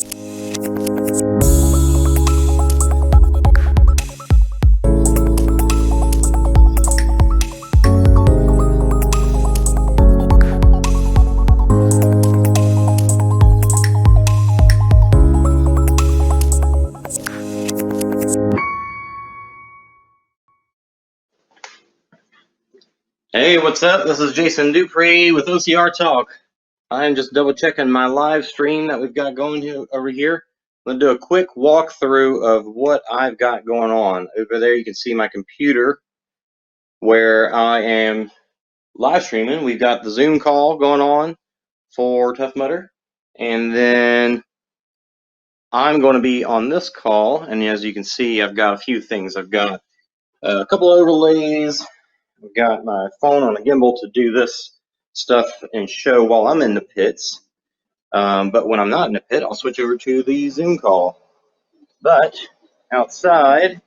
Hey, what's up? This is Jason Dupree with OCR Talk. I'm just double checking my live stream that we've got going here, over here. I'm going to do a quick walkthrough of what I've got going on. Over there you can see my computer where I am live streaming. We've got the Zoom call going on for Tough Mudder. And then I'm going to be on this call. And as you can see, I've got a few things. I've got a couple overlays. I've got my phone on a gimbal to do this stuff and show while I'm in the pits. But when I'm not in the pit, I'll switch over to the Zoom call. But outside,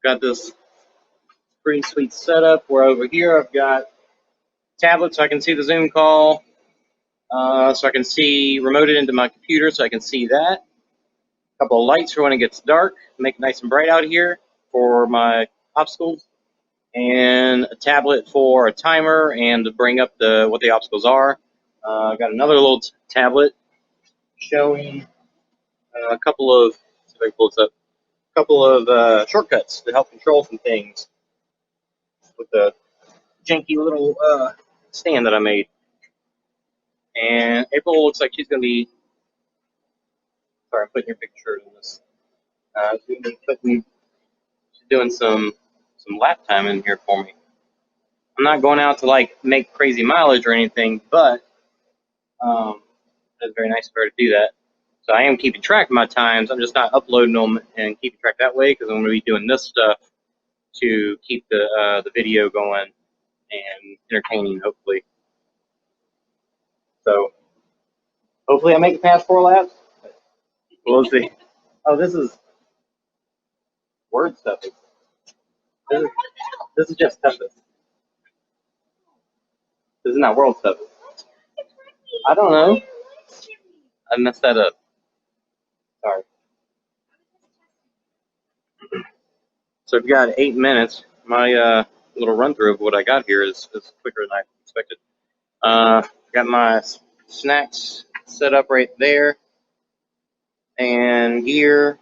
got this pretty sweet setup where over here I've got tablets so I can see the Zoom call. So I can see remoted into my computer so I can see that. A couple of lights for when it gets dark, make it nice and bright out here for my obstacles. And a tablet for a timer and to bring up what the obstacles are. I've got another little tablet showing a couple of, see if I can pull this up, a couple of shortcuts to help control some things with the janky little stand that I made. And April looks like she's going to be, sorry, I'm putting your picture in this. She's doing some lap time in here for me. I'm not going out to like make crazy mileage or anything, but it's very nice of her to do that. So I am keeping track of my times. I'm just not uploading them and keeping track that way because I'm going to be doing this stuff to keep the video going and entertaining, hopefully. So hopefully I make it past 4 laps. We'll see. Oh, this is word stuff. This is just toughest. This is not world stuff. I don't know. I messed that up. Sorry. So we've got 8 minutes. My little run through of what I got here is quicker than I expected. Got my snacks set up right there, and here,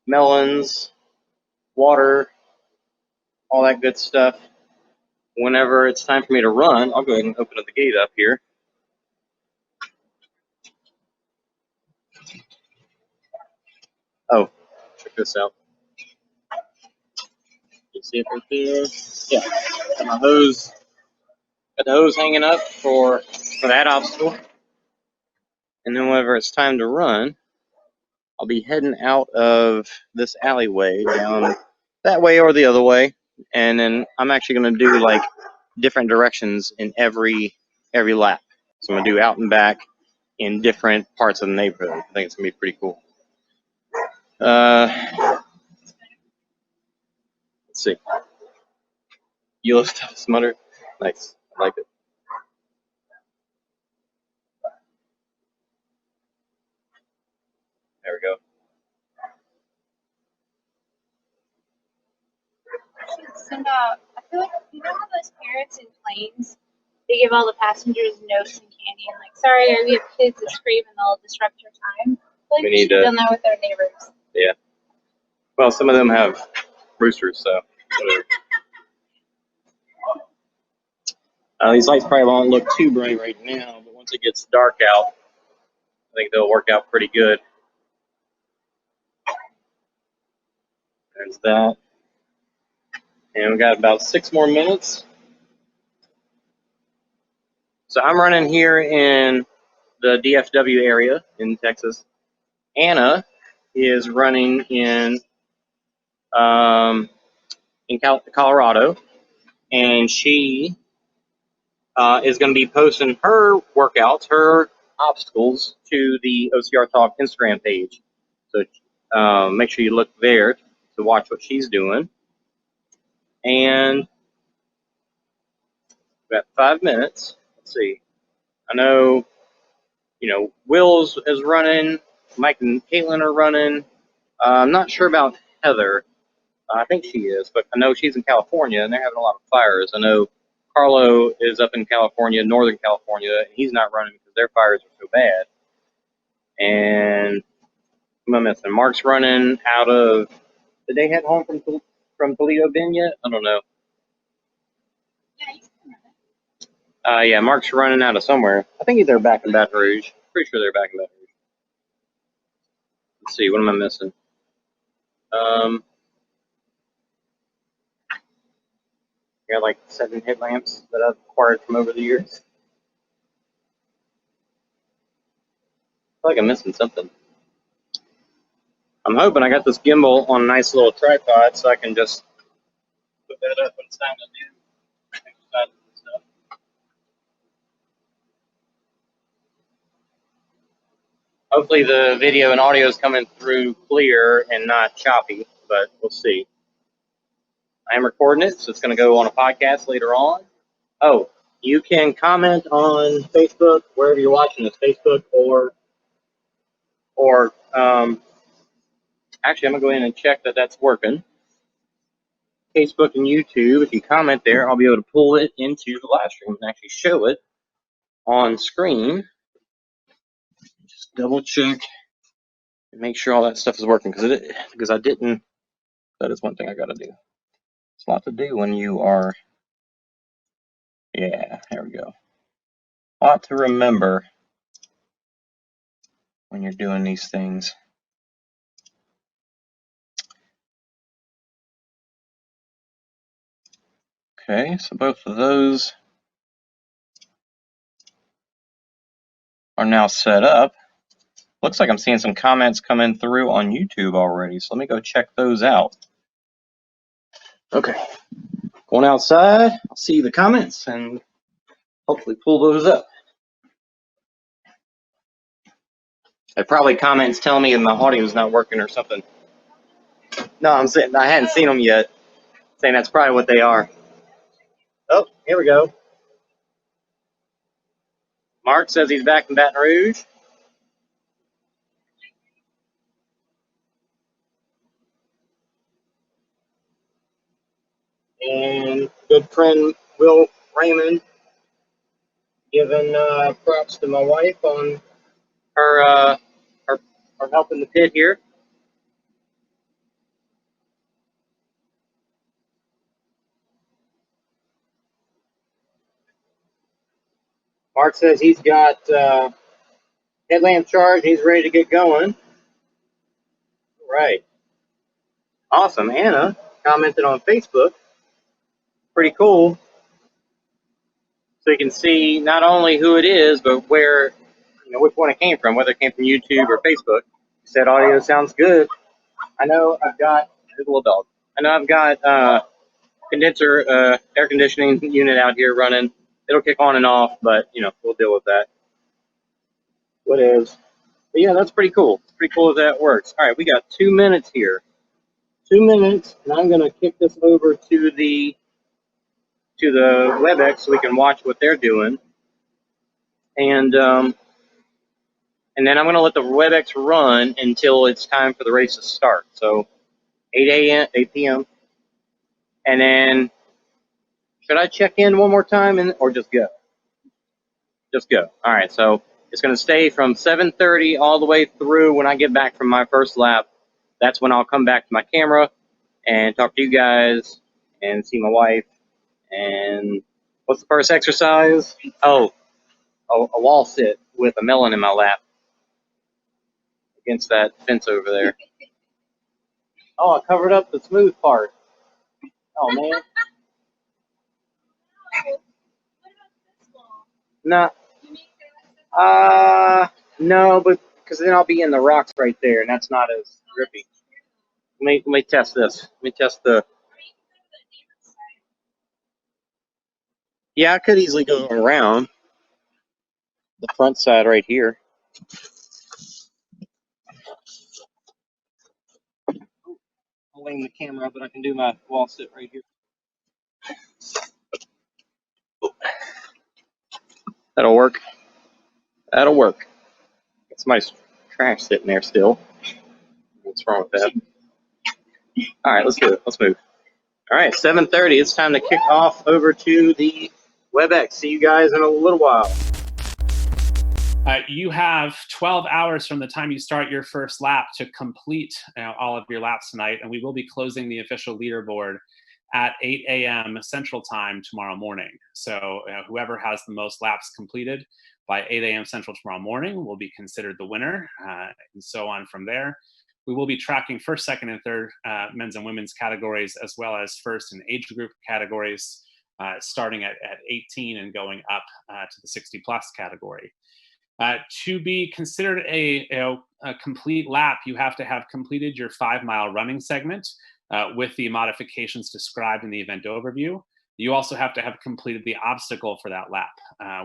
melons, water, all that good stuff. Whenever it's time for me to run, I'll go ahead and open up the gate up here. Oh, check this out. You see it right there? Yeah, got my hose. Got the hose hanging up for that obstacle. And then whenever it's time to run, I'll be heading out of this alleyway down that way or the other way. And then I'm actually going to do like different directions in every lap. So I'm going to do out and back in different parts of the neighborhood. I think it's going to be pretty cool. Let's see. Yellow stuff smutter. Nice. I like it. There we go. Send out, I feel like, you know how those parents in planes, they give all the passengers notes and candy and like, sorry, we have kids that scream and they'll disrupt your time. I feel like we should have done that with our neighbors. Yeah. Well, some of them have roosters, so. These lights probably won't look too bright right now, but once it gets dark out, I think they'll work out pretty good. There's that. And we got about 6 more minutes. So I'm running here in the DFW area in Texas. Anna is running in Colorado, and she is going to be posting her workouts, her obstacles to the OCR Talk Instagram page. So make sure you look there to watch what she's doing. And we've got 5 minutes. Let's see. I know Will's is running. Mike and Caitlin are running. I'm not sure about Heather. I think she is, but I know she's in California, and they're having a lot of fires. I know Carlo is up in California, Northern California, and he's not running because their fires are so bad. And who am I missing? Mark's running out of. Did they head home from Toledo Bend yet? I don't know. Yeah, Mark's running out of somewhere. I think they're back in Baton Rouge. Pretty sure they're back in Baton Rouge. Let's see, what am I missing? I got like 7 headlamps that I've acquired from over the years. I feel like I'm missing something. I'm hoping I got this gimbal on a nice little tripod so I can just put that up when it's time to do exercises and stuff. Hopefully the video and audio is coming through clear and not choppy, but we'll see. I am recording it, so it's going to go on a podcast later on. Oh, you can comment on Facebook, wherever you're watching this, Facebook or actually, I'm going to go in and check that that's working. Facebook and YouTube, if you comment there, I'll be able to pull it into the live stream and actually show it on screen. Just double check and make sure all that stuff is working because I didn't. That is one thing I got to do. It's a lot to do when you are. Yeah, there we go. A lot to remember when you're doing these things. Okay, so both of those are now set up. Looks like I'm seeing some comments coming through on YouTube already, so let me go check those out. Okay, going outside, I'll see the comments and hopefully pull those up. They probably comments telling me my audio is not working or something. No, I'm saying I hadn't seen them yet. Saying that's probably what they are. Oh, here we go. Mark says he's back in Baton Rouge. And good friend Will Raymond giving props to my wife on her helping the pit here. Mark says he's got headlamp charged. He's ready to get going. All right. Awesome. Anna commented on Facebook. Pretty cool. So you can see not only who it is, but where, which one it came from, whether it came from YouTube or Facebook. Said audio sounds good. I know I've got, there's a little dog. I know I've got condenser air conditioning unit out here running. It'll kick on and off, but we'll deal with that. What is? But yeah, that's pretty cool. It's pretty cool that works. All right, we got 2 minutes here. 2 minutes, and I'm gonna kick this over to the WebEx so we can watch what they're doing. And then I'm gonna let the WebEx run until it's time for the race to start. So 8 p.m. And then should I check in one more time or just go? Just go. All right, so it's going to stay from 7:30 all the way through when I get back from my first lap. That's when I'll come back to my camera and talk to you guys and see my wife. And what's the first exercise? Oh, a wall sit with a melon in my lap against that fence over there. Oh, I covered up the smooth part. Oh, man. No. No, but because then I'll be in the rocks right there, and that's not as grippy. Let me test this. Let me test the. Yeah, I could easily go around the front side right here. Holding the camera, but I can do my wall sit right here. That'll work. That'll work. Somebody's trash sitting there still. What's wrong with that? All right, let's do it. Let's move. All right, 7:30. It's time to kick off over to the WebEx. See you guys in a little while. You have 12 hours from the time you start your first lap to complete all of your laps tonight, and we will be closing the official leaderboard at 8 a.m. Central Time tomorrow morning. So whoever has the most laps completed by 8 a.m. Central tomorrow morning will be considered the winner, and so on from there. We will be tracking first, second, and third men's and women's categories, as well as first and age group categories, starting at 18 and going up to the 60-plus category. To be considered a complete lap, you have to have completed your 5-mile running segment with the modifications described in the event overview. You also have to have completed the obstacle for that lap,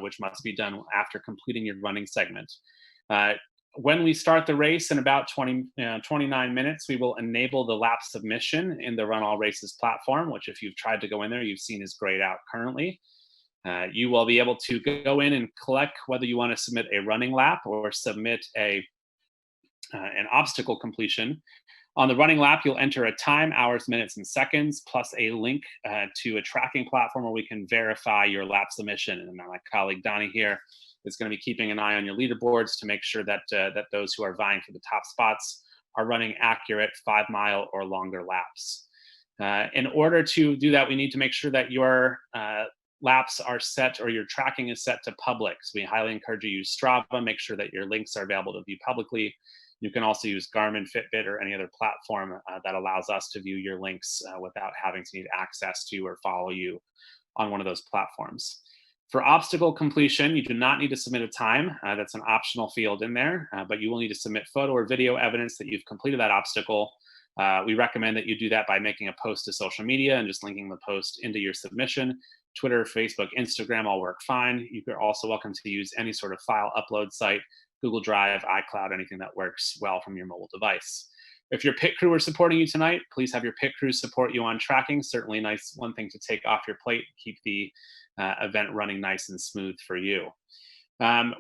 which must be done after completing your running segment. When we start the race in about 29 minutes, we will enable the lap submission in the Run All Races platform, which if you've tried to go in there, you've seen is grayed out currently. You will be able to go in and collect whether you want to submit a running lap or submit an obstacle completion. On the running lap, you'll enter a time, hours, minutes, and seconds, plus a link to a tracking platform where we can verify your lap submission. And my colleague Donnie here is going to be keeping an eye on your leaderboards to make sure that that those who are vying for the top spots are running accurate 5-mile or longer laps. In order to do that, we need to make sure that your laps are set, or your tracking is set to public. So we highly encourage you to use Strava, make sure that your links are available to view publicly. You can also use Garmin, Fitbit, or any other platform that allows us to view your links without having to need access to or follow you on one of those platforms. For obstacle completion, you do not need to submit a time. That's an optional field in there, but you will need to submit photo or video evidence that you've completed that obstacle. We recommend that you do that by making a post to social media and just linking the post into your submission. Twitter, Facebook, Instagram all work fine. You're also welcome to use any sort of file upload site, Google Drive, iCloud, anything that works well from your mobile device. If your pit crew are supporting you tonight, please have your pit crew support you on tracking. Certainly nice one thing to take off your plate, keep the event running nice and smooth for you.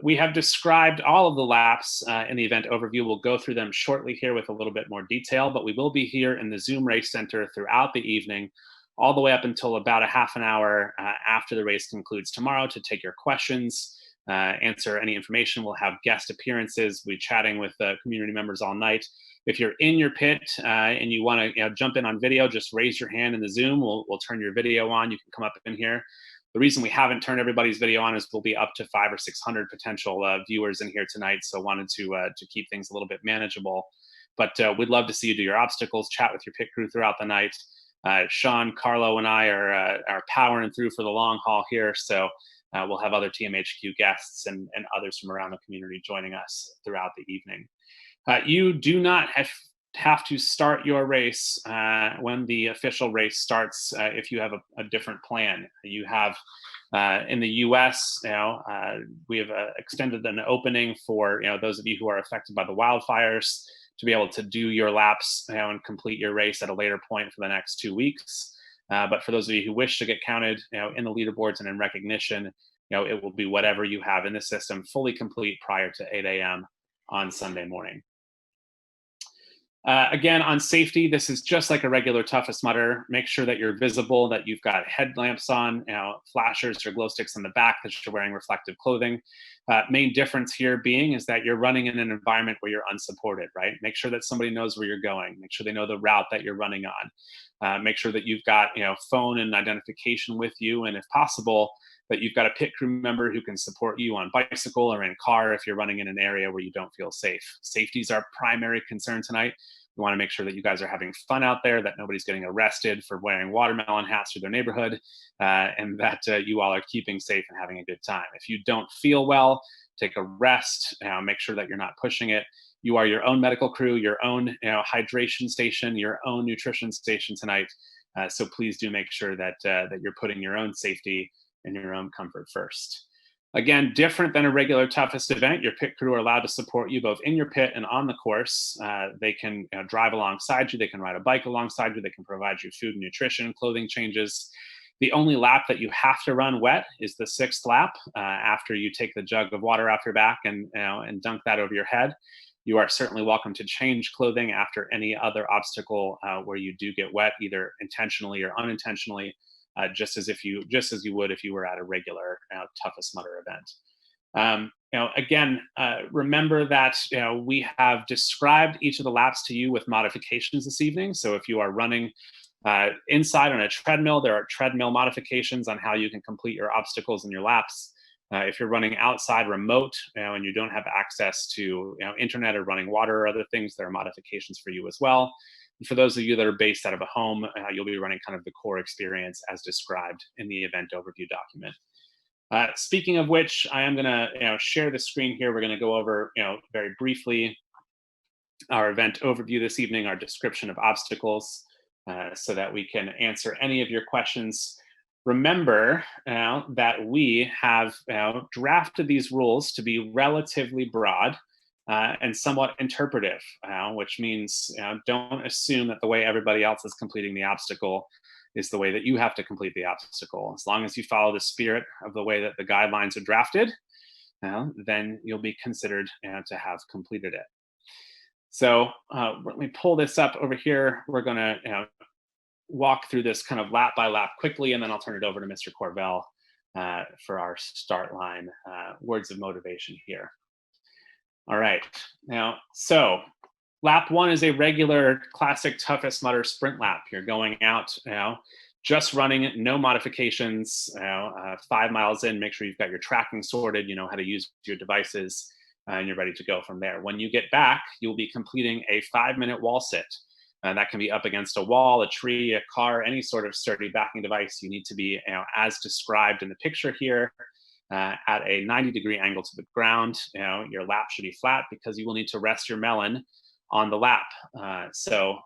We have described all of the laps in the event overview. We'll go through them shortly here with a little bit more detail, but we will be here in the Zoom Race Center throughout the evening, all the way up until about a half an hour after the race concludes tomorrow to take your questions, answer any information. We'll have guest appearances. We'll be chatting with community members all night. If you're in your pit and you want to jump in on video, just raise your hand in the Zoom. We'll turn your video on. You can come up in here. The reason we haven't turned everybody's video on is we'll be up to 500 or 600 potential viewers in here tonight, so wanted to keep things a little bit manageable. But we'd love to see you do your obstacles, chat with your pit crew throughout the night. Sean, Carlo, and I are powering through for the long haul here, so we'll have other TMHQ guests and others from around the community joining us throughout the evening. You do not have to start your race when the official race starts if you have a different plan. You have in the U.S. now, we have extended an opening for those of you who are affected by the wildfires to be able to do your laps and complete your race at a later point for the next 2 weeks. But for those of you who wish to get counted in the leaderboards and in recognition, it will be whatever you have in the system fully complete prior to 8 a.m. on Sunday morning. Again, on safety, this is just like a regular Toughest Mudder. Make sure that you're visible, that you've got headlamps on, flashers or glow sticks on the back, that you're wearing reflective clothing. Main difference here being is that you're running in an environment where you're unsupported, right? Make sure that somebody knows where you're going. Make sure they know the route that you're running on. Make sure that you've got phone and identification with you, and if possible, that you've got a pit crew member who can support you on bicycle or in car if you're running in an area where you don't feel safe. Safety is our primary concern tonight. We want to make sure that you guys are having fun out there, that nobody's getting arrested for wearing watermelon hats through their neighborhood, and that you all are keeping safe and having a good time. If you don't feel well, take a rest. Make sure that you're not pushing it. You are your own medical crew, your own hydration station, your own nutrition station tonight. So please do make sure that that you're putting your own safety and your own comfort first. Again, different than a regular Toughest event, your pit crew are allowed to support you both in your pit and on the course. They can drive alongside you, they can ride a bike alongside you, they can provide you food and nutrition, clothing changes. The only lap that you have to run wet is the 6th lap after you take the jug of water off your back and dunk that over your head. You are certainly welcome to change clothing after any other obstacle where you do get wet, either intentionally or unintentionally, just as you would if you were at a regular Toughest Mudder event. Again, remember that we have described each of the laps to you with modifications this evening. So if you are running inside on a treadmill, there are treadmill modifications on how you can complete your obstacles and your laps. If you're running outside remote and you don't have access to internet or running water or other things, there are modifications for you as well. And for those of you that are based out of a home, you'll be running kind of the core experience as described in the event overview document. Speaking of which, I am going to share the screen here. We're going to go over very briefly our event overview this evening, our description of obstacles, so that we can answer any of your questions. Remember that we have drafted these rules to be relatively broad and somewhat interpretive, which means don't assume that the way everybody else is completing the obstacle is the way that you have to complete the obstacle. As long as you follow the spirit of the way that the guidelines are drafted, then you'll be considered to have completed it. So let me pull this up over here. We're going to walk through this kind of lap by lap quickly, and then I'll turn it over to Mr. Corvell for our start line words of motivation here. All right, so lap 1 is a regular classic Toughest Mudder sprint lap. You're going out, just running, no modifications, 5 miles in, make sure you've got your tracking sorted, you know how to use your devices, and you're ready to go from there. When you get back, you'll be completing a 5-minute wall sit. That can be up against a wall, a tree, a car, any sort of sturdy backing device. You need to be, as described in the picture here, at a 90-degree angle to the ground. Your lap should be flat because you will need to rest your melon on the lap. So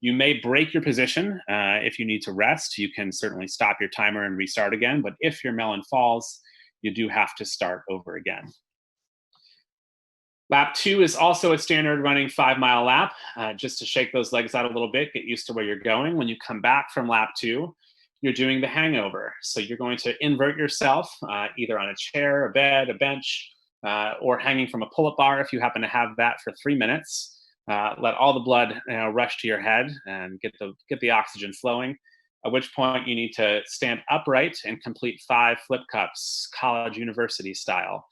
you may break your position if you need to rest. You can certainly stop your timer and restart again, but if your melon falls, you do have to start over again. Lap 2 is also a standard running 5-mile lap, just to shake those legs out a little bit, get used to where you're going. When you come back from lap 2, you're doing the hangover. So you're going to invert yourself either on a chair, a bed, a bench, or hanging from a pull-up bar if you happen to have that for 3 minutes. Let all the blood rush to your head and get the oxygen flowing, at which point you need to stand upright and complete 5 flip cups, college university style.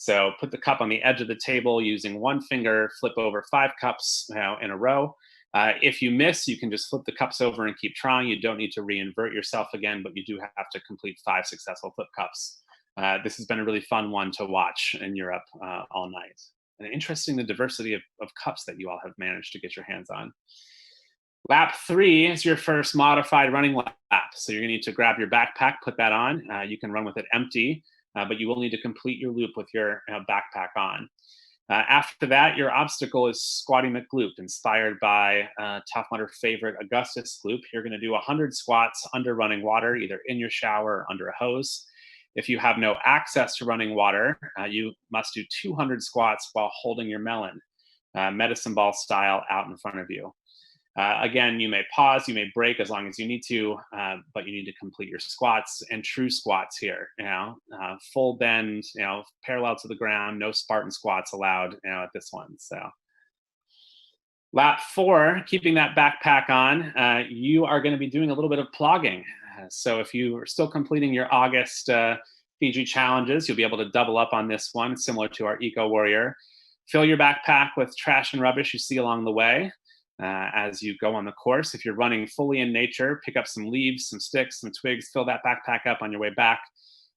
So put the cup on the edge of the table using one finger, flip over 5 cups in a row. If you miss, you can just flip the cups over and keep trying. You don't need to re-invert yourself again, but you do have to complete 5 successful flip cups. This has been a really fun one to watch in Europe all night. And interesting, the diversity of cups that you all have managed to get your hands on. Lap 3 is your first modified running lap. So you're gonna need to grab your backpack, put that on. You can run with it empty, but you will need to complete your loop with your backpack on. After that, your obstacle is Squatty McGloop, inspired by Tough Mudder favorite Augustus Gloop. You're gonna do 100 squats under running water, either in your shower or under a hose. If you have no access to running water, you must do 200 squats while holding your melon, medicine ball style, out in front of you. Again, you may pause, you may break as long as you need to, but you need to complete your squats and true squats here. Full bend, parallel to the ground, no Spartan squats allowed at this one. So lap 4, keeping that backpack on, you are going to be doing a little bit of plogging. So if you are still completing your August Fiji challenges, you'll be able to double up on this one, similar to our Eco Warrior. Fill your backpack with trash and rubbish you see along the way as you go on the course. If you're running fully in nature, pick up some leaves, some sticks, some twigs, fill that backpack up on your way back.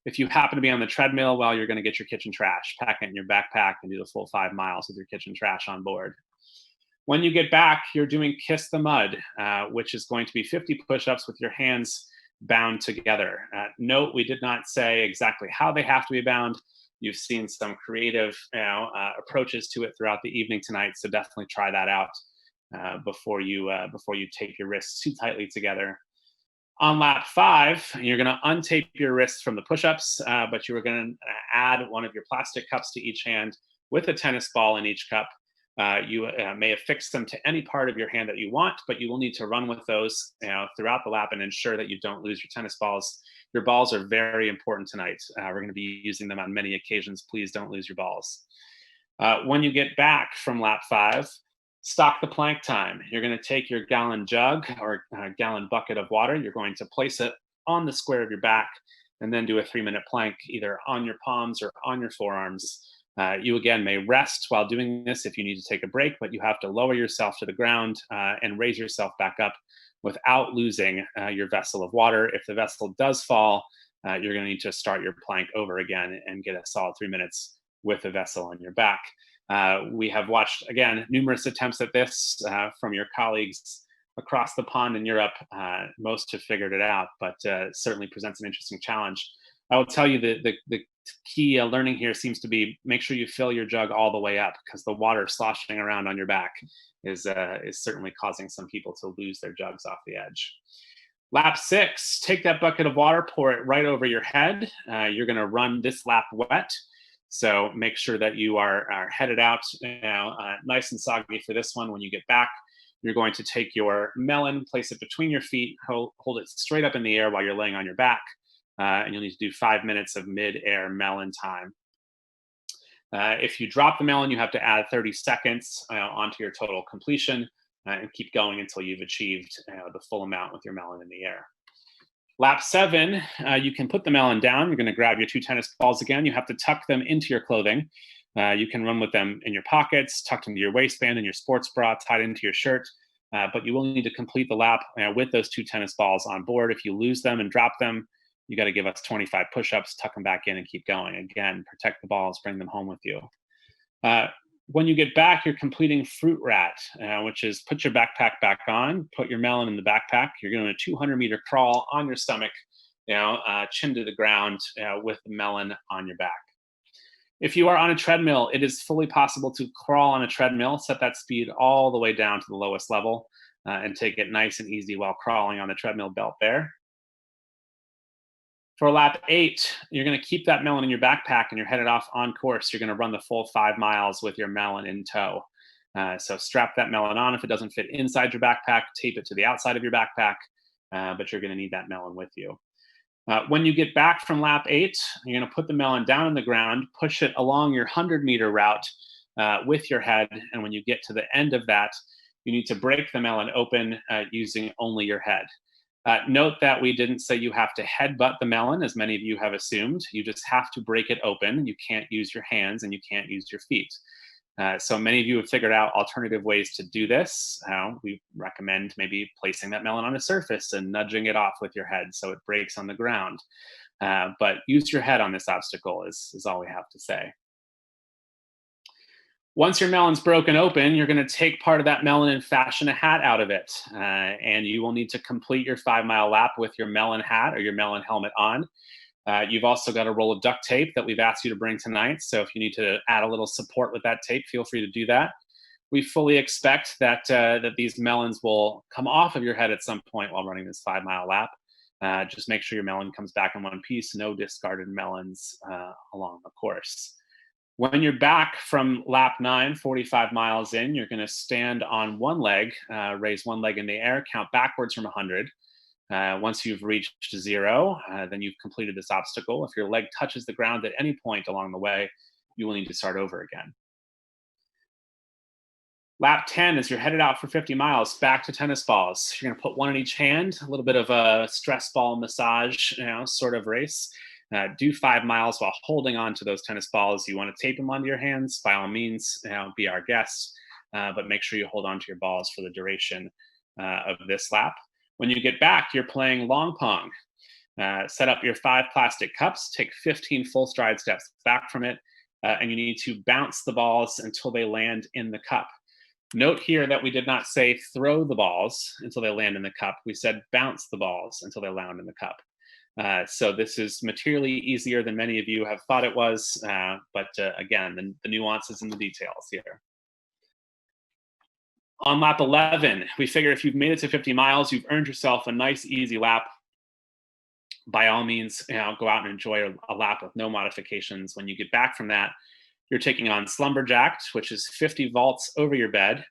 If you happen to be on the treadmill, well, you're going to get your kitchen trash, pack it in your backpack and do the full 5 miles with your kitchen trash on board. When you get back, you're doing Kiss the Mud, which is going to be 50 push-ups with your hands bound together. Note, we did not say exactly how they have to be bound. You've seen some creative approaches to it throughout the evening tonight, so definitely try that out before you tape your wrists too tightly together. On lap 5, you're going to untape your wrists from the push-ups, but you are going to add one of your plastic cups to each hand with a tennis ball in each cup. You may affix them to any part of your hand that you want, but you will need to run with those throughout the lap and ensure that you don't lose your tennis balls. Your balls are very important tonight. We're going to be using them on many occasions. Please don't lose your balls. When you get back from lap 5, stock the plank time. You're going to take your gallon jug or gallon bucket of water. You're going to place it on the square of your back and then do a 3-minute plank either on your palms or on your forearms. You again may rest while doing this if you need to take a break, but you have to lower yourself to the ground and raise yourself back up without losing your vessel of water. If the vessel does fall, you're going to need to start your plank over again and get a solid 3 minutes with the vessel on your back. We have watched, again, numerous attempts at this from your colleagues across the pond in Europe. Most have figured it out, but certainly presents an interesting challenge. I will tell you that the key learning here seems to be make sure you fill your jug all the way up, because the water sloshing around on your back is certainly causing some people to lose their jugs off the edge. Lap 6, take that bucket of water, pour it right over your head. You're going to run this lap wet. So make sure that you are headed out nice and soggy for this one. When you get back, you're going to take your melon, place it between your feet, hold it straight up in the air while you're laying on your back. And you'll need to do 5 minutes of mid-air melon time. If you drop the melon, you have to add 30 seconds onto your total completion and keep going until you've achieved the full amount with your melon in the air. Lap 7, you can put the melon down. You're going to grab your 2 tennis balls again. You have to tuck them into your clothing. You can run with them in your pockets, tucked into your waistband, in your sports bra, tied into your shirt. But you will need to complete the lap with those 2 tennis balls on board. If you lose them and drop them, you got to give us 25 push-ups, tuck them back in, and keep going. Again, protect the balls, bring them home with you. When you get back, you're completing fruit rat, which is put your backpack back on, put your melon in the backpack. You're doing a 200-meter crawl on your stomach, chin to the ground with the melon on your back. If you are on a treadmill, it is fully possible to crawl on a treadmill, set that speed all the way down to the lowest level, and take it nice and easy while crawling on the treadmill belt there. For lap 8, you're going to keep that melon in your backpack and you're headed off on course. You're going to run the full 5 miles with your melon in tow. So strap that melon on. If it doesn't fit inside your backpack, tape it to the outside of your backpack, but you're going to need that melon with you. When you get back from lap 8, you're going to put the melon down on the ground, push it along your 100-meter route with your head. And when you get to the end of that, you need to break the melon open using only your head. Note that we didn't say you have to headbutt the melon, as many of you have assumed. You just have to break it open. You can't use your hands and you can't use your feet. So many of you have figured out alternative ways to do this. We recommend maybe placing that melon on a surface and nudging it off with your head so it breaks on the ground. But use your head on this obstacle is all we have to say. Once your melon's broken open, you're going to take part of that melon and fashion a hat out of it. And you will need to complete your 5-mile lap with your melon hat or your melon helmet on. You've also got a roll of duct tape that we've asked you to bring tonight. So if you need to add a little support with that tape, feel free to do that. We fully expect that these melons will come off of your head at some point while running this 5-mile lap. Just make sure your melon comes back in one piece. No discarded melons along the course. When you're back from lap 9, 45 miles in, you're going to stand on one leg, raise one leg in the air, count backwards from 100. Once you've reached 0, then you've completed this obstacle. If your leg touches the ground at any point along the way, you will need to start over again. Lap 10, as you're headed out for 50 miles, back to tennis balls. You're going to put one in each hand, a little bit of a stress ball massage, sort of race. Do 5 miles while holding on to those tennis balls. You want to tape them onto your hands, by all means, be our guest, but make sure you hold on to your balls for the duration of this lap. When you get back, you're playing long pong. Set up your 5 plastic cups, take 15 full stride steps back from it, and you need to bounce the balls until they land in the cup. Note here that we did not say throw the balls until they land in the cup. We said bounce the balls until they land in the cup. So this is materially easier than many of you have thought it was, but again, the nuances and the details here. On lap 11, we figure if you've made it to 50 miles, you've earned yourself a nice, easy lap. By all means, go out and enjoy a lap with no modifications. When you get back from that, You're taking on Slumberjacked, which is 50 vaults over your bed.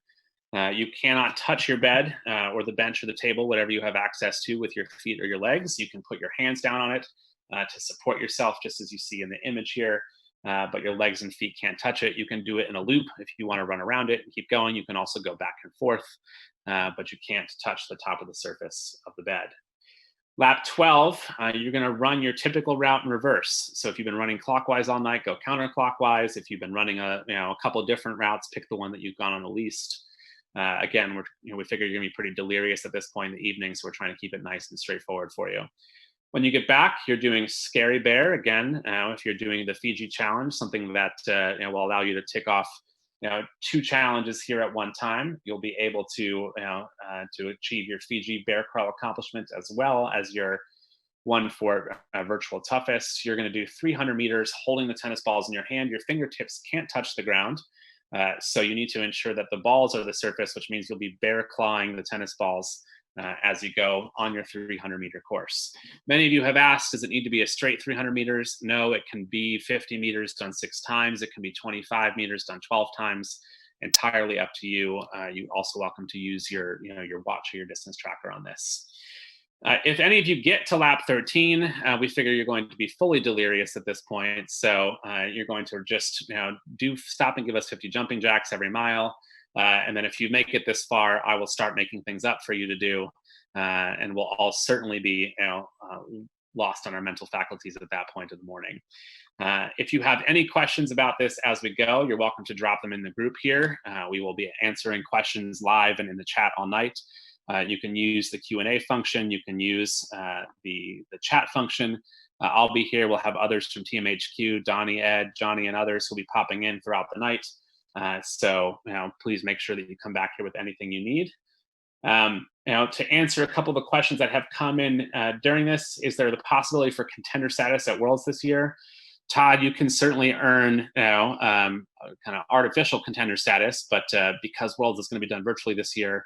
You cannot touch your bed or the bench or the table, whatever you have access to with your feet or your legs. You can put your hands down on it to support yourself, just as you see in the image here, but your legs and feet can't touch it. You can do it in a loop if you want to run around it and keep going. You can also go back and forth, but you can't touch the top of the surface of the bed. Lap 12, you're going to run your typical route in reverse. So if you've been running clockwise all night, go counterclockwise. If you've been running a couple of different routes, pick the one that you've gone on the least. Again, we figure you're going to be pretty delirious at this point in the evening, so we're trying to keep it nice and straightforward for you. When you get back, you're doing Scary Bear again. If you're doing the Fiji challenge, something that will allow you to tick off 2 challenges here at one time, you'll be able to achieve your Fiji bear crawl accomplishment as well as your one for virtual toughest. You're going to do 300 meters holding the tennis balls in your hand. Your fingertips can't touch the ground. So you need to ensure that the balls are the surface, which means you'll be bear clawing the tennis balls as you go on your 300-meter course. Many of you have asked, does it need to be a straight 300 meters? No, it can be 50 meters done 6 times. It can be 25 meters done 12 times. Entirely up to you. You're also welcome to use your watch or your distance tracker on this. If any of you get to lap 13, we figure you're going to be fully delirious at this point. So you're going to just stop and give us 50 jumping jacks every mile. And then if you make it this far, I will start making things up for you to do. And we'll all certainly be lost on our mental faculties at that point of the morning. If you have any questions about this as we go, you're welcome to drop them in the group here. We will be answering questions live and in the chat all night. You can use the Q&A function. You can use the chat function. I'll be here. We'll have others from TMHQ, Donnie, Ed, Johnny, and others who'll be popping in throughout the night. So please make sure that you come back here with anything you need. To answer a couple of the questions that have come in during this, is there the possibility for contender status at Worlds this year? Todd, you can certainly earn kind of artificial contender status, but because Worlds is going to be done virtually this year,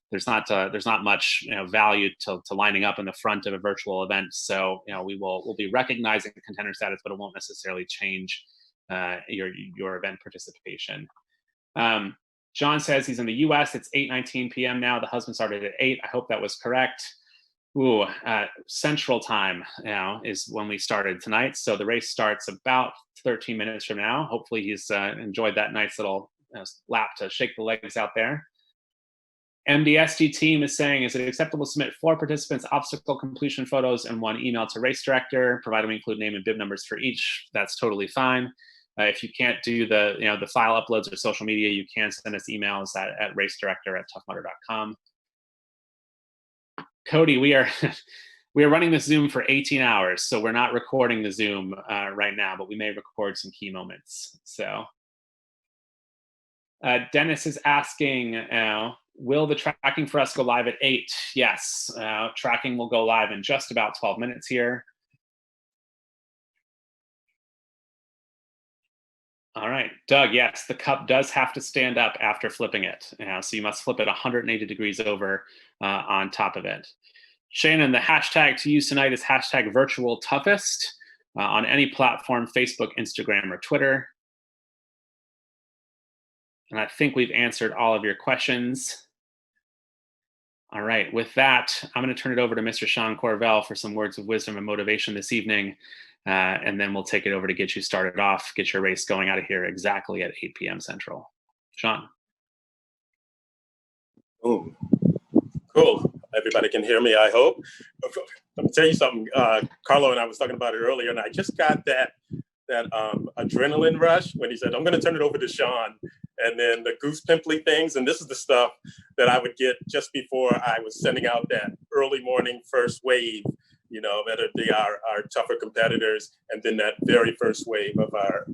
there's not much value to lining up in the front of a virtual event. So we'll be recognizing the contender status, but it won't necessarily change your event participation. John says he's in the U.S. It's 8:19 p.m. now. The husband started at 8. I hope that was correct. Central time is when we started tonight. So the race starts about 13 minutes from now. Hopefully he's enjoyed that nice little lap to shake the legs out there. MDSG team is saying, is it acceptable to submit 4 participants' obstacle completion photos and 1 email to race director, provided we include name and bib numbers for each? That's totally fine. If you can't do the file uploads or social media, you can send us emails at racedirector@toughmudder.com. Cody, we are running this Zoom for 18 hours, so we're not recording the Zoom right now, but we may record some key moments. So Dennis is asking, will the tracking for us go live at 8? Yes, tracking will go live in just about 12 minutes here. All right, Doug, yes, the cup does have to stand up after flipping it. So you must flip it 180 degrees over on top of it. Shannon, the hashtag to use tonight is hashtag virtual toughest on any platform, Facebook, Instagram, or Twitter. And I think we've answered all of your questions. All right, with that, I'm going to turn it over to Mr. Sean Corvell for some words of wisdom and motivation this evening. And then we'll take it over to get you started off, get your race going out of here exactly at 8 p.m. Central. Sean. Boom. Cool. Everybody can hear me, I hope. Let me tell you something. Carlo and I was talking about it earlier, and I just got that adrenaline rush when he said, I'm going to turn it over to Sean. And then the goose pimply things. And this is the stuff that I would get just before I was sending out that early morning first wave, that would be our tougher competitors. And then that very first wave of our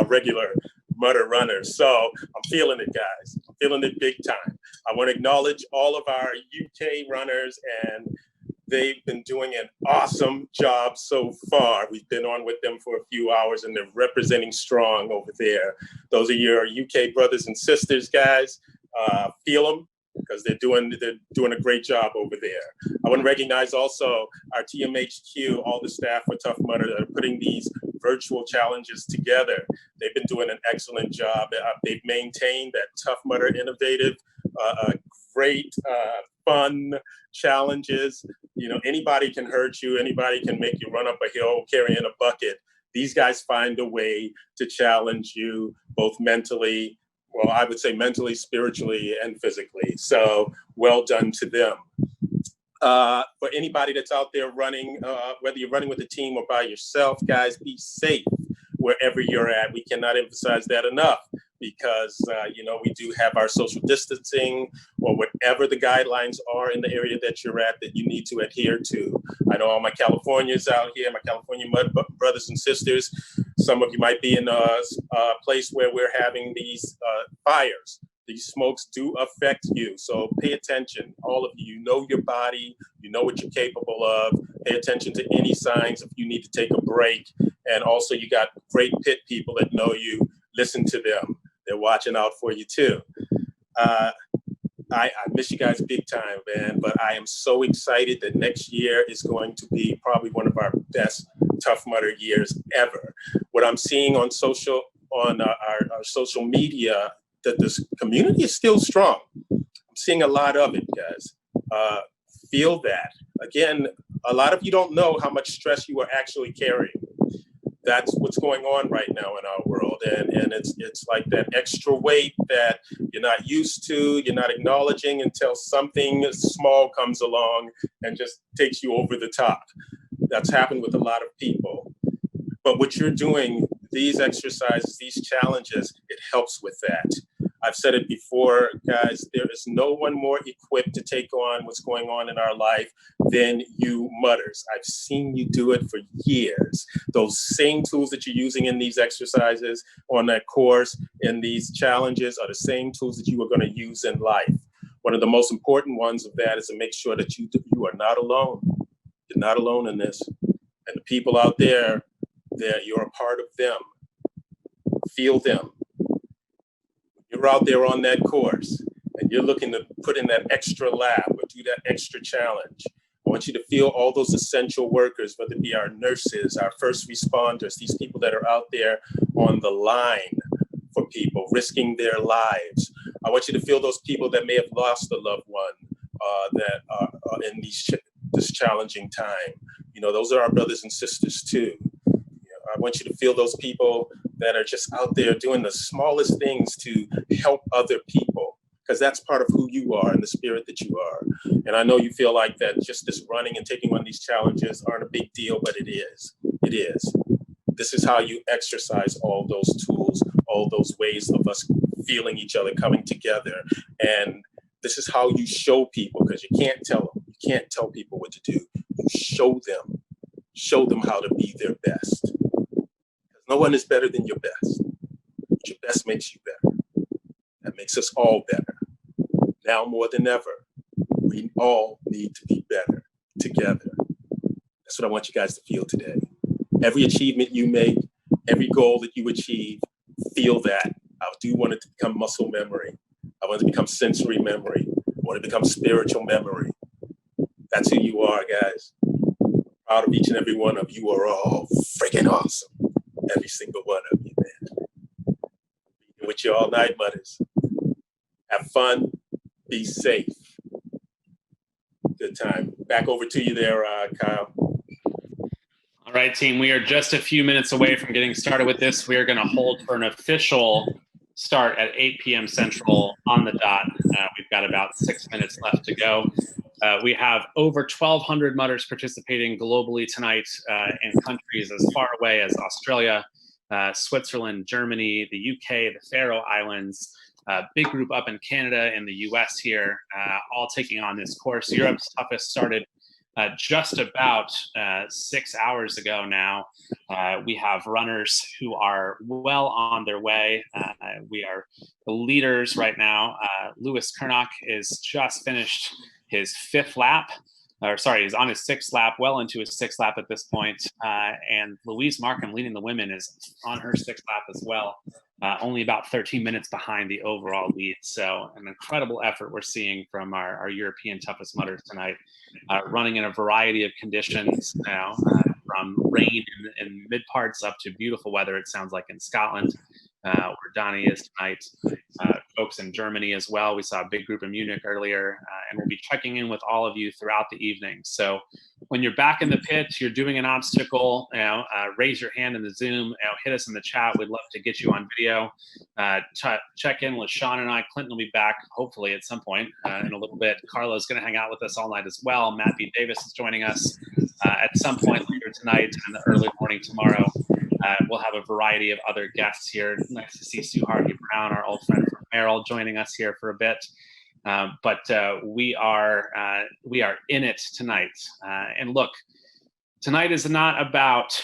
regular Mudder runners. So I'm feeling it, guys. I'm feeling it big time. I want to acknowledge all of our UK runners, and they've been doing an awesome job so far. We've been on with them for a few hours, and they're representing strong over there. Those are your UK brothers and sisters, guys. Feel them, because they're doing a great job over there. I want to recognize also our TMHQ, all the staff for Tough Mudder that are putting these virtual challenges together. They've been doing an excellent job. They've maintained that Tough Mudder innovative, great, fun challenges. You know, anybody can hurt you. Anybody can make you run up a hill carrying a bucket. These guys find a way to challenge you both mentally, well, I would say mentally, spiritually, and physically. So well done to them. For anybody that's out there running, whether you're running with a team or by yourself, guys, be safe wherever you're at. We cannot emphasize that enough, because you know, we do have our social distancing, or whatever the guidelines are in the area that you're at that you need to adhere to. I know all my Californians out here, my California mud brothers and sisters, some of you might be in a place where we're having these fires. These smokes do affect you, so pay attention. All of you, you know your body, you know what you're capable of. Pay attention to any signs if you need to take a break. And also, you got great pit people that know you. Listen to them. They're watching out for you too. I miss you guys big time, man, but I am so excited that next year is going to be probably one of our best Tough Mudder years ever. What I'm seeing on our social media, that this community is still strong. I'm seeing a lot of it, guys. Feel that. Again, a lot of you don't know how much stress you are actually carrying. That's what's going on right now in our world. And it's like that extra weight that you're not used to, you're not acknowledging until something small comes along and just takes you over the top. That's happened with a lot of people. But what you're doing, these exercises, these challenges, it helps with that. I've said it before, guys, there is no one more equipped to take on what's going on in our life than you mudders. I've seen you do it for years. Those same tools that you're using in these exercises, on that course, in these challenges, are the same tools that you are going to use in life. One of the most important ones of that is to make sure that you are not alone. You're not alone in this. And the people out there, you're a part of them. Feel them. You're out there on that course and you're looking to put in that extra lap or do that extra challenge. I want you to feel all those essential workers, whether it be our nurses, our first responders, these people that are out there on the line for people, risking their lives. I want you to feel those people that may have lost a loved one that are in this challenging time. You know, those are our brothers and sisters too. I want you to feel those people that are just out there doing the smallest things to help other people, because that's part of who you are and the spirit that you are. And I know you feel like that just this running and taking on these challenges aren't a big deal, but it is. It is. This is how you exercise all those tools, all those ways of us feeling each other, coming together. And this is how you show people, because you can't tell them. You can't tell people what to do. You show them. Show them how to be their best. No one is better than your best. But your best makes you better. That makes us all better. Now more than ever, we all need to be better together. That's what I want you guys to feel today. Every achievement you make, every goal that you achieve, feel that. I do want it to become muscle memory. I want it to become sensory memory. I want it to become spiritual memory. That's who you are, guys. Proud of each and every one of you. You are all freaking awesome. Every single one of you, man. Be with you all night, mudders. Have fun. Be safe. Good time. Back over to you there, Kyle. All right, team. We are just a few minutes away from getting started with this. We are going to hold for an official start at 8 p.m. Central on the dot. We've got about 6 minutes left to go. We have over 1,200 mudders participating globally tonight in countries as far away as Australia, Switzerland, Germany, the UK, the Faroe Islands, big group up in Canada and the US here, all taking on this course. Europe's toughest started just about 6 hours ago now. We have runners who are well on their way. We are the leaders right now. Lewis Kernock is just finished his fifth lap, he's on his sixth lap, well into his sixth lap at this point. And Louise Markham, leading the women, is on her sixth lap as well, only about 13 minutes behind the overall lead. So an incredible effort we're seeing from our European toughest mudders tonight, running in a variety of conditions now, from rain in mid parts up to beautiful weather, it sounds like, in Scotland, where Donnie is tonight. Folks in Germany as well. We saw a big group in Munich earlier, and we'll be checking in with all of you throughout the evening. So when you're back in the pit, you're doing an obstacle, raise your hand in the Zoom, hit us in the chat. We'd love to get you on video. Check in with Sean and I. Clinton will be back, hopefully, at some point in a little bit. Carlo's going to hang out with us all night as well. Matt B. Davis is joining us at some point later tonight and the early morning tomorrow. We'll have a variety of other guests here. Nice to see Sue Harvey Brown, our old friend from Merrill, joining us here for a bit. But we are in it tonight. And look, tonight is not about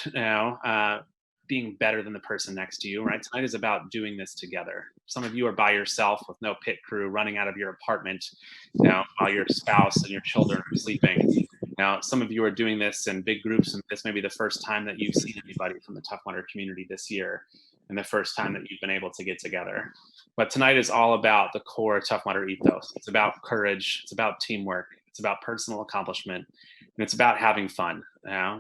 being better than the person next to you, right? Tonight is about doing this together. Some of you are by yourself with no pit crew, running out of your apartment, while your spouse and your children are sleeping. Now, some of you are doing this in big groups, and this may be the first time that you've seen anybody from the Tough Mudder community this year, and the first time that you've been able to get together. But tonight is all about the core Tough Mudder ethos. It's about courage, it's about teamwork, it's about personal accomplishment, and it's about having fun.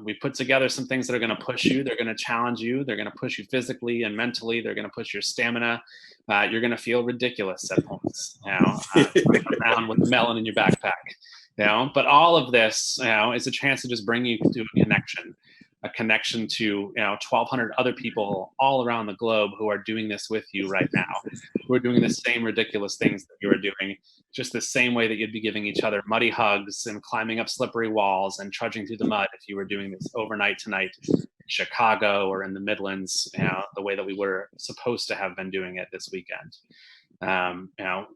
We put together some things that are going to push you, they're going to challenge you, they're going to push you physically and mentally, they're going to push your stamina. You're going to feel ridiculous at points, running around with a melon in your backpack. But all of this, is a chance to just bring you to a connection to 1,200 other people all around the globe who are doing this with you right now, who are doing the same ridiculous things that you are doing, just the same way that you'd be giving each other muddy hugs and climbing up slippery walls and trudging through the mud if you were doing this overnight tonight in Chicago or in the Midlands, the way that we were supposed to have been doing it this weekend.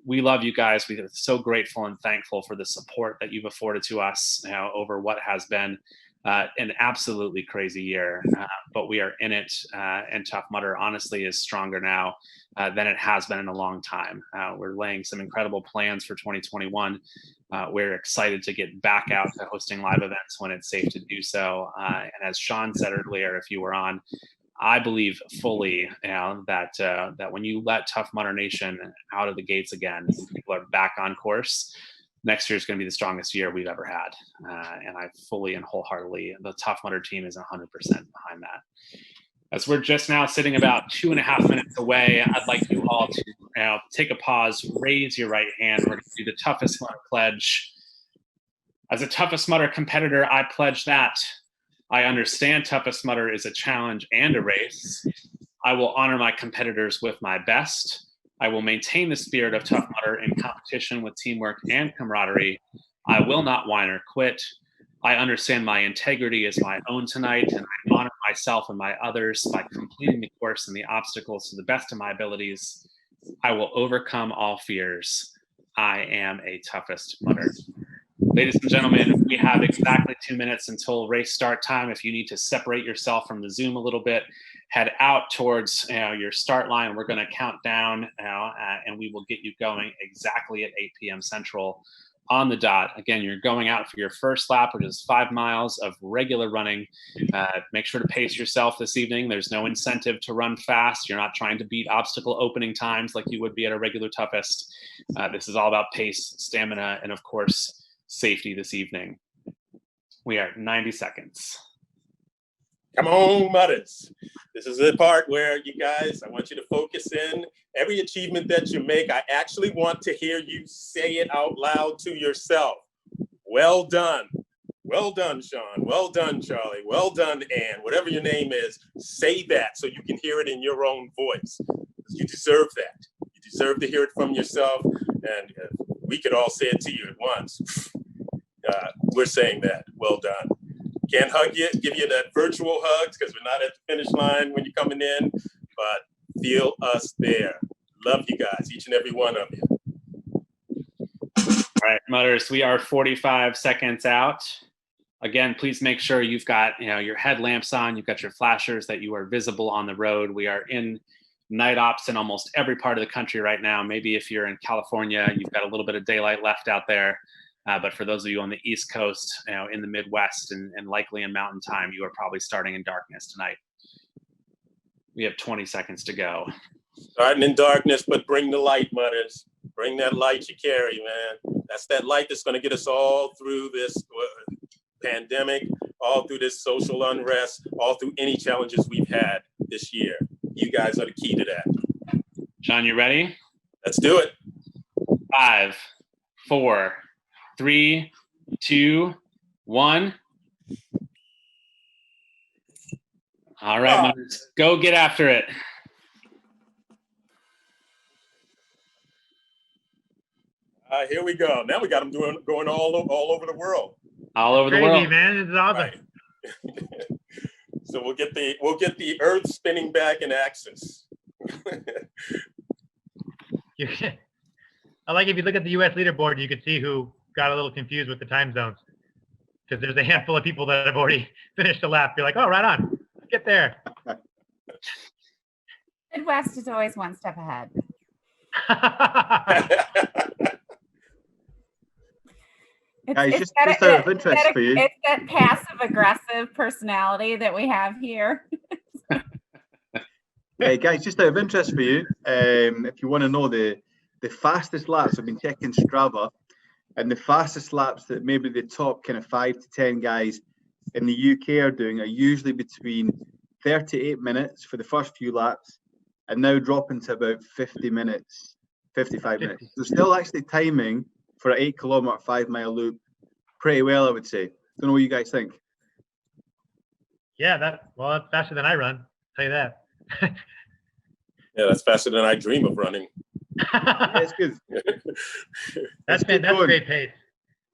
We love you guys. We're so grateful and thankful for the support that you've afforded to us over what has been an absolutely crazy year, but we are in it, and Tough Mudder honestly is stronger now than it has been in a long time. We're laying some incredible plans for 2021. We're excited to get back out to hosting live events when it's safe to do so. And as Sean said earlier, if you were on, I believe fully that when you let Tough Mudder Nation out of the gates again, people are back on course, next year is going to be the strongest year we've ever had. And I fully and wholeheartedly, the Tough Mudder team is 100% behind that. As we're just now sitting about 2.5 minutes away, I'd like you all to take a pause, raise your right hand. We're going to do the Toughest Mudder pledge. As a Toughest Mudder competitor, I pledge that I understand Toughest Mudder is a challenge and a race. I will honor my competitors with my best. I will maintain the spirit of Tough Mudder in competition with teamwork and camaraderie. I will not whine or quit. I understand my integrity is my own tonight, and I honor myself and my others by completing the course and the obstacles to the best of my abilities. I will overcome all fears. I am a Toughest Mudder. Ladies and gentlemen, we have exactly 2 minutes until race start time. If you need to separate yourself from the Zoom a little bit, head out towards your start line. We're going to count down and we will get you going exactly at 8 p.m. Central on the dot. Again, you're going out for your first lap, which is 5 miles of regular running. Make sure to pace yourself this evening. There's no incentive to run fast. You're not trying to beat obstacle opening times like you would be at a regular toughest. This is all about pace, stamina, and of course, safety this evening. We are at 90 seconds. Come on, Mudders. This is the part where you guys, I want you to focus in. Every achievement that you make, I actually want to hear you say it out loud to yourself. Well done. Well done, Sean. Well done, Charlie. Well done, Ann. Whatever your name is, say that so you can hear it in your own voice. You deserve that. You deserve to hear it from yourself, and we could all say it to you at once. We're saying that. Well done. Can't hug you, give you that virtual hugs because we're not at the finish line when you're coming in, but feel us there. Love you guys, each and every one of you. All right, Mudders, we are 45 seconds out. Again, please make sure you've got your headlamps on, you've got your flashers, that you are visible on the road. We are in night ops in almost every part of the country right now. Maybe if you're in California, you've got a little bit of daylight left out there. But for those of you on the East Coast, in the Midwest and likely in Mountain Time, you are probably starting in darkness tonight. We have 20 seconds to go. Starting in darkness, but bring the light, Mudders. Bring that light you carry, man. That's that light that's going to get us all through this pandemic, all through this social unrest, all through any challenges we've had this year. You guys are the key to that. Sean, you ready? Let's do it. 5, 4, 3, 2, 1. All right, Mutters, go get after it. Here we go. Now we got them going all over the world. All over the Crazy, world. man. It's awesome. Right. So we'll get the Earth spinning back in axis. I like if you look at the U.S. leaderboard, you can see who got a little confused with the time zones, because there's a handful of people that have already finished the lap. You're like, oh, right on, get there. Midwest is always one step ahead. Guys, just out of interest for you. It's that passive aggressive personality that we have here. Hey guys, just out of interest for you, if you want to know the fastest laps, I've been checking Strava, and the fastest laps that maybe the top kind of 5 to 10 guys in the UK are doing are usually between 38 minutes for the first few laps, and now dropping to about 50 minutes, 55 minutes. So still actually timing for an 8-kilometer, 5-mile loop pretty well, I would say. Don't know what you guys think. Yeah, that's faster than I run. I'll tell you that. Yeah, that's faster than I dream of running. Yeah, it's good. That's great pace.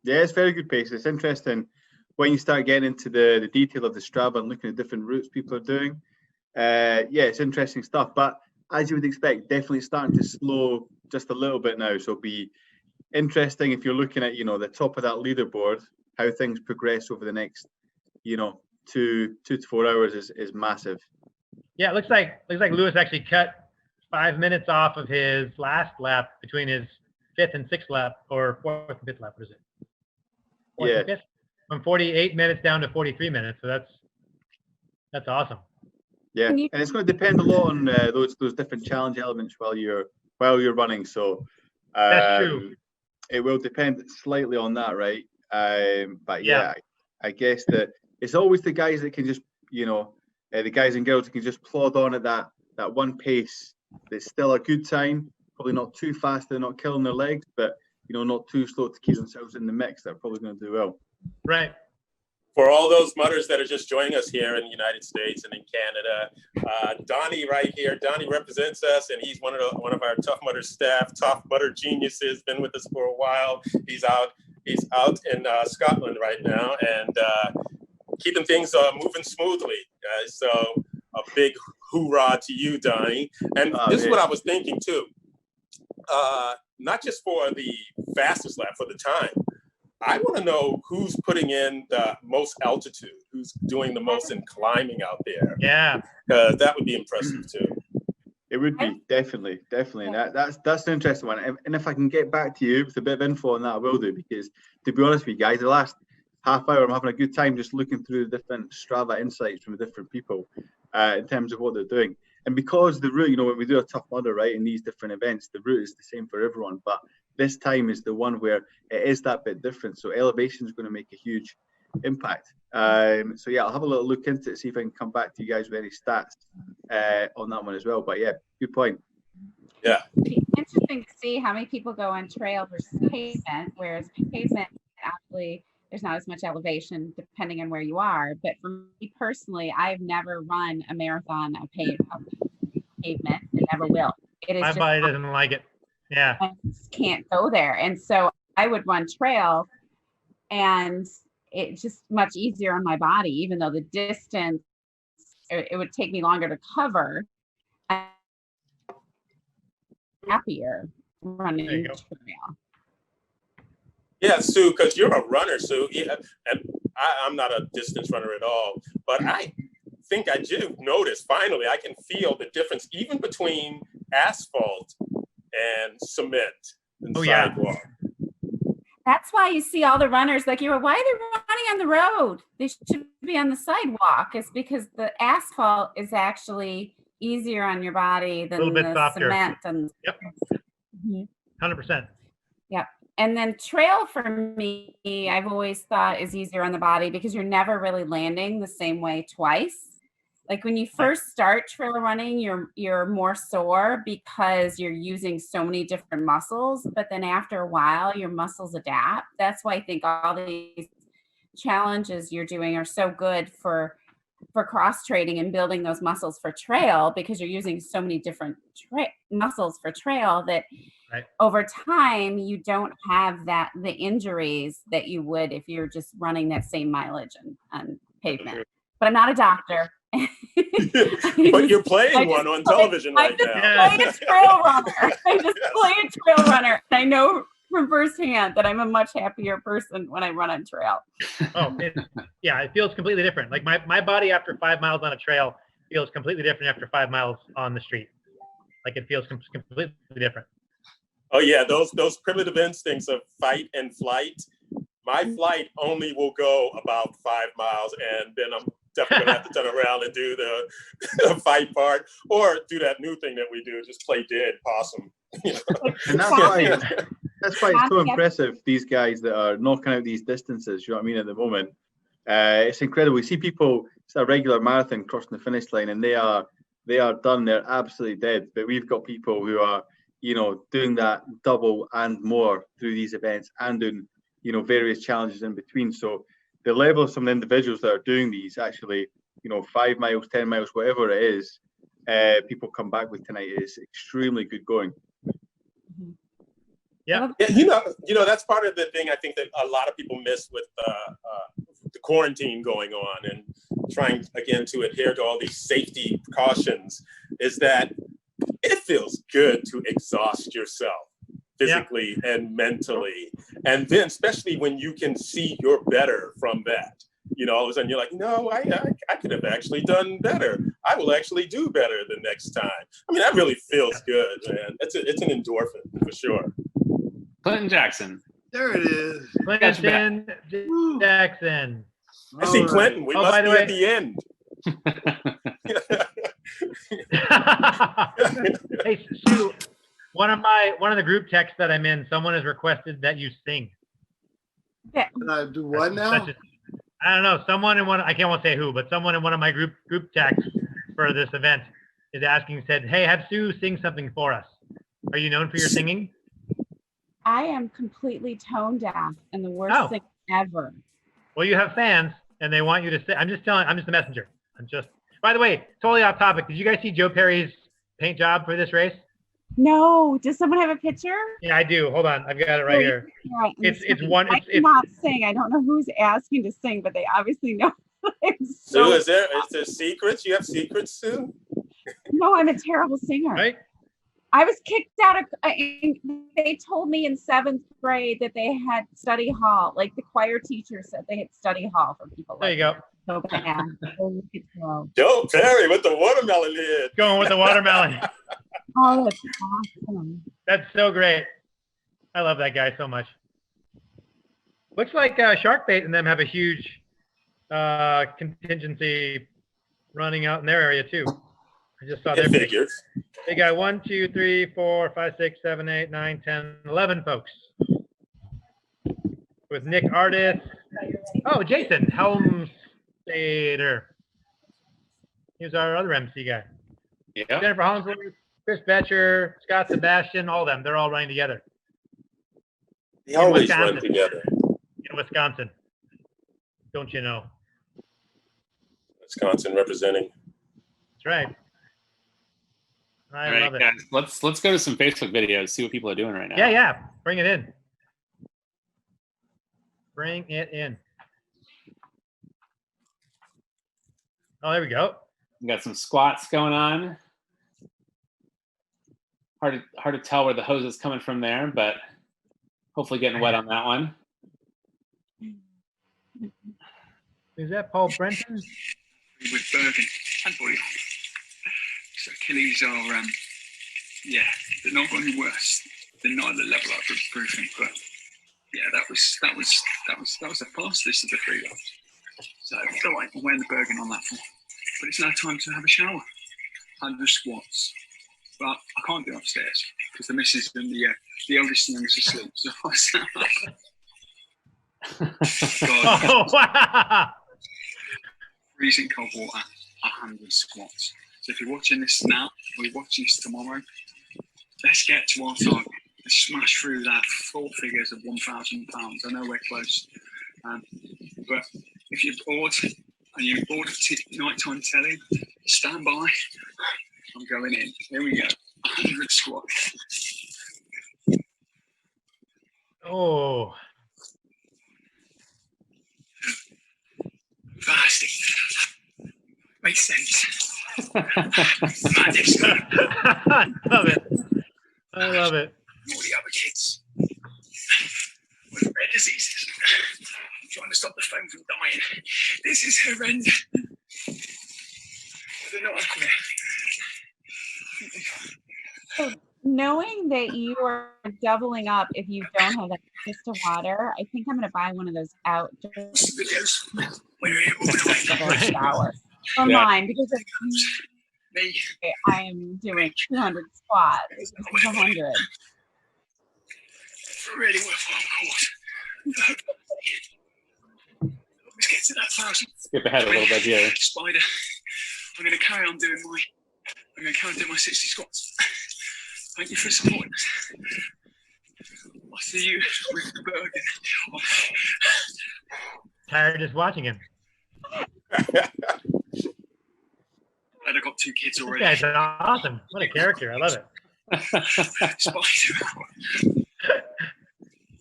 Yeah, it's very good pace. It's interesting when you start getting into the detail of the Strava and looking at different routes people are doing. Yeah, it's interesting stuff. But as you would expect, definitely starting to slow just a little bit now. So it'll be interesting if you're looking at, the top of that leaderboard, how things progress over the next, 2 to 4 hours is massive. Yeah, it looks like Lewis actually cut 5 minutes off of his last lap between his 5th and 6th lap, or 4th and 5th lap. What is it? 4th and 5th? From 48 minutes down to 43 minutes. So that's awesome. Yeah, and it's going to depend a lot on those different challenge elements while you're running. So that's true. It will depend slightly on that, right? But yeah, I guess that it's always the guys that can just, the guys and girls that can just plod on at that one pace. That's still a good time. Probably not too fast. They're not killing their legs, but not too slow to keep themselves in the mix. They're probably going to do well. Right. For all those mutters that are just joining us here in the United States and in Canada, Donnie right here. Donnie represents us, and he's one of our Tough Mudder staff, Tough Mudder geniuses. Been with us for a while. He's out in Scotland right now, and keeping things moving smoothly. So a big hoorah to you, Donnie. And this is what I was thinking too. Not just for the fastest lap, for the time. I want to know who's putting in the most altitude, who's doing the most in climbing out there. Yeah. That would be impressive too. It would be, definitely. And that's an interesting one. And if I can get back to you with a bit of info on that, I will do, because to be honest with you guys, the last half hour, I'm having a good time just looking through the different Strava insights from different people in terms of what they're doing. And because the route, when we do a Tough Mudder, right, in these different events, the route is the same for everyone. But this time is the one where it is that bit different. So elevation is going to make a huge impact. So yeah, I'll have a little look into it, see if I can come back to you guys with any stats on that one as well. But yeah, good point. Yeah. It'd be interesting to see how many people go on trail versus pavement, whereas pavement actually there's not as much elevation depending on where you are. But for me personally, I've never run a marathon of pavement and never will. It is My body doesn't like it. Yeah. I just can't go there. And so I would run trail, and it's just much easier on my body, even though the distance, it would take me longer to cover. I'm happier running trail. Yeah, Sue, because you're a runner, Sue. Yeah, and I'm not a distance runner at all, but I think I do notice, finally, I can feel the difference even between asphalt and cement and sidewalk. That's why you see all the runners, like why are they running on the road? They should be on the sidewalk. It's because the asphalt is actually easier on your body than the softer. cement. And Yep. 100%. Yep. And then trail for me, I've always thought is easier on the body because you're never really landing the same way twice. Like when you first start trail running, you're more sore because you're using so many different muscles, but then after a while, your muscles adapt. That's why I think all these challenges you're doing are so good for cross training and building those muscles for trail, because you're using so many different muscles for trail that over time you don't have the injuries that you would if you're just running that same mileage on pavement. But I'm not a doctor. But you're playing one on television right now. I just play a trail runner. I just play a trail runner. And I know from firsthand that I'm a much happier person when I run on trail. Oh, it feels completely different. Like my body after 5 miles on a trail feels completely different after 5 miles on the street. Like it feels completely different. Oh yeah, those primitive instincts of fight and flight. My flight only will go about 5 miles, and then I'm definitely gonna have to turn around and do the fight part, or do that new thing that we do, just play dead possum. You know? And that's why it's so impressive, these guys that are knocking out these distances, you know what I mean, at the moment. It's incredible. We see people, it's a regular marathon crossing the finish line, and they are done, they're absolutely dead. But we've got people who are, you know, doing that double and more through these events, and doing, you know, various challenges in between. So the level of some of the individuals that are doing these, actually, you know, 5 miles, 10 miles, whatever it is, people come back with tonight, is extremely good going. Yeah. You know, that's part of the thing I think that a lot of people miss with the quarantine going on and trying again to adhere to all these safety precautions, is that it feels good to exhaust yourself physically and mentally. And then especially when you can see you're better from that, you know, all of a sudden you're like, no, I could have actually done better. I will actually do better the next time. I mean, that really feels good, man. It's an endorphin for sure. Clinton Jackson. There it is. Clinton Jackson. I see Clinton. We must be at the end. Hey, Sue, one of the group texts that I'm in, someone has requested that you sing. Can I do what now? I don't know. Someone in I won't say who, but someone in one of my group texts for this event is asking, said, hey, have Sue sing something for us. Are you known for your singing? I am completely tone deaf and the worst thing ever. Well, you have fans and they want you to sing. I'm just a messenger. By the way, totally off topic. Did you guys see Joe Perry's paint job for this race? No. Does someone have a picture? Yeah, I do. Hold on. I've got it right here. I cannot sing. I don't know who's asking to sing, but they obviously know. Sue, is there secrets? You have secrets, Sue? No, I'm a terrible singer. Right? I was kicked out of, they told me in 7th grade that they had study hall. Like the choir teacher said they had study hall for people. There you go. So bad. Joe Perry with the watermelon head. Going with the watermelon. Oh, that's awesome. That's so great. I love that guy so much. Looks like Sharkbait and them have a huge contingency running out in their area too. I just saw their figures. They got 1, 2, 3, 4, 5, 6, 7, 8, 9, 10, 11 folks. With Nick Artis. Oh, Jason Helmstader. He was our other MC guy. Yeah. Jennifer Hollingsworth, Chris Betcher, Scott Sebastian, all of them. They're all running together. They always run together. In Wisconsin. Don't you know? Wisconsin representing. That's right. I love it. Guys, let's go to some Facebook videos, see what people are doing right now. Yeah. Bring it in. Bring it in. Oh, there we go. We got some squats going on. Hard to tell where the hose is coming from there, but hopefully getting wet on that one. Is that Paul Brenton? With Bergen and Boyle. So Achilles are, they're not going worse. They're not at the level of improvement, but yeah, that was the fastest of the 3 laps. So I feel like I'm wearing the Bergen on that one. But it's now time to have a shower. 100 squats. but I can't do it upstairs because the missus and the eldest and youngest are asleep. So I sat up. God, Oh, wow. freezing cold water, 100 squats. So if you're watching this now, or you're watching this tomorrow, let's get to our target. Let's smash through that 4 figures of 1,000 pounds. I know we're close, but if you're bored and you're bored of nighttime telly, stand by. I'm going in. Here we go. 100 squats. Oh, Fasting. Makes sense. Madness. I love it. I love it. All the other kids with rare diseases. I'm trying to stop the phone from dying. This is horrendous. They're not So knowing that you are doubling up if you don't have access to water, I think I'm going to buy one of those outdoor shower for mine because of me. I am doing 200 squats. This is 100. Really worthwhile course. Let's get to that 1,000. Skip ahead a little bit here. Spider. I'm going to carry on doing my 60 squats. Thank you for supporting us. I'll see you with the burden. Tired just watching him. And I've got 2 kids This already. guy's awesome. What a character. I love it. Spider.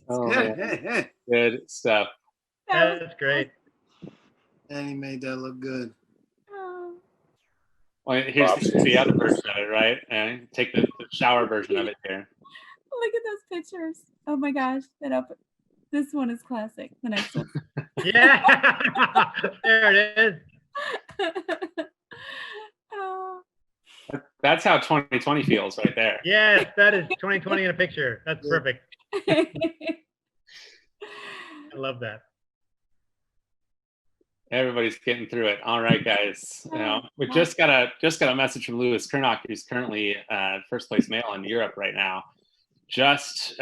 Oh, Yeah, man. yeah. Good stuff. That's great. And he made that look good. Well, here's the other version of it, right? And take the shower version of it here. Look at those pictures. Oh my gosh. This one is classic. The next one. Yeah. There it is. Oh. That's how 2020 feels right there. Yes, that is 2020 in a picture. That's perfect. I love that. Everybody's getting through it. All right, guys. We just got a message from Lewis Kernock, who's currently first place male in Europe right now. Just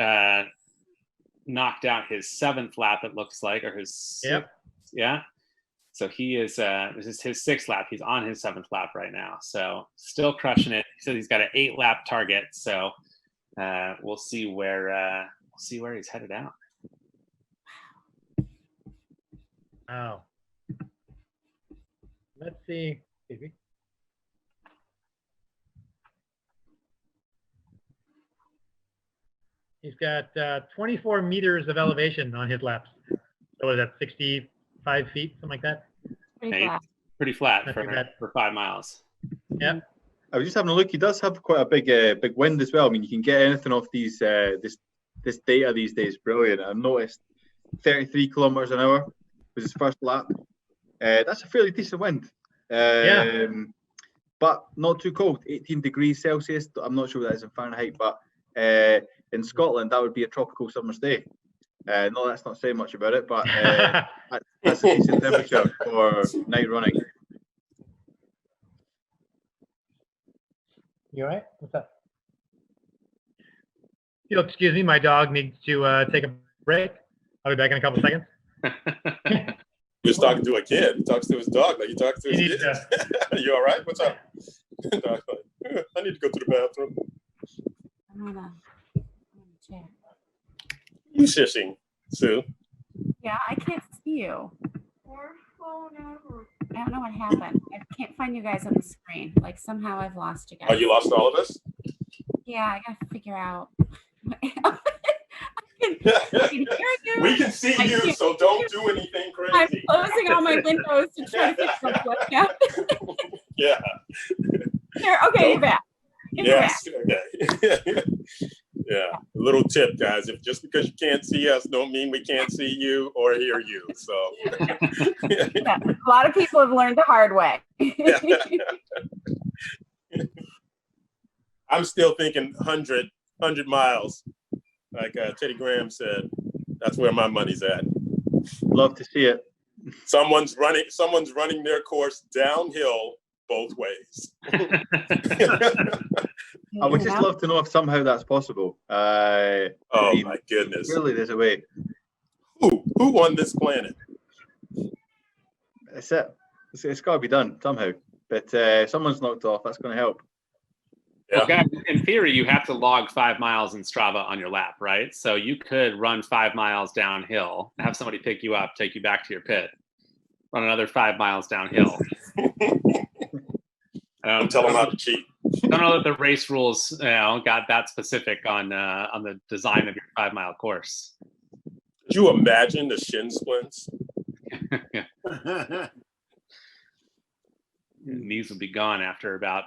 knocked out his 7th lap, it looks like, or his yeah. So he is this is his 6th lap. He's on his 7th lap right now. So still crushing it. He said he's got an 8-lap target. So we'll see where he's headed out. Wow. Let's see. He's got 24 meters of elevation on his laps. So was that 65 feet, something like that? Pretty flat Not for too bad. 5 miles. Yeah. I was just having a look. He does have quite a big wind as well. I mean, you can get anything off these this data these days. Brilliant. I've noticed 33 kilometers an hour was his first lap. That's a fairly decent wind. But not too cold. 18 degrees Celsius. I'm not sure what that is in Fahrenheit, but in Scotland that would be a tropical summer's day. No, that's not saying much about it, but that's a decent temperature for night running. You all right? What's up? You'll excuse me, my dog needs to take a break. I'll be back in a couple seconds. He was talking to a kid. He talks to his dog like he talks to his kid. You all right? What's up? Dog's like, I need to go to the bathroom. I'm gonna check. You sissing, Sue? Yeah, I can't see you. I don't know what happened. I can't find you guys on the screen. Like somehow I've lost you guys. Oh, you lost all of us? Yeah, I gotta figure out. We can see you, so don't do anything crazy. I'm closing all my windows to try to figure out what's happening. Yeah. Here, okay, you're back. Yes. Okay. Yeah. A little tip, guys. If just because you can't see us, don't mean we can't see you or hear you. So. Yeah, a lot of people have learned the hard way. I'm still thinking 100 miles. Like Teddy Graham said, that's where my money's at. Love to see it. Someone's running their course downhill both ways. I would just love to know if somehow that's possible. Oh my goodness. Surely there's a way. Who won this planet? That's it. It's got to be done somehow. But someone's knocked off. That's going to help. Yeah. Okay. In theory, you have to log 5 miles in Strava on your lap, right? So you could run 5 miles downhill, have somebody pick you up, take you back to your pit, run another 5 miles downhill. Don't tell them how to cheat. Don't know that the race rules, got that specific on the design of your 5 mile course. Could you imagine the shin splints? Knees would be gone after about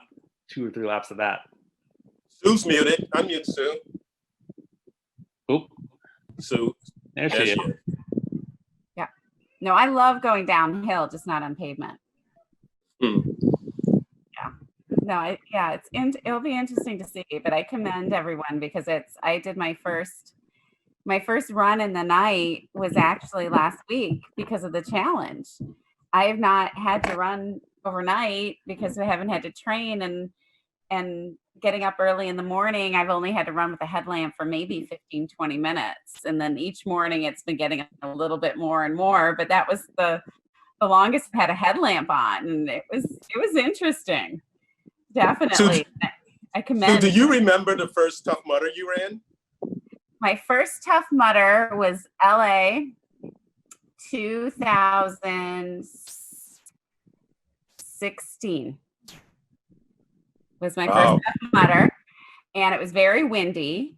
2 or 3 laps of that. Sue's muted. Unmute Sue. Oop. Sue. There she is. Yeah. No, I love going downhill, just not on pavement. Hmm. No, it'll be interesting to see, but I commend everyone because I did my first run in the night was actually last week because of the challenge. I have not had to run overnight because I haven't had to train and getting up early in the morning. I've only had to run with a headlamp for maybe 15, 20 minutes. And then each morning it's been getting a little bit more and more, but that was the longest I had a headlamp on. And it was interesting. Definitely. So, I commend. So do you remember the first Tough Mudder you ran? My first Tough Mudder was LA 2016 was my first Tough Mudder, and it was very windy.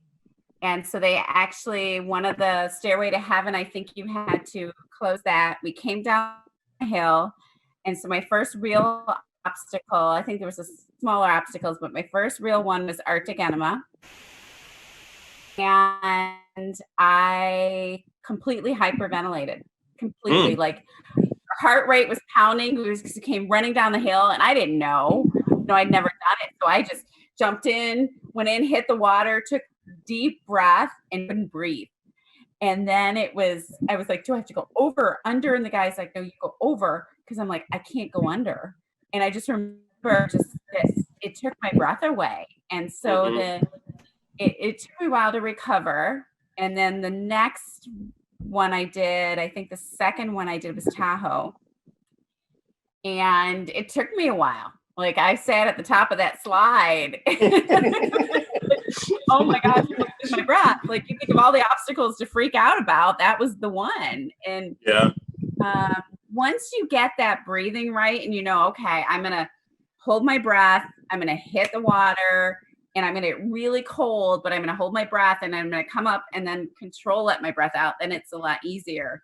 And so they actually, one of the Stairway to Heaven, I think you had to close that. We came down the hill. And so my first real obstacle, I think there was a smaller obstacles, but my first real one was Arctic Enema. And I completely hyperventilated, completely like heart rate was pounding. We came running down the hill and I didn't know. No, I'd never done it. So I just jumped in, went in, hit the water, took deep breath and couldn't breathe. And then I was like, do I have to go over or under? And the guy's like, no, you go over. Cause I'm like, I can't go under. And I just remember it took my breath away. And so it took me a while to recover. And then the next one I did, I think the second one I did was Tahoe. And it took me a while. Like I sat at the top of that slide. Oh my gosh, my breath. Like you think of all the obstacles to freak out about, that was the one. And once you get that breathing right and you know, okay, I'm going to hold my breath, I'm going to hit the water and I'm going to get really cold, but I'm going to hold my breath and I'm going to come up and then let my breath out. Then it's a lot easier.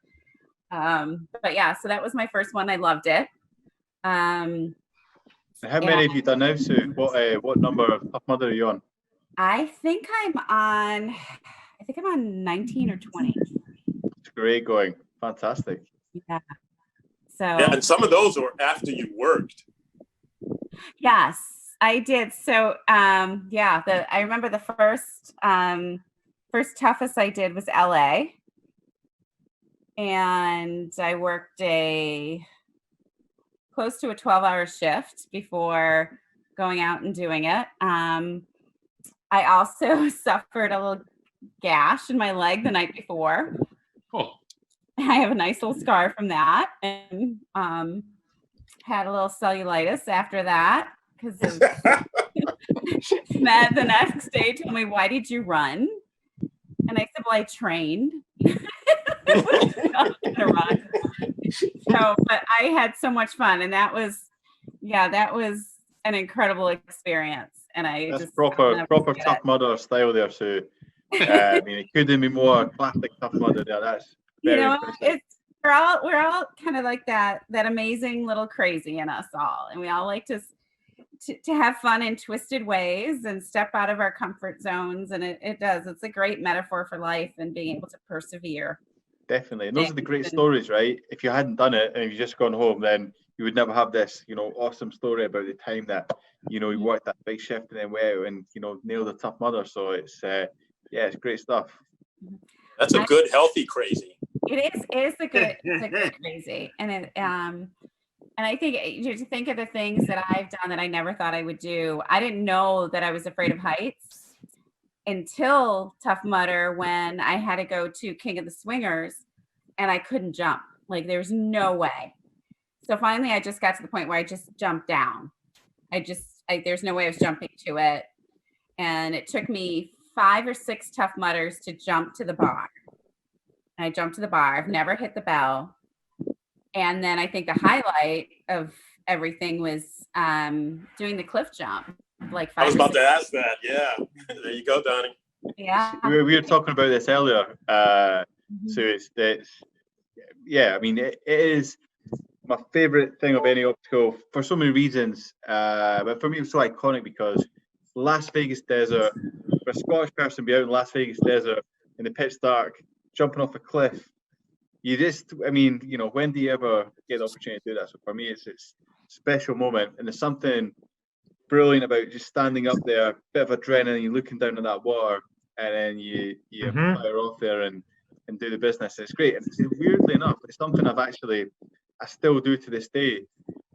But yeah, so that was my first one. I loved it. How many have you done now, Sue? What number of Tough Mudder are you on? I think I'm on 19 or 20. It's great going. Fantastic. Yeah. So yeah, and some of those were after you worked. Yes, I did. So I remember the first toughest I did was LA. And I worked close to a 12-hour shift before going out and doing it. I also suffered a little gash in my leg the night before. Cool. I have a nice little scar from that, and had a little cellulitis after that because Ned the next day told me, "Why did you run?" And I said, "Well, I trained." Not gonna run. So, but I had so much fun, and that was an incredible experience. And that's proper Tough Mudder style there, Sue. I mean, it couldn't be more classic Tough Mudder there. That's very impressive. We're all kind of like that amazing little crazy in us all, and we all like to have fun in twisted ways and step out of our comfort zones. And it's a great metaphor for life and being able to persevere. Definitely. And those are the great stories, right? If you hadn't done it and you've just gone home, then you would never have this, awesome story about the time that, you worked that big shift and then went out and, nailed a Tough Mudder. So it's, it's great stuff. That's a good, healthy crazy. It is a good crazy. And And I think to think of the things that I've done that I never thought I would do. I didn't know that I was afraid of heights until Tough Mudder, when I had to go to King of the Swingers and I couldn't jump. Like there's no way. So finally I just got to the point where I just jumped down. There's no way I was jumping to it. And it took me 5 or 6 Tough Mudders to jump to the bar. And I jumped to the bar. I've never hit the bell. And then I think the highlight of everything was doing the cliff jump. Like 5 I was or about 6. to ask that. Yeah. There you go, Donnie. Yeah. We were talking about this earlier. So it's that, yeah, I mean, it is my favorite thing of any obstacle for so many reasons. But for me, it's so iconic because Las Vegas desert, for a Scottish person to be out in Las Vegas desert in the pitch dark, jumping off a cliff, you just, I mean, you know, when do you ever get the opportunity to do that? So for me, it's a special moment, and there's something brilliant about just standing up there, bit of adrenaline, you're looking down at that water, and then you fire off there and do the business. It's great. And it's, weirdly enough, it's something I still do to this day,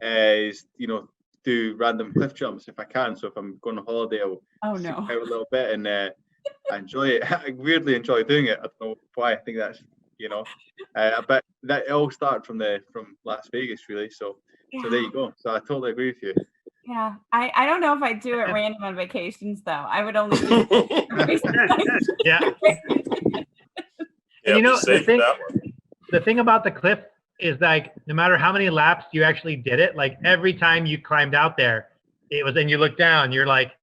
is, you know, do random cliff jumps if I can. So if I'm going on holiday, I'll seek out a little bit, and I enjoy it. I weirdly enjoy doing it. I don't know why. I think that's, you know, but that it all started from Las Vegas, really. So so there you go. So I totally agree with you. Yeah, I don't know if I'd do it random on vacations though. I would only do Yeah. Yeah, you know, the thing about the cliff is, like, no matter how many laps you actually did it, like every time you climbed out there, it was, and you look down, you're like,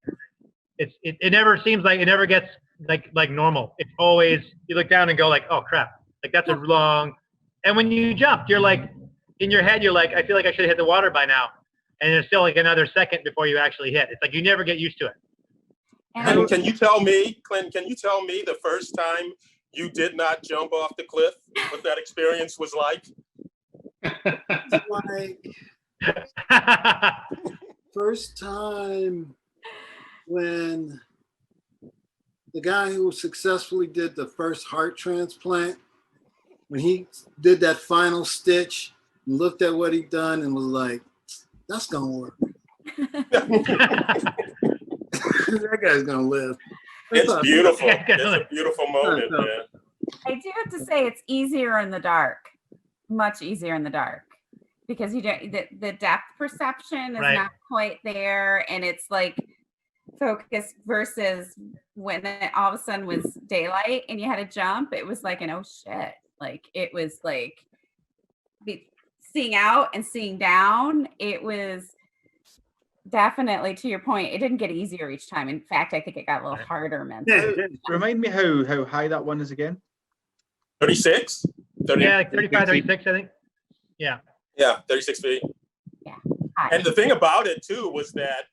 it never seems like, it never gets like normal. It's always, you look down and go like, oh crap, like that's a long, and when you jumped, you're like, in your head, you're like, I feel like I should have hit the water by now. And there's still like another second before you actually hit. It's like you never get used to it. And can you tell me, Clint, can you tell me the first time you did not jump off the cliff, what that experience was like? Like, first time when the guy who successfully did the first heart transplant, when he did that final stitch and looked at what he'd done and was like, that's gonna work. That guy's gonna live. It's beautiful. It's a beautiful moment, man. I do have to say it's easier in the dark, much easier in the dark, because you don't, the depth perception is not quite there, and it's like focus versus when it all of a sudden was daylight and you had to jump. It was like an oh shit, like it was like seeing out and seeing down. It was definitely, to your point, it didn't get easier each time. In fact, I think it got a little harder mentally. Remind me how high that one is again. 36? 30, yeah, like 35, 36, I think. Yeah. Yeah, 36 feet. Yeah. And the thing about it too was that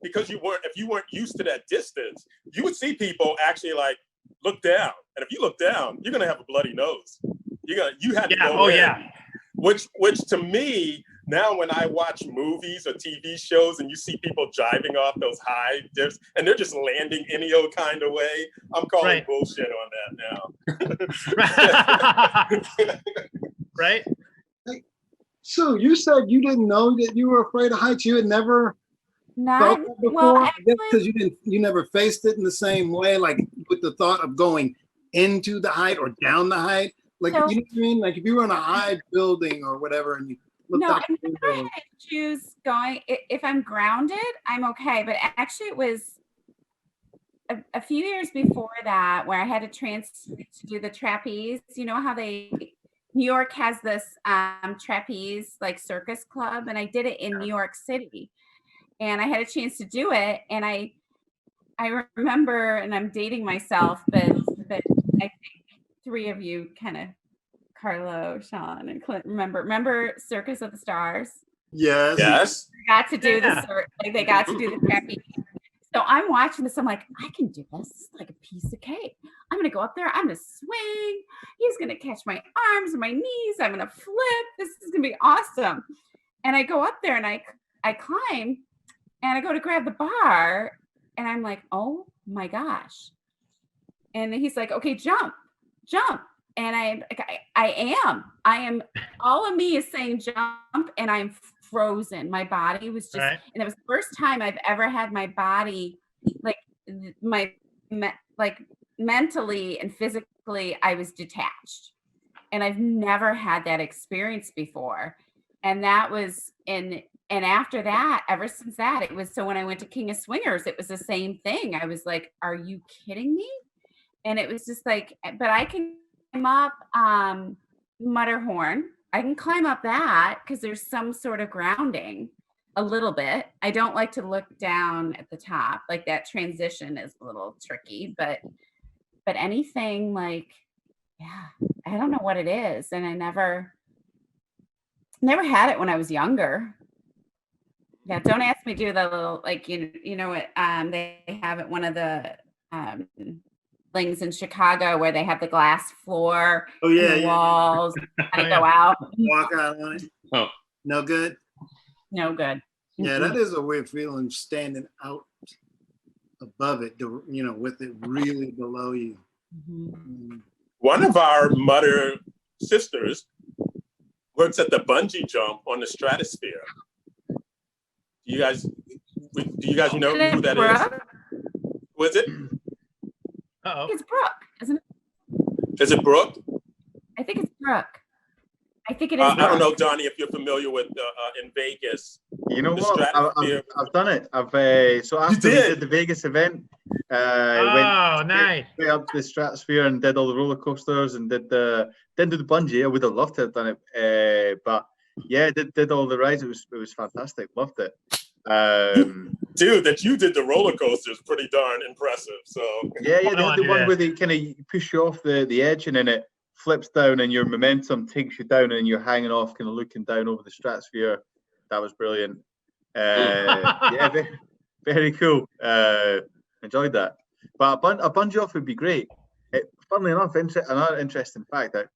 because if you weren't used to that distance, you would see people actually like look down, and if you look down, you're gonna have a bloody nose. You had to go in. Yeah. Which to me, now when I watch movies or TV shows and you see people driving off those high dips and they're just landing any old kind of way, I'm calling bullshit on that now. Right? So you said you didn't know that you were afraid of heights. You had never felt that before? Well, I guess because you never faced it in the same way, like with the thought of going into the height or down the height. Like, you know what I mean? Like if you were in a high building or whatever and you looked out the window. I had to choose going, if I'm grounded, I'm okay. But actually it was a few years before that where I had to do the trapeze. You know how New York has this trapeze like circus club, and I did it in New York City, and I had a chance to do it. And I remember, and I'm dating myself, but I think 3 of you kind of, Carlo, Sean, and Clint, remember Circus of the Stars? Yes. Yes. They got to do they got to do the trapeze. So I'm watching this. I'm like, I can do this. This is like a piece of cake. I'm gonna go up there. I'm gonna swing. He's gonna catch my arms and my knees. I'm gonna flip. This is gonna be awesome. And I go up there and I climb, and I go to grab the bar, and I'm like, oh my gosh. And he's like, okay, jump. And I am. All of me is saying jump, and I'm frozen. My body was just, Right. and it was the first time I've ever had my body, like like mentally and physically, I was detached. And I've never had that experience before. And that was and after that, ever since that, it was, so when I went to King of Swingers, it was the same thing. I was like, are you kidding me? And it was just like, but I can climb up Mutterhorn. I can climb up that because there's some sort of grounding a little bit. I don't like to look down at the top. Like that transition is a little tricky, but anything like, yeah, I don't know what it is. And I never had it when I was younger. Yeah, don't ask me to do the little, like, you know what they have at one of the things in Chicago where they have the glass floor and the walls and go out. Walk out on it. Oh, No good. No good. Yeah, that is a weird feeling, standing out above it, you know, with it really below you. Mm-hmm. One of our Mutter sisters works at the bungee jump on the stratosphere. Do you guys know who that is? Was it? Uh-oh. It's Brooke, isn't it? Is it Brooke? I think it's Brooke. I think it is. I don't know, Donnie, if you're familiar with in Vegas. You know the what? stratosphere. I've done it. So after we did the Vegas event, went nice. straight up to the stratosphere and did all the roller coasters and didn't do the bungee. I would have loved to have done it, but yeah, did all the rides. It was fantastic. Loved it. Dude, that you did the roller coaster is pretty darn impressive. So yeah, they had the one where they kind of push you off the edge and then it flips down and your momentum takes you down and you're hanging off, kind of looking down over the stratosphere. That was brilliant. Yeah, very, very cool. Enjoyed that. But a bungee off would be great. Funnily enough, another interesting fact that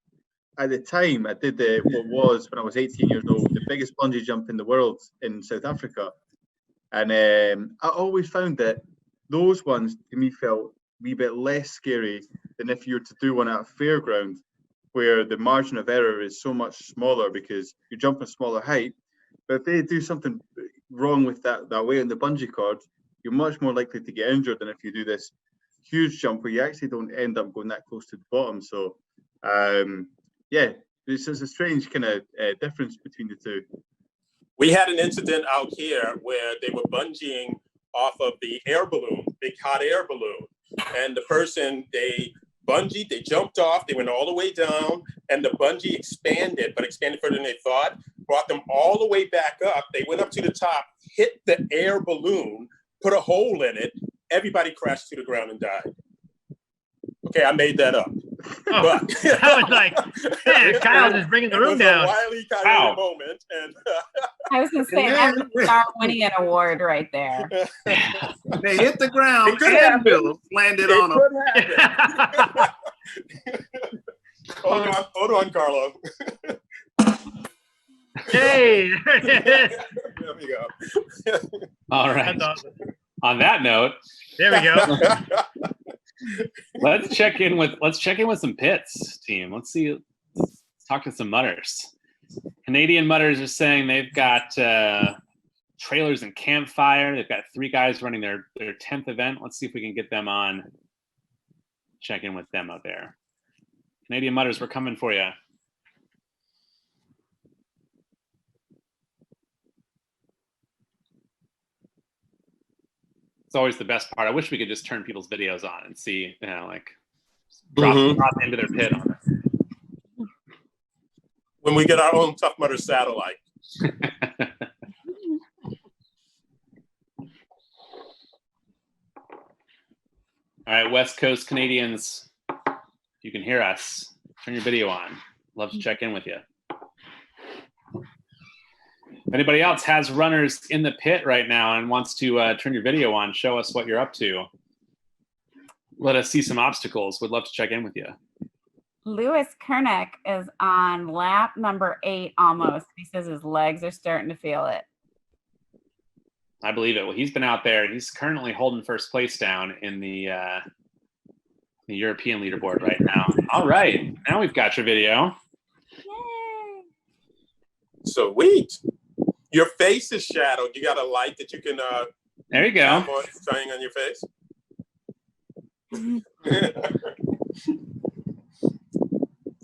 at the time I did what was, when I was 18 years old, the biggest bungee jump in the world in South Africa. And I always found that those ones to me felt a wee bit less scary than if you were to do one at a fairground, where the margin of error is so much smaller because you're jumping a smaller height. But if they do something wrong with that weight on the bungee cord, you're much more likely to get injured than if you do this huge jump where you actually don't end up going that close to the bottom. So, yeah, this is a strange kind of difference between the two. we had an incident out here where they were bungeeing off of the air balloon, big hot air balloon. And the person, they bungeed, they jumped off, they went all the way down, and the bungee expanded, but expanded further than they thought, brought them all the way back up. They went up to the top, hit the air balloon, put a hole in it. Everybody crashed to the ground and died. Okay, I made that up. Oh, but I was like, man, Kyle's just bringing the room down. It was a Wile E. Coyote moment. And I was going to say, that would start winning an award right there. They hit the ground and Bill landed on them. Hold on, Carlo. Hey! There we go. All right. That's awesome. On that note, there we go. let's check in with some pits, team. Let's talk to some mutters. Canadian mutters are saying they've got trailers and campfire. They've got 3 guys running their 10th event. Let's see if we can get them on. Check in with them out there. Canadian mutters, we're coming for you. It's always the best part. I wish we could just turn people's videos on and see, like drop into their pit on it. When we get our own Tough Mudder satellite. All right, West Coast Canadians, if you can hear us, turn your video on. Love to check in with you. If anybody else has runners in the pit right now and wants to turn your video on, show us what you're up to. Let us see some obstacles. Would love to check in with you. Lewis Kernick is on lap number 8 almost. He says his legs are starting to feel it. I believe it. Well, he's been out there. He's currently holding first place down in the European leaderboard right now. All right. Now we've got your video. Yay! Sweet. Your face is shadowed. You got a light that you can There you go. have on, shining on your face.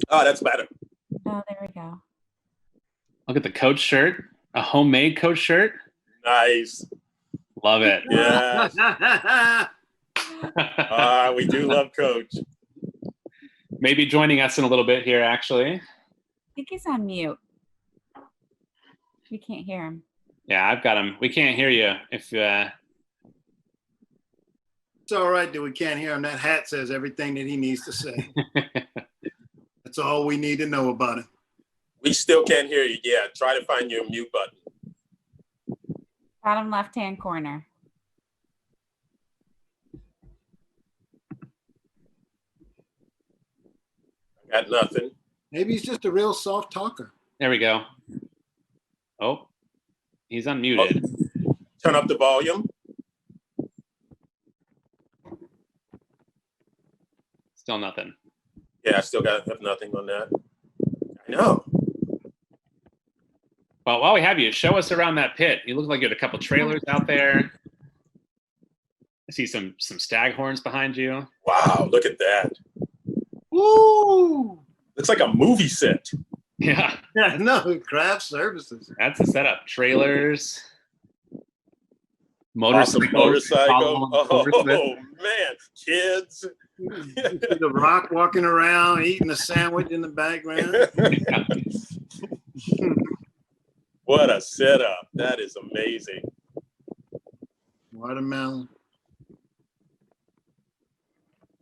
Oh, that's better. Oh, there we go. Look at the coach shirt, a homemade coach shirt. Nice. Love it. Yeah. We do love Coach. Maybe joining us in a little bit here, actually. I think he's on mute. We can't hear him. Yeah, I've got him. We can't hear you. If It's all right that we can't hear him. That hat says everything that he needs to say. That's all we need to know about it. We still can't hear you. Yeah, try to find your mute button. Bottom left-hand corner. Got nothing. Maybe he's just a real soft talker. there we go. Oh, he's unmuted. Oh, turn up the volume. Still nothing. Yeah, I still have nothing on that. I know. Well, while we have you, show us around that pit. You look like you had a couple trailers out there. I see some staghorns behind you. Wow, look at that. Woo! Looks like a movie set. Yeah, Yeah, no, craft services. that's the setup. Trailers, Awesome motorcycles. motorcycle. following the course Oh, man. Kids. You see the Rock walking around, eating a sandwich in the background. What a setup. That is amazing. Watermelon.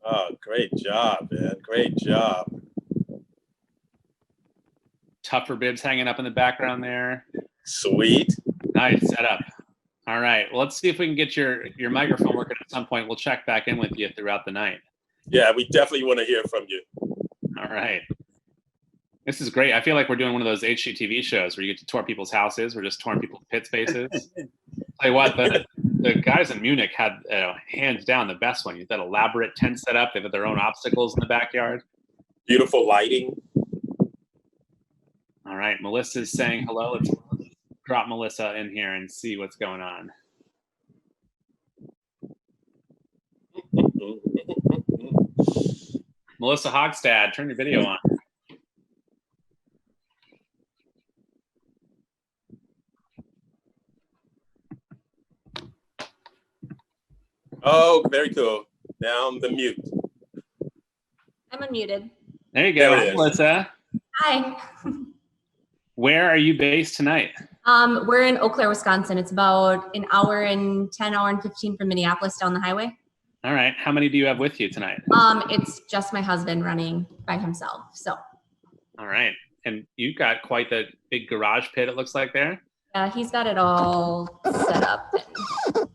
Oh, great job, man. Great job. Tougher bibs hanging up in the background there. Sweet. Nice setup. All right. Well, let's see if we can get your microphone working at some point. We'll check back in with you throughout the night. Yeah, we definitely want to hear from you. All right. This is great. I feel like we're doing one of those HGTV shows where you get to tour people's houses. We're just touring people's pit spaces. Tell you what, the guys in Munich had hands down the best one. You had that elaborate tent setup. They had their own obstacles in the backyard. Beautiful lighting. All right. Melissa's saying hello. Let's drop Melissa in here and see what's going on. Melissa Hogstad, turn your video on. Oh, very cool. Down the mute. I'm unmuted. There you go, There it is. Melissa. Hi. Where are you based tonight? We're in Eau Claire, Wisconsin. It's about an hour and 15 from Minneapolis down the highway. All right. How many do you have with you tonight? It's just my husband running by himself. So All right. And you've got quite the big garage pit, it looks like there. yeah, he's got it all set up. And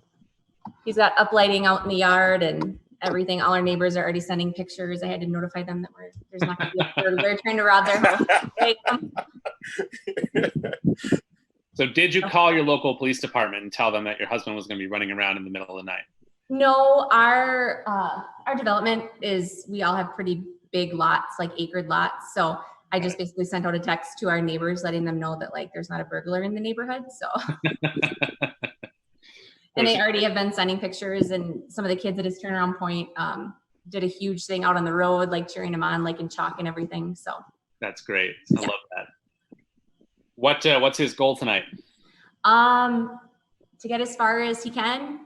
he's got uplighting out in the yard and everything. All our neighbors are already sending pictures. I had to notify them that there's not going to be a burglar trying to rob their house. So did you call your local police department and tell them that your husband was going to be running around in the middle of the night? No, our development is, we all have pretty big lots, like acred lots. So I just basically sent out a text to our neighbors letting them know that like there's not a burglar in the neighborhood. So and they already have been sending pictures, and some of the kids at his turnaround point did a huge thing out on the road, like cheering him on, like in chalk and everything. So That's great. I love that. What's his goal tonight? To get as far as he can.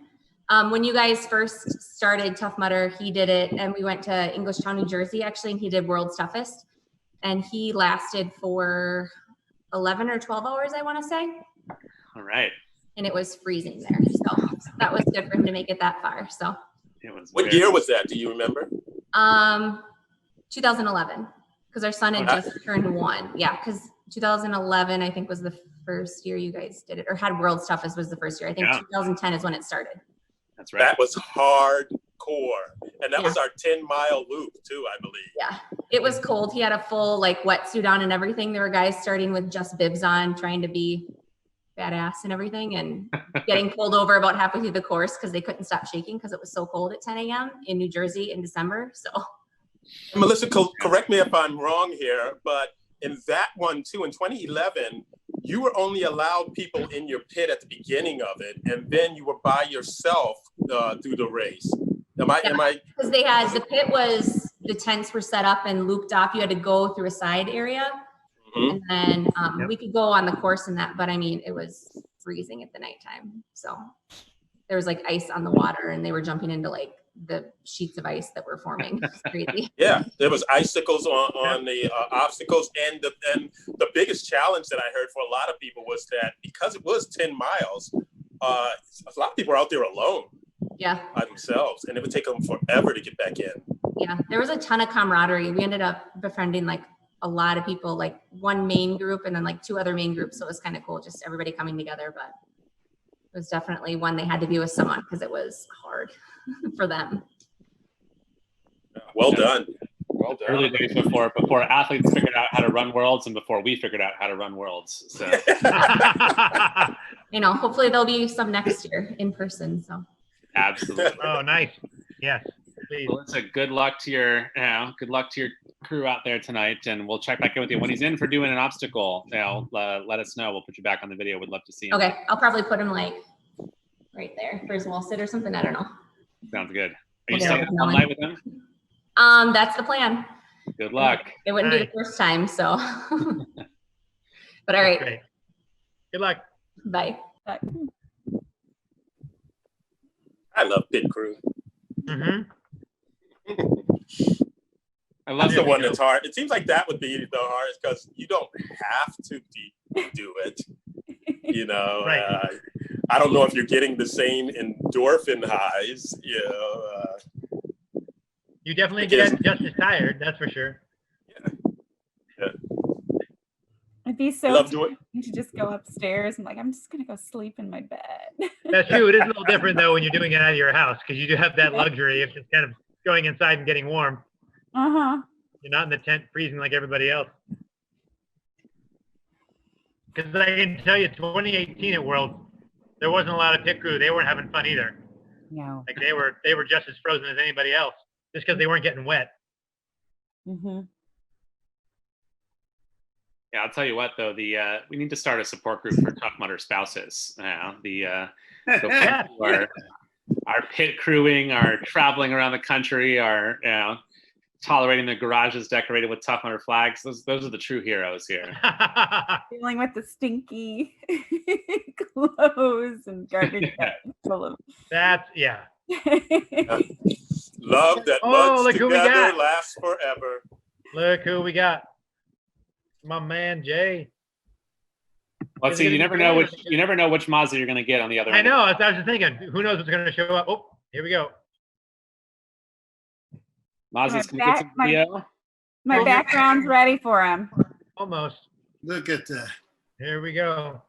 When you guys first started Tough Mudder, he did it, and we went to Englishtown, New Jersey, actually, and he did World's Toughest, and he lasted for 11 or 12 hours, I want to say. All right. And it was freezing there, so that was good for him to make it that far. So. It was. What year was that? Do you remember? 2011, because our son had just turned 1. Yeah, because 2011, I think, was the first year you guys did it, or had World's Toughest was the first year. I think 2010 is when it started. That's right. That was hardcore. And that was our 10-mile loop too, I believe. Yeah, it was cold. He had a full like wetsuit on and everything. There were guys starting with just bibs on, trying to be badass and everything, and getting pulled over about halfway through the course because they couldn't stop shaking because it was so cold at 10 a.m. in New Jersey in December. So, Melissa, correct me if I'm wrong here, but in that one too, in 2011, you were only allowed people in your pit at the beginning of it, and then you were by yourself through the race. Am I? Because they had, the pit was, the tents were set up and looped off. You had to go through a side area. And then we could go on the course in that, but I mean, it was freezing at the nighttime. So there was like ice on the water and they were jumping into like the sheets of ice that were forming. It's crazy. Yeah, there was icicles on the obstacles, and the biggest challenge that I heard for a lot of people was that because it was 10 miles, a lot of people were out there alone. Yeah. By themselves, and it would take them forever to get back in. Yeah, there was a ton of camaraderie. We ended up befriending like a lot of people, like one main group and then like 2 other main groups. So it was kind of cool, just everybody coming together. But it was definitely one they had to be with someone because it was hard for them. Well done. Well done. Early days before athletes figured out how to run worlds and before we figured out how to run worlds. So you know, hopefully there'll be some next year in person. So absolutely. Oh, nice. Yes. Please. Well, it's a good luck to your crew out there tonight, and we'll check back in with you when he's in for doing an obstacle. Let us know. We'll put you back on the video. We'd love to see him. Okay, I'll probably put him like right there for his wall sit or something. I don't know. Sounds good. Are you staying all night with him? That's the plan. Good luck. It wouldn't be the first time, so. But all right. Great. Good luck. Bye. Bye. I love pit crew. I love the one that's hard. It seems like that would be the hardest because you don't have to do it. You know, right. I don't know if you're getting the same endorphin highs. You know, you definitely get just as tired. That's for sure. Yeah. I'd be so tempted to just go upstairs and like, I'm just gonna go sleep in my bed. That's true. It is a little different though when you're doing it out of your house because you do have that luxury of just kind of going inside and getting warm. You're not in the tent freezing like everybody else. Because I can tell you, 2018 at World, there wasn't a lot of pit crew. They weren't having fun either. No. Like they were just as frozen as anybody else, just because they weren't getting wet. Yeah, I'll tell you what though, we need to start a support group for Tough Mudder spouses. The people who are pit crewing, are traveling around the country, are tolerating the garages decorated with Tough Mudder flags. Those are the true heroes here. Dealing with the stinky clothes and garbage full of. That's yeah. Love that much together lasts forever. Look who we got. My man Jay. Let's see. You never know which Mazda you're going to get on the other end. I know. I was just thinking. Who knows what's going to show up? Oh, here we go. Mazda's going to get some video. My background's ready for him. Almost. Look at that. Here we go.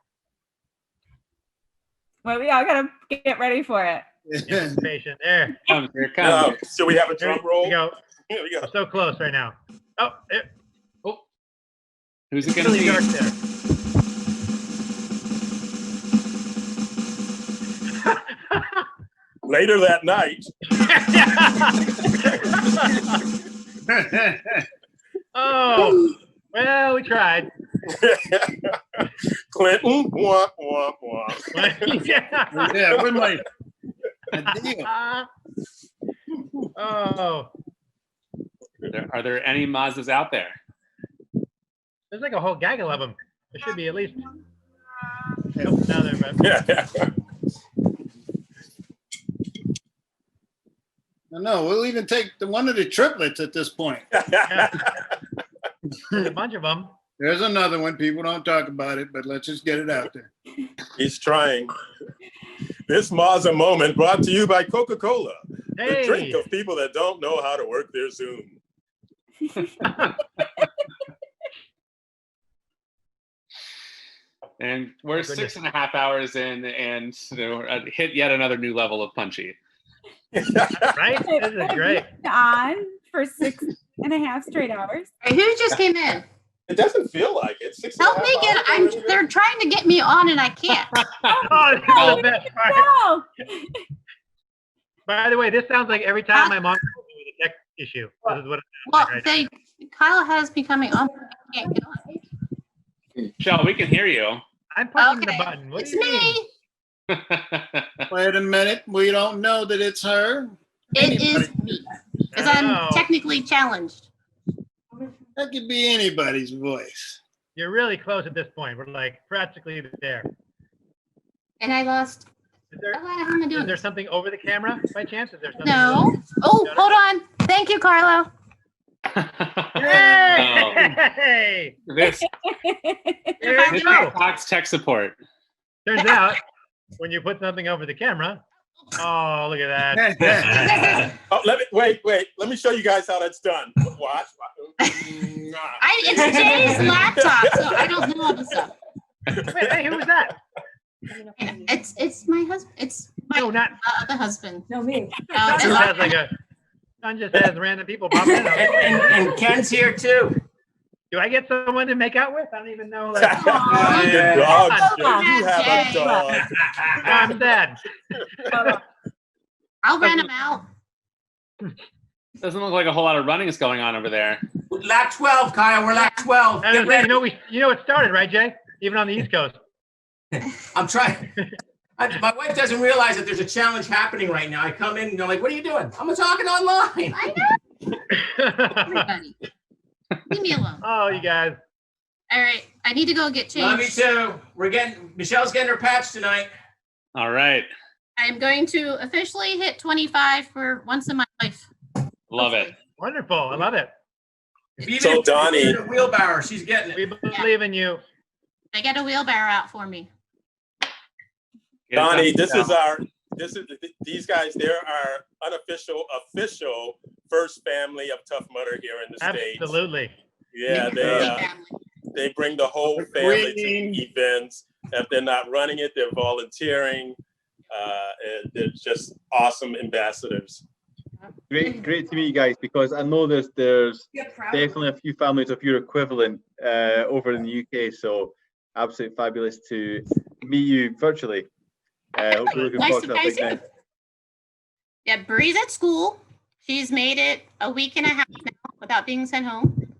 Well, we all got to get ready for it. Anticipation. There. Here it comes. So we have a drum roll. Here we go. Here we go. We're so close right now. Oh, there. Who's it going to be? Dark there. Later that night. Oh, well, we tried. Clinton, wah, wah, wah. Yeah, where's my Oh. Are there any Mazdas out there? There's like a whole gaggle of them. There should be at least. Oh, now they're No, we'll even take one of the triplets at this point. There's a bunch of them. There's another one. People don't talk about it, but let's just get it out there. He's trying. This Mazda moment brought to you by Coca-Cola, the drink of people that don't know how to work their Zoom. And we're 6.5 hours in and hit yet another new level of punchy. Right? This is great. On for 6.5 straight hours. Who just came in? It doesn't feel like it. Help me get. They're trying to get me on and I can't. Oh, that's the best part. No. By the way, this sounds like every time my mom calls me with a tech issue. This is what it sounds like right now. Kyle has me coming on. I can't get on. Michelle, we can hear you. I'm pushing Okay. the button. What It's do you mean? me. Wait a minute. We don't know that it's her. It is Anybody. me. Because I'm No. technically challenged. That could be anybody's voice. You're really close at this point. We're like practically there. And I lost. Is there, How am I is doing? there something over the camera by chance? Is there something? No. Oh, hold on. Thank you, Carlo. Hey! This There you go. Fox tech support. Turns out, when you put something over the camera, oh, look at that. Oh, wait. Let me show you guys how that's done. Watch. It's Jay's laptop, so I don't know all the stuff. Wait, hey, who was that? It's my husband. It's my No, not. other husband. No, me. John just has like a. John just has random people pop in. And Ken's here too. Do I get someone to make out with? I don't even know. Like, The dog. You have a dog. I'm dead. I'll rent him out. Doesn't look like a whole lot of running is going on over there. Lap 12, Kyle. We're lap 12. I Get was saying, ready. you know it started, right, Jay? Even on the East Coast. I'm trying. My wife doesn't realize that there's a challenge happening right now. I come in and they're like, "What are you doing?" I'm talking online. I know. Everybody. Leave me alone. Oh, you guys. All right. I need to go get Love you changed. too. Michelle's getting her patch tonight. All right. I'm going to officially hit 25 for once in my life. Love it. Wonderful. I love it. So, Donnie. The wheelbarrow, she's getting We it. believe in you. They get a wheelbarrow out for me. Donnie, these guys, they're our unofficial, official first family of Tough Mudder here in the States. Absolutely. Yeah, they bring the whole family to the events. If they're not running it, they're volunteering. And they're just awesome ambassadors. Great to meet you guys, because I know there's definitely a few families of your equivalent over in the UK. So absolutely fabulous to meet you virtually. Hope you're looking Nice forward to to that meet big you. night. Yeah, Bree's at school. She's made it a week and a half now without being sent home.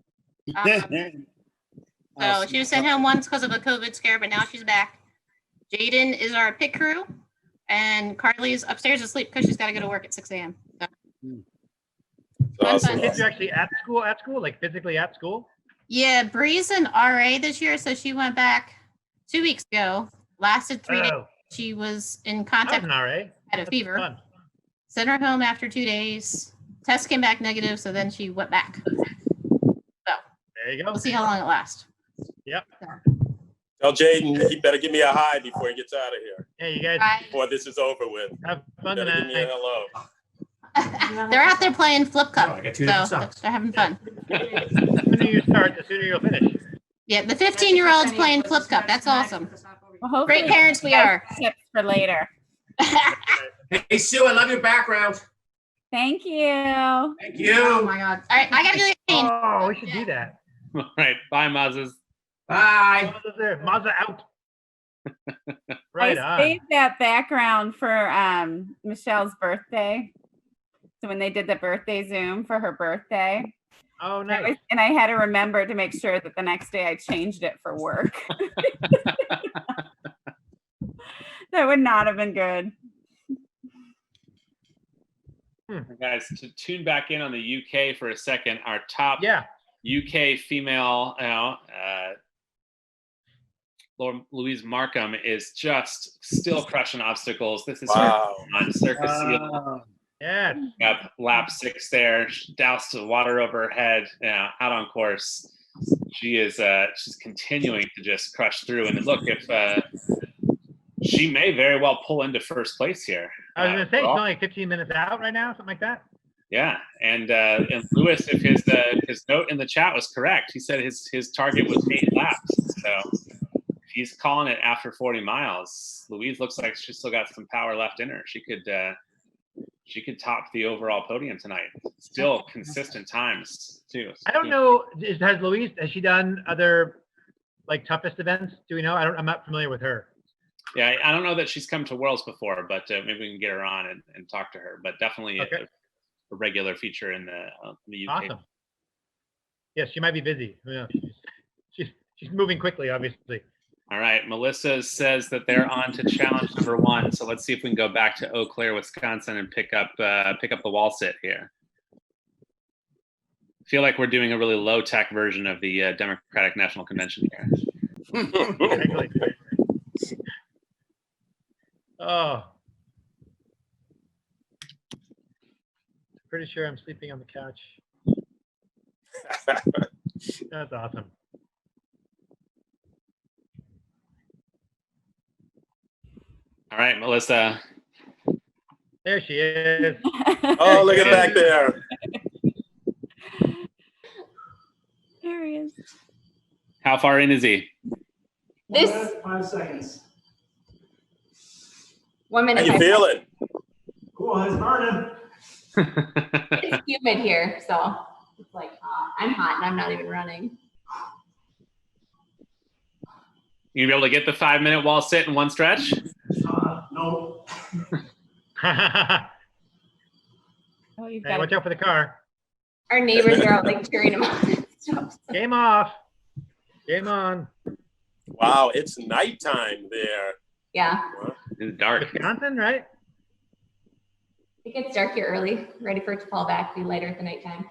So she was sent home once because of a COVID scare, but now she's back. Jaden is our pit crew, and Carly's upstairs asleep because she's got to go to work at 6 a.m. So. Awesome. Kids are actually at school, like physically at school. Yeah, Bree's an RA this year, so she went back 2 weeks ago. Lasted 3 days. Oh, She was in I was contact, an RA. had a That's fever. fun. Sent her home after 2 days. Test came back negative, so then she went back. So There you go. we'll see how long it lasts. Yep. Tell Jaden he better give me a hi before he gets out of here. Hey, you guys Bye. Before this is over with. have fun Better give me a tonight. hello. They're out there playing flip cup, Oh, I got so two different socks. they're having fun. The sooner you start, the sooner you'll finish. Yeah, the 15-year-old's playing flip cup. That's awesome. Well, hopefully Great parents we are. Tips for later. Hey, Sue, I love your background. Thank you. Thank you. Oh my God. All right, I gotta go get changed. Oh, we should do that. All right. Bye, Mazes. Bye. Mazda there. Mazda out. Right I on. saved that background for Michelle's birthday. So when they did the birthday Zoom for her birthday, Oh, and nice. I had to remember to make sure that the next day I changed it for work. That would not have been good. Guys, to tune back in on the UK for a second, our top Yeah. UK female, Louise Markham is just still crushing obstacles. This is Wow. her on Circus Seal. Yeah. Up lap 6 there, doused the water over her head, out on course. She is she's continuing to just crush through. And look, if she may very well pull into first place here. I was gonna say, for it's all- only like 15 minutes out right now, something like that. Yeah, and Lewis, if his note in the chat was correct, he said his target was 8 laps. So if he's calling it after 40 miles, Louise looks like she's still got some power left in her. She could top the overall podium tonight. Still consistent times too. I don't know. Has she done other like toughest events? Do we know? I'm not familiar with her. Yeah, I don't know that she's come to Worlds before, but maybe we can get her on and talk to her. But definitely Okay. a regular feature in the UK. Awesome. Yes, she might be busy. Who knows? She's She's moving quickly, obviously. All right, Melissa says that they're on to challenge number 1. So let's see if we can go back to Eau Claire, Wisconsin, and pick up the wall sit here. I feel like we're doing a really low tech version of the Democratic National Convention here. Exactly. Oh. Pretty sure I'm sleeping on the couch. That's awesome. All right, Melissa. There she is. Oh, look at back there. There he is. How far in is he? This 5 seconds. 1 minute. How you feeling? Cool, it's burning. It's humid here, so it's like I'm hot and I'm not even running. You gonna be able to get the 5-minute wall sit in one stretch? No. Oh, you've Hey, got watch out for the car. Our neighbors are out like cheering him on and stuff. Game off. Game on. Wow, it's nighttime there. Yeah, It's dark. Wisconsin, right? it gets dark here early. Ready for it to fall back, be lighter at the nighttime.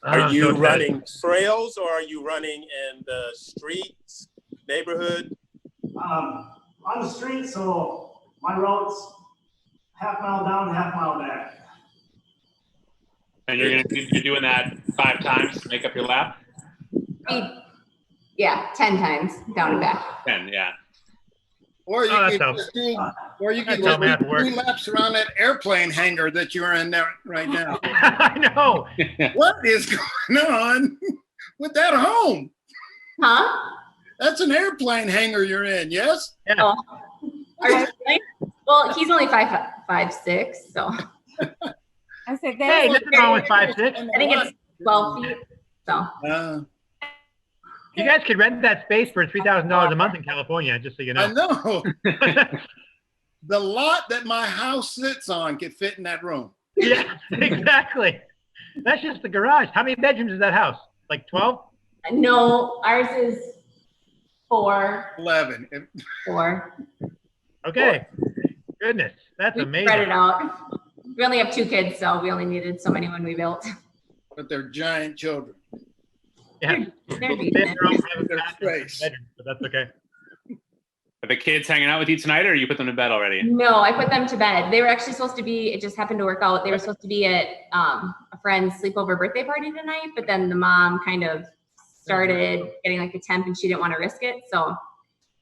Are Oh, you so excited. running trails or are you running in the streets, neighborhood? On the street, so my route's half mile down, half mile back. And you're doing that 5 times to make up your lap? Yeah, 10 times down and back. 10, yeah. Or you Oh, could that's just do, or you could that's how just math do works. 3 laps around that airplane hangar that you're in there right now. I know. What is going on with that home? Huh? That's an airplane hangar you're in, yes? Yeah. Oh. Are you really? Well, he's only 5'6", so I said, Hey, that's nothing wrong with 5'6". I think it's 12 feet. So You guys could rent that space for $3,000 a month in California, just so you I know. know. The lot that my house sits on could fit in that room. Yeah, exactly. That's just the garage. How many bedrooms is that house? Like 12? no, ours is 4. 11. 4. Okay. Goodness, that's We amazing. spread it out. We only have 2 kids, so we only needed so many when we built. But they're giant children. Yeah. They're They have decent. their own private They're bathrooms space. and bedrooms, but that's okay. Are the kids hanging out with you tonight, or you put them to bed already? No, I put them to bed. They were actually supposed to be, it just happened to work out. They were supposed to be at a friend's sleepover birthday party tonight, but then the mom kind of started getting like a temp and she didn't want to risk it. So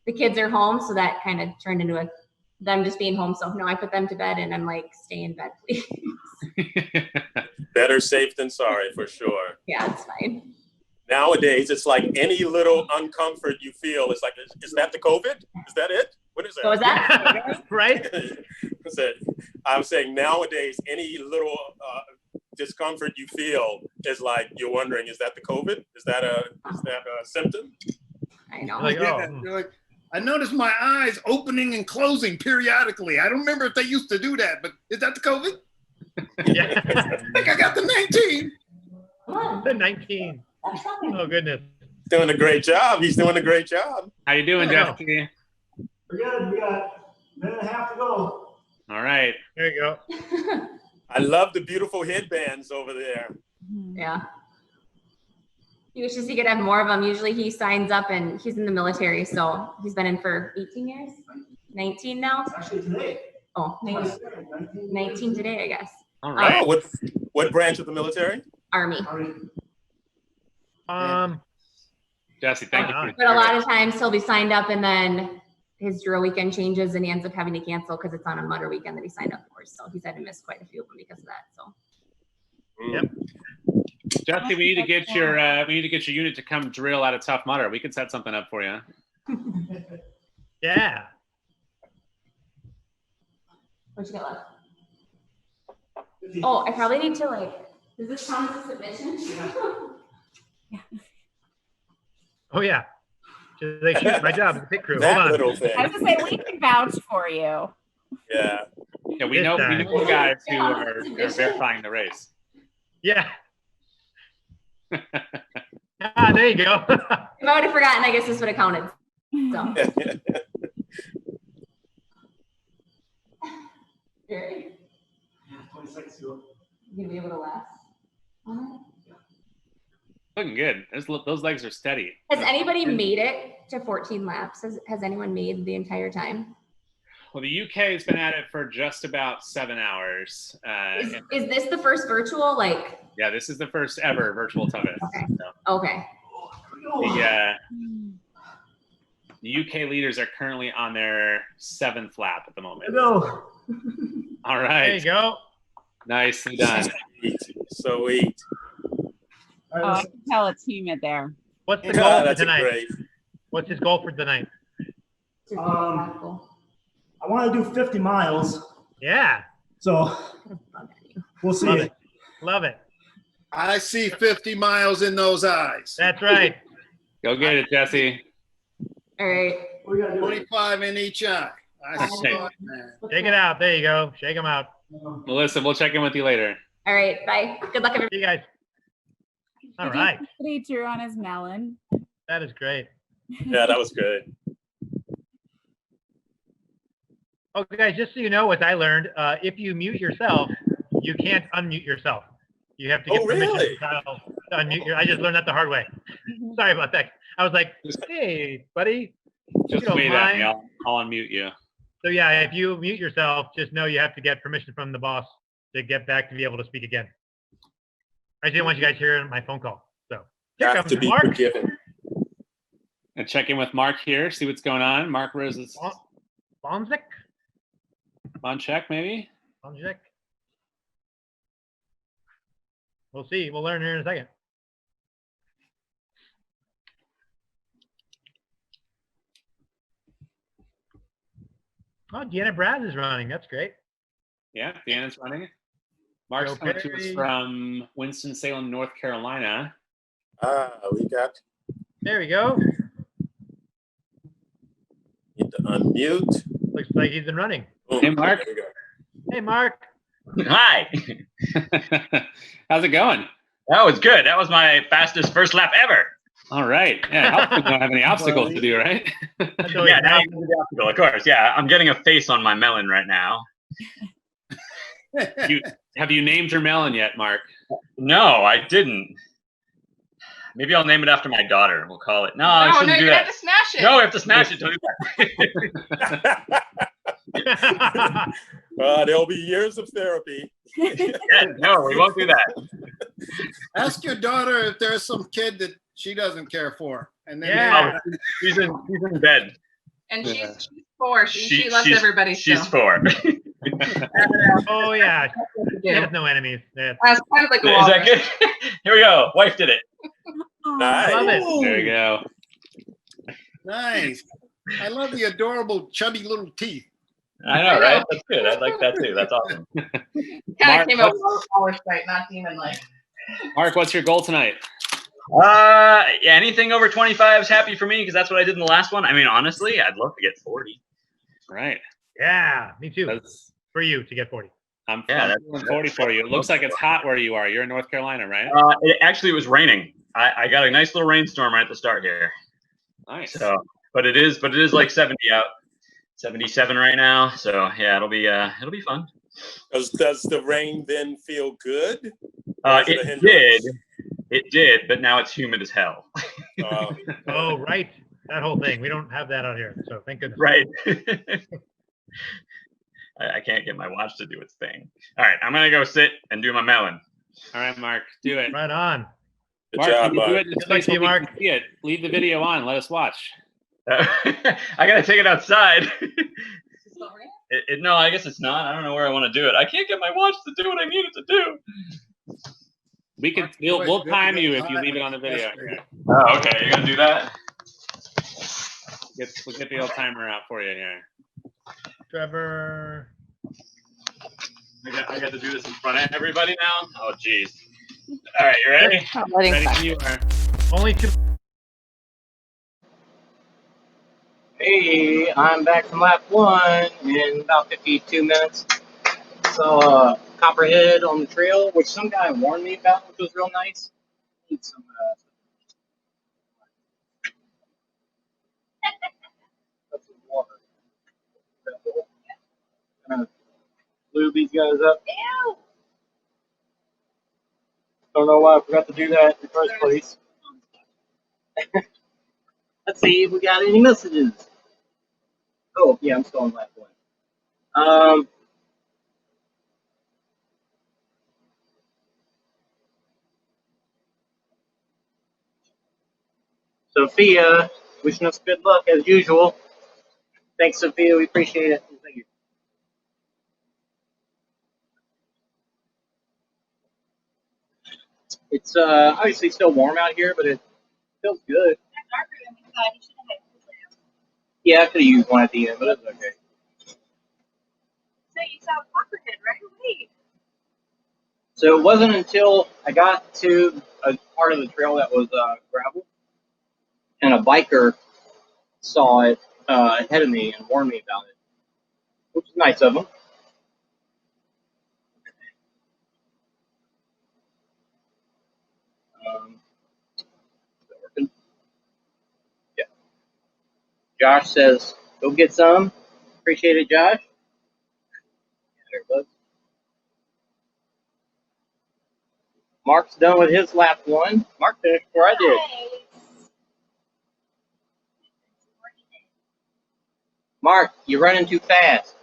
the kids are home. So that kind of turned into them just being home. So no, I put them to bed and I'm like, stay in bed, please. Better safe than sorry, for sure. Yeah, it's fine. Nowadays, it's like any little uncomfort you feel, it's like, is that the COVID? Is that it? What is that? So is that? Right? I'm saying nowadays, any little discomfort you feel is like you're wondering, is that the COVID? Is that a symptom? I know. Like, Yeah, oh. you're like, I noticed my eyes opening and closing periodically. I don't remember if they used to do that, but is that the COVID? Yeah. I think I got the 19. Come on. The 19. That's fine. Oh, goodness. Doing a great job. He's doing a great job. How you doing, Yeah. Jesse? We're good. We got a minute and a half to go. All right. There you go. I love the beautiful headbands over there. Yeah. He wishes he could have more of them. Usually he signs up and he's in the military. So he's been in for 18 years, 19 now. Actually, today. Oh, 19 today, I guess. All right. Oh, what branch of the military? Army. Jesse, thank you. For But a lot of times he'll be signed up and then his drill weekend changes and he ends up having to cancel because it's on a mutter weekend that he signed up for. So he's had to miss quite a few of them because of that. So Yep. Jesse, we need to get your unit to come drill out of Tough Mudder. We could set something up for you. Yeah. what you got left? Oh, I probably need to like, does this count as a submission? Oh, yeah. Just like, shoot, my job is a pit crew. Hold That on. little thing. I was gonna say, we can vouch for you. Yeah. Yeah, we know guys who are verifying the race. Yeah. there you go. If I would have forgotten, I guess this would have counted. So. Gary, 26. you gonna be able to last on Looking good. Those legs are steady. it? Has anybody made it to 14 laps? Has anyone made the entire time? Well, the UK has been at it for just about 7 hours. Is this the first virtual? Like, Yeah, this is the first ever virtual toughest. okay. So Okay. The UK leaders are currently on their 7th lap at the moment. Go. All right. There you go. Nicely done. Sweet. Oh, I can tell it's humid there. What's the Yeah, goal for that's tonight? great. What's his goal for tonight? I want to do 50 miles. Yeah. So we'll see. Love it. Love it. I see 50 miles in those eyes. That's right. Go get it, Jesse. All right. 25 in each eye. I saw it, man. Shake it out. There you go. Shake them out. Melissa, we'll check in with you later. All right. Bye. Good luck, everybody. See you guys. All right. He drew on his melon. That is great. Yeah, that was good. Okay, guys, just so you know what I learned, if you mute yourself, you can't unmute yourself. You have to get permission really? to unmute your. I just learned that the hard way. Sorry about that. I was like, hey, buddy. Just you don't wait at me. mind. I'll unmute you. So yeah, if you mute yourself, just know you have to get permission from the boss to get back to be able to speak again. I just didn't want you guys hearing my phone call. So here Have comes to be Mark. forgiven. And check in with Mark here, see what's going on. Mark Rose's Bonzik? on check, maybe? Bonzik? We'll see. We'll learn here in a second. Oh, Deanna Braz is running. That's great. Yeah, Deanna's running. Mark's Joe coming to us Perry. from Winston-Salem, North Carolina. We got. There we go. Need to unmute. Looks like he's been running. Hey, Mark. There we go. Hey, Mark. Hi. How's it going? That was good. That was my fastest first lap ever. All right. Yeah, helps we don't have any obstacles to do, right? Yeah, now I'm the obstacle, of course. Yeah, I'm getting a face on my melon right now. Have you named your melon yet, Mark? No, I didn't. Maybe I'll name it after my daughter. We'll call it. No, I shouldn't do that. Have to smash it. No, we have to smash it. Don't do that. There'll be years of therapy. No, we won't do that. Ask your daughter if there's some kid that she doesn't care for. And then Yeah. Oh, she's in bed. And she's 4. She loves she's- everybody. She's still. 4. Oh, yeah. She has no enemies. Yeah. That's kind of like a Is that walrus. good? Here we go. Wife did it. Nice. Love it. There you go. nice. I love the adorable chubby little teeth. I know, right? That's good. I like that too. That's awesome. Kind of came out walrus type, not demon like. Mark, what's your goal tonight? Yeah, anything over 25 is happy for me because that's what I did in the last one. I mean, honestly, I'd love to get 40. Right. Yeah, me too. That's, For you to get 40. I'm Yeah, feeling 40 for you. It looks like it's hot where you are. You're in North Carolina, right? It was raining. I got a nice little rainstorm right at the start here. Nice. So, but it is like 70 out, 77 right now. So yeah, it'll be fun. Does the rain then feel good? It did, but now it's humid as hell. Oh, right. That whole thing. We don't have that out here. So thank goodness. Right. I can't get my watch to do its thing. All right, I'm gonna go sit and do my melon. All right, Mark, do it. Right on. Good Mark, job, you do bud. it in a Good luck space to you, where we Mark. can see it. Leave the video on. Let us watch. I gotta take it outside. No, I guess it's not. I don't know where I want to do it. I can't get my watch to do what I need it to do. We'll time you if you leave it on the video. Here. Oh, okay. You're gonna do that? We'll get the old timer out for you here. Trevor. I got to do this in front of everybody now. Oh, geez. All right, you ready? Ready when you are. Only 2. Hey, I'm back from lap 1 in about 52 minutes. So, copperhead on the trail, which some guy warned me about, which was real nice. Need some these guys up. Ew. Don't know why I forgot to do that in the first place. Let's see if we got any messages. Oh, yeah, I'm still on lap one. Sophia, wishing us good luck as usual. Thanks, Sophia. We appreciate it. Thank you. It's obviously still warm out here, but it feels good. Yeah, I could have used one at the end, but that's okay. So you saw Copperhead right away. So it wasn't until I got to a part of the trail that was gravel, and a biker saw it ahead of me and warned me about it, which is nice of him. Yeah. Josh says, "Go get some." Appreciate it, Josh. There it was. Mark's done with his lap one. Mark finished before I did. Mark, you're running too fast.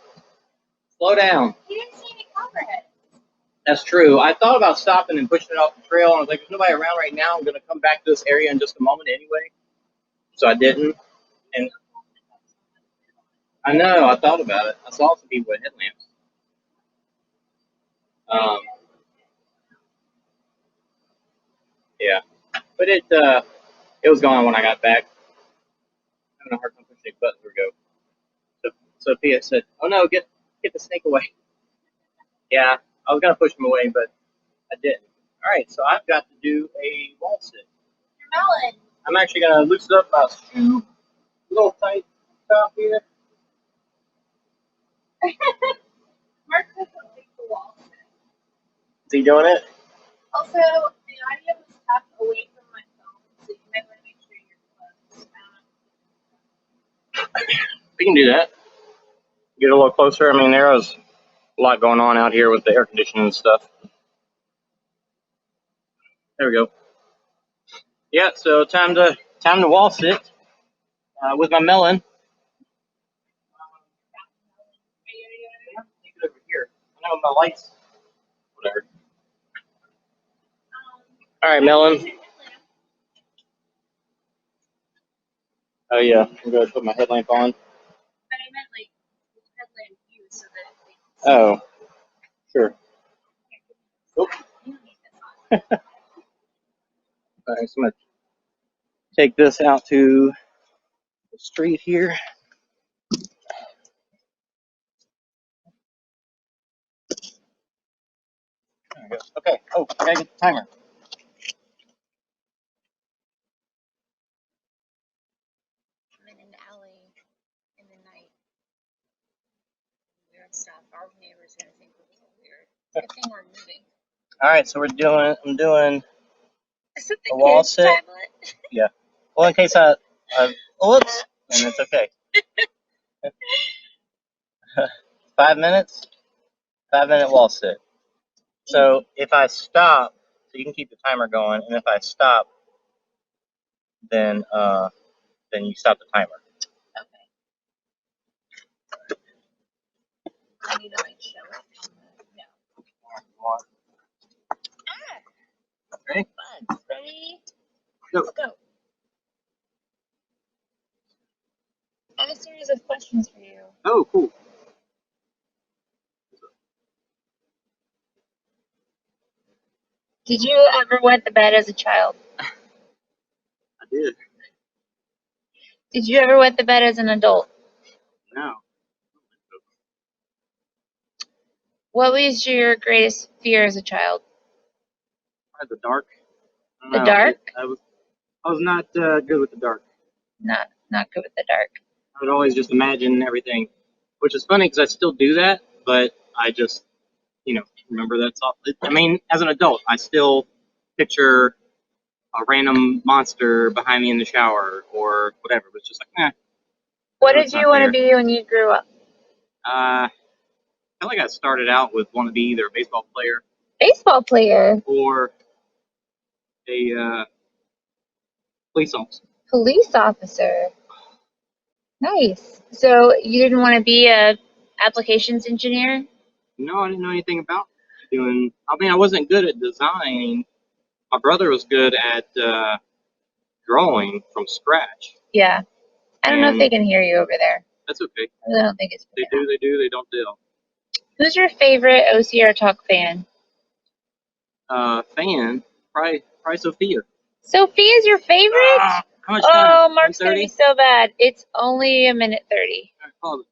Slow down. You didn't see any Copperhead. That's true. I thought about stopping and pushing it off the trail, and I was like, there's nobody around right now. I'm going to come back to this area in just a moment anyway. So I didn't. And I know, I thought about it. I saw some people with headlamps. Yeah. But it was gone when I got back. I'm having a hard time pushing buttons. Here we go. So Sophia said, "Oh no, get the snake away." Yeah, I was gonna push him away, but I didn't. All right, so I've got to do a wall sit. Your melon. I'm actually gonna loosen up my shoe, a little tight top here. Mark doesn't like the wall sit. Is he doing it? Also, the audio was tucked away from my phone, so you might want to make sure you're close. We can do that. Get a little closer. I mean, there was a lot going on out here with the air conditioning and stuff. There we go. Yeah, so time to wall sit with my melon. Take it over here. I know my lights. Whatever. All right, melon. Oh yeah, I'm gonna put my headlamp on. But I meant like headlamp view so that. Oh, sure. Oh. All right, so I'm gonna take this out to the street here. There we go. Okay. Oh, I gotta get the timer. I'm in an alley in the night. Weird stuff. Our neighbor's gonna think we're so weird. Good thing we're moving. All right, so I'm doing a wall sit. Tablet? Yeah. Well, in case whoops, and it's okay. 5 minutes. 5-minute wall sit. So if I stop, so you can keep the timer going, and if I stop, then you stop the timer. Okay. I need to like show it. No. Ready? Fun. Ready? Go. Let's go. I have a series of questions for you. Oh, cool. Did you ever wet the bed as a child? I did. Did you ever wet the bed as an adult? No. What was your greatest fear as a child? The dark. The dark? I was not good with the dark. Not good with the dark. I would always just imagine everything, which is funny because I still do that, but I just, remember that's all. I mean, as an adult, I still picture a random monster behind me in the shower or whatever. But it's just like, What did you want to be when you grew up? I feel like I started out with wanting to be either a baseball player Baseball player. or a police officer. Police officer. Nice. So you didn't want to be a applications engineer? No, I didn't know anything about doing. I mean, I wasn't good at design. My brother was good at drawing from scratch. Yeah. I don't know if they can hear you over there. That's okay. I really don't think it's. They do, they don't do. Who's your favorite OCR Talk fan? Fan? Probably Sophia. Sophia's your favorite? How much time? Oh, Mark's going to 1:30? be so bad. It's only a minute 30. Pause it.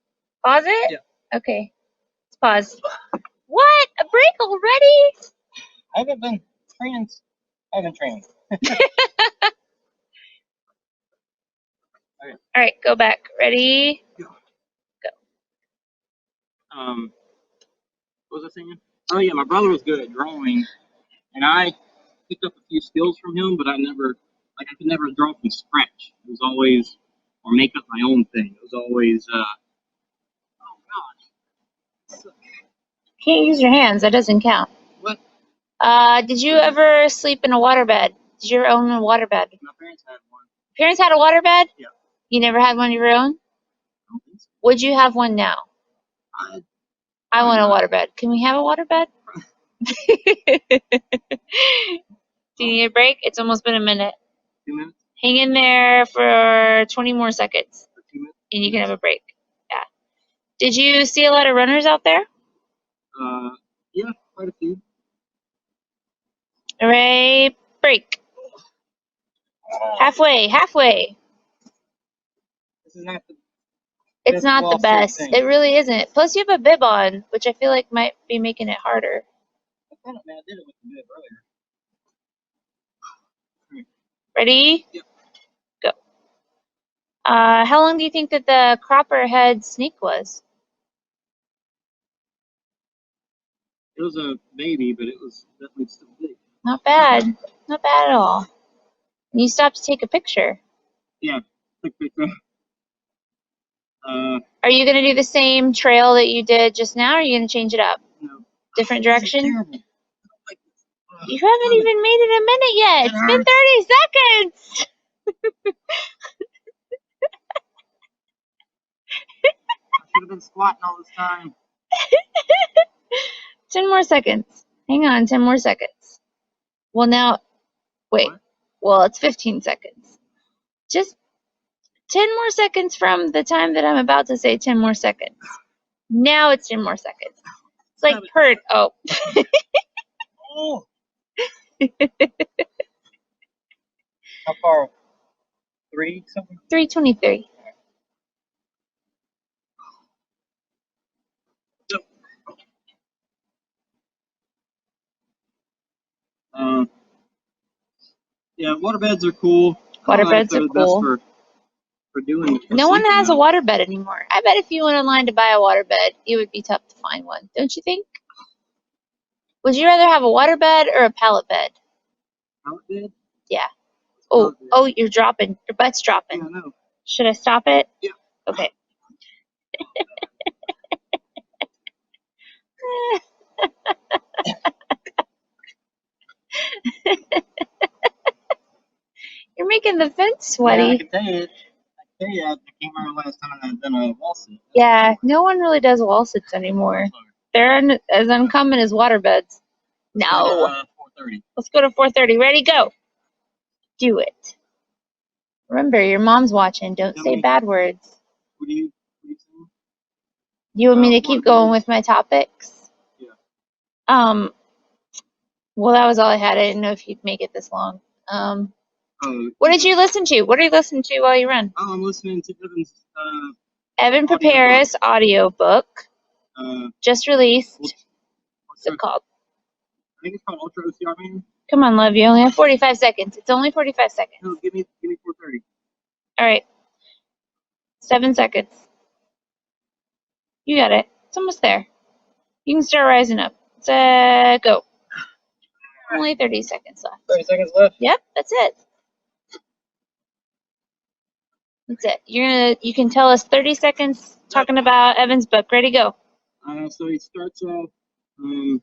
Pause it? Yeah. Okay. Let's pause. What? A break already? I haven't been training. Okay. All right, go back. Ready? Go. What was I saying? Oh yeah, my brother was good at drawing, and I picked up a few skills from him, but I could never draw from scratch. It was always, or make up my own thing. It was always, oh gosh. Can't use your hands. That doesn't count. What? Did you ever sleep in a waterbed? Did you ever own a waterbed? My parents had one. Parents had a waterbed? Yeah. You never had one of your own? I don't think so. Would you have one now? I want a waterbed. Can we have a waterbed? Do you need a break? It's almost been a minute. 2 minutes? Hang in there for 20 more seconds. For 2 minutes? And you can have a break. Yeah. Did you see a lot of runners out there? Yeah, quite a few. All right, break. Halfway. This is not the It's not the wall sit best. thing. It really isn't. Plus, you have a bib on, which I feel like might be making it harder. I did it with the bib earlier. Ready? Yep. Go. How long do you think that the copperhead snake was? It was a baby, but it was definitely still big. Not bad. Not bad at all. And you stopped to take a picture. Yeah, quick picture. Are you going to do the same trail that you did just now, or are you going to change it up? No. Different This is direction? terrible. You haven't even made it a minute yet. It's been 30 seconds. I should have been squatting all this time. 10 more seconds. Hang on, 10 more seconds. Well, now, wait. What? Well, it's 15 seconds. Just 10 more seconds from the time that I'm about to say 10 more seconds. Now it's 10 more seconds. It's like Pert. Oh. Oh. How far? 3 something? 3:23. Yeah, waterbeds are cool. Waterbeds are cool. For doing it. No one has a waterbed anymore. I bet if you went online to buy a waterbed, it would be tough to find one. Don't you think? Would you rather have a waterbed or a pallet bed? Pallet bed? Yeah. Oh, you're dropping. Your butt's dropping. Yeah, I know. Should I stop it? Yeah. Okay. You're making the fence sweaty. Yeah, I can tell you, I came here last time and I've done a wall sit. Yeah, no one really does wall sits anymore. They're as uncommon as waterbeds. No. 4:30. Let's go to 4:30. Ready, go. Do it. Remember, your mom's watching. Don't say bad words. What do you saying? You want me to keep going with my topics? Yeah. Well, that was all I had. I didn't know if you'd make it this long. What did you listen to? What are you listening to while you run? Oh, I'm listening to Evan's Evan Paparis audiobook. Just released. What's it called? I think it's called Ultra OCR Man. Come on, love. You only have 45 seconds. It's only 45 seconds. No, give me 4:30. All right. 7 seconds. You got it. It's almost there. You can start rising up. Go. Only 30 seconds left. 30 seconds left. Yep, that's it. That's it. You can tell us 30 seconds talking about Evan's book. Ready, go. So he starts off kind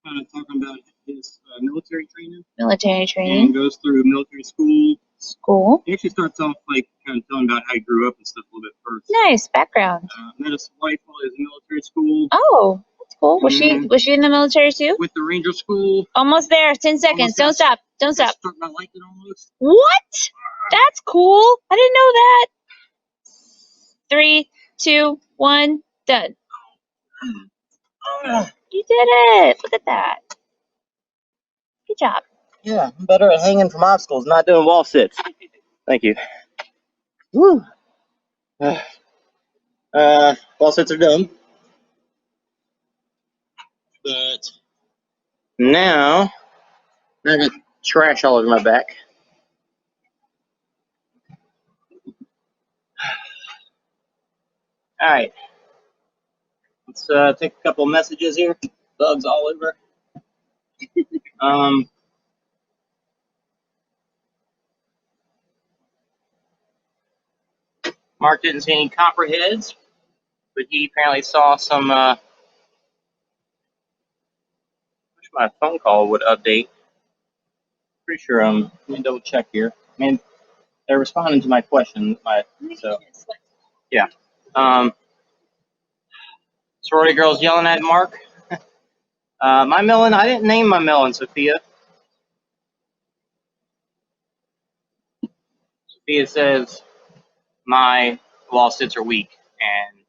of talking about his military training. Military training. And goes through military school. School. He actually starts off like kind of telling about how he grew up and stuff a little bit first. Nice background. Met his wife while he was in military school. Oh, that's cool. Was she in the military too? With the Ranger School. Almost there. 10 seconds. Don't stop. Don't stop. Starting to like it almost. What? That's cool. I didn't know that. 3, 2, 1, done. You did it. Look at that. Good job. Yeah, I'm better at hanging from obstacles, not doing wall sits. Thank you. Woo. Wall sits are done. But now I got trash all over my back. All right. Let's take a couple messages here. Bugs all over. Mark didn't see any copperheads, but he apparently saw some. Wish my phone call would update. Pretty sure. Let me double check here. I mean, they're responding to my question. So yeah. Sorority girls yelling at Mark. My melon. I didn't name my melon, Sophia. Sophia says my wall sits are weak, and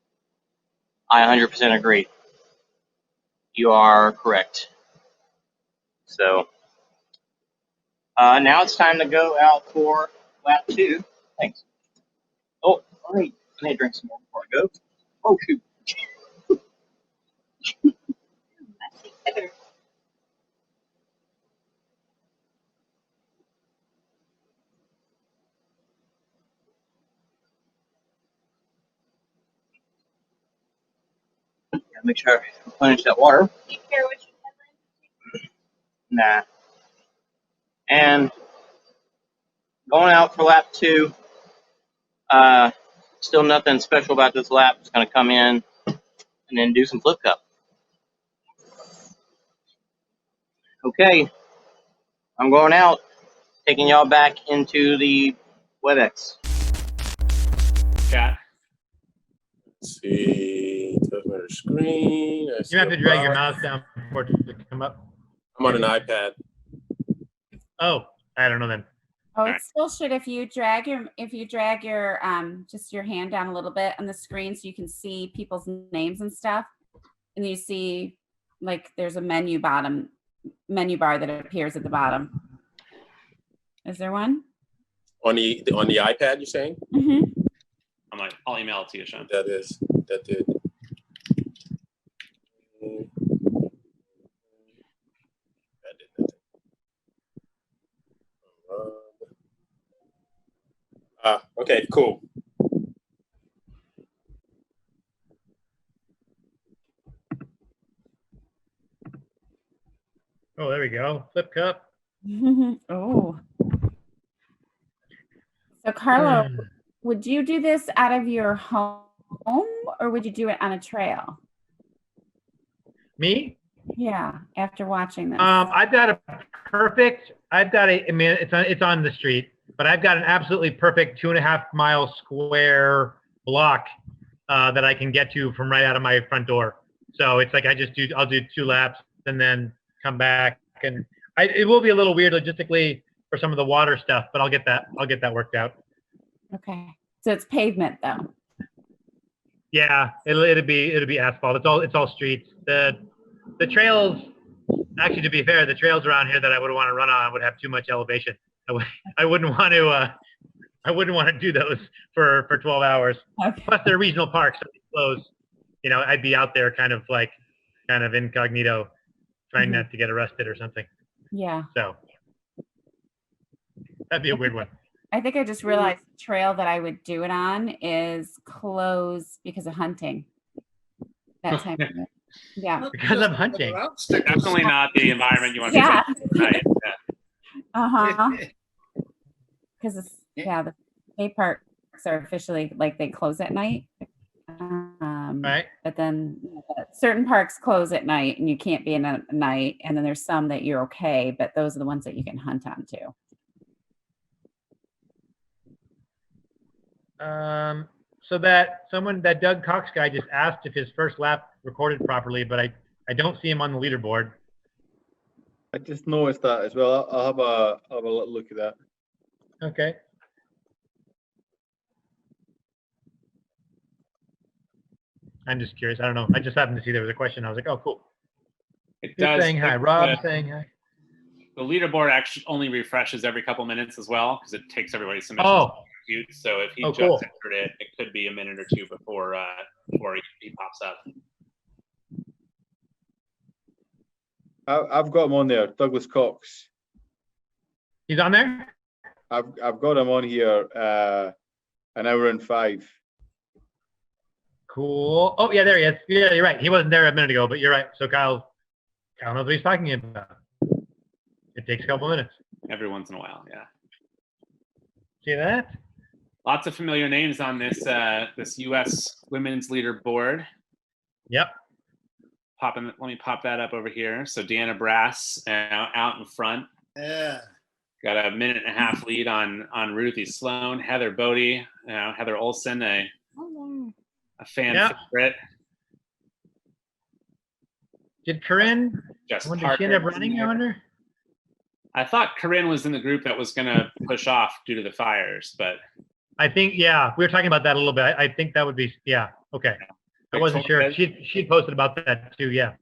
I 100% agree. You are correct. So now it's time to go out for lap 2. Thanks. Oh, all right. I need to drink some more before I go. Oh, shoot. Gotta make sure I replenish that water. Do you care what you Nah. And going out for lap 2. Still nothing special about this lap. Just gonna come in and then do some flip cup. Okay. I'm going out, taking y'all back into the WebEx. Chat. Let's see, television screen. You have to drag your mouse down for it to come up. I'm on an iPad. Oh, I don't know then. Oh, it still should if you drag your just your hand down a little bit on the screen so you can see people's names and stuff. And you see like there's a menu bar that appears at the bottom. Is there one? On the iPad, you're saying? Mm-hmm. I'll email it to you, Sean. That did. That did nothing. Okay, cool. Oh, there we go. Flip cup. Oh. So Carlo, would you do this out of your home or would you do it on a trail? Me? Yeah, after watching this. I mean, it's on the street, but I've got an absolutely perfect 2.5 mile square block that I can get to from right out of my front door. So it's like I'll do 2 laps and then come back, and it will be a little weird logistically for some of the water stuff, but I'll get that worked out. Okay, so it's pavement though. Yeah, it'll be asphalt. It's all streets. The trails, actually, to be fair, the trails around here that I would want to run on would have too much elevation. I wouldn't want to do those for 12 hours. Okay. Plus, they're regional parks, so they close. You know, I'd be out there kind of incognito, trying not to get arrested or something. Yeah. So that'd be a weird one. I think I just realized the trail that I would do it on is closed because of hunting. That time of year. Yeah. Because I'm hunting. Definitely not the environment you want to Yeah. be in. Right? Yeah. Because the state parks are officially like they close at night. Right. But then certain parks close at night and you can't be in at night, and then there's some that you're okay, but those are the ones that you can hunt on too. So that Doug Cox guy just asked if his first lap recorded properly, but I don't see him on the leaderboard. I just noticed that as well. I'll have a little look at that. Okay. I'm just curious. I don't know. I just happened to see there was a question. I was like, oh, cool. It Who's does. saying hi? Rob saying hi. The leaderboard actually only refreshes every couple minutes as well, because it takes everybody's submissions. Oh. So if he just cool. entered it, it could be a minute or two before he pops up. I've got him on there, Douglas Cox. He's on there? I've got him on here, 1 hour and 5. Cool. Oh, yeah, there he is. Yeah, you're right. He wasn't there a minute ago, but you're right. So Kyle knows what he's talking about. It takes a couple minutes. Every once in a while, yeah. See that? Lots of familiar names on this this U.S. women's leaderboard. Yep. Let me pop that up over here. So Deanna Brass out in front. Yeah. Got a 1.5-minute lead on Ruthie Sloan, Heather Bodie, Heather Olson, a fan favorite. Did Corinne? Did she end up running? I wonder. I thought Corinne was in the group that was going to push off due to the fires, but I think we were talking about that a little bit. I think that would be okay. I wasn't sure. She posted about that too. Yeah.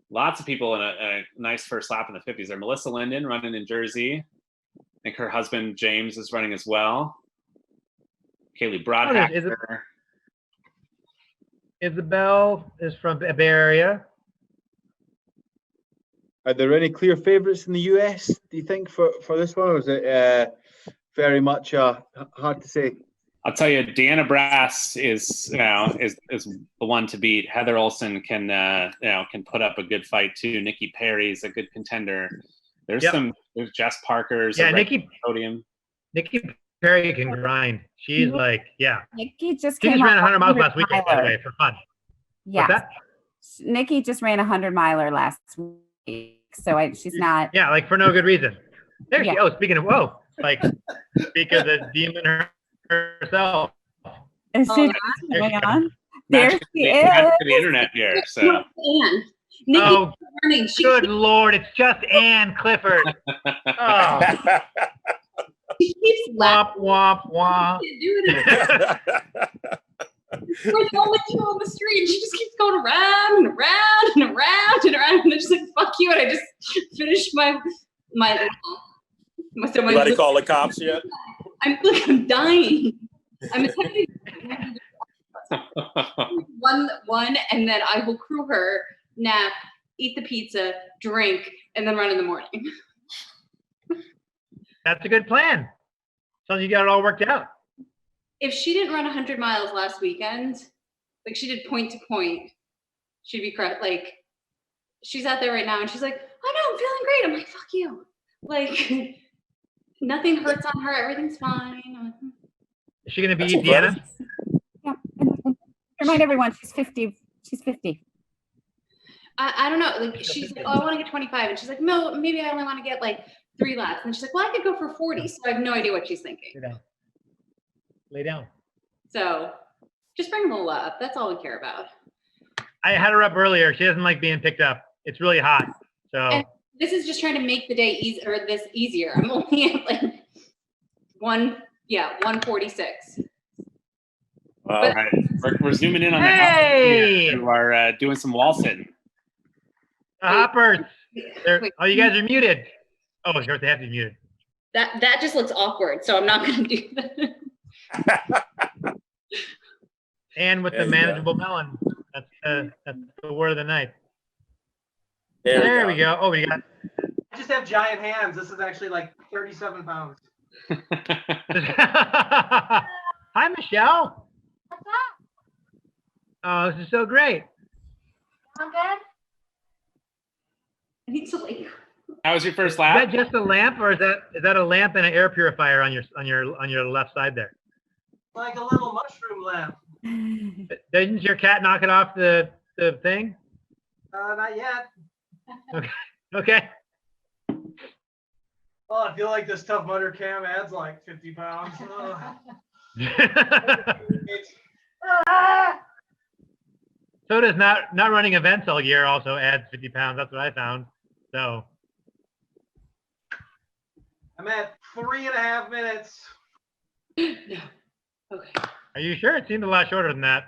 Lots of people in a nice first lap in the 50s. There, Melissa Linden running in Jersey. I think her husband James is running as well. Kaylee Broadhacker. Isabel is from the Bay Area. Are there any clear favourites in the US, do you think, for this one, or is it very much hard to say? I'll tell you, Deanna Brass is the one to beat. Heather Olson can put up a good fight too. Nikki Perry's a good contender. There's Jess Parker's Nikki podium. Nikki Perry can grind. She's Nikki just ran 100 miles last weekend, by the way, for fun. Yeah. Nikki just ran 100-miler last week, so she's not. Yeah, like for no good reason. There she. Oh, speaking of speak of the demon herself. Is she going on? There she is. To the internet here. So. Oh, good Lord! It's just Ann Clifford. Oh. She keeps womp womp womp. We're the only two on the street. She just keeps going around and around and around and around. And I'm just like, fuck you. And I just finished my Anybody call the cops yet? I'm dying. I'm attempting one, and then I will crew her, nap, eat the pizza, drink, and then run in the morning. That's a good plan. So you got it all worked out. If she didn't run 100 miles last weekend, like she did point to point, she'd be like, she's out there right now and she's like, oh no, I'm feeling great. I'm like, fuck you. Like, nothing hurts on her. Everything's fine. Is she going to be Deanna? Yeah. And remind everyone, she's 50. She's 50. I don't know. Like, she's like, oh, I want to get 25. And she's like, no, maybe I only want to get like 3 laps. And she's like, well, I could go for 40. So I have no idea what she's thinking. Lay down. So just bring them all up. That's all we care about. I had her up earlier. She doesn't like being picked up. It's really hot. So and this is just trying to make the day easier. I'm only at like 146. All right. We're zooming in on the who are doing some wall sitting. The hoppers. Oh, you guys are muted. Oh, they have to be muted. That just looks awkward, so I'm not going to do that. And with the manageable melon. That's the word of the night. There we go. Oh, we got. I just have giant hands. This is actually like 37 pounds. Hi, Michelle. What's up? Oh, this is so great. I'm good. I need to like. How was your first lap? Is that just a lamp, or is that a lamp and an air purifier on your left side there? Like a little mushroom lamp. Didn't your cat knock it off the the thing? Not yet. Okay. Okay. Well, I feel like this Tough Mudder cam adds like 50 pounds. So does not running events all year also adds 50 pounds. That's what I found. So I'm at 3.5 minutes. are you sure? It seemed a lot shorter than that.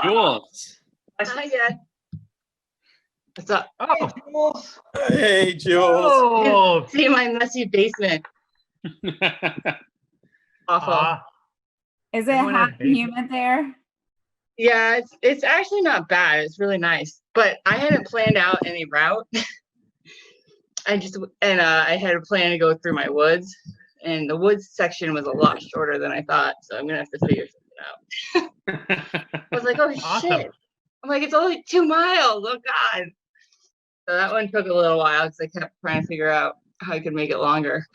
Jules. Not yet. What's up? Oh, Jules. Hey, Jules. oh. See my messy basement. Awful. Is it Everyone has hot and humid there? Yeah, it's actually not bad. It's really nice. But I hadn't planned out any route. I had a plan to go through my woods, and the woods section was a lot shorter than I thought. So I'm gonna have to figure something out. I was like, oh Awesome. shit. I'm like, it's only 2 miles. Oh God. So that one took a little while because I kept trying to figure out how I could make it longer.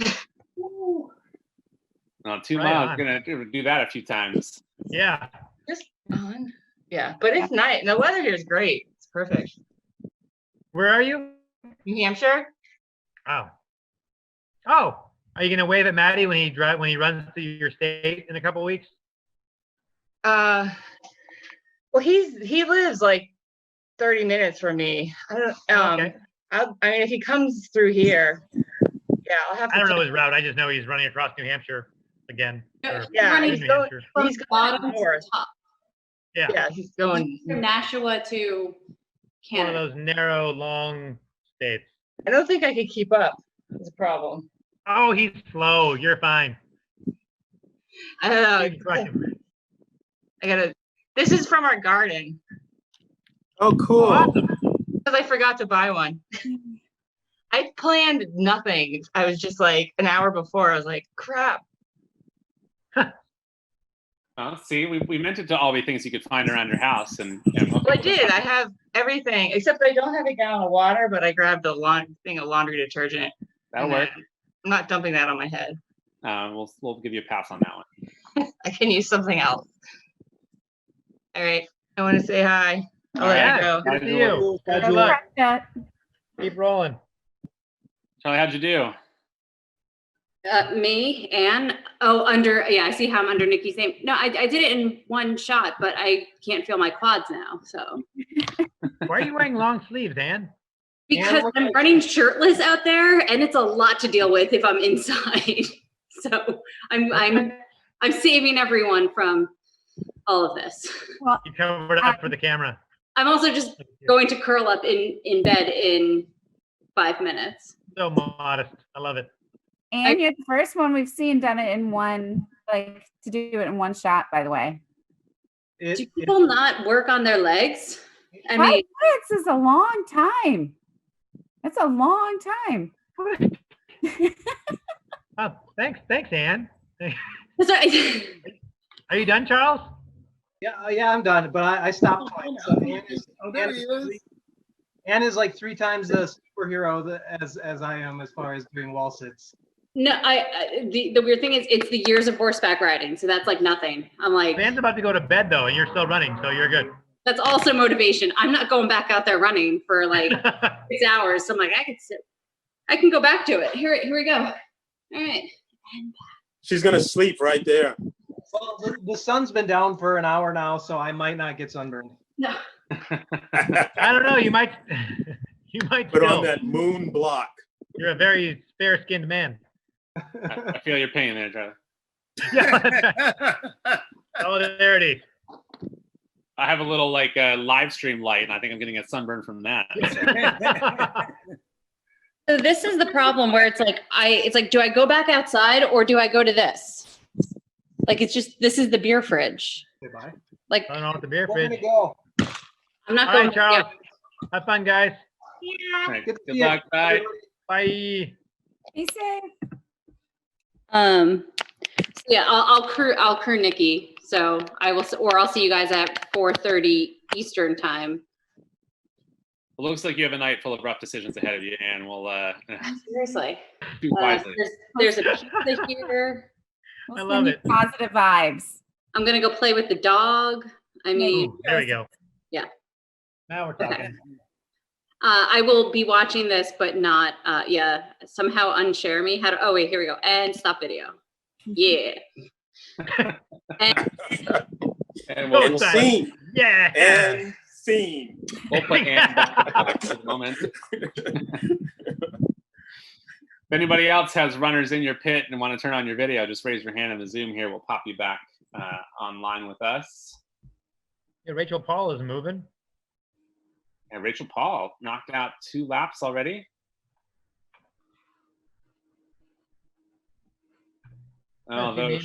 Well, 2 Right miles, on. gonna do that a few times. Yeah. Just on. Yeah, but it's nice. The weather here is great. It's perfect. Where are you? New Hampshire? Oh. Oh. Are you gonna wave at Maddie when he runs through your state in a couple weeks? Well, he lives like 30 minutes from me. I don't. Okay. I mean, if he comes through here, yeah, I'll have to. I don't know check. his route. I just know he's running across New Hampshire again. Or Yeah, running he's New going. Hampshire. From He's going bottom north. to top. Yeah. Yeah, he's going. From Nashua to One of Canada. those narrow, long states. I don't think I could keep up. It's a problem. Oh, he's slow. You're fine. I don't know. He's crushing. I gotta. This is from our garden Oh, cool. Awesome. because I forgot to buy one. I planned nothing. I was just like an hour before. I was like, crap. See, we meant it to all be things you could find around your house, and Well, I did. I have everything except I don't have a gallon of water, but I grabbed a thing of laundry detergent. that'll and work. I'm not dumping that on my head. We'll give you a pass on that one. I can use something else. All right. I want to say hi. I'll All let right. you go. Good to see you. Good luck. Keep rolling. Charlie, how'd you do? Me and I see how I'm under Nikki's name. No, I did it in one shot, but I can't feel my quads now. So Why are you wearing long sleeves, Ann? because I'm running shirtless out there, and it's a lot to deal with if I'm inside. So I'm saving everyone from all of this. Well, You covered up for the camera. I'm also just going to curl up in bed in 5 minutes. So modest. I love it. and you're the first one we've seen done it in one, like to do it in one shot, by the way. Do people not work on their legs? I 5 mean, minutes is a long time. That's a long time. Oh, thanks, Ann. sorry. Are you done, Charles? Yeah, I'm done. But I stopped playing. So There he is. Ann is like 3 times the superhero as I am as far as doing wall sits. No, the weird thing is it's the years of horseback riding, so that's like nothing. I'm like, Anne's about to go to bed though, and you're still running, so you're good. that's also motivation. I'm not going back out there running for like 6 hours. So I'm like, I can go back to it. Here we go. All right. She's gonna sleep right there. Well, the sun's been down for an hour now, so I might not get sunburned. No. I don't know. You might. You might. Put still. on that moon block. You're a very fair-skinned man. I feel your pain there, Charlie. Yeah. Solidarity. I have a little like live stream light, and I think I'm getting a sunburn from that. So this is the problem where it's like, do I go back outside or do I go to this? Like, it's just, this is the beer fridge. Goodbye. Like, I don't know what the beer We're fridge. gonna go. I'm not All going right, Charles. yeah. Have fun, guys. All right, Good to good see you. luck. Bye. Bye. Be safe. So yeah, I'll crew Nikki. So I will, or I'll see you guys at 4:30 Eastern time. Well, looks like you have a night full of rough decisions ahead of you, and we'll Seriously. do wisely. There's a pizza here. I love it. Positive vibes. I'm gonna go play with the dog. I mean, Ooh, there we go. yeah. Now we're talking. I will be watching this, but not, somehow unshare me. Oh, wait, here we go. And stop video. Yeah. And we'll scene. Yeah. And scene. We'll put Ann back for the moment. If anybody else has runners in your pit and want to turn on your video, just raise your hand in the Zoom here. We'll pop you back online with us. Yeah, Rachel Paul is moving. And Rachel Paul knocked out 2 laps already. Oh, those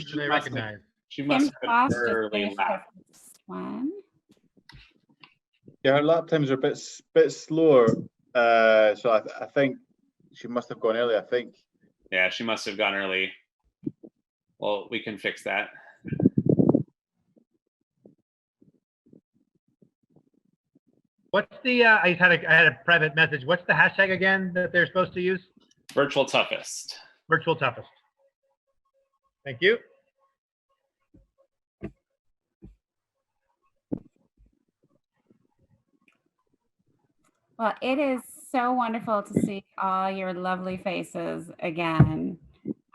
she must have been early lap. Yeah, her lap times are a bit slower. So I think she must have gone early, I think. Yeah, she must have gone early. Well, we can fix that. What's the, I had a private message. What's the hashtag again that they're supposed to use? Virtual toughest. Virtual toughest. Thank you. Well, it is so wonderful to see all your lovely faces again.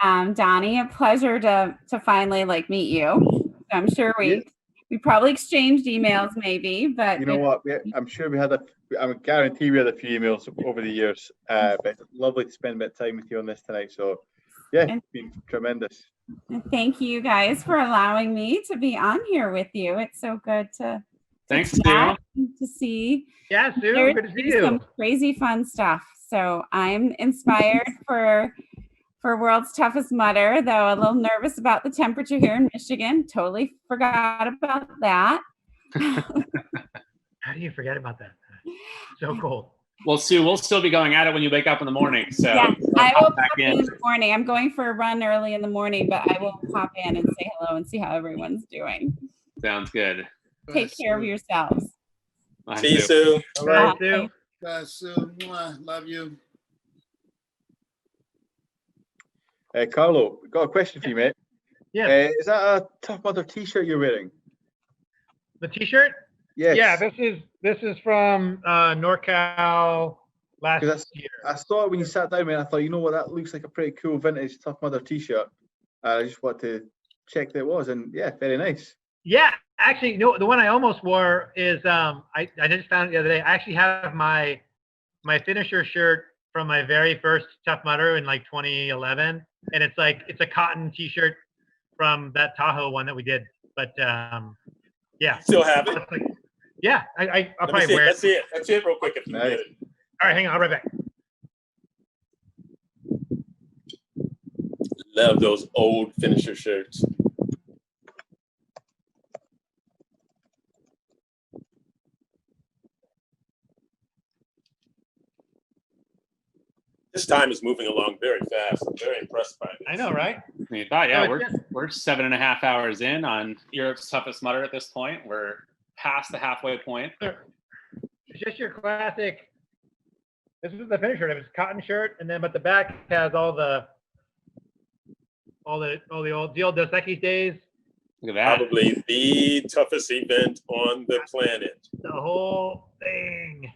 Donnie, a pleasure to finally meet you. I'm sure we probably exchanged emails maybe, but you know what? I'm sure we had I guarantee we had a few emails over the years. But lovely to spend a bit of time with you on this tonight. So yeah, it's been tremendous. Thank you guys for allowing me to be on here with you. It's so good to Thanks, Sue. To see. Yeah, Sue, good to see you. Some crazy fun stuff. So I'm inspired for World's Toughest Mudder, though a little nervous about the temperature here in Michigan. Totally forgot about that. How do you forget about that? So cold. Well, Sue, we'll still be going at it when you wake up in the morning. So yeah, I will pop in the morning. I'm going for a run early in the morning, but I will pop in and say hello and see how everyone's doing. Sounds good. Take care of yourselves. See you, Sue. All right, Sue. Bye, Sue. Mwah. Love you. Carlo, got a question for you, mate. Yeah. Is that a Tough Mudder t-shirt you're wearing? The t-shirt? Yes. Yeah, this is from NorCal last year. I saw it when you sat down, man. I thought, you know what, that looks like a pretty cool vintage Tough Mudder t-shirt. I just wanted to check that it was, and yeah, very nice. Yeah, actually, you know, the one I almost wore is I just found it the other day. I actually have my finisher shirt from my very first Tough Mudder in 2011, and it's a cotton t-shirt from that Tahoe one that we did. But yeah, still have it. Yeah, I'll probably wear it. Let's see it. Let's see it real quick if you get it. All right, hang on, I'll be right back. Love those old finisher shirts. This time is moving along very fast. I'm very impressed by this. I know, right? Yeah, we're 7.5 hours in on Europe's Toughest Mudder at this point. We're past the halfway point. It's just your classic. This is the finisher. It was a cotton shirt, and then but the back has all the old Dos Equis days. Look at that. Probably the toughest event on the planet. The whole thing.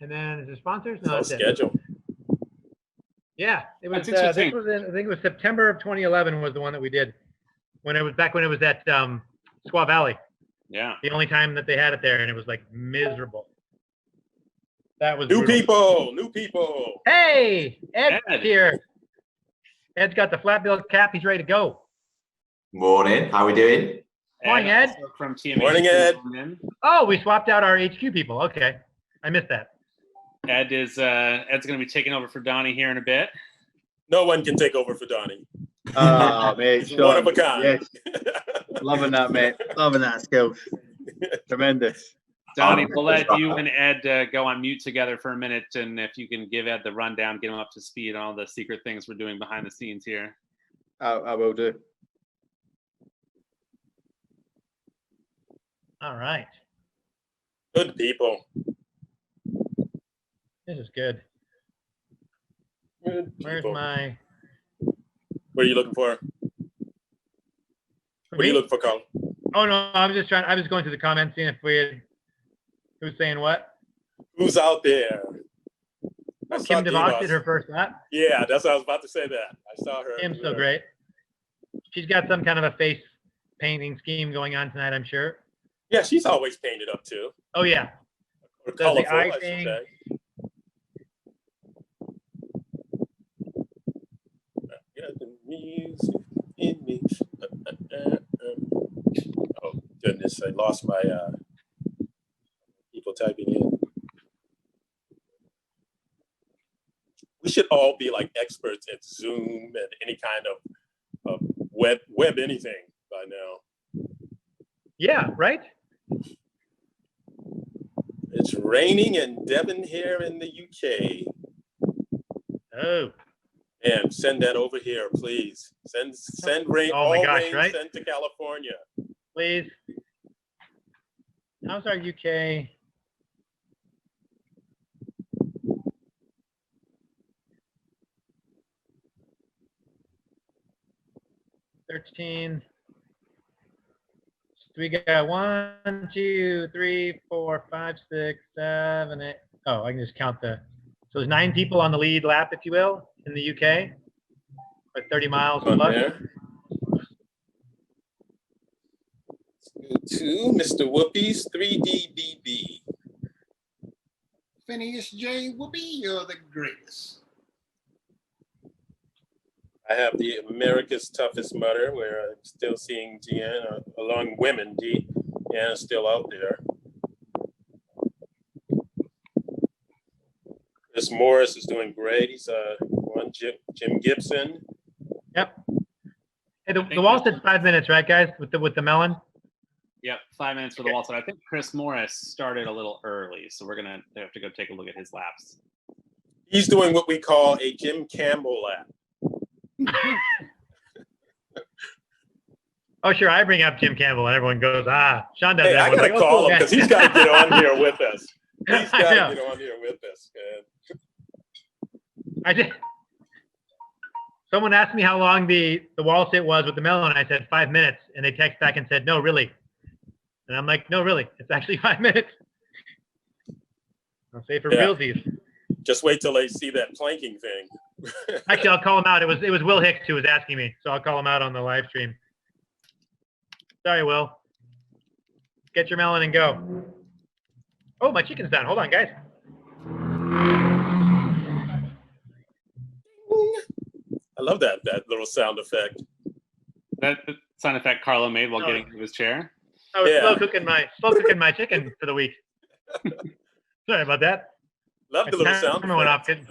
And then is there sponsors? No, that's schedule. It. Yeah, it was. That's interesting. This was I think it was September of 2011 was the one that we did when it was at Squaw Valley. Yeah. The only time that they had it there, and it was miserable. That was new brutal. people. Hey, Ed's here. Ed's got the flat bill cap. He's ready to go. Morning. How we doing? Morning, Ed. From TMH. Morning, Ed. Oh, we swapped out our HQ people. Okay, I missed that. Ed's going to be taking over for Donnie here in a bit. No one can take over for Donnie. Oh, mate, Sean, one of a kind. Yes. Loving that, mate. Loving that skill. Tremendous. Donnie, we'll let you and Ed go on mute together for a minute, and if you can give Ed the rundown, get him up to speed on all the secret things we're doing behind the scenes here. I will do. All right. Good people. This is good. Good Where's people. my? What are you looking for? What are you looking for, Colin? Oh no, I was going through the comments seeing if we had Who's saying what? Who's out there? I Oh, saw Kim DeVos Devos. did her first lap. Yeah, that's what I was about to say that. I saw her. Kim's so great. She's got some kind of a face painting scheme going on tonight, I'm sure. Yeah, she's always painted up too. Oh, yeah. Or Does colorful, the eye I should thing. say. Got the music in me. Oh goodness, I lost my people typing in. We should all be like experts at Zoom and any kind of web anything by now. Yeah, right? It's raining in Devon here in the UK. Oh. And send that over here, please. Send rain, Oh my all gosh, rain, right? send to California. Please. How's our UK? We got 1, 2, 3, 4, 5, 6, 7, 8. Oh, I can just count the. So there's 9 people on the lead lap, if you will, in the UK, with 30 miles On plus. there. Let's go to Mr. Whoopies 3DBB. Phineas J. Whoopi, you're the greatest. I have the America's Toughest Mudder, where I'm still seeing Deanna, along women. Deanna's still out there. Chris Morris is doing great. He's one. Jim Gibson. Yep. Hey, the wall said 5 minutes, right, guys? With the melon. Yep, 5 minutes for the wall. So I think Chris Morris started a little early, so we're gonna have to go take a look at his laps. He's doing what we call a Jim Campbell lap. Oh, sure. I bring up Jim Campbell, and everyone goes, Sean does Hey, that. I gotta call him because he's got to get on here with us. He's got to get on here with us, man. I did. Someone asked me how long the wall sit was with the melon. I said 5 minutes, and they text back and said, "No, really." And I'm like, "No, really. It's actually 5 minutes." I'll say for realsies. Just wait till they see that planking thing. Actually, I'll call him out. It was Will Hicks who was asking me, so I'll call him out on the live stream. Sorry, Will. Get your melon and go. Oh, my chicken's done. Hold on, guys. I love that little sound effect. That sound effect Carlo made while getting to his chair. I was slow cooking my chicken for the week. Sorry about that. Love the little sound effect.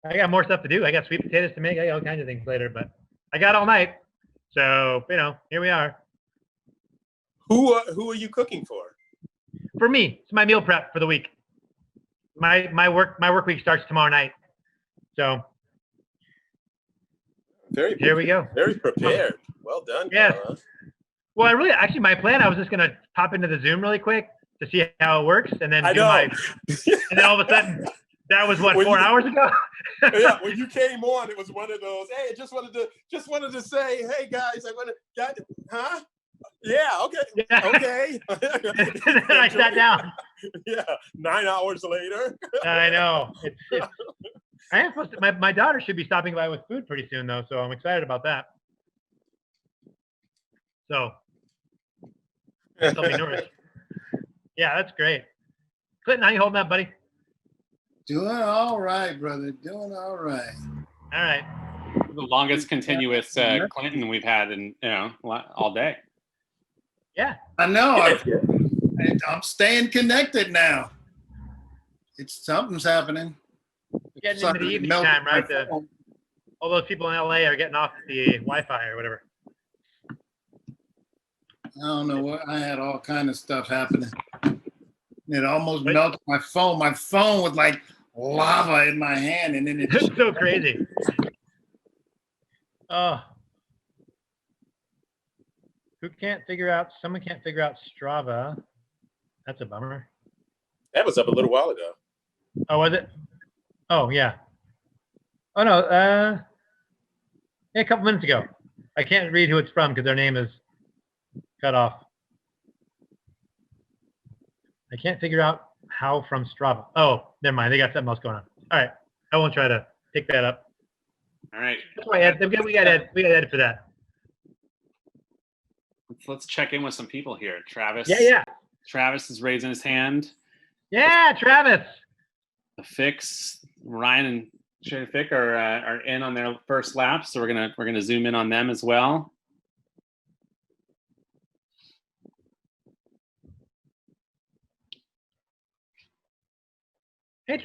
I got more stuff to do. I got sweet potatoes to make. I got all kinds of things later, but I got all night. So, here we are. Who are you cooking for? For me, it's my meal prep for the week. My work week starts tomorrow night. So here we go. Very prepared. Well done. Yes. Carla. Well, actually, my plan, I was just gonna pop into the Zoom really quick to see how it works, and then and then all of a sudden, that was what, 4 hours ago. Yeah, when you came on, it was one of those. Hey, just wanted to say, hey guys, huh? Yeah, okay, yeah. okay. And then I sat down. Yeah, 9 hours later. I know. I am supposed to. My daughter should be stopping by with food pretty soon, though, so I'm excited about that. So, help me nourish. Yeah, that's great. Clinton, how you holding up, buddy? Doing all right, brother. Doing all right. All right. The longest continuous Clinton we've had in all day. Yeah. I know. I'm staying connected now. Something's happening. Getting into the evening time, right? All those people in LA are getting off the Wi-Fi or whatever. I don't know what. I had all kind of stuff happening. It almost melted my phone. My phone was like lava in my hand, and then it's so crazy. Oh. Someone can't figure out Strava. That's a bummer. That was up a little while ago. Oh, was it? Oh, yeah. Oh, no. Yeah, a couple minutes ago. I can't read who it's from because their name is cut off. I can't figure out how from Strava. Oh, never mind. They got something else going on. All right. I won't try to pick that up. All right. That's why Ed, we got Ed for that. Let's check in with some people here. Travis. Yeah. Travis is raising his hand. Yeah, Travis. The Fix, Ryan and Shay Fick are in on their first lap, so we're gonna zoom in on them as well. Hey,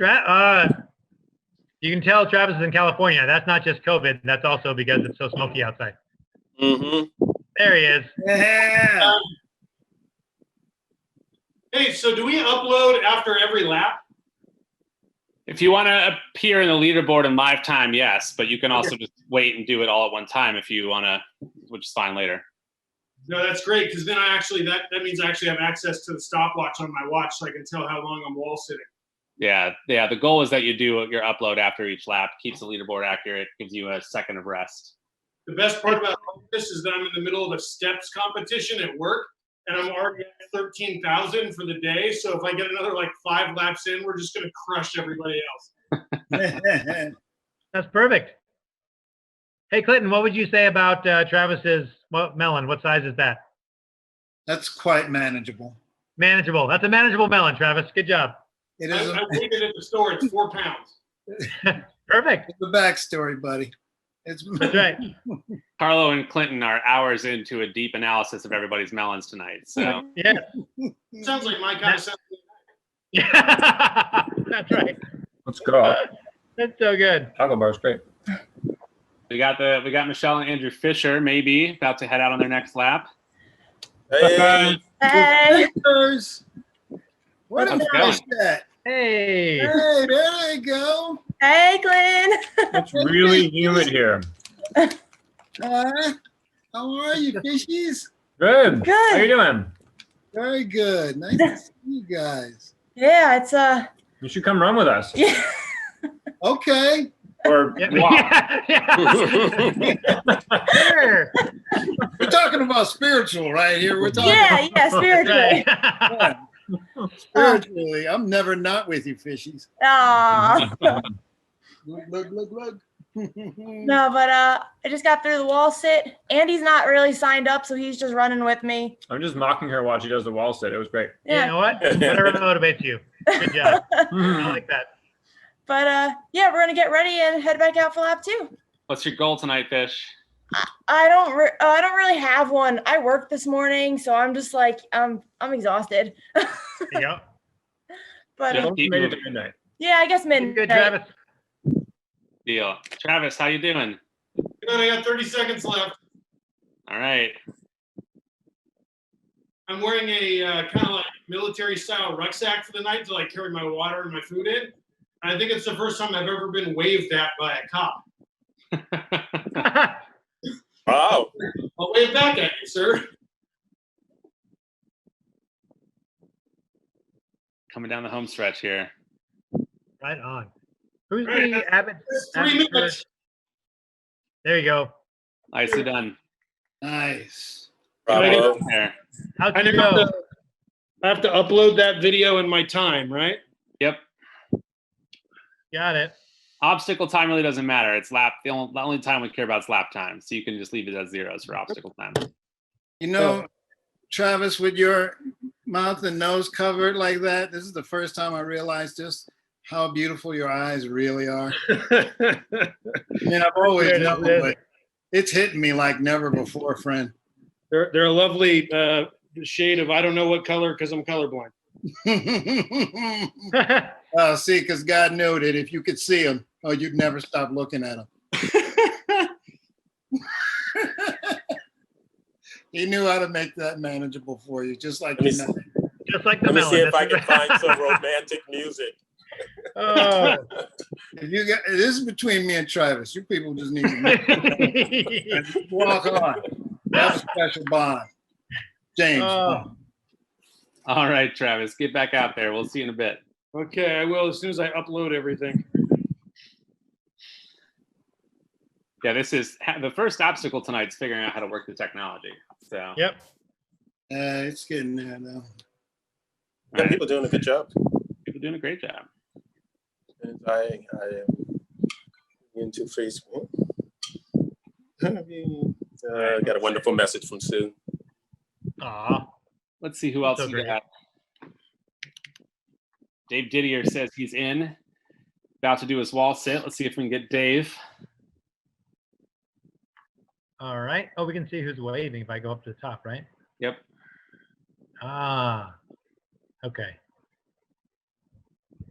you can tell Travis is in California. That's not just COVID. That's also because it's so smoky outside. Mm-hmm. There he is. Yeah. Hey, so do we upload after every lap? If you want to appear in the leaderboard in live time, yes, but you can also just wait and do it all at one time if you want to, which is fine later. No, that's great, because then that means I actually have access to the stopwatch on my watch, so I can tell how long I'm wall sitting. Yeah. The goal is that you do your upload after each lap. Keeps the leaderboard accurate. Gives you a second of rest. The best part about this is that I'm in the middle of a steps competition at work, and I'm already at 13,000 for the day. So if I get another like 5 laps in, we're just going to crush everybody else. That's perfect. Hey, Clinton, what would you say about Travis's melon? What size is that? That's quite manageable. Manageable. That's a manageable melon, Travis. Good job. It is. I weighed it at the store. It's 4 pounds. Perfect. The backstory, buddy. That's right. Carlo and Clinton are hours into a deep analysis of everybody's melons tonight. So yeah. Sounds like my kind of stuff. Yeah. That's right. Let's go. That's so good. Taco bar is great. we got Michelle and Andrew Fisher maybe about to head out on their next lap. Hey. Hey. What How's a it going? nice set. Hey. Hey, there you go. Hey, Glenn. It's really humid here. How are you, fishies? Good. Good. How you doing? Very good. Nice to see you guys. Yeah, it's You should come run with us. Yeah. Okay. Or walk. Sure. We're talking about spiritual right here. We're talking Yeah, spiritually. Yeah. Spiritually, I'm never not with you, fishies. Aw. Look. No, but I just got through the wall sit. Andy's not really signed up, so he's just running with me. I'm just mocking her while she does the wall sit. It was great. You know what? Whatever motivates you. Good job. I like that. But yeah, we're gonna get ready and head back out for lap 2. What's your goal tonight, Fish? I don't really have one. I worked this morning, so I'm just like I'm exhausted. Yeah. But Just keep Made it to moving. midnight. yeah, I guess midnight. Good, Travis. Deal. Travis, how you doing? Good, I got 30 seconds left. All right. I'm wearing a kind of like military style rucksack for the night to like carry my water and my food in. And I think it's the first time I've ever been waved at by a cop. Wow. I'll wave back at you, sir. Coming down the home stretch here. Right on. Who's Right, the avid? That's 3 minutes. There you go. Nicely done. Nice. Bravo. There. How'd I you have go? to, I have to upload that video in my time, right? Yep. Got it. Obstacle time really doesn't matter. It's lap. The only time we care about is lap time. So you can just leave it as zeros for obstacle time. You know, Travis, with your mouth and nose covered like that, this is the first time I realized just how beautiful your eyes really are. I mean, I've always known, but it's hitting me like never before, friend. They're a lovely shade of I don't know what color because I'm colorblind. See, because God knew that if you could see them, oh, you'd never stop looking at them. He knew how to make that manageable for you, just like Let me see if I can find some romantic music. Oh. If you got, this is between me and Travis. You people just need to walk on. Have a special bond. James. Oh. All right, Travis, get back out there. We'll see you in a bit. Okay, I will as soon as I upload everything. Yeah, this is the first obstacle tonight is figuring out how to work the technology. So Yep. It's getting there though. Yeah, people doing a good job. People doing a great job. And I am into Facebook. Got a wonderful message from Sue. Aw. Let's see who else So we great. got. Dave Didier says he's in. About to do his wall sit. Let's see if we can get Dave. All right. Oh, we can see who's waving if I go up to the top, right? Yep. Ah. Okay.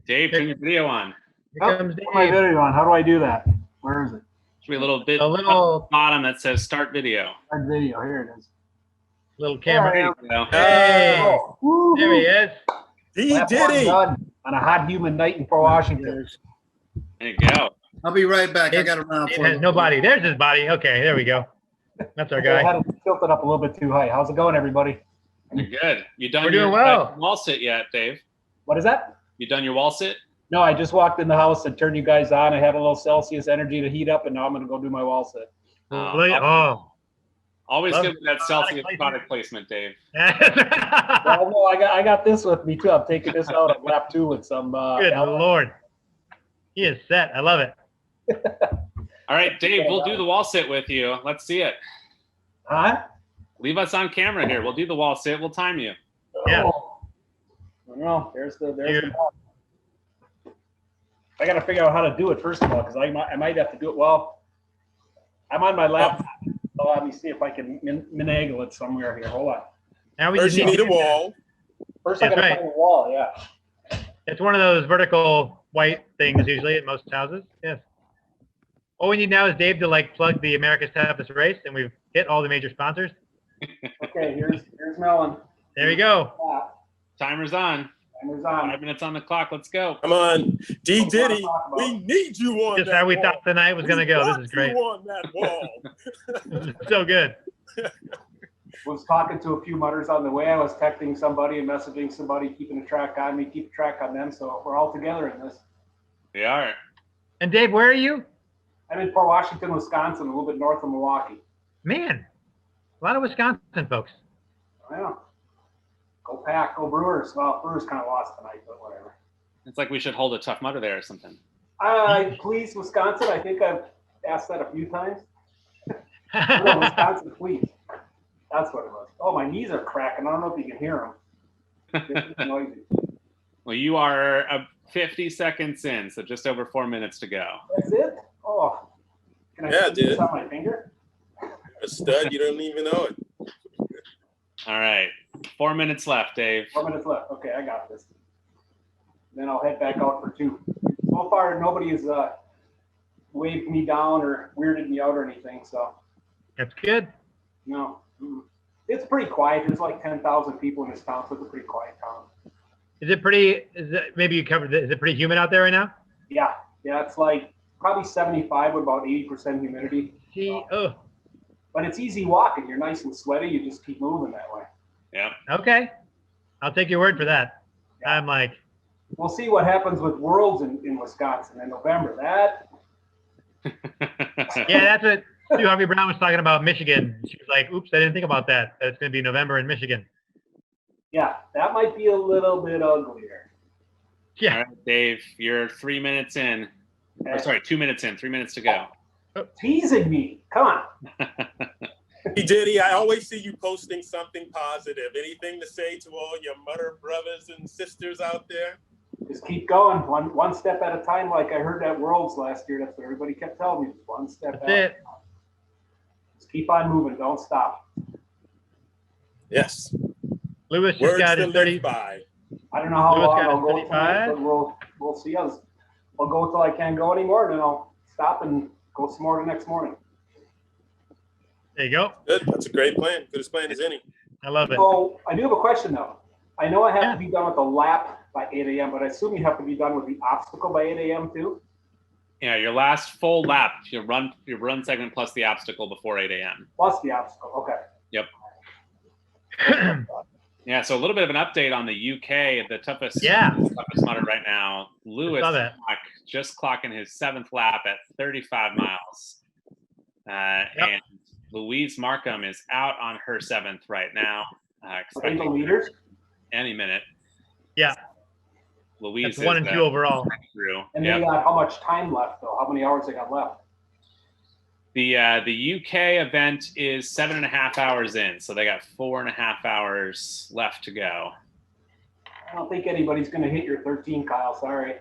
Dave, turn your video on. Here comes Put my Dave. video on. How do I do that? Where is it? Should be a little bit A little bottom that says start video. Start video. Here it is. little There I camera. am. There you go. Hey, Woo-hoo. there he is. D Lap one Diddy. done on a hot, humid night in Port Washington. There you go. I'll be right back. I got a round Dave for has you. no body. There's his body. Okay, there we go. That's our I guy. had it tilted up a little bit too high. How's it going, everybody? You're good. You done We're your doing well. wall sit yet, Dave? What is that? You done your wall sit? No, I just walked in the house and turned you guys on. I had a little Celsius energy to heat up, and now I'm going to go do my wall sit. Always Love good with that Celsius placement. product placement, Dave. Well, no, I got this with me too. I'm taking this out on lap 2 with some. Good Lord. He is set. I love it. All right, Dave, we'll do the wall sit with you. Let's see it. Huh? Leave us on camera here. We'll do the wall sit. We'll time you. Yeah. No, there's the ball. I got to figure out how to do it first of all, because I might have to do it. Well, I'm on my laptop. So let me see if I can finagle it somewhere here. Hold on. Now we First, just you need a wall. First, I That's got to right. find a wall. Yeah. It's one of those vertical white things usually at most houses. Yes. All we need now is Dave to like plug the America's Toughest Race, and we've hit all the major sponsors. Okay, here's Melon. There we go. Timer's on. Timer's on. 5 minutes on the clock. Let's go. Come on, D Diddy. We need you on Just that how we wall. thought the night was going to go. Want This is great. You on that wall. This is so good. Was talking to a few mutters on the way. I was texting somebody and messaging somebody, keeping a track on me, keep a track on them. So we're all together in this. We are. And Dave, where are you? I'm in Port Washington, Wisconsin, a little bit north of Milwaukee. Man, a lot of Wisconsin folks. I know. Go Pack, go Brewers. Well, Brewers kind of lost tonight, but whatever. It's like we should hold a Tough Mudder there or something. Please, Wisconsin. I think I've asked that a few times. No, Wisconsin, please. That's what it was. Oh, my knees are cracking. I don't know if you can hear them. It's noisy. Well, you are 50 seconds in, so just over 4 minutes to go. That's it? Oh. Can I put this on my finger? A stud, you don't even know it. All right. 4 minutes left, Dave. 4 minutes left. Okay, I got this. Then I'll head back out for 2. So far, nobody has waved me down or weirded me out or anything, so. That's good. No. It's pretty quiet. There's like 10,000 people in this town, so it's a pretty quiet town. Is it pretty, maybe you covered it, is it pretty humid out there right now? Yeah, it's like probably 75 with about 80% humidity. But it's easy walking. You're nice and sweaty. You just keep moving that way. Yeah. Okay. I'll take your word for that. I'm like. We'll see what happens with Worlds in Wisconsin in November. Yeah, that's what Sue Harvey Brown was talking about Michigan. She was like, oops, I didn't think about that. That it's going to be November in Michigan. Yeah, that might be a little bit uglier. Yeah. All right, Dave, you're 3 minutes in. Or sorry, 2 minutes in. 3 minutes to go. Teasing me. Come on. Hey, Diddy, I always see you posting something positive. Anything to say to all your mother brothers and sisters out there? Just keep going, one step at a time. Like I heard at Worlds last year, that's what everybody kept telling me. Just one step at a time. Just keep on moving. Don't stop. Yes. Lewis just Words got to his 30. live by. I don't know how Lewis long got I'll his go tonight, 35. but we'll see. I'll go until I can't go anymore, and then I'll stop and go some more the next morning. There you go. Good. That's a great plan. Good as plan as any. I love it. So I do have a question though. I know I have to be done with the lap by 8 a.m., but I assume you have to be done with the obstacle by 8 a.m. too? Yeah, your last full lap, your run segment plus the obstacle before 8 a.m. Plus the obstacle. Okay. Yep. Yeah, so a little bit of an update on the UK, the toughest mudder right now. Lewis just clocking his 7th lap at 35 miles. And Louise Markham is out on her 7th right now. Expecting leaders? any minute. Yeah. Louise That's 1 and 2 overall. Through. And Yep. they got how much time left though? How many hours they got left? The UK event is 7.5 hours in, so they got 4.5 hours left to go. I don't think anybody's going to hit your 13, Kyle. Sorry.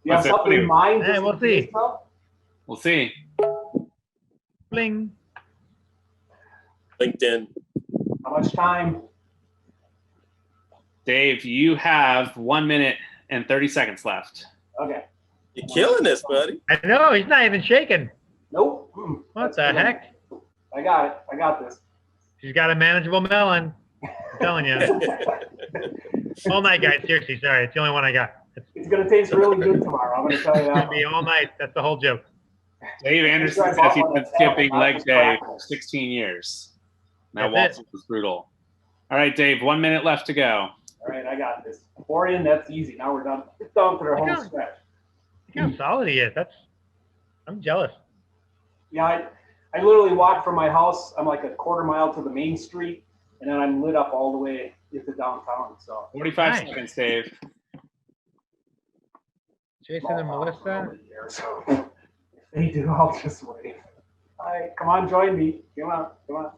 You have something in mind? Hey, we'll see. We'll see. Bling. LinkedIn. How much time? Dave, you have 1 minute and 30 seconds left. Okay. You're killing this, buddy. I know, he's not even shaking. Nope. What the heck? I got it. I got this. She's got a manageable melon. I'm telling you. All night, guys. Seriously, sorry. It's the only one I got. It's going to taste really good tomorrow. I'm going to tell you It's that. gonna be all night. That's the whole joke. Dave Anderson says he's been skipping leg day for 16 years. Now Walton was brutal. All right, Dave, 1 minute left to go. All right, I got this. 4 in, that's easy. Now we're done. It's down to the home stretch. Look how solid he is. I'm jealous. Yeah, I literally walk from my house. I'm like a quarter mile to the main street, and then I'm lit up all the way into downtown. So 45 seconds, Dave. Jason and Melissa. So if they do, I'll just wait. All right, come on, join me. Come on, come on.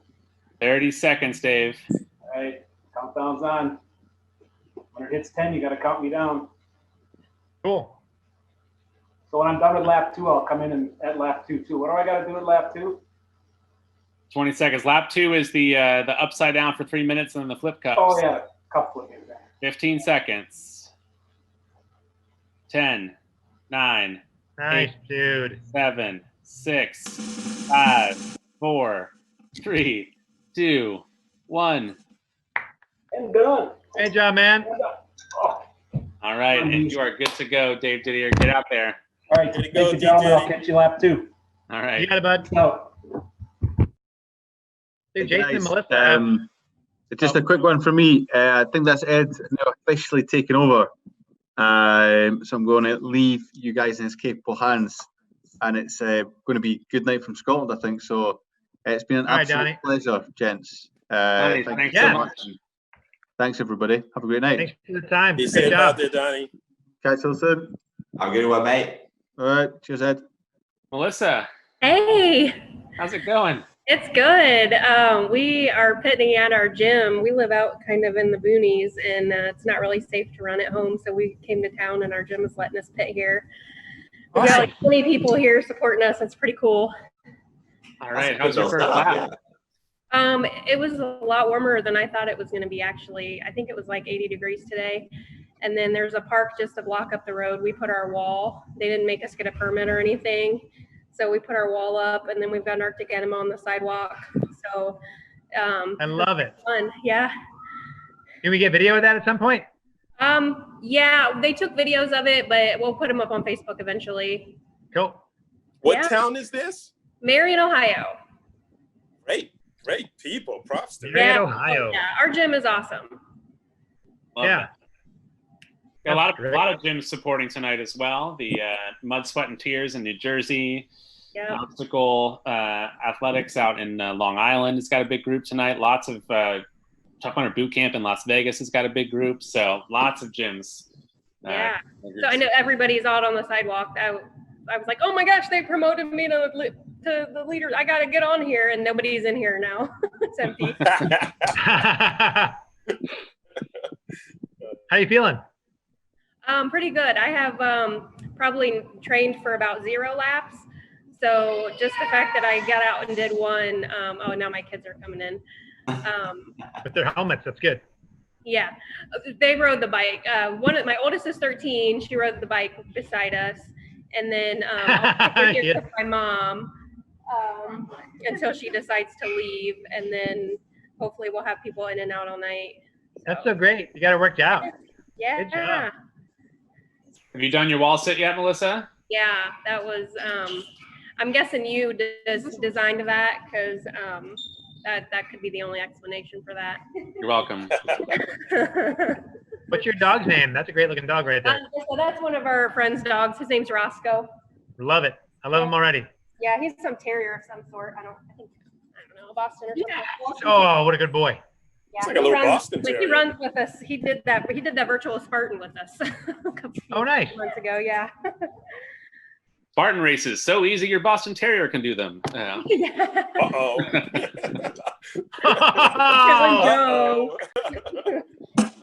30 seconds, Dave. All right, countdown's on. When it hits 10, you got to count me down. Cool. So when I'm done with lap 2, I'll come in and at lap 2 too. What do I got to do at lap 2? 20 seconds. Lap 2 is the upside down for 3 minutes and then the flip cups. Oh yeah, cup flipping. 15 seconds. 10, 9, Nice, 8, dude. 7, 6, 5, 4, 3, 2, 1. And done. Hey, job, man. All right, and you are good to go, Dave Didier. Get out there. All right, thank you, gentlemen. I'll catch you lap 2. All right. You got it, bud. No. Dude, Hey, Jason and guys, Melissa. just a quick one for me. I think that's Ed now officially taken over. So I'm going to leave you guys in his capable hands, and it's going to be good night from Scotland, I think. So it's been an All right, absolute Donnie. pleasure, gents. Donnie, Thank thanks you so so much. much. Thanks, everybody. Have a great night. Thanks for the time. Be Good safe job. out there, Donnie. Catch you soon. Have a good one, mate. All right. Cheers, Ed. Melissa, Hey, how's it going? it's good. We are pitting at our gym. We live out kind of in the boonies, and it's not really safe to run at home. So we came to town, and our gym is letting us pit here. We've got like 20 people here supporting us. It's pretty cool. All right, how's your first lap? It was a lot warmer than I thought it was going to be. Actually, I think it was like 80 degrees today. And then there's a park just a block up the road. We put our wall. They didn't make us get a permit or anything. So we put our wall up, and then we've got an Arctic enema on the sidewalk. So I love it. fun. Yeah. Can we get video of that at some point? Yeah, they took videos of it, but we'll put them up on Facebook eventually. Cool. What Yeah. town is this? Marion, Ohio. Great people. Props to Great, Yeah. Ohio. Yeah, our gym is awesome. Love Yeah. it. Got a lot of gyms supporting tonight as well. The Mud, Sweat, and Tears in New Jersey. Yeah. Obstacle Athletics out in Long Island has got a big group tonight. Lots of Tough Hunter Boot Camp in Las Vegas has got a big group. So lots of gyms. Yeah. So I know everybody's out on the sidewalk. I was like, oh my gosh, they promoted me to the leaders. I got to get on here, and nobody's in here now. It's empty. How you feeling? Pretty good. I have probably trained for about 0 laps. So just the fact that I got out and did one. Oh, now my kids are coming in. With their helmets, that's good. Yeah, they rode the bike. My oldest is 13. She rode the bike beside us, and then I'll take her here with my mom until she decides to leave, and then hopefully we'll have people in and out all night. That's so great. You got it worked out. Yeah. Good job. Have you done your wall sit yet, Melissa? Yeah, that was. I'm guessing you designed that because that could be the only explanation for that. You're welcome. What's your dog's name? That's a great looking dog right there. So that's one of our friend's dogs. His name's Roscoe. Love it. I love him already. Yeah, he's some terrier of some sort. I don't know, Boston or something. Oh, what a good boy. Yeah, like a little Boston Like he Terrier. runs with us. He did that virtual Spartan with us a Oh, nice. months ago. Yeah. Spartan races, so easy your Boston Terrier can do them. Yeah. Uh-oh.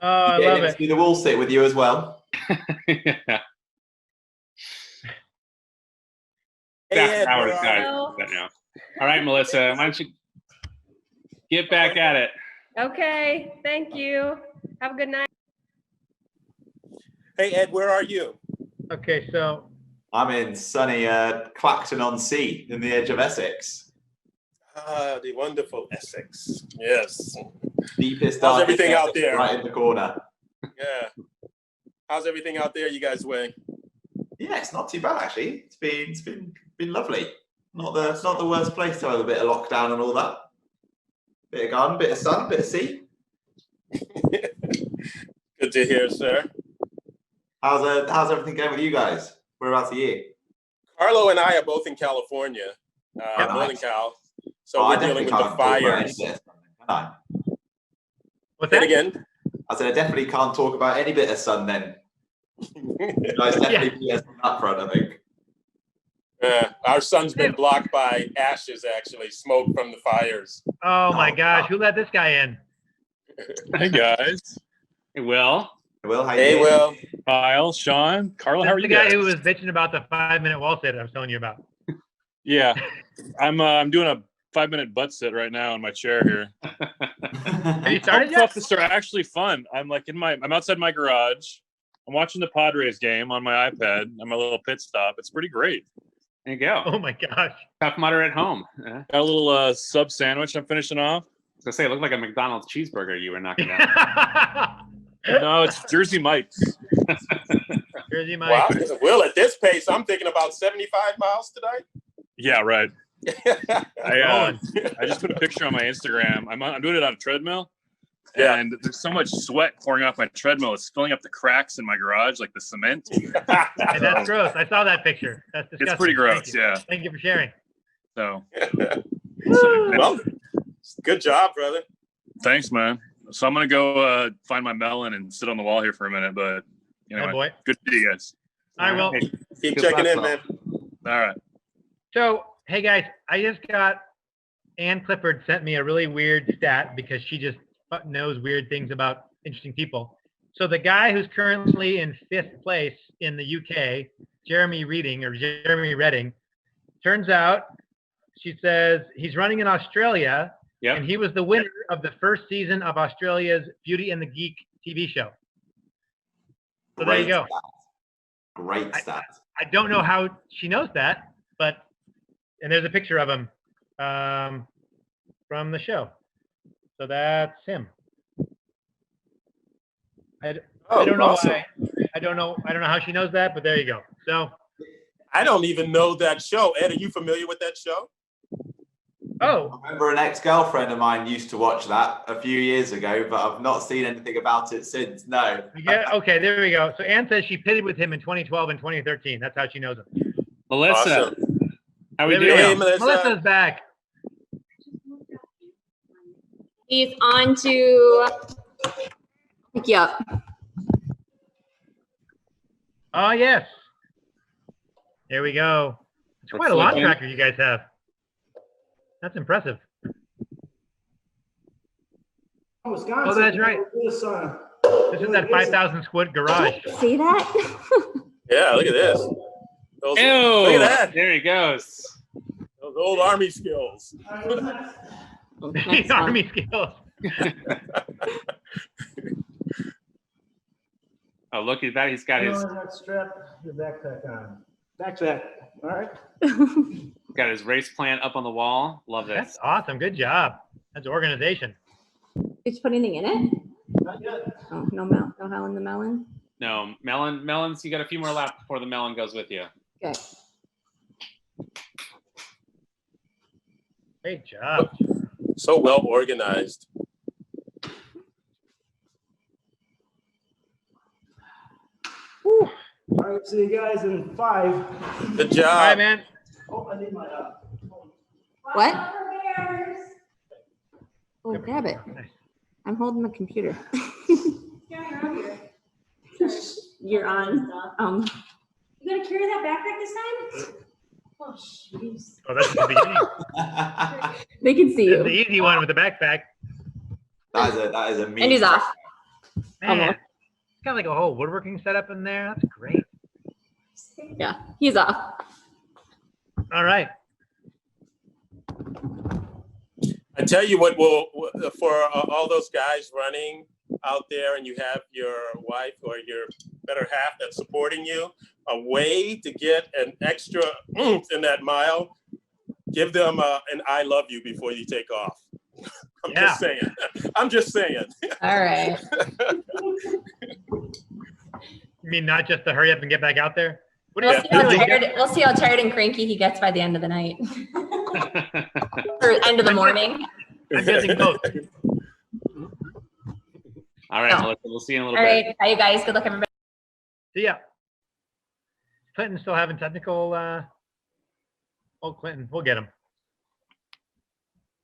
Oh, I Getting love him it. to do the wall sit with you as well. Yeah. Hey, Ed, Hours, where are guys. you? But no. All right, Melissa, why don't you get back at it? Okay. Thank you. Have a good night. Hey, Ed, where are you? Okay, so I'm in sunny Clacton-on-Sea in the edge of Essex. Ah, the wonderful Essex. Yes. Deepest, How's darkest everything out Essex, there? right in the corner. Yeah. How's everything out there you guys way? Yeah, it's not too bad actually. It's been lovely. Not the worst place to have a bit of lockdown and all that. Bit of garden, bit of sun, bit of sea. Good to hear, sir. How's everything going with you guys? Whereabouts are you? Carlo and I are both in California, nice. Northern Cal. So I we're dealing definitely with the can't talk about any fires. bit of sun, can I? what's Say it that? again. I said I definitely can't talk about any bit of sun then. You guys definitely be on that front, I think. Our sun's been blocked by ashes, actually, smoke from the fires. Oh my gosh, who let this guy in? Hey guys. Hey, Will. Will, how you Hey, doing? Will. Kyle, Sean, Carla, how This are is you the guy guys? who was bitching about the 5-minute wall sit I was telling you about. Yeah, I'm doing a 5-minute butt sit right now in my chair here. Have you started yet? Puff-ups are actually fun. I'm outside my garage. I'm watching the Padres game on my iPad on my little pit stop. It's pretty great. There you go. Oh my gosh. Tough Mudder at home. Yeah. Got a little sub sandwich I'm finishing off. I was gonna say, it looked like a McDonald's cheeseburger you were knocking down. No, it's Jersey Mike's. Jersey Mike. Wow. Will, at this pace, I'm thinking about 75 miles today. Yeah, right. I just put a picture on my Instagram. I'm doing it on a treadmill. Yeah. And there's so much sweat pouring off my treadmill. It's filling up the cracks in my garage, like the cement. Hey, that's gross. I saw that picture. That's disgusting. It's pretty gross, yeah. Thank you for sharing. So, Well, good job, brother. thanks, man. So I'm gonna go find my melon and sit on the wall here for a minute. But anyway, boy. good to see you guys. I will. Keep checking in, man. All right. So, hey guys, I just got Ann Clifford sent me a really weird stat because she just knows weird things about interesting people. So the guy who's currently in 5th place in the UK, Jeremy Redding, turns out, she says he's running in Australia, and he was the winner of the first season of Australia's Beauty and the Geek TV show. So there you go. Great stat. I don't know how she knows that, and there's a picture of him from the show. So that's him. I don't know awesome. why. I don't know how she knows that, but there you go. So I don't even know that show. Ed, are you familiar with that show? Oh. I remember an ex-girlfriend of mine used to watch that a few years ago, but I've not seen anything about it since. No. Yeah, okay, there we go. So Ann says she pitted with him in 2012 and 2013. That's how she knows him. Melissa, Awesome. how we There doing? go. Hey, Melissa. Melissa's back. He's on to pick you up. Oh yes. There we go. It's quite a launch tracker you guys have. That's impressive. Wisconsin. Oh, that's right. This is that 5,000 square garage. See that? Yeah, look at this. Those, Ew, look at that. there he goes. Those old Army skills. Army skills. Oh, look at that. He's got his Strap your backpack on. Backpack. All right. race plan up on the wall. Love this. That's awesome. Good job. That's organization. Did you put anything in it? Not yet. Oh, no hell in the melon. No, melons. You got a few more laps before the melon goes with you. Okay. Great job. So well organized. All right, see you guys in 5. Good job. All right, man. Oh, I need my What? Oh, grab it. I'm holding the computer. You're on. You gonna carry that backpack this time? Oh, jeez. Oh, that's the beginning. They can see This is you. the easy one with the backpack. That is a mean. And he's off. Man, it's got like a whole woodworking setup in there. That's great. Yeah, he's off. All right. I tell you what, for all those guys running out there, and you have your wife or your better half that's supporting you, a way to get an extra oomph in that mile, give them an I love you before you take off. I'm just saying. I'm just saying. All right. You mean not just to hurry up and get back out there? We'll see how tired and cranky he gets by the end of the night. Or end of the morning. I'm guessing both. All right, Melissa, we'll see you in a little All bit. right. Bye, you guys. Good luck, everybody. See ya. Clinton's still having technical. Oh, Clinton, we'll get him.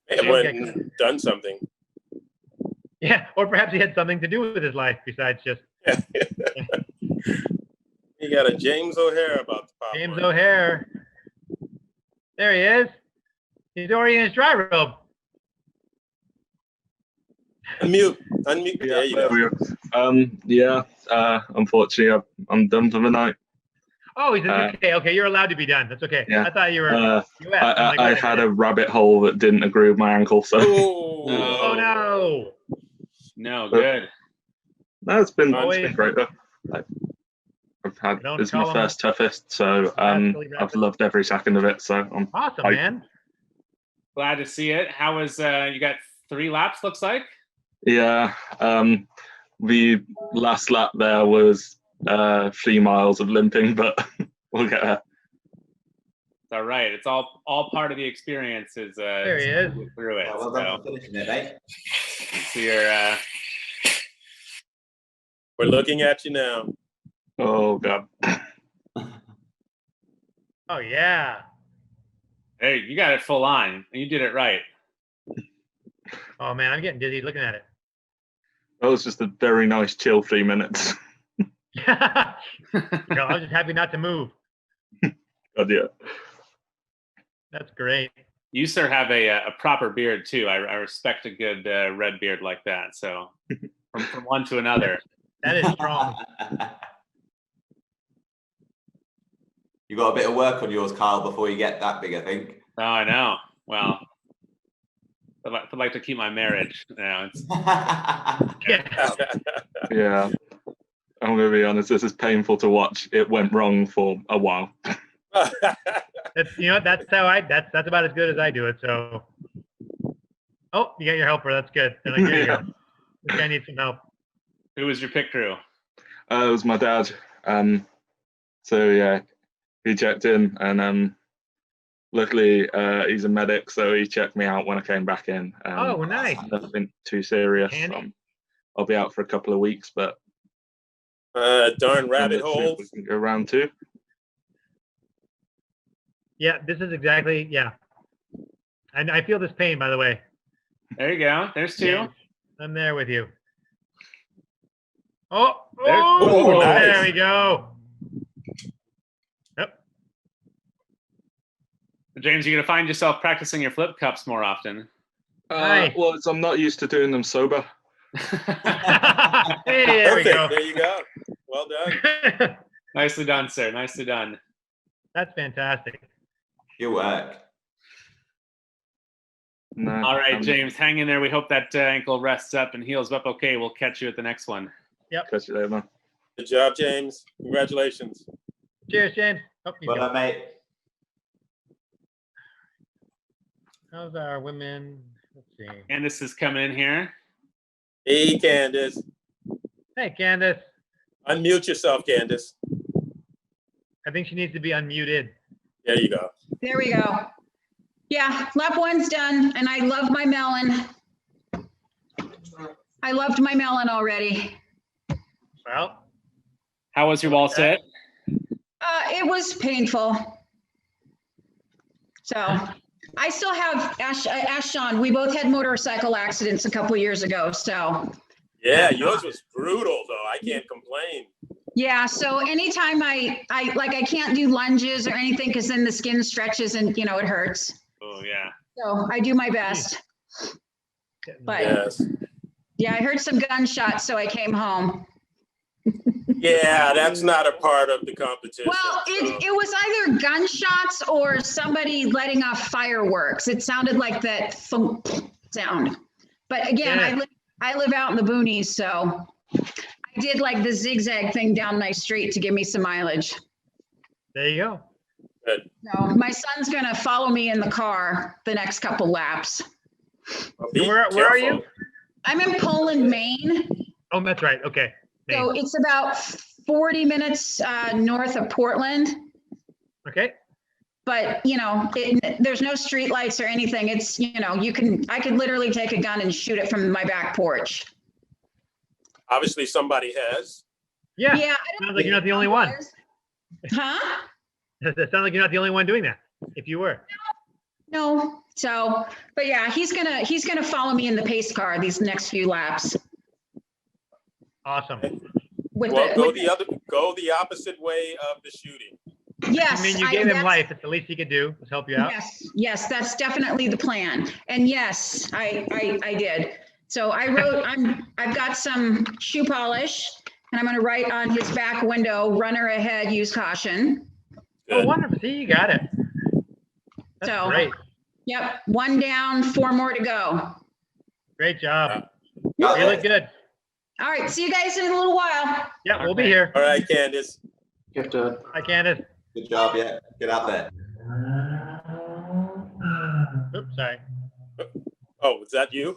They went done something. Yeah, or perhaps he had something to do with his life besides just. You got a James O'Hare about to pop. James O'Hare. There he is. He's already in his dry robe. Unmute. There you go. Unfortunately, I'm done for the night. Oh, he's okay. You're allowed to be done. That's okay. Yeah. I thought you were. I had a rabbit hole that didn't agree with my ankle, so. Oh no. No, good. No, it's been great though. It's my first toughest, so I've loved every second of it. So I'm awesome, hyped. man. Glad to see it. How was you got 3 laps? Looks like. Yeah. The last lap there was 3 miles of limping, but we'll get there. It's all right. It's all part of the experience. There he is. Through it. Well done for finishing it, mate. So you're, we're looking at you now. Oh God. Oh yeah. Hey, you got it full on, and you did it right. Oh man, I'm getting dizzy looking at it. That was just a very nice chill 3 minutes. I was just happy not to move. God, yeah. That's great. You, sir, have a proper beard too. I respect a good red beard like that. So from one to another. That is strong. You got a bit of work on yours, Kyle, before you get that big, I think. Oh, I know. Well, I'd like to keep my marriage. You know, it's... Yeah. I'm gonna be honest. This is painful to watch. It went wrong for a while. That's that's about as good as I do it. So, oh, you got your helper. That's good. They're like, there you go. This guy needs some help. Who was your pit crew? It was my dad. So yeah, he checked in, and luckily he's a medic, so he checked me out when I came back in. Oh, nice. Nothing too serious. I'll be out for a couple of weeks, but darn rabbit holes. We can go round 2. Yeah, this is exactly, yeah. And I feel this pain, by the way. There you go. There's 2. Yeah, I'm there with you. Oh, nice. There we go. Yep. James, you're gonna find yourself practicing your flip cups more often. Nice. Well, I'm not used to doing them sober. Hey, there we go. There you go. Well done. Nicely done, sir. Nicely done. That's fantastic. Good work. No, all right, James, hang in there. We hope that ankle rests up and heals up okay. We'll catch you at the next one. Yep. Catch you later, man. Good job, James. Congratulations. Cheers, James. Well done, mate. How's our women? Let's see. Candace is coming in here. Hey, Candace. Hey, Candace. Unmute yourself, Candace. I think she needs to be unmuted. There you go. There we go. Yeah, lap 1's done, and I love my melon. I loved my melon already. Well, how was your wall sit? It was painful. So I still have Ash Sean. We both had motorcycle accidents a couple years ago. So Yeah, yours was brutal though. I can't complain. yeah. So anytime I can't do lunges or anything because then the skin stretches and it hurts. Oh yeah. So I do my best. But Yes. yeah, I heard some gunshots, so I came home. Yeah, that's not a part of the competition. Well, it was either gunshots or somebody letting off fireworks. It sounded like that thump sound. But again, I live out in the boonies, so I did like the zigzag thing down my street to give me some mileage. There you go. Good. So my son's gonna follow me in the car the next couple laps. Where are you? I'm in Poland, Maine. Oh, that's right. Okay. So it's about 40 minutes north of Portland. Okay. But there's no street lights or anything. It's I could literally take a gun and shoot it from my back porch. Obviously, somebody has. Yeah. Yeah. Sounds like you're not the only one. Huh? It sounds like you're not the only one doing that. If you were. No. So, but yeah, he's gonna follow me in the pace car these next few laps. Awesome. Go the opposite way of the shooting. Yes. I mean, you gave him life. It's the least he could do. Let's help you out. Yes, that's definitely the plan. And yes, I did. So I've got some shoe polish and I'm going to write on his back window, runner ahead, use caution. Oh, wonderful. See, you got it. That's great. Yep. 1 down, 4 more to go. Great job. You look good. All right. See you guys in a little while. Yeah, we'll be here. All right, Candace. Hi, Candace. Good job. Yeah. Get out there. Oops, sorry. Oh, was that you?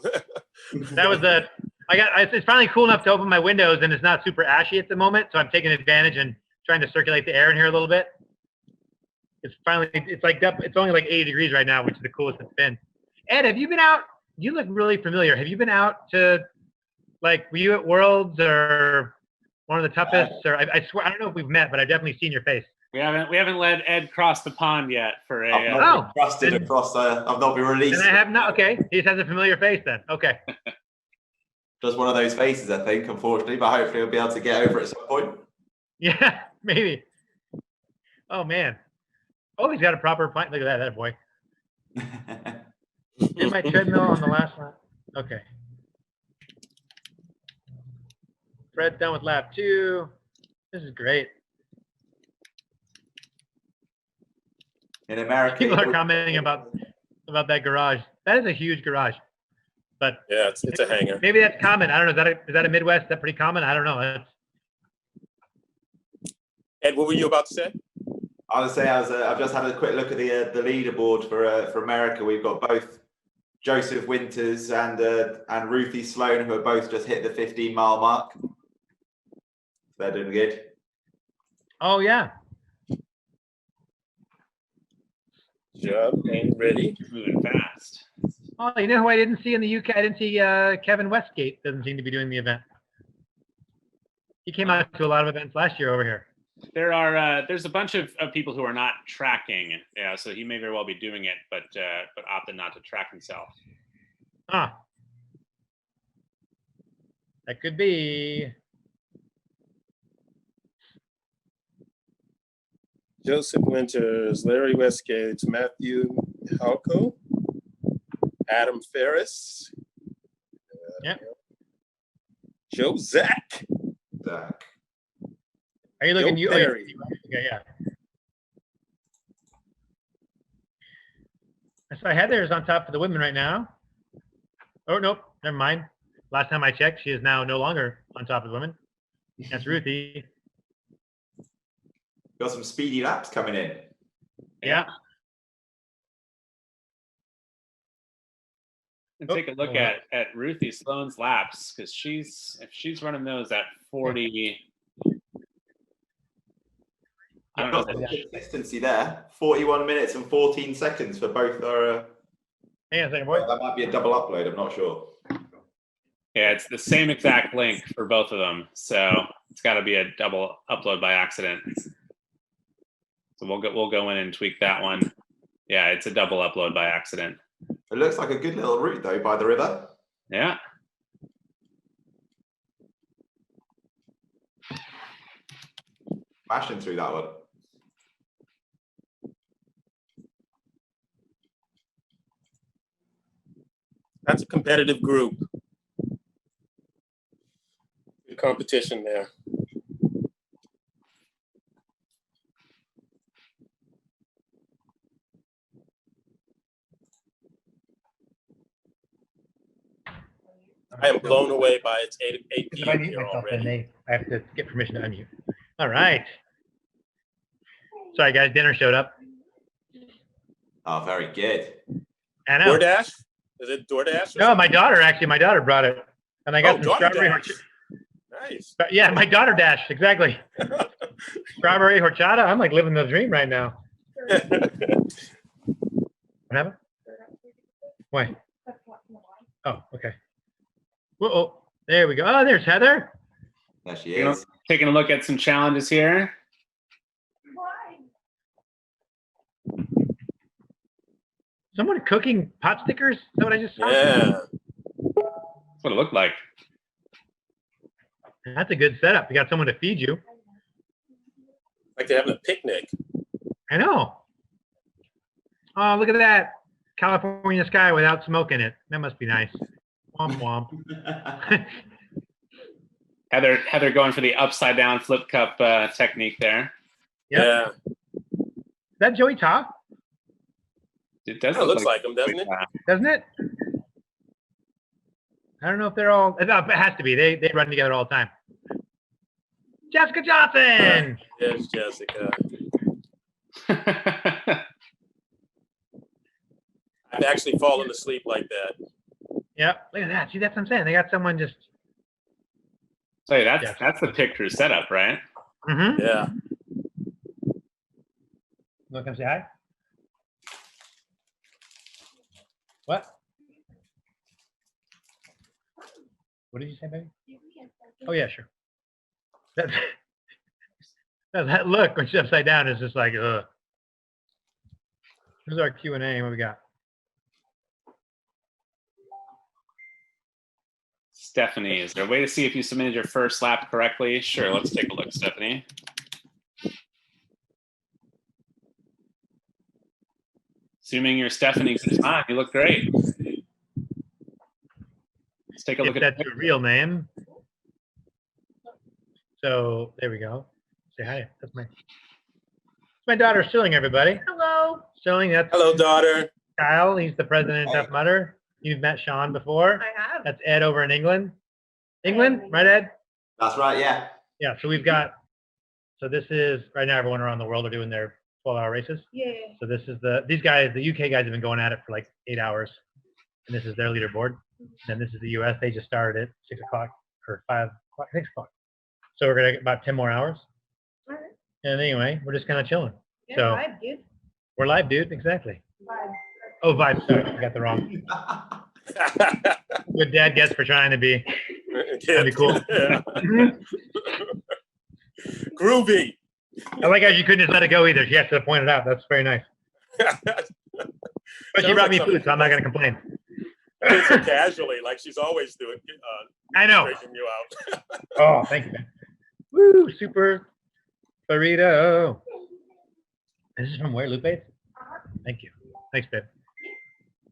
That was it's finally cool enough to open my windows and it's not super ashy at the moment. So I'm taking advantage and trying to circulate the air in here a little bit. It's only like 80 degrees right now, which is the coolest it's been. Ed, have you been out? You look really familiar. Have you been out to, were you at Worlds or one of the toughest? Or I swear, I don't know if we've met, but I've definitely seen your face. We haven't let Ed cross the pond yet for a. I've not been trusted across. I've not been released. And I have not. Okay, he just has a familiar face then. Okay. Just one of those faces, I think, unfortunately, but hopefully we'll be able to get over it at some point. Yeah, maybe. Oh man. Oh, he's got a proper pint. Look at that boy. In my treadmill on the last lap. Okay. Fred's done with lap 2. This is great. In America, people are commenting about that garage. That is a huge garage. But yeah, it's a hangar. Maybe that's common. I don't know. Is that a Midwest? Is that pretty common? I don't know. Ed, what were you about to say? I was saying, I've just had a quick look at the leaderboard for America. We've got both Joseph Winters and Ruthie Sloan, who have both just hit the 15-mile mark. They're doing good. Oh yeah. Job and ready. Moving fast. Oh, you know who I didn't see in the UK? I didn't see Kevin Westgate. Doesn't seem to be doing the event. He came out to a lot of events last year over here. There's a bunch of people who are not tracking. Yeah, so he may very well be doing it, but opted not to track himself. Ah. That could be. Joseph Winters, Larry Westgate, Matthew Halco, Adam Ferris, Joe Zach. Are you looking? Joe Okay, yeah. So Heather is on top of the women right now. Oh nope, never mind. Last time I checked, she is now no longer on top of the women. That's Ruthie. Got some speedy laps coming in. Yeah. And take a look at Ruthie Sloan's laps, because if she's running those at 40. I don't know. Consistency there. 41 minutes and 14 seconds for both our. Hang on a second, boy. That might be a double upload. I'm not sure. Yeah, it's the same exact link for both of them, so it's got to be a double upload by accident. So we'll go in and tweak that one. Yeah, it's a double upload by accident. It looks like a good little route though by the river. Yeah. Smashing through that one. That's a competitive group. Good competition there. I am blown away by its 8 If I p.m. mute here myself, then already. I have to get permission to unmute. All right. Sorry, guys. Dinner showed up. Oh, very good. I know. DoorDash? Is it DoorDash? No, my daughter actually. My daughter brought it, and I got some strawberry. Nice. Yeah, my daughter dashed exactly. Strawberry horchata. I'm like living the dream right now. What happened? Why? Oh, okay. Whoa, there we go. Oh, there's Heather. There she is. Taking a look at some challenges here. Someone cooking pot stickers? Is that what I just saw? Yeah. That's what it looked like. That's a good setup. You got someone to feed you. Like they're having a picnic. I know. Oh, look at that. California sky without smoke in it. That must be nice. Womp womp. Heather going for the upside down flip cup technique there. Yep. Yeah. Is that Joey Top? It does. It looks like him, doesn't it? Doesn't it? I don't know if they're all. It has to be. They run together all the time. Jessica Johnson. There's Jessica. I've actually fallen asleep like that. Yep. Look at that. See, that's what I'm saying. They got someone just. So that's the picture setup, right? Mm-hmm. Yeah. Want to come say hi? What? What did you say, baby? Oh yeah, sure. That look when she's upside down is just like, ugh. Here's our Q&A. What we got? Stephanie, is there a way to see if you submitted your first lap correctly? Sure, let's take a look, Stephanie. Assuming you're Stephanie Guzman, you look great. Let's take a look If at that's your real name. So there we go. Say hi. That's my daughter Stilling, everybody. Hello. Stilling, that's Hello, daughter. Kyle. He's the president of Tough Mudder. You've met Sean before. I have. That's Ed over in England. England, right, Ed? That's right, yeah. Yeah, so we've got, so this is, right now everyone around the world are doing their 12-hour races. Yeah. So this is these guys, the UK guys have been going at it for like 8 hours. And this is their leaderboard. And this is the US. They just started at 6 o'clock or 5 o'clock, 6 o'clock. So we're going to get about 10 more hours. All right. And anyway, we're just kind of chilling. Yeah, So live, dude. we're live, dude. Exactly. Live. Oh, vibe. Sorry, I got the wrong. Good dad gets for trying to be. That'd be cool. Yeah. Groovy. I like how you couldn't just let it go either. She has to point it out. That's very nice. But she Sounds brought like me food, so I'm not going to complain. So casually, like she's always doing. I know. Breaking you out. Oh, thank you, man. Woo, super burrito. This is from where, Lupe? Thank you. Thanks, babe.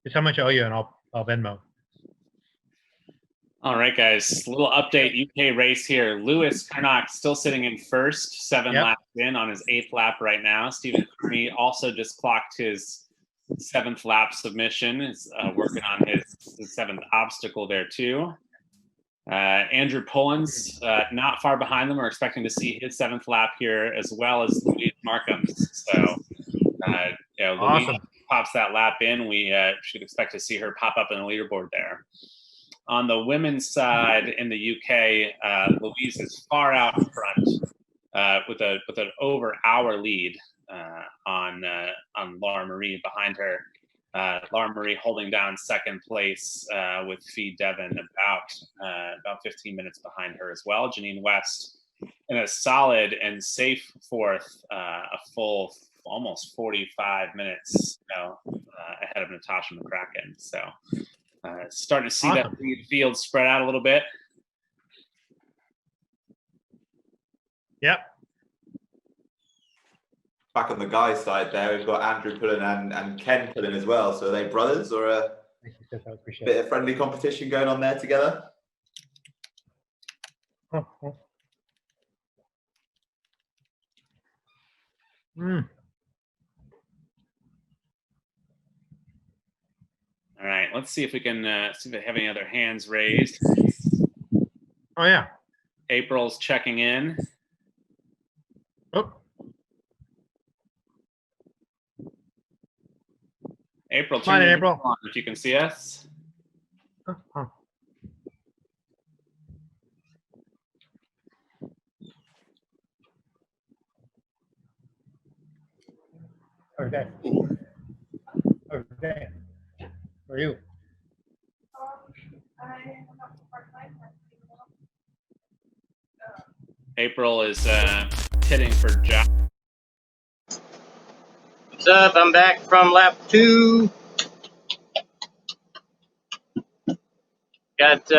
Just how much I owe you, and I'll Venmo. All right, guys. Little update UK race here. Lewis Carnock still sitting in first, 7 laps in on his 8th lap right now. Stephen Kearney also just clocked his 7th lap submission. Is working on his 7th obstacle there too. Andrew Pullins not far behind them. We're expecting to see his 7th lap here, as well as Louise Markham's. So, Awesome. Louise pops that lap in. We should expect to see her pop up in the leaderboard there. On the women's side in the UK, Louise is far out in front with an over hour lead on Laura Marie behind her. Laura Marie holding down 2nd place with Fee Devon about 15 minutes behind her as well. Janine West in a solid and safe 4th, a full almost 45 minutes, ahead of Natasha McCracken. So starting to see that field spread out a little bit. Yep. Back on the guys' side there, we've got Andrew pulling and Ken pulling as well. So are they brothers or a bit of friendly competition going on there together? All right, let's see if we can see if they have any other hands raised. Oh yeah. April's checking in. Oh. April, Come on, turn your April. video on if you can see us. Okay. Okay. For you. April is hitting for Jack. What's up? I'm back from lap 2. Got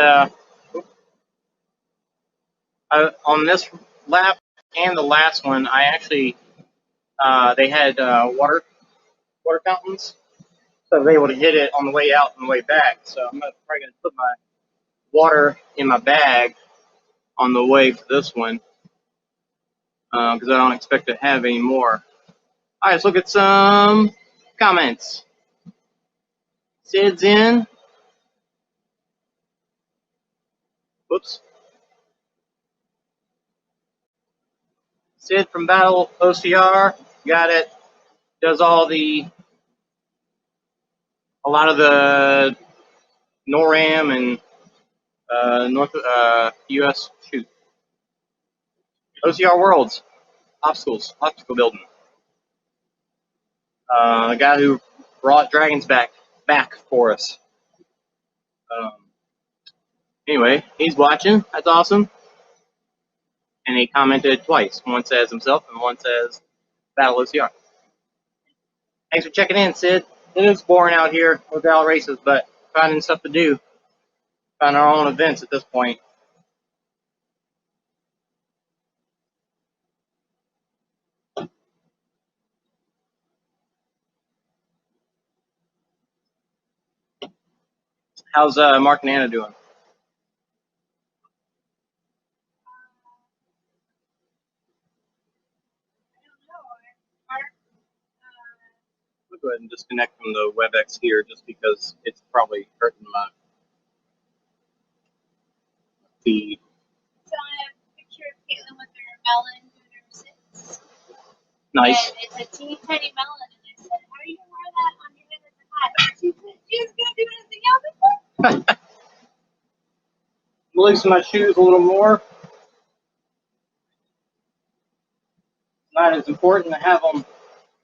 on this lap and the last one, I actually they had water fountains, so I was able to hit it on the way out and the way back. So I'm probably gonna put my water in my bag on the way to this one because I don't expect to have any more. All right, let's look at some comments. Sid's in. Whoops. Sid from Battle OCR, got it. Does a lot of the NORAM and North U.S. OCR Worlds, obstacle building. The guy who brought dragons back for us. Anyway, he's watching. That's awesome. And he commented twice. One says himself, and one says Battle OCR. Thanks for checking in, Sid. It is boring out here without races, but finding stuff to do. Find our own events at this point. How's Mark and Anna doing? I'll go ahead and disconnect from the WebEx here just because it's probably hurting my feed. So I have a picture of Caitlin with her melon doing her sits. Nice. And it's a teeny tiny melon, and I said, "How are you gonna wear that on your head as a hat?" She said, "She's gonna do it as a yarmulke." Loosen my shoes a little more. Not as important to have them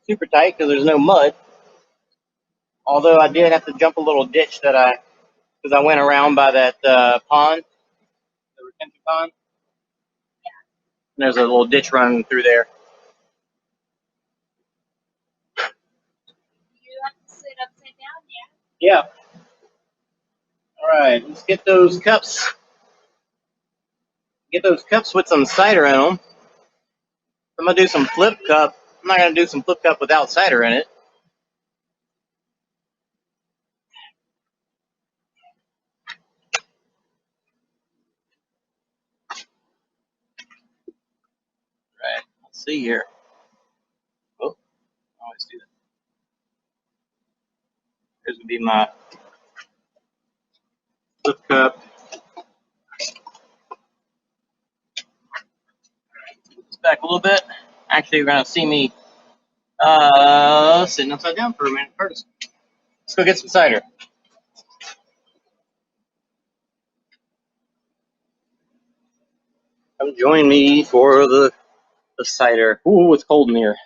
super tight because there's no mud. Although I did have to jump a little ditch because I went around by that pond, the retention pond. And there's a little ditch running through there. You have to sit upside down, yeah. Yeah. All right, let's get those cups. Get those cups with some cider in them. I'm gonna do some flip cup. I'm not gonna do some flip cup without cider in it. Right. Let's see here. Oh, I always do that. Here's gonna be my flip cup. It's back a little bit. Actually, you're gonna see me sitting upside down for a minute first. Let's go get some cider. Come join me for the cider. Ooh, it's cold in here.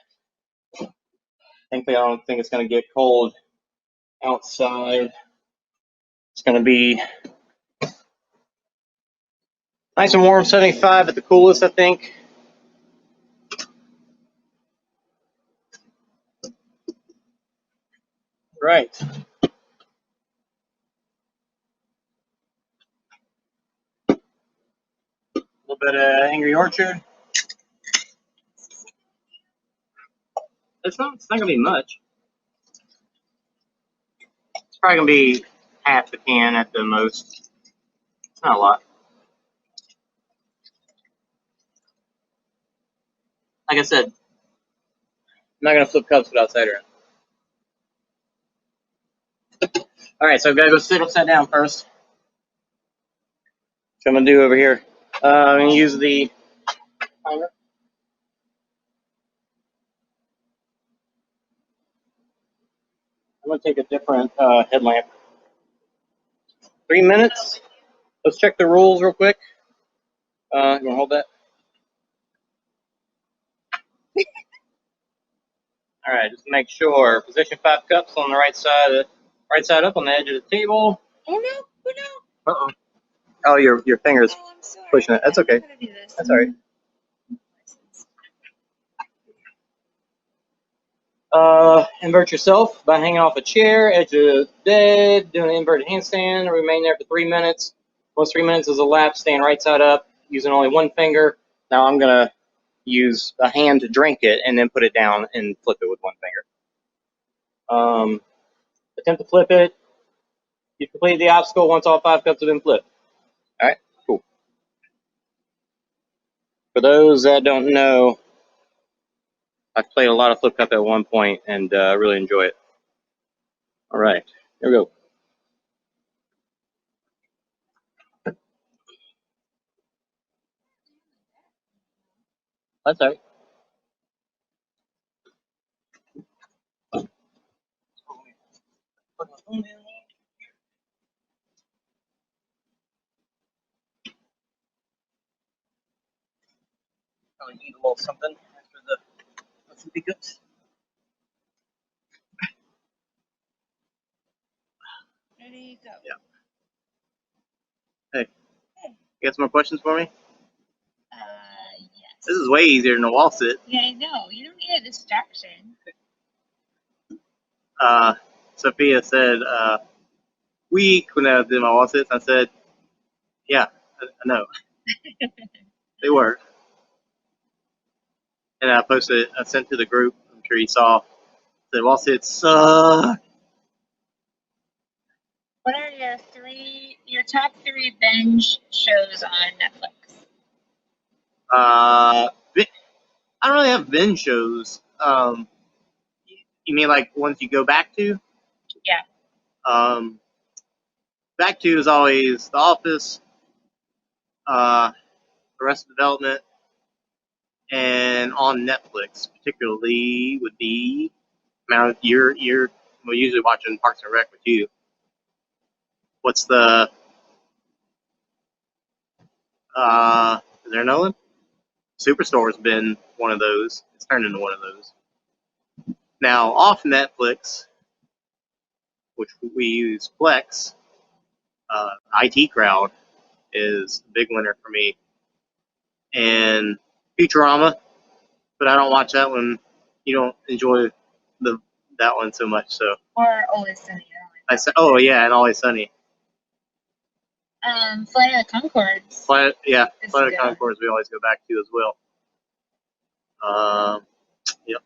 Thankfully, I don't think it's gonna get cold outside. It's gonna be nice and warm, 75 at the coolest, I think. Right. A little bit of Angry Orchard. It's not gonna be much. It's probably gonna be half the can at the most. It's not a lot. Like I said, I'm not gonna flip cups without cider. All right, so I've got to go sit upside down first. So I'm gonna do over here. I'm gonna use the timer. I'm gonna take a different headlamp. 3 minutes. Let's check the rules real quick. You wanna hold that? All right, just make sure. Position 5 cups on the right side up on the edge of the table. Oh no! Oh no! Uh-oh. Oh, your finger's pushing it. That's okay. That's all right. Invert yourself by hanging off a chair, edge of the bed, doing an inverted handstand. Remain there for 3 minutes. Once 3 minutes is elapsed, stand right side up, using only one finger. Now I'm gonna use a hand to drink it and then put it down and flip it with one finger. Attempt to flip it. You complete the obstacle once all 5 cups have been flipped. All right, cool. For those that don't know, I've played a lot of flip cup at one point and really enjoy it. All right, here we go. That's all right. Probably need a little something after the flippy cups. Ready, go. Yeah. Hey, you got some more questions for me? Yes. This is way easier than a wall sit. Yeah, I know. You don't need a distraction. Sophia said, weak when I did my wall sits. I said, yeah, I know. They were. And I posted, I sent to the group, I'm sure you saw, the wall sits suck. What are your top 3 binge shows on Netflix? I don't really have binge shows. You mean like ones you go back to? Yeah. Back to is always The Office, Arrested Development, and on Netflix, particularly would be. Now you're we're usually watching Parks and Rec with you. What's the? Is there another one? Superstore's been one of those. It's turned into one of those. Now off Netflix, which we use Plex, IT Crowd is the big winner for me, and Futurama. But I don't watch that one. You don't enjoy that one so much, so. Or Always Sunny. I said, oh yeah, and Always Sunny. Flight of the Conchords. Flight of the Conchords we always go back to as well. Yep.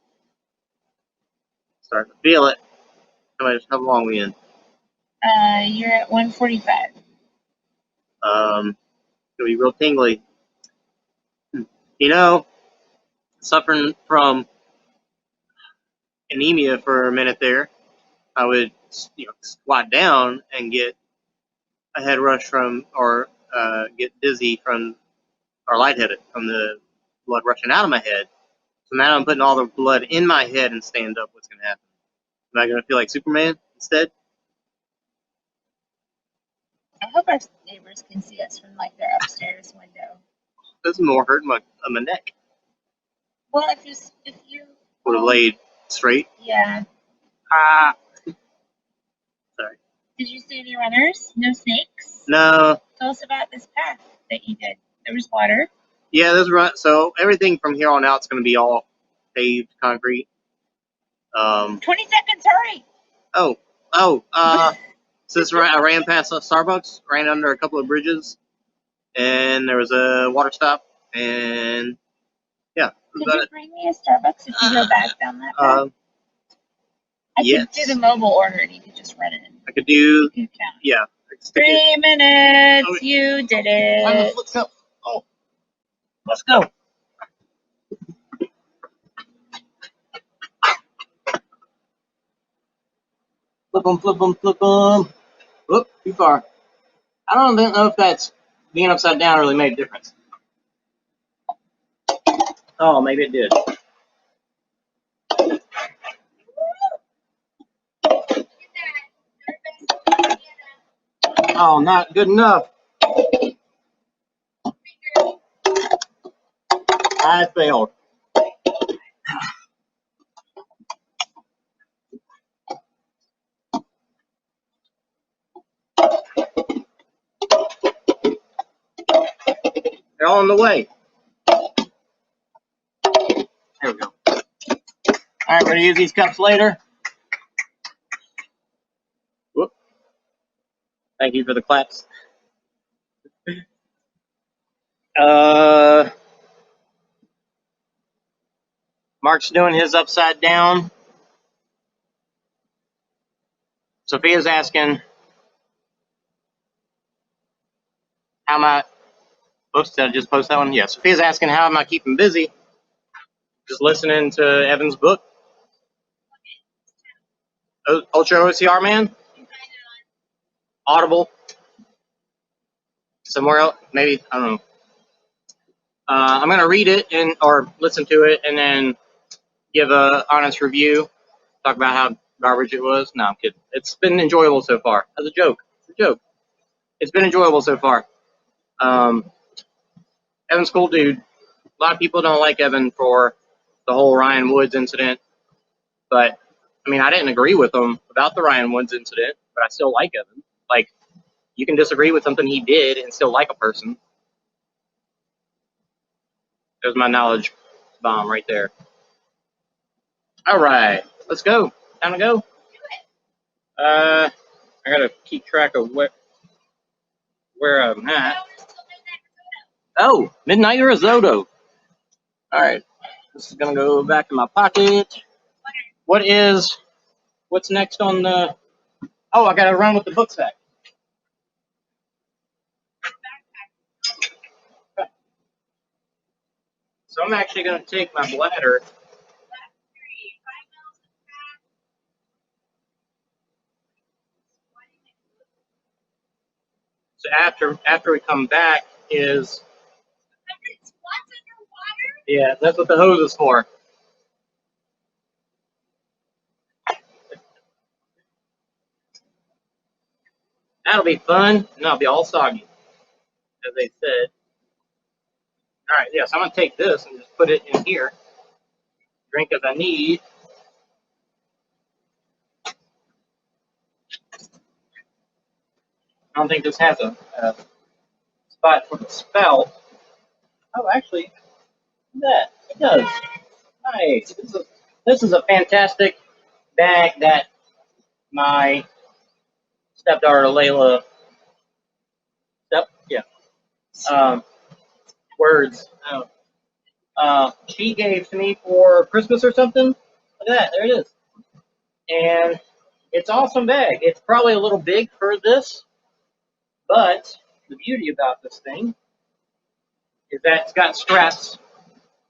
Starting to feel it. How long are we in? You're at 145. Gonna be real tingly. You know, suffering from anemia for a minute there, I would squat down and get a head rush from, or get dizzy from, or lightheaded from the blood rushing out of my head. So now I'm putting all the blood in my head and stand up. What's gonna happen? Am I gonna feel like Superman instead? I hope our neighbors can see us from like their upstairs window. This is more hurting my neck. Well, if you Would have laid straight. Yeah. Sorry. Did you see any runners? No snakes? No. Tell us about this path that you did. There was water. Yeah, there's run. So everything from here on out is going to be all paved concrete. 20 seconds, hurry! Oh, so I ran past a Starbucks, ran under a couple of bridges, and there was a water stop, and yeah. Could you bring me a Starbucks if you go back down that path? I Yes. could do the mobile order and you could just run it in. I could do, yeah. 3 minutes, you did it. Let's go. Oh, let's go. Flip them, flip them, flip them. Whoop, too far. I don't know if that's being upside down really made a difference. Oh, maybe it did. Oh, not good enough. I failed. They're all on the way. There we go. All right, ready to use these cups later? Whoop. Thank you for the claps. Mark's doing his upside down. Sophia's asking, how am I, oops, did I just post that one? Yeah, Sophia's asking, how am I keeping busy? Just listening to Evan's book. Ultra OCR Man? Audible? Somewhere else? Maybe, I don't know. I'm going to read it or listen to it and then give a honest review. Talk about how garbage it was. No, I'm kidding. It's been enjoyable so far. As a joke. It's a joke. It's been enjoyable so far. Evan's a cool dude. A lot of people don't like Evan for the whole Ryan Woods incident. But, I mean, I didn't agree with him about the Ryan Woods incident, but I still like Evan. Like, you can disagree with something he did and still like a person. There's my knowledge bomb right there. All right, let's go. Time to go. I gotta keep track of where I'm at. Oh, midnight risotto. All right, this is gonna go back in my pocket. What's next on the? Oh, I gotta run with the book sack. So I'm actually gonna take my bladder. So after we come back is, yeah, that's what the hose is for. That'll be fun, and that'll be all soggy, as they said. All right, yeah, so I'm gonna take this and just put it in here. Drink as I need. I don't think this has a spot for the spout. Oh, actually, that it does. Nice. This is a fantastic bag that my stepdaughter Layla. Words. Oh. She gave to me for Christmas or something. Look at that. There it is. And it's an awesome bag. It's probably a little big for this, but the beauty about this thing is that it's got straps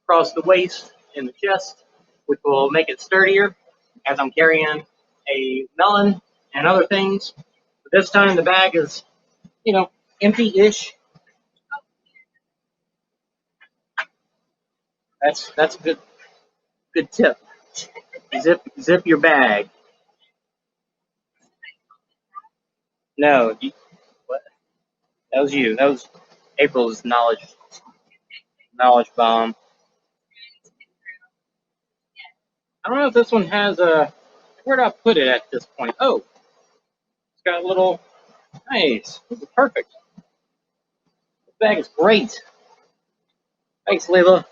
across the waist and the chest, which will make it sturdier as I'm carrying a melon and other things. But this time the bag is, empty-ish. That's a good tip. Zip your bag. No, what? That was you. That was April's knowledge bomb. I don't know if this one has a. Where do I put it at this point? Oh, it's got a little. Nice. This is perfect. This bag is great. Thanks, Layla.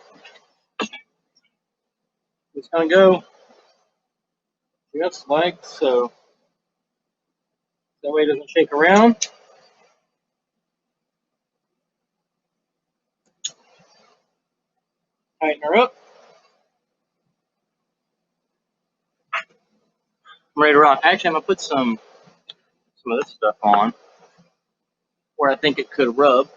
It's gonna go just like so. That way it doesn't shake around. Tighten her up. I'm ready to rock. Actually, I'm gonna put some of this stuff on where I think it could rub.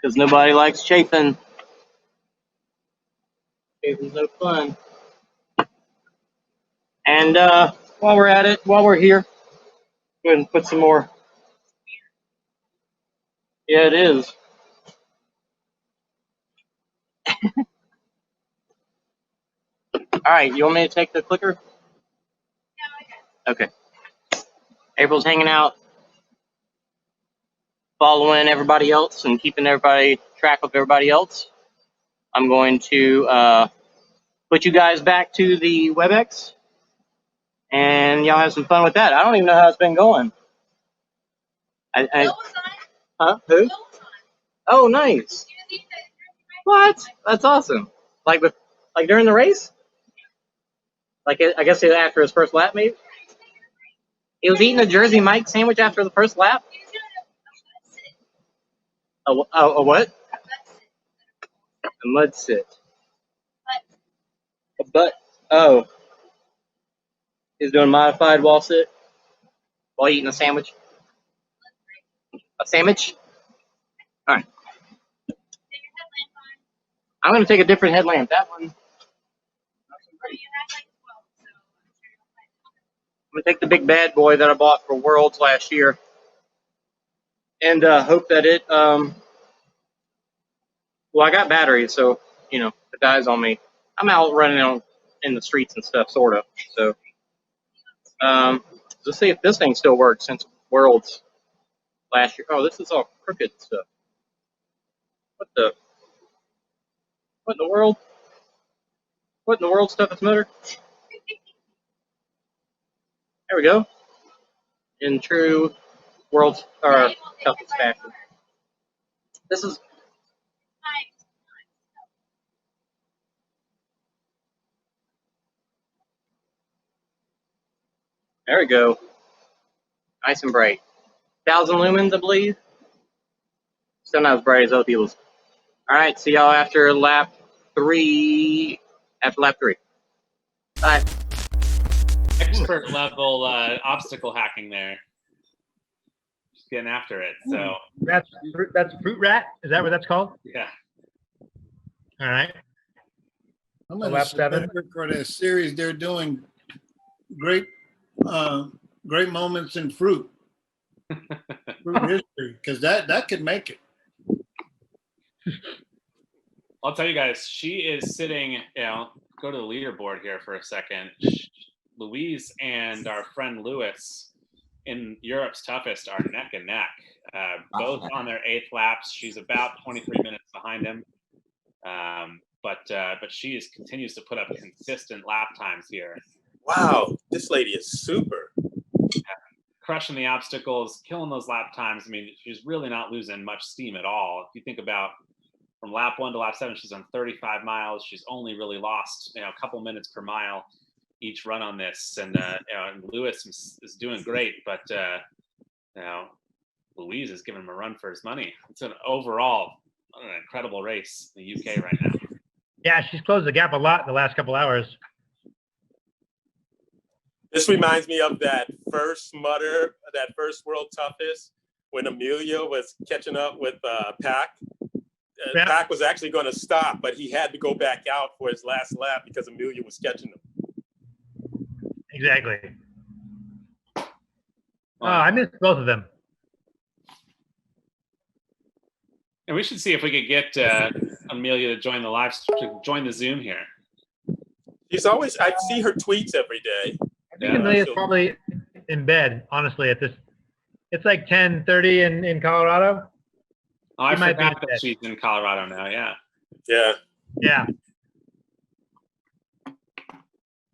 Because nobody likes chafing. Chafing's no fun. And while we're at it, while we're here, go ahead and put some more. Yeah, it is. All right, you want me to take the clicker? Okay. April's hanging out, following everybody else and keeping everybody track of everybody else. I'm going to put you guys back to the WebEx, and y'all have some fun with that. I don't even know how it's been going. Huh? Who? Oh, nice. What? That's awesome. Like during the race? Like I guess after his first lap, maybe. He was eating a Jersey Mike sandwich after the first lap. A what? A mud sit. A butt. Oh. He's doing modified wall sit while eating a sandwich. A sandwich? All right. I'm going to take a different headlamp. That one. I'm going to take the big bad boy that I bought for Worlds last year and hope that it, well, I got batteries, so, you know, if it dies on me, I'm out running in the streets and stuff, sort of. So, let's see if this thing still works since Worlds last year. Oh, this is all crooked stuff. What in the world? What in the world stuff is motor? There we go. In true World's or toughest fashion. This is. There we go. Nice and bright. 1,000 lumens, I believe. Still not as bright as other people's. All right, see y'all after lap 3. After lap 3. Bye. Expert level obstacle hacking there. Just getting after it. So that's fruit rat. Is that what that's called? Yeah. All right. I'm So going lap to 7 for the series. They're doing great moments in fruit history, because that could make it. I'll tell you guys, she is sitting, go to the leaderboard here for a second. Louise and our friend Lewis in Europe's toughest are neck and neck, both on their 8th laps. She's about 23 minutes behind him. But she continues to put up consistent lap times here. Wow, this lady is super. Yeah. Crushing the obstacles, killing those lap times. I mean, she's really not losing much steam at all. If you think about from lap 1 to lap 7, she's on 35 miles. She's only really lost, a couple minutes per mile each run on this. And Lewis is doing great, but Louise is giving him a run for his money. It's an incredible race in the UK right now. Yeah, she's closed the gap a lot in the last couple hours. This reminds me of that first World Toughest when Amelia was catching up with Pac. Yeah. Pac was actually going to stop, but he had to go back out for his last lap because Amelia was catching him. Exactly. I missed both of them. And we should see if we could get Amelia to join the Zoom here. She's always, I see her tweets every day. I think Amelia's probably in bed, honestly, it's like 10:30 in Colorado. Oh, I forgot that she's in Colorado now, yeah. Yeah. Yeah.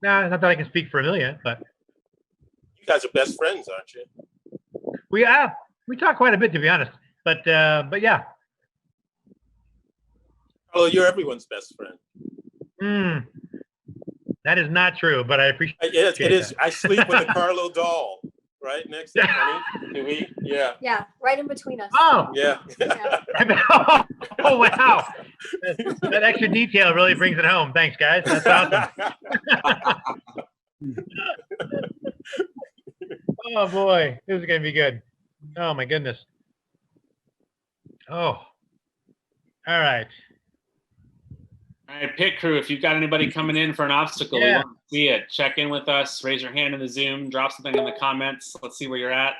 No, not that I can speak for Amelia, but. You guys are best friends, aren't you? We talk quite a bit, to be honest, but yeah. Oh, you're everyone's best friend. That is not true, but I appreciate It is. that. I sleep with a Carlo doll right next to me. Do we? Yeah. Yeah, right in between us. Oh. Yeah. Oh, wow. That extra detail really brings it home. Thanks, guys. That's awesome. Oh, boy. This is going to be good. Oh, my goodness. Oh. All right. All right, pit crew, if you've got anybody coming in for an obstacle, we want to see it. Check in with us, raise your hand in the Zoom, drop something in the comments. Let's see where you're at.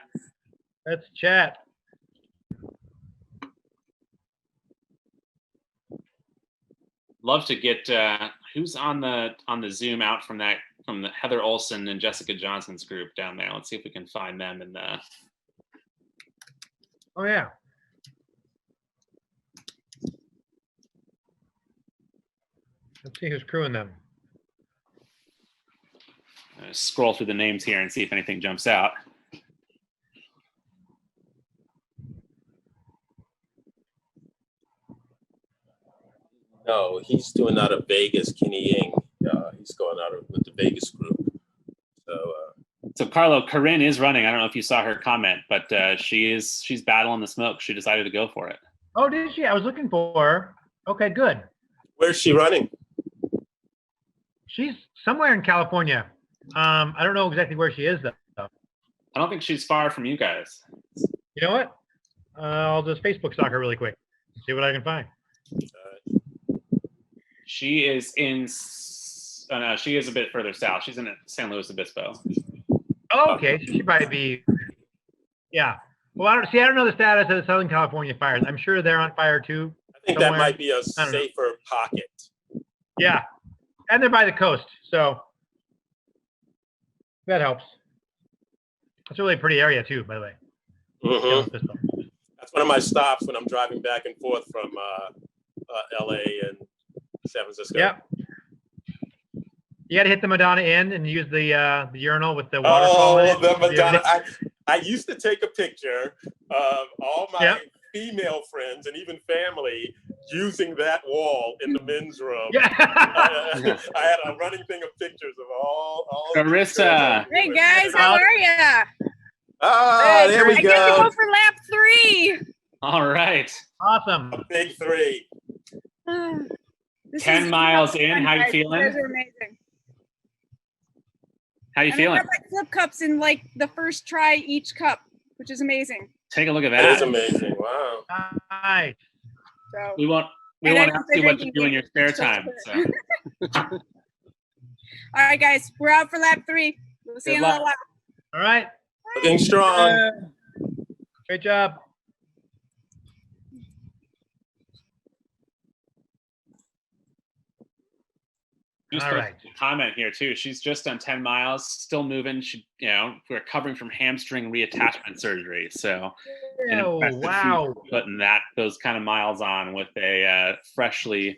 Let's chat. Love to get who's on the Zoom out from the Heather Olson and Jessica Johnson's group down there. Let's see if we can find them in the. Oh, yeah. Let's see who's crewing them. Scroll through the names here and see if anything jumps out. No, he's doing out of Vegas, Kenny Ying. He's going out with the Vegas group. So Carlo, Corinne is running. I don't know if you saw her comment, but she's battling the smoke. She decided to go for it. Oh, did she? I was looking for her. Okay, good. Where's she running? She's somewhere in California. I don't know exactly where she is, though. I don't think she's far from you guys. You know what? I'll just Facebook stalk her really quick. See what I can find. She is in. Oh no, she is a bit further south. She's in San Luis Obispo. Oh, okay. So she might be. Yeah. Well, I don't know the status of the Southern California fires. I'm sure they're on fire too. I think somewhere. that might be a safer pocket. Yeah. And they're by the coast, so that helps. It's a really pretty area too, by the way. Mm-hmm. That's one of my stops when I'm driving back and forth from LA and San Francisco. Yep. You got to hit the Madonna Inn and use the urinal with the waterfall in it. Oh, the Madonna! I used to take a picture of all my female friends and even family using that wall in the men's room. Yeah. I had a running thing of pictures of all. Carissa. Hey guys, how are ya? Ah, there we I go. get to go for lap 3. All right. Awesome. A big 3. 10 miles in. How you feeling? You guys are amazing. How you and feeling? I got my flip cups in like the first try each cup, which is amazing. Take a look at that. That is amazing. Wow. Nice. So, We want to ask you what you do in your spare time. So. All right, guys, we're out for lap 3. We'll see you in a little while. All right. Looking strong. Great job. Just all right. Comment here too. She's just done 10 miles, still moving. She, we're recovering from hamstring reattachment surgery. So, oh, wow, putting those kind of miles on with a freshly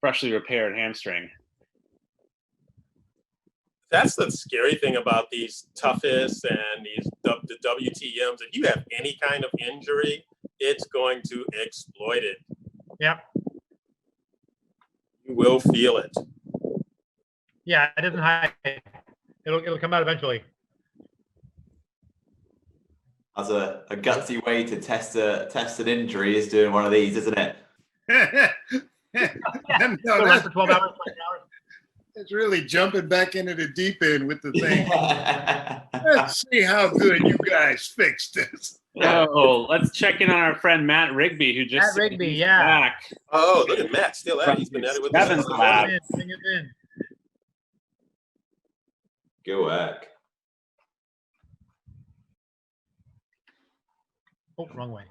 repaired hamstring. That's the scary thing about these toughest and the WTMs. If you have any kind of injury, it's going to exploit it. Yep. You will feel it. Yeah, it doesn't hide. It'll come out eventually. That's a gutsy way to test an injury is doing one of these, isn't it? No, that's for 12 hours. It's really jumping back into the deep end with the thing. Let's see how good you guys fixed this. Oh, let's check in on our friend Matt Rigby, who just Matt Rigby, yeah. back. Oh, look at Matt still at it. He's been at it with Seven's lab. Bring it in. Good work. Oh, wrong way.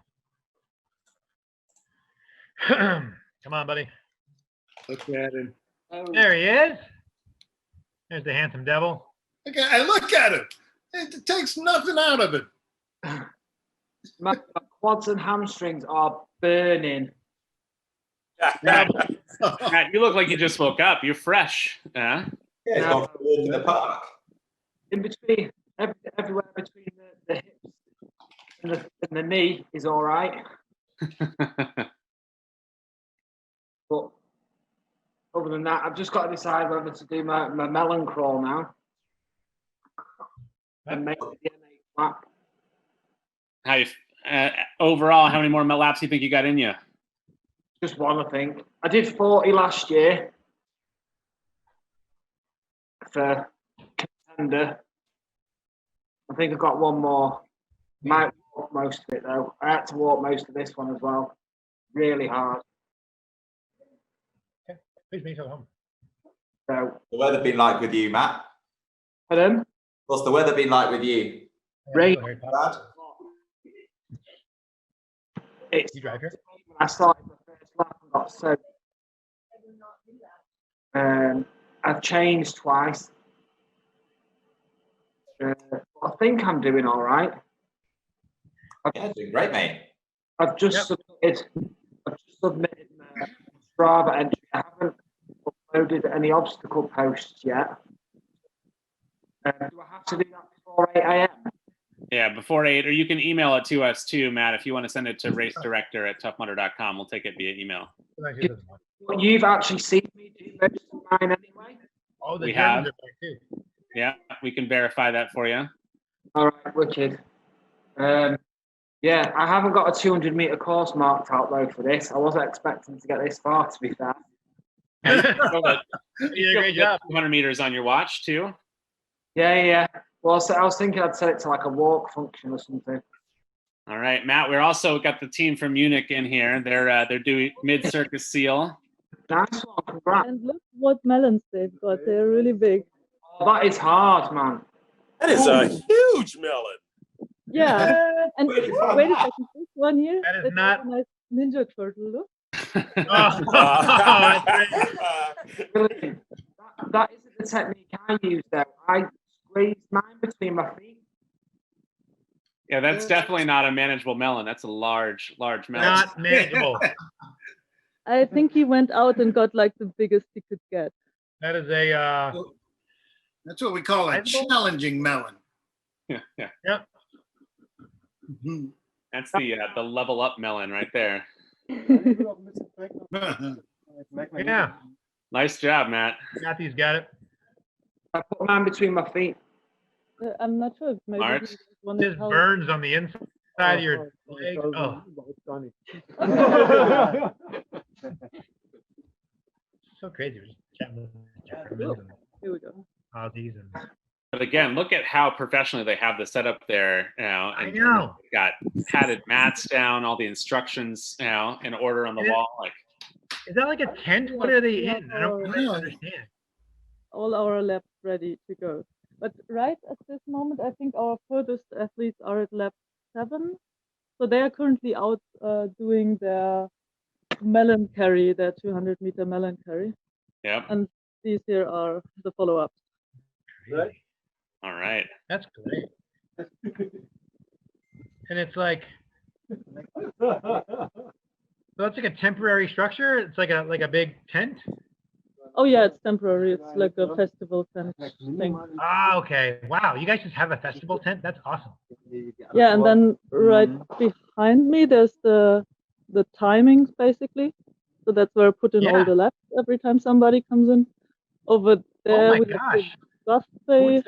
Come on, buddy. Look at him. There he is. There's the handsome devil. Okay, I look at him. It takes nothing out of it. My quads and hamstrings are burning. Matt, you look like you just woke up. You're fresh. Yeah, it's gone for a walk in the park. In between, everywhere between the hips and the knee is all right. But other than that, I've just got to decide whether to do my melon crawl now. And make the N8 lap. How you, overall, how many more laps do you think you got in you? Just one, I think. I did 40 last year for contender. I think I've got one more. Might walk most of it though. I had to walk most of this one as well. Really hard. Okay. Please make it home. So, the weather been like with you, Matt? Pardon? What's the weather been like with you? Rain. Bad? It's, you drive here? I started the first lap and got soaked. I've changed twice. I think I'm doing all right. Yeah, doing great, mate. I've just submitted my Strava entry. I haven't uploaded any obstacle posts yet. Do I have to do that before 8 a.m.? Yeah, before 8, or you can email it to us too, Matt, if you want to send it to racedirector@toughmudder.com. We'll take it via email. Well, you've actually seen me do most of mine anyway. Oh, the We Germans have. are back too. Yeah, we can verify that for you. All right, wicked. Yeah, I haven't got a 200-meter course marked out though for this. I wasn't expecting to get this far, to be fair. You did a great job. 200 meters on your watch too. Yeah. Well, I was thinking I'd set it to like a walk function or something. All right, Matt. We're also got the team from Munich in here. They're doing mid-circus seal. Nice one, congrats. And look what melons they've got. They're really big. Oh, that is hard, man. That is a huge melon. Yeah. And wait a second. This one here. That is that's not- a nice ninja turtle. Look. Brilliant. That isn't the technique I use though. I squeeze mine between my feet. Yeah, that's definitely not a manageable melon. That's a large melon. Not manageable. I think he went out and got like the biggest he could get. That is a That's what we call a challenging melon. Yeah. Yep. That's the level up melon right there. Yeah. Nice job, Matt. Matthew's got it. I put mine between my feet. I'm not sure. Maybe Mark? he one This help. burns on the inside of your leg. Oh. So crazy. We're just chatting. Here we go. All these and But again, look at how professionally they have the setup there now. I know. They've got padded mats down, all the instructions now in order on the wall. Like, is that like a tent? What are they in? I don't really understand. All our laps ready to go. But right at this moment, I think our furthest athletes are at lap 7. So they are currently out doing their melon carry, their 200-meter melon carry. Yep. And these here are the follow-ups. Really? All right. That's great. And it's like, so it's like a temporary structure. It's like a big tent. Oh yeah, it's temporary. It's like a festival tent thing. Ah, okay. Wow, you guys just have a festival tent? That's awesome. Yeah, and then right behind me, there's the timings basically. So that's where I put in all the laps every time somebody comes in. Over there, my we have the gosh. buffet,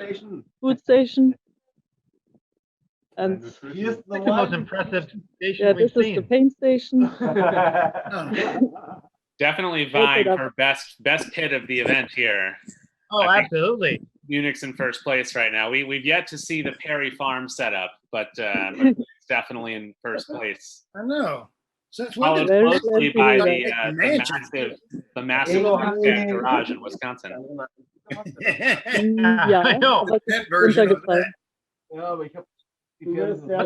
food station. And That's the most impressive station yeah, we've this is seen. the paint station. Definitely vying for best pit of the event here. Oh, I think absolutely. Munich's in first place right now. We've yet to see the Perry Farm setup, but it's definitely in first place. I know. Since when Followed did closely by mansion? the massive garage in Wisconsin. Yeah, I know. aber That version of that.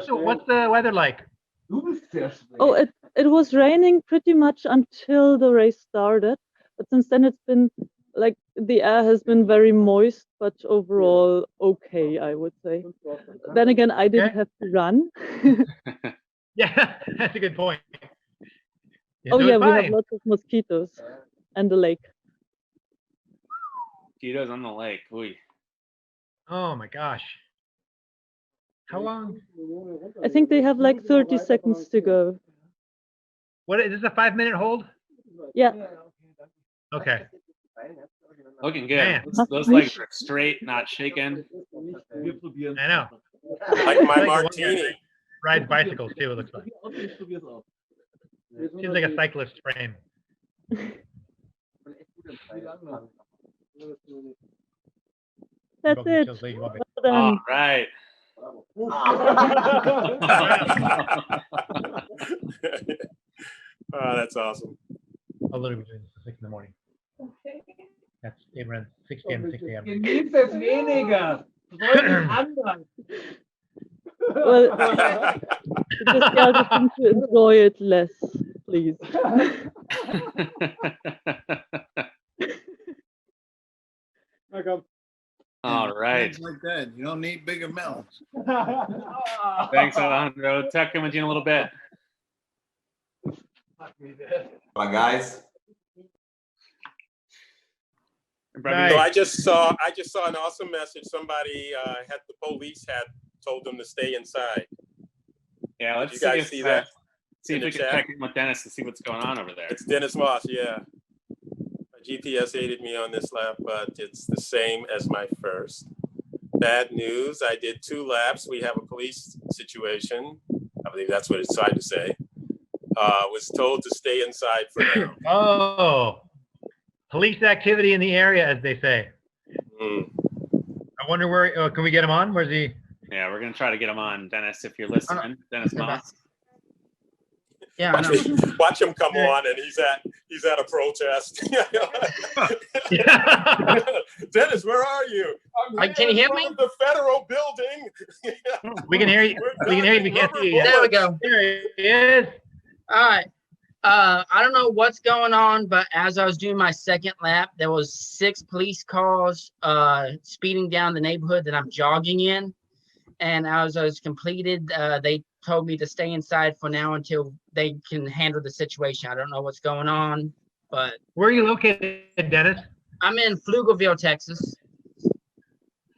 What's the weather like? Oh, it was raining pretty much until the race started, but since then it's been like the air has been very moist, but overall okay, I would say. Then again, I didn't have to run. Yeah, that's a good point. Oh so yeah, it's we have fine. lots of mosquitoes and the lake. Mosquitoes on the lake. Ooh. Oh my gosh. How long? I think they have like 30 seconds to go. What is this, a 5-minute hold? Yeah. Okay. Looking good. Man. Those legs are straight, not shaking. I know. Like my Like martini. Rides bicycles too, it looks like. Seems like a cyclist frame. That's it. Well done. All right. Oh, that's awesome. I'll literally be doing this at 6 in the morning. That's it runs 6 p.m. to 6 a.m. Well, just the other thing to enjoy it less, please. All right. Things like that. You don't need bigger melons. Thanks, Alejandro. Tech coming to you in a little bit. Come on, guys. So I just saw an awesome message. Somebody had the police had told them to stay inside. Yeah, let's Did you guys see that? See in if we the can chat? check in with Dennis to see what's going on over there. It's Dennis Moss, yeah. My GPS aided me on this lap, but it's the same as my first. Bad news, I did 2 laps. We have a police situation. I believe that's what it's trying to say. Was told to stay inside for now. Oh, police activity in the area, as they say. Mm. I wonder where, can we get him on? Where's he? Yeah, we're going to try to get him on, Dennis, if you're listening. Dennis Moss. Yeah, Watch him come on, and he's at a protest. Dennis, where are you? I'm can you hear me? The federal building. We can hear you. We can hear you. We can't see you. There we go. There he is. All right. I don't know what's going on, but as I was doing my second lap, there was 6 police cars speeding down the neighborhood that I'm jogging in. And as I was completed, they told me to stay inside for now until they can handle the situation. I don't know what's going on, but where are you located, Dennis? I'm in Pflugerville, Texas.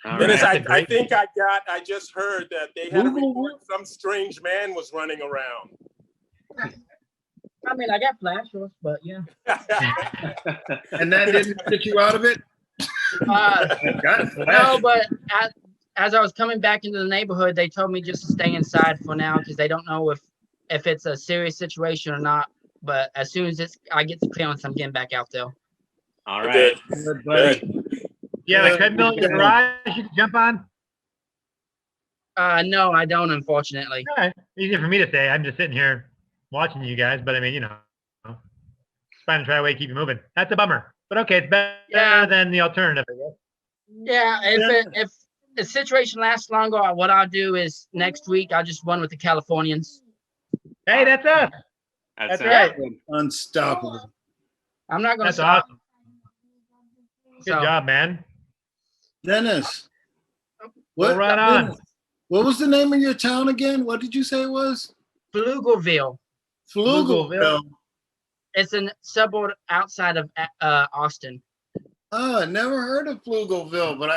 Dennis, I think I just heard that they had a report some strange man was running around. I mean, I got flashers, but yeah. And that didn't get you out of it? No, but as I was coming back into the neighborhood, they told me just to stay inside for now because they don't know if it's a serious situation or not. But as soon as I get the clearance, I'm getting back out there. All right. Good. Yeah, the treadmill in your garage you can jump on? No, I don't, unfortunately. All right. Easy for me to say. I'm just sitting here watching you guys, but I mean, trying to try a way to keep you moving. That's a bummer. But okay, it's better than the alternative, I guess. Yeah, if the situation lasts longer, what I'll do is next week I'll just run with the Californians. Hey, that's us. That's right. Unstoppable. I'm not going to That's stop. awesome. Good job, man. Dennis. Well, right on. What was the name of your town again? What did you say it was? Pflugerville. Pflugerville. It's a suburb outside of Austin. Oh, I never heard of Pflugerville, but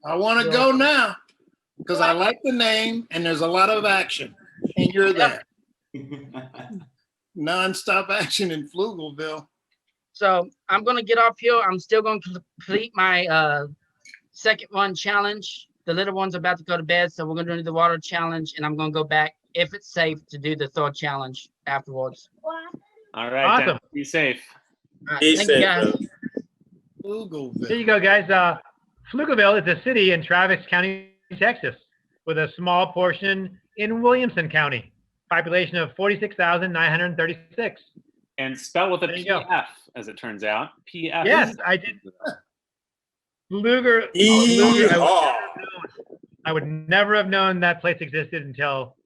I want to go now because I like the name and there's a lot of action and you're there. Non-stop action in Pflugerville. So I'm going to get off here. I'm still going to complete my second run challenge. The little one's about to go to bed, so we're going to do the water challenge, and I'm going to go back, if it's safe, to do the third challenge afterwards. All right. Awesome. Dennis, be safe. Be Thank safe, you, guys. Pflugerville. There you go, guys. Pflugerville is a city in Travis County, Texas, with a small portion in Williamson County. Population of 46,936. And spell with a There you go. PF, as it turns out. PF. Yes, I did. I would never have known that place existed until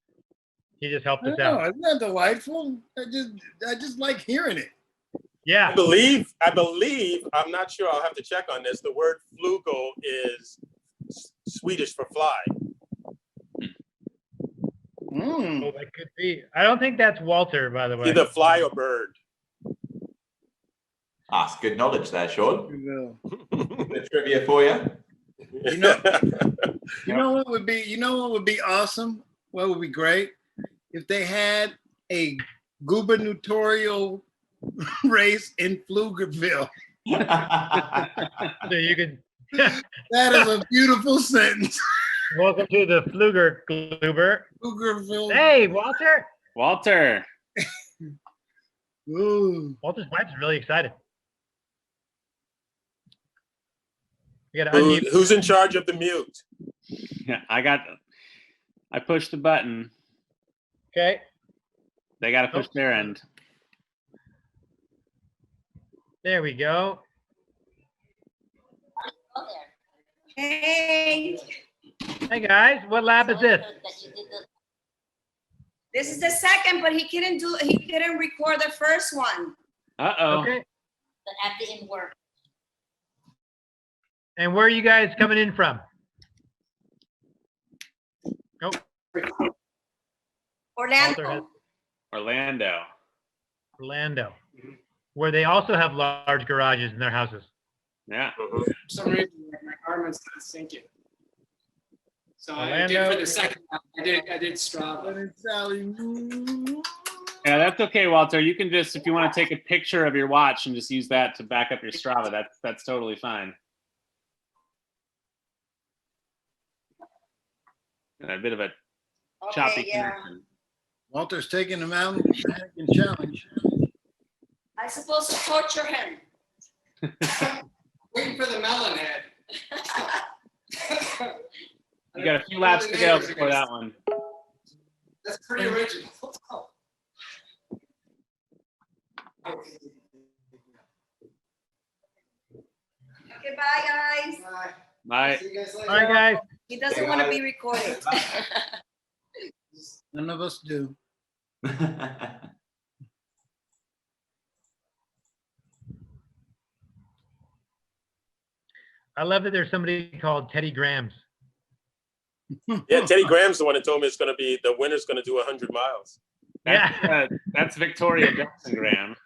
he just helped us out. Isn't that delightful? I just like hearing it. Yeah. I believe, I'm not sure, I'll have to check on this. The word flugel is Swedish for fly. Oh, that could be. I don't think that's Walter, by the way. Either fly or bird. That's good knowledge there, Sean. The trivia for you. You know what would be awesome? What would be great? If they had a gubernatorial race in Pflugerville. So you can. That is a beautiful sentence. Welcome to the Fluger Kluber. Pflugerville. Hey, Walter. Walter. Ooh. Walter's wife's really excited. You gotta unmute. Who's in charge of the mute? Yeah, I pushed the button. Okay. They got to push their end. There we go. Hey. Hey guys, what lab is this? This is the second, but he couldn't record the first one. Uh-oh. Okay. The app didn't work. And where are you guys coming in from? Nope. Orlando. Orlando. Where they also have large garages in their houses. Yeah. For some reason, my Garmin's not syncing. So I did Orlando. for the second one. I did Strava. Yeah, that's okay, Walter. You can just, if you want to take a picture of your watch and just use that to back up your Strava, that's totally fine. And a bit of a choppy connection. Walter's taking the mountain mannequin challenge. I'm supposed to torture him. Waiting for the melon head. You got a few laps to go before that one. That's pretty original. Okay, bye guys. Bye. See you guys later. Bye guys. He doesn't want to be recorded. None of us do. I love that there's somebody called Teddy Grahams. Yeah, Teddy Graham's the one that told me it's going to be the winner's going to do 100 miles. That's Victoria Jackson Graham.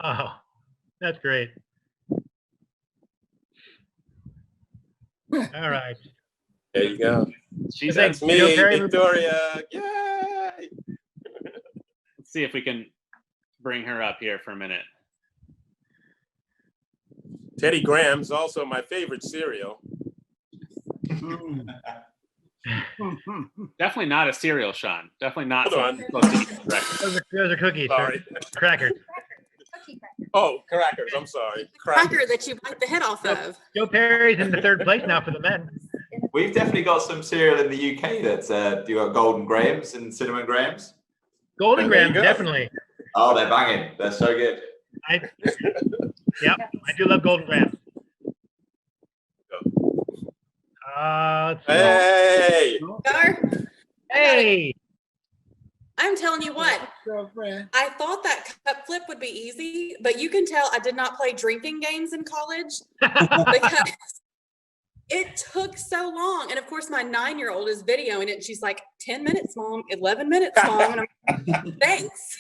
Oh, that's great. All right. There you go. That's me, Victoria. Yay! Let's see if we can bring her up here for a minute. Teddy Graham's also my favorite cereal. Definitely not a cereal, Sean. Definitely not. Hold on. Those are cookies. Sorry. Crackers. Oh, crackers. I'm sorry. Cracker that you bite the head off of. Joe Perry's in the third place now for the men. We've definitely got some cereal in the UK that's you got Golden Grahams and Cinnamon Grahams. Golden Grahams, definitely. Oh, they're banging. They're so good. Yep, I do love Golden Grahams. Hey! Hey! I'm telling you what, I thought that cup flip would be easy, but you can tell I did not play drinking games in college because it took so long. And of course, my 9-year-old is videoing it. And she's like, 10 minutes, Mom, 11 minutes, Mom. And I'm like, thanks.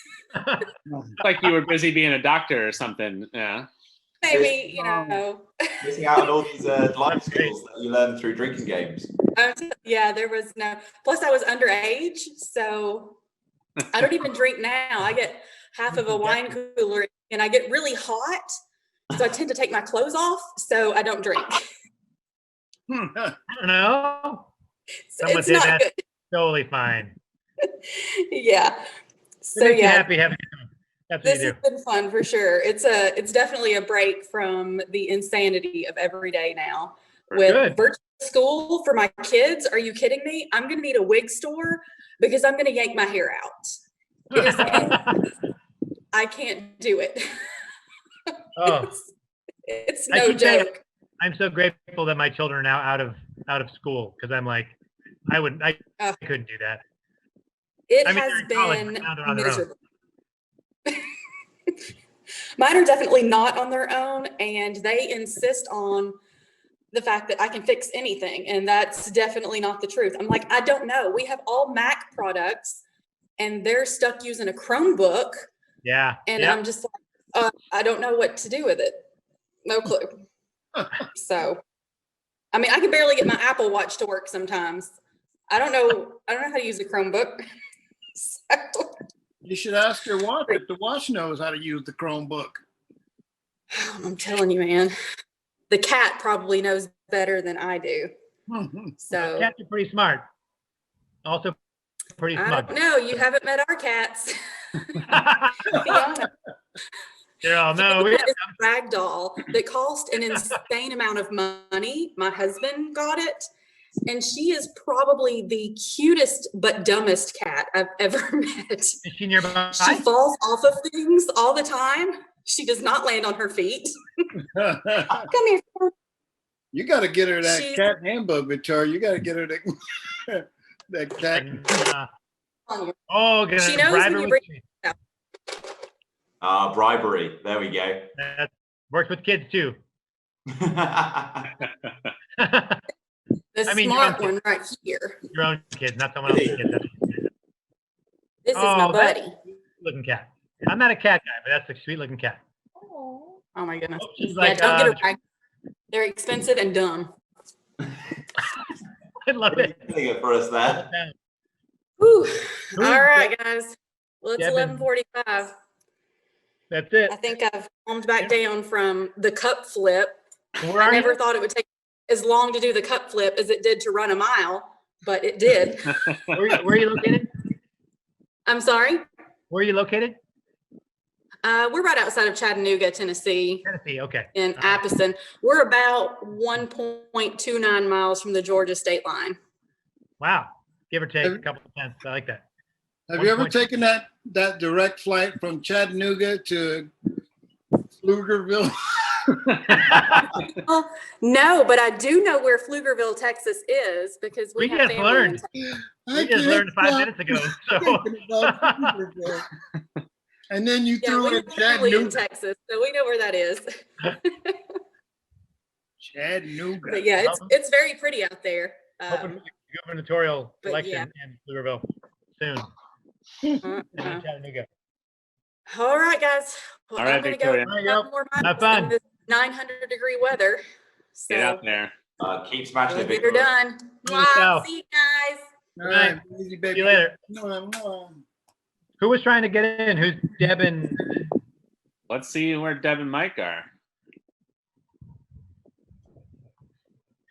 Like you were busy being a doctor or something. Yeah. Maybe, you know. Missing out on all these life skills that you learn through drinking games. Yeah, there was no. Plus, I was underage, so I don't even drink now. I get half of a wine cooler, and I get really hot, so I tend to take my clothes off, so I don't drink. I don't know. Someone It's said not that's good. totally fine. Yeah. So It makes you yeah. happy having that's what This you has do. been fun for sure. It's definitely a break from the insanity of every day now. With Good. virtual school for my kids, are you kidding me? I'm going to need a wig store because I'm going to yank my hair out. It is, I can't do it. Oh, It's I no keep saying, joke. I'm so grateful that my children are now out of school because I'm like, I couldn't do that. It I mean, has they're in college, but been now they're on their own. miserable. Mine are definitely not on their own, and they insist on the fact that I can fix anything, and that's definitely not the truth. I'm like, I don't know. We have all Mac products, and they're stuck using a Chromebook, Yeah. and yeah. I'm just like, I don't know what to do with it. No clue. So, I mean, I can barely get my Apple Watch to work sometimes. I don't know how to use a Chromebook. You should ask your watch if the watch knows how to use the Chromebook. I'm telling you, man, the cat probably knows better than I do. So Cats are pretty smart. Also pretty I smug. don't know. You haven't met our cats. No, Fiona is a rag doll that cost an insane amount of money. My husband got it, and she is probably the cutest but dumbest cat I've ever met. Is she nearby? She falls off of things all the time. She does not land on her feet. Come here. You got to get her that She's- cat handbook, Victoria. You got to get her that, that cat. Oh, gonna She knows bribe when her you with- bring Bribery. There we go. That works with kids too. the I mean, smart your own one right here. Your own kids, not someone else's kids. This is my that's buddy. a sweet-looking cat. I'm not a cat guy, but that's a sweet-looking cat. Oh my goodness. She's Yeah, like, don't get her rag. They're expensive and dumb. I love it. Doing it for us there. Whew. All right, guys. Well, it's Devin. 11:45. That's it. I think I've calmed back down from the cup flip. Where I are never you? thought it would take as long to do the cup flip as it did to run a mile, but it did. Where are you located? I'm sorry. Where are you located? We're right outside of Chattanooga, Tennessee. Tennessee, okay. In Appleton. We're about 1.29 miles from the Georgia state line. Wow. Give or take a couple of cents. I like that. Have you ever taken that direct flight from Chattanooga to Pflugerville? No, but I do know where Pflugerville, Texas is because we have just family learned. in Texas. We just learned 5 minutes ago. So. And then you Yeah, threw we in have family in Chattanooga. Texas, so we know where that is. Chattanooga. But yeah, it's very pretty out there. Hoping for the gubernatorial but election in Pflugerville soon. And in Chattanooga. All right, guys. Well, All right, I'm gonna Victoria. go a couple more miles Have fun. in this 900-degree weather. So Get out there. Keep smashing we'll it, get her Victoria. done. Yourself. Wow, see you guys. All right, easy, baby. See you later. Mwah. Who was trying to get in? Who's Deb and? Let's see where Deb and Mike are.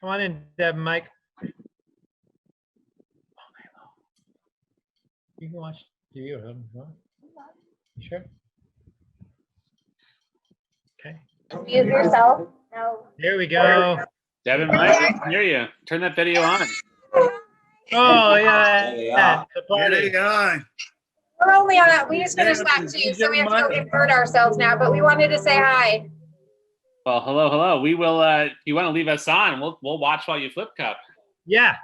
Come on in, Deb and Mike. You can watch TV or something. You sure? Okay. Mute yourself. No. Here we go. Deb and Mike, I can hear you. Turn that video on. Oh yeah. There they are. The There party. they are. We're only on that. We just finished that too, so we have to go invert ourselves now, but we wanted to say hi. Well, hello, hello. We will. You want to leave us on? We'll watch while you flip cup. Yeah.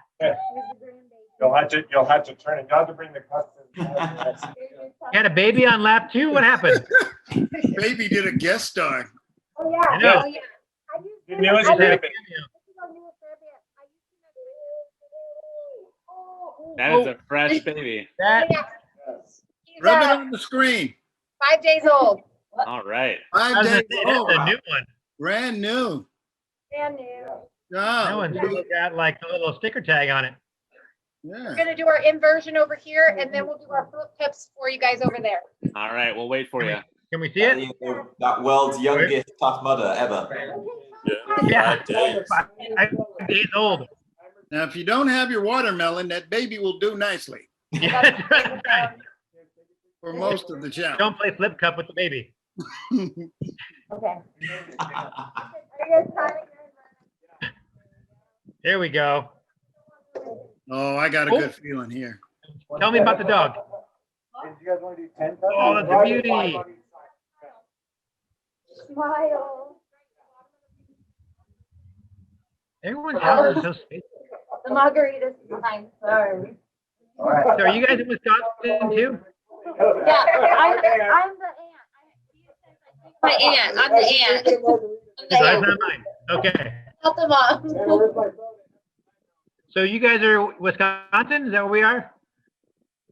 You'll have to turn it. You'll have to bring the custom. Had a baby on lap 2. What happened? Baby did a guest star. Oh yeah. I know. Oh yeah. Good news, Had a baby. cameo. That is a fresh baby. That Rub it on the screen. 5 days old. All right. 5 I was gonna days say, that's old. a new one. Brand new. Brand new. That Oh, one's got like the little sticker tag on it. We're yeah. gonna do our inversion over here, and then we'll do our flip cups for you guys over there. All right. We'll wait for you. Can we see it? That world's youngest tough mudder ever. Yeah. 5 days. 5 days old. Now, if you don't have your watermelon, that baby will do nicely Yeah, that's right. for most of the challenge. Don't play flip cup with the baby. Okay. Are you guys trying? There we go. Oh, I got a good feeling here. Tell me about the dog. You guys want to do 10 Oh, that's a beauty. Smile. Everyone's house is so spacey. The margaritas behind. Sorry. So are you guys in Wisconsin too? Yeah, I'm the aunt. My aunt. I'm the aunt. I'm the That's aunt. not mine. Okay. Not the mom. So you guys are Wisconsin? Is that where we are?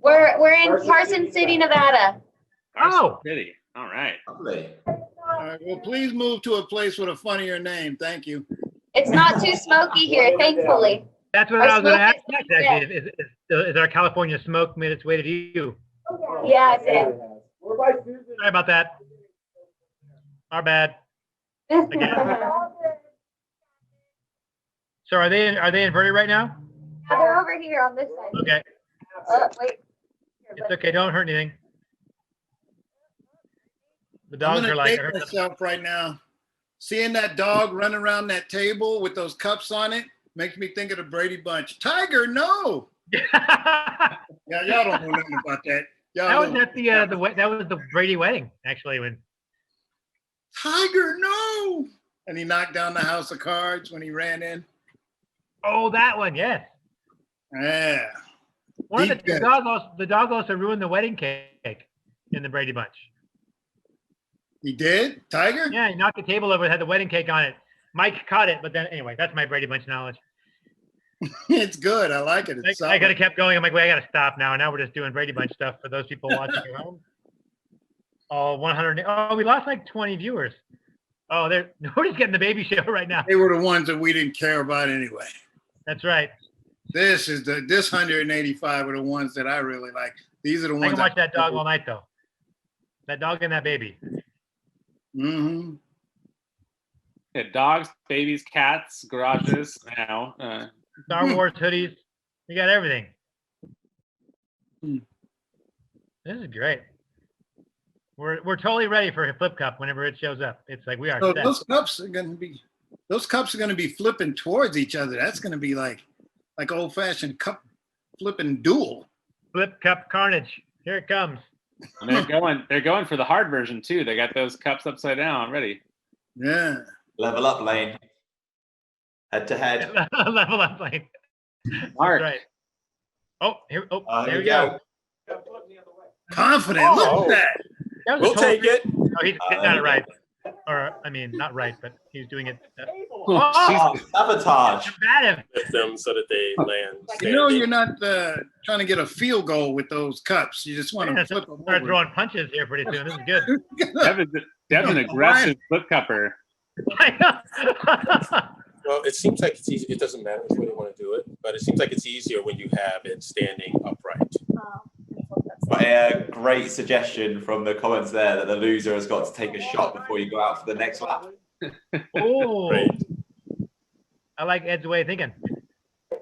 We're in Carson City, Nevada. Oh. City. All right. Lovely. All right, well, please move to a place with a funnier name. Thank you. It's not too smoky here, thankfully. That's what Our I was going to ask smoke next. is- Actually, is our California smoke made its way to you? Yeah, it is. We're by Susan. Sorry about that. Our bad. So are they inverted right now? They're over here on this side. Okay. Wait. It's okay. Don't hurt anything. The I'm dogs gonna are like. take myself right now. Seeing that dog run around that table with those cups on it makes me think of the Brady Bunch. Tiger, no. Yeah, y'all don't know nothing about that. Y'all That was don't- at that was the Brady wedding actually when. Tiger, no. And he knocked down the house of cards when he ran in. Oh, that one, yes. Yeah. One of the dog also ruined the wedding cake in the Brady Bunch. He did? Tiger? Yeah, he knocked the table over, had the wedding cake on it. Mike caught it, but then anyway, that's my Brady Bunch knowledge. It's good. I like it. It's I could have kept going. I'm like, wait, I got to stop now. Now we're just doing Brady Bunch stuff for those people watching at home. Oh, 100. Oh, we lost like 20 viewers. Oh, we're just getting the baby show right now. They were the ones that we didn't care about anyway. That's right. This 185 are the ones that I really like. These are the ones I can watch that dog all night though. That dog and that baby. Mm-hmm. Yeah, dogs, babies, cats, garages. Star Wars hoodies. We got everything. This is great. We're totally ready for a flip cup whenever it shows up. It's like we are. So set. those cups are gonna be flipping towards each other. That's gonna be like old fashioned cup flipping duel. Flip cup carnage. Here it comes. And they're going for the hard version too. They got those cups upside down already. Yeah. Level up lane. Head to head. Level up lane. Mark. That's right. Oh, here. Oh, there here we we go. Confident. Look at that. That was We'll a total- take it. Oh, he got it right. Or I mean, not right, but he's doing it. Oh, sabotage. Combative. With them so that they land. You know you're not trying to get a field goal with those cups. You just want to flip them Start over. throwing punches here pretty soon. This is good. Dev's an aggressive flip cupper. Well, it seems like it's easy. It doesn't matter which way you want to do it, but it seems like it's easier when you have it standing upright. But a great suggestion from the comments there that the loser has got to take a shot before you go out for the next lap. Oh, I like Ed's way of thinking.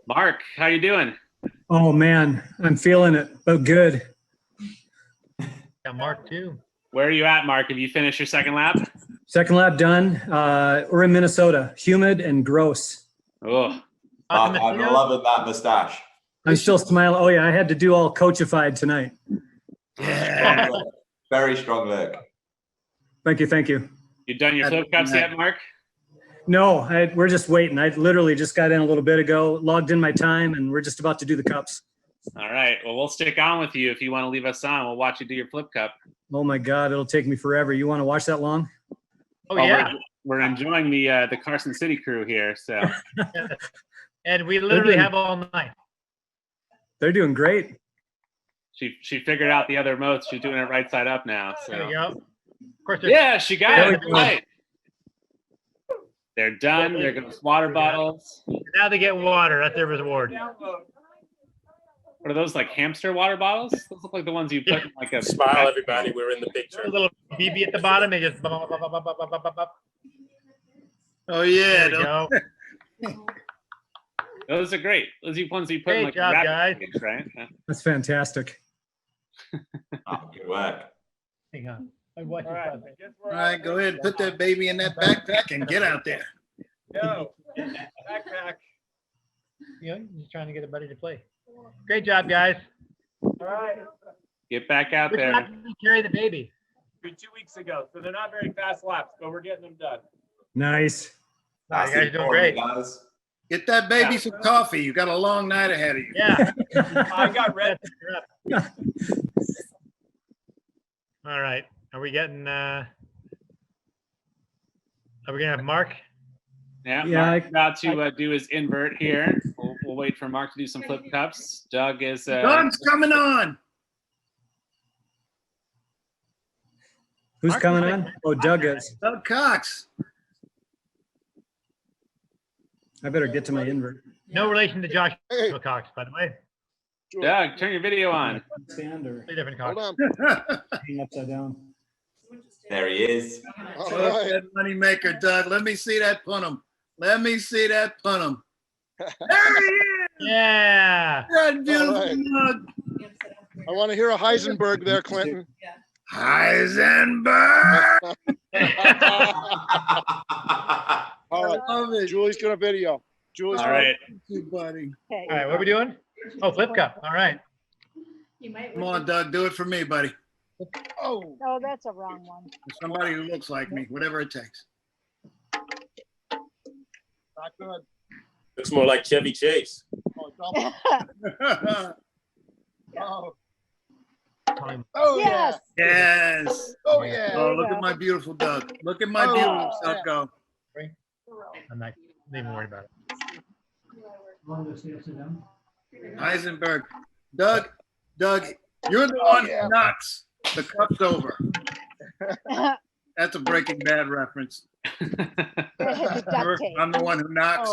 Mark, how you doing? Oh man, I'm feeling it, but good. Yeah, Mark too. Where are you at, Mark? Have you finished your second lap? Second lap done. We're in Minnesota, humid and gross. Oh, I'm loving that mustache. I'm still smiling. Oh yeah, I had to do all coachified tonight. Yeah. Very strong look. Thank you, thank you. You done your flip cups yet, Mark? No, we're just waiting. I literally just got in a little bit ago, logged in my time, and we're just about to do the cups. All right. Well, we'll stick on with you if you want to leave us on. We'll watch you do your flip cup. Oh my God, it'll take me forever. You want to watch that long? Oh yeah. We're enjoying the Carson City crew here, so. And we literally have all night. They're doing great. She figured out the other modes. She's doing it right side up now. So. There you go. Of course. Yeah, she got it. There we go. Right. They're done. There goes water bottles. Now they get water. That's their reward. What are those, like hamster water bottles? Those look like the ones you put in like a Smile, everybody. We're in the picture. A little BB at the bottom. They just. There Oh yeah. you go. Those are great. Those are ones you put in Great like job, wrap guys. package, right? Yeah. That's fantastic. Oh, good work. Hang on. All All right, go ahead. Put that baby in that backpack and get out there. Go. Backpack. You know, just trying to get a buddy to play. Great job, guys. All right. Get back out Which there. lap did we carry the baby? 2 weeks ago, so they're not very fast laps, but we're getting them done. Nice. You guys are doing great. Get that baby some coffee. You got a long night ahead of you. Yeah. I got red. All right. Are we getting? Are we gonna have Mark? Yeah, Yeah, Mark's about to do his invert here. We'll wait for Mark to do some flip cups. Doug is. Doug's coming on. Who's Mark coming is on? like- Oh, Doug is. Doug Cox. I better get to my invert. No relation to Josh Cox, by the way. Doug, turn your video on. Stand or Three different Cox. hang upside down. There he is. Look at that money maker, Doug. Let me see that pun'em. Let me see that pun'em. There he is. Yeah. That beautiful right. mug. I want to hear a Heisenberg there, Clinton. Heisenberg. All right. Love it. Julie's gonna video. Julie's All right. Thank you, buddy. All right, what are we doing? Oh, flip cup. All right. Come on, Doug. Do it for me, buddy. Oh. Oh, that's a wrong one. Somebody who looks like me, whatever it takes. Not good. Looks more like Chevy Chase. Oh, double. Oh. Oh, Yes. Yes. Oh, yeah. Oh, look at my beautiful Doug. Look at my beautiful Doug go. I'm not even worried about it. Heisenberg. Doug, you're the one who knocks. The cup's over. That's a Breaking Bad reference. I'm the one who knocks.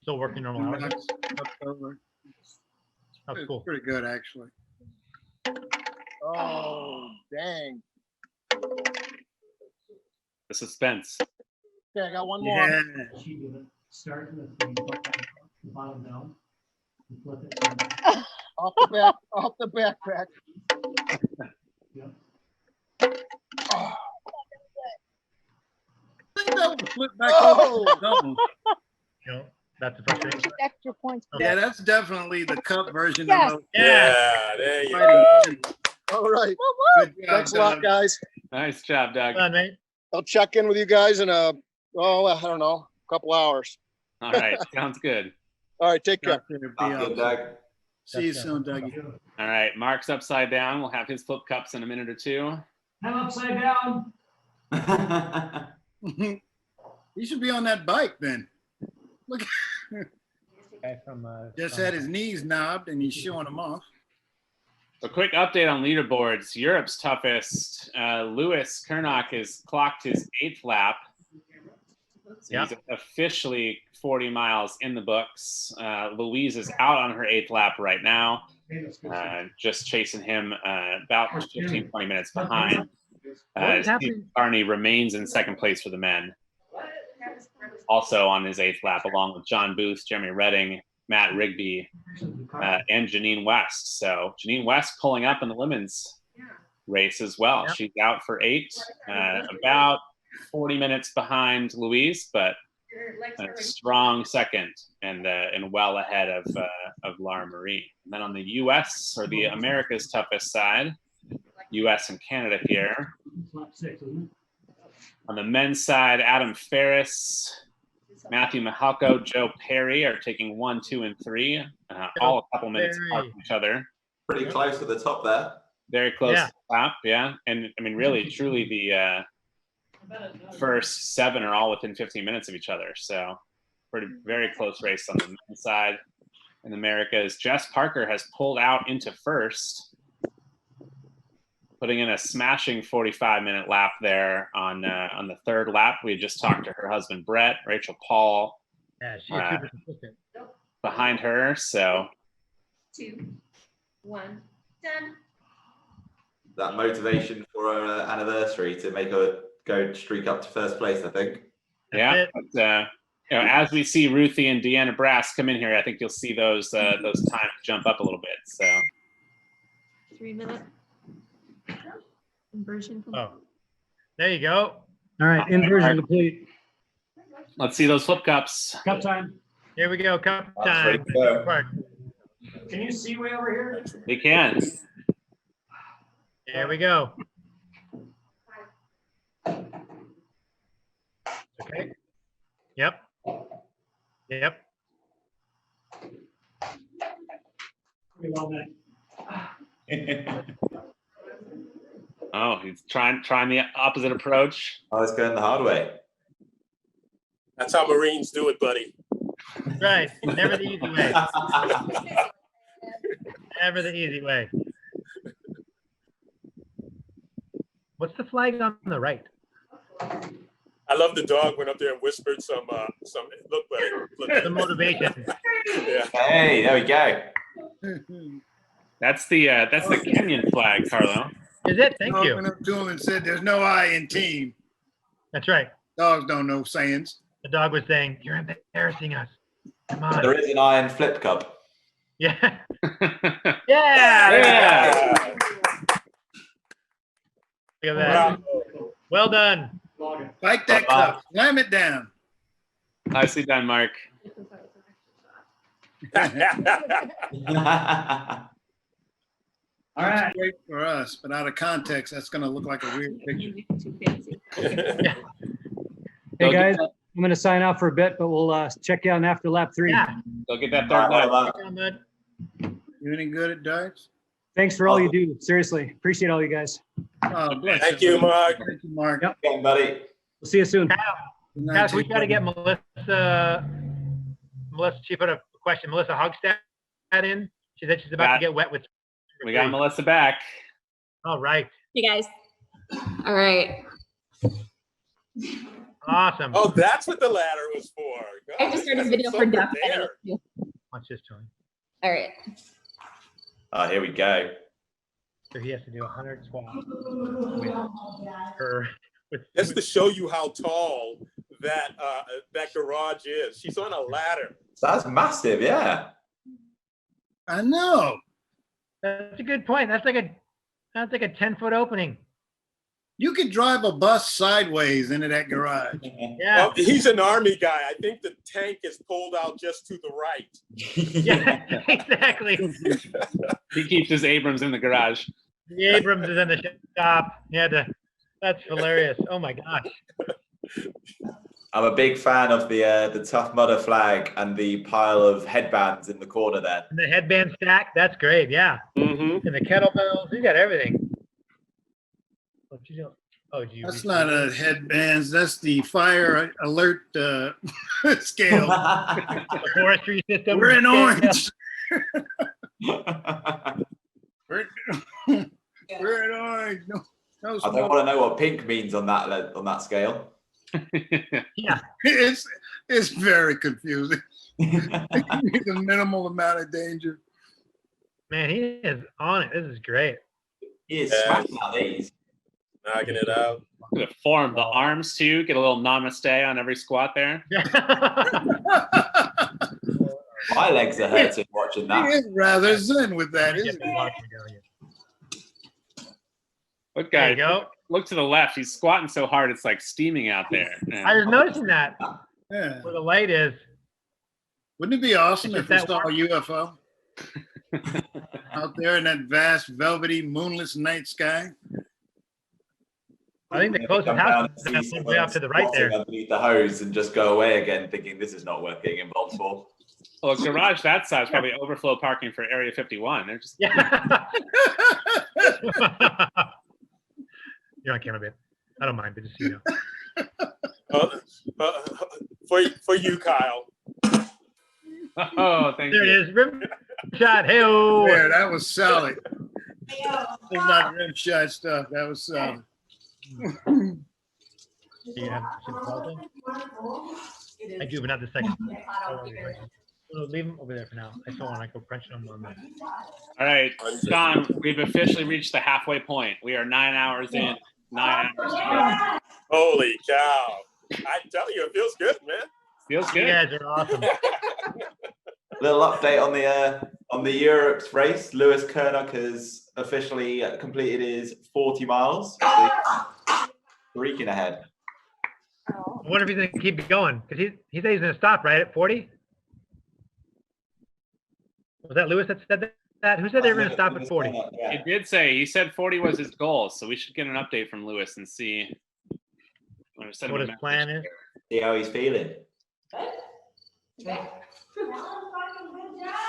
Still working normal hours. Cup's over. Oh, It's cool. pretty good, actually. Oh, dang. The suspense. Okay, I got one more. Yeah. Start with the bottom down. Flip it. Off the backpack. I think that would flip back Oh. over. Don't. You know, that's the frustration. Extra points. for Yeah, that. that's definitely the cup version Yes. of a Yeah, there you fighting. go. All right. Good job, Thanks a lot, Doug. guys. Nice job, Doug. Come on, mate. I'll check in with you guys in I don't know, a couple hours. All right. Sounds good. All right, take care. Sounds good, Doug. See you soon, Dougie. All right. Mark's upside down. We'll have his flip cups in a minute or two. I'm upside down. He should be on that bike then. Look, Guy from, just had his knees knobbed and he's showing them off. A quick update on leaderboards. Europe's toughest. Lewis Kernock has clocked his 8th lap. So he's officially 40 miles in the books. Louise is out on her 8th lap right now. Just chasing him about 15, 20 minutes behind. Steve Carney remains in 2nd place for the men. Also on his 8th lap, along with John Booth, Jeremy Redding, Matt Rigby, and Janine West. So Janine West pulling up in the women's race as well. She's out for 8, about 40 minutes behind Louise, but a strong 2nd and well ahead of Laura Marie. And then on the U.S. or the America's toughest side, U.S. and Canada here. On the men's side, Adam Ferris, Matthew Mahalko, Joe Perry are taking 1, 2, and 3, all a couple minutes apart from each other. Pretty close to the top there. Very close to the top, yeah. And I mean, really, truly, the first 7 are all within 15 minutes of each other. So, very close race on the men's side. In the Americas, Jess Parker has pulled out into 1st, putting in a smashing 45-minute lap there on the 3rd lap. We had just talked to her husband, Brett, Rachel Paul, Yeah, she's super consistent. behind her. So 2, 1, done. That motivation for her anniversary to make her go streak up to 1st place, I think. yeah, but, you know, as we see Ruthie and Deanna Brass come in here, I think you'll see those times jump up a little bit. So 3 minute inversion. Oh, there you go. All right, inversion complete. Let's see those flip cups. Cup time. Here we go. Cup That's time. pretty good. Can you see way over here? We can. There we go. Okay. Yep. Yep. Pretty well done. Oh, he's trying the opposite approach. Oh, it's going the hard way. That's how Marines do it, buddy. Right. Never the easy way. Never the easy way. What's the flag on the right? I love the dog went up there and whispered some look, buddy. Look. The motivation. Yeah. Hey, there we go. That's the Kenyan flag, Carlo. Is it? Thank Dog you. went up to him and said, "There's no I in team." That's right. Dogs don't know sayings. The dog was saying, "You're embarrassing us." Come on. There is an iron flip cup. Yeah. Yeah. Look at that. Well done. Spike that cup. Slam it down. Nicely done, Mark. All right. That's great for us, but out of context, that's going to look like a weird picture. Hey guys, I'm going to sign off for a bit, but we'll check you out after lap 3. Yeah. Go get that third lap. You any good at darts? Thanks for all you do. Seriously, appreciate all you guys. Oh, bless Thank you, Mark. Thank you, Mark. Yep. Okay, buddy. We'll see you soon. Guys, we got to get Melissa. She put a question. Melissa Hogstad in. She said she's about to get wet with. We got Melissa back. All right. You guys. All right. Awesome. Oh, that's what the ladder was for. I just started a video for Duck. Watch this, Tony. All right. Oh, here we go. So he has to do 100 squats with her. Just to show you how tall that that garage is. She's on a ladder. That's massive, yeah. I know. That's a good point. That's like a 10-foot opening. You could drive a bus sideways into that garage. Yeah. Well, he's an Army guy. I think the tank is pulled out just to the right. Yeah, exactly. He keeps his Abrams in the garage. The Abrams is in the shop. Yeah, that's hilarious. Oh my gosh. I'm a big fan of the Tough Mudder flag and the pile of headbands in the corner there. And the headband stack, that's great. Yeah. Mm-hmm. And the kettlebells, you got everything. What you doing? Oh, That's not a headbands. That's the fire alert scale. The forestry system. We're in orange. We're in orange. No I don't want to know what pink means on that scale. Yeah. It's very confusing. It's a minimal amount of danger. Man, he is on it. This is great. He is smacking out these. Knocking it out. Gonna form the arms too. Get a little namaste on every squat there. My legs are hurting watching He that. is rather zen with that, isn't he? Look, There you guys. go. Look to the left. He's squatting so hard it's like steaming out there. I was noticing that. Yeah. Where the light is. Wouldn't it be awesome It's if we just saw that a UFO out there in that vast, velvety, moonless night sky? I think the closest house is that one way off to the right there. Underneath the hose and just go away again, thinking this is not working in Baltimore. Well, a garage that size probably overflow parking for Area 51. They're just Yeah. You're on camera, babe. I don't mind, but just so you know. For you, Kyle. Oh, thank There you. it is. Rim shot. Hey-oh. Yeah, that was solid. It's not rim shot stuff. That was solid. Do you have some calls in? I do, but not the second. No, leave them over there for now. I still want to go crunch them on that. All right, John, we've officially reached the halfway point. We are 9 hours in. 9 hours in. Holy cow. I tell you, it feels good, man. Feels good. You guys are awesome. Little update on the Europe's race. Lewis Kernock has officially completed his 40 miles. Freaking ahead. I wonder if he's going to keep going because he said he's going to stop right at 40. Was that Lewis that said that? Who said they were going to stop at 40? He did say, he said 40 was his goal, so we should get an update from Lewis and see what What his plan is. See how he's feeling.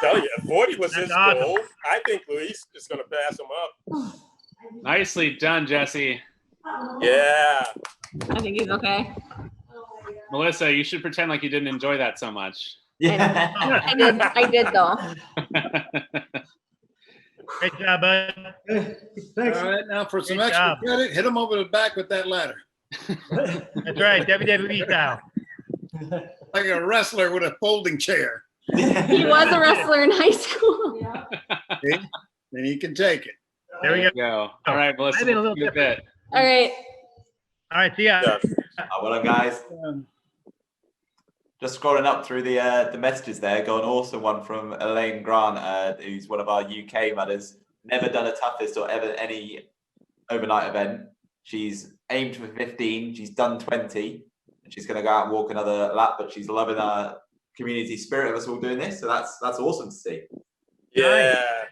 Tell you, 40 was his awesome. goal. I think Luis is going to pass him up. Nicely done, Jesse. Yeah. I think he's okay. Melissa, you should pretend like you didn't enjoy that so much. Yeah. I did though. Great job, bud. All right, now for some Great extra job. credit, hit him over the back with that ladder. That's right, WWE style. Like a wrestler with a folding chair. He was a wrestler in high school. See? Then he can take it. There we go. All right, Melissa. I've been a we'll little see you in a bit. All right. All right, see ya. Well done, guys. Just scrolling up through the messages there, got an awesome one from Elaine Grant, who's one of our UK mothers. Never done a toughest or ever any overnight event. She's aimed for 15. She's done 20. And she's going to go out and walk another lap, but she's loving our community spirit of us all doing this. So that's awesome to see. Yeah.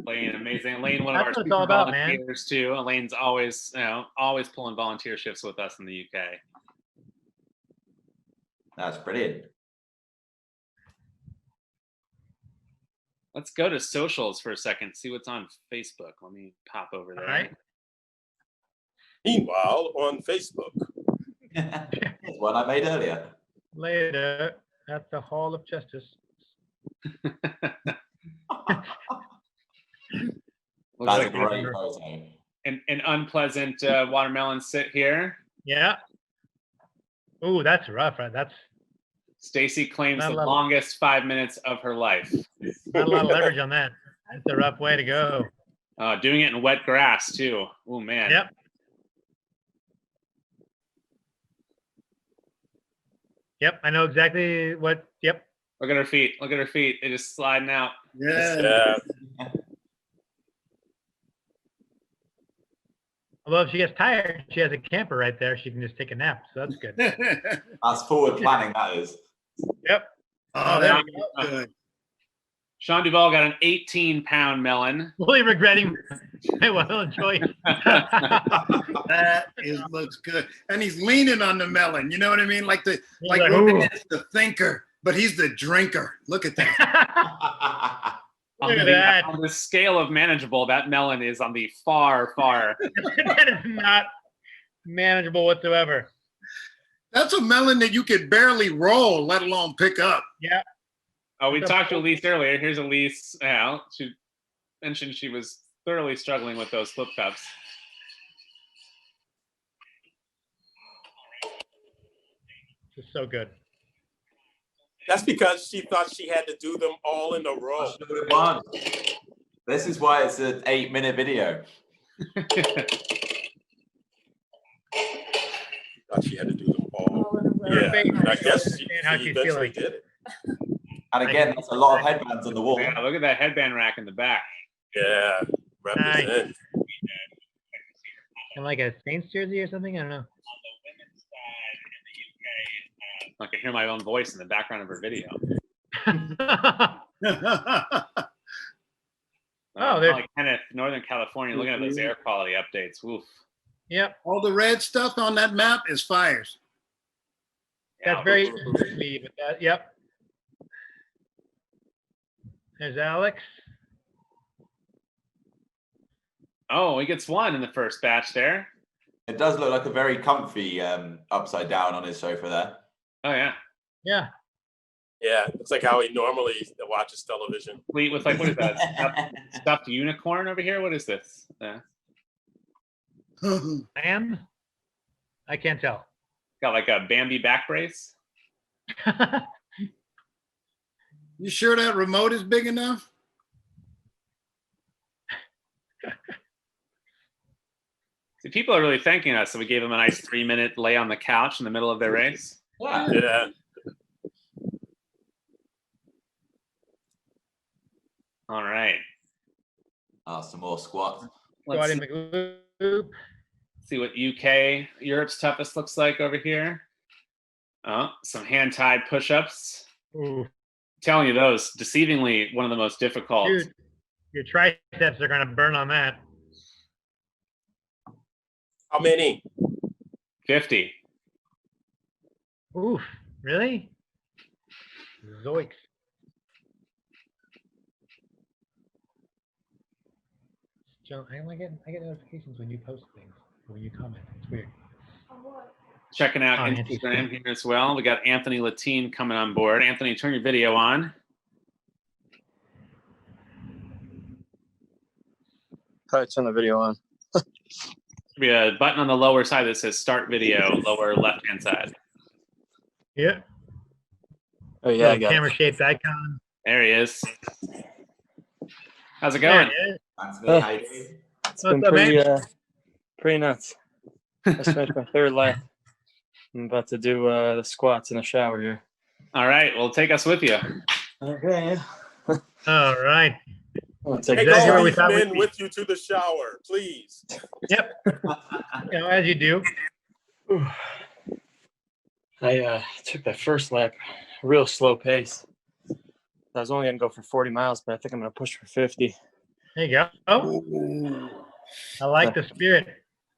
Elaine, amazing. Elaine, one of That's our what it's all super about, man. volunteers too. Elaine's always, always pulling volunteer shifts with us in the UK. That's brilliant. Let's go to socials for a second, see what's on Facebook. Let me pop over there. All right. Meanwhile, on Facebook. That's one I made earlier. Later at the Hall of Justice. Looks That's like a great photo. an unpleasant watermelon sit here. Yeah. Ooh, that's rough, right? That's Stacy claims Not the a lot of- longest 5 minutes of her life. not a lot of leverage on that. That's a rough way to go. Doing it in wet grass too. Oh man. Yep. Yep, I know exactly what. Yep. Look at her feet. Look at her feet. They're just sliding out. Yeah. Although if she gets tired, she has a camper right there. She can just take a nap. So that's good. That's forward planning, that is. Yep. Oh, there that was good. Sean Duvall got an 18-pound melon. Fully regretting my well choice. That looks good. And he's leaning on the melon. You know what I mean? Like like, Ruben ooh. is the thinker, but he's the drinker. Look at that. Look at that. On the scale of manageable, that melon is on the far, far. That is not manageable whatsoever. That's a melon that you could barely roll, let alone pick up. Yeah. Oh, we talked to Elise earlier. Here's Elise. She mentioned she was thoroughly struggling with those flip cups. This is so good. That's because she thought she had to do them all in a row. This is why it's an 8-minute video. Thought she had to do them all. Yeah, I guess she eventually did it. And again, that's a lot of headbands on the wall. Yeah, look at that headband rack in the back. Yeah, represent. And like a Saints jersey or something? I don't know. I can hear my own voice in the background of her video. there's like Kenneth, Northern California, looking at those air quality updates. Woof. Yep. All the red stuff on that map is fires. That's very easy with that. Yep. There's Alex. Oh, he gets one in the first batch there. It does look like a very comfy upside down on his sofa there. Oh, yeah. Yeah. Yeah, it's like how he normally watches television. Complete with, like, what is that? Stuffed unicorn over here? What is this? Lamb? I can't tell. Got like a Bambi back brace. You sure that remote is big enough? See, people are really thanking us that we gave them a nice 3-minute lay on the couch in the middle of their race. Yeah. All right. Some more squats. Let's see what UK, Europe's toughest looks like over here. Oh, some hand-tied push-ups. Telling you those, deceivingly one of the most difficult. Dude, your triceps are going to burn on that. How many? 50. Oof, really? Zoinks. Joe, I get notifications when you post things, when you comment. It's weird. Checking out Oh, Instagram here as well. We got Anthony Latine coming on board. Anthony, turn your video on. Probably turn the video on. There'll be a button on the lower side that says start video, lower left-hand side. Yeah. Oh yeah, I got camera-shaped icon. There he is. How's it going? Thanks, mate. How you doing? It's been pretty nuts. I just finished my third lap. I'm about to do the squats in the shower here. All right, well, take us with you. Okay. All right. Take Exactly all where we these thought we'd men be. with you to the shower, please. Yep. As you do. I took that first lap real slow pace. I was only going to go for 40 miles, but I think I'm going to push for 50. There you go. I like the spirit.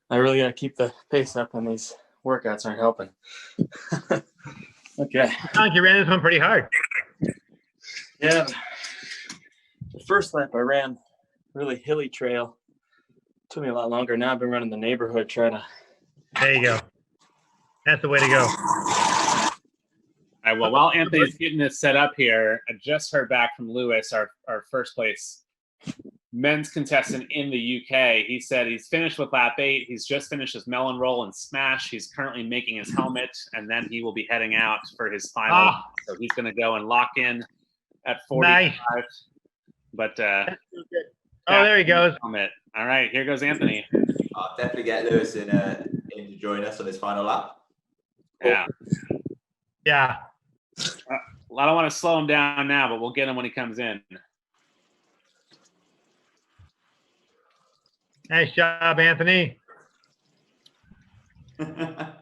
I really got to keep the pace up, and these workouts aren't helping. Okay. You ran this one pretty hard. Yeah. The first lap I ran really hilly trail. Took me a lot longer. Now I've been running the neighborhood trying to. There you go. That's the way to go. All right, well, while Anthony's getting this set up here, I just heard back from Lewis, our first place men's contestant in the UK. He said he's finished with lap 8. He's just finished his melon roll and smash. He's currently making his helmet, and then he will be heading out for his final. Ah. So he's going to go and lock in at 45. Nice. But there he goes. Helmet. All right, here goes Anthony. I'll definitely get Lewis in to join us on his final lap. Yeah. Yeah. I don't want to slow him down now, but we'll get him when he comes in. Nice job, Anthony. Where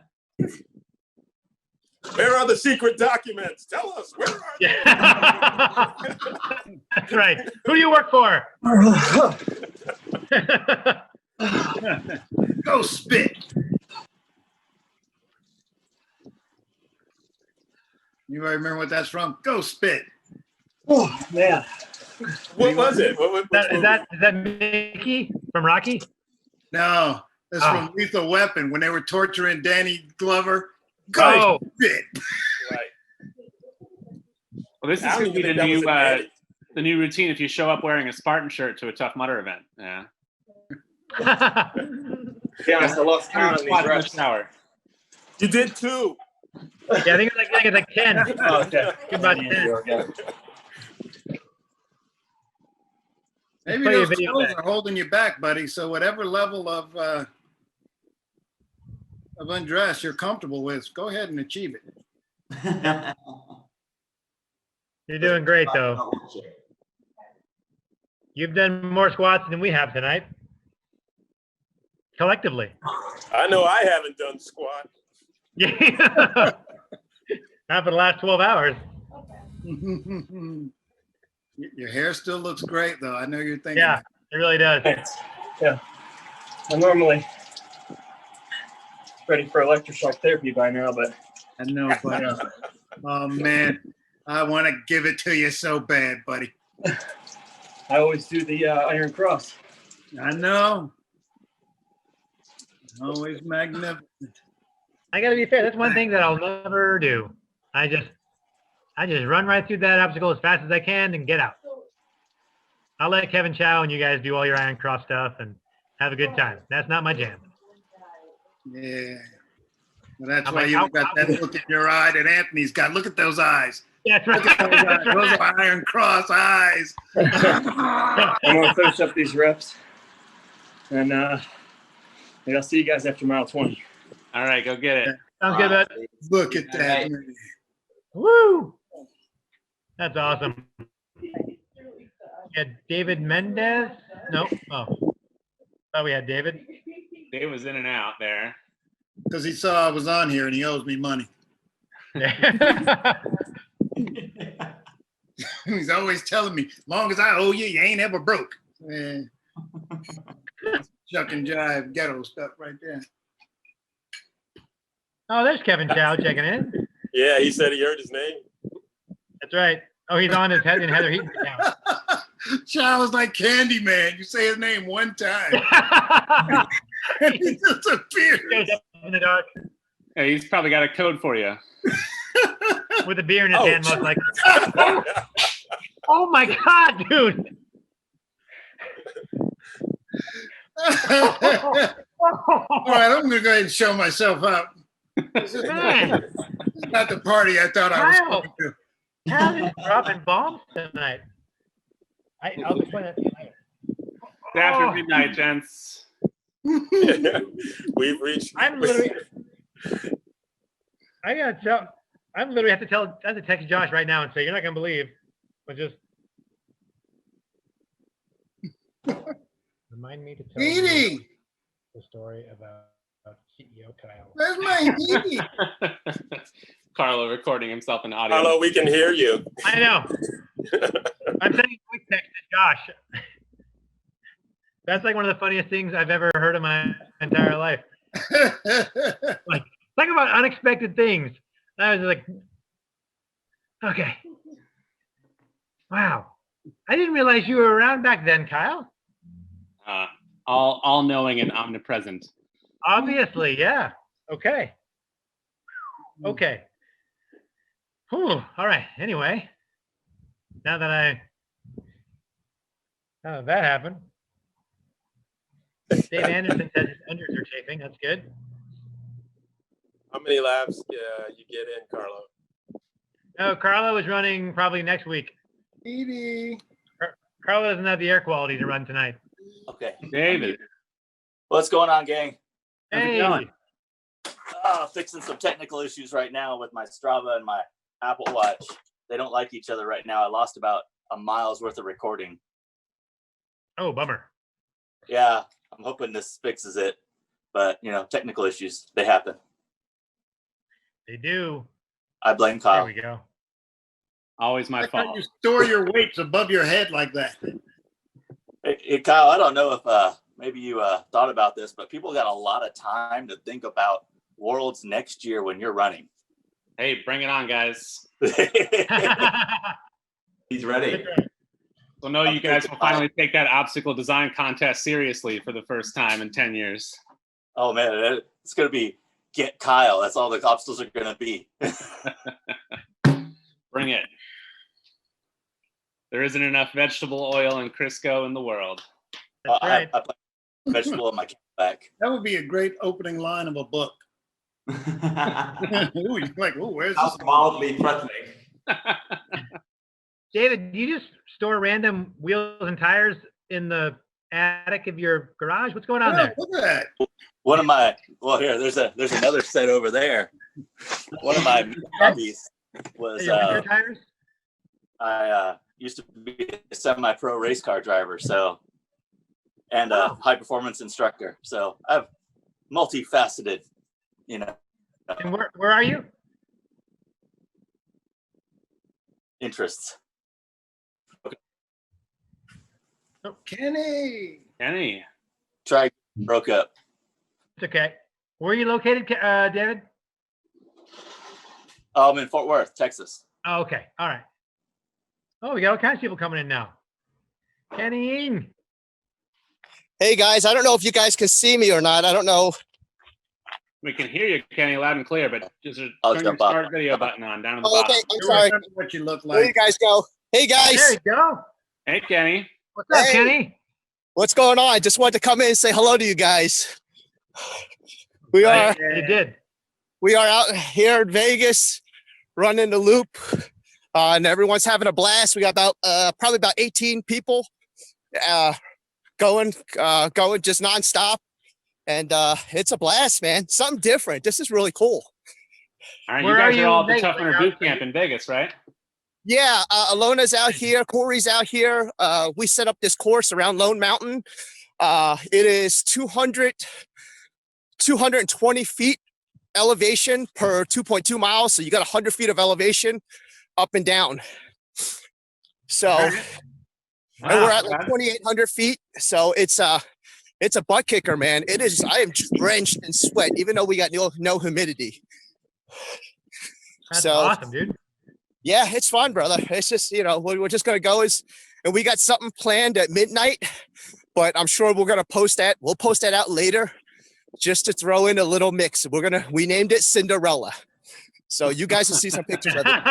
are the secret documents? Tell us, where are they? That's right. Who do you work for? Go spit. You might remember what that's from? Go spit. Oh, man. What was it? Is that Mickey from Rocky? No, that's from Lethal Weapon when they were torturing Danny Glover. Go spit. Right. Well, this is going to be the new routine if you show up wearing a Spartan shirt to a Tough Mudder event. Yeah. Be honest, I lost count on these reps. You did too. Yeah, I think it's like 10. Oh, okay. About 10. Maybe those clothes are holding you back, buddy. So whatever level of undress you're comfortable with, go ahead and achieve it. You're doing great, though. You've done more squats than we have tonight. Collectively. I know I haven't done squat. Yeah. Not for the last 12 hours. Your hair still looks great, though. I know you're thinking. Yeah, it really does. Thanks. Yeah. I'm normally ready for electroshock therapy by now, but I know, but oh man, I want to give it to you so bad, buddy. I always do the Iron Cross. I know. Always magnificent. I gotta be fair. That's one thing that I'll never do. I just run right through that obstacle as fast as I can and get out. I'll let Kevin Chow and you guys do all your Iron Cross stuff and have a good time. That's not my jam. Yeah. Well, that's why you got that look in your eye that Anthony's got. Look at those eyes. Yeah, that's right. Look at those eyes. Those are Iron Cross eyes. I'm gonna finish up these reps, and I'll see you guys after mile 20. All right, go get it. Sounds good, bud. Look at that. Woo! That's awesome. Yeah, David Mendez? No. Oh. Thought we had David. Dave was in and out there. Because he saw I was on here and he owes me money. He's always telling me, long as I owe you, you ain't ever broke. Man. Chuck and jive ghetto stuff right there. Oh, there's Kevin Chow checking in. Yeah, he said he heard his name. That's right. Oh, he's on his head in Heather Heaton's account. Chow is like Candyman. You say his name one time. And he disappears. Goes up in the dark. Yeah, he's probably got a code for you. With a beer in his hand, most likely. Oh my God, dude. All right, I'm going to go ahead and show myself up. This is not the party I thought I was going to. How's he dropping bombs tonight? I'll explain that later. after midnight, gents. We've reached. I'm literally. I gotta tell. I'm literally have to text Josh right now and say you're not gonna believe, but just remind me to tell you Edie, the story about CEO Kyle. where's my Edie? Carlo recording himself in audio. Carlo, we can hear you. I know. I'm sending a quick text to Josh. That's like one of the funniest things I've ever heard in my entire life. Like, talk about unexpected things. I was like, okay. Wow. I didn't realize you were around back then, Kyle. All knowing and omnipresent. Obviously, yeah. Okay. Okay. Whew. All right. Anyway, now that that happened, Dave Anderson says his unders are chafing. That's good. How many laps you get in, Carlo? No, Carlo is running probably next week. Edie. Carlo doesn't have the air quality to run tonight. Okay. David. What's going on, gang? Hey. Fixing some technical issues right now with my Strava and my Apple Watch. They don't like each other right now. I lost about a mile's worth of recording. Oh, bummer. Yeah, I'm hoping this fixes it. But, technical issues, they happen. They do. I blame Kyle. There we go. Always my Why can't fault. you store your weights above your head like that? Hey, Kyle, I don't know if maybe you thought about this, but people got a lot of time to think about Worlds next year when you're running. Hey, bring it on, guys. He's ready. So no, you guys will finally take that obstacle design contest seriously for the first time in 10 years. Oh, man, it's going to be get Kyle. That's all the obstacles are going to be. Bring it. There isn't enough vegetable oil and Crisco in the world. That's right. I put vegetable in my back. That would be a great opening line of a book. Ooh, you're like, oh, where's this? That's mildly threatening. David, do you just store random wheels and tires in the attic of your garage? What's going on there? Look at that. One of my there's another set over there. One of my hobbies was Your tires? I used to be a semi-pro race car driver, and a high performance instructor. So I've multifaceted, And where are you? interests. Oh, Kenny. Broke up. It's okay. Where are you located, David? I'm in Fort Worth, Texas. Oh, okay. All right. Oh, we got all kinds of people coming in now. Kenny. Hey guys, I don't know if you guys can see me or not. I don't know. We can hear you, Kenny, loud and clear, but just turn your jump up. start video button on down at the bottom. Okay, I'm sorry. What you look There you like. guys go. Hey guys. There you go. Hey, Kenny. What's up, Hey. Kenny? What's going on? I just wanted to come in and say hello to you guys. We are You did. we are out here in Vegas running the loop. And everyone's having a blast. We got probably about 18 people going just nonstop. And it's a blast, man. Something different. This is really cool. All right, Where you guys are are you all at the in Tough Vegas? Hunter Boot Camp in Vegas, right? Yeah, Alona's out here. Corey's out here. We set up this course around Lone Mountain. It is 220 feet elevation per 2.2 miles. So you got 100 feet of elevation up and down. So and we're at like 2,800 feet. So it's a butt kicker, man. It is. I am drenched in sweat, even though we got no humidity. That's awesome, dude. Yeah, it's fun, brother. It's just, we're just going to go and we got something planned at midnight, but I'm sure we're going to post that. We'll post that out later just to throw in a little mix. We named it Cinderella. So you guys will see some pictures of it.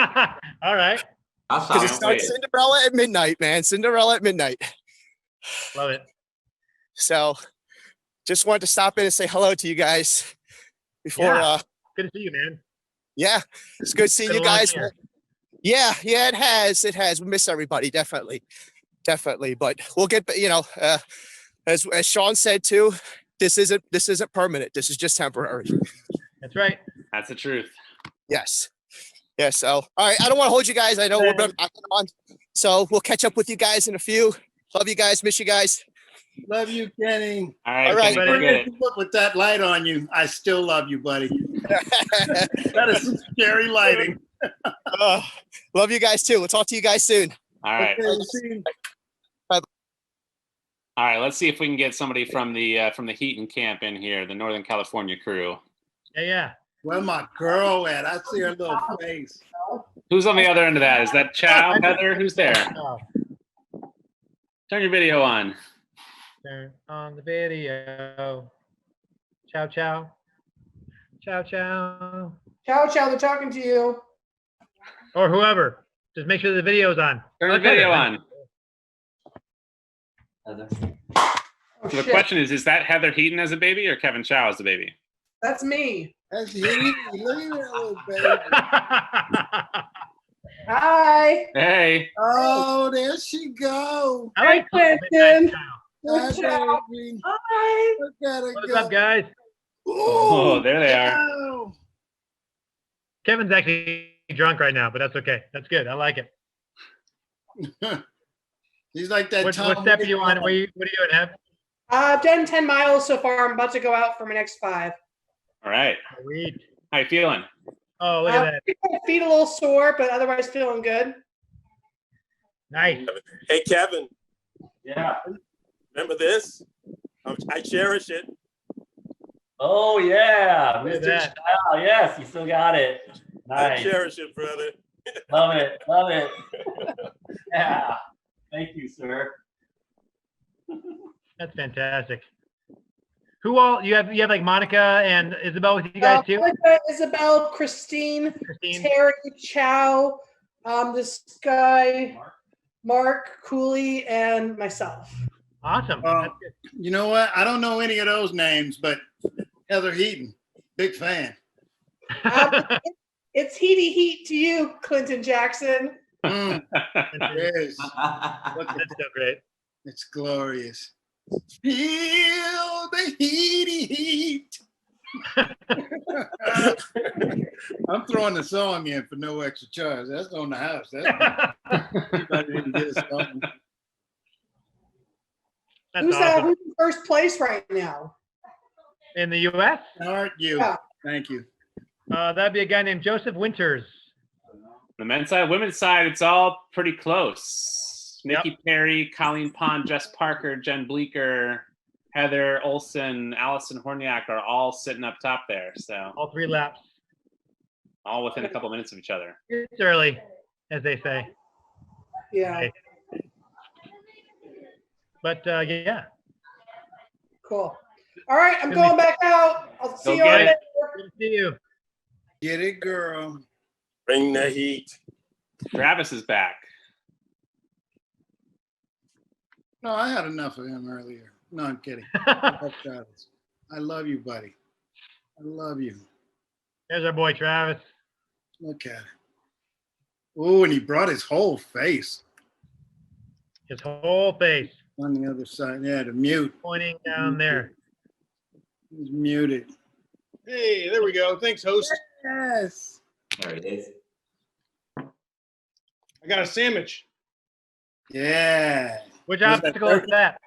All right. Because it starts Cinderella at midnight, man. Cinderella at midnight. Love it. So just wanted to stop in and say hello to you guys before. Yeah. Good to see you, man. Yeah, it's good seeing you guys. Yeah, it has. We miss everybody, definitely. But we'll get, as Sean said too, this isn't permanent. This is just temporary. That's right. That's the truth. Yes. Yeah. So, all right. I don't want to hold you guys. I know we're on. So we'll catch up with you guys in a few. Love you guys. Miss you guys. Love you, Kenny. All right. All right. Kenny, go get it. Look, with that light on you, I still love you, buddy. That is some scary lighting. Love you guys too. We'll talk to you guys soon. All right. Okay, see you. Bye. All right. Let's see if we can get somebody from the Heaton camp in here, the Northern California crew. Yeah. Where my girl at? I see her little face. Who's on the other end of that? Is that Chow, Heather? Who's there? Turn your video on. Turn on the video. Chow, chow. Chow, chow. Chow, chow, they're talking to you. Or whoever. Just make sure the video's on. Turn the video on. Oh, So the question is that Heather Heaton as a baby or Kevin Chow as a baby? That's me. That's he. Look at that little baby. Hi. Hey. Oh, there she go. I like Clinton. Hi, Chow. baby. Hi. Look at her What's go. up, guys? Oh, there they are. Wow. Kevin's actually drunk right now, but that's okay. That's good. I like it. He's like that. What Tom step are you Waits on? What are you doing, Ev? I've done 10 miles so far. I'm about to go out for my next 5. All right. Sweet. How you feeling? Oh, look at that. My feet a little sore, but otherwise feeling good. Nice. Hey, Kevin, Yeah. remember this? I cherish it. Oh yeah, Look at Mr. that. Chow. Yes, you still got it. I Nice. cherish it, brother. Love it. Love it. Yeah. Thank you, sir. That's fantastic. Who all you have like Monica and Isabel with you guys too? Monica, Isabel, Christine, Terry, Chow, this guy, Mark Cooley, and myself. Awesome. You know what? I don't know any of those names, but Heather Heaton, big fan. It's heaty heat to you, Clinton Jackson. It is. That's so great. It's glorious. Feel the heat. I'm throwing the song in for no extra charge. That's on the house. Everybody didn't get us something. That's Who's awesome. who's in first place right now? In the U.S.? Aren't you? Yeah. Thank you. That'd be a guy named Joseph Winters. The men's side, women's side, it's all pretty close. Nikki Perry, Colleen Pond, Jess Parker, Jen Bleeker, Heather Olson, Allison Horniak are all sitting up top there. So all 3 laps. All within a couple minutes of each other. It's early, as they say. Yeah. Right. But yeah. Cool. All right, I'm going back out. I'll see you get later. Good to see you. Get it, girl. Bring the heat. Travis is back. No, I had enough of him earlier. No, I'm kidding. I love Travis. I love you, buddy. I love you. There's our boy Travis. Look at it. Oh, and he brought his whole face. His whole face. On the other side. Yeah, the mute. Pointing down there. He's muted. Hey, there we go. Thanks, host. Yes. There it is. I got a sandwich. Yeah. Which obstacle is that?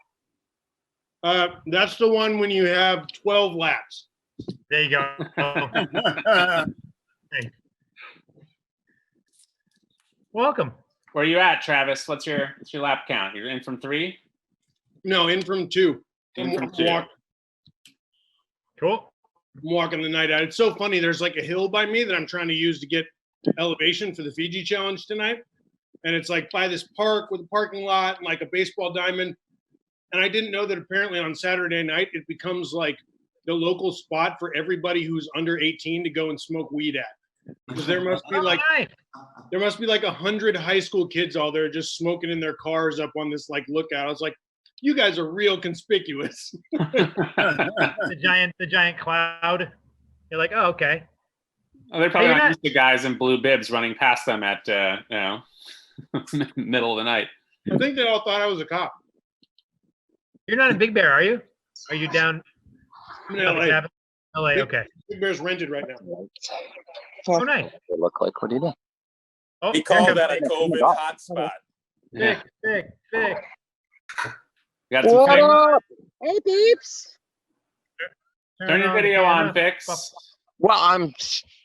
That's the one when you have 12 laps. There you go. Hey. Welcome. Where are you at, Travis? What's your lap count? You're in from 3? No, in from 2. In from 2. Cool. I'm walking the night out. It's so funny. There's like a hill by me that I'm trying to use to get elevation for the Fiji Challenge tonight. And it's like by this park with a parking lot and like a baseball diamond. And I didn't know that apparently on Saturday night, it becomes like the local spot for everybody who's under 18 to go and smoke weed at. Because there must be like, there must be like 100 high school kids all there just smoking in their cars up on this like lookout. I was like, you guys are real conspicuous. the giant cloud. You're like, oh, okay. Oh, they're probably not used to guys in blue bibs running past them at middle of the night. I think they all thought I was a cop. You're not in Big Bear, are you? Are you down? I'm in LA. LA, okay. Big Bear's rented right now. Oh, nice. They look like. What do you do? Oh, We call that a COVID hotspot. Sick. We got some What fix. up? Hey, peeps. Turn your video on, Fix. Well,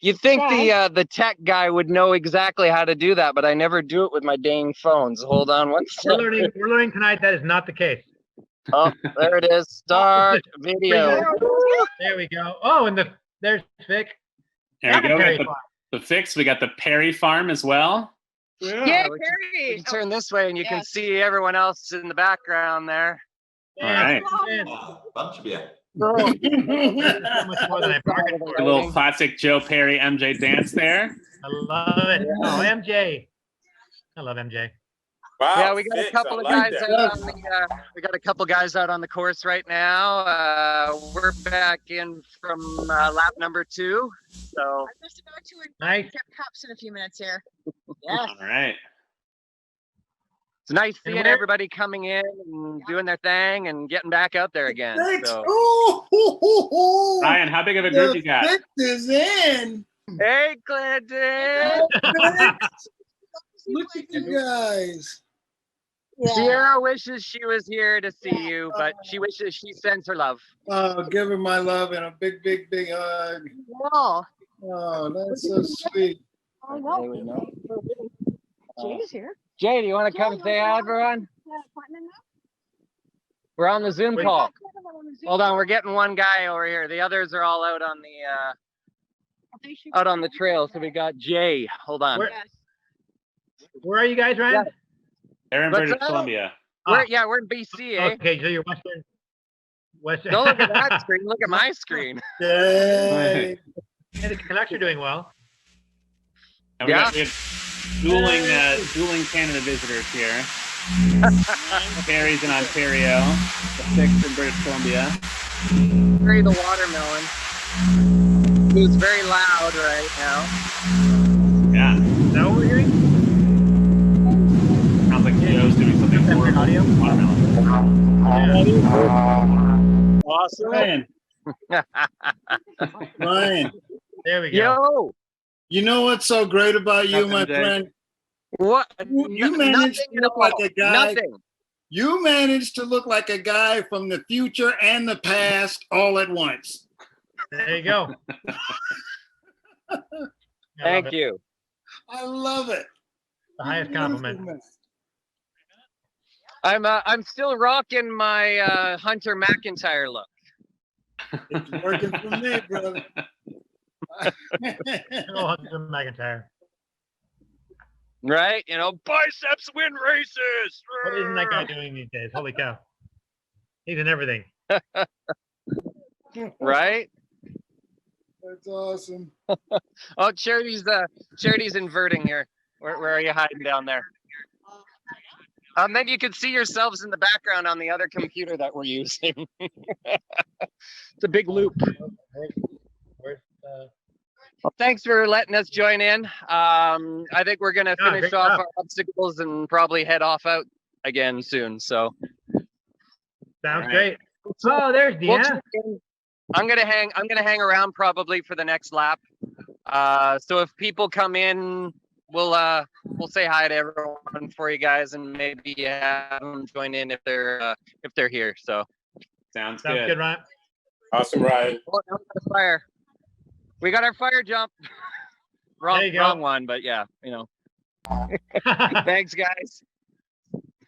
you'd think the tech guy would know exactly how to do that, but I never do it with my dang phones. Hold on one second. We're learning tonight that is not the case. Oh, there it is. Start video. There we go. Oh, and there's Vic. There we go. We got the Fix. We got the Perry Farm as well. Yeah, we can turn this way, and you can see everyone else in the background there. All right. Bunch of you. So much more than I bargained for. A little classic Joe Perry MJ dance there. I love it. Oh, MJ. I love MJ. Wow, Yeah, we got a couple of guys that. out on the course right now. We're back in from lap number 2. So I'm just about to nice. Get cups in a few minutes here. Yeah. All right. it's nice seeing everybody coming in and doing their thing and getting back out there again. So. Ryan, how big of a group you got? Fix is in. Hey, Clinton. Look at you guys. Sierra wishes she was here to see you, but she wishes she sends her love. Oh, give her my love and a big, big, big hug. Oh, that's so sweet. Jay's here. Jay, do you want to come say hi, everyone? We're on the Zoom call. Hold on, we're getting one guy over here. The others are all out on the trail. So we got Jay. Hold on. Where are you guys, Ryan? They're in British Columbia. We're in BC, eh? Okay, so you're Western. Don't look at that screen. Look at my screen. Yay. Yeah, the Canucks are doing well. And we have dueling Canada visitors here. Perry's in Ontario. The Fix in British Columbia. Perry the watermelon, who's very loud right now. Yeah. Is that what we're hearing? Sounds like Joe's doing something horrible. Audio? Watermelon. Awesome. Ryan. There we go. Yo. You know what's so great about you, Nothing, my Jay. friend? What? You managed to look like a guy. Nothing. You managed to look like a guy from the future and the past all at once. There you go. Thank you. I love it. The highest compliment. I'm still rocking my Hunter McIntyre look. It's working for me, brother. Hello, Hunter McIntyre. Right? You know, biceps win races. What isn't that guy doing these days? Holy cow. He's in everything. Right? That's awesome. Oh, Charity's inverting here. Where are you hiding down there? Then you can see yourselves in the background on the other computer that we're using. It's a big loop. Well, thanks for letting us join in. I think we're gonna finish off our obstacles and probably head off out again soon. So sounds great. Oh, there's Deanna. I'm gonna hang around probably for the next lap. So if people come in, we'll say hi to everyone for you guys, and maybe have them join in if they're here. So sounds good, Ryan. Awesome, Ryan. Fire. We got our fire jump. Wrong one, but yeah, you know. Thanks, guys.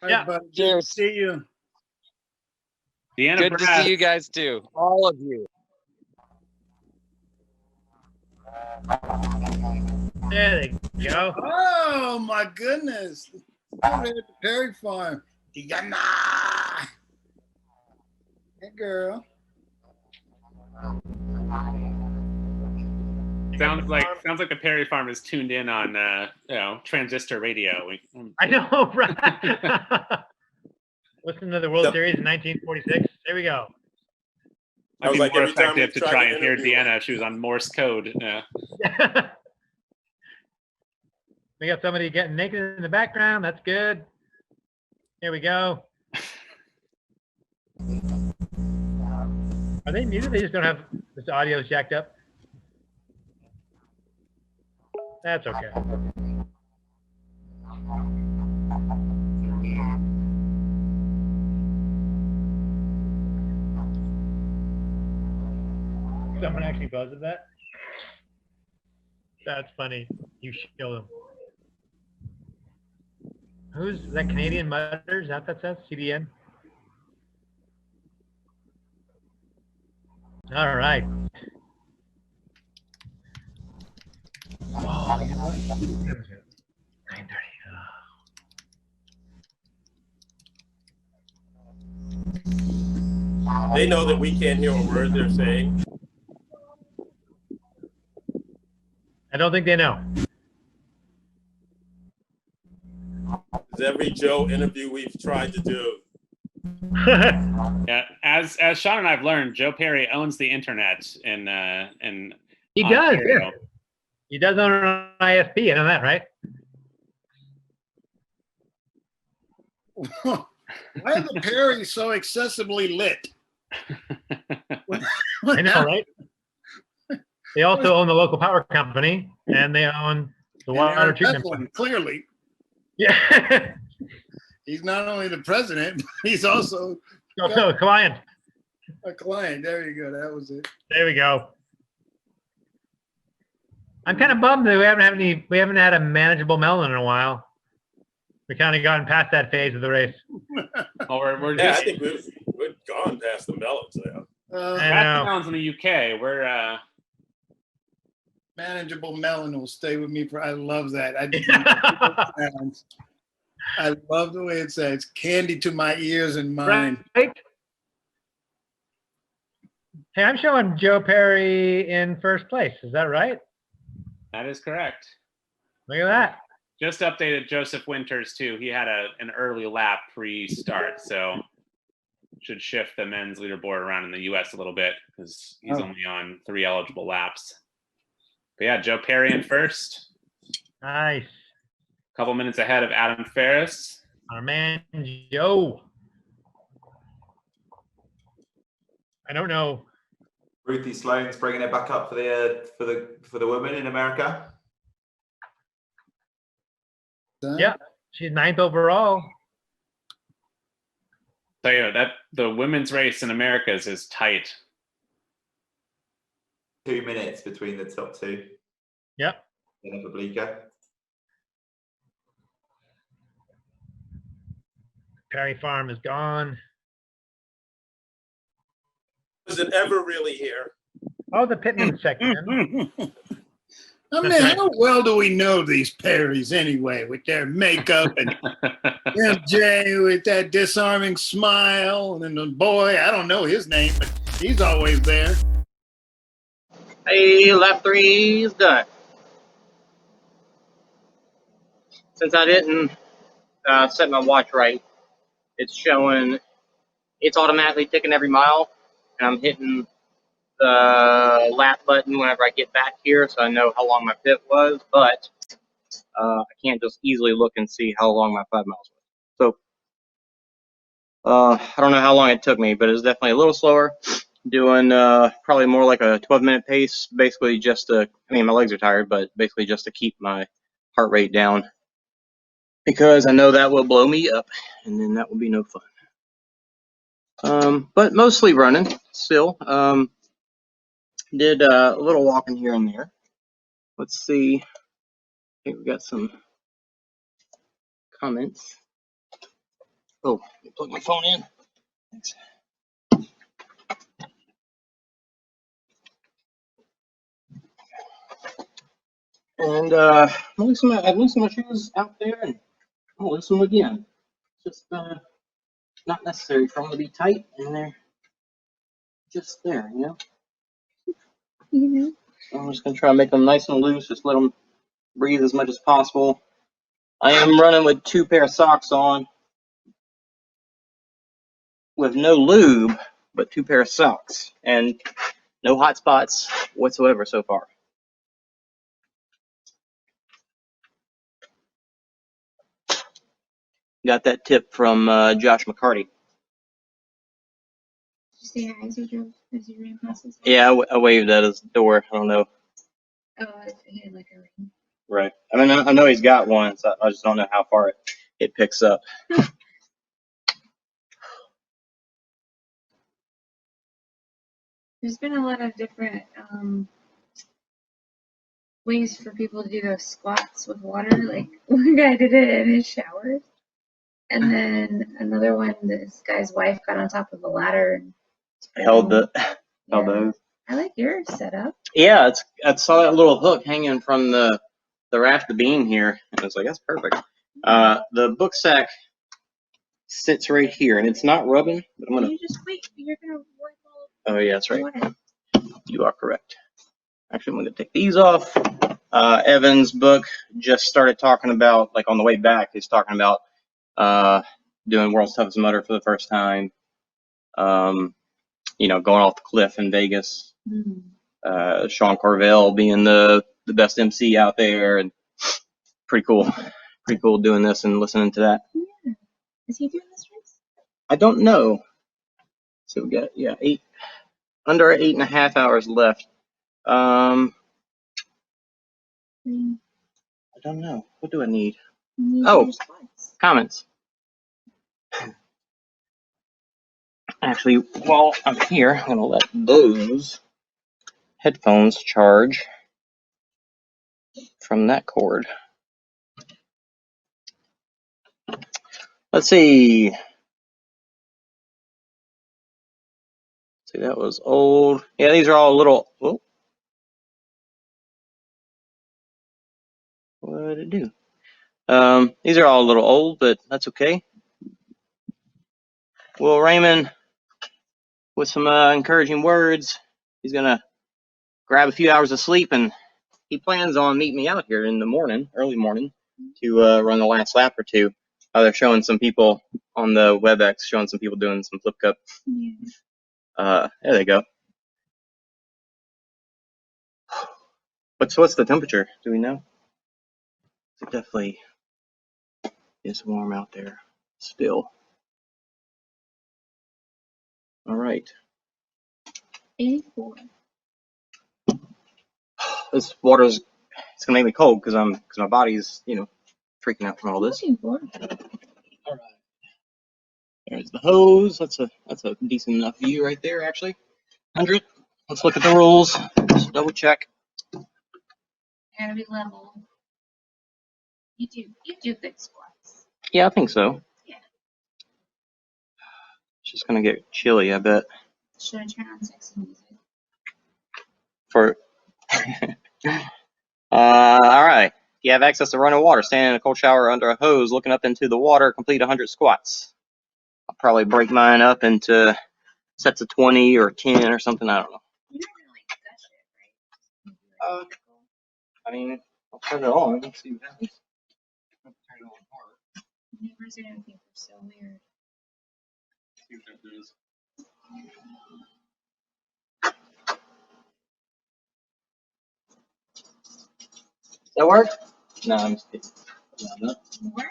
Yeah. Cheers. See you. Deanna, good to see you guys too. All of you. There they go. Oh my goodness. Over at the Perry Farm. Diana. Hey girl. Sounds like the Perry Farm is tuned in on transistor radio. I know, right? Listen to the World Series in 1946. There we go. I'd be more effective to try and hear Deanna if she was on Morse code. Yeah. We got somebody getting naked in the background. That's good. Here we go. Are they muted? They just don't have this audio jacked up. That's okay. Someone actually buzzed that? That's funny. You show them. Who's that Canadian Mutter? Is that what that says? CDN? All right. Oh, you know what? 9:30. They know that we can't hear a word they're saying. I don't think they know. It's every Joe interview we've tried to do. Yeah, as Sean and I've learned, Joe Perry owns the internet in He does. Ontario. Yeah. He does own an ISP. I know that, right? Why are the Perrys so excessively lit? I know, right? They also own the local power company, and they own the water treatment plant. Clearly. Yeah. He's not only the president, but he's also a client. A client. There you go. That was it. There we go. I'm kind of bummed that we haven't had a manageable melon in a while. We kind of gotten past that phase of the race. I think we've gone past the melons now. That's melons in the UK. We're manageable melon will stay with me for. I love that. I love the way it says candy to my ears and mind. Right? Hey, I'm showing Joe Perry in first place. Is that right? That is correct. Look at that. Just updated Joseph Winters too. He had an early lap pre-start, so should shift the men's leaderboard around in the U.S. a little bit because he's only on 3 eligible laps. But yeah, Joe Perry in first. Nice. A couple minutes ahead of Adam Ferris. Our man Joe. I don't know. Ruthie Sloane's bringing it back up for the women in America. Yeah, she's 9th overall. So yeah, that the women's race in Americas is tight. 2 minutes between the top two. Yep. Jennifer Bleeker. Perry Farm is gone. Was it ever really here? Oh, the Pittman section. I mean, how well do we know these Perrys anyway, with their makeup and MJ with that disarming smile, and then the boy, I don't know his name, but he's always there. Hey, lap 3 is done. Since I didn't set my watch right, it's showing it's automatically ticking every mile, and I'm hitting the lap button whenever I get back here, so I know how long my pit was, but I can't just easily look and see how long my 5 miles was. So I don't know how long it took me, but it's definitely a little slower. Doing probably more like a 12-minute pace, basically just to, I mean, my legs are tired, but basically just to keep my heart rate down, because I know that will blow me up, and then that will be no fun. But mostly running still. Did a little walking here and there. Let's see. I think we got some comments. Oh, let me plug my phone in. Thanks. And I've loosened my shoes out there, and I'll loosen them again. Just not necessary for them to be tight, and they're just there, you know. So I'm just gonna try to make them nice and loose. Just let them breathe as much as possible. I am running with 2 pair of socks on, with no lube, but 2 pair of socks, and no hot spots whatsoever so far. Got that tip from Josh McCarty. say hi as you ran past his house? Yeah, I waved at his door. I don't know. Oh, if he had like a ring. Right. I mean, I know he's got one, so I just don't know how far it picks up. There's been a lot of different ways for people to do those squats with water. Like one guy did it in his shower, and then another one, this guy's wife got on top of a ladder and Held those. I like your setup. Yeah, I saw that little hook hanging from the raft of beam here, and I was like, that's perfect. The book sack sits right here, and it's not rubbing. But I'm gonna. You just wait. You're gonna work all. Oh yeah, that's right. You are correct. Actually, I'm gonna take these off. Evan's book just started talking about, like on the way back, he's talking about doing World's Toughest Mudder for the first time. You know, going off the cliff in Vegas. Sean Carvel being the best MC out there, and pretty cool doing this and listening to that. Yeah. Is he doing this race? I don't know. So we got under 8.5 hours left. I don't know. What do I need? Oh, comments. Actually, while I'm here, I'm gonna let those headphones charge from that cord. Let's see. See, that was old. Yeah, these are all little. Oh, what did it do? These are all a little old, but that's okay. Will Raymond, with some encouraging words, he's gonna grab a few hours of sleep, and he plans on meeting me out here in the morning, early morning, to run the last lap or two. They're showing some people on the WebEx, showing some people doing some flip cup. Yeah. There they go. What's the temperature? Do we know? It definitely is warm out there still. All right. 84. This water's it's gonna make me cold because my body's freaking out from all this. All right. There's the hose. That's a decent enough view right there, actually. 100. Let's look at the rules. Just double check. Gotta be level. You do good squats. Yeah, I think so. Yeah. It's just gonna get chilly, I bet. Should I turn on sexy music? For all right. You have access to running water. Standing in a cold shower under a hose, looking up into the water. Complete 100 squats. I'll probably break mine up into sets of 20 or 10 or something. I don't know. You're not gonna like gush it, right? I mean, I'll turn it on. Let's see what happens. Turn it on hard. Neighbors are gonna think we're so weird. See what that does. Does that work? No, I'm just kidding. No. More?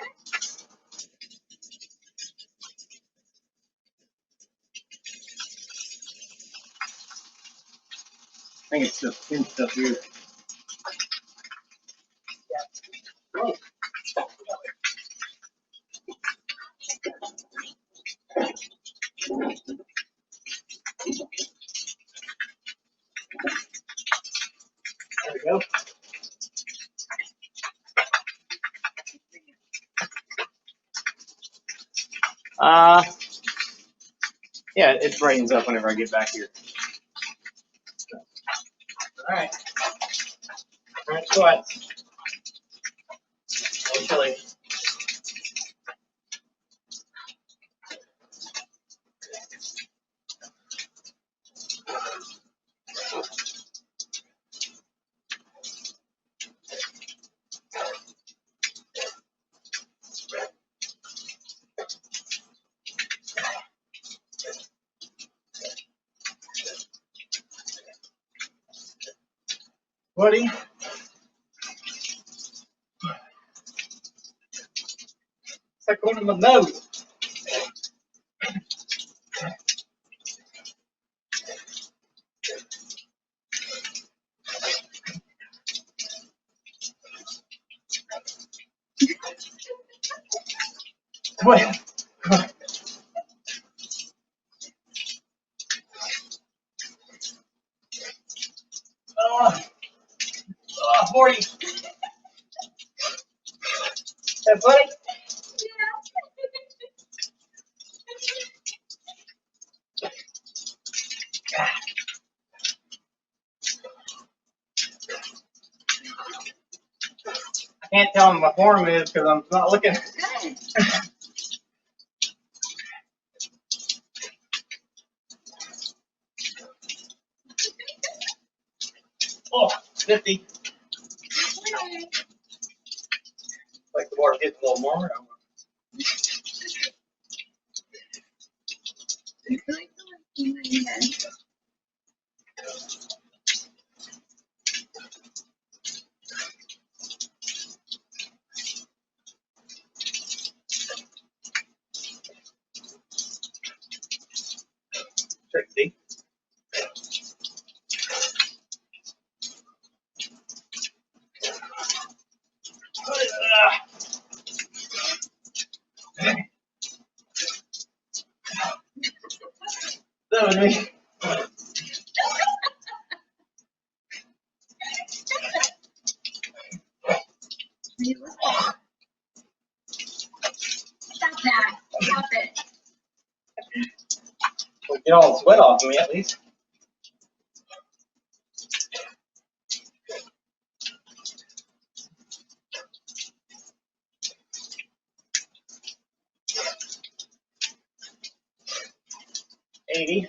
I think it's just thin stuff here. Oh. There we go. Yeah, it brightens up whenever I get back here. All right. All right, squats. A little chilly. Buddy. It's like going to my nose. 40. That buddy? I can't tell him my form is because I'm not looking. Oh, 50. Like the water gets a little warmer. Sixty. That was me. Stop that. Stop it. Well, get all the sweat off of me at least. $80.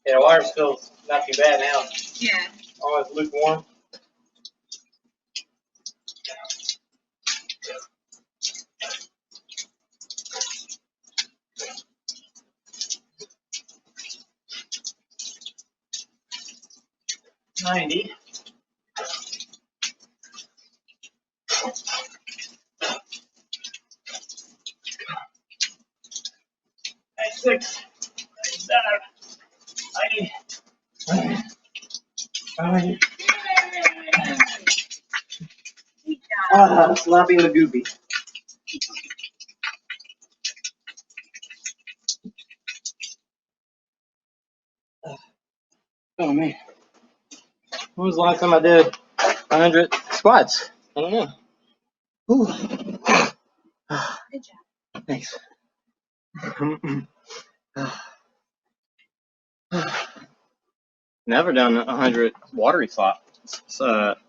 Yeah, the water feels not too bad now. Yeah. Almost lukewarm. $90. $96. $97. $90. Sloppy Lagoopy. Oh man. When was the last time I did 100 squats? I don't know. Ooh. Good job. Thanks. Never done 100 watery sloppy squatties.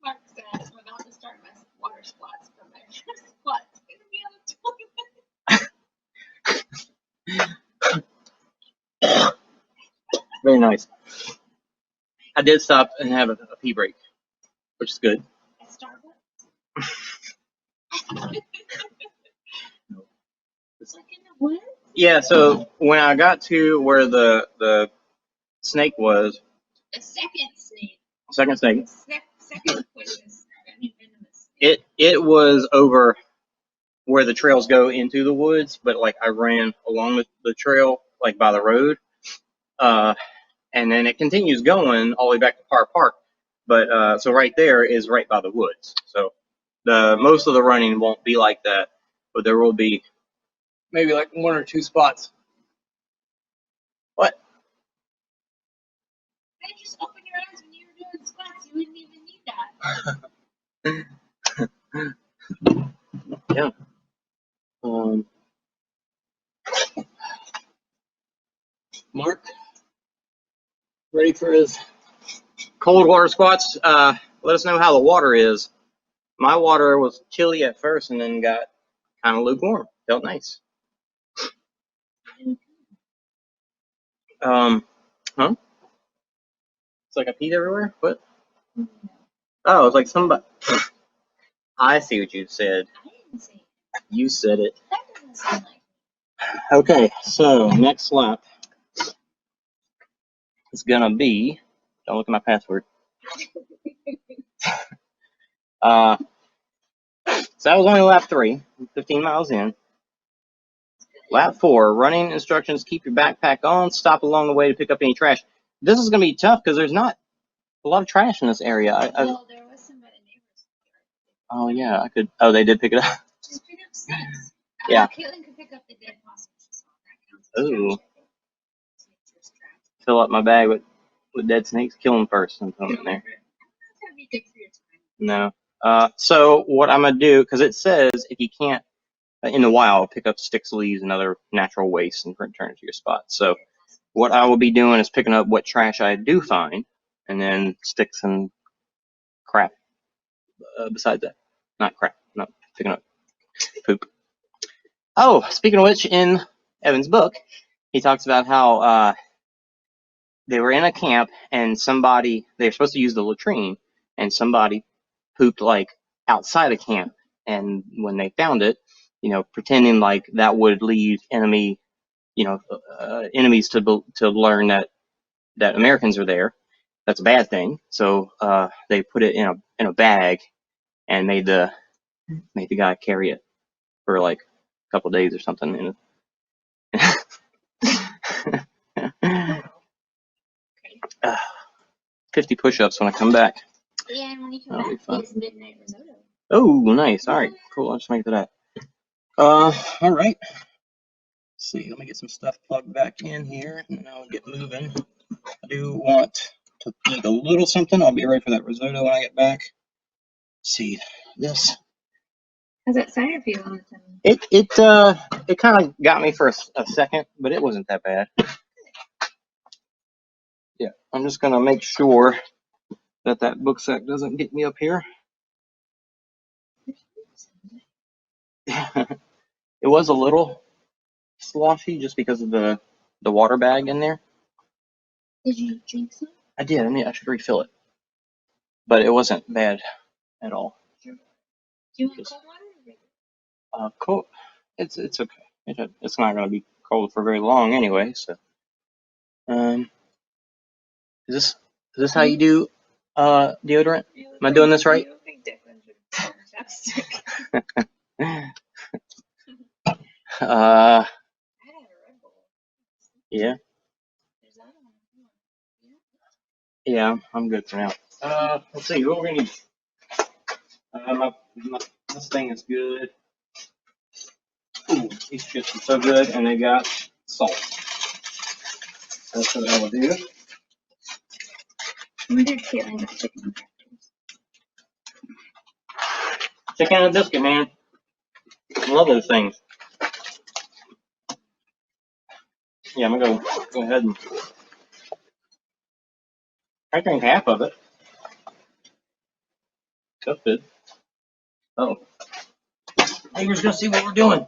Mark says we're about to start my water squats from my first squat. It's gonna be on the toilet. Very nice. I did stop and have a pee break, which is good. At Starbucks. Like in the woods? Yeah, so when I got to where the snake was, The second snake. second snake, Second poisonous. Venomous. it was over where the trails go into the woods, but like I ran along the trail, like by the road, and then it continues going all the way back to Park. But so right there is right by the woods. So the most of the running won't be like that, but there will be maybe like 1 or 2 spots. What? I just opened your eyes when you were doing squats. You wouldn't even need that. Yeah. Mark, ready for his cold water squats? Let us know how the water is. My water was chilly at first and then got kind of lukewarm. Felt nice. Huh? It's like I peed everywhere? What? Oh, it's like somebody. I see what you said. I didn't say it. You said it. That doesn't sound like Okay, so next lap is gonna be. Don't look at my password. So that was only lap 3, 15 miles in. Lap 4, running instructions: keep your backpack on, stop along the way to pick up any trash. this is gonna be tough because there's not a lot of trash in this area. Well, there was some by the neighbors. Oh yeah, I could. Oh, they did pick it up. Just pick up snakes. Yeah. Caitlin could pick up the dead possums. Ooh. Fill up my bag with dead snakes. Kill them first and put them in there. That'd be good for your time. No. So what I'm gonna do, because it says if you can't in the wild, pick up sticks, leaves, and other natural waste and return it to your spot. So what I will be doing is picking up what trash I do find, and then sticks and crap. Besides that, not crap. No, picking up poop. Oh, speaking of which, in Evan's book, he talks about how they were in a camp and they were supposed to use the latrine, and somebody pooped like outside of camp. And when they found it, pretending like that would lead enemies to learn that Americans are there. That's a bad thing. So they put it in a bag and made the guy carry it for like a couple of days or something. 50 push-ups when I come back. Yeah, and when you come That'll be back, fun. it's midnight risotto. Oh, nice. All right, cool. I'll just make that. All right. Let's see. Let me get some stuff plugged back in here, and then I'll get moving. I do want to eat a little something. I'll be ready for that risotto when I get back. Let's see this. How's that cider feel on the tongue? It kind of got me for a second, but it wasn't that bad. Yeah, I'm just gonna make sure that book sack doesn't get me up here. It was a little sloshy just because of the water bag in there. Did you drink some? I did. I should refill it, but it wasn't bad at all. Do you want cold water? Cold. It's okay. It's not gonna be cold for very long anyway. So, is this how you do deodorant? Am I doing this right? You look like Declan should chapstick. Yeah. Yeah, I'm good for now. Let's see, what we're gonna need. This thing is good. Ooh, these chips are so good, and they got salt. That's what I will do. I wonder if Caitlin got chicken. Chicken and a biscuit, man. I love those things. Yeah, I'm gonna go ahead and I drink half of it. That's good. Oh. Neighbor's gonna see what we're doing.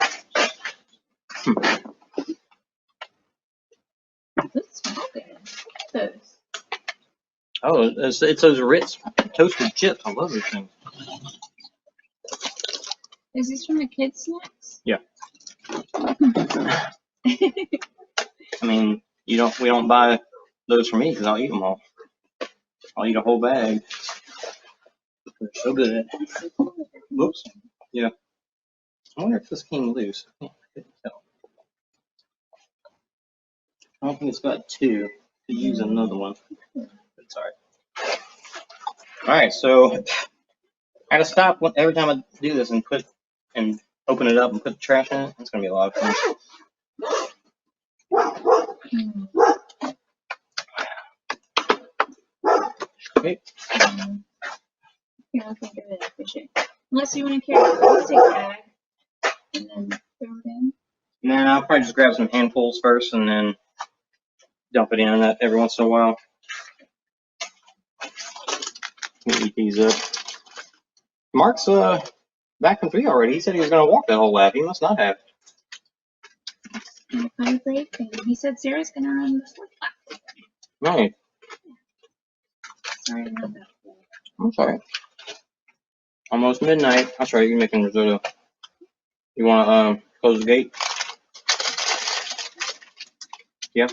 Those smell good. Those. Oh, it's those Ritz toasted chips. I love those things. Is this from the kids' snacks? Yeah. I mean, we don't buy those for me because I'll eat them all. I'll eat a whole bag. They're so good. Whoops. Yeah. I wonder if this came loose. I couldn't tell. I don't think it's got two. Could use another one. It's all right. All right, so I gotta stop every time I do this and open it up and put the trash in it. It's gonna be a lot of fun. Okay. Yeah, I'll think of it. Appreciate it. Unless you want to carry a plastic bag and then throw it in. Nah, I'll probably just grab some handfuls first and then dump it in that every once in a while. Eat these up. Mark's back from 3 already. He said he was gonna walk that whole lap. He must not have. I'm break, and he said Sarah's gonna run the 4th lap. Right. Sorry about that. I'm sorry. Almost midnight. That's right. You're making risotto. You want to close the gate? Yeah.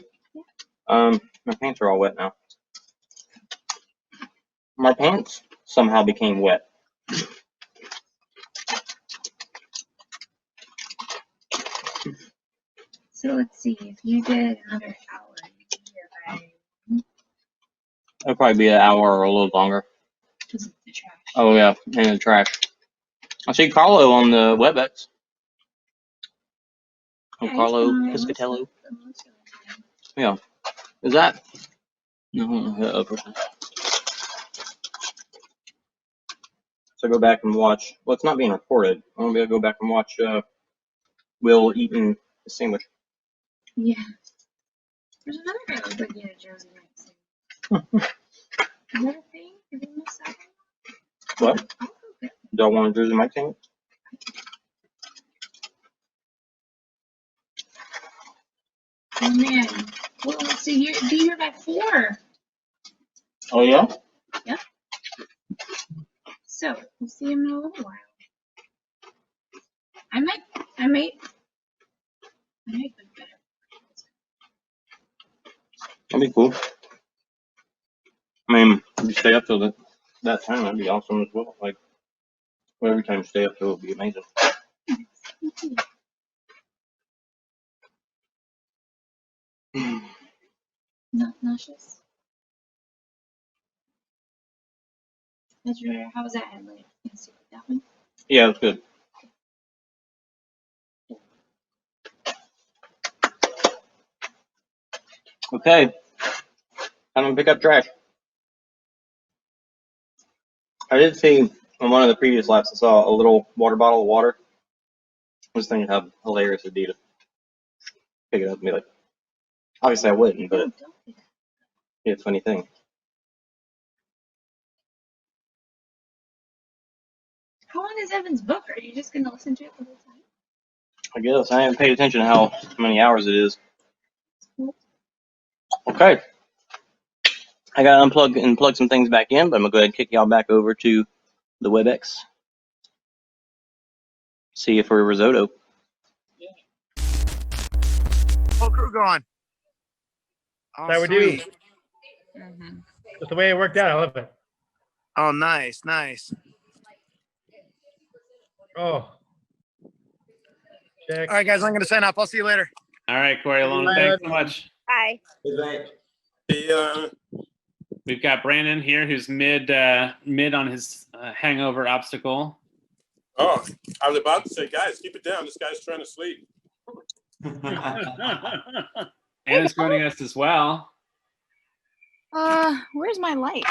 My pants are all wet now. My pants somehow became wet. So let's see. If you did another hour, you'd be here by It'll probably be an hour or a little longer. Oh yeah, and the trash. I see Carlo on the WebEx. Oh, Carlo Piscatello. Yeah. Is that? No, so go back and watch. Well, it's not being recorded. I'm gonna go back and watch Will eating a sandwich. Yeah. There's another guy who's looking at a Jersey Mike's. Is that a thing? Did we miss that one? What? Do I want a Jersey Mike sandwich? Oh man. Well, let's see here. Be here by 4. Oh yeah. Yep. So we'll see him in a little while. I might go better. That'd be cool. I mean, if you stay up till that time, that'd be awesome as well. Like, every time you stay up till, it'd be amazing. Not nauseous. How was that headlight? You see that one? Yeah, it's good. Okay. Time to pick up trash. I did see on one of the previous laps, I saw a little water bottle of water. I was thinking how hilarious it'd be to pick it up and be like, obviously I wouldn't, but it'd be a funny thing. How long is Evan's book? Are you just gonna listen to it the whole time? I guess I haven't paid attention to how many hours it is. Okay. I gotta unplug and plug some things back in, but I'm gonna go ahead and kick y'all back over to the WebEx. See if we're risotto. Whole crew going. Oh, That we do. sweet. Just the way it worked out. I love it. Oh, nice, nice. Oh. Check. All right, guys, I'm going to sign off. I'll see you later. All right, Corey Alona, thanks so much. Bye. We've got Brandon here, who's mid on his hangover obstacle. Oh, I was about to say, guys, keep it down. This guy's trying to sleep. Anna's joining us as well. Where's my light?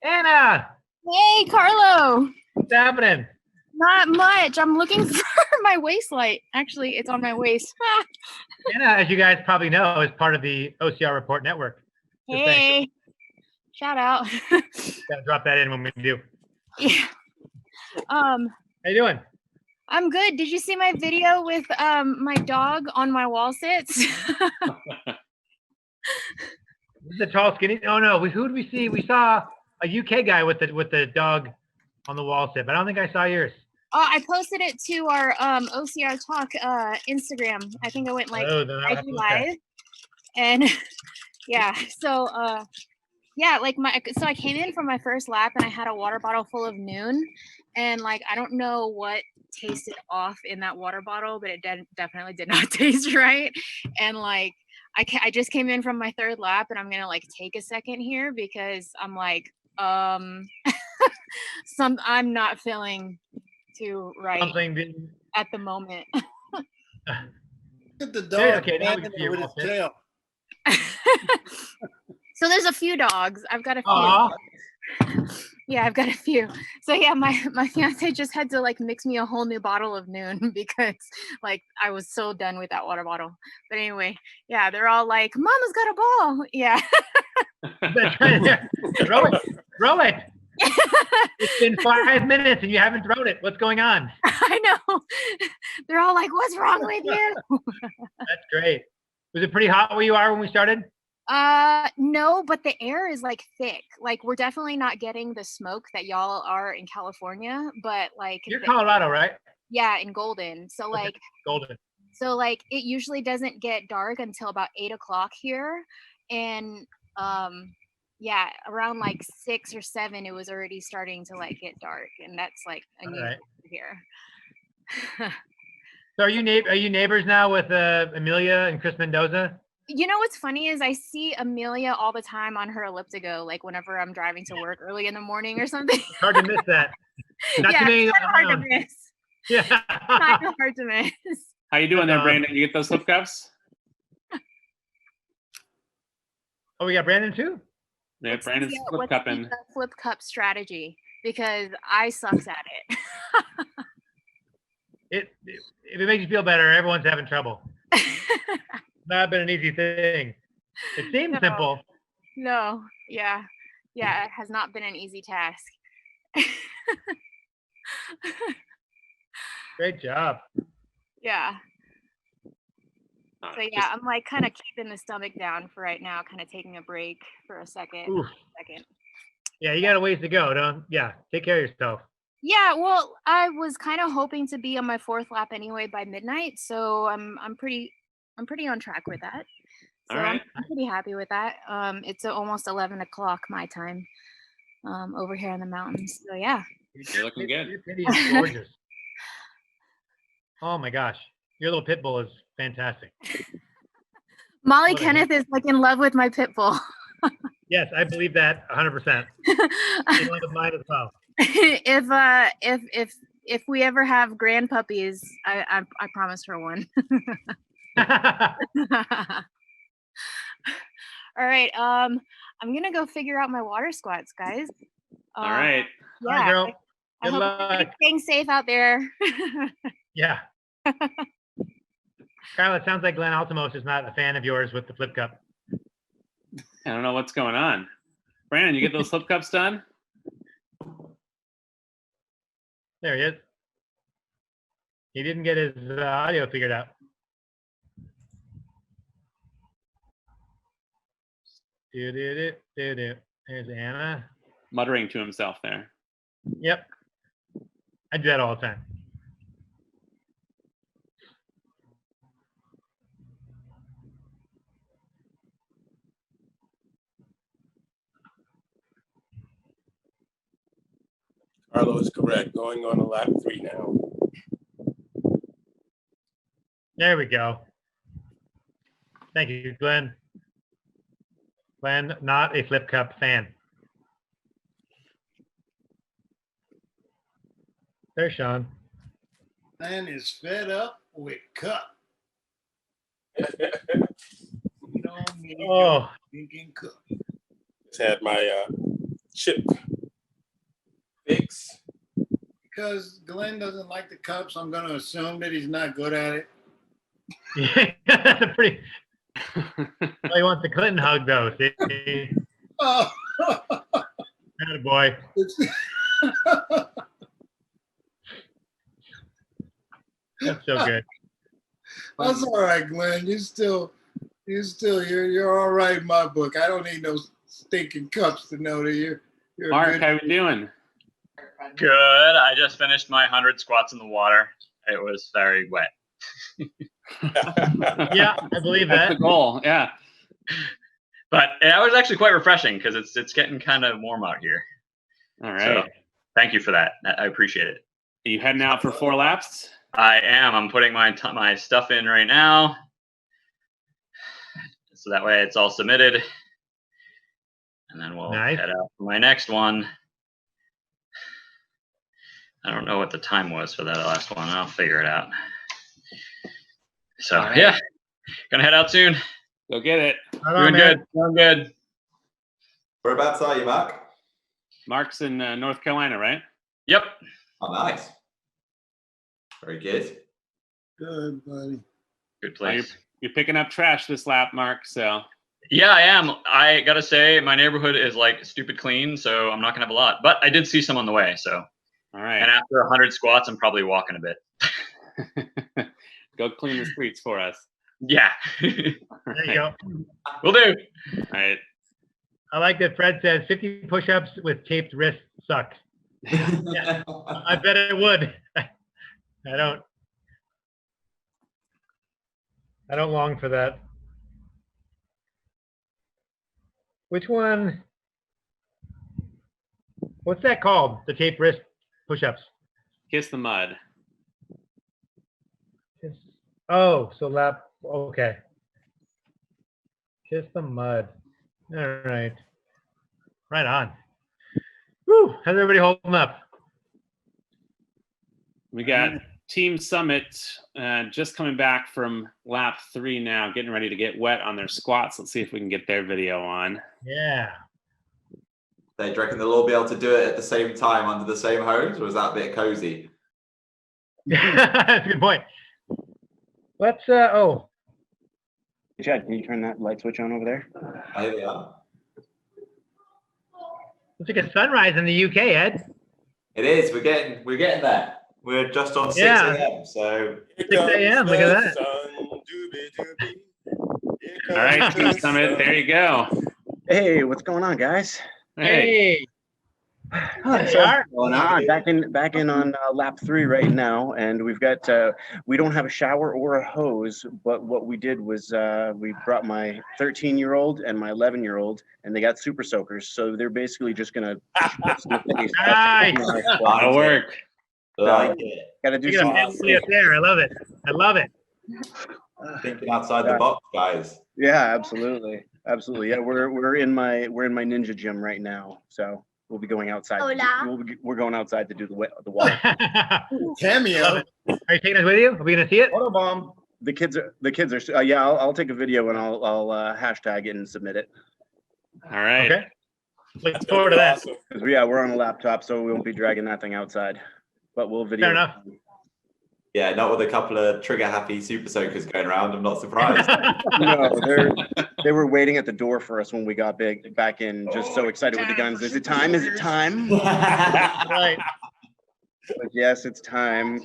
Anna! Hey, Carlo. What's happening? Not much. I'm looking for my waist light. Actually, it's on my waist. Anna, as you guys probably know, is part of the OCR Report Network. Just saying. Hey. Shout out. Gotta drop that in when we do. Yeah. How you doing? I'm good. Did you see my video with my dog on my wall sits? This is a tall, skinny. Oh no, who did we see? We saw a UK guy with the dog on the wall sit, but I don't think I saw yours. Oh, I posted it to our OCR Talk Instagram. I think I went like IG live, and yeah. So yeah, like so I came in for my first lap and I had a water bottle full of Noon, and like I don't know what tasted off in that water bottle, but it definitely did not taste right, and like. I just came in from my third lap and I'm gonna like take a second here because I'm like I'm not feeling too right at the moment. Look at the dog. Okay, now we can see with his tail. So there's a few dogs. I've got a few. Yeah, I've got a few. So yeah, my fiance just had to like mix me a whole new bottle of Noon because like I was so done with that water bottle. But anyway, yeah, they're all like, "Mama's got a ball." Yeah. Throw it. It's been 5 minutes and you haven't thrown it. What's going on? I know. They're all like, "What's wrong with you?" That's great. Was it pretty hot where you are when we started? No, but the air is like thick. Like we're definitely not getting the smoke that y'all are in California, but like you're Colorado, right? Yeah, in Golden. So like Golden. So like it usually doesn't get dark until about 8 o'clock here, and yeah, around like 6 or 7, it was already starting to like get dark, and that's like unusual here. So are you neighbors now with Amelia and Chris Mendoza? You know what's funny is I see Amelia all the time on her elliptigo, like whenever I'm driving to work early in the morning or something. It's hard to miss that. Not yeah, too many it's kind of hard to around. miss. Yeah. Kind of hard to miss. How you doing That's there, Brandon? You get those flip cups? Oh, we got Brandon too? Yeah, Brandon's flip What's cupping. the flip cup strategy? Because I sucks at it. If it makes you feel better, everyone's having trouble. Not been an easy thing. It seems simple. No, yeah, it has not been an easy task. Great job. Yeah. So yeah, I'm like kind of keeping the stomach down for right now, kind of taking a break for a second. Oof. Yeah, you got a ways to go, don't? Yeah, take care of yourself. Yeah, well, I was kind of hoping to be on my 4th lap anyway by midnight, so I'm pretty on track with that. So All right. I'm pretty happy with that. It's almost 11 o'clock my time over here in the mountains. So yeah. You're looking good. Your pitty is gorgeous. Oh my gosh, your little pit bull is fantastic. Molly Kenneth is like in love with my pit bull. Yes, I believe that 100%. In love with mine as well. If we ever have grand puppies, I promised her one. All right. I'm gonna go figure out my water squats, guys. All right. Yeah. All right, girl. I Good hope luck. everybody's staying safe out there. Yeah. Kyle, it sounds like Glenn Altamose is not a fan of yours with the flip cup. I don't know what's going on. Brandon, you get those flip cups done? There he is. He didn't get his audio figured out. Do. There's Anna. Muttering to himself there. Yep. I do that all the time. Carlo is correct. Going on a lap 3 now. There we go. Thank you, Glenn. Glenn, not a flip cup fan. There's Sean. Man is fed up with cup. You don't need Oh. thinking cup. Just had my chip fix. Because Glenn doesn't like the cups, I'm going to assume that he's not good at it. Yeah, that's a pretty. Well, he wants the Clinton hug, though. See? Oh. Atta boy. That's so good. That's all right, Glenn. You're all right in my book. I don't need no stinking cups to know that you're Mark, good. how you doing? Good. I just finished my 100 squats in the water. It was very wet. Yeah, I believe That's that. the goal. Yeah. But it was actually quite refreshing because it's getting kind of warm out here. All right. So, thank you for that. I appreciate it. Are you heading out for 4 laps? I am. I'm putting my stuff in right now, so that way it's all submitted, and then we'll head out for my next one. I don't know what the time was for that last one. I'll figure it out. So yeah, gonna head out soon. Go get it. Doing good. Doing good. Whereabouts are you, Mark? Mark's in North Carolina, right? Yep. Oh, nice. Very good. Good, buddy. Good place. You're picking up trash this lap, Mark. So. Yeah, I am. I gotta say, my neighborhood is like stupid clean, so I'm not gonna have a lot. But I did see some on the way, so. All right. And after 100 squats, I'm probably walking a bit. Go clean the streets for us. Yeah. There you go. Will do. All right. I like that Fred says 50 push-ups with taped wrists suck. Yeah, I bet it would. I don't long for that. Which one? What's that called? The taped wrist push-ups. Kiss the mud. Oh, so lap. Okay. Kiss the mud. All right. Right on. Woo! How's everybody holding up? We got Team Summit just coming back from lap 3 now, getting ready to get wet on their squats. Let's see if we can get their video on. Yeah. Do you reckon they'll all be able to do it at the same time under the same hose, or is that a bit cozy? That's a good point. Let's oh. Chad, can you turn that light switch on over there? Here they are. It's like a sunrise in the UK, Ed. It is. We're getting there. We're just on 6 Yeah. a.m. So 6 a.m. Look at that. All right, Team Summit, there you go. Hey, what's going on, guys? Hey. Back in on lap 3 right now, and we've got we don't have a shower or a hose, but what we did was we brought my 13-year-old and my 11-year-old, and they got super soakers, so they're basically just gonna Nice. A lot of work. Like it. Gotta do Look at some them there. I love it. I love it. Thinking outside the box, guys. Yeah, absolutely. Yeah, we're in my ninja gym right now, so we'll be going outside. Hola. We're going outside to do the water. Cameo. Are you taking us with you? Are we gonna see it? Photobomb. The kids are. Yeah, I'll take a video and I'll hashtag it and submit it. All right. Okay. Looking forward to that. Because we're on a laptop, so we won't be dragging that thing outside, but we'll video. Fair enough. Yeah, not with a couple of trigger-happy super soakers going around. I'm not surprised. No, they were waiting at the door for us when we got back in, just so excited with the guns. Is it time? Is it time? Right. But yes, it's time.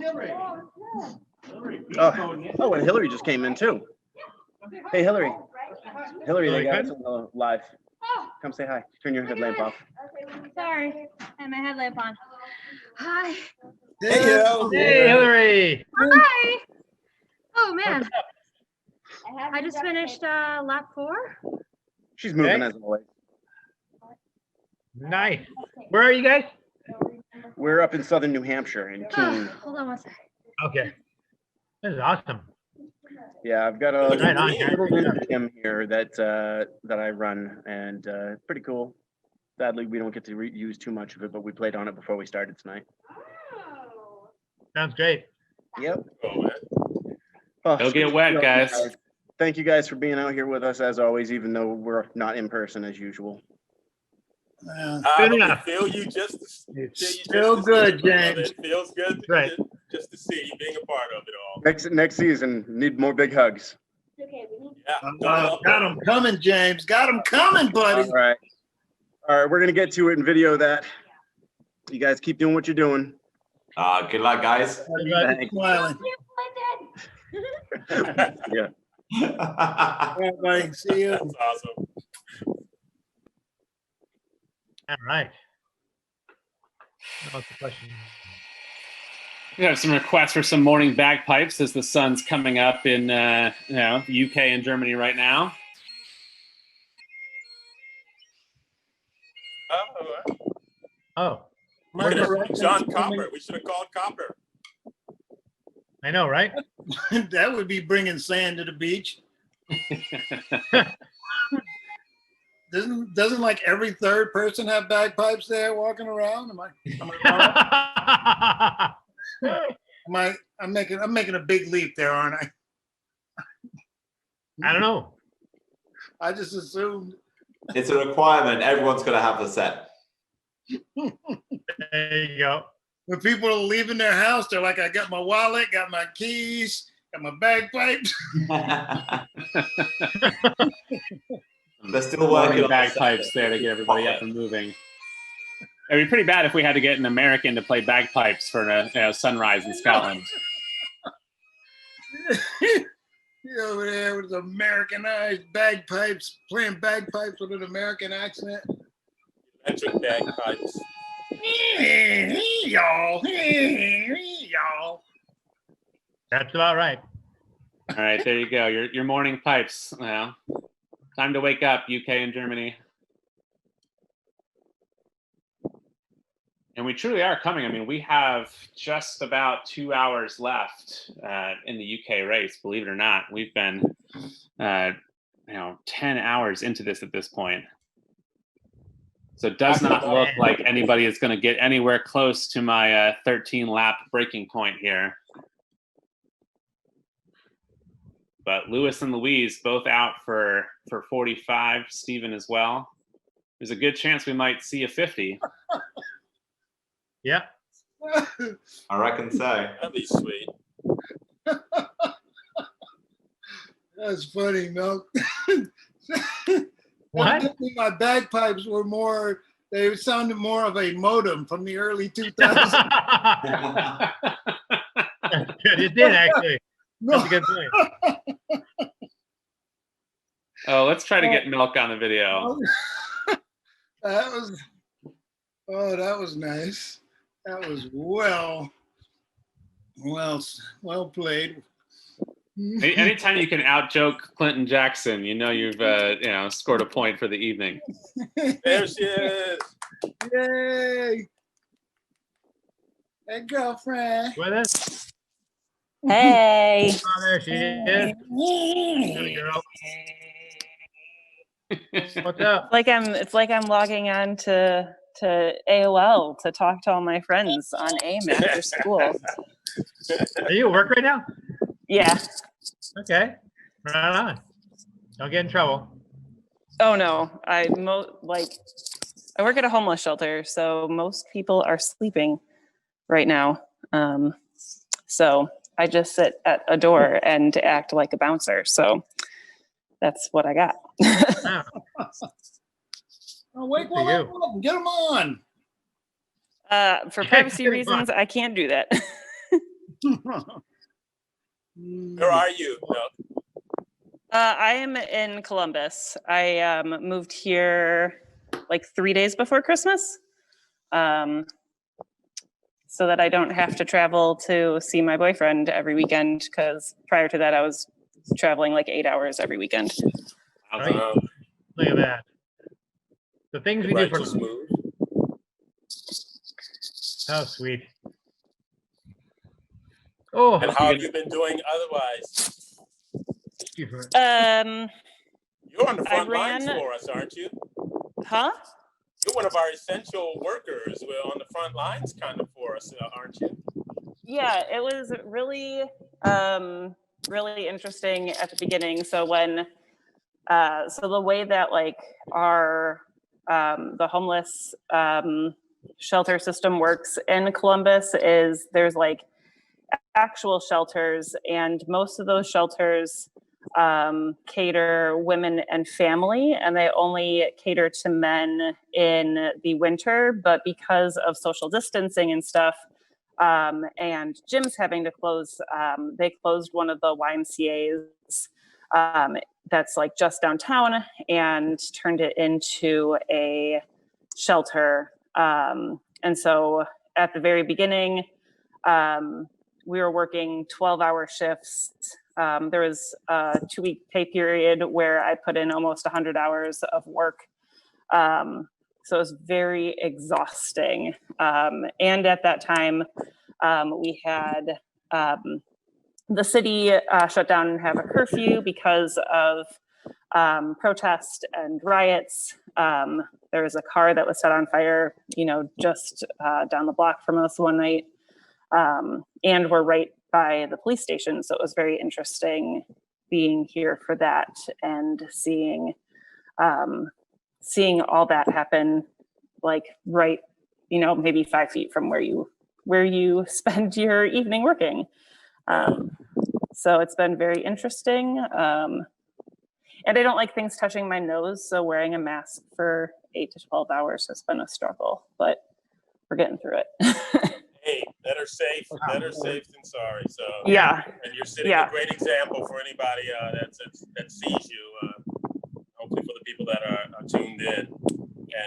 Oh, and Hillary just came in too. Hey, Hillary. Hillary, they got us on the live. Come say hi. Turn your headlamp off. Sorry, I have my headlamp on. Hi. Hey, Hill. Hey, Hillary. Hi. Oh man, I just finished lap 4. She's moving Okay. as always. Nice. Where are you guys? We're up in southern New Hampshire in Keene. Hold on one second. Okay. This is awesome. Yeah, I've got a Right on. little ninja gym here that I run, and pretty cool. Sadly, we don't get to use too much of it, but we played on it before we started tonight. Sounds great. Yep. Go get wet, guys. Thank you guys for being out here with us as always, even though we're not in person as usual. Good enough. Feel you just It's still good, James. It feels good Right. just to see you being a part of it all. Next season, need more big hugs. Yeah, Got them coming, James. Got them coming, buddy. All right, we're gonna get to it and video that. You guys keep doing what you're doing. Good luck, guys. Thanks. Smiling. Yeah. All right, buddy. See you. That's awesome. All right. What's the question? We have some requests for some morning bagpipes as the sun's coming up in the UK and Germany right now. Oh. John Copper. We should have called Copper. I know, right? That would be bringing sand to the beach. Doesn't like every third person have bagpipes there walking around? Am I wrong? I'm making a big leap there, aren't I? I don't know. I just assumed. It's a requirement. Everyone's got to have the set. There you go. When people are leaving their house, they're like, I got my wallet, got my keys, got my bagpipes. They're still working on bagpipes there to get everybody up and moving. It'd be pretty bad if we had to get an American to play bagpipes for a sunrise in Scotland. You're over there with Americanized bagpipes, playing bagpipes with an American accent. Electric bagpipes. Y'all. That's about right. All right, there you go. Your morning pipes. Well, time to wake up, UK and Germany. And we truly are coming. I mean, we have just about 2 hours left in the UK race, believe it or not. We've been 10 hours into this at this point. So it does not look like anybody is going to get anywhere close to my 13 lap breaking point here. But Lewis and Louise both out for 45, Stephen as well. There's a good chance we might see a 50. Yeah. I reckon so. That'd be sweet. That's funny, Milk. What? Evidently my bagpipes were more, they sounded more of a modem from the early 2000s. Good, it did actually. That's a good point. Oh, let's try to get Milk on the video. That was nice. That was well played. Anytime you can out joke Clinton Jackson, you know you've scored a point for the evening. There she is. Yay! Hey, girlfriend. With us? Hey. Oh, there she is. Good girl. What's up? It's like I'm logging on to AOL to talk to all my friends on AIM after school. Are you at work right now? Yeah. Okay. Right on. Don't get in trouble. Oh no. I work at a homeless shelter, so most people are sleeping right now. So I just sit at a door and act like a bouncer. So that's what I got. Oh, wake one up and get them on. For privacy reasons, I can't do that. Where are you? I am in Columbus. I moved here like 3 days before Christmas, so that I don't have to travel to see my boyfriend every weekend, because prior to that I was traveling like 8 hours every weekend. Look at that. The things we do for smooth. How sweet. Oh, and how have you been doing otherwise? You're You're on the front lines for us, aren't you? Huh? You're one of our essential workers. We're on the front lines kind of for us, aren't you? Yeah, it was really, really interesting at the beginning. So when, so the way that like our, the homeless shelter system works in Columbus is there's like actual shelters, and most of those shelters cater women and family, and they only cater to men in the winter. But because of social distancing and stuff, and gyms having to close, they closed one of the YMCA's that's like just downtown and turned it into a shelter. And so at the very beginning, we were working 12-hour shifts. There was a 2-week pay period where I put in almost 100 hours of work. So it was very exhausting. And at that time, we had the city shut down and have a curfew because of protest and riots. There was a car that was set on fire, just down the block from us one night. And we're right by the police station. So it was very interesting being here for that and seeing all that happen, like right, maybe 5 feet from where you spend your evening working. So it's been very interesting. And I don't like things touching my nose. So wearing a mask for 8 to 12 hours has been a struggle, but we're getting through it. Hey, better safe than sorry. So yeah, and you're setting a great example for anybody that sees you. Hopefully, for the people that are tuned in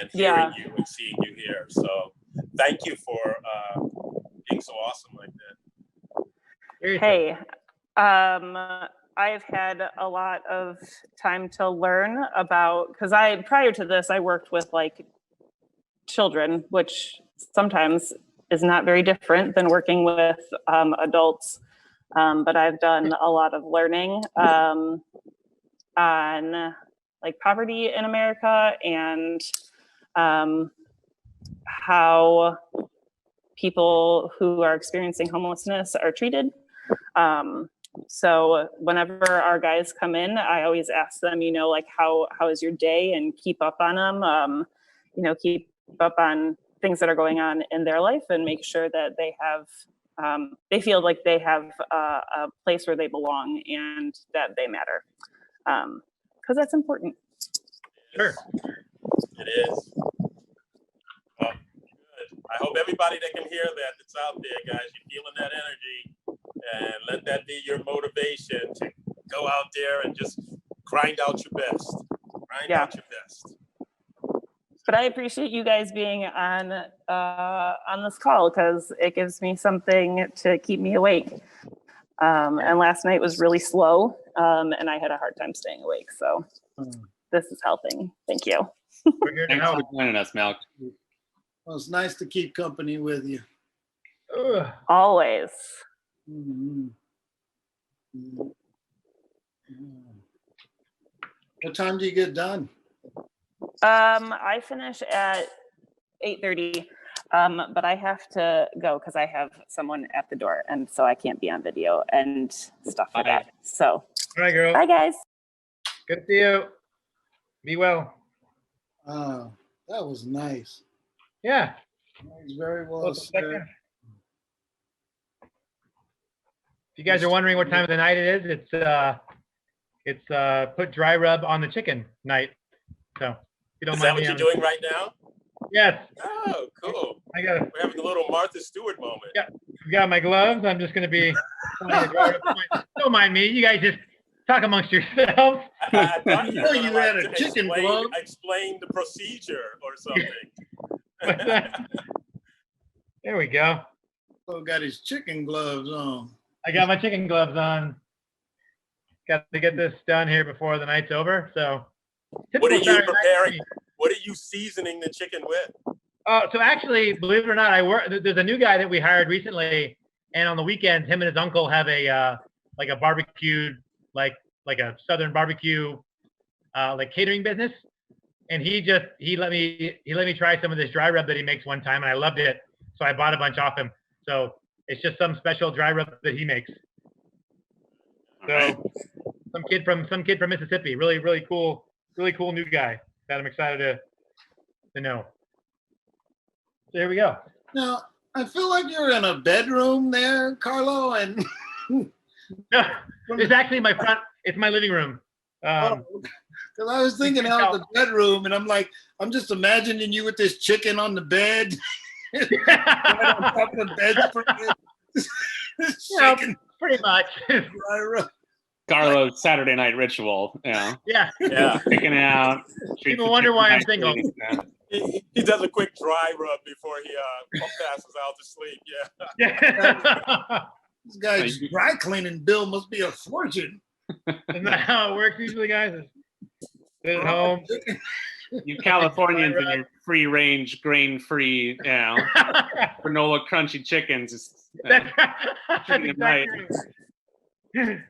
and hearing you and seeing you here. So thank you for being so awesome like that. Hey, I've had a lot of time to learn about, because prior to this, I worked with like children, which sometimes is not very different than working with adults. But I've done a lot of learning. on like poverty in America and how people who are experiencing homelessness are treated. So whenever our guys come in, I always ask them, you know, like how is your day, and keep up on them, you know, keep up on things that are going on in their life, and make sure that they have, they feel like they have a place where they belong and that they matter, because that's important. Sure. It is. Well, good. I hope everybody that can hear that that's out there, guys, you're feeling that energy, and let that be your motivation to go out there and just grind out your best. Grind out your best. But I appreciate you guys being on this call, because it gives me something to keep me awake. And last night was really slow, and I had a hard time staying awake. So this is helping. Thank you. Thanks for joining us, Mel. Well, it's nice to keep company with you. Always. What time do you get done? I finish at 8:30, but I have to go because I have someone at the door, and so I can't be on video and stuff like that. So, All right, girl. Bye, guys. Good to see you. Be well. Oh, that was nice. Yeah. That was very well said. If you guys are wondering what time of the night it is, it's put dry rub on the chicken night. So if you don't Is mind that what me you're on- doing right now? Yes. Oh, cool. We're having a little Martha Stewart moment. Yeah. I've got my gloves. I'm just going to be. Don't mind me. You guys just talk amongst yourselves. I thought you were You gonna, had like, a chicken explain, glove. explain the procedure or something. There we go. Oh, got his chicken gloves on. I got my chicken gloves on. Got to get this done here before the night's over. So, What are you Saturday night preparing? for me. What are you seasoning the chicken with? So actually, believe it or not, there's a new guy that we hired recently, and on the weekends, him and his uncle have a like a barbecued, like a southern barbecue, like catering business. And he let me try some of this dry rub that he makes one time, and I loved it. So I bought a bunch off him. So it's just some special dry rub that he makes. So some kid from Mississippi, really cool new guy that I'm excited to know. So here we go. Now, I feel like you're in a bedroom there, Carlo, and no, it's actually my front. It's my living room. because I was thinking out the bedroom, and I'm like, I'm just imagining you with this chicken on the bed, right on top of the bed. Yeah, pretty much. Carlo's Saturday night ritual. You know. Yeah. Yeah. Picking out. People wonder why I'm single. He does a quick dry rub before he passes out to sleep. Yeah. This guy's dry cleaning bill must be a fortune. Isn't that how it works usually, guys? Sit at home. You Californians and your free-range, grain-free, you know, granola crunchy chickens. Is, That's exactly right.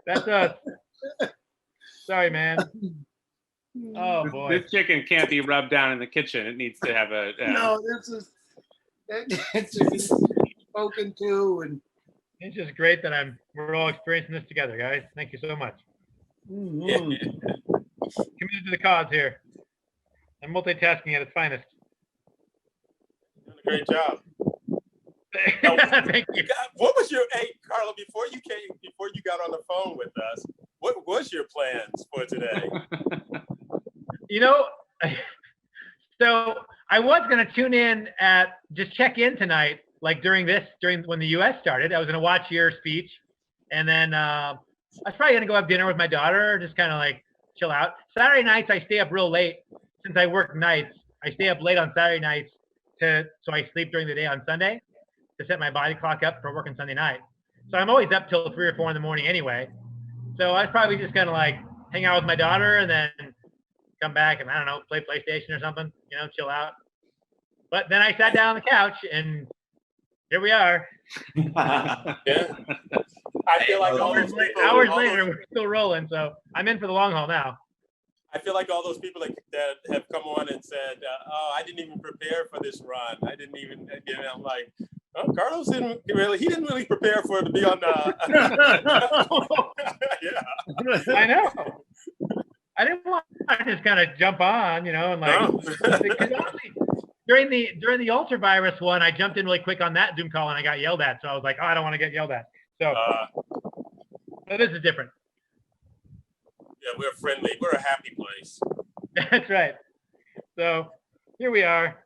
That's us. Sorry, man. Oh boy. This chicken can't be rubbed down in the kitchen. It needs to have a. No, this is it's to be spoken to, and it's just great that we're all experiencing this together, guys. Thank you so much. Committed to the cause here. I'm multitasking at its finest. Doing a great job. Thank you. What was your Carlo? Before you got on the phone with us, what was your plans for today? You know, so I was going to tune in just check in tonight, like during when the U.S. started. I was going to watch your speech, and then I was probably going to go have dinner with my daughter, just kind of like chill out. Saturday nights, I stay up real late. Since I work nights, I stay up late on Saturday nights so I sleep during the day on Sunday to set my body clock up for working Sunday night. So I'm always up till 3 or 4 in the morning anyway. So I was probably just gonna like hang out with my daughter and then come back and I don't know, play PlayStation or something, you know, chill out. But then I sat down on the couch and here we are. Yeah. I feel like hours later, we're still rolling. So I'm in for the long haul now. I feel like all those people that have come on and said, "Oh, I didn't even prepare for this run. I didn't even." You know, I'm like, "Oh, Carlos didn't really. He didn't really prepare for it to be on the." Yeah, I know. I didn't want to just kind of jump on, you know, and like because honestly, during the ultra virus one, I jumped in really quick on that Zoom call and I got yelled at. So I was like, oh, I don't want to get yelled at. So this is different. Yeah, we're friendly. We're a happy place. That's right. So here we are,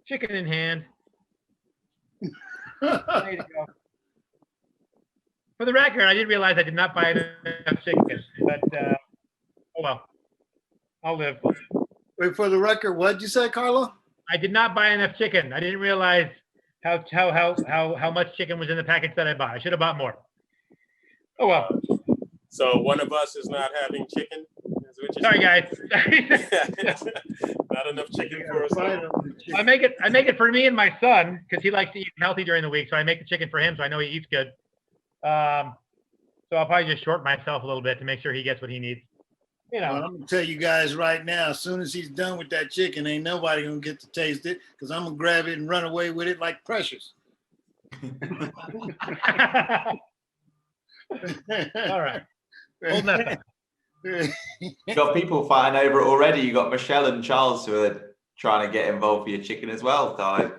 chicken in hand. Ready to go. For the record, I did realize I did not buy enough chicken, but oh well, I'll live. Wait, for the record, what'd you say, Carlo? I did not buy enough chicken. I didn't realize how much chicken was in the package that I bought. I should have bought more. Oh well. So one of us is not having chicken. Sorry, guys. Not enough chicken for us all. I make it for me and my son because he likes to eat healthy during the week. So I make the chicken for him, so I know he eats good. So I'll probably just short myself a little bit to make sure he gets what he needs. You know. Well, I'm gonna tell you guys right now, as soon as he's done with that chicken, ain't nobody gonna get to taste it because I'm gonna grab it and run away with it like Precious. All right. Hold that. You got people fighting over it already. You got Michelle and Charles who are trying to get involved for your chicken as well, Ty.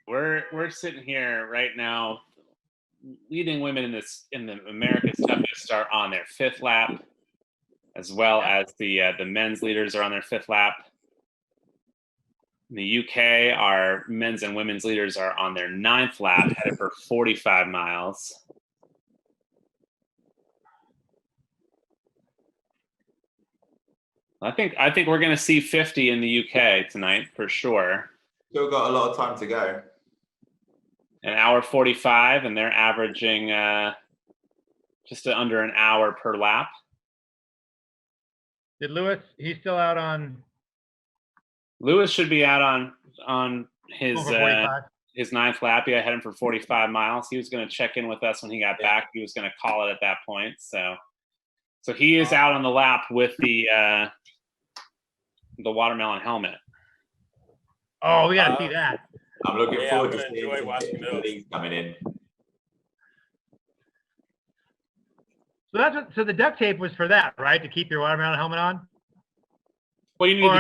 We're sitting here right now, leading women in the America's Toughest are on their 5th lap, as well as the men's leaders are on their 5th lap. In the UK, our men's and women's leaders are on their 9th lap, headed for 45 miles. I think we're going to see 50 in the UK tonight for sure. Still got a lot of time to go. An hour 45, and they're averaging just under an hour per lap. Did Lewis? He's still out on. Lewis should be out on his 9th lap. Yeah, heading for 45 miles. He was going to check in with us when he got back. He was going to call it at that point. So he is out on the lap with the watermelon helmet. Oh, we got to see that. I'm looking forward to seeing watching things coming in. So the duct tape was for that, right? To keep your watermelon helmet on. Well, you need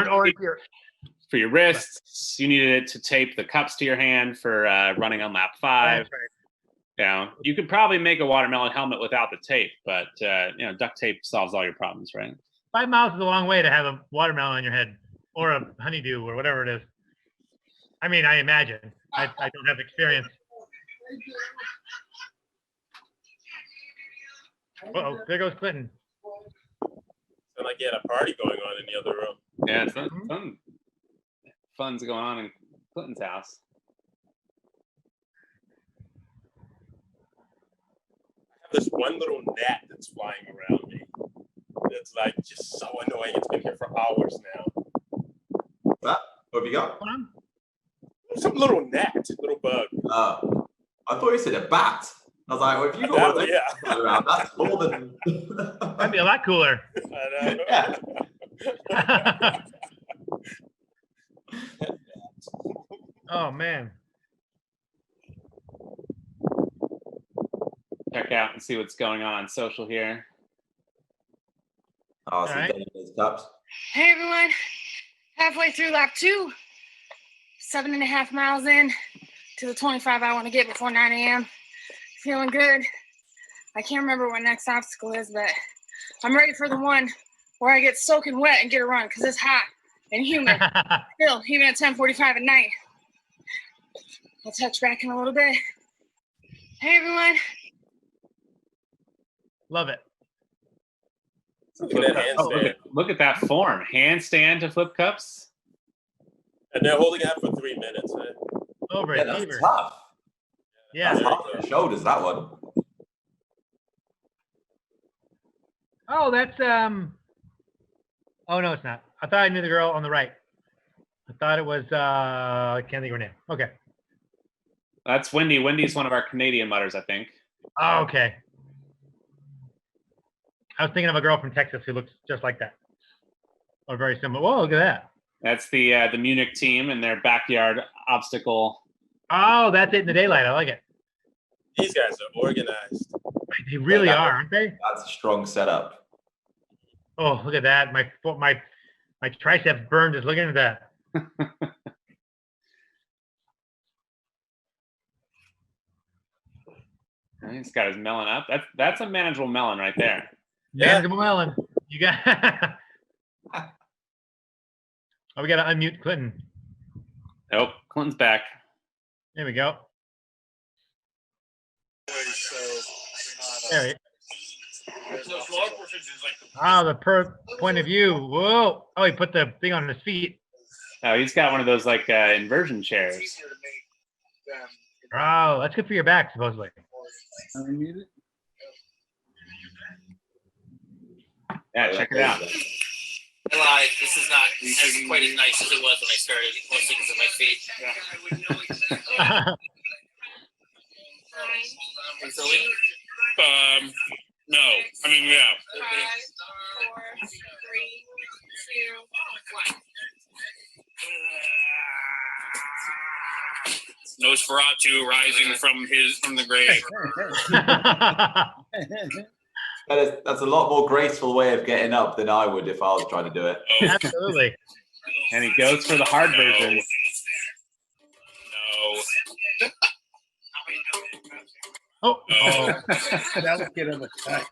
for your wrists. You needed it to tape the cups to your hand for running on lap 5. That's right. You know, you could probably make a watermelon helmet without the tape, but duct tape solves all your problems, right? 5 miles is a long way to have a watermelon on your head, or a honeydew, or whatever it is. I mean, I imagine. I don't have experience. Uh-oh, there goes Clinton. Sound like you had a party going on in the other room. Yeah, some fun's going on in Clinton's house. I have this one little gnat that's flying around me. It's like just so annoying. It's been here for hours now. What have you got? Some little gnat, little bug. I thought you said a bat. I was like, well, if you got one around, that's more than. That'd be a lot cooler. I know. Yeah. Oh man. Check out and see what's going on social here. Oh, so those cups. Hey everyone, halfway through lap 2, 7.5 miles in to the 25 I want to get before 9 a.m. Feeling good. I can't remember what next obstacle is, but I'm ready for the one where I get soaking wet and get a run because it's hot and humid. Still, even at 10:45 at night. I'll touch back in a little bit. Hey everyone. Love it. Look at that form. Handstand to flip cups. And they're holding it up for 3 minutes. Over Yeah, that's tough. Yeah. That's hard on the shoulders, that one. Oh, that's oh no, it's not. I thought I knew the girl on the right. I thought it was I can't think of her name. Okay. That's Wendy. Wendy's one of our Canadian mutters, I think. Oh, okay. I was thinking of a girl from Texas who looks just like that, or very similar. Whoa, look at that. That's the Munich team and their backyard obstacle. Oh, that's it in the daylight. I like it. These guys are organized. They really are, aren't they? That's a strong setup. Oh, look at that. My triceps burned just looking at that. He's got his melon up. That's a manageable melon right there. Manageable melon. You got. Oh, we got to unmute Clinton. Nope, Clinton's back. There we go. There the point of view. Whoa. Oh, he put the thing on his feet. Oh, he's got one of those like inversion chairs. Oh, that's good for your back, supposedly. Yeah, check it out. I lied. This is not quite as nice as it was when I started, mostly because of my feet. No. I mean, yeah. 5, 4, 3, 2, 1. Nosferatu rising from the grave. That's a lot more graceful way of getting up than I would if I was trying to do it. Absolutely. And he goes for the hard version. No. Oh. Delicate of a touch.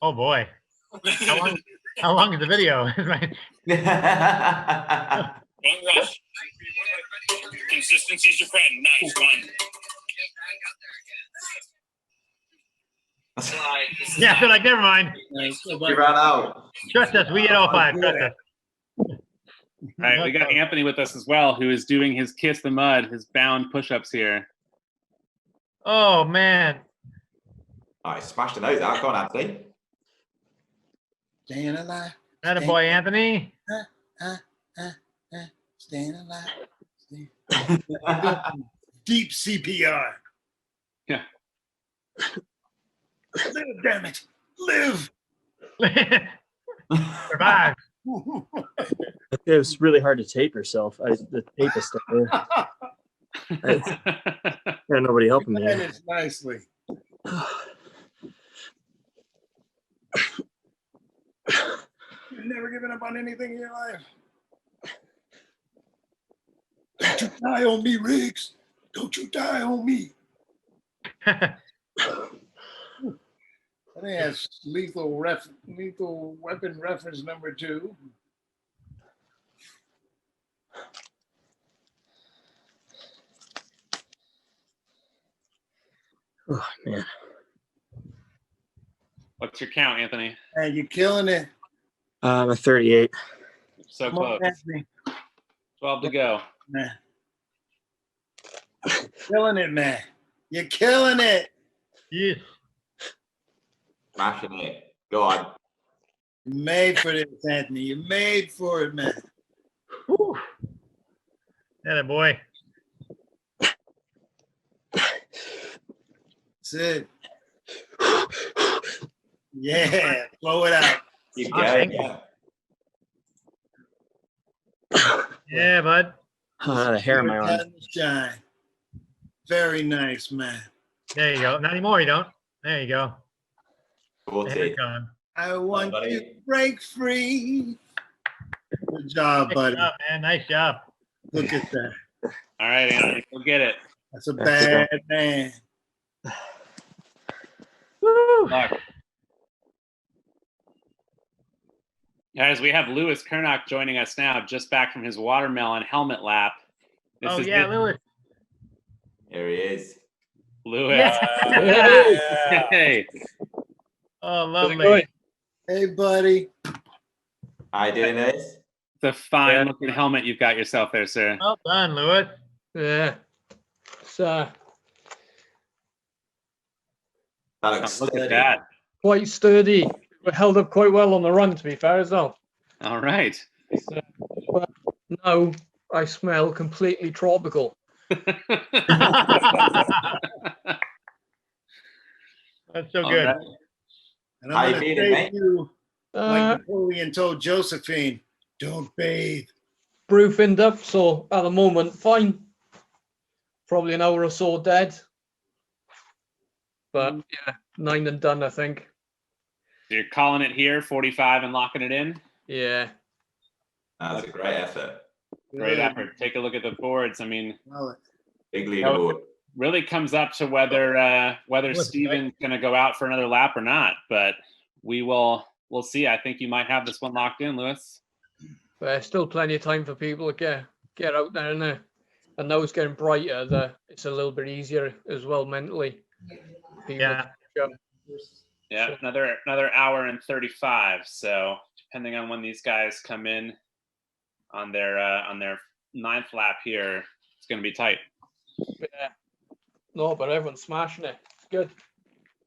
Oh boy. How long is the video? Don't rush. Consistency's your friend. Nice, fun. Yeah, so like, never mind. You ran out. Trust us, we get all 5. Trust us. All right, we got Anthony with us as well, who is doing his Kiss the Mud, his bound push-ups here. Oh, man. All right, smashed the nose out. Go on, Anthony. Staying alive. That a boy, Anthony. Staying alive. Deep CPR. Yeah. Live, damn it. Live. Survive. It was really hard to tape yourself. The tape is stuck there. Got nobody helping me. Managed nicely. You've never given up on anything in your life. Don't you die on me, Riggs. Don't you die on me. I think that's lethal weapon reference number 2. Oh man. What's your count, Anthony? Hey, you're killing it. I'm a 38. So Come on, close. Anthony. 12 to go. Man. Killing it, man. You're killing it. Yes. Smashing it. Go on. You made for this, Anthony. You made for it, man. Whew. That a boy. That's it. Yeah, blow it out. Keep going. Yeah, bud. The hair on my arm. Shine. Very nice, man. There you go. Not anymore, you don't. There you go. We'll There take. it gone. I want buddy. you to break free. Good job, buddy. Nice job, man. Nice job. Look at that. All right, Anthony, go get it. That's a bad man. Woo. Luck. Guys, we have Lewis Kernock joining us now, just back from his watermelon helmet lap. This Oh, is yeah, good. Lewis. Here he is. Lewis. Yeah. Hey. Oh, lovely. Hey, buddy. How you doing, this? It's a fine looking helmet you've got yourself there, sir. Well done, Lewis. Yeah. It's That looks Look sturdy. at that. quite sturdy. It held up quite well on the run, to be fair as well. All right. Well, Now I smell completely tropical. That's so All good. right. And How I'm you going to feeling, say mate? to you, like Napoleon told Josephine, don't bathe. Brewfinned up, so at the moment, fine. Probably an hour or so dead. But yeah, 9 and done, I think. So you're calling it here, 45 and locking it in? Yeah. That's a great effort. Great effort. Take a look at the boards. I mean, Big leaderboard. really comes up to whether Steven's going to go out for another lap or not. But we'll see. I think you might have this one locked in, Lewis. But there's still plenty of time for people to get out there, and now it's getting brighter. It's a little bit easier as well mentally. Yeah. Yeah, another hour and 35. So depending on when these guys come in on their 9th lap here, it's going to be tight. Yeah. No, but everyone's smashing it. It's good.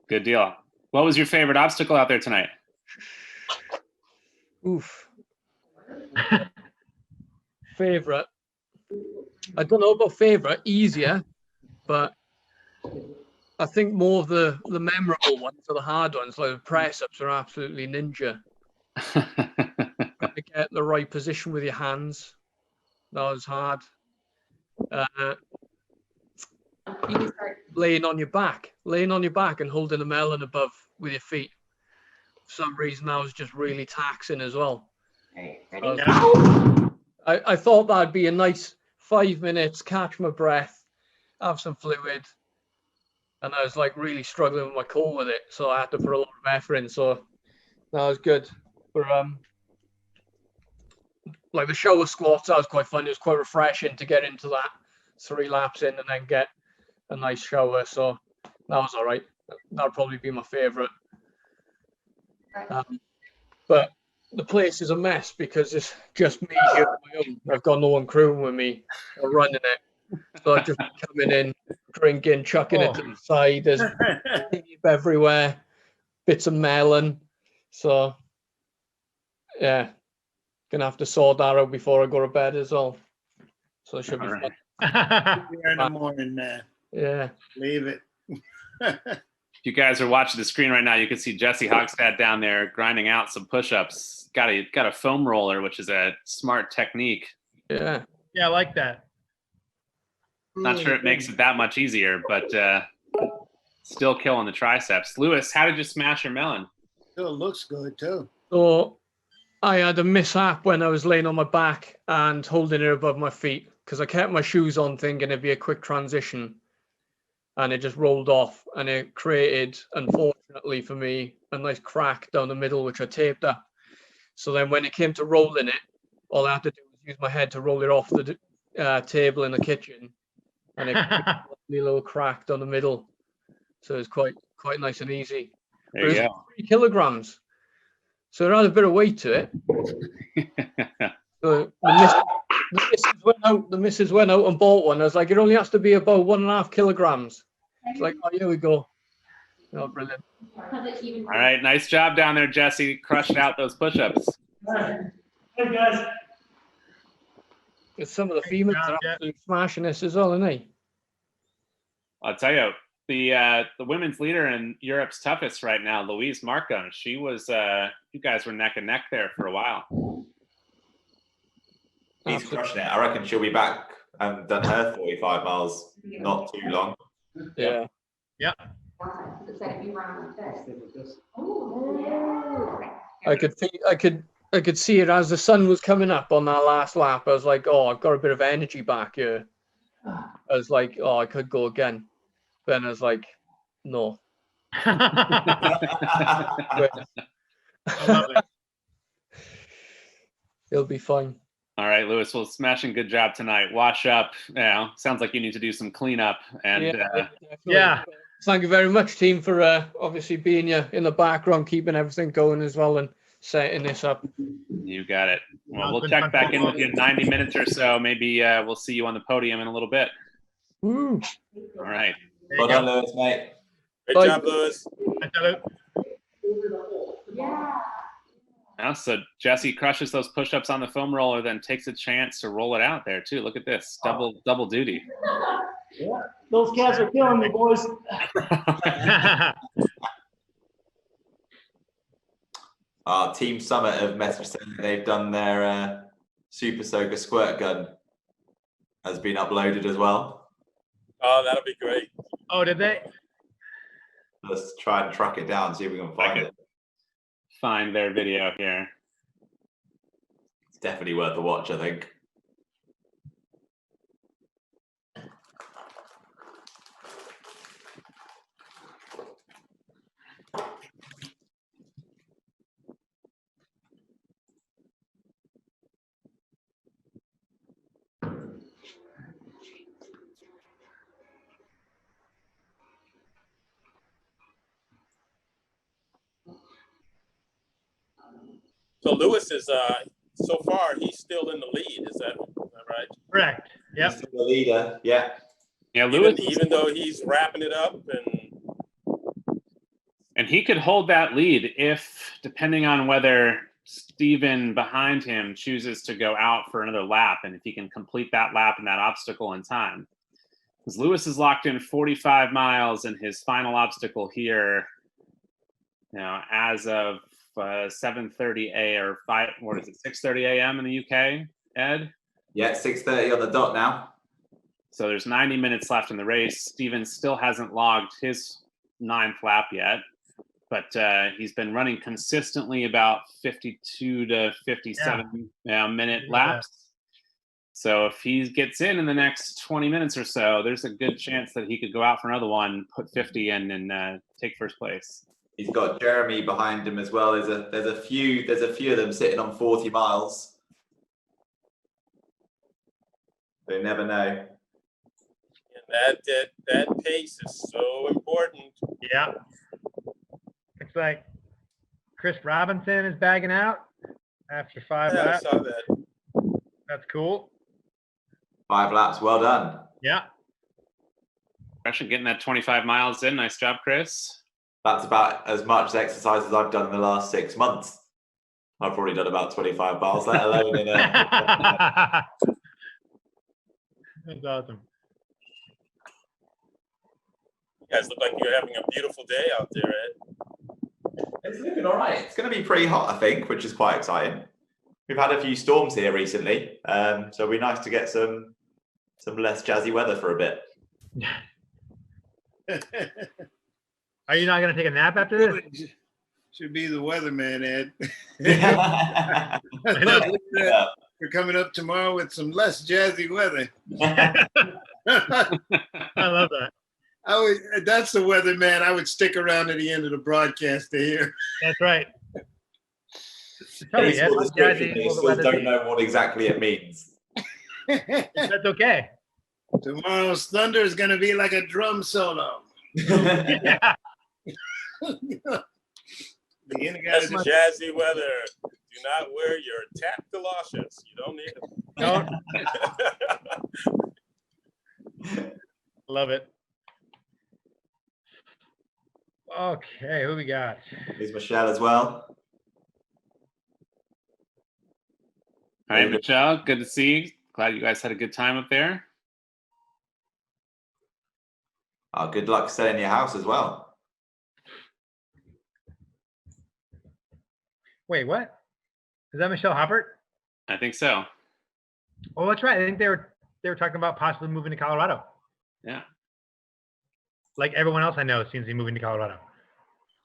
Good deal. What was your favorite obstacle out there tonight? Oof. Favorite. I don't know about favorite. Easier, but I think more of the memorable ones are the hard ones. Like the press ups are absolutely ninja. Got to get the right position with your hands. That was hard. Laying on your back and holding the melon above with your feet. For some reason, that was just really taxing as well. I thought that'd be a nice 5 minutes, catch my breath, have some fluid, and I was like really struggling with my core with it, so I had to put a lot of effort in. So that was good. But like the shower squats, that was quite fun. It was quite refreshing to get into that 3 laps in and then get a nice shower. So that was all right. That'll probably be my favorite. But the place is a mess because it's just me here on my own. I've got no one crewing with me or running it. So I just coming in, drinking, chucking it to the side. There's tape everywhere, bits of melon. So yeah, gonna have to sort that out before I go to bed as well. So it should be fun. Here in the morning, man. Yeah. Leave it. If you guys are watching the screen right now, you can see Jesse Hogstad down there grinding out some push-ups. Got a foam roller, which is a smart technique. Yeah. Yeah, I like that. Not sure it makes it that much easier, but still killing the triceps. Lewis, how did you smash your melon? Still looks good too. So I had a mishap when I was laying on my back and holding it above my feet because I kept my shoes on thinking it'd be a quick transition. And it just rolled off, and it created, unfortunately for me, a nice crack down the middle, which I taped up. So then when it came to rolling it, all I had to do was use my head to roll it off the table in the kitchen, and it created a little crack down the middle. So it was quite nice and easy. There you go. go. 3 kilograms. So it had a bit of weight to it. So the missus went out and bought one. I was like, it only has to be about 1.5 kilograms. It's like, oh, here we go. Oh, brilliant. All right, nice job down there, Jesse. Crushed out those push-ups. Hey, guys. Some of the females are absolutely smashing this as well, aren't they? I'll tell you, the women's leader in Europe's toughest right now, Louise Markham, she was, you guys were neck and neck there for a while. He's crushing it. I reckon she'll be back and done her 45 miles not too long. Yeah. Yeah. I could see it as the sun was coming up on that last lap. I was like, oh, I've got a bit of energy back here. I was like, oh, I could go again. Then I was like, no. It'll be fine. All right, Lewis. Well, smashing good job tonight. Wash up. Sounds like you need to do some cleanup. And yeah. Thank you very much, team, for obviously being in the background, keeping everything going as well, and setting this up. You got it. Well, we'll check back in with you in 90 minutes or so. Maybe we'll see you on the podium in a little bit. Woo. All right. Well done, Lewis, mate. Great job, Lewis. Hello. Yeah. Yeah, so Jesse crushes those push-ups on the foam roller, then takes a chance to roll it out there too. Look at this, double duty. Yeah, those calves are killing me, boys. Our Team Summit have messaged saying that they've done their Super Soaker squirt gun has been uploaded as well. Oh, that'll be great. Oh, did they? Let's try and track it down, see if we can find it. Find their video here. It's definitely worth a watch, I think. So Lewis is so far he's still in the lead. Is that right? Correct. Yep. He's the leader. Yeah. Yeah, Lewis. Even though he's wrapping it up and he could hold that lead if, depending on whether Steven behind him chooses to go out for another lap, and if he can complete that lap and that obstacle in time. Because Lewis is locked in 45 miles in his final obstacle here, as of 7:30 a or 6:30 a.m. in the UK, Ed? Yeah, 6:30 on the dot now. So there's 90 minutes left in the race. Steven still hasn't logged his 9th lap yet, but he's been running consistently about 52 to 57 minute laps. So if he gets in the next 20 minutes or so, there's a good chance that he could go out for another one, put 50 in, and take first place. He's got Jeremy behind him as well. There's a few of them sitting on 40 miles. They never know. and that pace is so important. Yeah. Looks like Chris Robinson is bagging out after 5 laps. I saw that. That's cool. 5 laps, well done. Yeah. Actually getting that 25 miles in. Nice job, Chris. That's about as much exercise as I've done in the last 6 months. I've probably done about 25 miles, let alone in a... That's awesome. You guys look like you're having a beautiful day out there, Ed. It's looking all right. It's going to be pretty hot, I think, which is quite exciting. We've had a few storms here recently, so it'll be nice to get some less jazzy weather for a bit. Are you not going to take a nap after this? Should be the weatherman, Ed. I know. We're coming up tomorrow with some less jazzy weather. I love that. That's the weatherman. I would stick around at the end of the broadcast to hear. That's right. They still don't know what exactly it means. That's okay. Tomorrow's thunder is going to be like a drum solo. Yeah. That's jazzy weather. Do not wear your tap galoshes. You don't need them. Don't. Love it. Okay, who we got? Here's Michelle as well. Hi, Michelle. Good to see you. Glad you guys had a good time up there. Oh, good luck selling your house as well. Wait, what? Is that Michelle Hubbard? I think so. Oh, that's right. I think they were talking about possibly moving to Colorado. Yeah. Like everyone else I know seems to be moving to Colorado.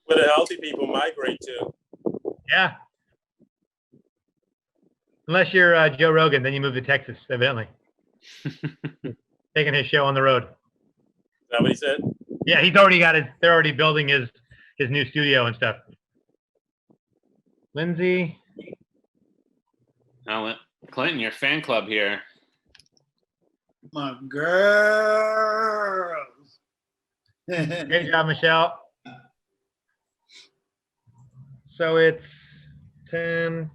Where the healthy people migrate to. Yeah. Unless you're Joe Rogan, then you move to Texas, evidently. Taking his show on the road. Is that what he said? Yeah, he's already got they're already building his new studio and stuff. Lindsay. Oh, Clinton, your fan club here. My girls. Great job, Michelle. So it's 10,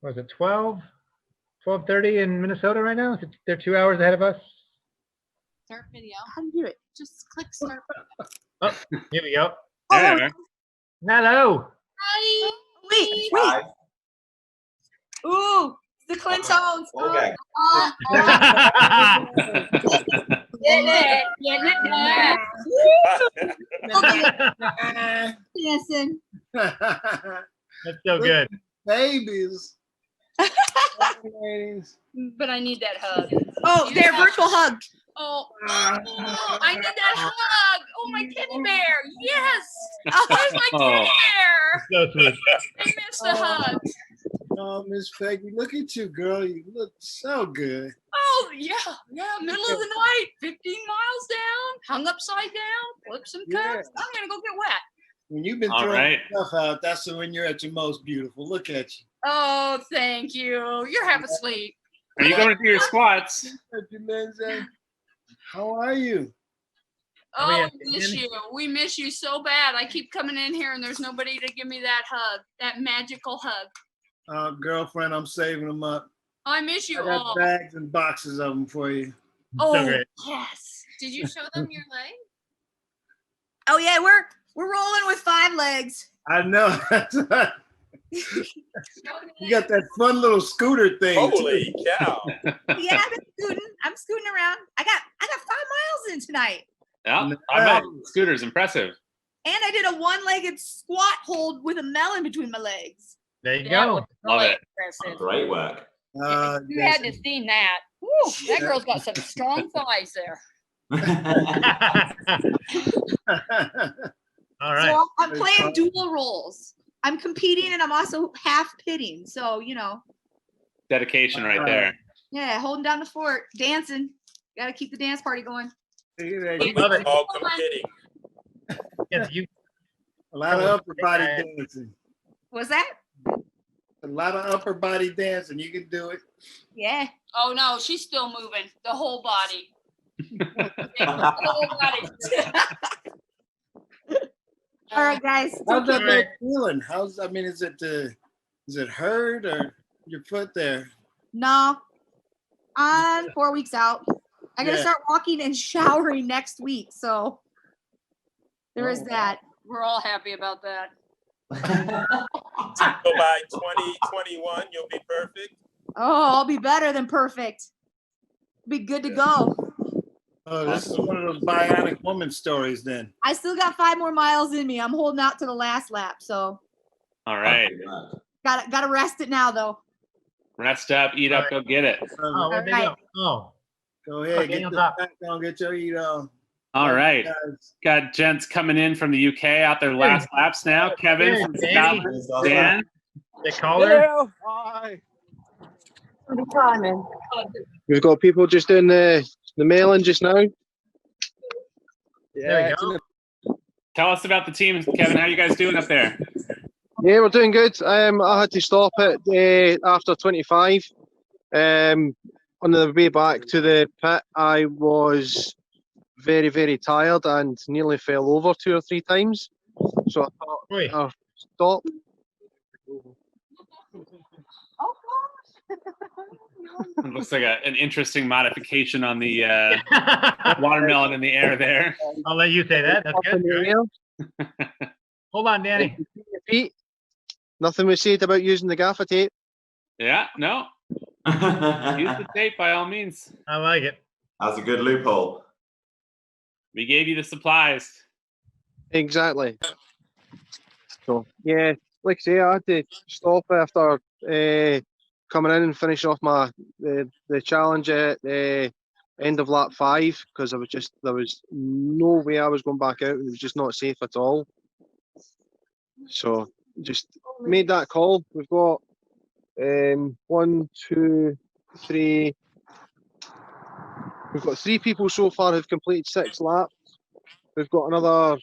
what is it, 12:30 in Minnesota right now? They're 2 hours ahead of us. Start video. How do you do it? Just click start. Oh, here we go. Hey there. Hello. Wait. Ooh, the Clintons. Okay. Getting it done. Listen. That's so good. Babies. But I need that hug. Oh, their virtual hug. Oh, I need that hug. Oh, my teddy bear. Yes. Where's my teddy bear? So sweet. I miss the hug. Oh, Miss Peggy, look at you, girl. You look so good. Oh, yeah. Middle of the night, 15 miles down, hung upside down, flip some cups. I'm going to go get wet. When you've been All throwing right. stuff out, that's when you're at your most beautiful. Look at you. Oh, thank you. You're half asleep. Are you going to do your squats? How are you? Oh, we miss you. We miss you so bad. I keep coming in here and there's nobody to give me that hug, that magical hug. Girlfriend, I'm saving them up. I miss you I got all. bags and boxes of them for you. Oh, great. yes. Did you show them your leg? Oh yeah, we're rolling with 5 legs. I know. You got that fun little scooter thing. Holy cow. Yeah, I'm scooting around. I got 5 miles in tonight. Yeah, 5 miles. Scooter's impressive. And I did a 1-legged squat hold with a melon between my legs. There you go. Love it. Impressive. Great work. You had to seen that. Woo, that girl's got some strong thighs there. All right. So I'm playing dual roles. I'm competing and I'm also half pitting. So, Dedication right there. yeah, holding down the fort, dancing. Got to keep the dance party going. Love it. All competing. Yes, A lot of upper body dancing. What's that? A lot of upper body dancing. You can do it. Yeah. Oh no, she's still moving. The whole body. The whole body. All right, guys. How's that All right. back feeling? Is it hurt or your foot there? No, I'm 4 weeks out. I got to start walking and showering next week. So there is that. We're all happy about that. So by 2021, you'll be perfect. Oh, I'll be better than perfect. Be good to go. Oh, this is one of those bionic woman stories then. I still got 5 more miles in me. I'm holding out to the last lap. So All right. gotta rest it now though. Rest up, eat up, go get it. Oh, where'd they go? Oh. Go ahead, get your back on, get your eat on. All right. Got gents coming in from the UK out their last laps now. Kevin from Scotland. Dan. The caller. Hi. Pretty timing. We've got people just doing the mailing just now. There we go. Tell us about the team, Kevin. How you guys doing up there? Yeah, we're doing good. I had to stop it after 25. On the way back to the pit, I was very, very tired and nearly fell over 2 or 3 times. So I thought, I'll stop. It looks like an interesting modification on the watermelon in the air there. I'll let you say that. That's good. Hold on, Danny. Pete, nothing was said about using the gaffer tape. Yeah, no. Use the tape by all means. I like it. That's a good loophole. We gave you the supplies. Exactly. So yeah, like I say, I had to stop after coming in and finish off the challenge at the end of lap 5 because there was no way I was going back out. It was just not safe at all. So just made that call. We've got 1, 2, 3. We've got 3 people so far who've completed 6 laps. We've got another.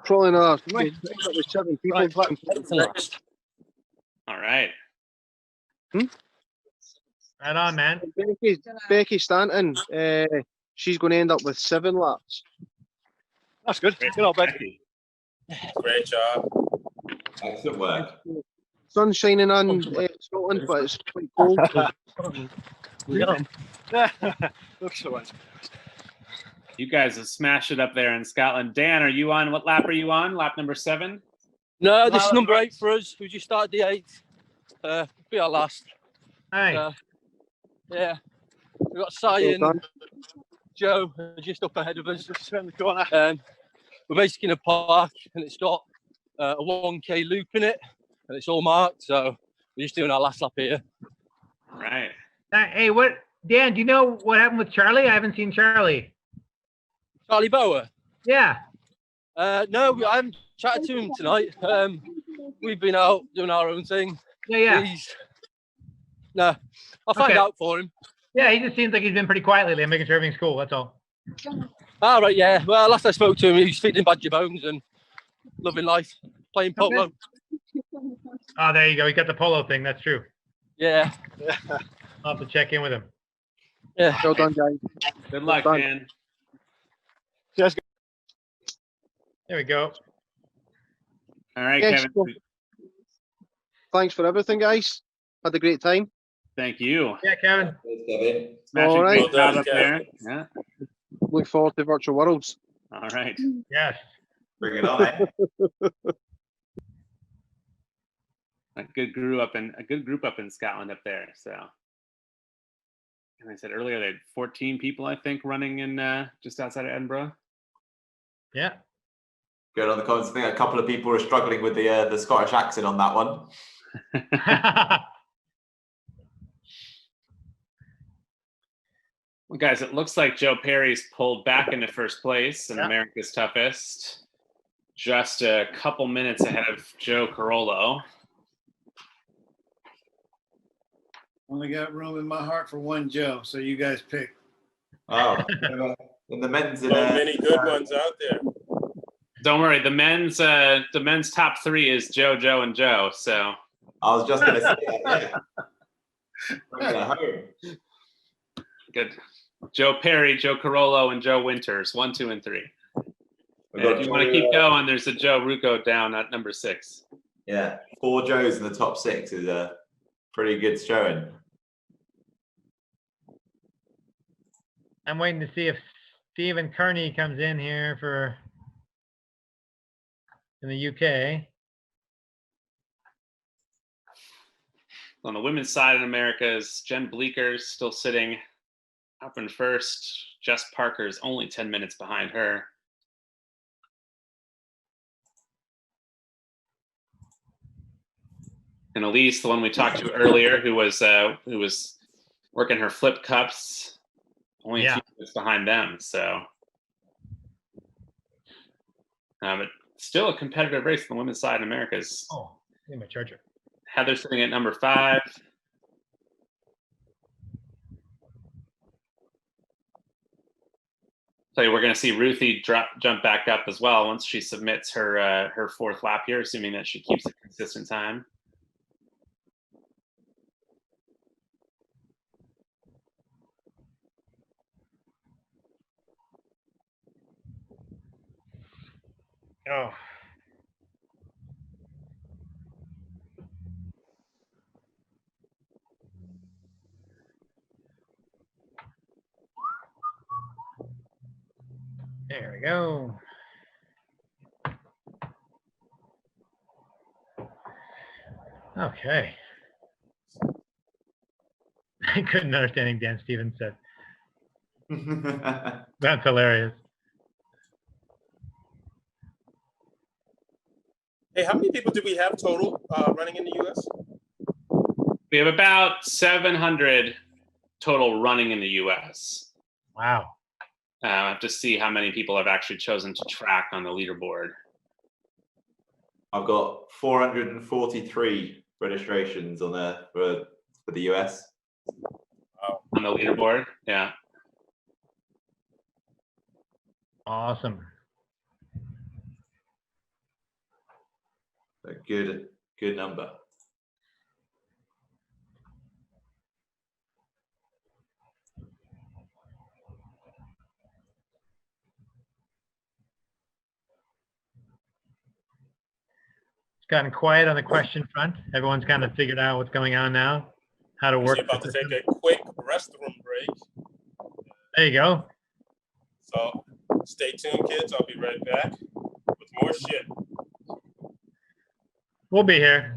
Probably another 7 people. All right. Right on, man. Becky Stanton, she's going to end up with 7 laps. That's good. Good old Becky. Great job. Excellent work. Sun's shining on Scotland, but it's quite cold. You guys have smashed it up there in Scotland. Dan, are you on? What lap are you on? Lap number 7? No, this is number 8 for us. We just started the 8th. Be our last. Nice. Yeah. We've got Cy and Joe just up ahead of us, just around the corner. We're basically in a park, and it's got a 1K loop in it, and it's all marked. So we're just doing our last lap here. Right. Hey, Dan, do you know what happened with Charlie? I haven't seen Charlie. Charlie Bower? Yeah. No, I haven't chatted to him tonight. We've been out doing our own thing. Yeah. No, I'll find out for him. Yeah, he just seems like he's been pretty quiet lately. I'm making sure everything's cool. That's all. All right, yeah. Well, last I spoke to him, he was feeding Badger Bones and loving life, playing polo. Okay. Oh, there you go. He got the polo thing. That's true. Yeah. I'll have to check in with him. Yeah. Well done, guys. Good luck, Well done. man. Cheers. There we go. All right, Yes, Kevin. well, thanks for everything, guys. Had a great time. Thank you. Yeah, Kevin. Smashing All right. great job up there. Yeah. Look forward to virtual worlds. All right. Yes. Bring it on, eh? A good group up in Scotland up there. So, and I said earlier they had 14 people, I think, running in just outside of Edinburgh. Yeah. Good on the comments. I think a couple of people are struggling with the Scottish accent on that one. Well, guys, it looks like Joe Perry's pulled back into first place in America's Toughest, just a couple minutes ahead of Joe Carollo. Only got room in my heart for one Joe, so you guys pick. Oh, in the men's. So many good ones out there. Don't worry, the men's top 3 is Joe, Joe, and Joe. So I was just going to say that. Yeah. Bring it home. Good. Joe Perry, Joe Carollo, and Joe Winters, 1, 2, and 3. And if you want to keep going, there's a Joe Rucco down at number 6. Yeah, 4 Joes in the top 6 is a pretty good showing. I'm waiting to see if Stephen Kearney comes in here in the UK. On the women's side in America is Jen Bleeker's still sitting up in first. Jess Parker's only 10 minutes behind her. And Elise, the one we talked to earlier, who was working her flip cups, only 2 minutes behind them. So, but still a competitive race on the women's side in America's. Oh, I need my charger. Heather sitting at number 5. So we're going to see Ruthie jump back up as well once she submits her 4th lap here, assuming that she keeps a consistent time. Oh. There we go. Okay. I couldn't understand anything Dan Stevens said. That's hilarious. Hey, how many people do we have total running in the U.S.? We have about 700 total running in the U.S. Wow. I have to see how many people have actually chosen to track on the leaderboard. I've got 443 registrations on there for the US. Wow. On the leaderboard, yeah. Awesome. A good number. Gotten quiet on the question front. Everyone's kind of figured out what's going on now, how to work. About to take a quick restroom break. There you go. So stay tuned, kids. I'll be right back with more shit. We'll be here.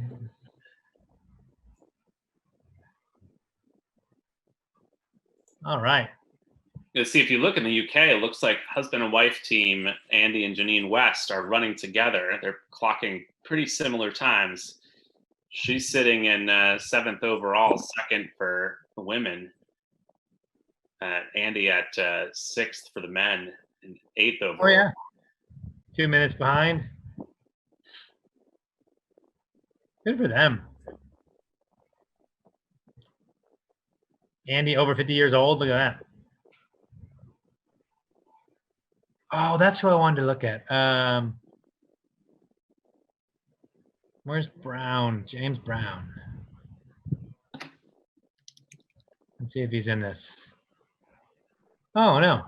All right. You'll see if you look in the UK, it looks like husband and wife team, Andy and Janine West, are running together. They're clocking pretty similar times. She's sitting in 7th overall, 2nd for the women. Andy at 6th for the men, and 8th overall. Oh, yeah. 2 minutes behind. Good for them. Andy, over 50 years old. Look at that. Oh, that's who I wanted to look at. Where's Brown? James Brown. Let's see if he's in this. Oh, no.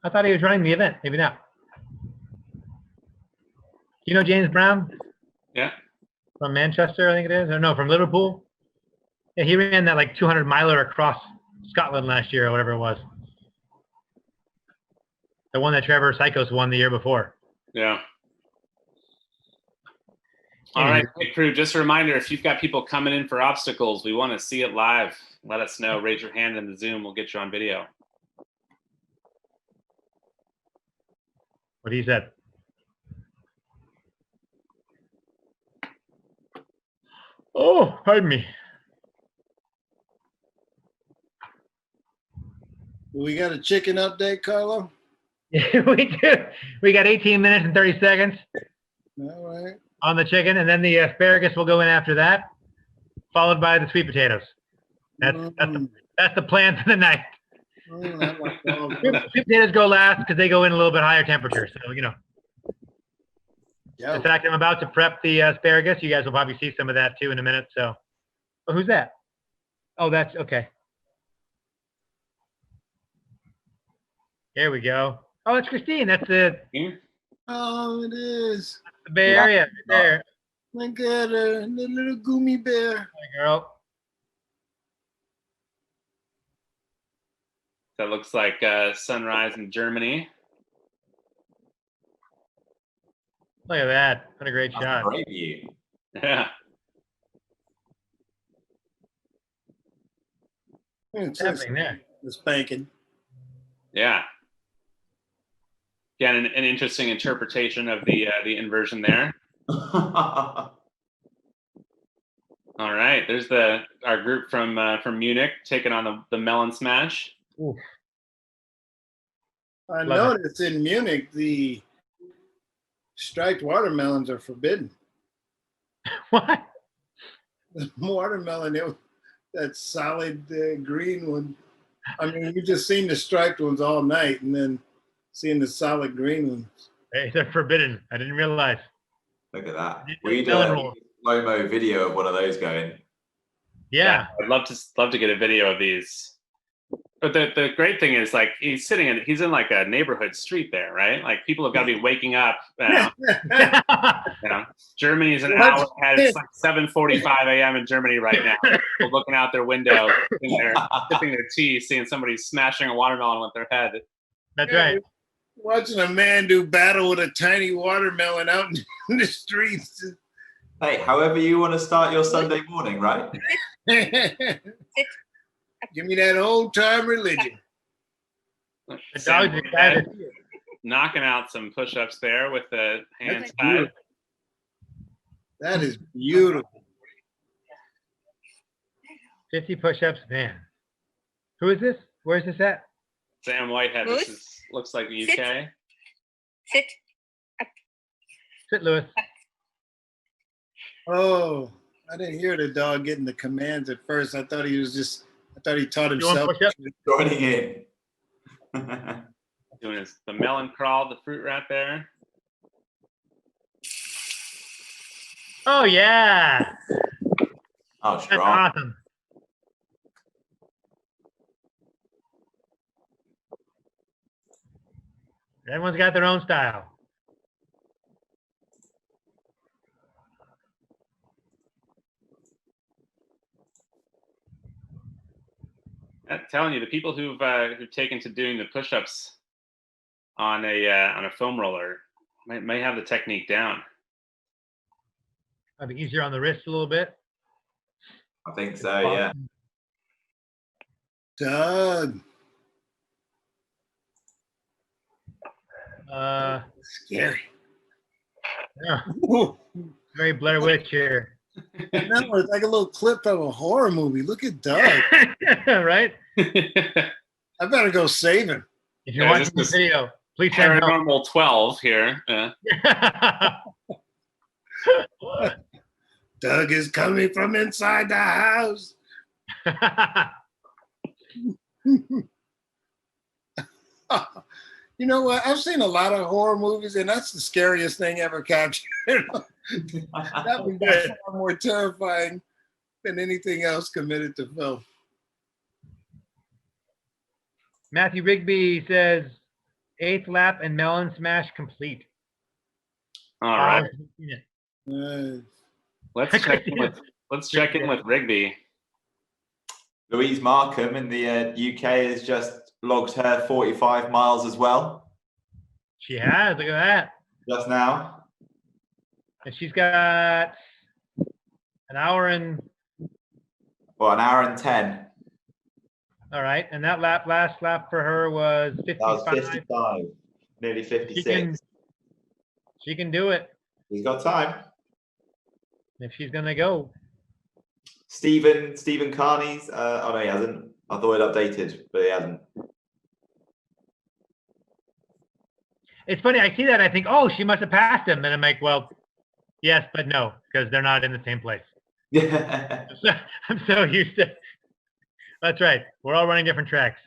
I thought he was running the event. Maybe not. You know James Brown? Yeah. From Manchester, I think it is. Or no, from Liverpool. Yeah, he ran that like 200 miler across Scotland last year or whatever it was. The one that Trevor Sykos won the year before. Yeah. All right, hey, crew, just a reminder, if you've got people coming in for obstacles, we want to see it live. Let us know. Raise your hand in the Zoom. We'll get you on video. What he said. Oh, pardon me. We got a chicken update, Carlo? Yeah, we do. We got 18 minutes and 30 seconds. All right. On the chicken, and then the asparagus will go in after that, followed by the sweet potatoes. That's the plan for the night. Sweet potatoes go last because they go in a little bit higher temperature. So, you know. In fact, I'm about to prep the asparagus. You guys will probably see some of that too in a minute. So, oh, who's that? Oh, that's okay. Here we go. Oh, it's Christine. That's the. Oh, it is. The Bay Area right there. Look at her, the little gummy bear. Hi, girl. That looks like sunrise in Germany. Look at that. What a great shot. Great view. Yeah. What's happening there? The spanking. Yeah. Again, an interesting interpretation of the inversion there. All right, there's our group from Munich taking on the Melon Smash. Oof. I noticed in Munich the striped watermelons are forbidden. What? The watermelon, that solid green one. I mean, you just seen the striped ones all night, and then seeing the solid green ones. Hey, they're forbidden. I didn't realize. Look at that. We'd slow-mo video of one of those going. Yeah. I'd love to get a video of these. But the great thing is, like, he's in like a neighborhood street there, right? Like, people have got to be waking up. Germany's an hour ahead. It's like 7:45 a.m. in Germany right now. People looking out their window, sipping their tea, seeing somebody smashing a watermelon with their head. That's right. Watching a man do battle with a tiny watermelon out in the streets. Hey, however you want to start your Sunday morning, right? Give me that old time religion. Knocking out some push-ups there with the hands tied. That is beautiful. 50 push-ups, man. Who is this? Where is this at? Sam Whitehead. This looks like the UK. Sit. Sit, Lewis. Oh, I didn't hear the dog getting the commands at first. I thought he taught himself. Joining in. Doing the melon crawl, the fruit wrap there. Oh, yeah. Oh, strong. That's awesome. Everyone's got their own style. I'm telling you, the people who've taken to doing the push-ups on a foam roller may have the technique down. I think easier on the wrist a little bit. I think so, yeah. Doug. Scary. Yeah. Very Blair Witch here. That was like a little clip of a horror movie. Look at Doug. Right? I better go save him. If you're watching the video, please send help. Paranormal 12 here. Doug is coming from inside the house. You know what? I've seen a lot of horror movies, and that's the scariest thing ever captured. That would be far more terrifying than anything else committed to film. Matthew Rigby says 8th lap and melon smash complete. All right. Nice. Let's check in with Rigby. Louise Markham in the UK has just logged her 45 miles as well. She has. Look at that. Just now. And she's got an hour and. Well, an hour and 10. All right, and that last lap for her was 55. That was 55, nearly 56. She can do it. He's got time. If she's gonna go. Stephen Carney's. Oh no, he hasn't. I thought it updated, but he hasn't. It's funny. I see that. I think, oh, she must have passed him, and I'm like, well, yes, but no, because they're not in the same place. Yeah. I'm so used to. That's right. We're all running different tracks.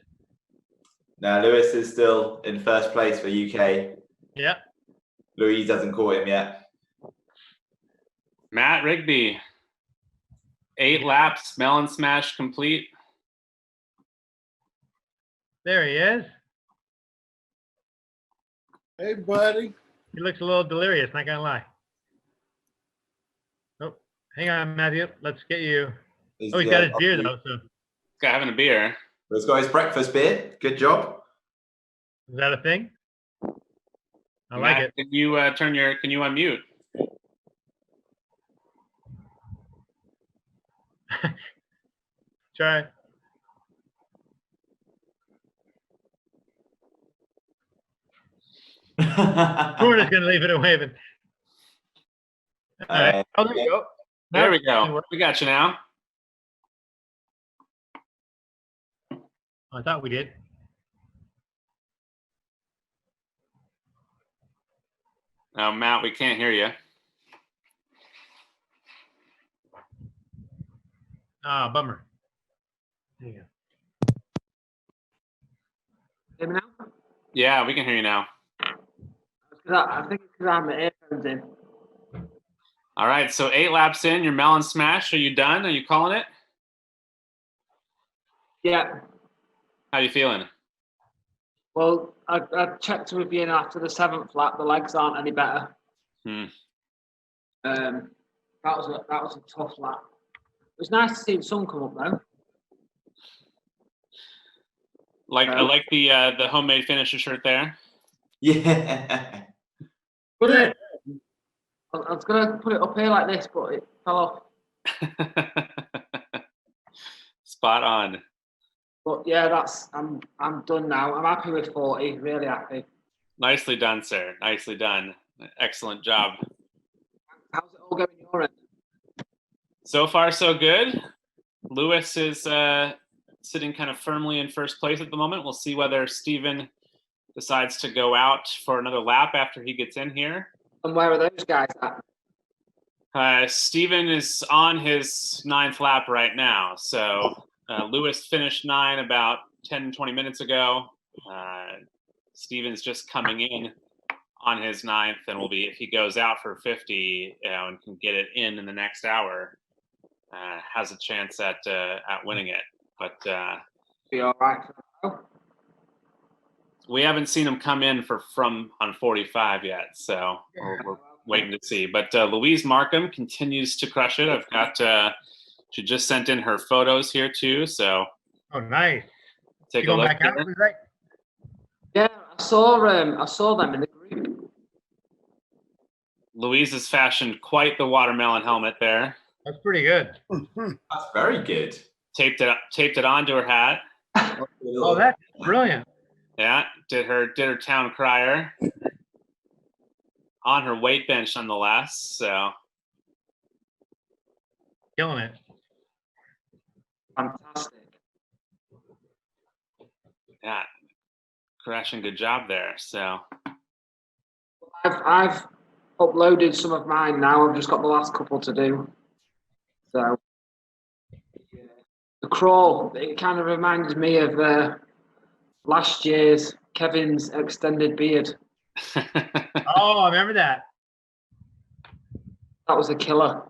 Now Lewis is still in first place for UK. Yeah. Louise hasn't caught him yet. Matt Rigby, 8 laps, melon smash complete. There he is. Hey, buddy. He looks a little delirious, not gonna lie. Oh, hang on, Matthew. Let's get you. He's got his beer though. So. Guy having a beer. He's got his breakfast beer. Good job. Is that a thing? I Matt, like it. Can you can you unmute? Try. We're just gonna leave it away, but. All right. Oh, there you go. There we go. We got you now. I thought we did. No, Matt, we can't hear you. Ah, bummer. There you go. Hear me now? Yeah, we can hear you now. I think it's because I have my earphones in. All right, so 8 laps in, your melon smash. Are you done? Are you calling it? Yeah. How you feeling? Well, I checked with you after the 7th lap. The legs aren't any better. That was a tough lap. It was nice to see the sun come up though. I like the homemade finisher shirt there. Yeah. But I was gonna put it up here like this, but it fell off. Spot on. But yeah, I'm done now. I'm happy with 40. Really happy. Nicely done, sir. Nicely done. Excellent job. How's it all going your end? So far, so good. Lewis is sitting kind of firmly in first place at the moment. We'll see whether Stephen decides to go out for another lap after he gets in here. And where are those guys at? Stephen is on his 9th lap right now. So Lewis finished 9 about 10, 20 minutes ago. Stephen's just coming in on his 9th and will be, if he goes out for 50 and can get it in the next hour, has a chance at winning it. But be all right. We haven't seen him come in on 45 yet, so we're waiting to see. But Louise Markham continues to crush it. I've got she just sent in her photos here too, so Oh, nice. Take You a going look back out, here. right? Yeah, I saw them in the group. Louise has fashioned quite the watermelon helmet there. That's pretty good. That's very good. Taped it onto her hat. Oh, that's brilliant. Yeah, did her town crier on her weight bench nonetheless. So killing it. Fantastic. Yeah, crashing good job there. So I've uploaded some of mine now. I've just got the last couple to do. So the crawl, it kind of reminds me of last year's Kevin's extended beard. Oh, I remember that. That was a killer.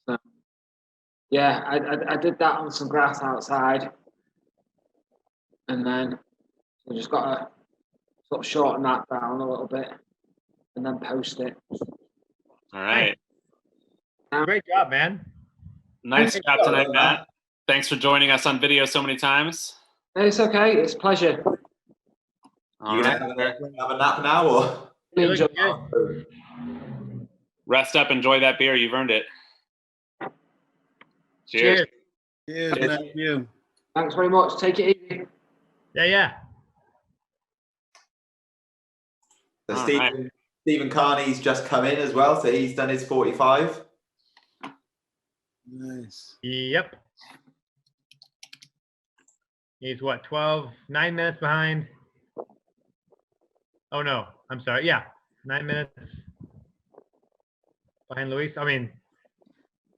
So, yeah, I did that on some grass outside, and then I just got to sort of shorten that down a little bit, and then post it. all right, Great job, man. nice job tonight, Matt. Thanks for joining us on video so many times. It's okay. It's a pleasure. All You right, gonna have a nap now, or? Rest up, enjoy that beer. You've earned it. Cheers. Cheers, Matthew. Thanks very much. Take it easy. Yeah. So Stephen Carney's just come in as well, so he's done his 45. Nice. Yep. He's what, 9 minutes behind? Oh no, I'm sorry. Yeah, 9 minutes behind Luis. I mean,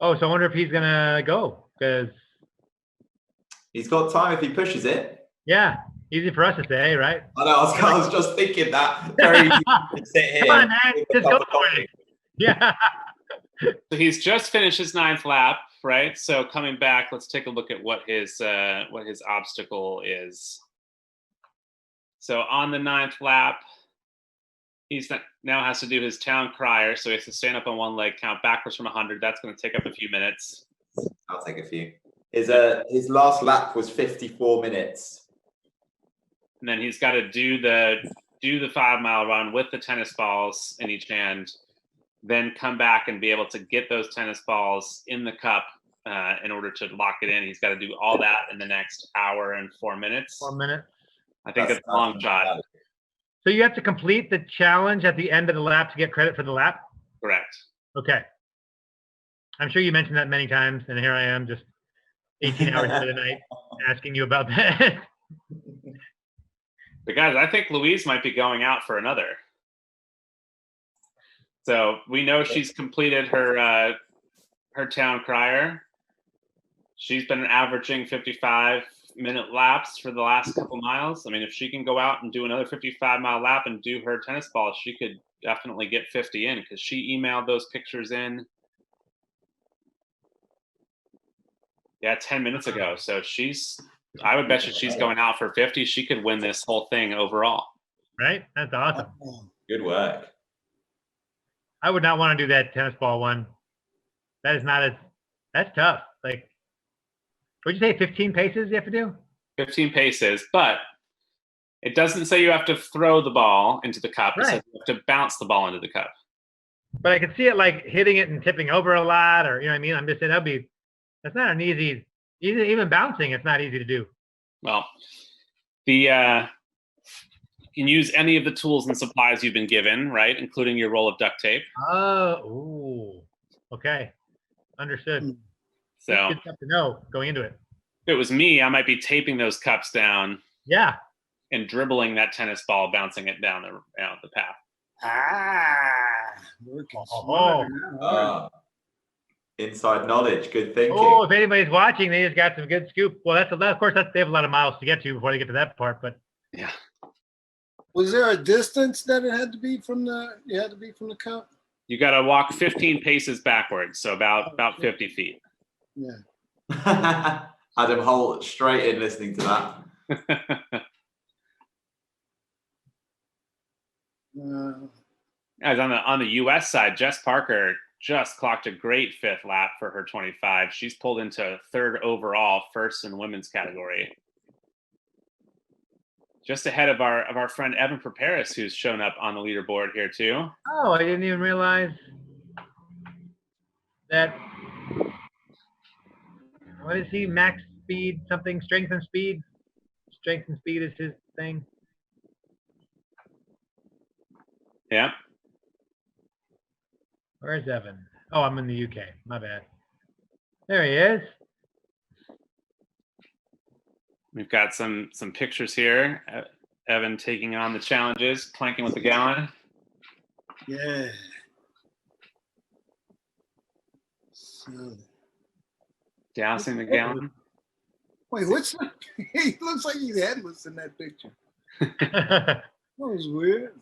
so I wonder if he's gonna go, because he's got time if he pushes it. Yeah, easy for us to say, right? I know. I was just thinking that. Very easy to sit here. Come on, man, just go for it. Yeah. So he's just finished his 9th lap, right? So coming back, let's take a look at what his obstacle is. So on the 9th lap, he's now has to do his town crier. So he has to stand up on one leg, count backwards from 100. That's going to take up a few minutes. I'll take a few. His last lap was 54 minutes. And then he's got to do the 5-mile run with the tennis balls in each hand, then come back and be able to get those tennis balls in the cup in order to lock it in. He's got to do all that in the next hour and 4 minutes. 1 minute. I think that's a long shot. So you have to complete the challenge at the end of the lap to get credit for the lap? Correct. Okay. I'm sure you mentioned that many times, and here I am just 18 hours into the night asking you about that. But guys, I think Louise might be going out for another. So we know she's completed her town crier. She's been averaging 55-minute laps for the last couple miles. I mean, if she can go out and do another 55-mile lap and do her tennis balls, she could definitely get 50 in, because she emailed those pictures in. Yeah, 10 minutes ago. So I would bet you she's going out for 50. She could win this whole thing overall. Right? That's awesome. Good work. I would not want to do that tennis ball one. That's tough. Like, what'd you say, 15 paces you have to do? 15 paces, but it doesn't say you have to throw the ball into the cup. It says you have to bounce the ball into the cup. But I could see it like hitting it and tipping over a lot, or, you know what I mean? I'm just saying that's not an easy, even bouncing, it's not easy to do. Well, you can use any of the tools and supplies you've been given, right? Including your roll of duct tape. Okay. Understood. So good stuff to know going into it. If it was me, I might be taping those cups down. Yeah. And dribbling that tennis ball, bouncing it down the path. Inside knowledge, good thinking. Oh, if anybody's watching, they just got some good scoop. Well, of course, they have a lot of miles to get to before they get to that part, but yeah. Was there a distance that it had to be from the cup? You got to walk 15 paces backwards, so about 50 feet. Yeah. Adam Holt straight in listening to that. Guys, on the U.S. side, Jess Parker just clocked a great 5th lap for her 25. She's pulled into 3rd overall, 1st in the women's category. Just ahead of our friend Evan Preparis, who's shown up on the leaderboard here too. Oh, I didn't even realize that. What is he? Max speed, something, strength and speed? Strength and speed is his thing. Yeah. Where's Evan? Oh, I'm in the UK. My bad. There he is. We've got some pictures here. Evan taking on the challenges, planking with the gallon. Yeah. So, Dousing the gallon. wait, what's he looks like he's headless in that picture. That was weird.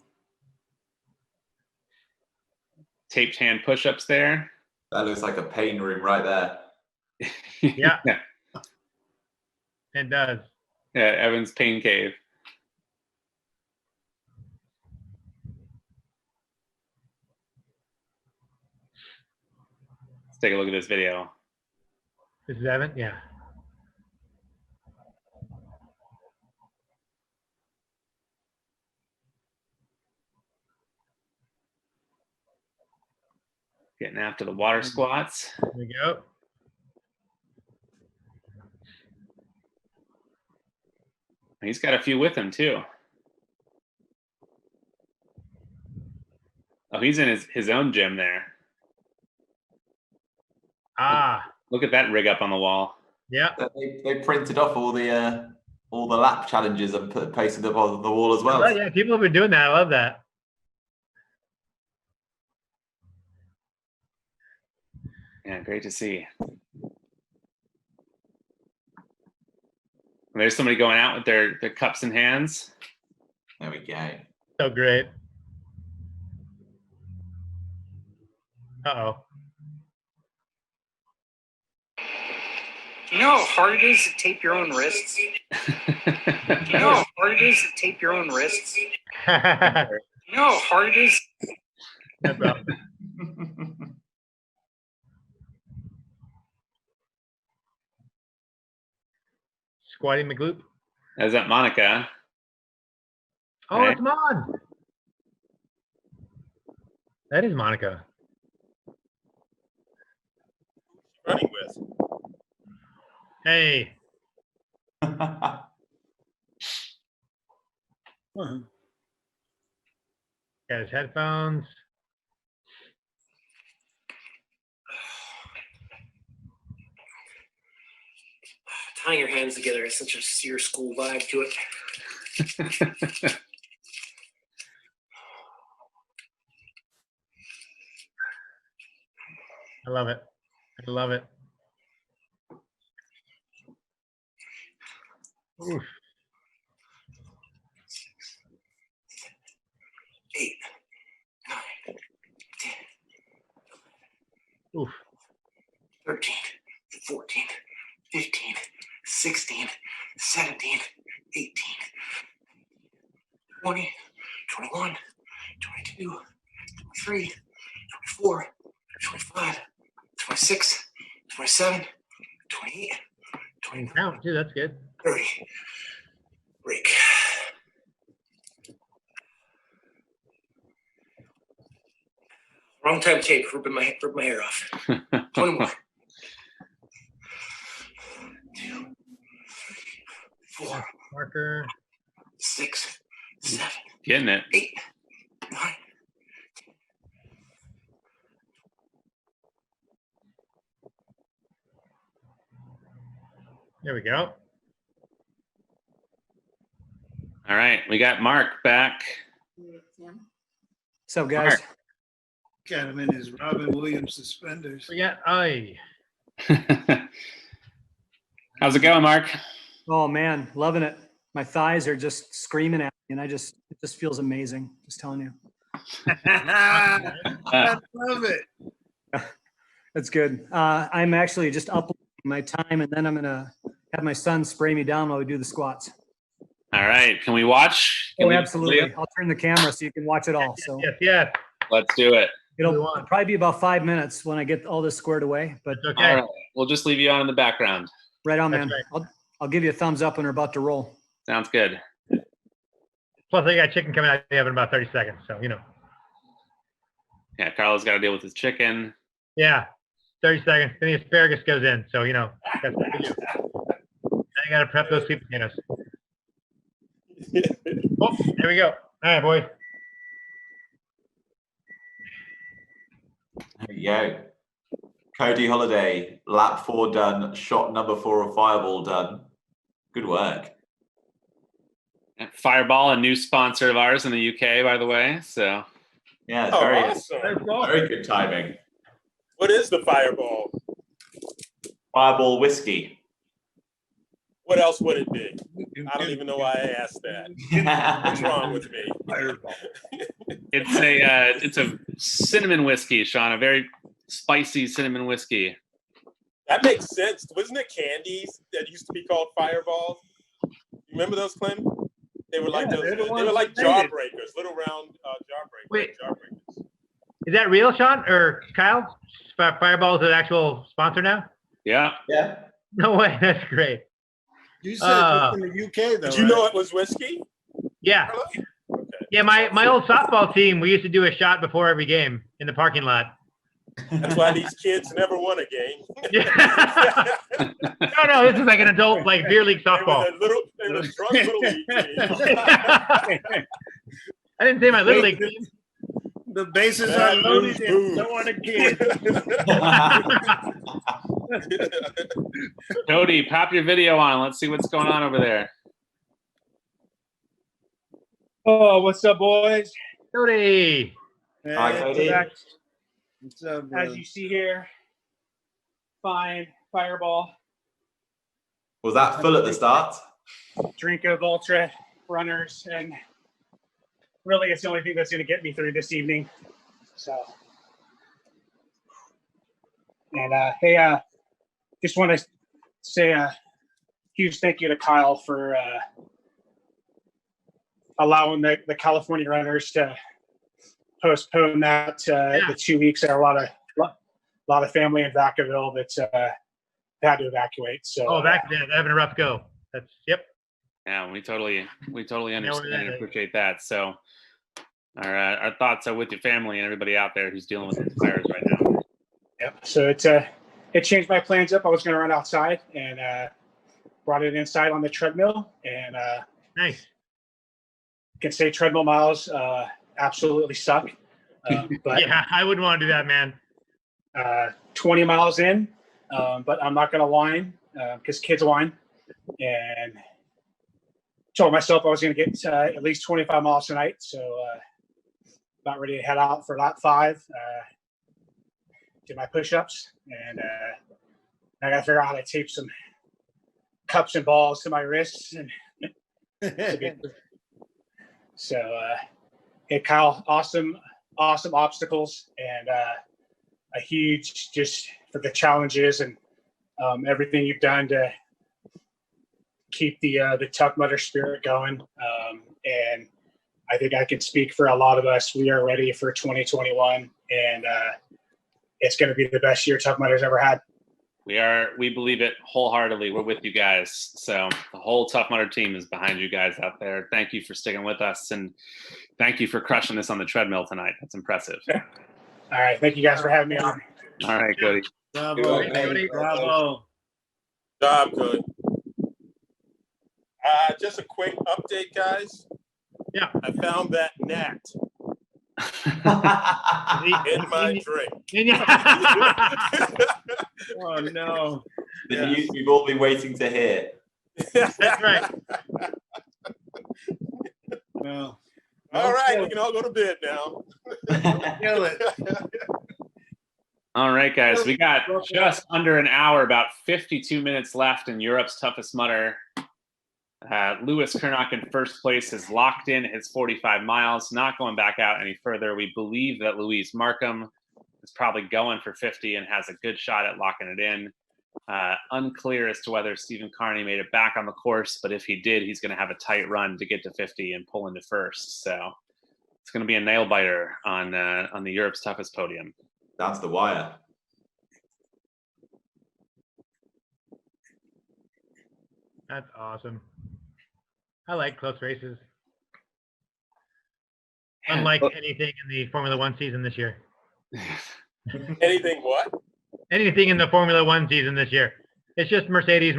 Taped hand push-ups there. That looks like a pain room right there. Yeah. It does. Yeah, Evan's pain cave. Let's take a look at this video. This is Evan? Yeah. Getting after the water squats. There we go. He's got a few with him too. Oh, he's in his own gym there. Ah. Look at that rig up on the wall. Yeah. They printed off all the lap challenges and pasted them on the wall as well. Oh, yeah, people have been doing that. I love that. Yeah, great to see. There's somebody going out with their cups in hands. There we go. So great. Uh-oh. Do you know how hard it is to tape your own wrists? Do you know how hard it is to tape your own wrists? Do you know how hard it is? No problem. Squatty McGloop. Is that Monica? Oh, Hey. it's Mon. That is Monica. Running with. Hey. Got his headphones. Tying your hands together has such a Sear School vibe to it. I love it. I love it. Oof. 8, 9, 10, Oof. 13, 14, 15, 16, 17, 18, 20, 21, 22, 23, 24, 25, 26, 27, 28, 29. Count too, that's good. 30. Break. Wrong time tape. Rip my hair off. 21. 2, 4. Marker. 6, 7. Getting it. 8, 9. There we go. All right, we got Mark back. So guys, Got him in his Robin Williams suspenders. We got I. How's it going, Mark? oh man, loving it. My thighs are just screaming at me, and it just feels amazing. Just telling you. I love it. That's good. I'm actually just uploading my time, and then I'm gonna have my son spray me down while we do the squats. All right, can we watch? Can Oh, we absolutely. play it? I'll turn the camera so you can watch it all. So Yes, yes. Let's do it. It'll probably be about 5 minutes when I get all this squared away, but All right. We'll just leave you on in the background. right on, That's man. right. I'll give you a thumbs up when we're about to roll. Sounds good. Plus, I got chicken coming out of the oven in about 30 seconds, so you know. Yeah, Carlos got to deal with his chicken. Yeah, 30 seconds. Then the asparagus goes in, so you know that's what we do. Then I got to prep those sweet potatoes. Oh, there we go. All right, boys. There you go. Cody Holiday, lap 4 done, shot number 4 of Fireball done. Good work. Fireball, a new sponsor of ours in the UK, by the way. So yeah, it's very good timing. What is the Fireball? Fireball whiskey. What else would it be? I don't even know why I asked that. What's wrong with me? it's a cinnamon whiskey, Sean. A very spicy cinnamon whiskey. That makes sense. Wasn't it candies that used to be called Fireballs? You remember those, Clem? They were like those. They were like jawbreakers, little round jawbreakers. Wait, is that real, Sean or Kyle? Fireball is an actual sponsor now? Yeah. Yeah. No way. That's great. You said in the UK, though. Did you know it was whiskey? Yeah. Okay. Yeah, my old softball team, we used to do a shot before every game in the parking lot. That's why these kids never won a game. No, this is like an adult, like beer league softball. They were drunk little league team. I didn't say my little league team. The bases are loaded and so are the kids. Cody, pop your video on. Let's see what's going on over there. Oh, what's up, boys? Cody. Hi, Cody. What's up, as you see here, fine Fireball. Was that full at the start? Drink of Ultra Runners, and really it's the only thing that's going to get me through this evening. So, and hey, just want to say a huge thank you to Kyle for allowing the California runners to postpone that the 2 weeks. There are a lot of family in Vacaville that had to evacuate. So they're having a rough go. That's yep. Yeah, we totally understand and appreciate that. So our thoughts are with your family and everybody out there who's dealing with these fires right now. Yep. So it changed my plans up. I was going to run outside and brought it inside on the treadmill. And nice. Can say treadmill miles absolutely suck. But yeah, I wouldn't want to do that, man. 20 miles in, but I'm not going to whine because kids whine. And told myself I was going to get at least 25 miles tonight. So about ready to head out for lap 5. Did my push-ups, and I got to figure out how to tape some cups and balls to my wrists. And so, hey, Kyle, awesome obstacles, and a huge just for the challenges and everything you've done to keep the Tough Mudder spirit going. And I think I can speak for a lot of us. We are ready for 2021, and it's going to be the best year Tough Mudder's ever had. We believe it wholeheartedly. We're with you guys. So the whole Tough Mudder team is behind you guys out there. Thank you for sticking with us, and thank you for crushing this on the treadmill tonight. That's impressive. All right. Thank you guys for having me on. All right, Cody. Bravo, Cody. Bravo. Job, Cody. Just a quick update, guys. Yeah. I found that gnat in my drink. Oh, no. The news we've all been waiting to hear. That's right. Well, all right, we can all go to bed now. Kill it. All right, guys. We got just under an hour, about 52 minutes left in Europe's Toughest Mudder. Lewis Kernock in first place has locked in his 45 miles, not going back out any further. We believe that Louise Markham is probably going for 50 and has a good shot at locking it in. Unclear as to whether Stephen Carney made it back on the course, but if he did, he's going to have a tight run to get to 50 and pull into first. So It's going to be a nail biter on the Europe's Toughest podium. Down to the wire. That's awesome. I like close races. Unlike anything in the Formula One season this year. Anything what? Anything in the Formula One season this year. It's just Mercedes,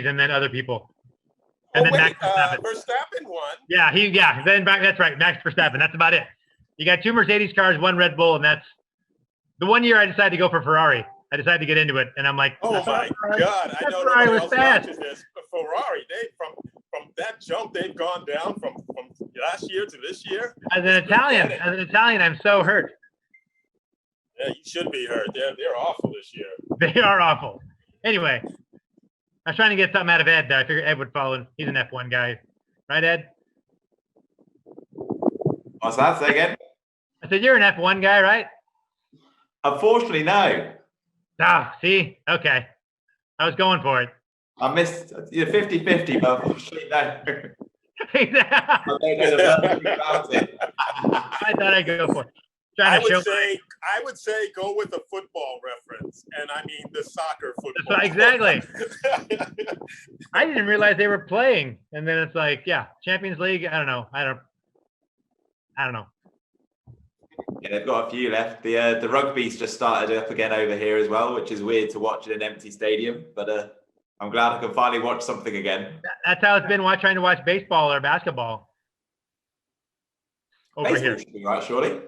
and then other people. And then Max Verstappen. Verstappen won. Yeah, that's right, Max Verstappen. That's about it. You got 2 Mercedes cars, 1 Red Bull, and that's the one year I decided to go for Ferrari. I decided to get into it, and I'm like, oh my God! I know Ferrari nobody was else fast. watches this, but Ferrari, they from that jump, they've gone down from last year to this year. As an Italian, I'm so hurt. Yeah, you should be hurt. They're awful this year. They are awful. Anyway, I was trying to get something out of Ed, though. I figured Ed would follow. He's an F1 guy. Right, Ed? What's that? Say again? I said, you're an F1 guy, right? Unfortunately, no. Ah, see? Okay. I was going for it. I missed 50-50, but unfortunately, no. I thought I'd go for it. I would say go with a football reference, and I mean the soccer football. Exactly. I didn't realize they were playing, and then it's like, yeah, Champions League. I don't know. I don't know. Yeah, they've got a few left. The rugby's just started up again over here as well, which is weird to watch in an empty stadium. But I'm glad I can finally watch something again. That's how it's been trying to watch baseball or basketball over Baseball here. should be right, surely.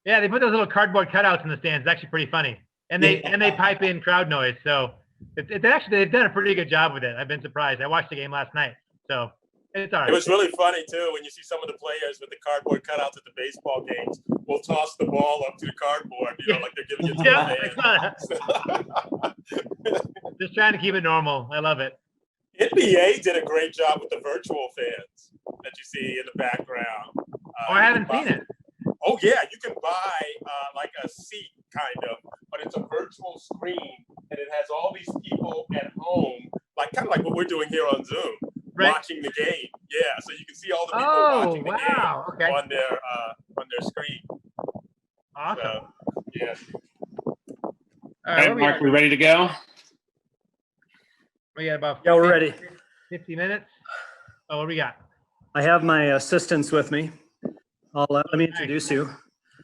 Yeah, they put those little cardboard cutouts in the stands. It's actually pretty funny, and they pipe in crowd noise. So they've done a pretty good job with it. I've been surprised. I watched the game last night, so it's all right. It was really funny too when you see some of the players with the cardboard cutouts at the baseball games will toss the ball up to the cardboard, like they're giving it to the fans. Just trying to keep it normal. I love it. NBA did a great job with the virtual fans that you see in the background. I haven't seen it. Oh yeah, you can buy like a seat kind of, but it's a virtual screen and it has all these people at home, kind of like what we're doing here on Zoom, watching the game. Yeah, so you can see all the people watching the game on their screen. Awesome. So, yeah. All right, Mark, we ready to go? We got about we're ready. 50 minutes. Oh, what do we got? I have my assistants with me. Let me introduce you.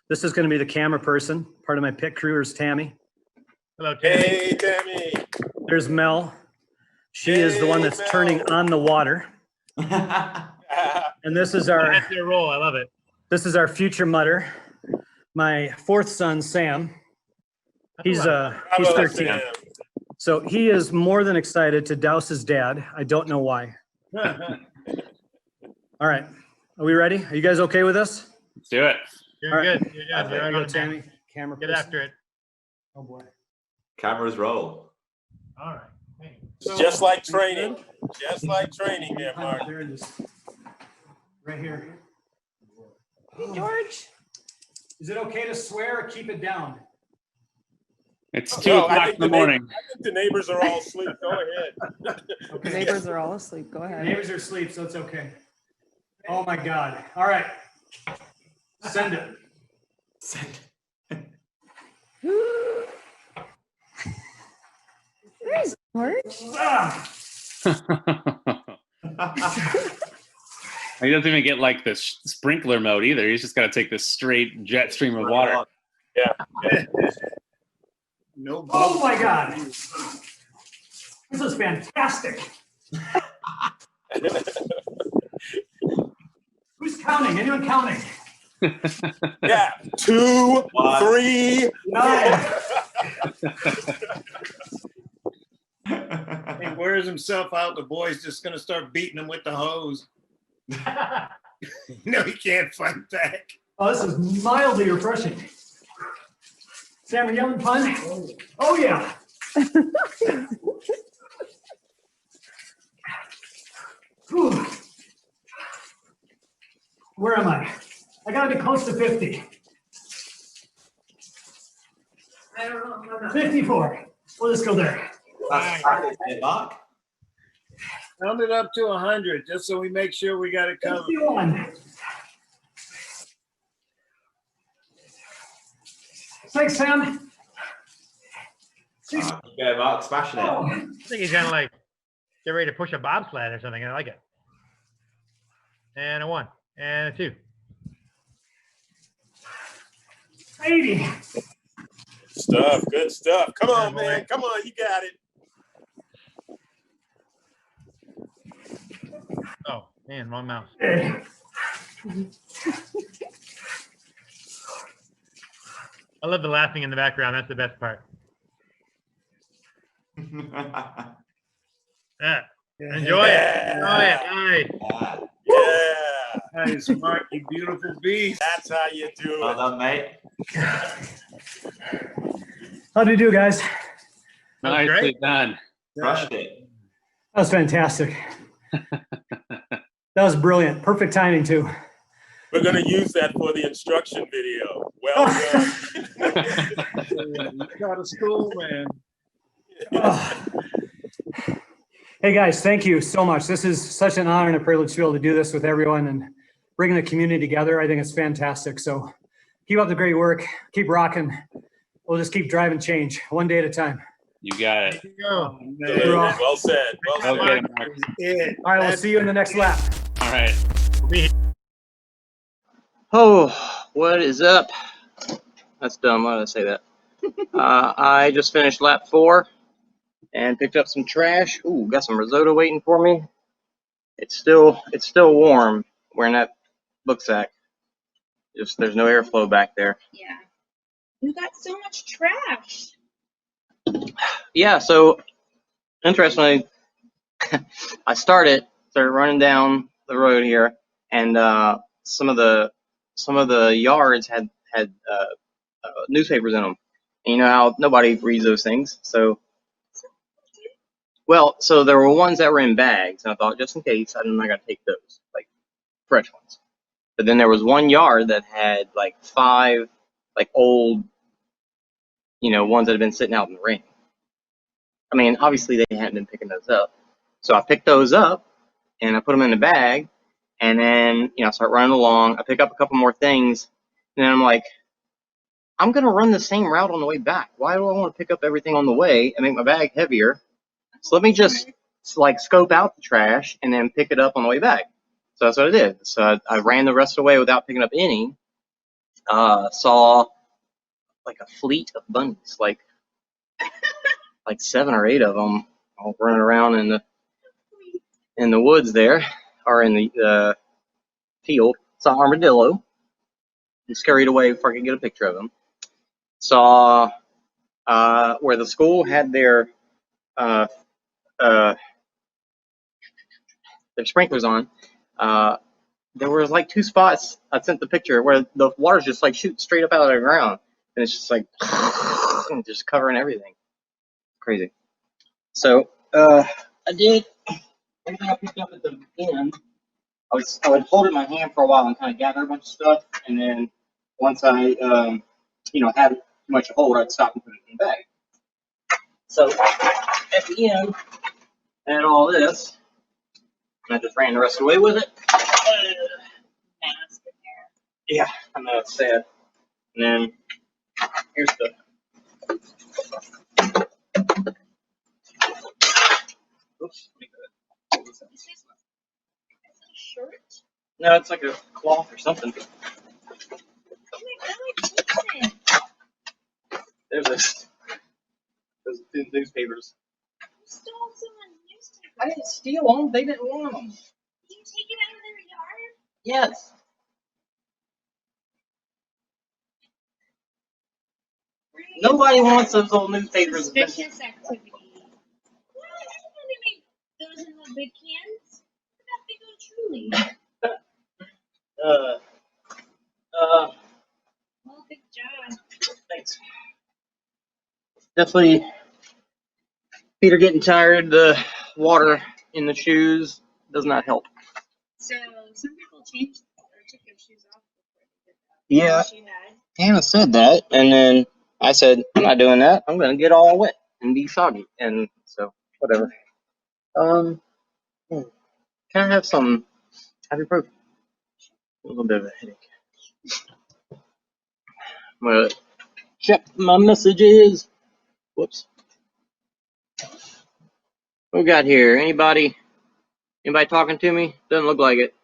This is going to be the camera person. Part of my pit crew is Tammy. Hello, Tammy. Hey, Tammy. There's Mel. She is the one that's turning on the water. And this is our. That's your role. I love it. This is our future mutter. My 4th son, Sam. He's 13. So he is more than excited to douse his dad. I don't know why. All right. Are we ready? Are you guys okay with this? Let's do it. You're good. You're good. There you go, Tammy. Camera Get person. after it. Oh boy. Cameras roll. All right. Just like training. Just like training there, Mark. There it is. Right here. Hey, George. Is it okay to swear or keep it down? It's 2 o'clock in the morning. I think the neighbors are all asleep. Go ahead. The neighbors are all asleep. Go The ahead. neighbors are asleep, so it's okay. Oh my God. All right. Send it. Where's George? He doesn't even get like this sprinkler mode either. He's just got to take this straight jet stream of water. Yeah. No. Oh my God. This is fantastic. Who's counting? Anyone counting? Yeah. 2, 3, 9. He wears himself out. The boy's just going to start beating him with the hose. No, he can't fight back. Oh, this is mildly refreshing. Sam, are you having fun? Oh, yeah. Whew. Where am I? I gotta be close to 50. I don't know. 54. We'll just go there. Mark. Round it up to 100, just so we make sure we got it covered. 51. Thanks, Sam. Yeah, Mark, smashing it. I think he's gonna like get ready to push a bobsled or something. I like it. And a 1 and a 2. 80. Stuff, good stuff. Come on, man. Come on, you got it. Oh man, wrong mouse. I love the laughing in the background. That's the best part. Yeah. Enjoy it. Enjoy it. Nice. Yeah. Nice, Mark, you beautiful beast. That's how you do it. Well done, mate. How do you do, guys? Nicely done. Crushed it. That was fantastic. That was brilliant. Perfect timing, too. We're going to use that for the instruction video. Well done. You got a school, man. Hey, guys, thank you so much. This is such an honor and a privilege to be able to do this with everyone and bringing the community together. I think it's fantastic. So keep up the great work. Keep rocking. We'll just keep driving change one day at a time. You got it. Well said. Well said. Okay, Mark. All right, we'll see you in the next lap. All right. Oh, what is up? That's dumb. Why did I say that? I just finished lap 4 and picked up some trash. Ooh, got some risotto waiting for me. It's still warm wearing that book sack. Just there's no airflow back there. Yeah. You got so much trash. Yeah, so interestingly, I started running down the road here, and some of the yards had newspapers in them. And you know how nobody reads those things, so. Well, so there were ones that were in bags, and I thought just in case, I'm not gonna take those, like fresh ones. But then there was one yard that had like 5 like old, ones that had been sitting out in the rain. I mean, obviously they hadn't been picking those up. So I picked those up and I put them in the bag, and then I start running along. I pick up a couple more things, and then I'm like, I'm gonna run the same route on the way back. Why do I want to pick up everything on the way and make my bag heavier? So let me just like scope out the trash and then pick it up on the way back. So that's what I did. So I ran the rest of the way without picking up any. Saw like a fleet of bunnies, like 7 or 8 of them, all running around in the woods there, or in the field. Saw armadillo. He scurried away before I could get a picture of him. Saw where the school had their sprinklers on. There was like 2 spots. I sent the picture where the water's just like shooting straight up out of the ground, and it's just like and just covering everything. Crazy. So I did everything I picked up at the end. I would hold it in my hand for a while and kind of gather a bunch of stuff, and then once I had too much to hold, I'd stop and put it in the bag. So at the end, I had all this, and I just ran the rest of the way with it. Yeah, I know, it's sad. And then here's the oops, no, it's like a cloth or something. There's those 2 newspapers. You stole someone's newspaper. I didn't steal them. They didn't want them. Did you take it out of their yard? Yes. Nobody wants those old newspapers. Suspicious activity. Why do they make those in the big cans? Where that they go truly? Well, good job. Thanks. Definitely, feet are getting tired. The water in the shoes does not help. So some people changed or took their shoes off before they did that. Yeah. She had. Hannah said that, and then I said, I'm not doing that. I'm going to get all wet and be soggy. And so, whatever. Can I have some ibuprofen? A little bit of a headache. I'm going to check my messages. Whoops. What we got here? Anybody talking to me? Doesn't look like it.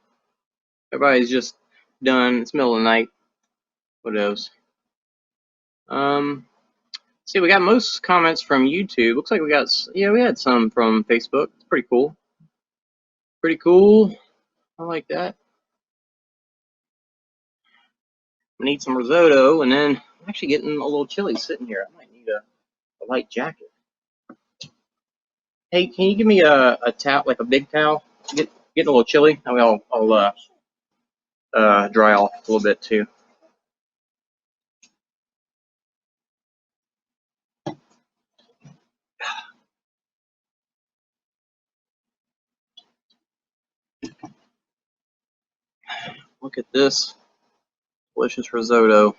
Everybody's just done. It's middle of the night. What else? See, we got most comments from YouTube. Looks like we had some from Facebook. It's pretty cool. Pretty cool. I like that. I need some risotto, and then I'm actually getting a little chilly sitting here. I might need a light jacket. Hey, can you give me a towel, like a big towel? Getting a little chilly. I mean, I'll dry off a little bit too. Look at this delicious risotto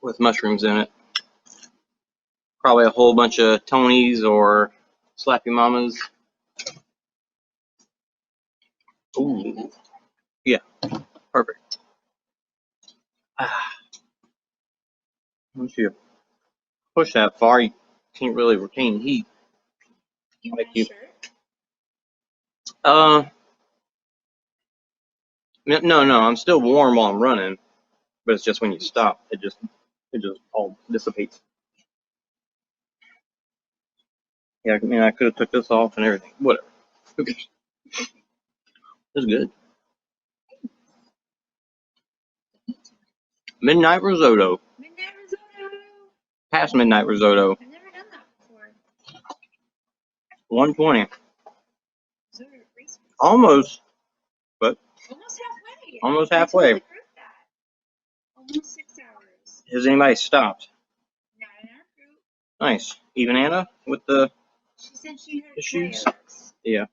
with mushrooms in it. Probably a whole bunch of Tonys or Slappy Mamas. Ooh, yeah, perfect. Once you push that far, you can't really retain heat. Like you. No, I'm still warm while I'm running, but it's just when you stop, it just all dissipates. Yeah, I mean, I could have took this off and everything. Whatever. Who cares? It's good. Midnight risotto. Midnight risotto. Past midnight risotto. I've never done that before. 120. Risotto Christmas. Almost, but Almost halfway. almost I halfway. totally proved that. Almost 6 hours. Has anybody stopped? Not in our group. Nice. Even Anna with the She said she heard issues? coyotes, Yeah.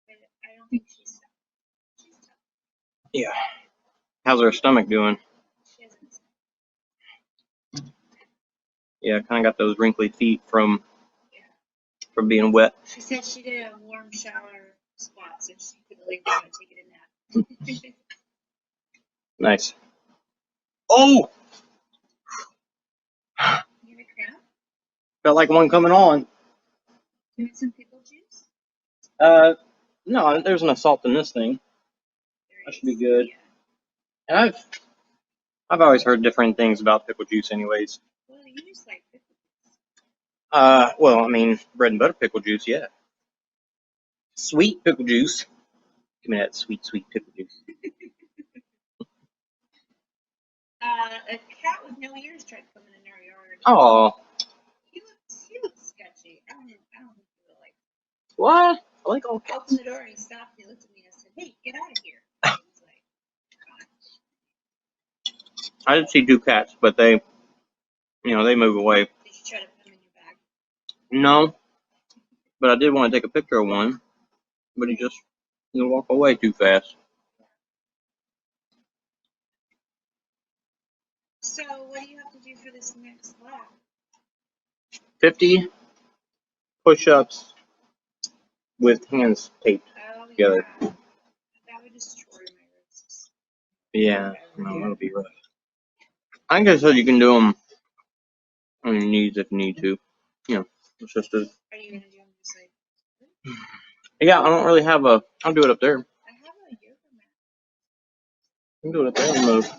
but I don't think she stopped. She's tough. Yeah. How's her stomach doing? She hasn't. Yeah, kind of got those wrinkly feet from being wet. She said she did a warm shower spot, so she could lay down and take it a nap. Nice. Oh! You have a cramp? Felt like one coming on. You want some pickle juice? No, there's enough salt in this thing. That should be good. And I've always heard different things about pickle juice anyways. Well, you just like pickle juice. Well, I mean, bread and butter pickle juice, yeah. Sweet pickle juice. Give me that sweet pickle juice. A cat with no ears tried coming in our yard. Oh. He looked sketchy. I don't think he would like. What? I like all I cats. opened the door and he stopped. He looked at me and said, "Hey, get out of here." I did see two cats, but they move away. Did you try to put him in your bag? No, but I did want to take a picture of one, but he just walk away too fast. So, what do you have to do for this next lap? 50 push-ups with hands taped together. Yeah. That would destroy my wrists. Yeah, no, that'll be rough. I guess so you can do them on your knees if you need to. You know, it's just a. Are you gonna do them just like? Yeah, I don't really have a. I'll do it up there. I have a yoga mat. You can do it up there on the.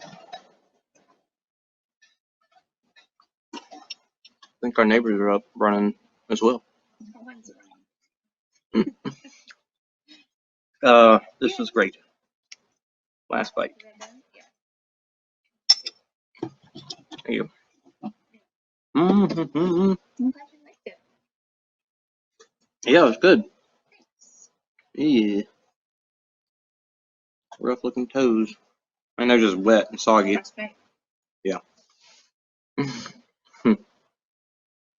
I think our neighbors are up running as well. No one's running. This is great. Last bite. Is that done? Yeah. There you go. Mm-hmm. I'm glad you liked it. Yeah, it was good. Yeah. Rough looking toes. And they're just wet and soggy. Yeah.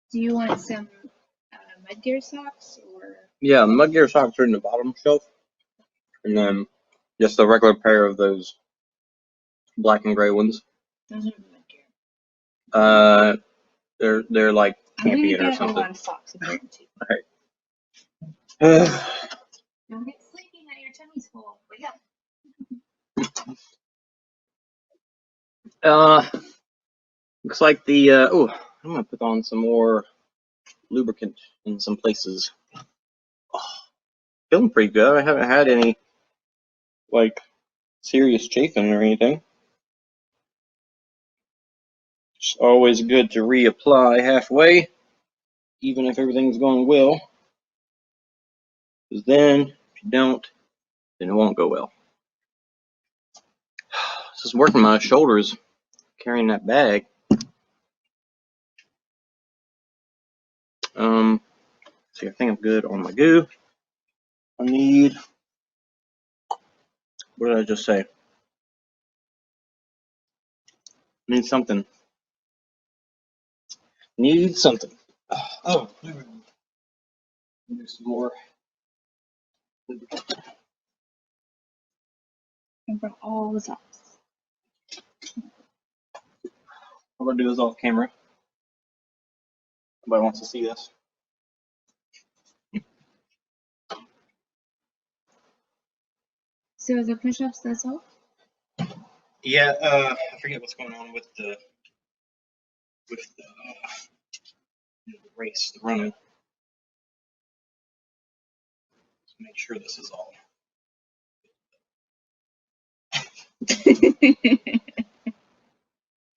Do you want some mudgear socks or? Yeah, mudgear socks are in the bottom shelf. And then just a regular pair of those black and gray ones. Those are mudgear. They're like champion or A something. lot of socks important too. Alright. Don't get sleepy now. Your tummy's full. Wake up. Looks like the, oh, I'm gonna put on some more lubricant in some places. Oh, feeling pretty good. I haven't had any, like, serious chafing or anything. It's always good to reapply halfway, even if everything's going well. Because then, if you don't, then it won't go well. Just working my shoulders, carrying that bag. See, I think I'm good on my goo. I need, what did I just say? Need something. Need something. Oh, do some more. And for all the socks. I'm gonna do this off camera. Nobody wants to see this. So the push-ups, that's all? Yeah, I forget what's going on with the race, the running. Let's make sure this is all.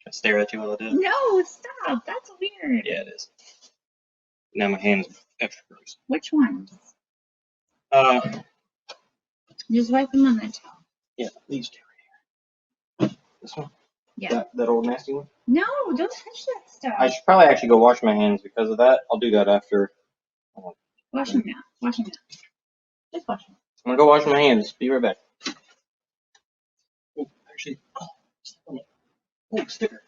I stare at you while I do it. No, stop. That's weird. Yeah, it is. Now my hand's extra gross. Which ones? Just wipe them on the towel. Yeah, these two right here. This one? Yeah. That old nasty one? No, don't touch that stuff. I should probably actually go wash my hands because of that. I'll do that after. Wash them now. Wash them now. Just wash them. I'm gonna go wash my hands. Be right back. Oh, actually, oh, sticker.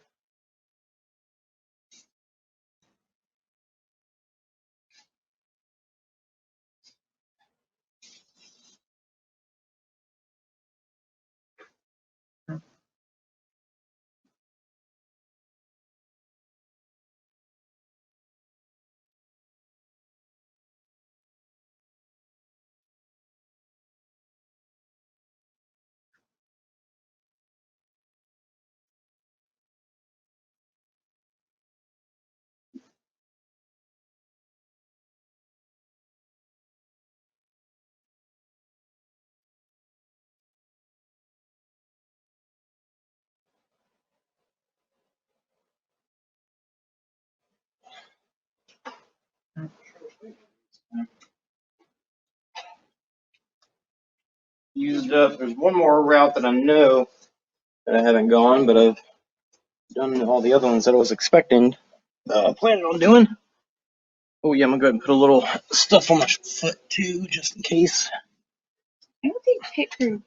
Used up. There's one more route that I know that I haven't gone, but I've done all the other ones that I was expecting, planning on doing. Oh yeah, I'm gonna go ahead and put a little stuff on my foot too, just in case. I don't think pit crew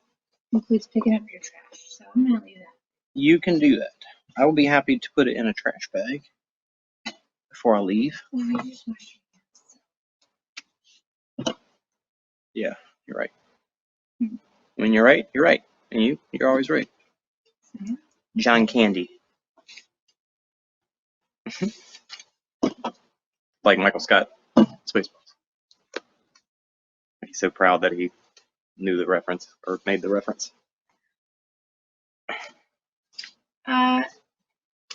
includes picking up your trash, so I'm gonna leave that. You can do that. I will be happy to put it in a trash bag before I leave. Well, I just washed Yeah, you're right. When you're right, you're right. And you're always right. John Candy. Like Michael Scott, Spaceballs. He's so proud that he knew the reference, or made the reference.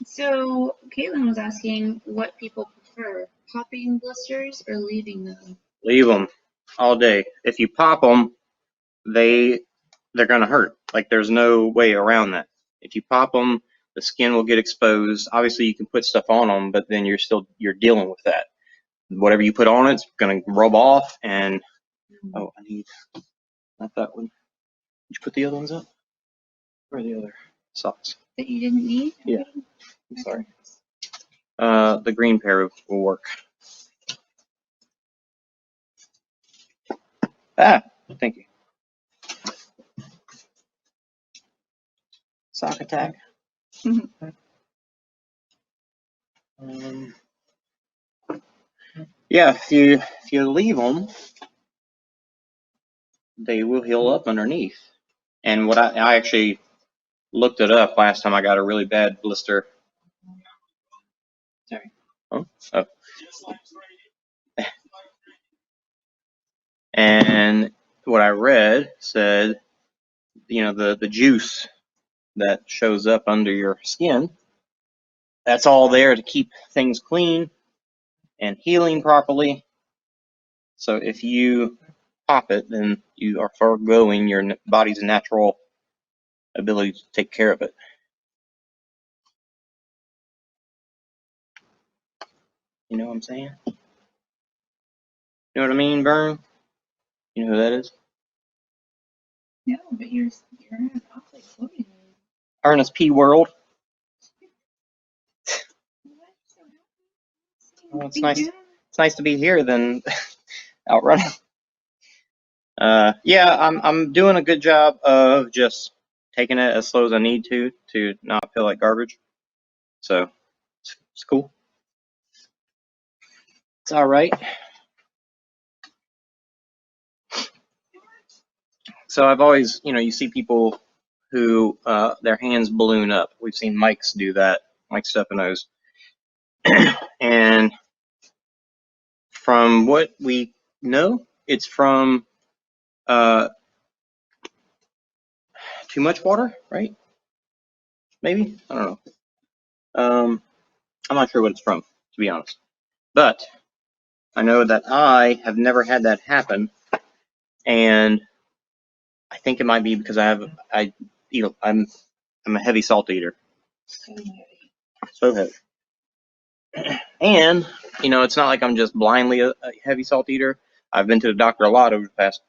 So Caitlin was asking what people prefer, popping blisters or leaving them? Leave them all day. If you pop them, they're gonna hurt. Like there's no way around that. If you pop them, the skin will get exposed. Obviously, you can put stuff on them, but then you're dealing with that. Whatever you put on it's gonna rub off. And oh, I need not that one. Did you put the other ones up? Where are the other socks? That you didn't need? Yeah. I'm sorry. The green pair will work. Ah, thank you. Sock attack. Yeah, if you leave them, they will heal up underneath. And what I actually looked it up last time I got a really bad blister. Sorry. Oh. And what I read said, the juice that shows up under your skin, that's all there to keep things clean and healing properly. So if you pop it, then you are foregoing your body's natural ability to take care of it. You know what I'm saying? You know what I mean, Vern? You know who that is? No, but you're awfully floating. Ernest P. World. Well, it's nice. It's nice to be here than out running. Yeah, I'm doing a good job of just taking it as slow as I need to not feel like garbage. So it's cool. It's all right. So I've always, you see people who their hands balloon up. We've seen Mike's do that, Mike Stefano's. And from what we know, it's from too much water, right? Maybe? I don't know. I'm not sure what it's from, to be honest. But I know that I have never had that happen, and I think it might be because I'm a heavy salt eater. So heavy. And it's not like I'm just blindly a heavy salt eater. I've been to the doctor a lot over the past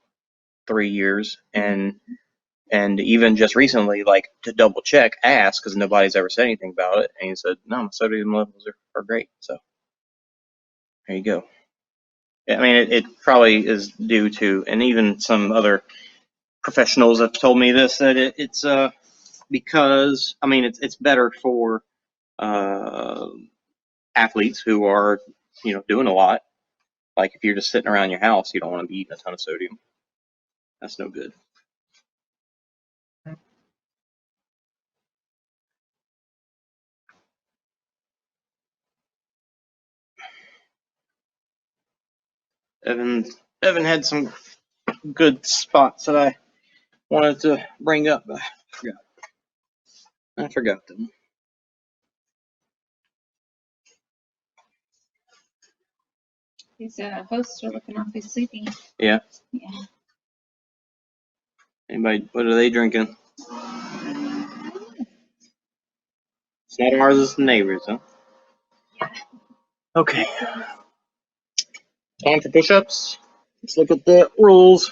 3 years, and even just recently, like, to double check, ask, because nobody's ever said anything about it, and he said, no, my sodium levels are great. So there you go. I mean, it probably is due to, and even some other professionals have told me this, that it's because, I mean, it's better for athletes who are doing a lot. Like, if you're just sitting around your house, you don't want to be eating a ton of sodium. That's no good. Evan had some good spots that I wanted to bring up, but I forgot them. These hosts are looking awfully sleepy. Yeah. Yeah. Anybody? What are they drinking? It's not ours, it's the neighbors, huh? Yeah. Okay. Time for push-ups. Let's look at the rules.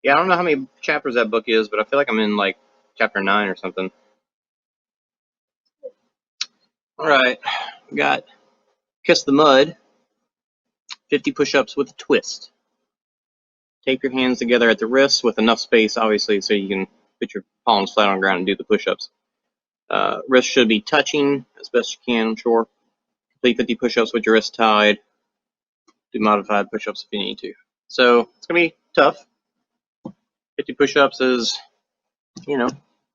Yeah, I don't know how many chapters that book is, but I feel like I'm in like chapter 9 or something. All right, we got Kiss the Mud, 50 push-ups with a twist. Tape your hands together at the wrists with enough space, obviously, so you can put your palms flat on the ground and do the push-ups. Wrists should be touching as best you can, I'm sure. Complete 50 push-ups with your wrists tied. Do modified push-ups if you need to. So it's going to be tough. 50 push-ups is,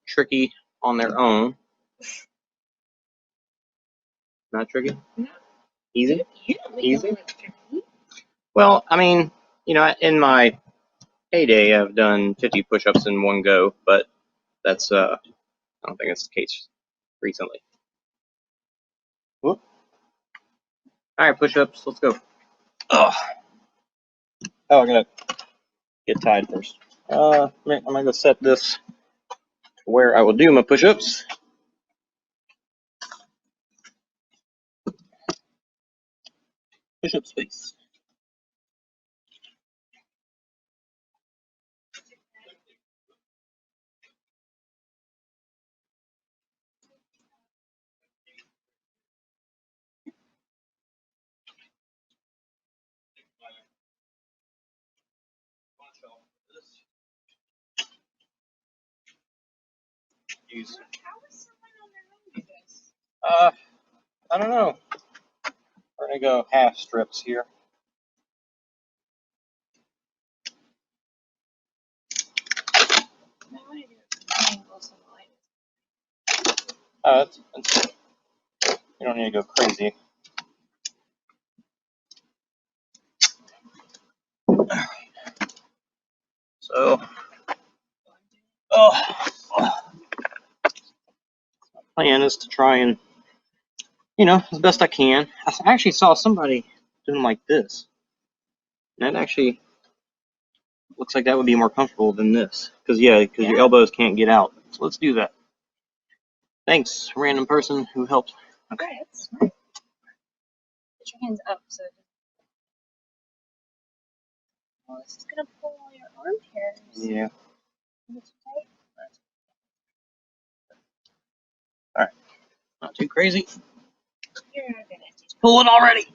tricky on their own. Not tricky? No. Easy? Easy? Well, I mean, in my heyday, I've done 50 push-ups in one go, but that's, I don't think that's the case recently. Whoop. All right, push-ups, let's go. Oh, I gotta get tied first. I'm gonna go set this to where I will do my push-ups. Push-up space. I don't know. We're gonna go half strips here. That's, you don't need to go crazy. So Plan is to try and, as best I can. I actually saw somebody doing like this. And that actually looks like that would be more comfortable than this. Because your elbows can't get out. So let's do that. Thanks, random person who helped. Okay. Okay, that's smart. Put your hands up so. Well, this is gonna pull all your arm hairs. Yeah. Is it too tight? All right. Not too crazy. You're not gonna do it. Pull it already.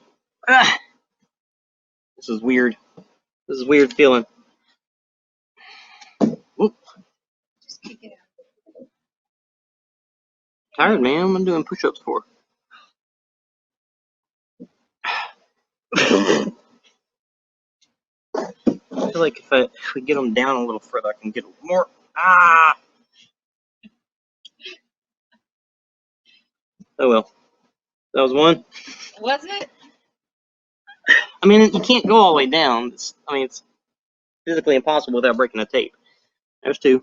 Ah. This is weird. This is weird feeling. Whoop. Just kick it out. Tired, man. I'm doing push-ups for. I feel like if we get them down a little further, I can get a little more. Ah. Oh well. That was one. Was it? I mean, you can't go all the way down. It's physically impossible without breaking the tape. There's two.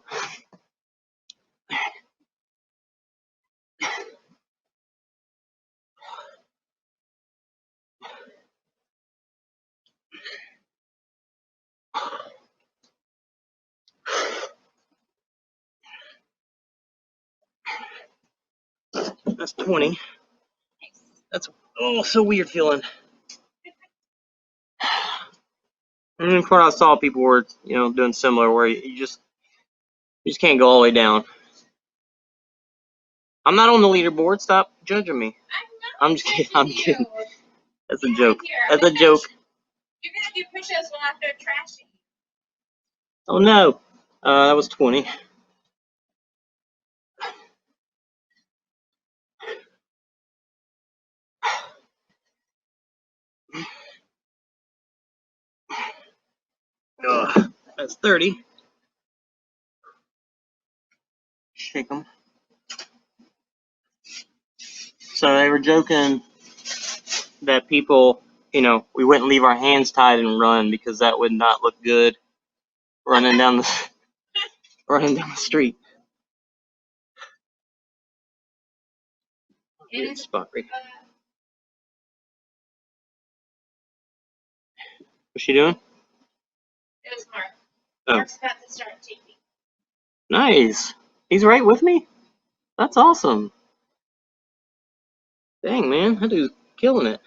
That's 20. That's so weird feeling. And then before I saw people were doing similar where you just can't go all the way down. I'm not on the leaderboard. Stop judging me. I'm just kidding. I'm kidding. That's a joke. That's a joke. You're gonna do push-ups when after trashing. Oh no. That was 20. That's 30. Shake them. So they were joking that people, we wouldn't leave our hands tied and run because that would not look good running down the street. Weird spot right. What's she doing? It was Mark. Oh. Mark's about to start taping. Nice. He's right with me? That's awesome. Dang, man. That dude's killing it.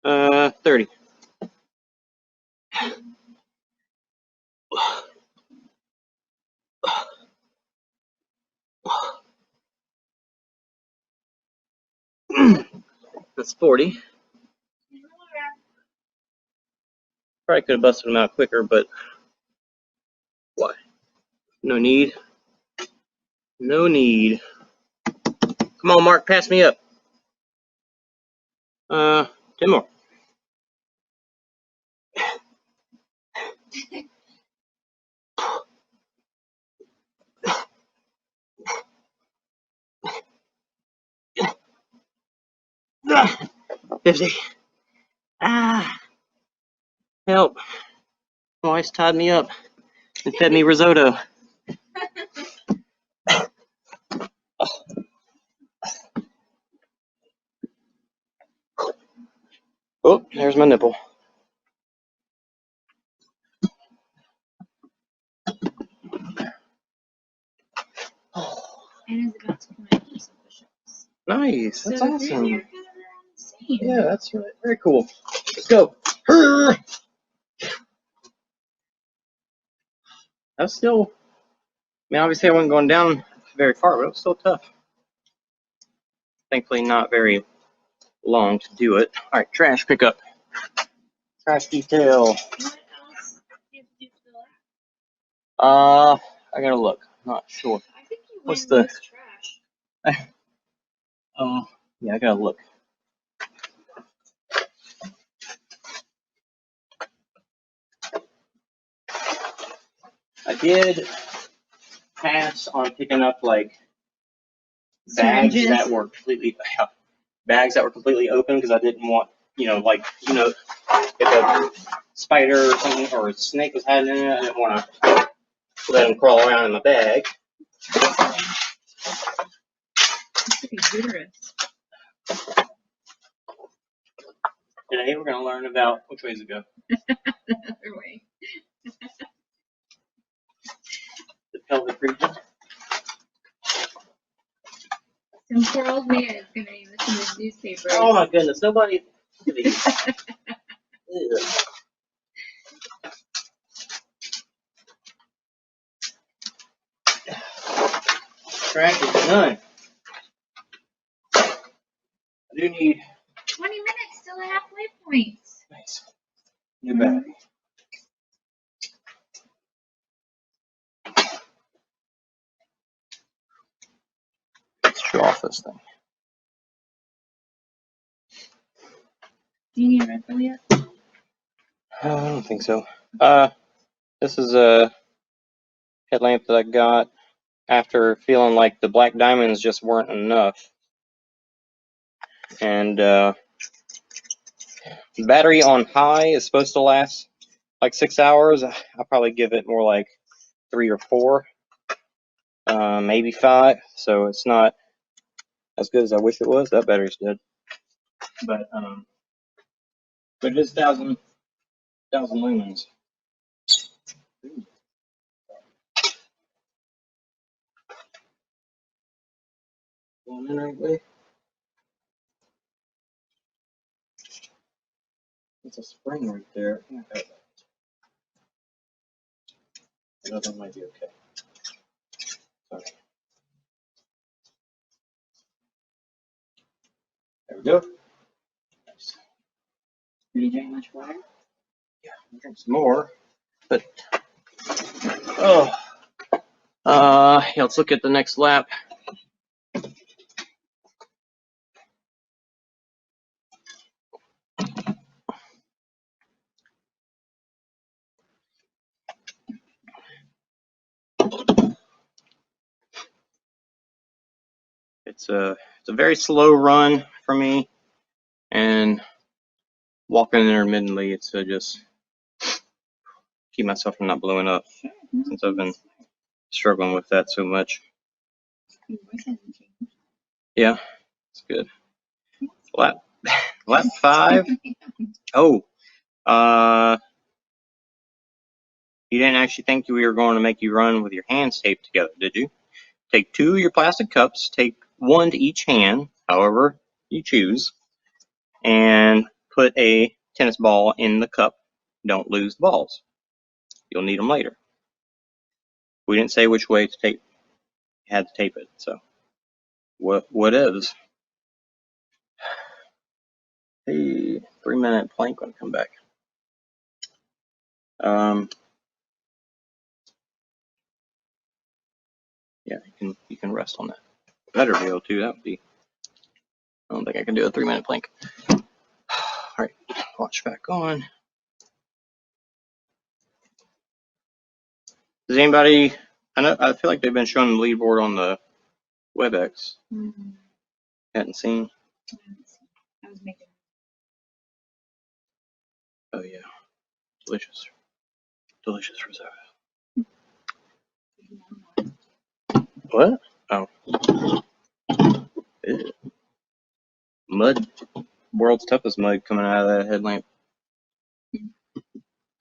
All right. 30. That's 40. Probably could have busted him out quicker, but why? No need. No need. Come on, Mark, pass me up. 10 more. Ah, 50. Ah, help. My wife's tied me up and fed me risotto. Oh, there's my nipple. Anna's about to come out and do some push-ups. Nice. That's So awesome. you're kind of around the same. Yeah, that's right. Very cool. Let's go. That's still, obviously I wasn't going down very far, but it was still tough. Thankfully not very long to do it. All right, trash pickup. Trash detail. What else do you have to do for the lap? I gotta look. Not sure. I think you What's win the most trash. yeah, I gotta look. I did pass on picking up like bags Syringes. that were completely open because I didn't want if a spider or something or a snake was hiding in it. I didn't want to let him crawl around in my bag. Today we're going to learn about which ways to go. The other way. The pelvic region. Some poor old man is going to be missing his newspaper. Oh my goodness, nobody. Track is done. I do need 20 minutes, still a halfway point. nice new battery. Let's show off this thing. Do you need a red pill yet? I don't think so. This is a headlamp that I got after feeling like the black diamonds just weren't enough. And battery on high is supposed to last like 6 hours. I'll probably give it more like 3 or 4, maybe 5. So it's not as good as I wish it was. That battery's dead. But it is 1,000 lumens. Going in right way. It's a spring right there. Okay. The other one might be okay. Sorry. There we go. Nice. Did you drink much water? Yeah, I'll drink some more. But yeah, let's look at the next lap. It's a very slow run for me, and walking intermittently, it's to just keep myself from not blowing up, since I've been struggling with that so much. Yeah, it's good. Lap 5. Oh, you didn't actually think we were going to make you run with your hands taped together, did you? Take 2 of your plastic cups, tape 1 to each hand, however you choose, and put a tennis ball in the cup. Don't lose the balls. You'll need them later. We didn't say which way to tape. You had to tape it, so what is? Hey, 3-minute plank when I come back. Yeah, you can rest on that. Better deal too. That would be. I don't think I can do a 3-minute plank. All right, watch back on. Does anybody? I feel like they've been showing the leaderboard on the WebEx. Mm-hmm. Hadn't seen. I was making. Oh yeah, delicious risotto. What? Oh. Ew. Mud. World's toughest mud coming out of that headlamp.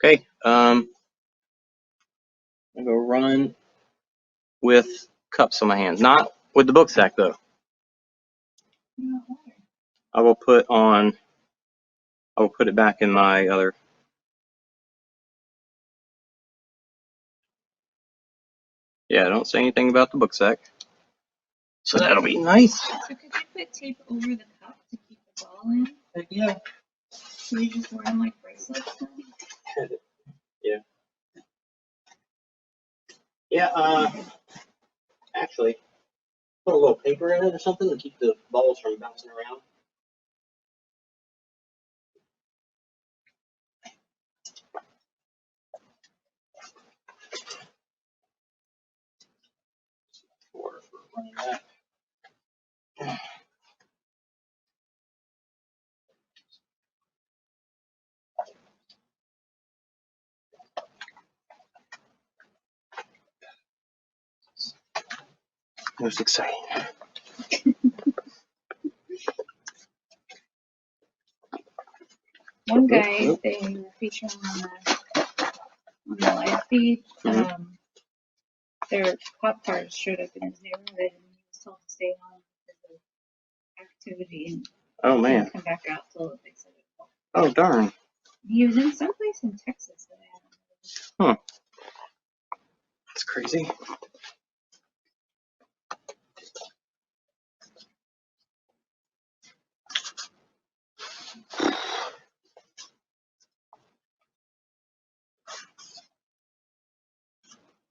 Okay. I'm gonna go run with cups on my hands, not with the book sack though. I will put it back in my other. Yeah, don't say anything about the book sack. So that'll be nice. So could you put tape over the cup to keep the ball in? Yeah. Can you just wear them like bracelets then? Yeah. Yeah, actually, put a little paper in it or something to keep the balls from bouncing around. Water for running that. It was exciting. One guy they were featuring on the live feed. Their cop cars showed up in his neighborhood, and he was told to stay home because of activity and Oh man. didn't come back out till they said it. Oh darn. He was in someplace in Texas that I haven't. Huh. That's crazy.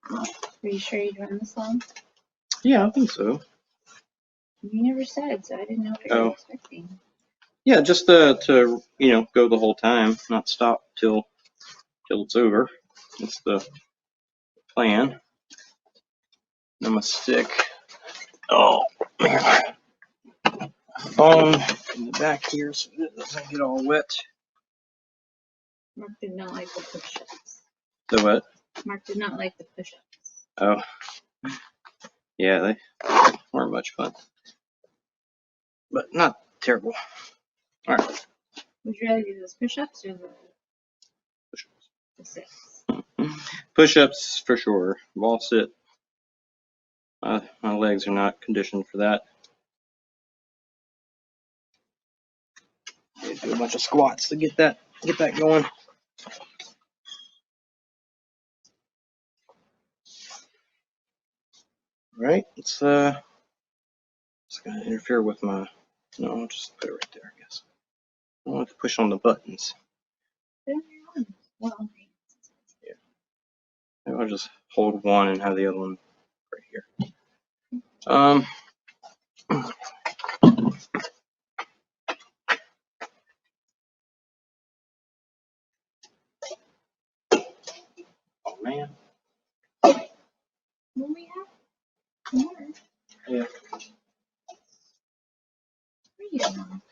Are you sure you'd run this long? Yeah, I think so. You never said, so I didn't know what you were expecting. Yeah, just to go the whole time, not stop till it's over. That's the plan. I'm gonna stick phone in the back here so it doesn't get all wet. Mark did not like the push-ups. The what? Mark did not like the push-ups. Oh, yeah, they weren't much fun, but not terrible. All right. Would you rather do those push-ups or the sits? Push-ups for sure. Wall sit. My legs are not conditioned for that. Do a bunch of squats to get that going. All right, it's gonna interfere with my. No, I'll just put it right there, I guess. I don't have to push on the buttons. Well, yeah. Maybe I'll just hold one and have the other one right here. Oh man. Well, we have more. Yeah. Where you going?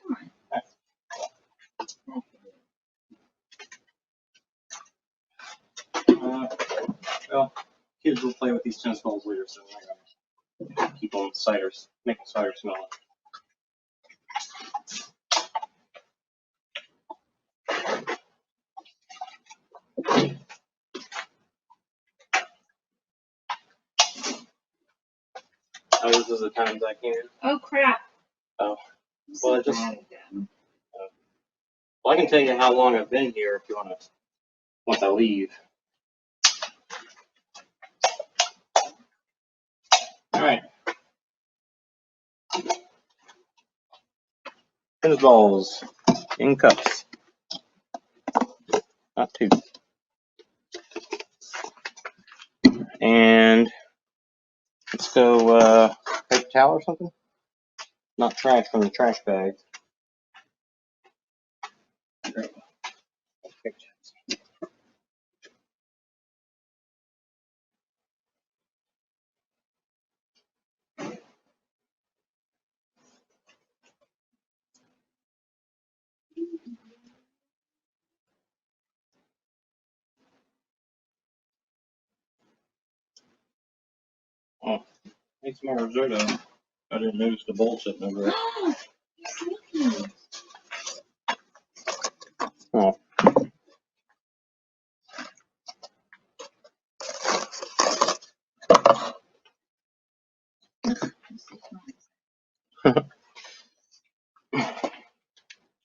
Come on. Well, kids will play with these tennis balls later, so I'm gonna keep on making cider smell. Oh, this is the times I can. Oh crap. Oh. Well, well, I can tell you how long I've been here if you want to. Once I leave. All right. Tennis balls in cups. Not two. And let's go paper towel or something. Not trash from the trash bag. Oh, need some more risotto. I didn't notice the bowl sitting over there. Oh.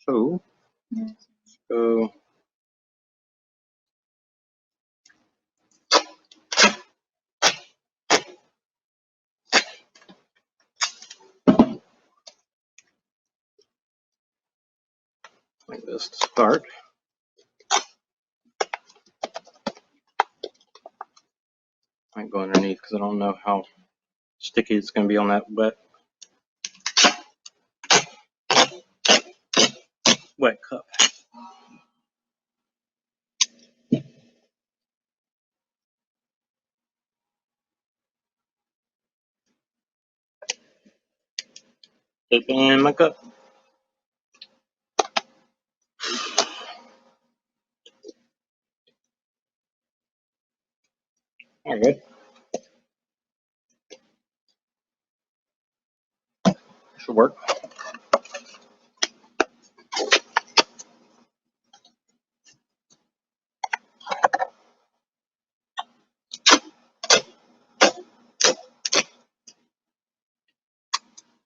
So, like this to start. I might go underneath because I don't know how sticky it's going to be on that wet cup. Dip in my cup. All right. Should work.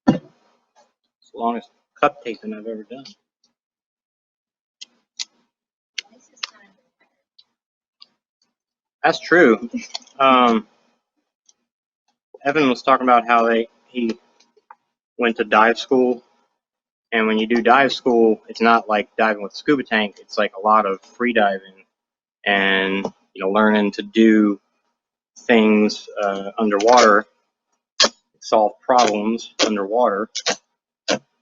It's the longest cup taping I've ever done. That's true. Evan was talking about how he went to dive school, and when you do dive school, it's not like diving with a scuba tank. It's like a lot of free diving and learning to do things underwater, solve problems underwater.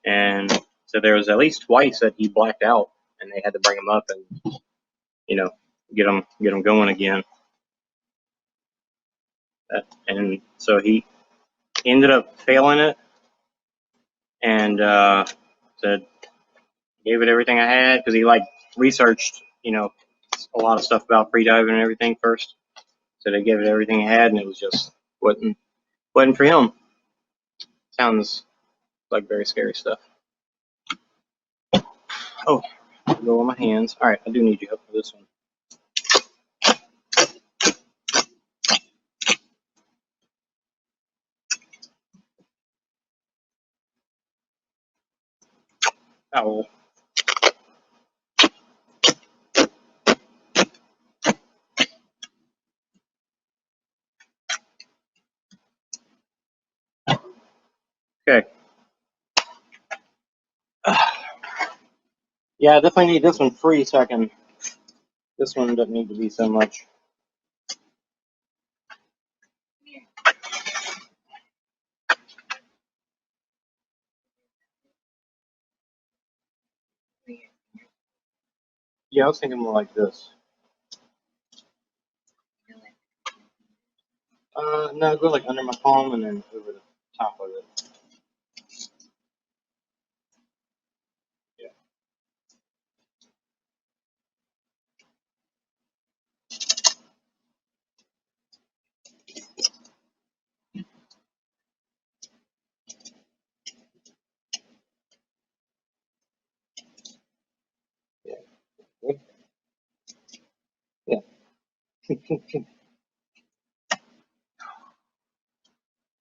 And so there was at least twice that he blacked out, and they had to bring him up and get him going again. And so he ended up failing it, and said gave it everything I had, because he researched a lot of stuff about freediving and everything first. So they gave it everything he had, and it was just wasn't for him. Sounds like very scary stuff. Oh, go on my hands. All right, I do need your help for this one. Oh. Okay. Yeah, I definitely need this one free so I can. This one doesn't need to be so much. Yeah, I was thinking more like this. No, go like under my palm and then over the top of it. Yeah. Yeah.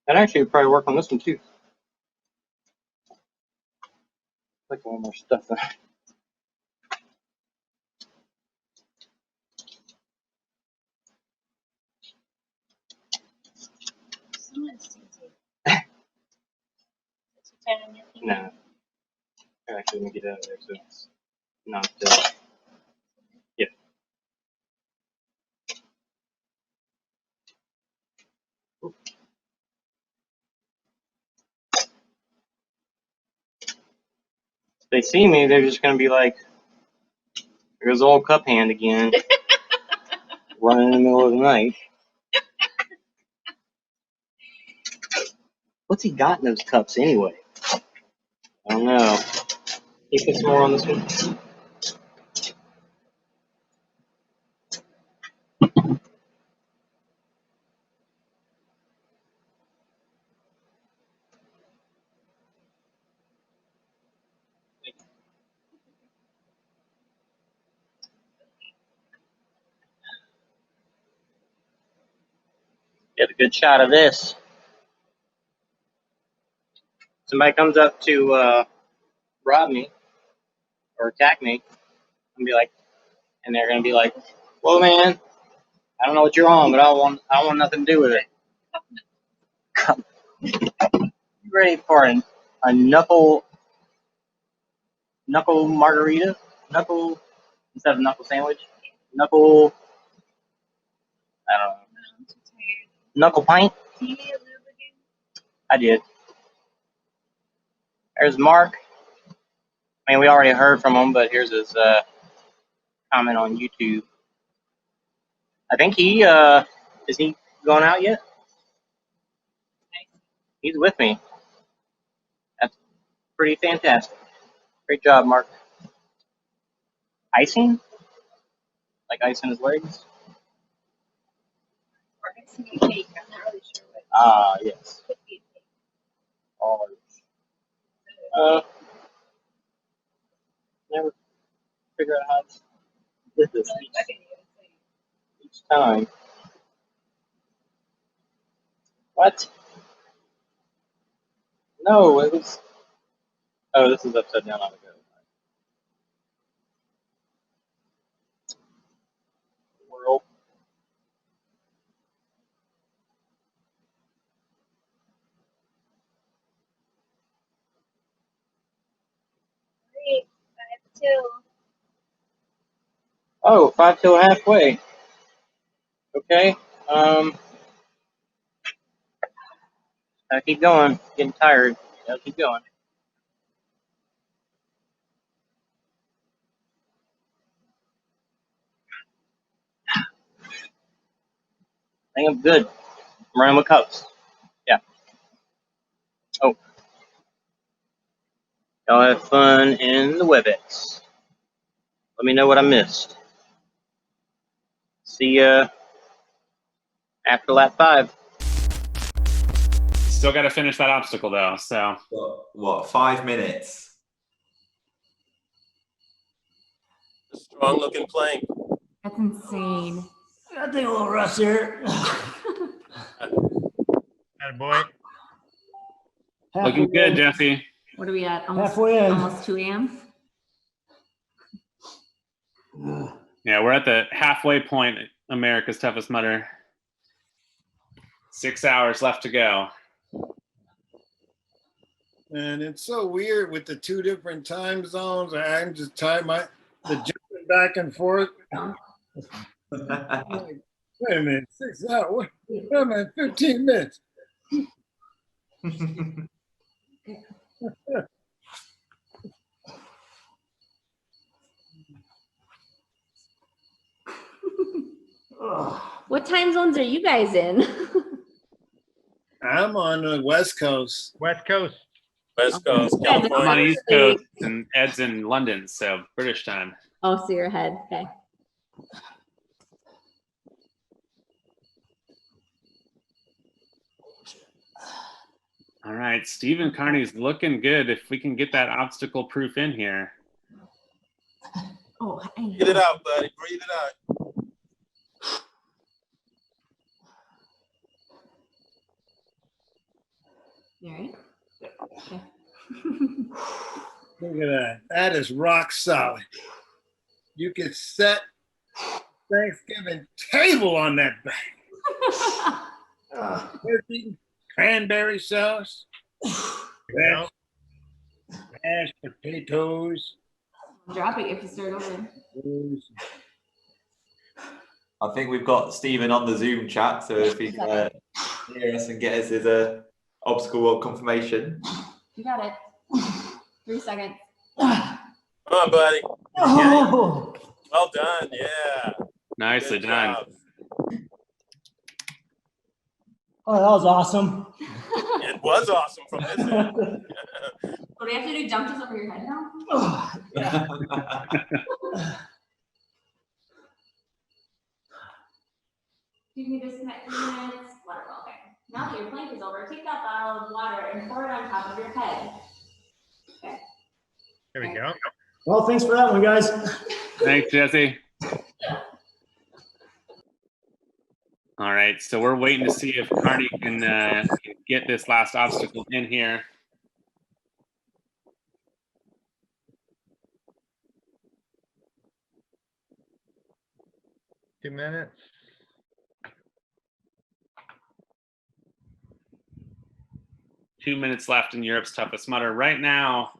That actually would probably work on this one too. Like one more stuff there. No. Actually, let me get out of there so it's not. Yeah. If they see me, they're just gonna be like, "There's old cup hand again, running in the middle of the night." What's he got in those cups anyway? I don't know. Can you put some more on this one? Get a good shot of this. Somebody comes up to rob me or attack me, and they're gonna be like, "Well, man, I don't know what you're on, but I don't want nothing to do with it." You ready for a knuckle margarita? Knuckle instead of knuckle sandwich? Knuckle. I don't know. Knuckle pint? I did. There's Mark. I mean, we already heard from him, but here's his comment on YouTube. I think is he going out yet? He's with me. That's pretty fantastic. Great job, Mark. Icing? Like icing his legs? Ah, yes. All Never figure out how to do this each time. What? No, it was. Oh, this is upside down on the go. World. Three, 5, 2. Oh, 5 till halfway. Okay. I'll keep going. Getting tired. I'll keep going. I think I'm good. I'm running with cups. Yeah. Oh. Y'all have fun in the WebEx. Let me know what I missed. See ya after lap 5. Still got to finish that obstacle though. So what? 5 minutes. Strong looking plank. That's insane. I think a little rust here. Boy. Looking good, Jesse. What are we at? Almost, Halfway in. almost 2 a.m. Yeah, we're at the halfway point. America's Toughest Mudder. 6 hours left to go. And it's so weird with the 2 different time zones. I'm just tired. The jumping back and forth. Like, wait a minute, 6 hours. Wait a minute, 15 minutes. What time zones are you guys in? I'm on the West Coast. West Coast. West Coast, I'm on California. East Coast, and Ed's in London, so British time. Oh, so you're ahead. Okay. All right, Stephen Carney's looking good. If we can get that obstacle proof in here. Oh, Breathe it out, buddy. Breathe it out. You all right? Okay. Look at that. That is rock solid. You could set Thanksgiving table on that bag. Turkey, cranberry sauce, mashed potatoes. Drop it if you start over. I think we've got Stephen on the Zoom chat, so if he can hear us and get us his obstacle confirmation. You got it. 3 seconds. Come on, buddy. Oh. Well done. Yeah. Nicely done. Oh, that was awesome. It was awesome from this end. So do we have to do jumps over your head now? Give me this next 3 minutes. Wonderful. Okay. Now that your plank is over, take that bottle of water and pour it on top of your head. Okay. There we go. Well, thanks for that one, guys. Thanks, Jesse. All right, so we're waiting to see if Carney can get this last obstacle in here. Two minutes. Two minutes left in Europe's Toughest Mudder. Right now,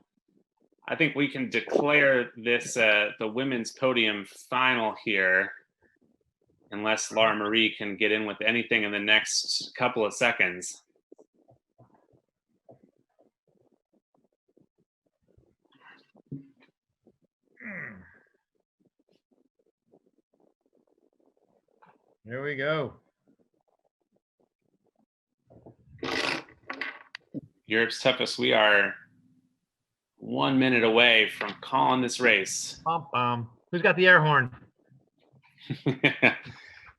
I think we can declare this the women's podium final here, unless Laura Marie can get in with anything in the next couple of seconds. There we go. Europe's Toughest, we are 1 minute away from calling this race. Who's got the air horn?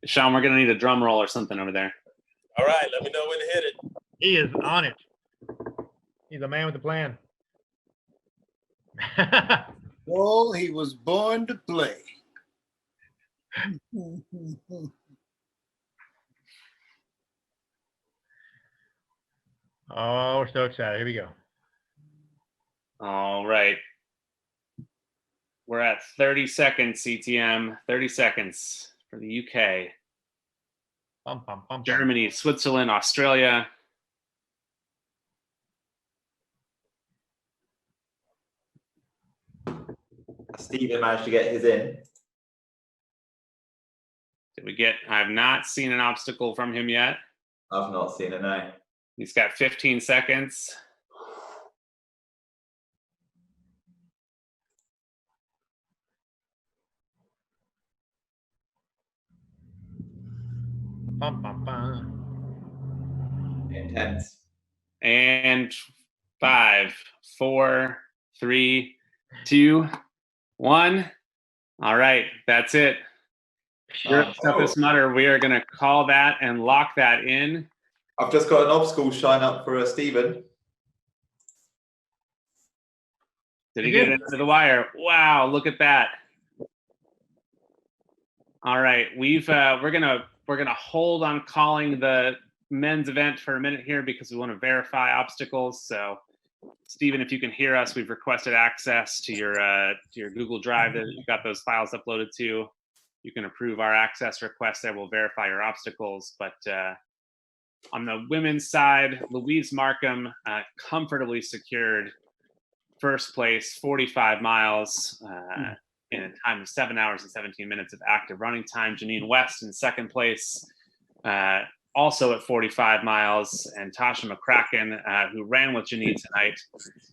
Sean, we're going to need a drum roll or something over there. All right, let me know when to hit it. He is on it. He's a man with a plan. Well, he was born to play. Oh, we're so excited. Here we go. All right. We're at 30 seconds, CTM. 30 seconds for the UK. Bum, bum, bum, Germany, Switzerland, Australia. Stephen managed to get his in. Did we get? I've not seen an obstacle from him yet. I've not seen it, no. He's got 15 seconds. Bum, bum, bum. Intense. And 5, 4, 3, 2, 1. All right, that's it. Europe's toughest mutter. We are going to call that and lock that in. I've just got an obstacle shine up for Stephen. Did he get it into the wire? Wow, look at that. All right, we're gonna hold on calling the men's event for a minute here because we want to verify obstacles. So, Stephen, if you can hear us, we've requested access to your Google Drive that you've got those files uploaded to. You can approve our access request there. We'll verify your obstacles. But on the women's side, Louise Markham comfortably secured first place, 45 miles in a time of 7 hours and 17 minutes of active running time. Janine West in second place, also at 45 miles. And Tasha McCracken, who ran with Janine tonight,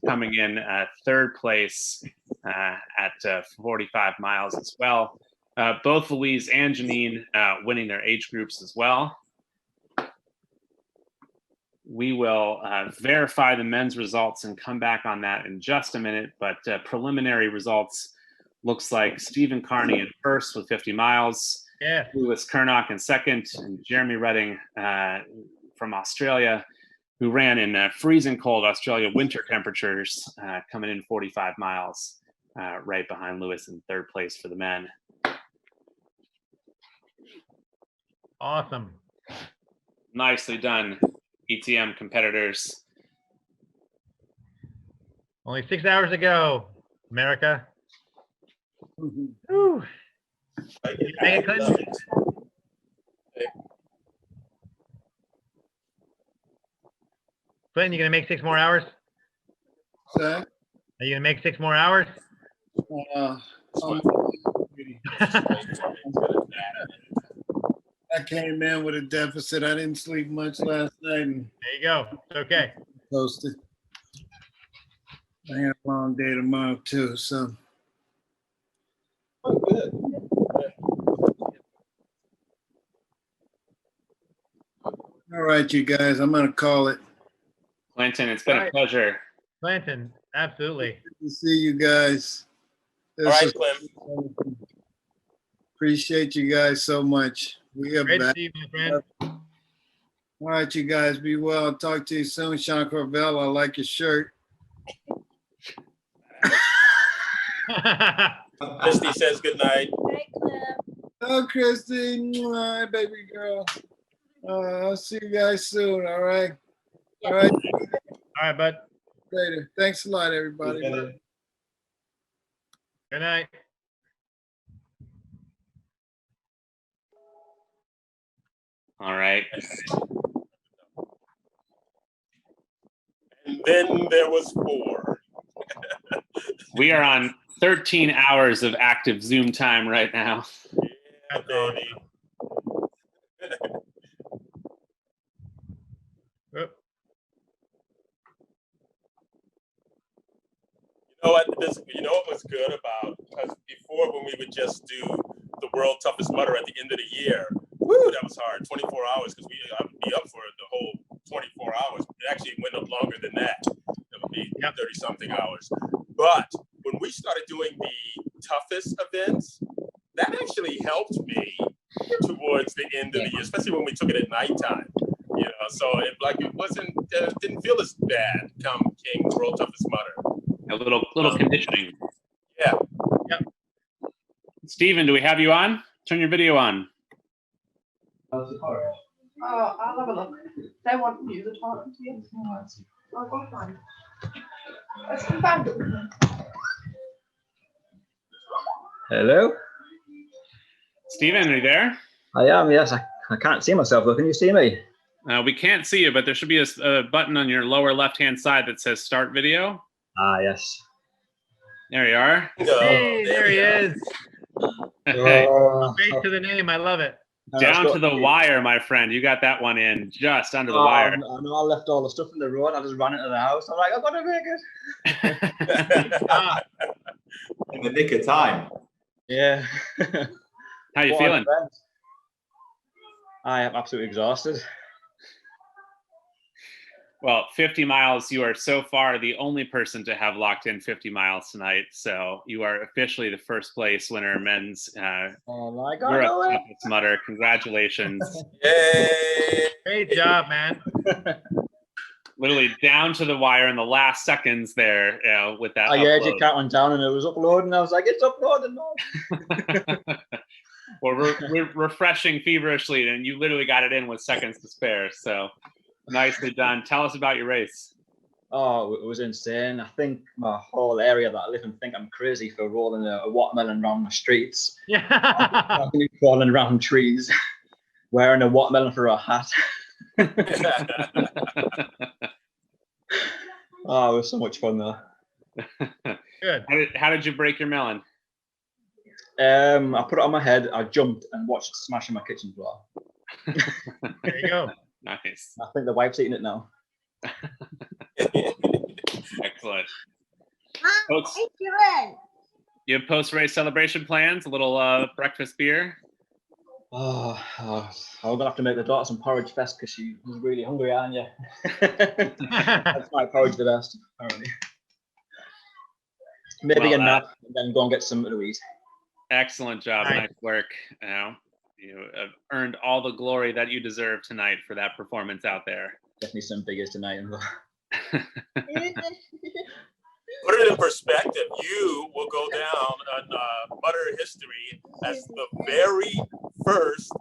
coming in third place at 45 miles as well. Both Louise and Janine winning their age groups as well. We will verify the men's results and come back on that in just a minute. But preliminary results looks like Stephen Carney in first with 50 miles. Yeah. Lewis Kernock in second, and Jeremy Redding from Australia, who ran in freezing cold Australia winter temperatures, coming in 45 miles, right behind Lewis in third place for the men. Awesome. Nicely done, ETM competitors. Only 6 hours to go, America. Woo. You make it, Clinton? Clinton, you gonna make 6 more hours? Sir? Are you gonna make 6 more hours? I came in with a deficit. I didn't sleep much last night. And there you go. It's okay. Toasted. I got a long day tomorrow too, so. Oh, good. All right, you guys, I'm gonna call it. Clinton, it's been a pleasure. Clinton, absolutely. Good to see you guys. All right, Clem. Appreciate you guys so much. We are Great back. to see you, my friend. All right, you guys, be well. I'll talk to you soon. Sean Corvell, I like your shirt. Christy says good night. Oh, Christy, hi, baby girl. I'll see you guys soon. All right. All right. All right, bud. Later. Thanks a lot, everybody. Good night. All right. And then there was 4. We are on 13 hours of active Zoom time right now. Yeah, baby. You know what was good about, because before when we would just do the world toughest mutter at the end of the year, woo, that was hard, 24 hours, because I would be up for the whole 24 hours. It actually went up longer than that. It would be 30 something hours. But when we started doing the toughest events, that actually helped me towards the end of the year, especially when we took it at nighttime. You know, so it wasn't, didn't feel as bad come King World Toughest Mutter. A little conditioning. Yeah. Yep. Steven, do we have you on? Turn your video on. I'll have a look. They want you to talk to you. I'll go find. Hello? Steven, are you there? I am, yes. I can't see myself, though. Can you see me? We can't see you, but there should be a button on your lower left-hand side that says Start Video. Ah, yes. There you are. Hey, there he is. Hey. Straight to the name. I love it. Down to the wire, my friend. You got that one in just under the wire. I know I left all the stuff in the road. I just ran into the house. I'm like, I've got to make it. In the nick of time. Yeah. How you feeling? I am absolutely exhausted. Well, 50 miles, you are so far the only person to have locked in 50 miles tonight. So you are officially the first place winner, men's. Oh my God. You're up top, Mutter. Congratulations. Yay. Great job, man. Literally down to the wire in the last seconds there, with that. I heard you upload. counting down and it was uploading. I was like, it's uploading now. Well, we're refreshing feverishly, and you literally got it in with seconds to spare. So nicely done. Tell us about your race. Oh, it was insane. I think my whole area that I live in think I'm crazy for rolling a watermelon around the streets. Yeah. I'm crawling around trees, wearing a watermelon for a hat. Oh, it was so much fun though. Good. How did you break your melon? I put it on my head, I jumped and watched it smash in my kitchen floor. There you go. Nice. I think the wife's eating it now. Excellent. Mom, Folks, take you in. you have post-race celebration plans? A little breakfast beer? Oh, I'm gonna have to make the daughter some porridge first because she's really hungry, aren't you? That's my porridge the best, apparently. Maybe a nap and then go and get something to eat. Excellent job. Nice work. You have earned all the glory that you deserve tonight for that performance out there. Definitely some figures tonight. Put it in perspective. You will go down on Mutter history as the very first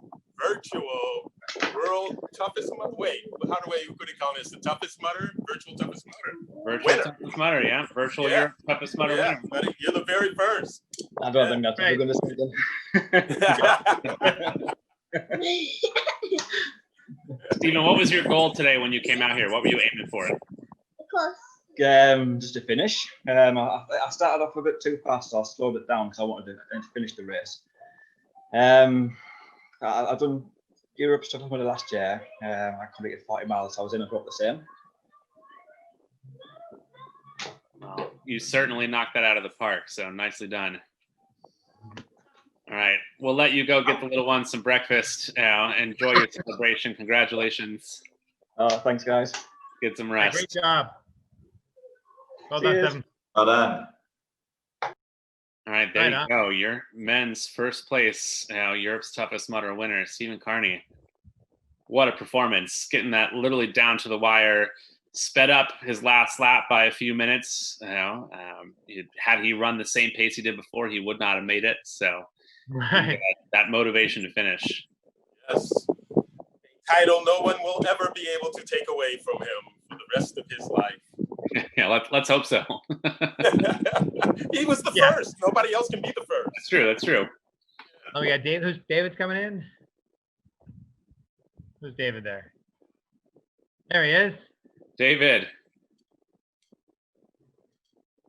virtual world toughest mutter. Wait, how do we put it? Count as the toughest mutter? Virtual toughest mutter. Virtual toughest mutter, yeah. Virtual Europe toughest mutter winner. Buddy, you're the very first. I don't think that's what we're going to say. Stephen, what was your goal today when you came out here? What were you aiming for? Just to finish. I started off a bit too fast, so I slowed it down because I wanted to finish the race. I've done Europe stuff with the last year. I completed 40 miles, so I was in about the same. Well, you certainly knocked that out of the park, so nicely done. All right, we'll let you go get the little one some breakfast. Enjoy your celebration. Congratulations. Thanks, guys. Get some rest. Great job. Well done, Seven. Well done. All right, there you go. Your men's first place, Europe's toughest mutter winner, Stephen Carney. What a performance! Getting that literally down to the wire, sped up his last lap by a few minutes. Had he run the same pace he did before, he would not have made it. So, that motivation to finish. Yes. A title no one will ever be able to take away from him for the rest of his life. Yeah, let's hope so. He was the first. Nobody else can be the first. That's true. That's true. Oh, we got David. David's coming in. Who's David there? There he is. David.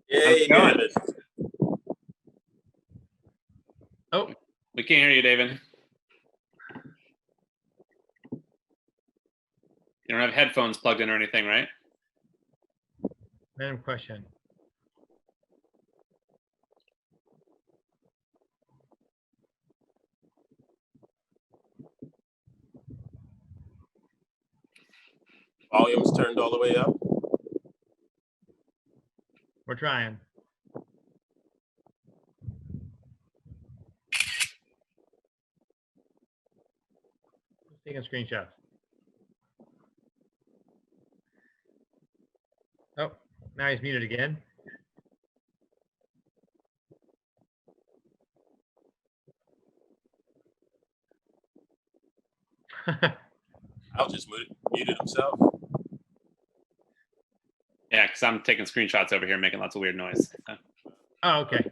Yay, David. Oh, we can't hear you, David. You don't have headphones plugged in or anything, right? Random question. Volume's turned all the way up. We're trying. Taking screenshots. Oh, now he's muted again. Al just muted himself. Yeah, because I'm taking screenshots over here, making lots of weird noise. Oh, okay.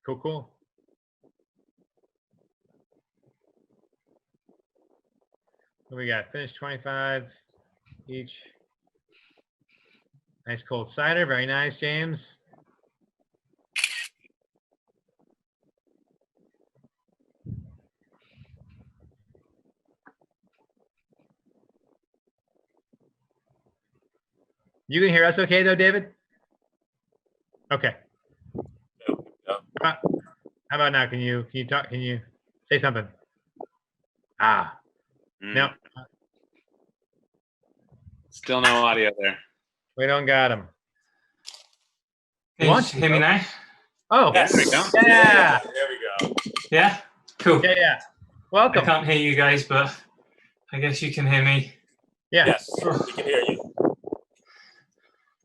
Cool. What we got? Finish 25 each. Nice cold cider. Very nice, James. You can hear us okay though, David? Okay. How about now? Can you talk? Can you say something? No. Still no audio there. We don't got him. Can you hear me now? Oh, yes. There we go. Yeah. There we go. Yeah? Cool. Yeah. Welcome. I can't hear you guys, but I guess you can hear me. Yeah. Yes, we can hear you.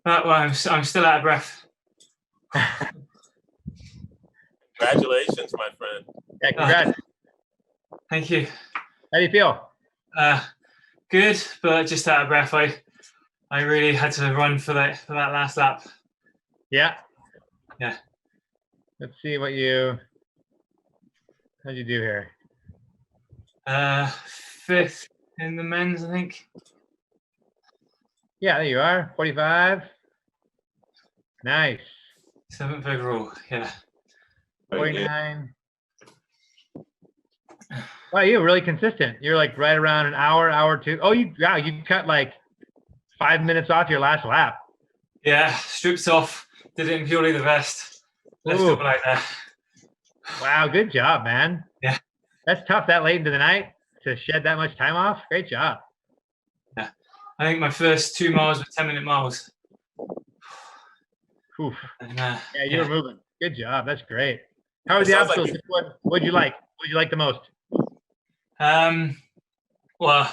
Well, I'm still out of breath. Congratulations, my friend. Yeah, congrats. Thank you. How do you feel? Good, but just out of breath. I really had to run for that last lap. Yeah. Yeah. Let's see how'd you do here? 5th in the men's, I think. Yeah, there you are. 45. Nice. 7th overall. Yeah. 49. Wow, you were really consistent. You're like right around an hour 2. Oh, you cut like 5 minutes off your last lap. Yeah, stripped off. Did it in purely the vest. Let's Ooh. do it like that. Wow, good job, man. Yeah. That's tough that late into the night to shed that much time off. Great job. Yeah. I think my first 2 miles were 10-minute miles. Oof. And, yeah, you were moving. Good job. That's great. How was the obstacles? Like what'd you like? What'd you like the most? Well,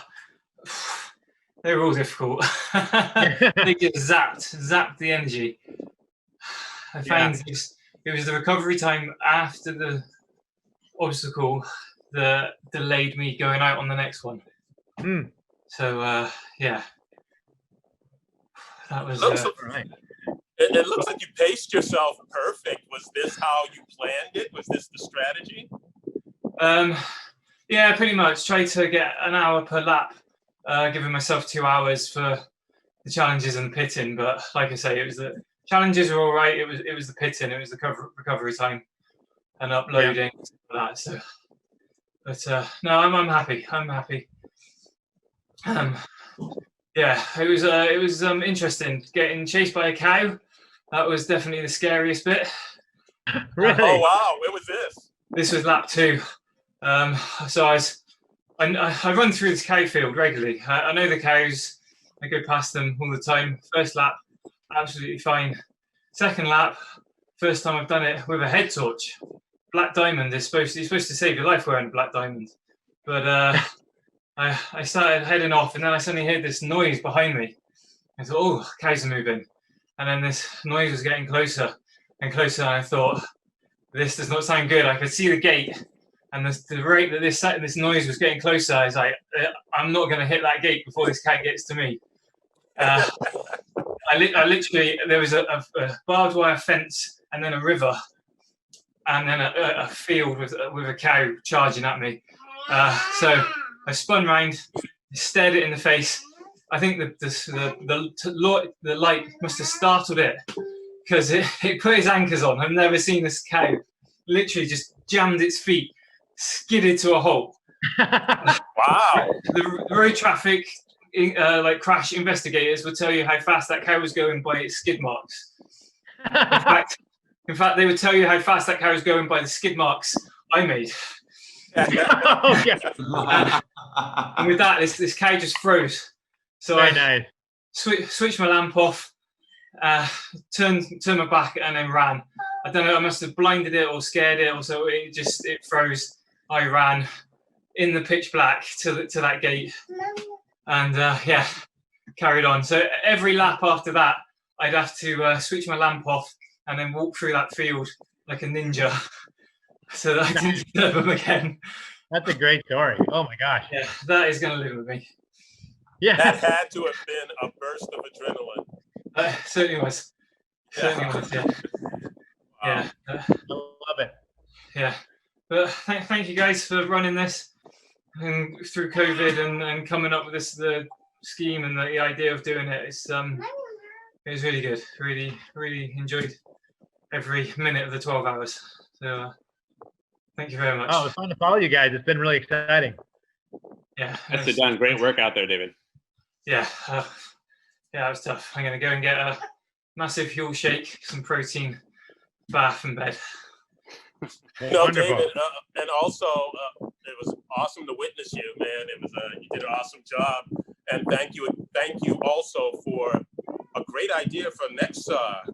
they were all difficult. They just zapped the energy. I find it was the recovery time after the obstacle that delayed me going out on the next one. So yeah, that was right. It looks like you paced yourself perfect. Was this how you planned it? Was this the strategy? Yeah, pretty much. Tried to get an hour per lap, giving myself 2 hours for the challenges and the pitting. But like I say, it was the challenges were all right. It was the pitting. It was the recovery time and uploading for that. So, but no, I'm happy. I'm happy. Yeah, it was interesting getting chased by a cow. That was definitely the scariest bit. Really? Oh wow, where was this? This was lap 2. So I run through this cow field regularly. I know the cows. I go past them all the time. First lap, absolutely fine. Second lap, first time I've done it with a head torch. Black diamond is supposed to save your life wearing a black diamond. But I started heading off, and then I suddenly heard this noise behind me. I thought, oh, cows are moving. And then this noise was getting closer and closer, and I thought, this does not sound good. I could see the gate, and the rate that this noise was getting closer, I was like, I'm not going to hit that gate before this cat gets to me. I literally, there was a barbed wire fence, and then a river, and then a field with a cow charging at me. So I spun round, stared it in the face. I think the light must have startled it because it put its anchors on. I've never seen this cow literally just jammed its feet, skidded to a halt. Wow. The road traffic like crash investigators would tell you how fast that cow was going by its skid marks. In fact, they would tell you how fast that cow was going by the skid marks I made. Oh, yeah. And with that, this cow just froze. So Very nice. Switched my lamp off, turned my back, and then ran. I don't know. I must have blinded it or scared it, or so it froze. I ran in the pitch black to that gate, and yeah, carried on. So every lap after that, I'd have to switch my lamp off and then walk through that field like a ninja. so that I didn't disturb them again. That's a great story. Oh my gosh. Yeah, that is going to live with me. Yeah. That had to have been a burst of adrenaline. Certainly was. Certainly was, yeah. Yeah. I love it. Yeah. But thank you guys for running this and through COVID and coming up with the scheme and the idea of doing it. It was really good. Really enjoyed every minute of the 12 hours. So thank you very much. Oh, it's fun to follow you guys. It's been really exciting. Yeah. That's done. Great work out there, David. Yeah. Yeah, it was tough. I'm going to go and get a massive fuel shake, some protein, bath and bed. No, David, and also it was awesome to witness you, man. It was you did an awesome job, and thank you also for a great idea for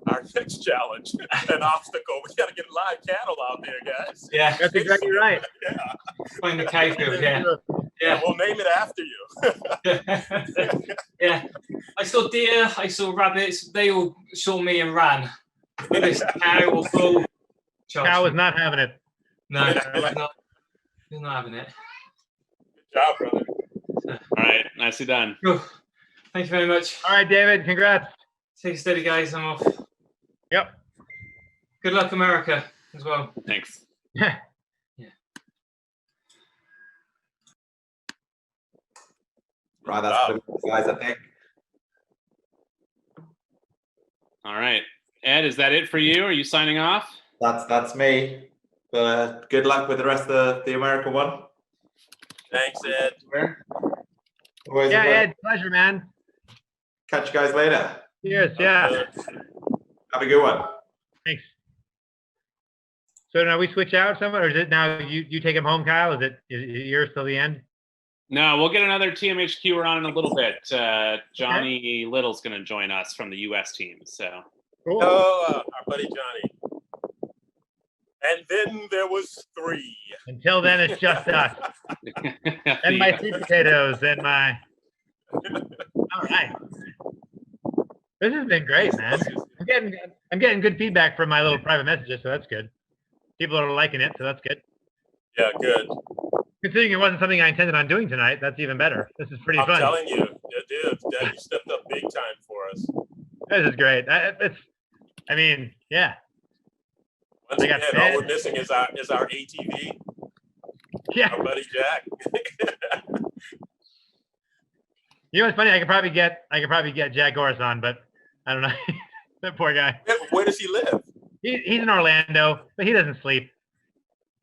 our next challenge, an obstacle. We got to get live cattle out there, guys. Yeah, that's exactly right. Yeah, find the cave field. Yeah, yeah, we'll name it after you. Yeah, I saw deer, I saw rabbits. They all saw me and ran. This cow or bull. Cow is not having it. No, he's not having it. Good job, brother. All right, nicely done. Cool. Thank you very much. All right, David, congrats. Take it steady, guys. I'm off. Yep. Good luck, America, as well. Thanks. Yeah. Right, that's pretty much, guys, I think. All right. Ed, is that it for you? Are you signing off? That's me. But good luck with the rest of the American one. Thanks, Ed. Always Yeah, a pleasure. Ed, pleasure, man. Catch you guys later. Cheers. Yeah. Have a good one. Thanks. So now we switch out someone, or is it now you take him home, Kyle? Is it yours till the end? No, we'll get another TMHQ on in a little bit. Johnny Little's going to join us from the U.S. team. So. Cool. Oh, our buddy Johnny. And then there was 3. Until then, it's just us. And my sweet potatoes and my. All right. This has been great, man. I'm getting good feedback from my little private messages, so that's good. People are liking it, so that's good. Yeah, good. Considering it wasn't something I intended on doing tonight, that's even better. This is pretty fun. I'm telling you, dude, you stepped up big time for us. This is great. I mean, yeah. Once again, all we're missing is our ATV. Yeah. Our buddy Jack. You know what's funny? I could probably get Jack Goris on, but I don't know. That poor guy. Where does he live? He's in Orlando, but he doesn't sleep.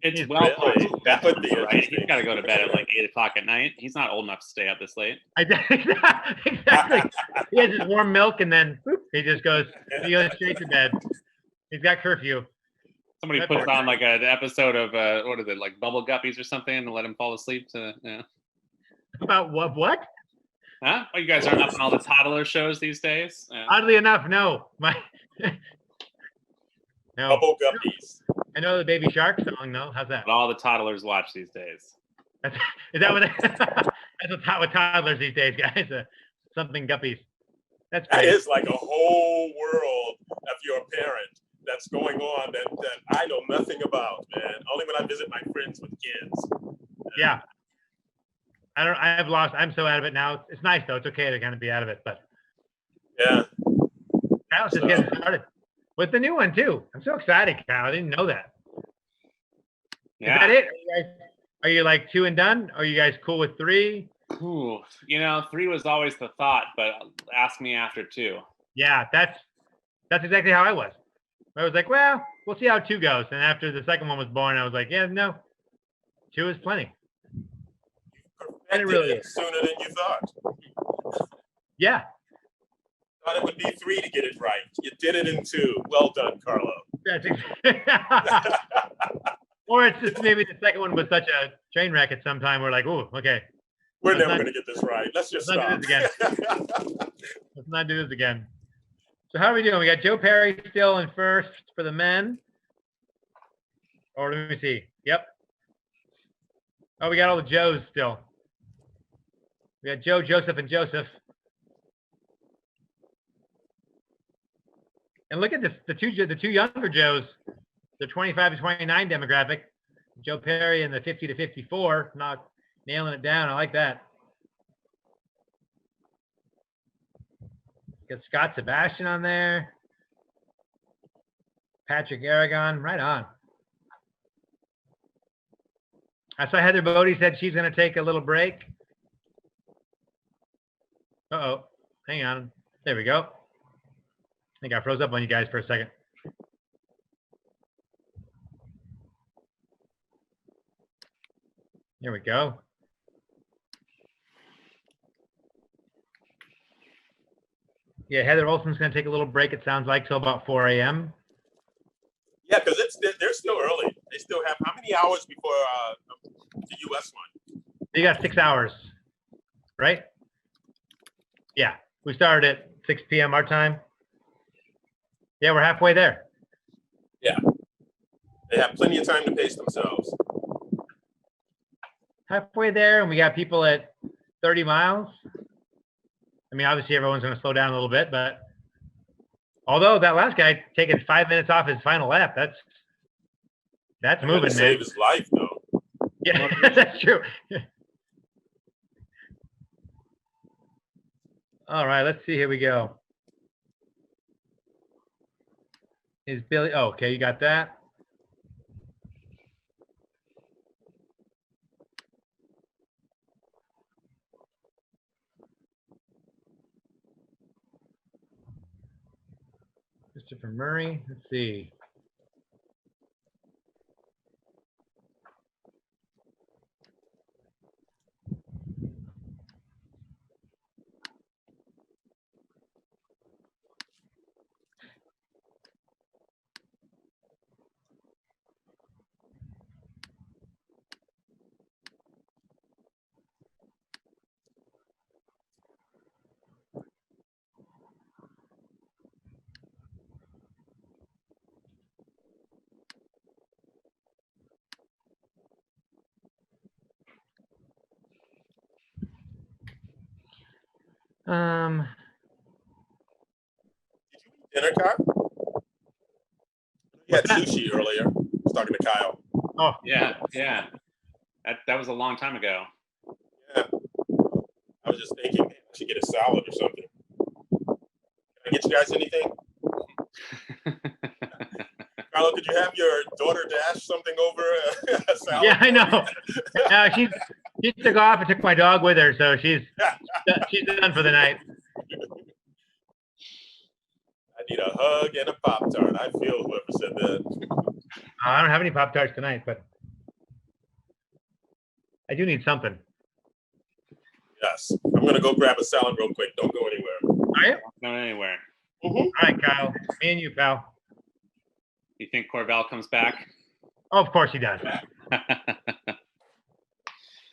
It's well past. That would be right. He's got to go to bed at like 8 o'clock at night. He's not old enough to stay up this late. Exactly. He has his warm milk, and then whoop, he goes straight to bed. He's got curfew. Somebody puts on like an episode of what is it, like Bubble Guppies or something, and let him fall asleep to. Yeah. About what? Huh? Oh, you guys aren't up on all the toddler shows these days? Yeah. Oddly enough, no. No. Bubble Guppies. I know the Baby Shark song, though. How's that? But all the toddlers watch these days. Is that what? That's what toddlers these days, guys. Something guppies. That's great. That is like a whole world of your parent that's going on that I know nothing about, man. Only when I visit my friends with kids. Yeah. I'm so out of it now. It's nice though. It's okay to kind of be out of it, but yeah. Kyle's just getting started with the new one too. I'm so excited, Kyle. I didn't know that. Yeah. Is that it? Are you like 2 and done? Are you guys cool with 3? Ooh, 3 was always the thought, but ask me after 2. Yeah, that's exactly how I was. I was like, well, we'll see how 2 goes. And after the second one was born, I was like, yeah, no, 2 is plenty. And it really is. Sooner than you thought. Yeah. Thought it would be 3 to get it right. You did it in 2. Well done, Carlo. Or it's just maybe the second one was such a train wreck at some time. We're like, oh, okay. We're never going to get this right. Let's just stop. Not do this again. Let's not do this again. So how are we doing? We got Joe Perry still in first for the men. Or let me see. Yep. Oh, we got all the Joes still. We got Joe, Joseph, and Joseph. And look at this, the two younger Joes, the 25 to 29 demographic. Joe Perry in the 50 to 54, not nailing it down. I like that. Got Scott Sebastian on there. Patrick Aragon, right on. I saw Heather Bodie said she's going to take a little break. Uh-oh. Hang on. There we go. I think I froze up on you guys for a second. There we go. Yeah, Heather Olson's going to take a little break, it sounds like, till about 4 a.m. Yeah, because they're still early. They still have how many hours before the U.S. one? You got 6 hours, right? Yeah, we started at 6 p.m. our time. Yeah, we're halfway there. Yeah, they have plenty of time to pace themselves. Halfway there, and we got people at 30 miles. I mean, obviously everyone's going to slow down a little bit, but although that last guy taking 5 minutes off his final lap, that's moving, man. Save his life, though. Yeah, that's true. All right, let's see. Here we go. Is Billy? Oh, okay, you got that. Christopher Murray. Let's see. Dinner, Kyle? You had sushi earlier. I was talking to Kyle. Oh, yeah. That was a long time ago. Yeah. I was just thinking, man, I should get a salad or something. Can I get you guys anything? Carlo, could you have your daughter dash something over a salad? Yeah, I know. She took off and took my dog with her, so she's done for the night. I need a hug and a Pop-Tart. I feel whoever said that. I don't have any Pop-Tarts tonight, but I do need something. Yes. I'm going to go grab a salad real quick. Don't go anywhere. Are you? Not going anywhere. All right, Kyle. Me and you, pal. You think Corvell comes back? Oh, of course he does.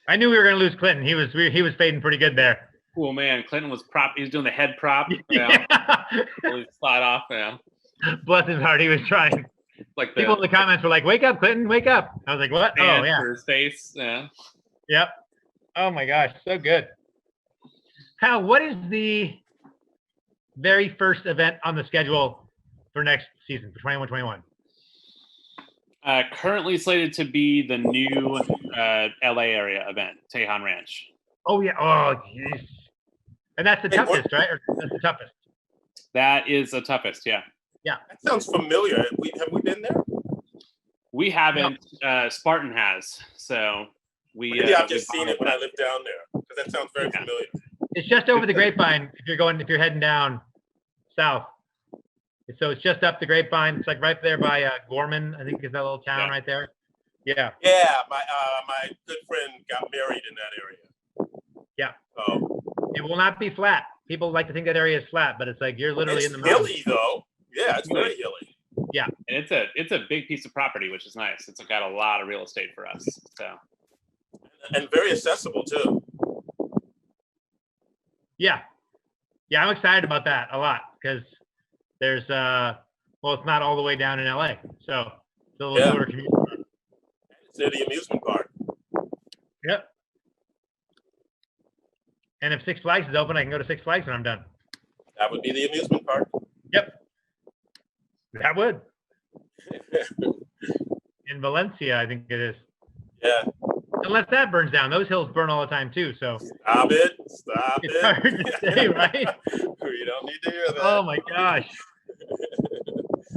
I knew we were going to lose Clinton. He was fading pretty good there. Cool, man. Clinton was he was doing the head prop. Yeah. Really slide off. Yeah. Bless his heart, he was trying. Like people in the comments were like, "Wake up, Clinton! Wake up!" I was like, "What?" Oh, yeah. For his face. Yeah. Yep. Oh my gosh, so good. Hal, what is the very first event on the schedule for next season for 21-21? Currently slated to be the new LA area event, Tejon Ranch. Oh yeah. Oh jeez. And that's the toughest, right? Or that's the toughest. That is the toughest. Yeah. Yeah. That sounds familiar. Have we been there? We haven't. Spartan has. So maybe I've just seen it when I lived down there, because that sounds very familiar. It's just over the Grapevine. If you're heading down south. So it's just up the Grapevine. It's like right there by Gorman, I think is that little town right there. Yeah. Yeah, my good friend got married in that area. Yeah. So it will not be flat. People like to think that area is flat, but it's like you're literally in the mountains. Hilly though. Yeah, it's very hilly. Yeah. And it's a big piece of property, which is nice. It's got a lot of real estate for us. So. And very accessible too. Yeah. Yeah, I'm excited about that a lot because there's well, it's not all the way down in LA, so it's a little shorter commute. It's near the amusement park. Yep. And if Six Flags is open, I can go to Six Flags when I'm done. That would be the amusement park. Yep. That would. In Valencia, I think it is. Yeah. Unless that burns down. Those hills burn all the time too, so. Stop it. Stop it's it. hard to say, right? We don't need to hear that. Oh my gosh.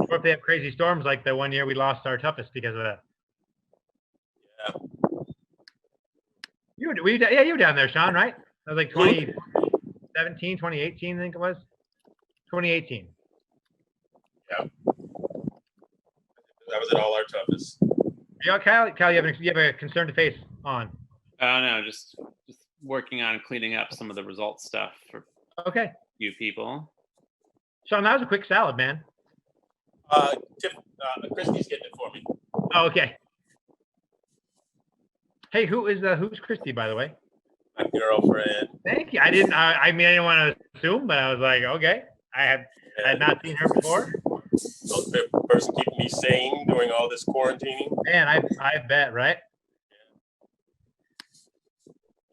Or if they have crazy storms like the one year we lost our toughest because of that. Yeah. You were down there, Sean, right? That was like 2017, 2018, I think it was. 2018. Yeah. That was at all our toughest. Yeah, Kyle, you have a concern to face on. Oh no, just working on cleaning up some of the results stuff for you people. Sean, that was a quick salad, man. Christy's getting it for me. Oh, okay. Hey, who's Christy, by the way? My girlfriend. Thank you. I didn't want to assume, but I was like, okay. I had not seen her before. The person keeping me sane during all this quarantining. Man, I bet, right?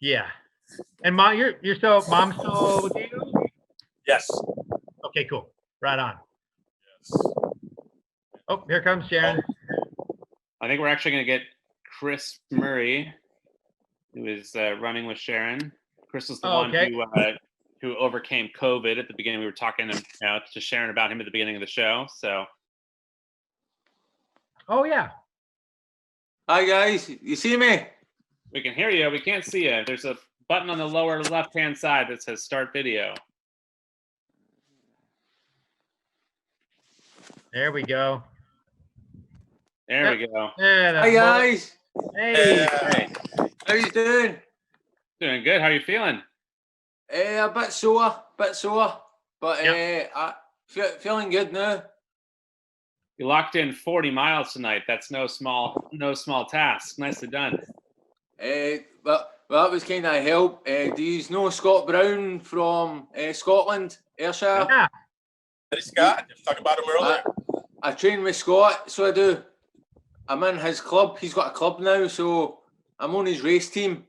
Yeah. And mom, mom's still with you? Yes. Okay, cool. Right on. Yes. Oh, here comes Sharon. I think we're actually going to get Chris Murray, who is running with Sharon. Chris was the one who overcame COVID at the beginning. We were talking to Sharon about him at the beginning of the show. So. Oh yeah. Hi guys, you see me? We can hear you. We can't see you. There's a button on the lower left-hand side that says Start Video. There we go. There we go. Hi guys. Hey. How you doing? Doing good. How are you feeling? A bit sore, but feeling good now. You locked in 40 miles tonight. That's no small task. Nicely done. Well, that was kind of help. Do you know Scott Brown from Scotland, Ayrshire? Yeah. Scott, I was talking about him earlier. I train with Scott, so I do. I'm in his club. He's got a club now, so I'm on his race team.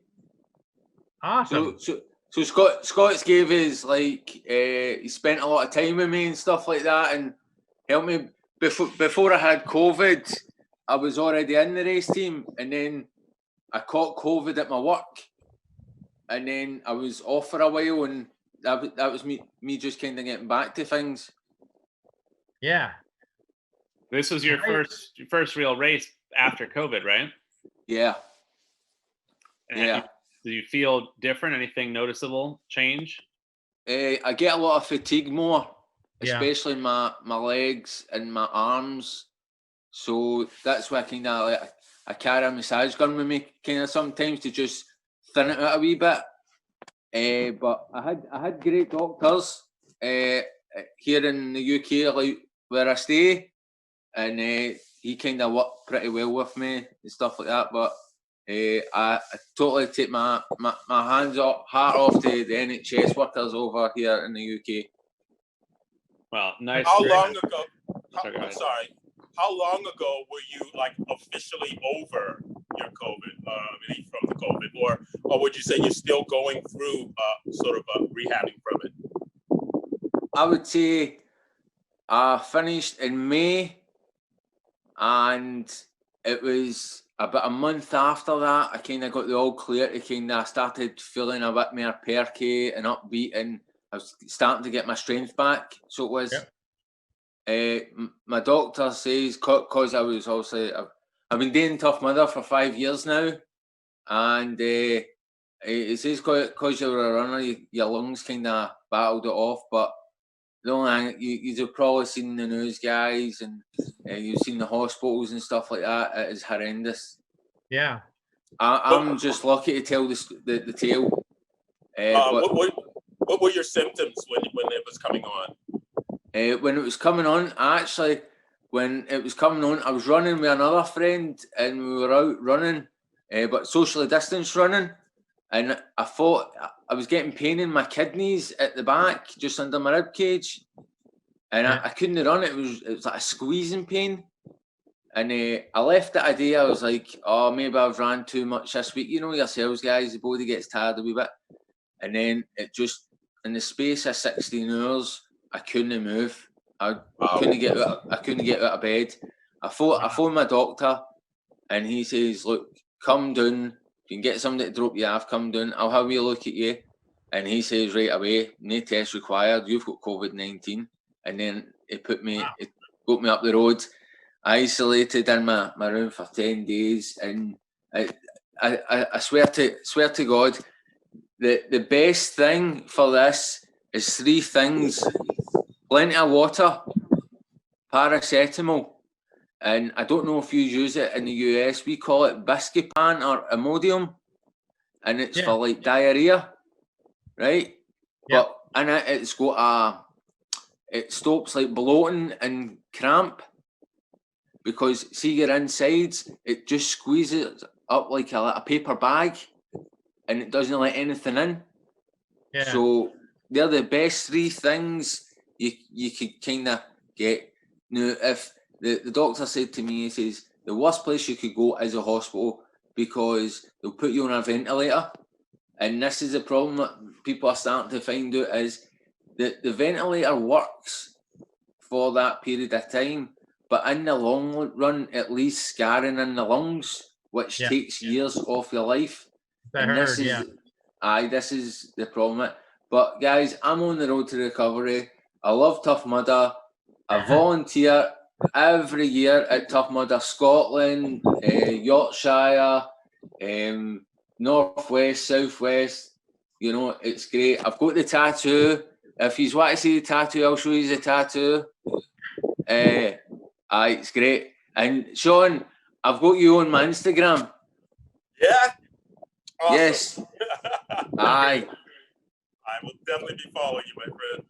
Awesome. So Scott's gave his he spent a lot of time with me and stuff like that, and helped me before I had COVID. I was already in the race team, and then I caught COVID at my work, and then I was off for a while, and that was me just kind of getting back to things. Yeah. This was your first real race after COVID, right? Yeah. And do you feel different? Anything noticeable change? I get a lot of fatigue more, especially my legs and my arms. So that's why I carry a massage gun with me kind of sometimes to just thin it out a wee bit. But I had great doctors here in the UK, like where I stay, and he kind of worked pretty well with me and stuff like that. But I totally take my hands off, heart off to the NHS workers over here in the UK. Well, nice. How long ago? I'm sorry. How long ago were you officially over your COVID, relief from the COVID, or would you say you're still going through sort of rehabbing from it? I would say I finished in May, and it was about a month after that I kind of got the all clear to kind of started feeling a bit more perky and upbeat, and I was starting to get my strength back. So it was. My doctor says, because I was obviously, I've been doing Tough Mudder for 5 years now, and he says because you were a runner, your lungs kind of battled it off. But the only thing, you've probably seen the news, guys, and you've seen the hospitals and stuff like that. It is horrendous. Yeah. I'm just lucky to tell the tale. What were your symptoms when it was coming on? When it was coming on, I was running with another friend, and we were out running, but socially distanced running, and I thought I was getting pain in my kidneys at the back, just under my rib cage, and I couldn't run. It was like a squeezing pain, and I left it a day. I was like, oh, maybe I've ran too much this week. You know yourselves, guys, the body gets tired a wee bit, and then it just, in the space of 16 hours. I couldn't move. I couldn't get out of bed. I phoned my doctor, and he says, "Look, come down. You can get somebody to drop you off, come down. I'll have a look at you. And he says right away, no test required. You've got COVID-19. And then he got me up the road, isolated in my room for 10 days. And I swear to God, the best thing for this is 3 things: plenty of water, paracetamol, and I don't know if you use it in the US. We call it Biscopan or Imodium, and it's for like diarrhea, right? But in it, it's got it stops like bloating and cramp, because see your insides, it just squeezes up like a paper bag, and it doesn't let anything in. Yeah. So they're the best 3 things you could kind of get. Now, if the doctor said to me, he says, the worst place you could go is a hospital, because they'll put you on a ventilator. And this is the problem that people are starting to find out, is that the ventilator works for that period of time, but in the long run, it leaves scarring in the lungs, which takes years off your life. This is the problem. But guys, I'm on the road to recovery. I love Tough Mudder. I volunteer every year at Tough Mudder Scotland, Yorkshire, Northwest, Southwest. You know, it's great. I've got the tattoo. If you want to see the tattoo, I'll show you the tattoo. It's great. And Sean, I've got you on my Instagram. Yeah? Awesome. Yes. Aye. I will definitely be following you, my friend.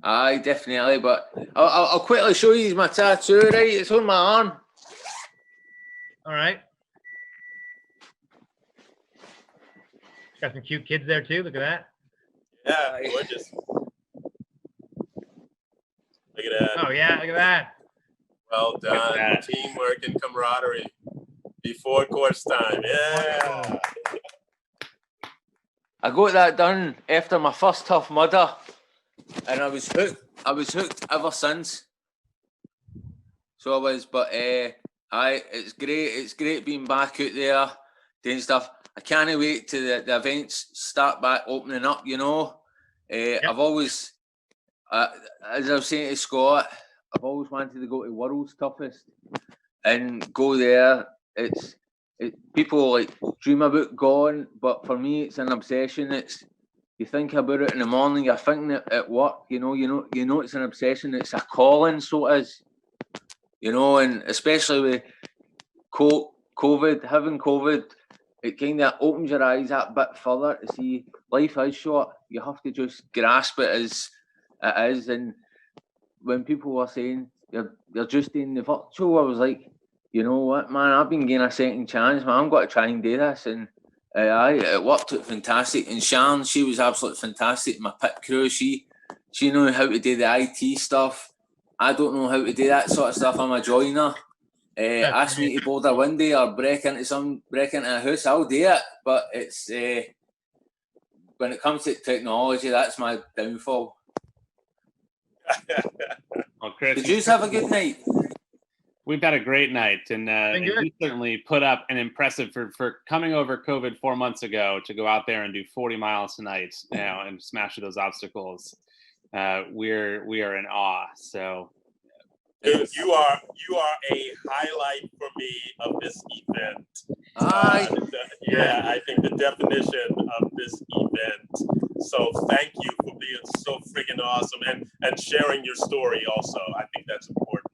Aye, definitely. But I'll quickly show you my tattoo, right? It's on my arm. All right. Got some cute kids there too. Look at that. Yeah, gorgeous. Look at that. Oh yeah, look at that. Well done. Teamwork and camaraderie before course time. Yeah. I got that done after my first Tough Mudder, and I was hooked ever since. So I was, but it's great. It's great being back out there doing stuff. I can't wait till the events start back opening up. You know, I've always, as I was saying to Scott, I've always wanted to go to World's Toughest and go there. People like dream about going, but for me, it's an obsession. You think about it in the morning, you're thinking it at work. You know, it's an obsession. It's a calling, so it is. You know, and especially with having COVID, it kind of opens your eyes that bit further to see life is short. You have to just grasp it as it is. And when people were saying you're just doing the virtual, I was like, you know what, man, I've been getting a second chance, man. I'm going to try and do this. And it worked out fantastic. And Sharon, she was absolutely fantastic. My pit crew, she knew how to do the IT stuff. I don't know how to do that sort of stuff. I'm a joiner. Ask me to board a window or break into a house, I'll do it. But it's when it comes to technology, that's my downfall. Well, Chris, did you have a good night? We've had a great night, and you certainly put up an impressive for coming over COVID 4 months ago to go out there and do 40 miles tonight, and smash those obstacles. We are in awe. So, dude, you are a highlight for me of this event. I think the definition of this event. So thank you for being so freaking awesome and sharing your story. Also, I think that's important.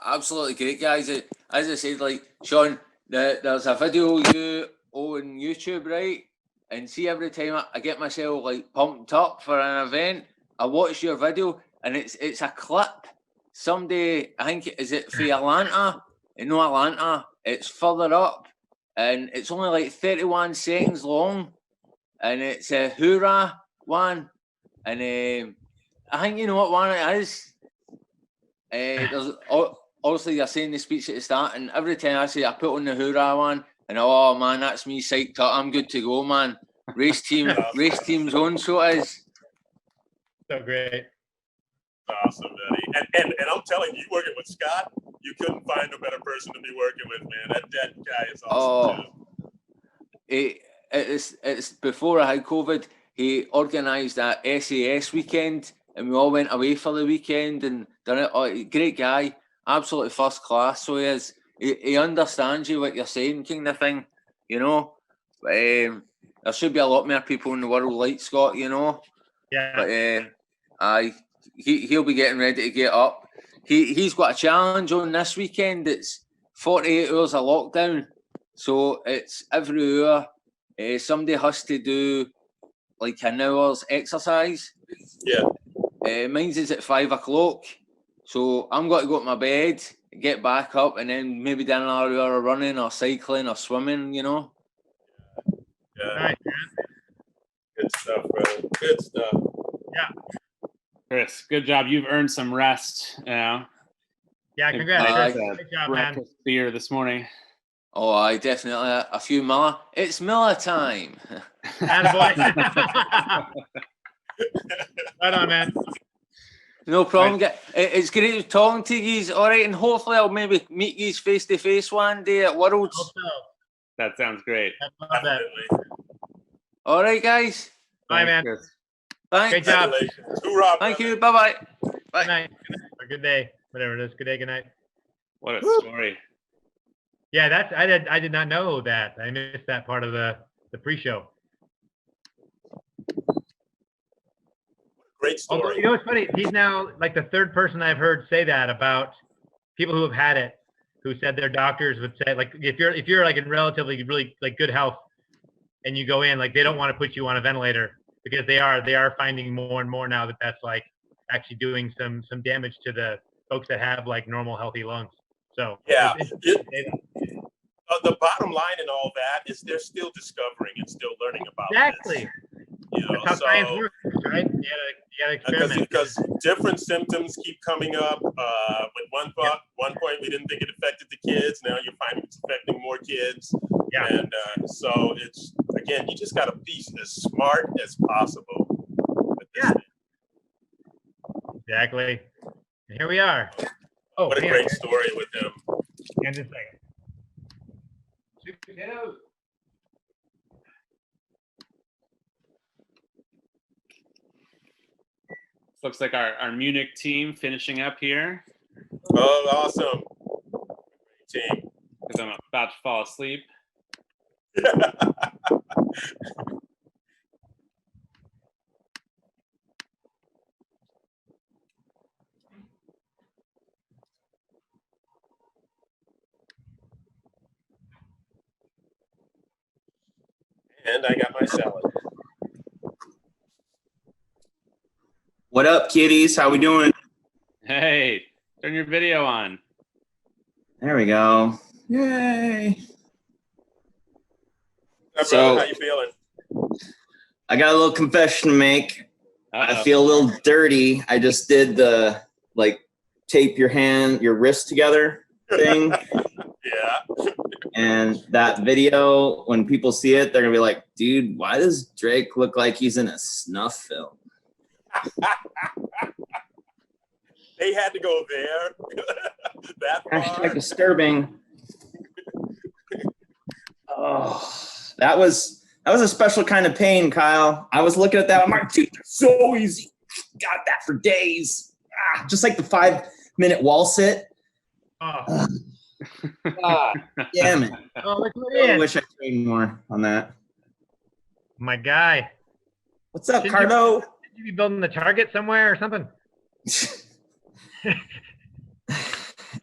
Absolutely great, guys. As I said, like Sean, there's a video you on YouTube, right? And see, every time I get myself like pumped up for an event, I watch your video, and it's a clip. Somebody, I think, is it for Atlanta? No, Atlanta. It's further up, and it's only like 31 seconds long, and it's a hoorah one, and I think you know what one it is. There's obviously you're saying the speech at the start, and every time I say I put on the hoorah one, and oh man, that's me psyched up. I'm good to go, man. Race team's on, so it is. So great. Awesome, buddy. And I'm telling you, working with Scott, you couldn't find a better person person to be working with, man. That guy is awesome too. It's before I had COVID. He organised that SAS weekend, and we all went away for the weekend and done it. Oh, great guy, absolutely first class. So he is. He understands you what you're saying, kind of thing. You know, there should be a lot more people in the world like Scott. You know. Yeah. But he'll be getting ready to get up. He's got a challenge on this weekend. It's 48 hours of lockdown, so it's every hour. Somebody has to do like an hour's exercise. Yeah. Mine's is at 5 o'clock, so I'm going to go to my bed, get back up, and then maybe do another hour of running or cycling or swimming. You know. Yeah. Nice, Good stuff, bro. Good stuff. Yeah. Chris, good job. You've earned some rest. Yeah, congrats. Good job, man. Breakfast beer this morning. Oh, I definitely a few Miller. It's Miller time. Attaboy. Right on, man. No problem. It's great talking to you. All right, and hopefully I'll maybe meet you face to face one day at Worlds. That sounds great. All right, guys. Bye, man. Chris. Thanks. Great job. Hoorah, Thank you. Bye-bye. Bye. Good night. Or good day. Whatever it is. Good day, good night. What a story. Yeah, I did not know that. I missed that part of the pre-show. Great story. Although, you know what's funny? He's now like the third person I've heard say that about people who have had it, who said their doctors would say, like, if you're like in relatively really like good health and you go in, like they don't want to put you on a ventilator because they are finding more and more now that that's like actually doing some damage to the folks that have like normal healthy lungs. So yeah, the bottom line in all that is they're still discovering and still learning about exactly. This, you know, that's how science works, right? You gotta experiment. Because different symptoms keep coming up. With one point we didn't think it affected the kids. Now you're finding it's affecting more kids. Yeah. And so it's, again, you just got to be as smart as possible. Yeah. Exactly. And here we are. Oh, what a great story with him. And just like, Looks like our Munich team finishing up here. Oh, awesome. Great team. Because I'm about to fall asleep. And I got my salad. What up, kiddies? How we doing? Hey, turn your video on. There we go. Yay. So, how you feeling? I got a little confession to make. I feel a little dirty. I just did the like tape your wrist together thing. Yeah. And that video, when people see it, they're gonna be like, dude, why does Drake look like he's in a snuff film? They had to go there. That Hashtag disturbing. Oh, that was a special kind of pain, Kyle. I was looking at that. I'm like, dude, they're so easy. Got that for days. Just like the 5-minute wall sit. Oh. Damn it. Oh, look who I it is. wish I trained more on that. My guy. What's up, Carlo? Should you be building the target somewhere or something?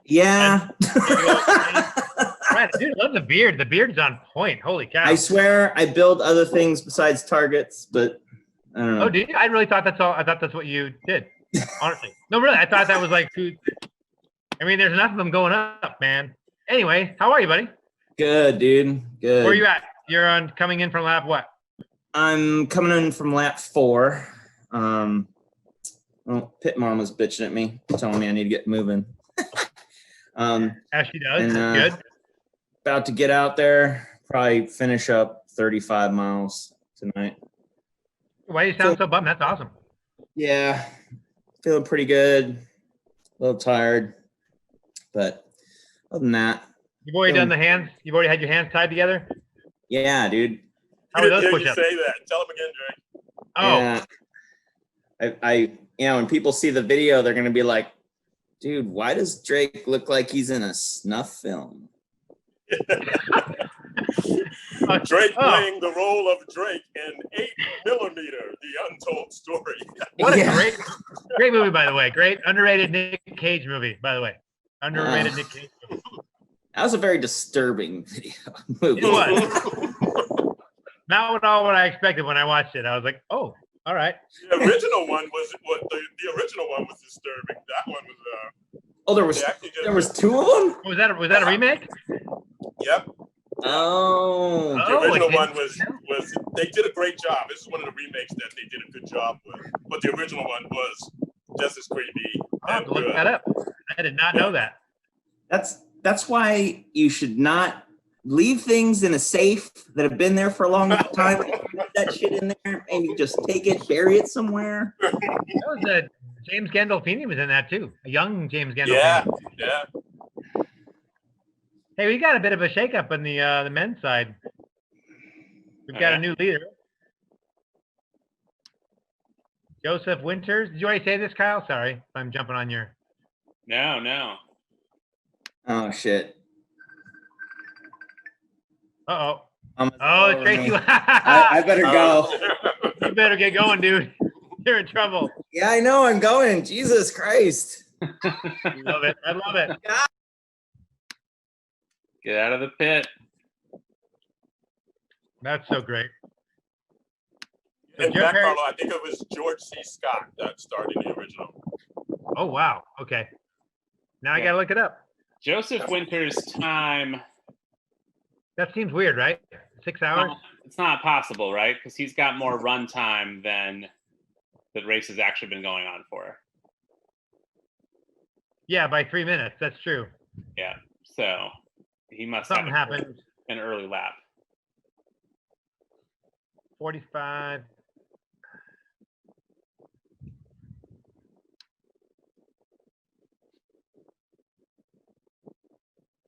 Yeah. Right, dude, I love the beard. The beard's on point. Holy cow. I swear I build other things besides targets, but I don't know. Oh, did you? I really thought that's all. I thought that's what you did. Honestly. No, really. I thought that was like, I mean, there's enough of them going up, man. Anyway, how are you, buddy? Good, dude. Good. Where are you at? You're coming in from lap what? I'm coming in from lap 4. Well, Pit Mom was bitching at me, telling me I need to get moving. As she does. And, Good. About to get out there, probably finish up 35 miles tonight. Why do you sound so bummed? That's awesome. Yeah, feeling pretty good. A little tired, but Other than that, You've already done the hands? You've already had your hands tied together? yeah, dude. How are those Hear you push-ups? say that. Tell him again, Drake. Oh. Yeah. When people see the video, they're gonna be like, dude, why does Drake look like he's in a snuff film? Drake playing the role of Drake in 8mm, The Untold Story. What a great movie, by the way. Great underrated Nick Cage movie, by the way. Underrated Nick Cage movie. That was a very disturbing video movie. It was. Not at all what I expected when I watched it. I was like, oh, all right. The original one was the original one was disturbing. That one was Oh, there was two of them? Was that a remake? Yep. Oh. The original one was they did a great job. This is one of the remakes that they did a good job with. But the original one was just as creepy. I'll have to look that up. I did not know that. That's why you should not leave things in a safe that have been there for a long time. Put that shit in there and you just take it, bury it somewhere. That was James Gandolfini was in that too. A young James Gandolfini. Yeah. Hey, we got a bit of a shakeup in the men's side. We've got a new leader. Joseph Winters. Did you already say this, Kyle? Sorry if I'm jumping on your. No. Oh shit. Uh-oh. Oh, Tracy. I better go. You better get going, dude. You're in trouble. Yeah, I know. I'm going. Jesus Christ. Love it. I love it. Get out of the pit. That's so great. In fact, Carlo, I think it was George C. Scott that started the original. Oh, wow. Okay. Now I got to look it up. Joseph Winters' time. That seems weird, right? 6 hours? It's not possible, right? Because he's got more run time than the race has actually been going on for. Yeah, by 3 minutes. That's true. Yeah. So he must Something have happened. an early lap. 45.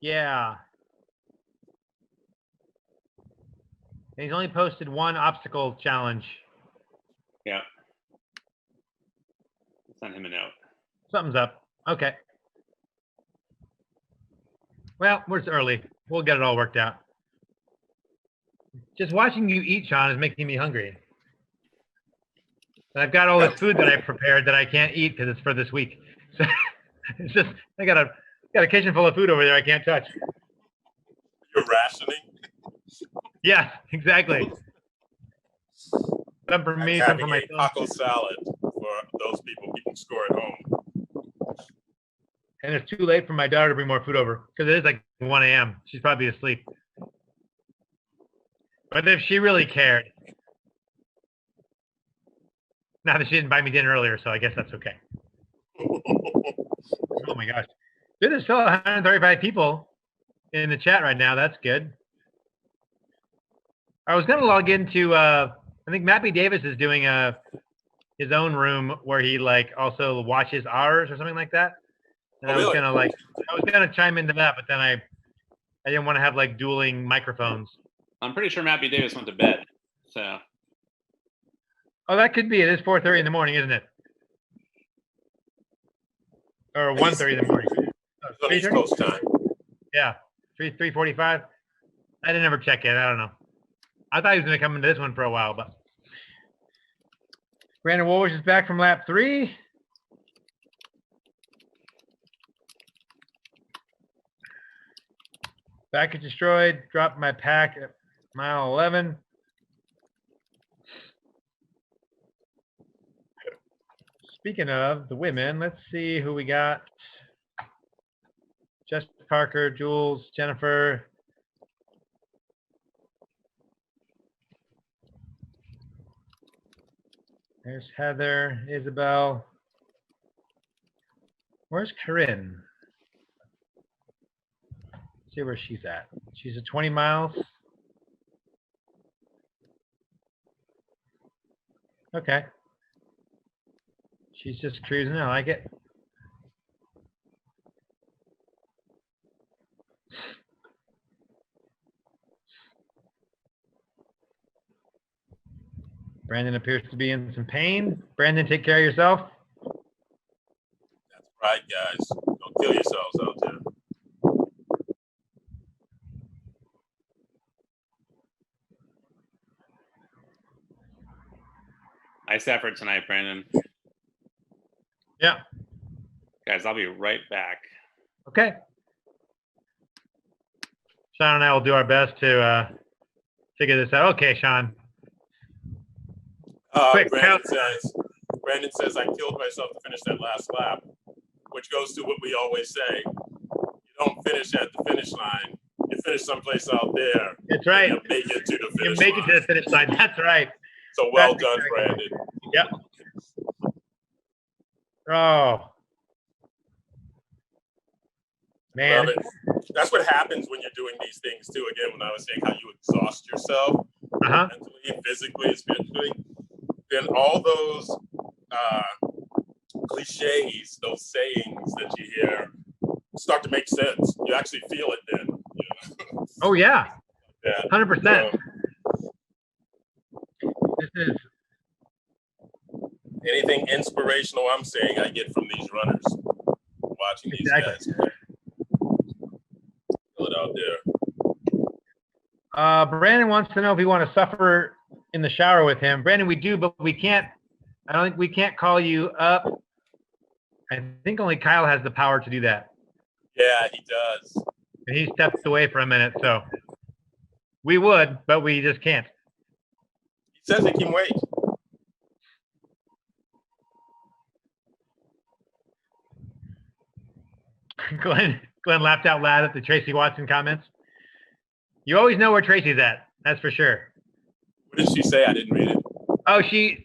Yeah. And he's only posted one obstacle challenge. Yeah. Send him a note. Something's up. Okay. Well, it's early. We'll get it all worked out. Just watching you eat, Sean, is making me hungry. And I've got all this food that I've prepared that I can't eat because it's for this week. So it's just I got a kitchen full of food over there I can't touch. You're rationing. Yeah, exactly. Some for me, some for my son. Taco salad for those people keeping score at home. And it's too late for my daughter to bring more food over because it is like 1 a.m. She's probably asleep. But if she really cared, now that she didn't buy me dinner earlier, so I guess that's okay. Oh my gosh. There's still 135 people in the chat right now. That's good. I was going to log into, I think Mappy Davis is doing his own room where he like also watches ours or something like that. And I was going to chime into that, but then I didn't want to have like dueling microphones. I'm pretty sure Mappy Davis went to bed. So. Oh, that could be. It is 4:30 in the morning, isn't it? Or 1:30 in the morning. On East Coast time. Yeah, 3:45. I didn't ever check it. I don't know. I thought he was going to come into this one for a while, but Brandon Woolrich is back from lap 3. Package destroyed. Dropped my pack at mile 11. Speaking of the women, let's see who we got. Jess Parker, Jules, Jennifer. There's Heather, Isabel. Where's Corinne? Let's see where she's at. She's at 20 miles. Okay. She's just cruising. I like it. Brandon appears to be in some pain. Brandon, take care of yourself. Right, guys. Don't kill yourselves out there. Nice effort tonight, Brandon. Yeah. Guys, I'll be right back. Okay. Sean and I will do our best to figure this out. Okay, Sean. Quick, Brandon says, I killed myself to finish that last lap, which goes to what we always say. You don't finish at the finish line. You finish someplace out there. That's right. You make it to the finish You make it to the finish line. That's right. So well done, Brandon. Yep. Oh. Man. Love it. That's what happens when you're doing these things too. Again, when I was saying how you exhaust yourself mentally, physically, spiritually, then all those cliches, those sayings that you hear start to make sense. You actually feel it then. You know? Oh yeah. Yeah. 100%. This is anything inspirational I'm saying I get from these runners. Watching these guys. Feel it out there. Brandon wants to know if we want to suffer in the shower with him. Brandon, we do, but we can't. I don't think we can't call you up. I think only Kyle has the power to do that. Yeah, he does. And he stepped away for a minute, so we would, but we just can't. He says he can wait. Glenn laughed out loud at the Tracy Watson comments. You always know where Tracy's at. That's for sure. What did she say? I didn't read it. Oh, she's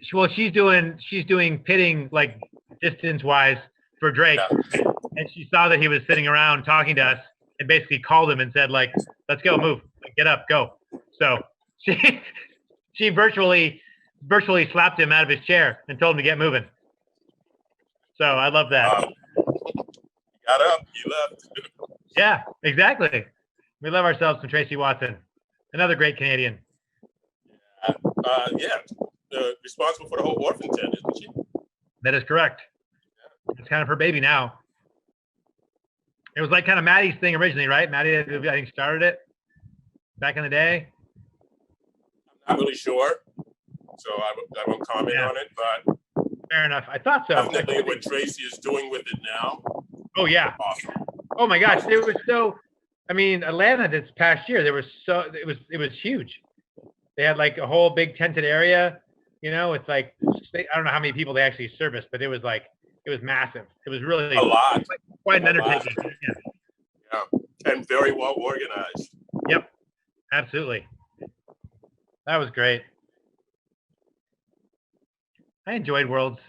doing pitting like distance wise for Drake, and she saw that he was sitting around talking to us, and basically called him and said like, "Let's go, move, get up, go." So she virtually slapped him out of his chair and told him to get moving. So I love that. Got up, he left. Yeah, exactly. We love ourselves some Tracy Watson, another great Canadian. Responsible for the whole orphan tent, isn't she? That is correct. It's kind of her baby now. It was like kind of Maddie's thing originally, right? Maddie, I think, started it back in the day. I'm not really sure, so I won't comment on it, but fair enough. I thought so. Definitely what Tracy is doing with it now. Oh yeah. Awesome. Oh my gosh, it was so. I mean, Atlanta this past year, it was huge. They had like a whole big tented area. You know, it's like I don't know how many people they actually serviced, but it was massive. It was really a lot. Quite an undertaking. Yeah, and very well organized. Yep, absolutely. That was great. I enjoyed Worlds.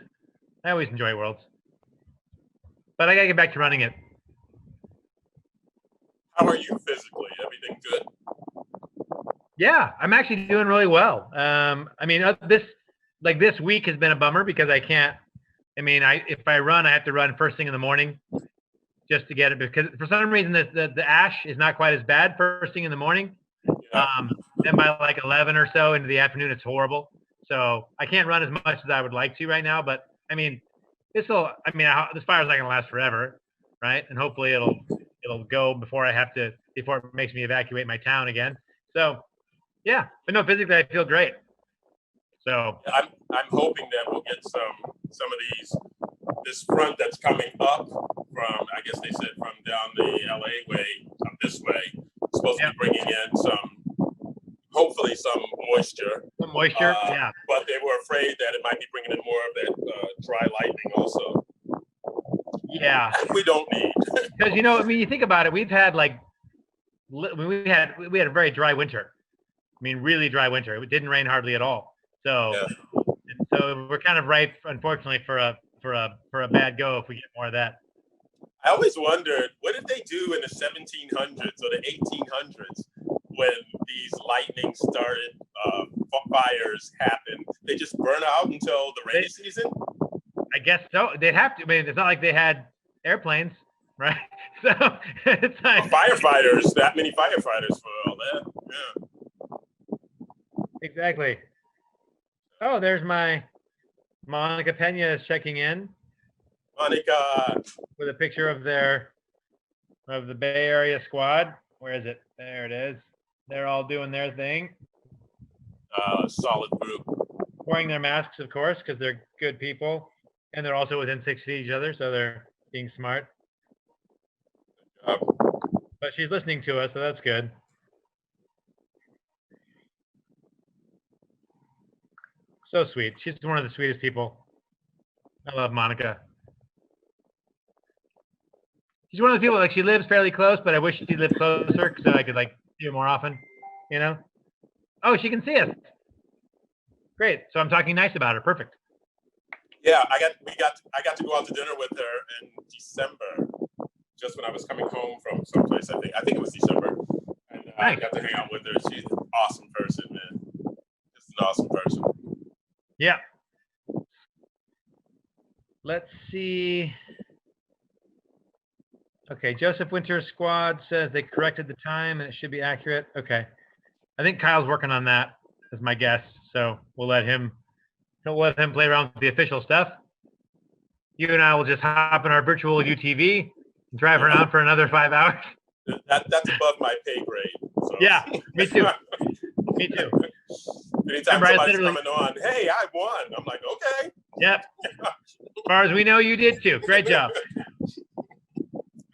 I always enjoy Worlds, but I gotta get back to running it. How are you physically? Everything good? Yeah, I'm actually doing really well. I mean, this week has been a bummer because I can't. I mean, if I run, I have to run first thing in the morning, just to get it, because for some reason the ash is not quite as bad first thing in the morning. Then by like 11 or so into the afternoon, it's horrible. So I can't run as much as I would like to right now. But I mean, this fire's not gonna last forever, right? And hopefully it'll go before it makes me evacuate my town again. So yeah, but no, physically I feel great. So I'm hoping that we'll get some of this front that's coming up from, I guess they said from down the LA way up this way, supposed to be bringing in hopefully some moisture. Some moisture, yeah. But they were afraid that it might be bringing in more of that dry lightning also. Yeah. We don't need. Because I mean, you think about it, we had a very dry winter. I mean, really dry winter. It didn't rain hardly at all. So, so we're kind of ripe, unfortunately, for a bad go if we get more of that. I always wondered, what did they do in the 1700s or the 1800s when these lightning started, fires happened? They just burn out until the rainy season? I guess so. They'd have to. I mean, it's not like they had airplanes, right? So it's like firefighters. That many firefighters for all that. Yeah. Exactly. Oh, there's my Monica Pena is checking in. Monica. With a picture of the Bay Area squad. Where is it? There it is. They're all doing their thing. Solid group. Wearing their masks, of course, because they're good people. And they're also within 6 feet of each other, so they're being smart. But she's listening to us, so that's good. So sweet. She's one of the sweetest people. I love Monica. She's one of the people, like, she lives fairly close, but I wish she lived closer so I could, like, see her more often, you know? Oh, she can see us. Great. So I'm talking nice about her. Perfect. Yeah, I got to go out to dinner with her in December, just when I was coming home from someplace. I think it was December, and I got to hang out with her. She's an awesome person, man. Just an awesome person. Yeah. Let's see. Okay, Joseph Winter's squad says they corrected the time and it should be accurate. Okay. I think Kyle's working on that, is my guess. So we'll let him play around with the official stuff. You and I will just hop in our virtual UTV and drive around for another 5 hours. That's above my pay grade. So. Yeah, me too. Me too. Anytime somebody's coming on, hey, I won. I'm like, okay. Yep. As far as we know, you did too. Great job.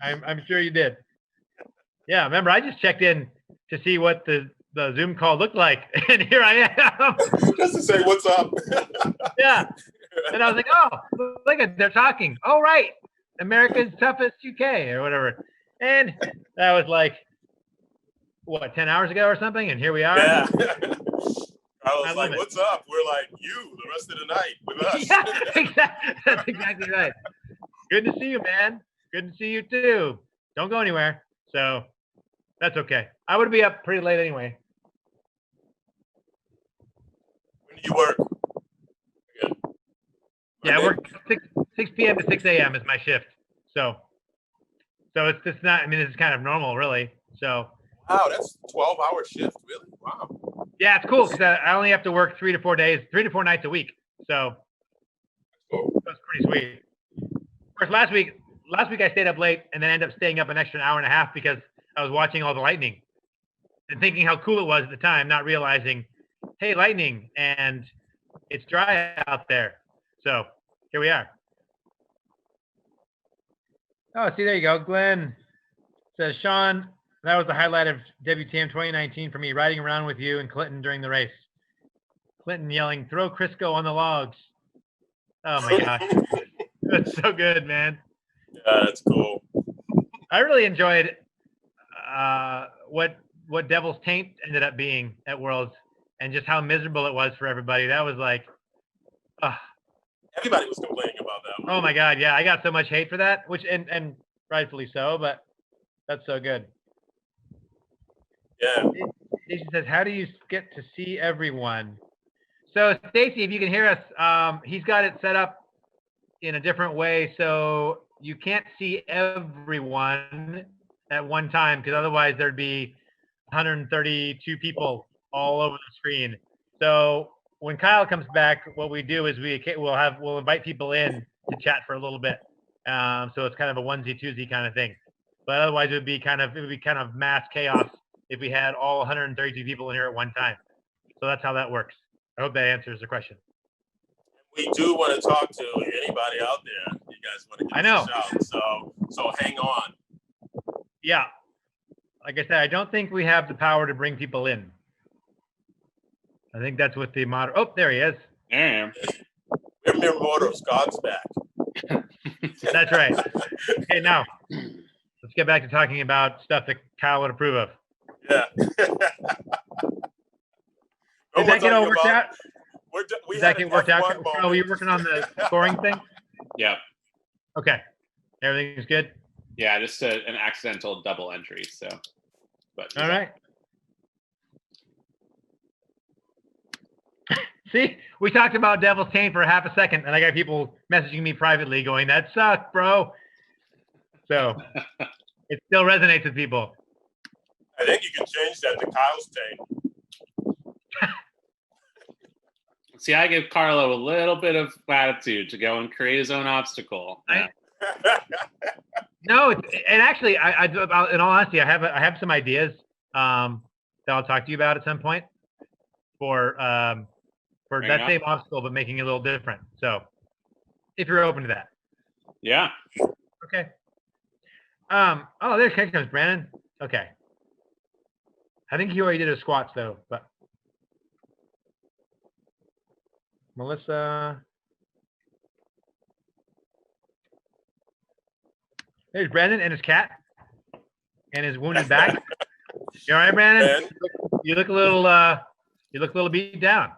I'm sure you did. Yeah, remember, I just checked in to see what the Zoom call looked like, and here I am. Just to say what's up. Yeah. And I was like, oh, look at, they're talking. Oh, right. America's toughest UK or whatever. And that was like, what, 10 hours ago or something? And here we are. Yeah. I was like, what's up? We're like, you, the rest of the night with us. Yeah, exactly. That's exactly right. Good to see you, man. Good to see you too. Don't go anywhere. So that's okay. I would be up pretty late anyway. When do you work? Again. Yeah, I work 6 p.m. to 6 a.m. is my shift. So it's just not, I mean, this is kind of normal, really. So. Wow, that's a 12-hour shift, really? Wow. Yeah, it's cool because I only have to work 3 to 4 days, 3 to 4 nights a week. So that's pretty sweet. Of course, last week I stayed up late and then ended up staying up an extra hour and a half because I was watching all the lightning and thinking how cool it was at the time, not realizing, hey, lightning, and it's dry out there. So here we are. Oh, see, there you go. Glenn says, Sean, that was the highlight of WTM 2019 for me, riding around with you and Clinton during the race. Clinton yelling, throw Crisco on the logs. Oh my gosh. That's so good, man. Yeah, that's cool. I really enjoyed what Devil's Taint ended up being at Worlds and just how miserable it was for everybody. That was like, everybody was complaining about that one. Oh my God, yeah, I got so much hate for that, which and rightfully so, but that's so good. Yeah. Stacy says, how do you get to see everyone? So Stacy, if you can hear us, he's got it set up in a different way, so you can't see everyone at one time, because otherwise there'd be 132 people all over the screen. So when Kyle comes back, what we do is we'll invite people in to chat for a little bit. So it's kind of a onesie-twosie kind of thing. But otherwise it would be kind of mass chaos if we had all 132 people in here at one time. So that's how that works. I hope that answers the question. We do want to talk to anybody out there. You guys want to give us a shout. So hang on. Yeah. Like I said, I don't think we have the power to bring people in. I think that's what the moderator. Oh, there he is. Damn. We're mere mortals. God's back. That's right. Okay, now let's get back to talking about stuff that Kyle would approve of. Yeah. Did that get all worked out? Did that get worked out? Oh, were you working on the scoring thing? Yeah. Okay. Everything's good? Yeah, just an accidental double entry. So, but all right. See, we talked about Devil's Taint for half a second, and I got people messaging me privately going, that sucked, bro. So it still resonates with people. I think you can change that to Kyle's Taint. See, I give Carlo a little bit of latitude to go and create his own obstacle. No, and actually, I in all honesty, I have some ideas that I'll talk to you about at some point for Bring it that up. same obstacle, but making it a little different. So, if you're open to that. Yeah. Okay. Oh, there comes Brandon. Okay. I think he already did his squats though, but Melissa. There's Brandon and his cat and his wounded back. You all right, Brandon? You look a little beat down.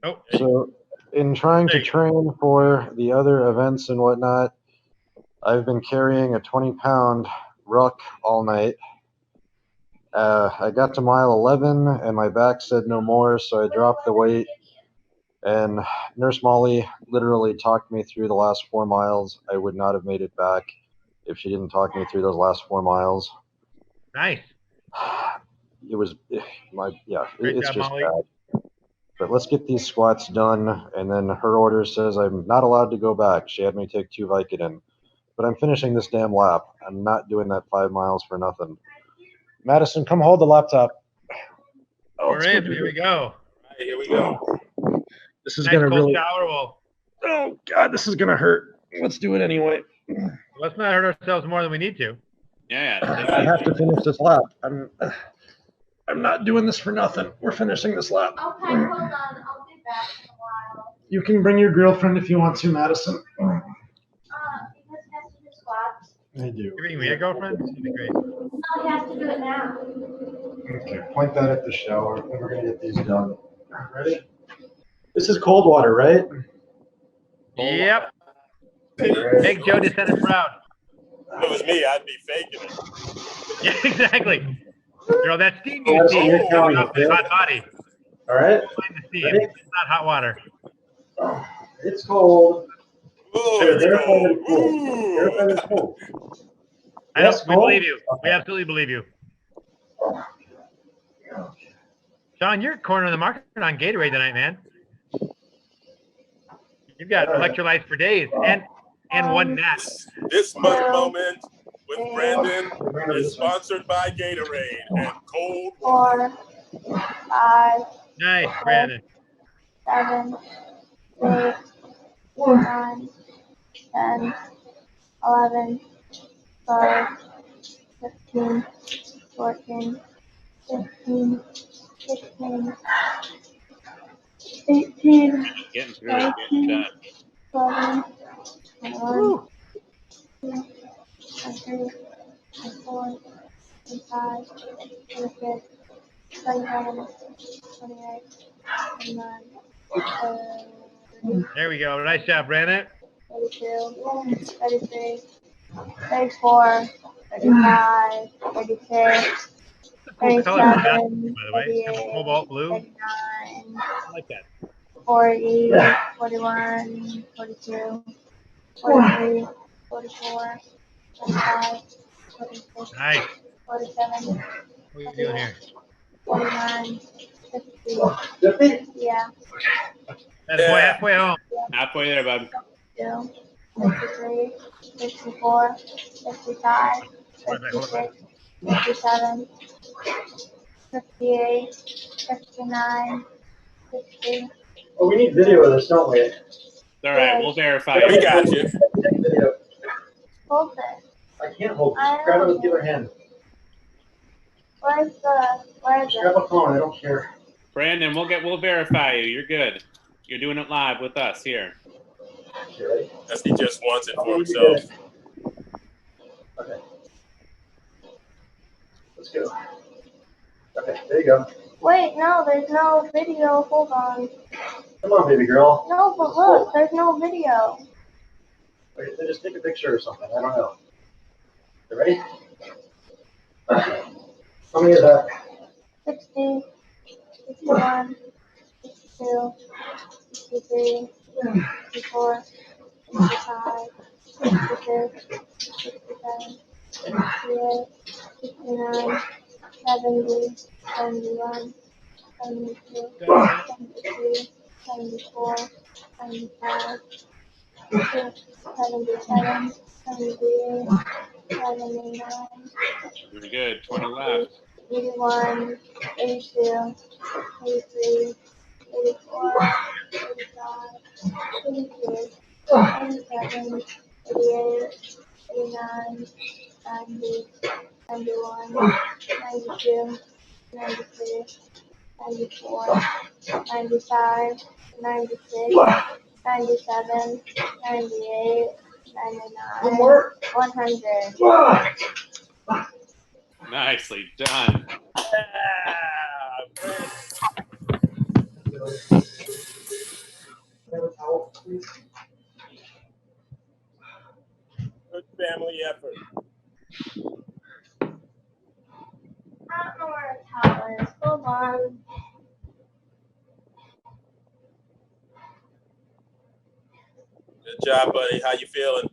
Oh. So in trying to train for the other events and whatnot, I've been carrying a 20-pound ruck all night. I got to mile 11 and my back said no more, so I dropped the weight. And Nurse Molly literally talked me through the last 4 miles. I would not have made it back if she didn't talk me through those last 4 miles. Nice. It was Great it's job, just Molly. bad. But let's get these squats done. And then her order says I'm not allowed to go back. She had me take 2 Vicodin. But I'm finishing this damn lap. I'm not doing that 5 miles for nothing. Madison, come hold the laptop. Oh, We're in. Here we go. Here we go. This is Nice gonna cold really. shower. Well, Oh God, this is gonna hurt. Let's do it anyway. let's not hurt ourselves more than we need to. Yeah. I have to finish this lap. I'm not doing this for nothing. We're finishing this lap. Okay, hold on. I'll be back in a while. You can bring your girlfriend if you want to, Madison. Because he has to do squats. I do. You bring me a girlfriend? That'd be great. No, he has to do it now. Okay, point that at the shower, and we're gonna get these done. Ready? This is cold water, right? Yep. Make Joe descendant proud. If it was me, I'd be faking it. Yeah, exactly. Girl, that steam you Madison, see you're is counting off it, the yeah? hot body. All right. Find the steam. Ready? It's not hot water. It's cold. Ooh, There, it's verify that cold. it's cold. Verify that it's cold. I know. Yes, We cold? believe you. We absolutely believe you. Sean, you're cornering the market on Gatorade tonight, man. You've got electrolytes for days and one nap. This moment with Brandon is sponsored by Gatorade and cold water. 4, 5, Nice, Brandon. 7, 8, 9, 10, 11, 12, 15, 14, 15, 16, 18, Getting through it, getting 19, done. 20, 21, 22, 24, 25, 26, 27, 28, 29, 30, There we go. Nice job, Brandon. 32, 33, 34, 35, 36, Cool color for that, 37, by the way. 38, Cobalt blue. 39, I like that. 40, 41, 42, 43, 44, 45, 46, Nice. 47, What are you doing here? 49, 50. 50? Yeah. That boy halfway home. Halfway there, bud. 53, 54, 55, 56, 57, 58, 59, 60. Oh, we need video of this, don't we? All right, we'll verify We it. got you. Video. Hold it. I can't hold I this. Grab it know. with the other hand. Where's Grab a phone. I don't care. Brandon, we'll verify you. You're good. You're doing it live with us here. Okay. As he just wants it for himself. Okay. Let's go. Okay, there you go. Wait, no, there's no video. Hold on. Come on, baby girl. No, but look, there's no video. Wait, then just take a picture or something. I don't know. You ready? How many is that? 60, 61, 62, 63, 64, 65, 66, 67, 68, 69, 70, 70, 71, 72, 73, 74, 75, 77, 78, 79, Very good. 20 left. 81, 82, 83, 84, 85, 86, 87, 88, 89, 90, 91, 92, 93, 94, 95, 96, 97, 98, 99, 100. Nicely done. Good family effort. I don't know where a towel is. Hold on. Good job, buddy. How you feeling?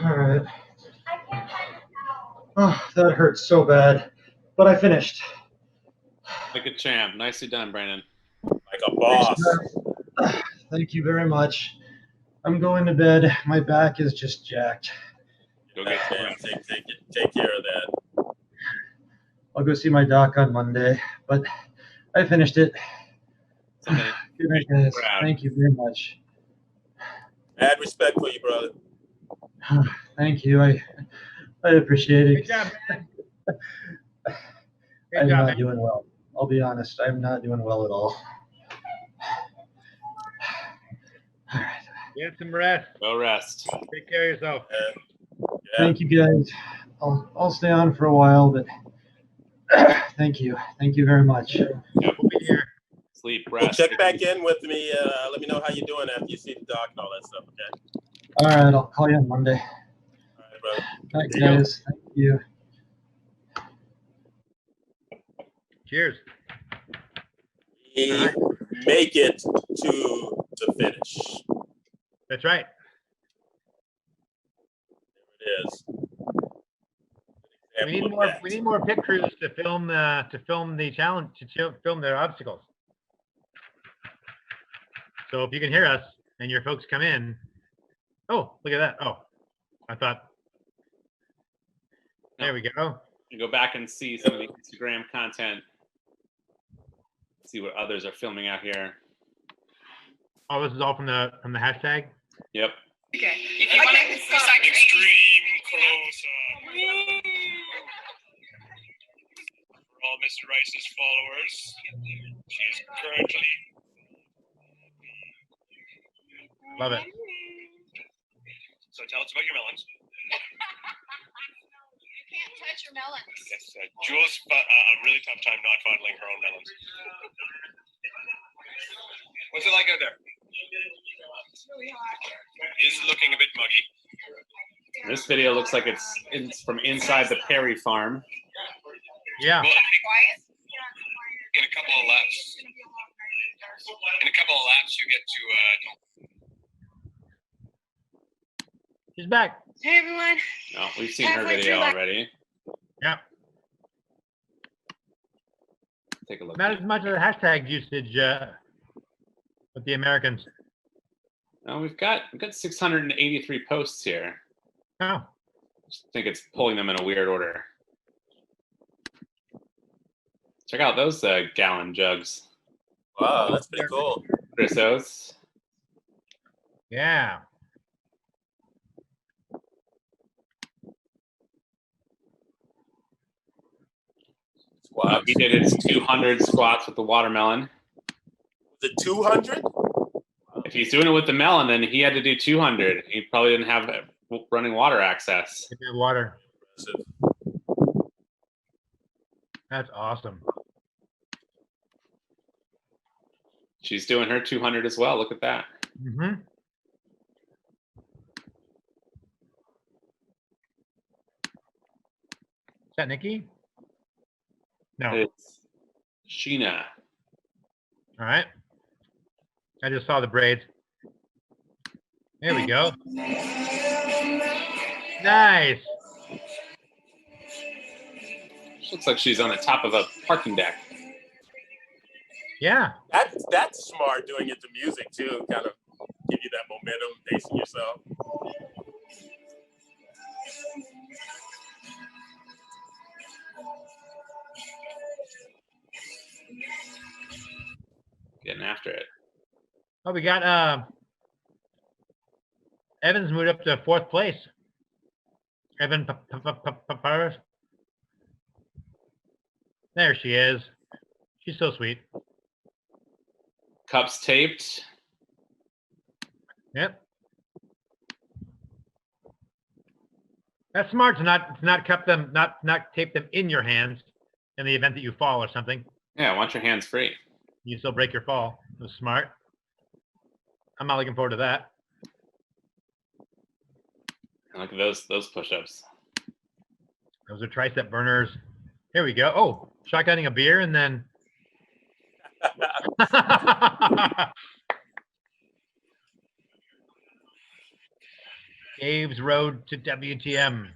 All right. Oh, that hurts so bad, but I finished. Like a champ. Nicely done, Brandon. Like a boss. Thank you very much. I'm going to bed. My back is just jacked. Go get take care of that. I'll go see my doc on Monday, but I finished it. Good night, guys. Thank you very much. Mad respect for you, brother. Thank you. I appreciate it. Good job, man. Good I'm job, not man. doing well. I'll be honest. I'm not doing well at all. Get some rest. Go rest. Take care of yourself. Thank you, guys. I'll stay on for a while, but thank you. Thank you very much. Yep. We'll be here. Sleep, Well, rest. check back in with me. Let me know how you're doing after you see the doc and all that stuff, okay? All right, I'll call you on Monday. All right, brother. Thanks, guys. Thank you. Cheers. We make it to finish. That's right. There it is. We need more pit crews to film the challenge, to film their obstacles. So if you can hear us and your folks come in, oh, look at that. Oh, I thought. There we go. You go back and see some of the Instagram content. See what others are filming out here. Oh, this is all from the hashtag. Yep. Okay. If you want to extreme close For all Mr. Rice's followers, she is currently. Love it. So tell us about your melons. You can't touch your melons. Yes, Jules a really tough time not fondling her own melons. What's it like out there? It's really hot. It's looking a bit muggy. This video looks like it's from inside the Perry farm. Yeah. Well, in a couple of laps. You get to. She's back. Hey everyone. No, we've seen her Halfway video through that. already. Yeah. Take a look. Not as much of the hashtag usage with the Americans. No, we've got 683 posts here. Oh. I just think it's pulling them in a weird order. Check out those gallon jugs. Wow, that's pretty cool. Chrisos. Yeah. He did his 200 squats with the watermelon. The 200? If he's doing it with the melon, then he had to do 200. He probably didn't have running water access. Water. That's awesome. She's doing her 200 as well. Look at that. Mm-hmm. Is that Nikki? No. It's Sheena. All right. I just saw the braids. There we go. Nice. Looks like she's on the top of a parking deck. Yeah. That's smart, doing it to music too, kind of give you that momentum, pacing yourself. Getting after it. Oh, we got Evans moved up to 4th place. Evan Paris. There she is. She's so sweet. Cups taped. Yep. That's smart to not cup them, not tape them in your hands in the event that you fall or something. Yeah, I want your hands free. You still break your fall. It was smart. I'm not looking forward to that. And look at those push-ups. Those are tricep burners. Here we go. Oh, shotgunning a beer and then. Dave's road to WTM.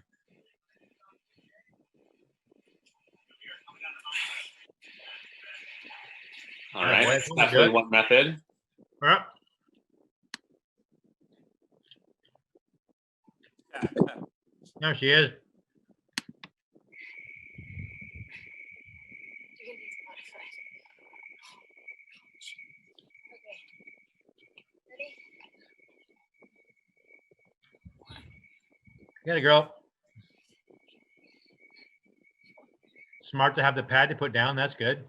All right, that's definitely one method. Yep. There she is. Get it, girl. Smart to have the pad to put down. That's good.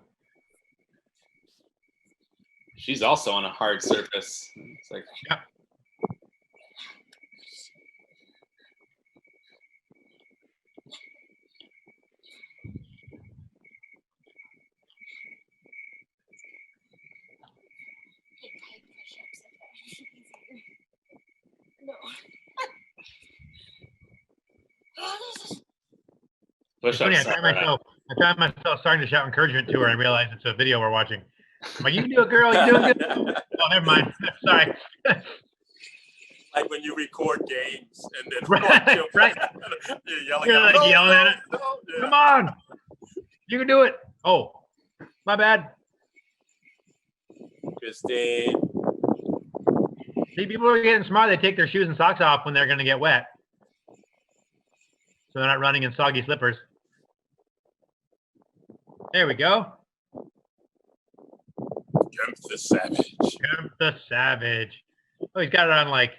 She's also on a hard surface. It's like, yeah. It's funny, I find myself starting to shout encouragement to her and realize it's a video we're watching. I'm like, you can do it, girl. You're doing good. Oh, never mind. Sorry. Like when you record games and then right. you're yelling, You're like yelling at it. Yeah. Come on. You can do it. Oh, my bad. Christine. See, people are getting smart. They take their shoes and socks off when they're going to get wet. So they're not running in soggy slippers. There we go. Jump the Savage. Jump the Savage. Oh, he's got it on like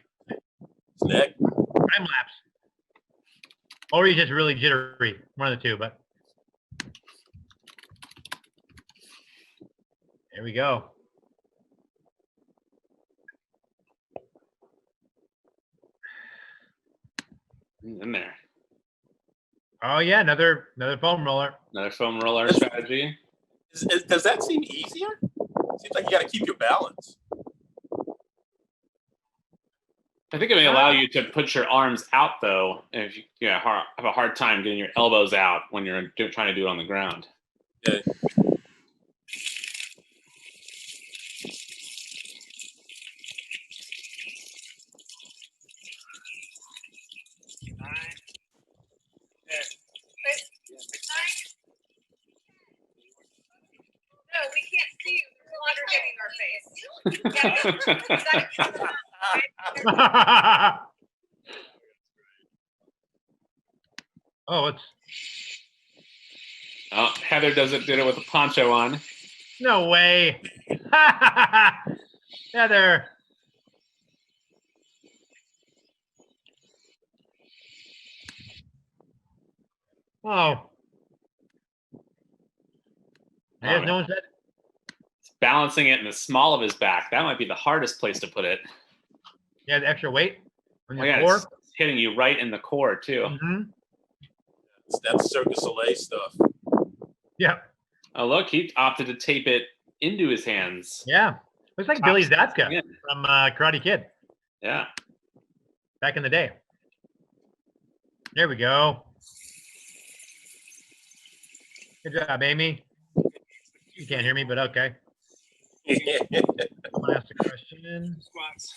neck. Time lapse. Or he's just really jittery. One of the two, but there we go. In there. Oh yeah, another foam roller. Another foam roller strategy. Does that seem easier? Seems like you got to keep your balance. I think it may allow you to put your arms out though, if you have a hard time getting your elbows out when you're trying to do it on the ground. Yeah. No, we can't see you. There's water hitting our face. Oh, it's. Oh, Heather did it with a poncho on. No way. Heather. Oh. There's no one said. Balancing it in the small of his back. That might be the hardest place to put it. Yeah, the extra weight on your yeah, core. it's hitting you right in the core too. Mm-hmm. That's Cirque du Soleil stuff. Yeah. Oh look, he opted to tape it into his hands. Yeah. Looks like Billy Zabka from Karate Kid. Yeah. Back in the day. There we go. Good job, Amy. You can't hear me, but okay. I'm gonna ask a question. Squats.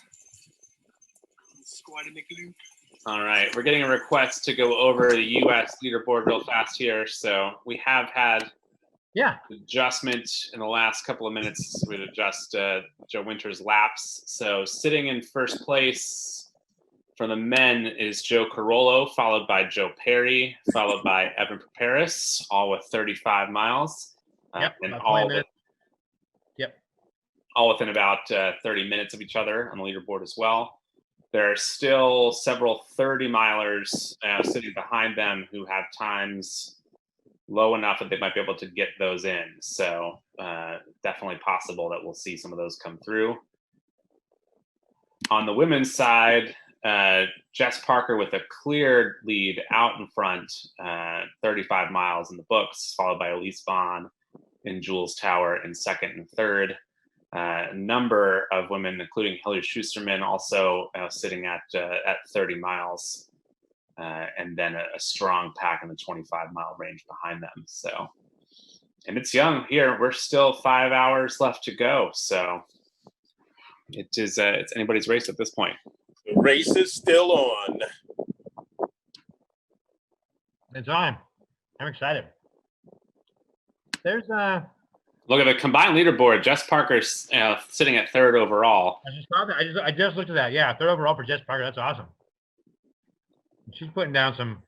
Squat in the glute. All right, we're getting a request to go over the U.S. leaderboard real fast here. So we have had adjustment in the last couple of minutes. We'd adjust Joe Winter's laps. So sitting in first place for the men is Joe Carollo, followed by Joe Perry, followed by Evan Paparis, all with 35 miles. And all within about 30 minutes of each other on the leaderboard as well. There are still several 30-milers sitting behind them who have times low enough that they might be able to get those in. So definitely possible that we'll see some of those come through. On the women's side, Jess Parker with a clear lead out in front, 35 miles in the books, followed by Elise Vaughn and Jules Tower in second and third. A number of women, including Hillary Schusterman, also sitting at 30 miles, and then a strong pack in the 25-mile range behind them. So, and it's young here. We're still 5 hours left to go. So it's anybody's race at this point. The race is still on. It's on. I'm excited. There's Look at the combined leaderboard. Jess Parker's sitting at third overall. I just looked at that. Yeah, third overall for Jess Parker. That's awesome. She's putting down some.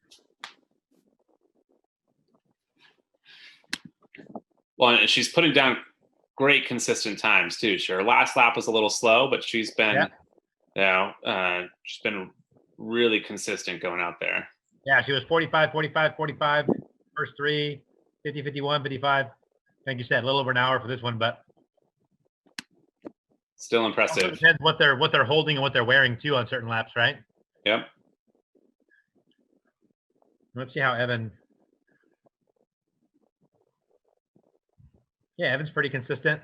Well, and she's putting down great consistent times too. Her last lap was a little slow, but she's been, she's been really consistent going out there. Yeah, she was 45, 45, 45, first three, 50, 51, 55. Like you said, a little over an hour for this one, but still impressive. Also depends what they're holding and what they're wearing too on certain laps, right? Yep. Let's see how Evan. Yeah, Evan's pretty consistent.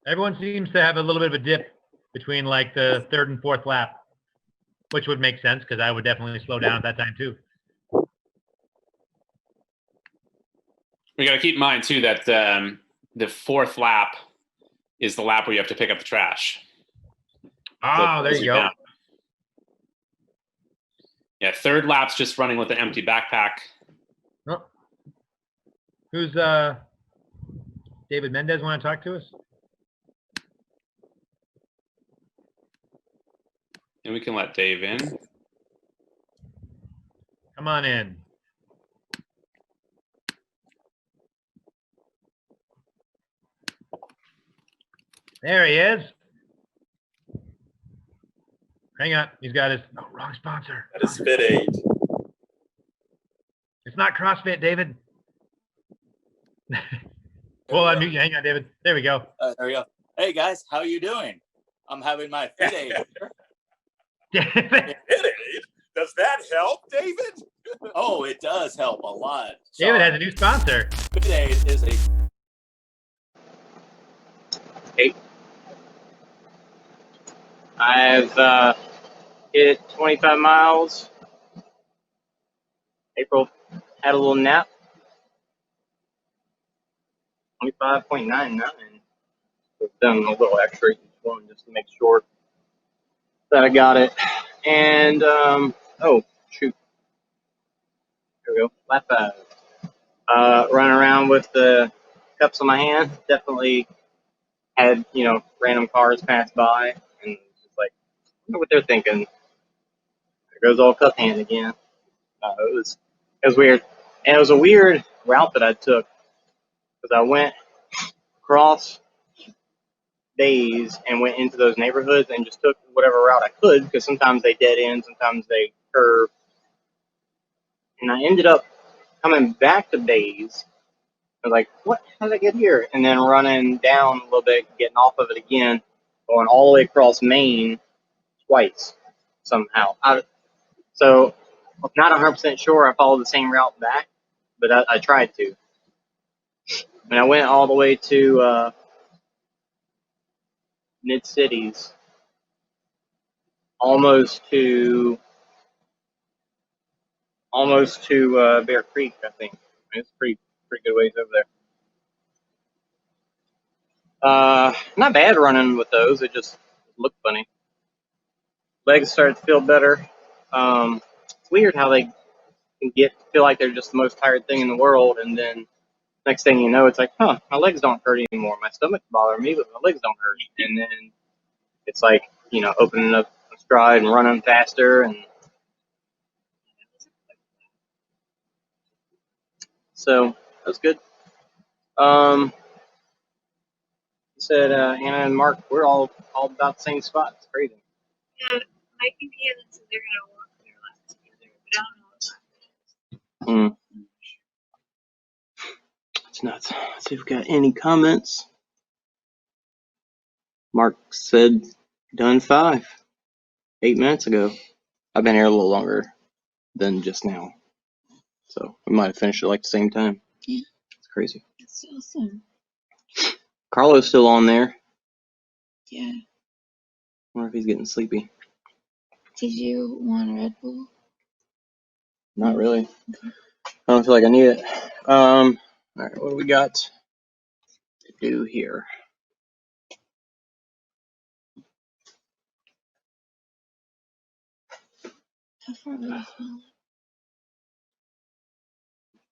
Everyone seems to have a little bit of a dip between like the third and fourth lap, which would make sense because I would definitely slow down at that time too. We got to keep in mind too that the fourth lap is the lap where you have to pick up the trash. Oh, there you go. Down. Yeah, third lap's just running with an empty backpack. Oh. Who's David Mendez want to talk to us? And we can let Dave in. Come on in. There he is. Hang on. He's got his wrong sponsor. That is Fit Aid. It's not CrossFit, David. Well, unmute you. Hang on, David. There we go. There we go. Hey guys, how you doing? I'm having my Fit Aid. Fit Aid? Does that help, David? Oh, it does help a lot. David has a new sponsor. Fit Aid is a. Hey. I've hit 25 miles. April had a little nap. 25.99. I've done a little extra each one just to make sure that I got it. And oh shoot, there we go. Lap 5. Running around with the cups in my hand. Definitely had random cars pass by and just like, I wonder what they're thinking. There goes all cup hand again. It was weird, and it was a weird route that I took because I went across days and went into those neighborhoods and just took whatever route I could because sometimes they dead end, sometimes they curve, and I ended up coming back to Bays. I was like, what? How did I get here? And then running down a little bit, getting off of it again, going all the way across Maine twice somehow. So I'm not 100% sure I followed the same route back, but I tried to. And I went all the way to Mid-Cities, almost to Bear Creek, I think. It's pretty good ways over there. Not bad running with those. It just looked funny. Legs start to feel better. It's weird how they can feel like they're just the most tired thing in the world, and then next thing you know, it's like, huh, my legs don't hurt anymore. My stomach's bothering me, but my legs don't hurt. And then it's like, you know, opening up a stride and running faster, and so that's good. Said Hannah and Mark, we're all about the same spot. It's crazy. Yeah, Mike and Hannah said they're gonna walk their lap together, but I don't know what that is. It's nuts. Let's see if we got any comments. Mark said done 8 minutes ago. I've been here a little longer than just now, so we might have finished it like the same time. Yeah. It's crazy. That's awesome. Carlo's still on there. Yeah. Wonder if he's getting sleepy. Did you want a Red Bull? Not really. I don't feel like I need it. All right, what do we got to do here? How far away is Molly?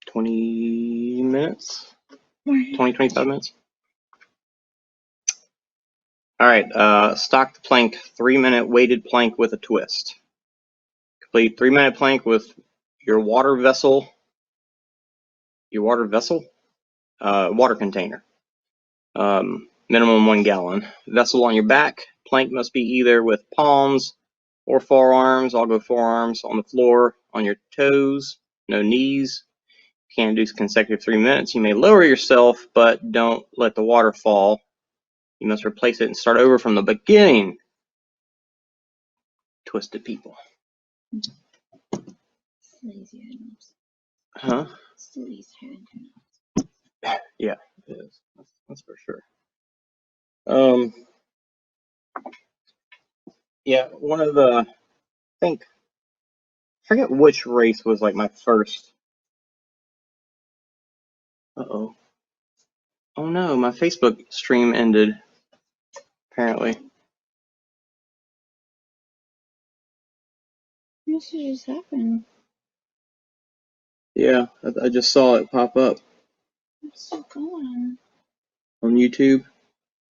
20 minutes? 25 minutes? All right, stock the plank, 3-minute weighted plank with a twist. Complete 3-minute plank with your water container. Minimum 1 gallon. Vessel on your back. Plank must be either with palms or forearms. I'll go forearms on the floor, on your toes, no knees. You can't do consecutive 3 minutes. You may lower yourself, but don't let the water fall. You must replace it and start over from the beginning. Twisted people. Huh? Yeah, it is. That's for sure. Yeah, one of the, I forget which race was like my first. Uh-oh. Oh no, my Facebook stream ended, apparently. What just happened? Yeah, I just saw it pop up What's still going on YouTube.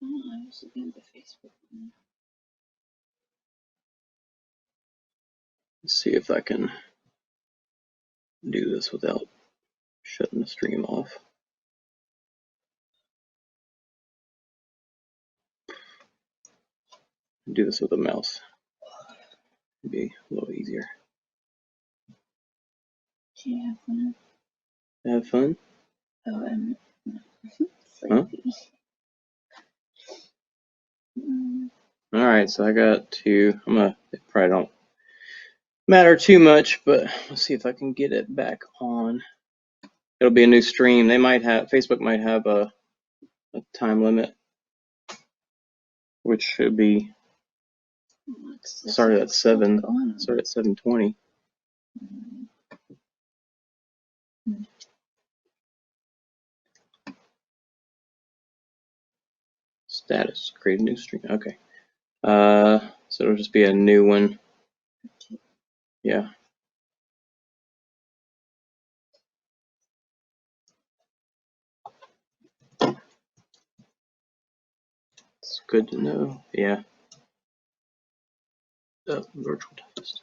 on? Oh, I was looking at the Facebook one. Let's see if I can do this without shutting the stream off. Do this with a mouse. It'd be a little easier. Do you have fun? Have fun? Oh, I'm Huh? All right, so I got to. It probably don't matter too much, but let's see if I can get it back on. It'll be a new stream. Facebook might have a time limit, which should be started at 7. Started at 7:20. Status, create a new stream. Okay. So it'll just be a new one. Yeah. It's good to know. Yeah. Virtual test.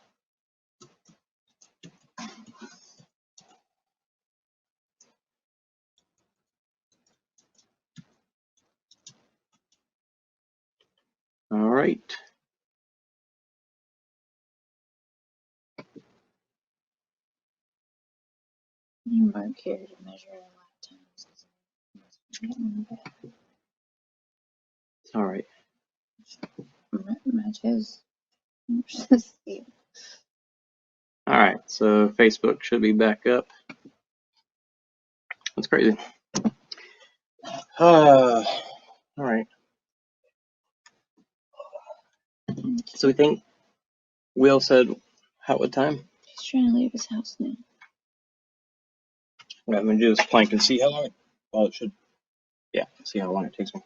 All right. You mark here to measure lap times. All right. My toes. All right. So Facebook should be back up. That's crazy. All right. So we think Will said what time? He's trying to leave his house now. What I'm gonna do is plank and see how long it should. Yeah, see how long it takes me.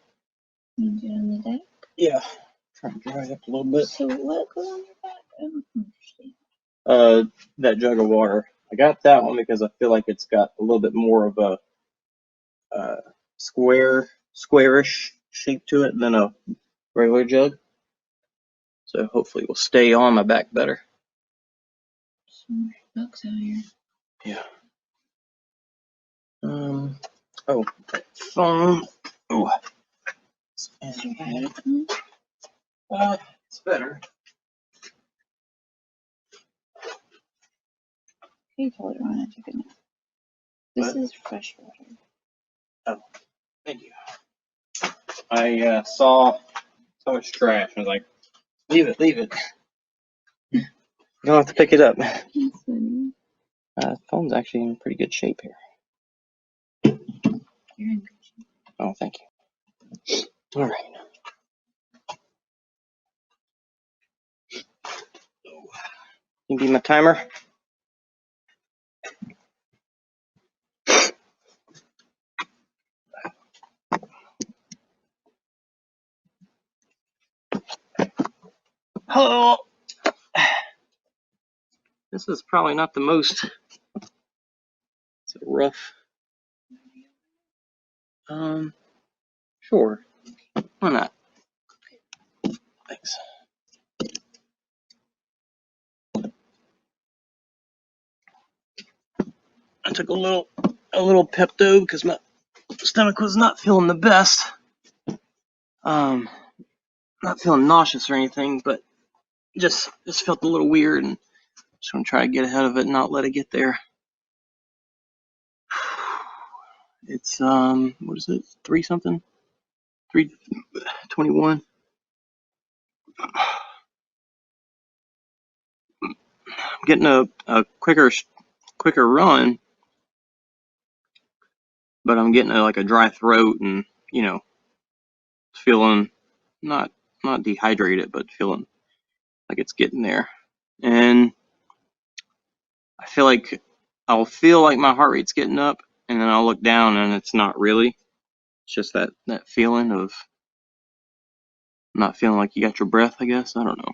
You do it on the deck? Yeah. Try and dry it up a little bit. So what goes on your back? That jug of water. I got that one because I feel like it's got a little bit more of a squarish shape to it than a regular jug. So hopefully it will stay on my back better. Some bugs out here. Yeah. Oh, phone. Oh. It's better. You told her when I took a nap. This is fresh water. Oh, thank you. I saw so much trash. I was like, leave it, leave it. You don't have to pick it up. That's funny. The phone's actually in pretty good shape here. You're in good shape. Oh, thank you. All right. You be my timer? Hello. This is probably not the most. It's rough. Sure. Why not? Thanks. I took a little Pepto because my stomach was not feeling the best. Not feeling nauseous or anything, but just felt a little weird, and just gonna try to get ahead of it and not let it get there. It's what is it? 3 something? 3:21. I'm getting a quicker run, but I'm getting like a dry throat and feeling not dehydrated, but feeling like it's getting there. And I feel like I'll feel like my heart rate's getting up, and then I'll look down and it's not really. It's just that feeling of not feeling like you got your breath, I guess. I don't know.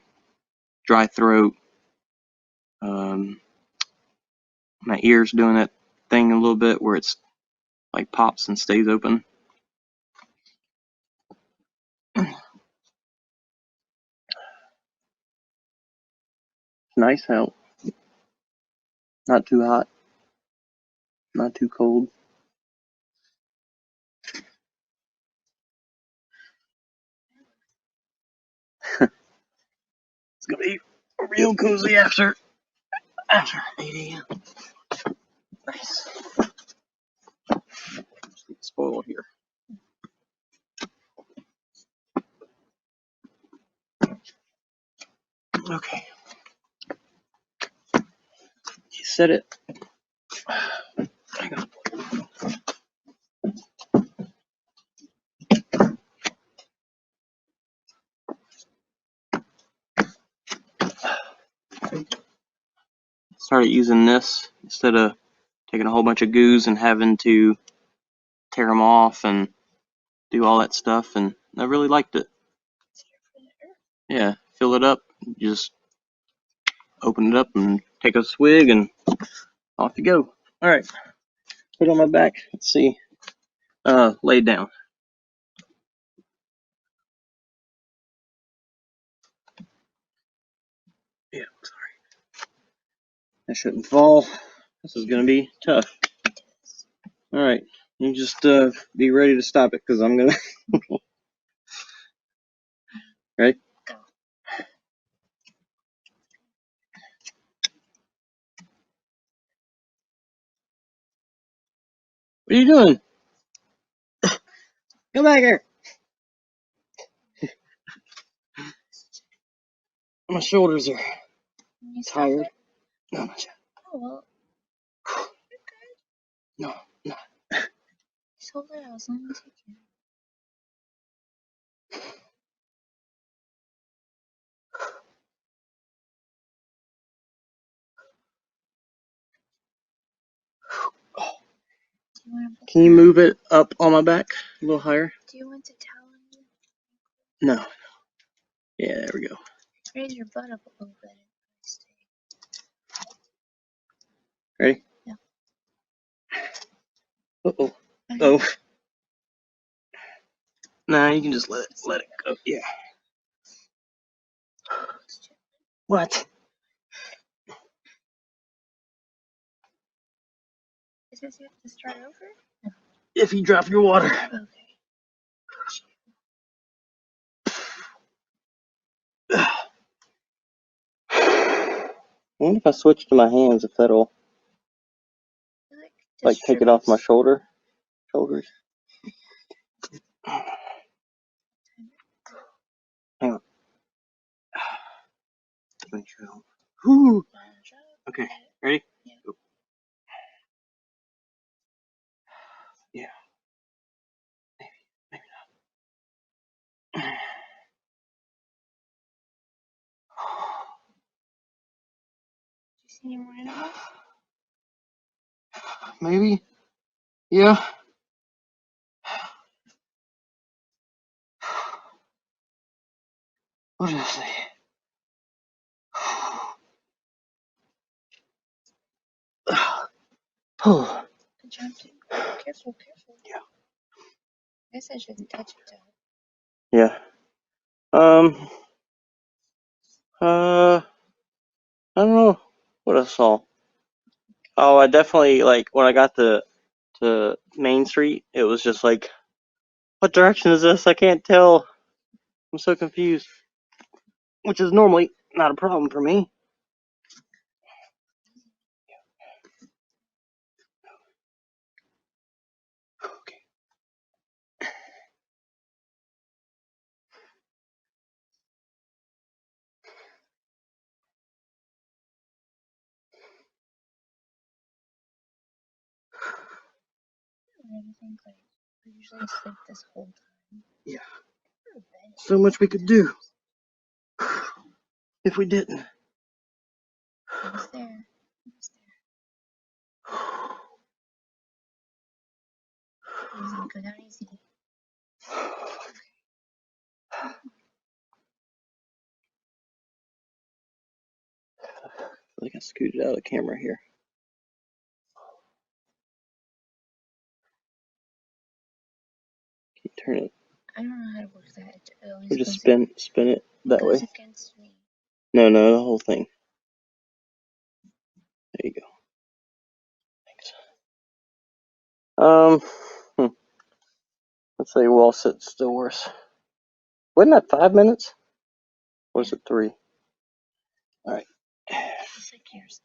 Dry throat. My ear's doing that thing a little bit where it's like pops and stays open. Nice out. Not too hot. Not too cold. It's gonna be real cozy after 8 a.m. Nice. Just get spoiled here. Okay. You said it. Hang on. Started using this instead of taking a whole bunch of goos and having to tear them off and do all that stuff, and I really liked it. Yeah, fill it up, just open it up and take a swig and off you go. All right, put it on my back. Let's see. Lay down. Yeah, sorry. I shouldn't fall. This is gonna be tough. All right, you just be ready to stop it because I'm gonna. Ready? What are you doing? Come back here. My shoulders are tired. No, not yet. Oh, well. No, no. Just hold it out as long as you can. Can you move it up on my back a little higher? Do you want to towel me? No. Yeah, there we go. Raise your butt up a little bit. Ready? Yeah. Uh-oh. Oh. Nah, you can just let it go. Yeah. What? It says you have to start over? If you drop your water. Okay. I wonder if I switch to my hands, if that'll like take it off my shoulders. Hang on. Whew. Okay, ready? Go. Yeah. Maybe not. Do you see any more animals? Maybe. Yeah. What did I say? Oh. Good job, too. Careful. Yeah. I guess I shouldn't touch it, though. Yeah. I don't know what I saw. Oh, I definitely, like, when I got to Main Street, it was just like, what direction is this? I can't tell. I'm so confused. Which is normally not a problem for me. I really think, like, we're usually asleep this whole time. Yeah. So much we could do. If we didn't. Almost there. Easy, go down easy. I think I scooted out of the camera here. Can you turn it? I don't know how to work that. It always Or just goes, spin it that goes way. against me. No, the whole thing. There you go. Let's say wall sit's still worse. Wasn't that 5 minutes? Or was it 3? All right. It's like yours.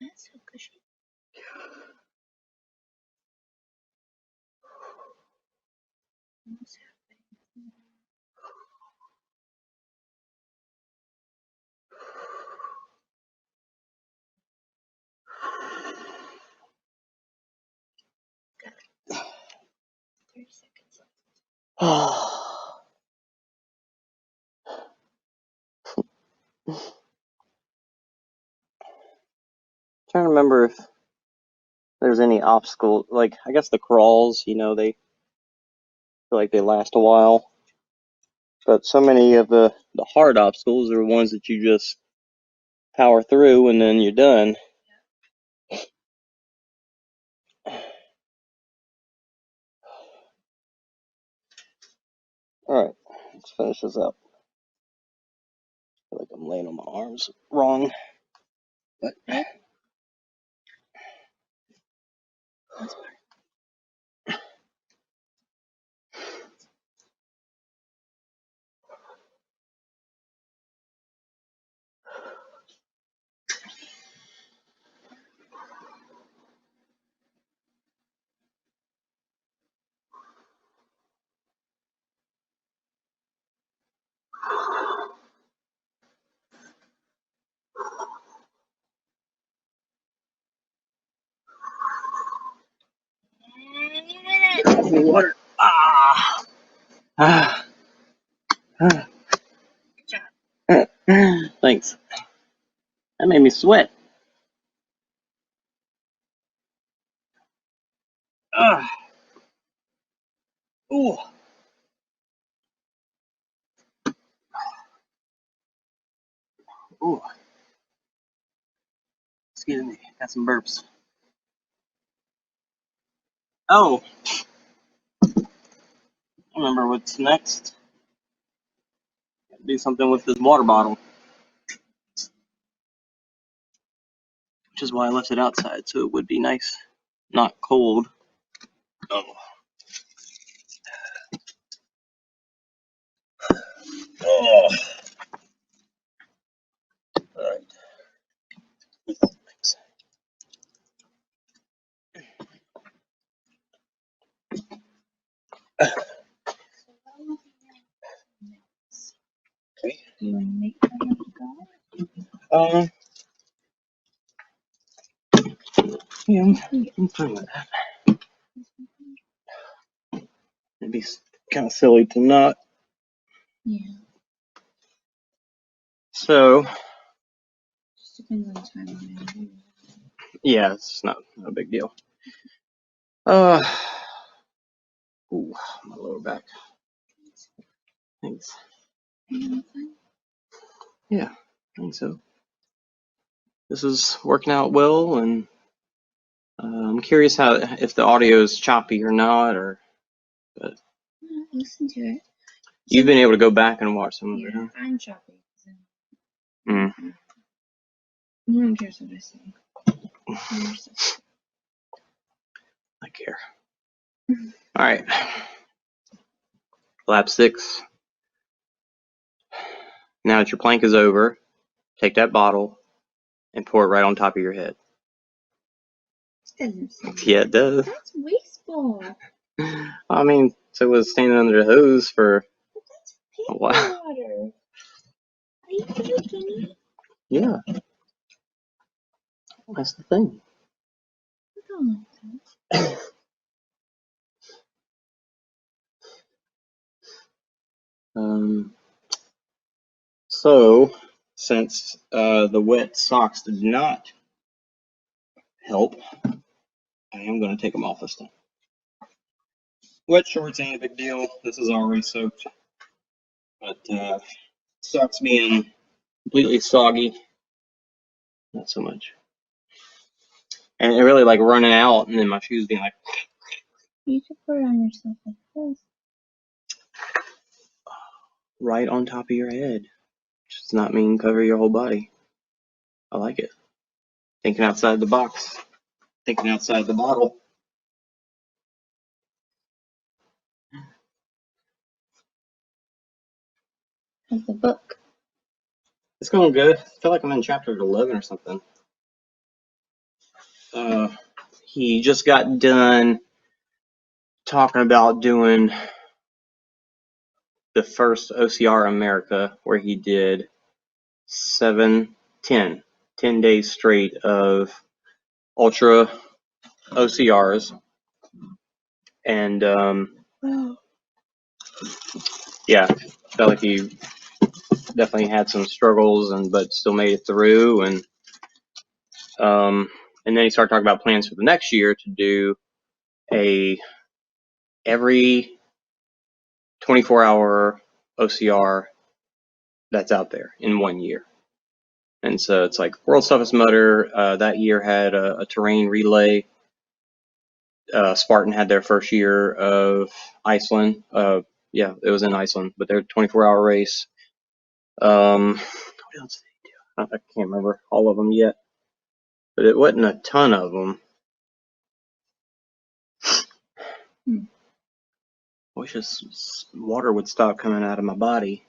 Nice. That's so cushy. What's happening? Got it. 30 seconds left. Trying to remember if there's any obstacle. Like, I guess the crawls, they feel like they last a while. But so many of the hard obstacles are ones that you just power through and then you're done. Alright, let's finish this up. I feel like I'm laying on my arms wrong. But water. Good job. Thanks. That made me sweat. Ah. Ooh. Ooh. Excuse me. Got some burps. Oh. I remember what's next. Gotta do something with this water bottle. Which is why I left it outside, so it would be nice, not cold. Oh. Oh. All right. Thanks. Okay. Do you want to make them go? Yeah, I'm fine with that. It'd be kind of silly to not. Yeah. So, Just depends on the time on it. yeah, it's not a big deal. Ooh, my lower back. Thanks. Yeah, I think so. This is working out well, and I'm curious if the audio is choppy or not, but Listen to it. you've been able to go back and watch some of it, Yeah, huh? I'm choppy. So. Mm. No one cares what I say. I care. All right. Lap 6. Now that your plank is over, take that bottle and pour it right on top of your head. Doesn't sound Yeah, it does. That's wasteful. I mean, so it was standing under the hose for a while. Water. Are you drinking it? Yeah, that's the thing. I don't like that. So since the wet socks did not help, I am going to take them off this time. Wet shorts ain't a big deal. This is already soaked, but socks being completely soggy, not so much. And it really like running out, and then my shoes being like. You should put it on yourself like this. Right on top of your head. Which does not mean cover your whole body. I like it. Thinking outside the box. Thinking outside the bottle. How's the book? It's going good. I feel like I'm in chapter 11 or something. He just got done talking about doing the first OCR America, where he did 10 days straight of ultra OCRs. And yeah, felt like he definitely had some struggles, but still made it through. And then he started talking about plans for the next year to do every 24-hour OCR that's out there in 1 year. And so it's like World's Toughest Mudder that year had a terrain relay. Spartan had their first year of Iceland. Yeah, it was in Iceland, but their 24-hour race. What else did he do? I can't remember all of them yet, but it wasn't a ton of them. I wish this water would stop coming out of my body.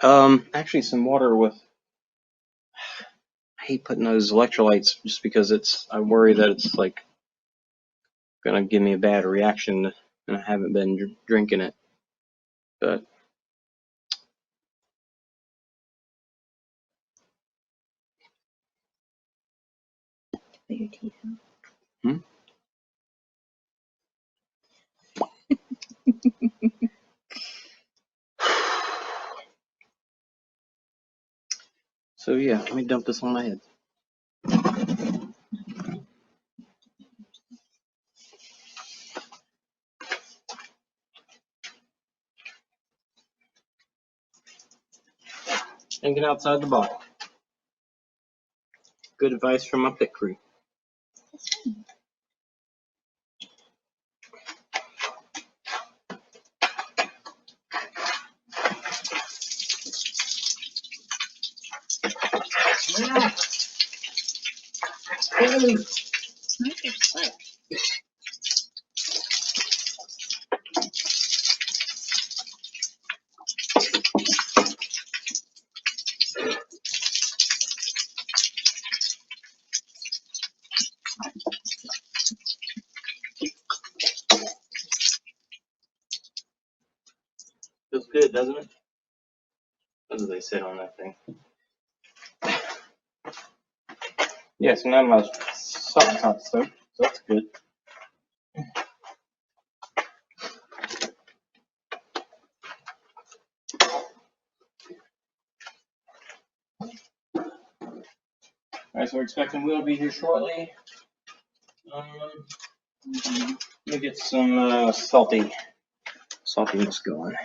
Actually, some water with. I hate putting those electrolytes just because I worry that it's like gonna give me a bad reaction, and I haven't been drinking it. But Put your teeth out. So yeah, let me dump this on my head. And get outside the bottle. Good advice from my pit crew. Make it slick. Feels good, doesn't it? What do they say on that thing? Yeah, so now my socks not soaked, so that's good. Alright, so we're expecting Will to be here shortly. Let me get some saltiness going.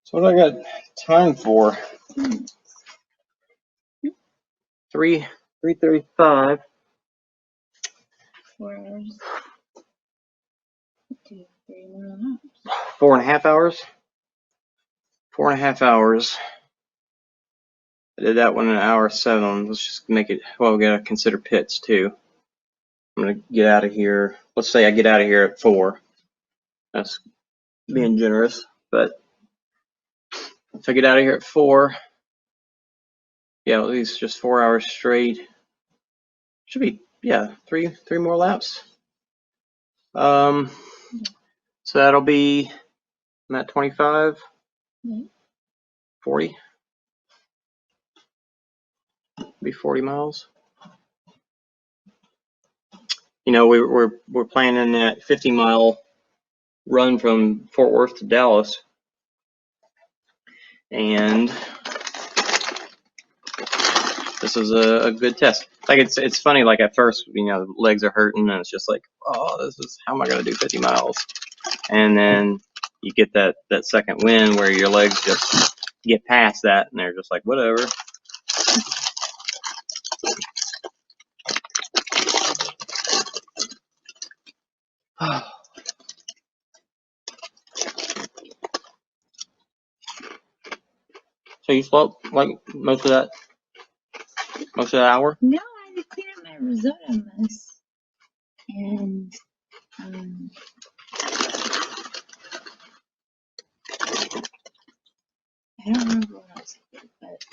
So what do I got time for? 3:35. 4 hours. 2, 3 more than 4.5 hours. 4.5 hours. I did that one in 1:07. Let's just make it. Well, we gotta consider pits too. I'm gonna get out of here. Let's say I get out of here at 4. That's being generous, but if I get out of here at 4, yeah, at least just 4 hours straight. Should be, yeah, three more laps. So that'll be, I'm at 25, 40. Be 40 miles. You know, we're planning that 50-mile run from Fort Worth to Dallas, and this is a good test. Like it's funny. Like at first, you know, the legs are hurting, and it's just like, oh, this is how am I gonna do 50 miles? And then you get that second win where your legs just get past that, and they're just like, whatever. So you slept like most of that hour? No, I had to clean up my risotto mess. And I don't remember what else I did, but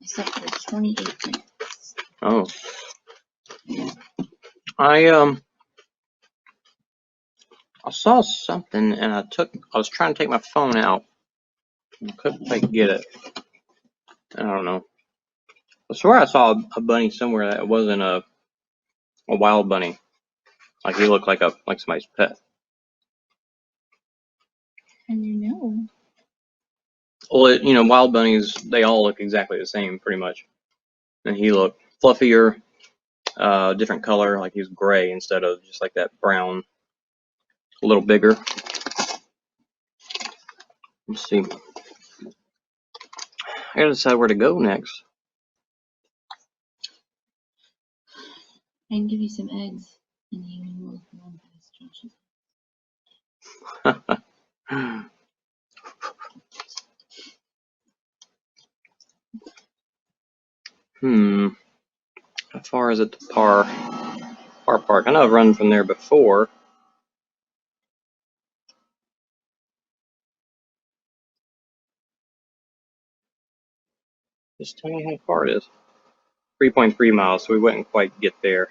I slept for 28 minutes. Oh. I saw something and I was trying to take my phone out. I couldn't quite get it. I don't know. I swear I saw a bunny somewhere that wasn't a wild bunny. Like he looked like somebody's pet. And you know. Well, you know, wild bunnies, they all look exactly the same pretty much. And he looked fluffier, different color, like he was gray instead of just like that brown, a little bigger. Let's see. I gotta decide where to go next. I can give you some eggs and you can walk around past Josh's. How far is it to Park? I know I've run from there before. Just tell me how far it is. 3.3 miles, so we wouldn't quite get there.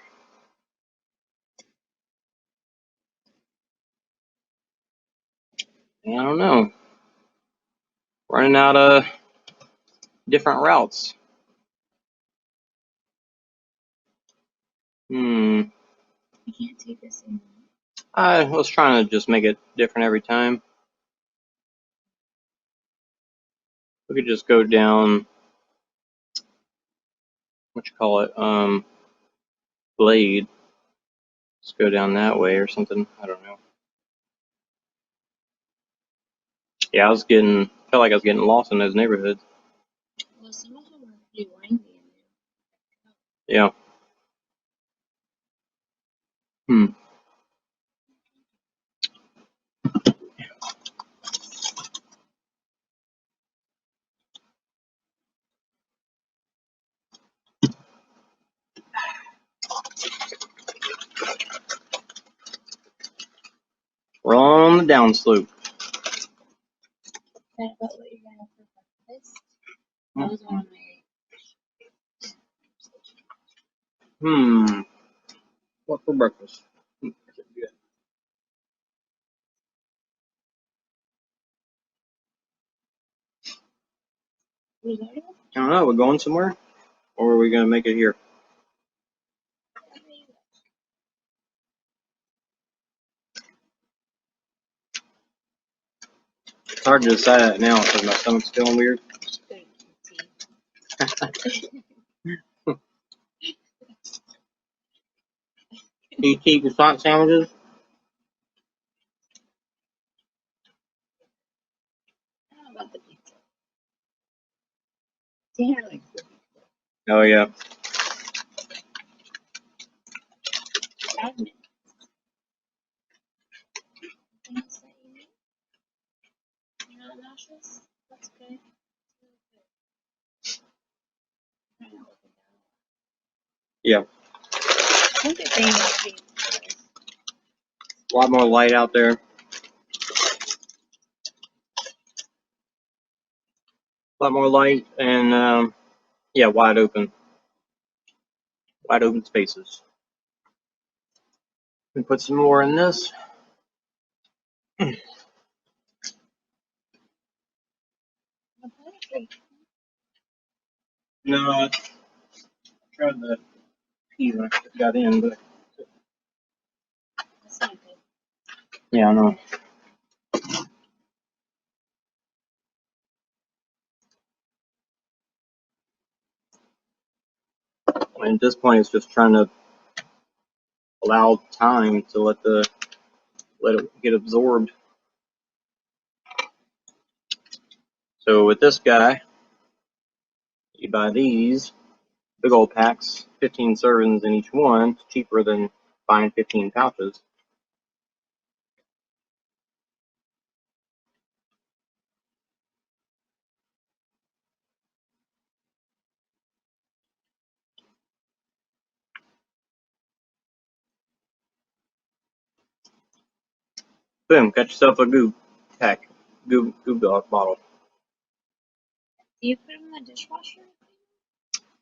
I don't know. Running out of different routes. I can't take this anymore. I was trying to just make it different every time. We could just go down, what you call it, blade. Let's go down that way or something. I don't know. Yeah, felt like I was getting lost in those neighborhoods. Well, some of them are pretty windy. Yeah. Hmm. We're on the downslope. That about what you're gonna have for breakfast? That was one of my. What for breakfast? I don't know. We're going somewhere, or are we gonna make it here? It's hard to decide now because my stomach's feeling weird. Do you keep croissant sandwiches? I don't know about the pizza. Tanner likes the pizza. Oh yeah. 5 minutes. Anything else that you need? You're not nauseous? That's good. Yeah. One good thing about being A lot more light out there. A lot more light and yeah, wide open spaces. We put some more in this. No, I tried to pee when I got in, but that's not good. yeah, I know. And at this point, it's just trying to allow time to let it get absorbed. So with this guy, you buy these big old packs, 15 servings in each one. It's cheaper than buying 15 pouches. Boom, got yourself a goo pack, goo bottle. Do you put them in the dishwasher?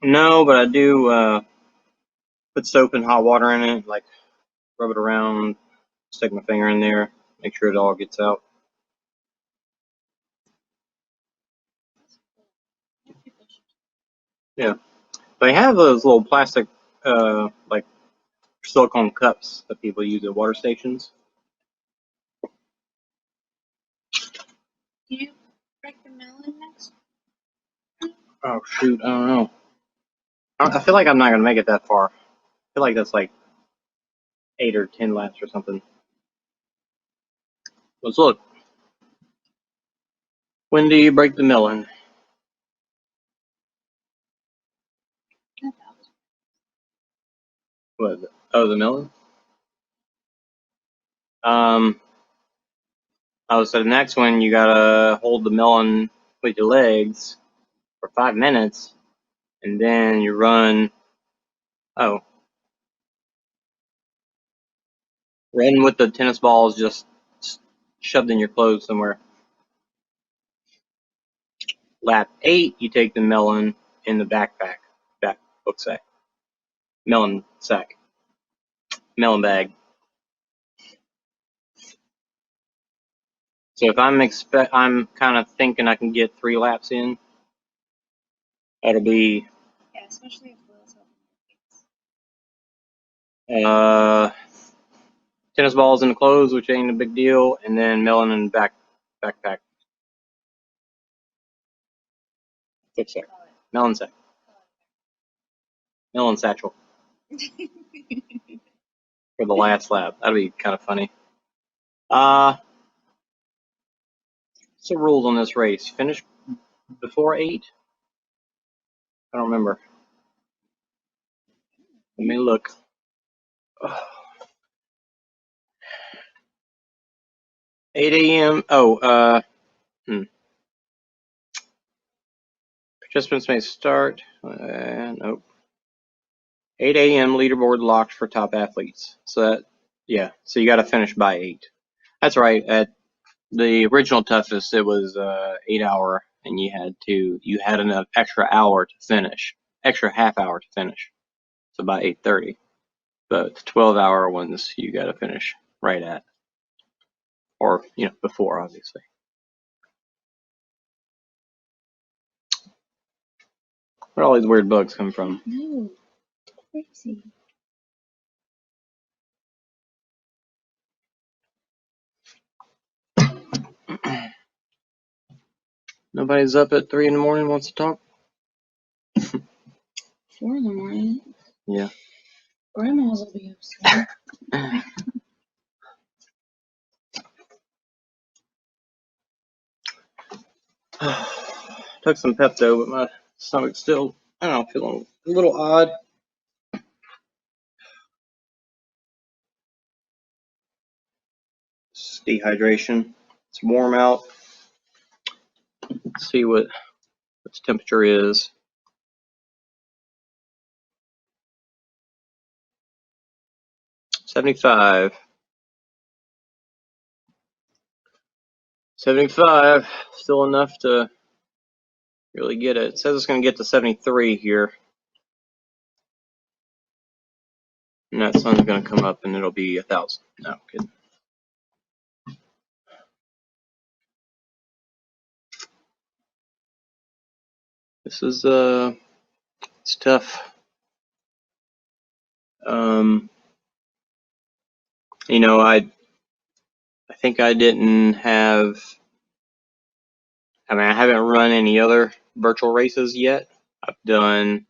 No, but I do put soap and hot water in it, like rub it around, stick my finger in there, make sure it all gets out. Yeah, they have those little plastic, like silicone cups that people use at water stations. Do you break the melon next? Oh shoot, I don't know. I feel like I'm not gonna make it that far. I feel like that's like 8 or 10 laps or something. Let's look. When do you break the melon? What is it? Oh, the melon? Oh, so the next one you gotta hold the melon with your legs for 5 minutes, and then you run. Oh, run with the tennis balls just shoved in your clothes somewhere. Lap 8, you take the melon in the back book sack, melon sack, melon bag. So if I'm kind of thinking I can get 3 laps in. That'll be Yeah, especially if Will's helping. tennis balls in the clothes, which ain't a big deal, and then melon and backpack. Six sack. Melon sack. Melon satchel. For the last lap. That'd be kind of funny. What's the rules on this race? Finish before 8? I don't remember. Let me look. 8 a.m. Participants may start. Nope. 8 a.m. leaderboard locked for top athletes. So that, yeah. So you got to finish by 8. That's right. At the original toughest, it was 8 hour, and you had an extra hour to finish, extra half hour to finish. So by 8:30. But the 12-hour ones, you got to finish right at, or before, obviously. Where all these weird bugs come from? No, crazy. Nobody's up at 3 in the morning wants to talk? 4 in the morning. Yeah. Grandma's will be upset. Took some Pepto, but my stomach's still, I don't know, feeling a little odd. It's dehydration. It's warm out. Let's see what its temperature is. $75. 75, still enough to really get it. It says it's going to get to 73 here. And that sun's going to come up and it'll be 1,000. No, kidding. This is, it's tough. I think I didn't have, I haven't run any other virtual races yet. I've done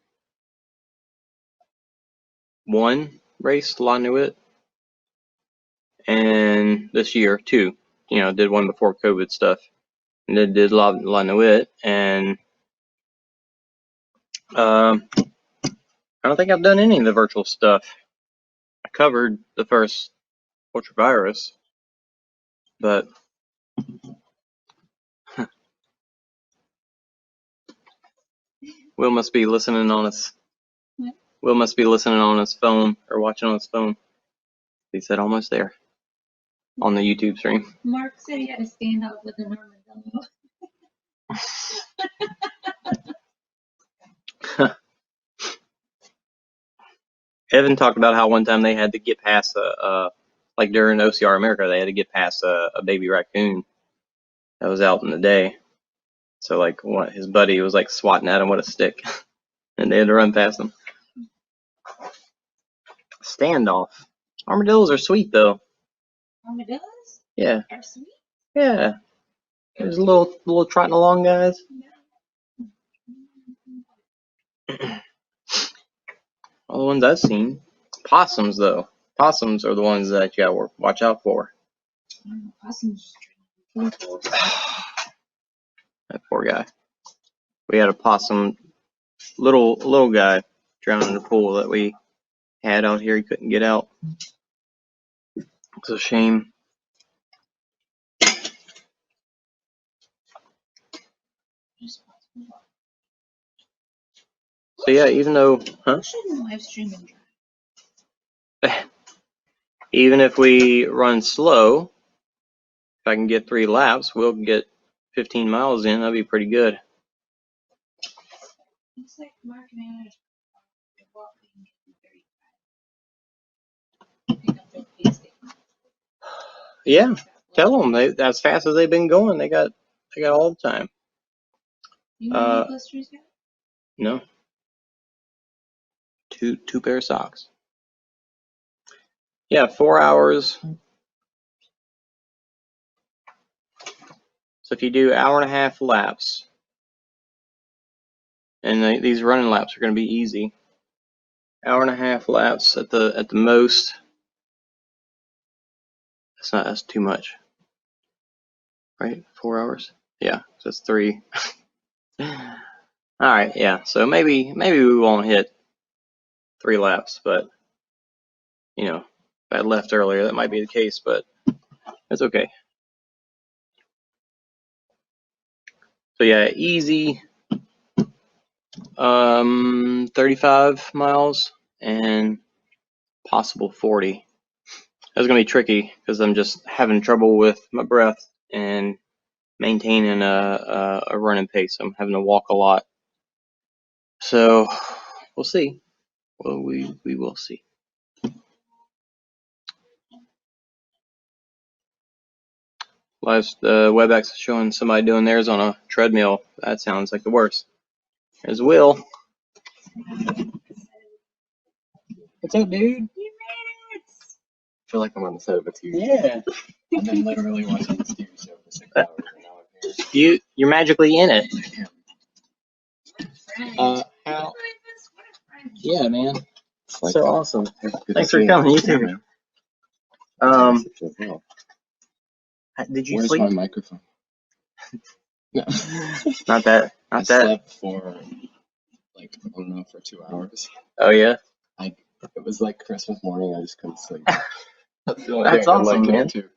one race, La Nuit, and this year, 2. Did one before COVID stuff. And then did La Nuit, and I don't think I've done any of the virtual stuff. I covered the first ultravirus, but Will must be listening on his phone or watching on his phone. He said almost there on the YouTube stream. Mark said he had to stand up with an armadillo. Evan talked about how one time they had to get past like during OCR America, they had to get past a baby raccoon that was out in the day. So like his buddy was like swatting at him with a stick, and they had to run past him. Standoff. Armadillos are sweet though. Armadillos? Yeah. Are sweet? Yeah. There's little trotting along guys. All the ones I've seen. Possums though. Possums are the ones that you gotta watch out for. Possums. That poor guy. We had a possum, little guy, drowned in the pool that we had out here. He couldn't get out. It's a shame. So yeah, even though, even if we run slow, if I can get 3 laps, we'll get 15 miles in. That'd be pretty good. Looks like Mark and I Yeah, tell them as fast as they've been going, they got all the time. You know any blisters yet? No. Two pair of socks. Yeah, 4 hours. So if you do 1.5 laps, and these running laps are going to be easy. 1.5 laps at the most. That's too much, right? 4 hours. Yeah, so that's 3. All right, yeah. So maybe we won't hit 3 laps, but you know, if I had left earlier, that might be the case, but it's okay. So yeah, easy. 35 miles and possible 40. That's gonna be tricky because I'm just having trouble with my breath and maintaining a running pace. I'm having to walk a lot. So we'll see. Well, we will see. WebEx is showing somebody doing theirs on a treadmill. That sounds like the worst. There's Will. What's up, dude? You made it! I feel like I'm on the set of a TV. Yeah. I've been literally watching this TV show for 6 hours and now I'm here. You're magically in it. How? Yeah, man. Like, So awesome. good Thanks to for see coming. You Yeah, too. man. Did you Where's sleep? my microphone? No. Not that. I Not that. slept for like, I don't know, for 2 hours. Oh yeah. It was like Christmas morning. I just couldn't sleep. That's the only That's thing I can awesome, liken man. it to.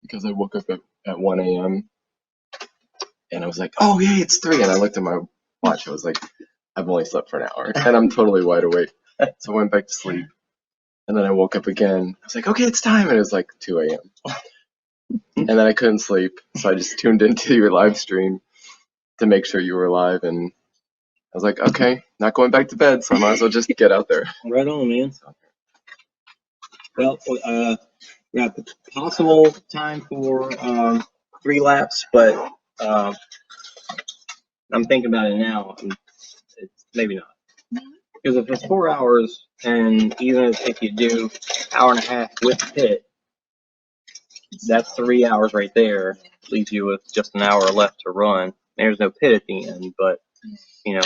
Because I woke up at 1 a.m. and I was like, oh yeah, it's 3. And I looked at my watch. I was like, I've only slept for an hour and I'm totally wide awake. So I went back to sleep. And then I woke up again. I was like, okay, it's time. And it was like 2 a.m. And then I couldn't sleep. So I just tuned into your live stream to make sure you were live. And I was like, okay, not going back to bed. So I might as well just get out there. Right on, man. Well, we got the possible time for 3 laps, but I'm thinking about it now. It's maybe not. Because if it's 4 hours, and even if you do 1.5 with pit, that's 3 hours right there. Leaves you with just an hour left to run. There's no pit at the end, but you know,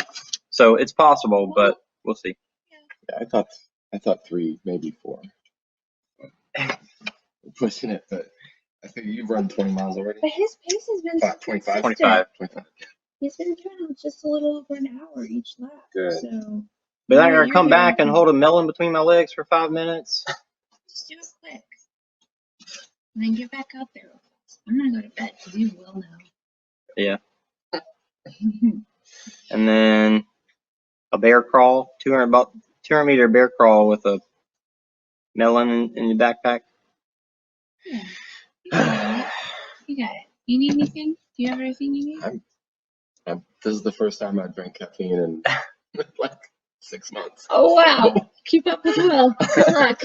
so it's possible, but we'll see. Yeah, I thought 3, maybe 4. Pushing it, but I think you've run 20 miles already. But his pace has been so 25. consistent. 25. He's been doing just a little over an hour each lap. Good. So. But I gotta you're come doing back and hold a melon between my legs for 5 minutes. Just do it quick. And then get back out there. I'm gonna go to bed because you will know. Yeah. And then a bear crawl, 200 meter bear crawl with a melon in your backpack. Yeah. You got it. You got it. You need anything? Do you have everything you need? This is the first time I've drank caffeine in like 6 months. Oh wow! Keep up with Will. Good luck.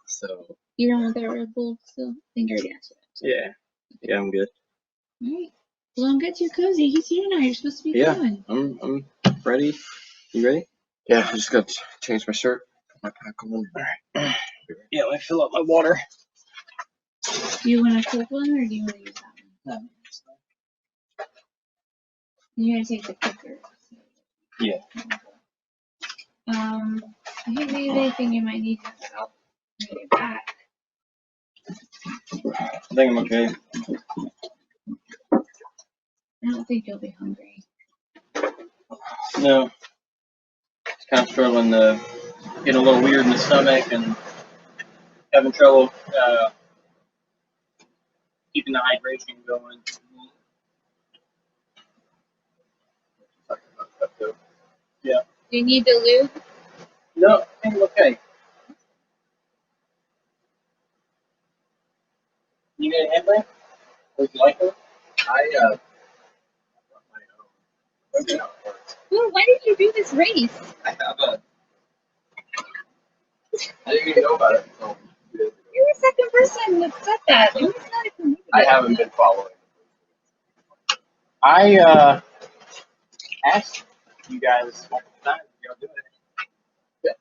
So. You don't want that Red Bull still? I think I already asked you that. Yeah, I'm good. All right. Well, don't get too cozy. He's here now. You're supposed to be going. I'm ready. You ready? Yeah, I just got to change my shirt. Put my pack on. All right. Yeah, let me fill up my water. Do you want a cold one or do you want to use that one? You're gonna take the quicker. Yeah. I think maybe anything you might need to help get it back. I think I'm okay. I don't think you'll be hungry. No. Just kind of struggling to get a little weird in the stomach and having trouble keeping the hydration going. Yeah. Do you need the lube? No, I think I'm okay. You need a headlamp? Would you like one? Well, why did you do this race? I didn't even know about it. So. You're the second person that said that. It was not a community. I haven't been following. I asked you guys multiple times if y'all do it. Yeah.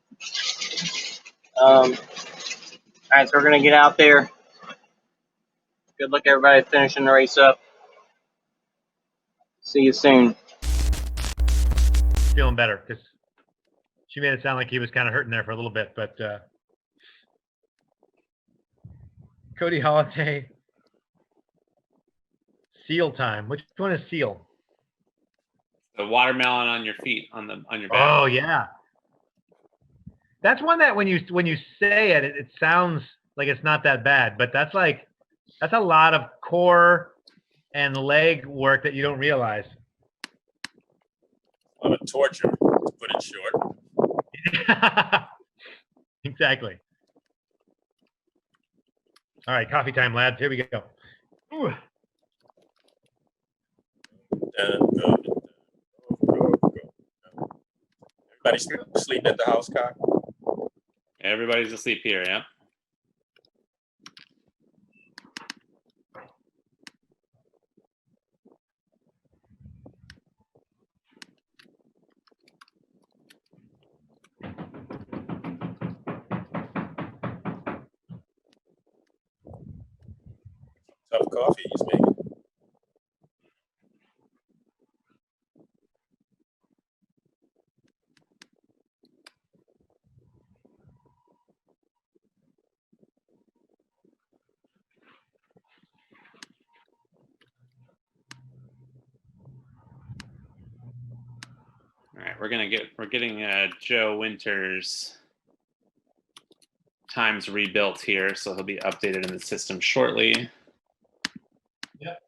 All right, so we're gonna get out there. Good luck, everybody, finishing the race up. See you soon. Feeling better because she made it sound like he was kind of hurting there for a little bit, but Cody Holiday, seal time. Which one is seal? The watermelon on your feet, on your back. Oh yeah, that's one that when you say it, it sounds like it's not that bad, but that's a lot of core and leg work that you don't realize. A lot of torture, to put it short. Exactly. All right, coffee time, lads. Here we go. Ooh. Everybody sleep at the house, Cock? Everybody's asleep here, yeah. Tough coffee he's making. All right, we're getting Joe Winters times rebuilt here, so he'll be updated in the system shortly. Yep.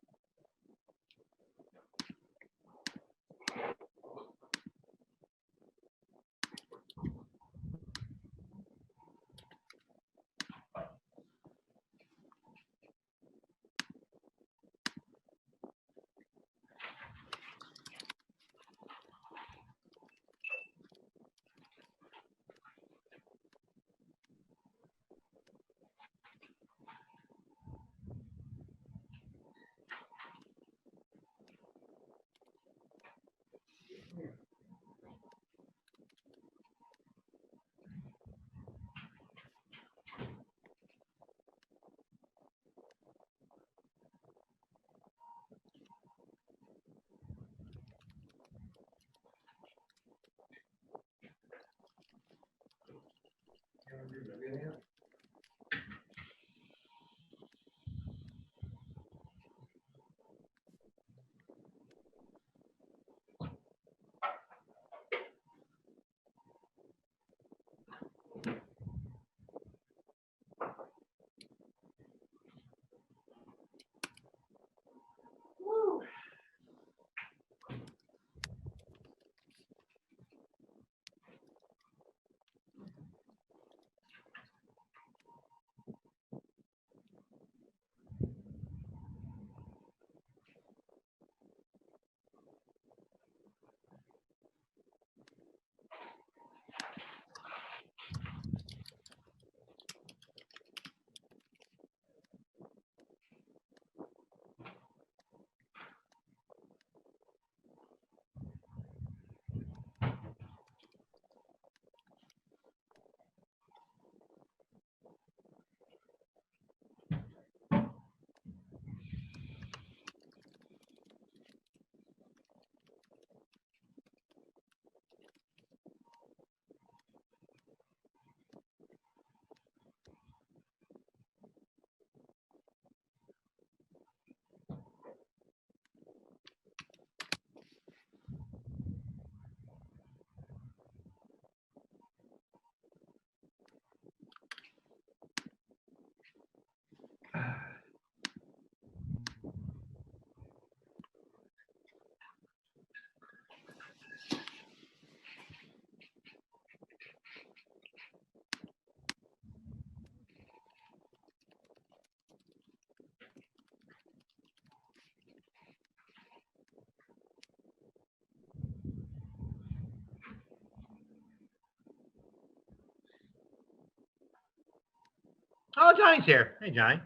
Oh, Johnny's here. Hey, Johnny.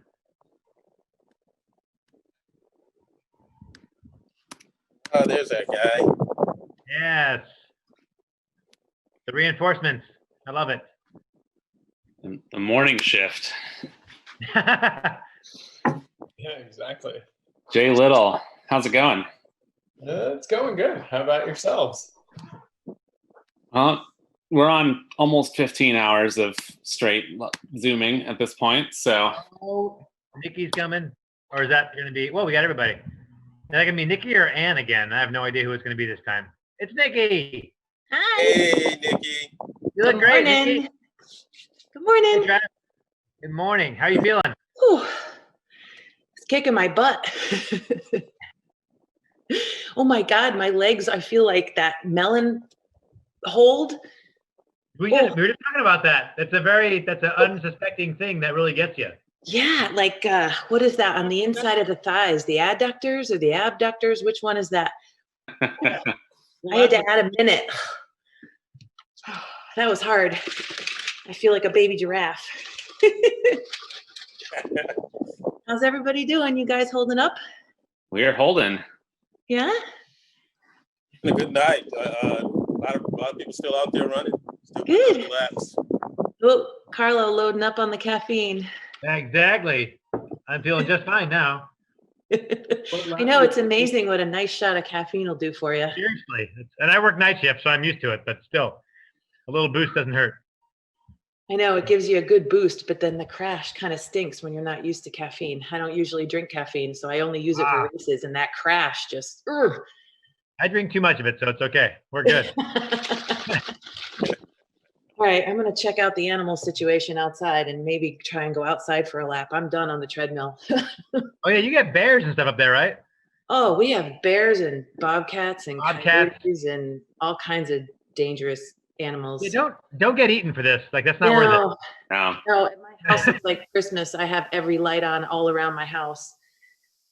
Oh, there's that guy. Yes. The reinforcements. I love it. The morning shift. Yeah, exactly. Jay Little, how's it going? It's going good. How about yourselves? We're on almost 15 hours of straight Zooming at this point, so. Oh, Nikki's coming. Or is that going to be, well, we got everybody. Is that going to be Nikki or Ann again? I have no idea who it's going to be this time. It's Nikki. Hi. Hey, Nikki. You look great, morning. Nikki. Good morning. Hey, Travis. Good morning. How are you feeling? Whew. It's kicking my butt. Oh my God, my legs, I feel like that melon hold. We were just talking about that. That's an unsuspecting thing that really gets you. Yeah, like what is that on the inside of the thighs? The adductors or the abductors? Which one is that? I had to add a minute. That was hard. I feel like a baby giraffe. How's everybody doing? You guys holding up? We are holding. Yeah? A good night. A lot of people still out there running. Still Good. Laps. Oh, Carlo loading up on the caffeine. Exactly. I'm feeling just fine now. I know, it's amazing what a nice shot of caffeine will do for you. Seriously. And I work night shift, so I'm used to it, but still, a little boost doesn't hurt. I know, it gives you a good boost, but then the crash kind of stinks when you're not used to caffeine. I don't usually drink caffeine, so I only use it for races, and that crash just, ugh. I drink too much of it, so it's okay. We're good. All right, I'm going to check out the animal situation outside and maybe try and go outside for a lap. I'm done on the treadmill. Oh, yeah, you get bears and stuff up there, right? Oh, we have bears and bobcats and coyotes and all kinds of dangerous animals. Yeah, don't get eaten for this. Like, that's not worth it. No, at my house, it's like Christmas. I have every light on all around my house.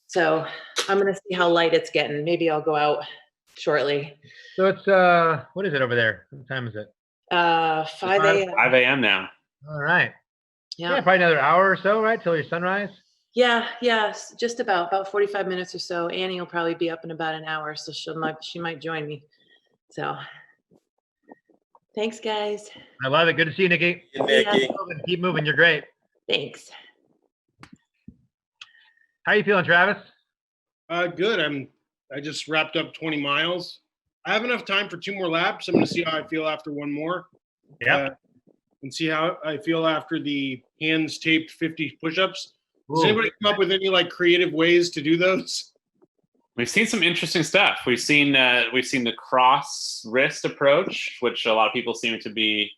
So I'm going to see how light it's getting. Maybe I'll go out shortly. So it's, what is it over there? What time is it? 5 a.m. 5 a.m. now. All right. Yeah. Probably another hour or so, right? Till your sunrise? Yeah, just about 45 minutes or so. Annie will probably be up in about an hour, so she might join me. So thanks, guys. I love it. Good to see you, Nikki. Nikki. Keep moving. You're great. Thanks. How are you feeling, Travis? Good. I just wrapped up 20 miles. I have enough time for 2 more laps. I'm going to see how I feel after one more. Yeah. And see how I feel after the hands taped 50 push-ups. Does anybody come up with any like creative ways to do those? We've seen some interesting stuff. We've seen the cross wrist approach, which a lot of people seem to be,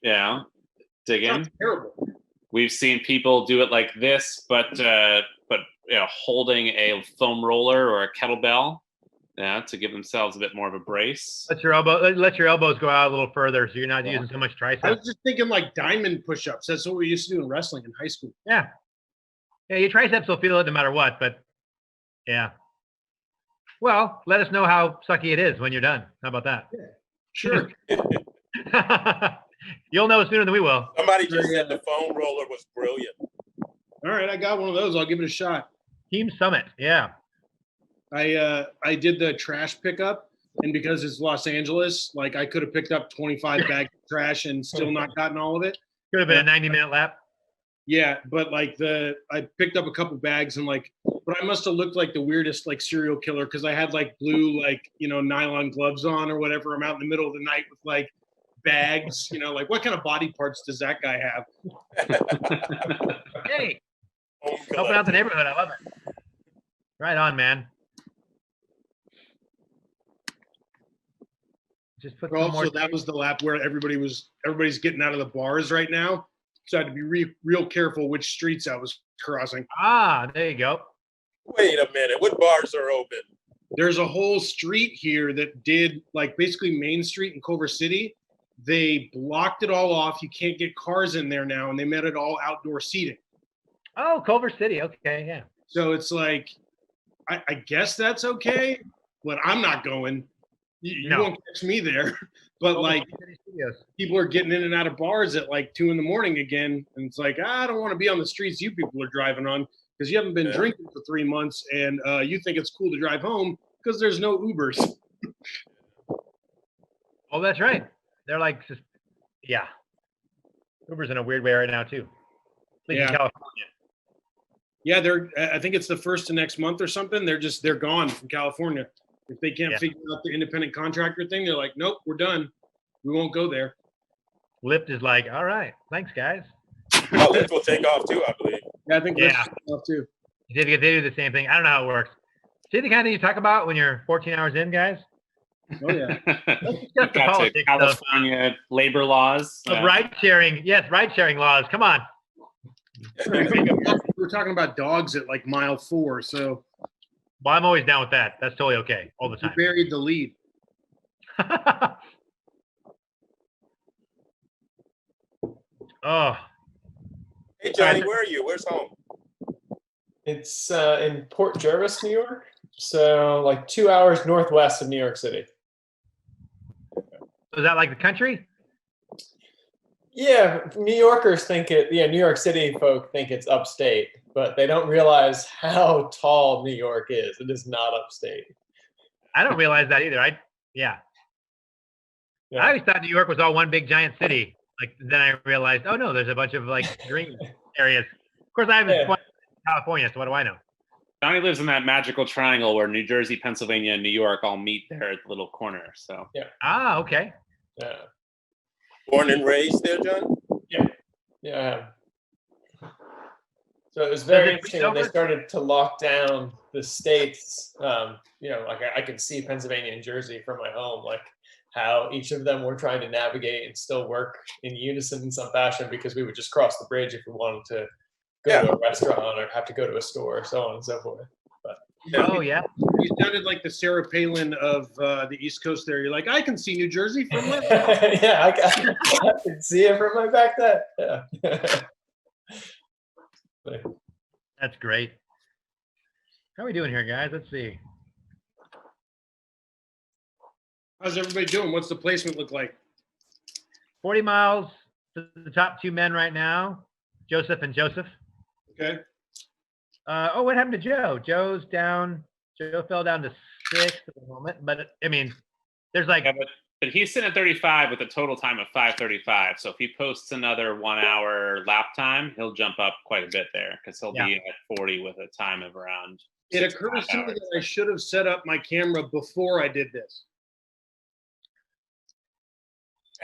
digging. Sounds terrible. We've seen people do it like this, but holding a foam roller or a kettlebell, to give themselves a bit more of a brace. Let your elbows go out a little further, so you're not using so much tricep. I was just thinking like diamond push-ups. That's what we used to do in wrestling in high school. Yeah. Yeah, your triceps will feel it no matter what, but yeah. Well, let us know how sucky it is when you're done. How about that? Yeah, sure. You'll know sooner than we will. Somebody just said the foam roller was brilliant. All right, I got one of those. I'll give it a shot. Team Summit, yeah. I did the trash pickup, and because it's Los Angeles, like I could have picked up 25 bags of trash and still not gotten all of it. Could have been a 90-minute lap. Yeah, but like I picked up a couple bags and but I must have looked like the weirdest like serial killer because I had like blue nylon gloves on or whatever. I'm out in the middle of the night with like bags, like what kind of body parts does that guy have? Hey, helping out the neighborhood. I love it. Right on, man. Just put also, that was the lap where everybody's getting out of the bars right now. So I had to be real careful which streets I was crossing. Ah, there you go. Wait a minute. What bars are open? There's a whole street here that did like basically Main Street in Culver City. They blocked it all off. You can't get cars in there now, and they made it all outdoor seating. Oh, Culver City. Okay, yeah. So it's like, I guess that's okay, but I'm not going. You won't catch me there. But like, people are getting in and out of bars at like 2 a.m. again, and it's like, I don't want to be on the streets you people are driving on because you haven't been drinking for 3 months, and you think it's cool to drive home because there's no Ubers. Oh, that's right. They're like, yeah. Uber's in a weird way right now too. Like Yeah. in California. Yeah, I think it's the first of next month or something. They're gone from California. If they can't figure out the independent contractor thing, they're like, nope, we're done. We won't go there. Lyft is like, all right, thanks guys. Well, Lyft will take off too, I believe. Yeah, I think Lyft will take off too. They do the same thing. I don't know how it works. See the kind of thing you talk about when you're 14 hours in, guys? Oh yeah. Got to California labor laws. Of ride sharing. Yes, ride sharing laws. Come on. We're talking about dogs at like mile 4, so. Well, I'm always down with that. That's totally okay all the time. You buried the lead. Oh. Hey Johnny, where are you? Where's home? It's in Port Jervis, New York. So like 2 hours northwest of New York City. Is that like the country? Yeah, New Yorkers think it. Yeah, New York City folk think it's upstate, but they don't realize how tall New York is. It is not upstate. I don't realize that either. Yeah. I always thought New York was all one big giant city. Like then I realized, oh no, there's a bunch of like green areas. Of course, I haven't in California, so what do I know? Johnny lives in that magical triangle where New Jersey, Pennsylvania, and New York all meet there at the little corner. So yeah. Ah, okay. Yeah. Born and raised there, John? Yeah. Yeah. So it was very interesting when they started to lock down the states. Like I could see Pennsylvania and Jersey from my home, like how each of them were trying to navigate and still work in unison in some fashion, because we would just cross the bridge if we wanted to go to a restaurant or have to go to a store, so on and so forth. But oh yeah, you sounded like the Sarah Palin of the East Coast. There, you're like, I can see New Jersey from my. Yeah, I can see it from my back there. Yeah. That's great. How are we doing here, guys? Let's see. How's everybody doing? What's the placement look like? 40 miles to the top 2 men right now, Joseph and Joseph. Okay. What happened to Joe? Joe's down. Joe fell down to 6th at the moment. But I mean, there's like. Yeah, but he's sitting at 35 with a total time of 5:35. So if he posts another 1 hour lap time, he'll jump up quite a bit there because he'll be at 40 with a time of around. It occurs to me that I should have set up my camera before I did this.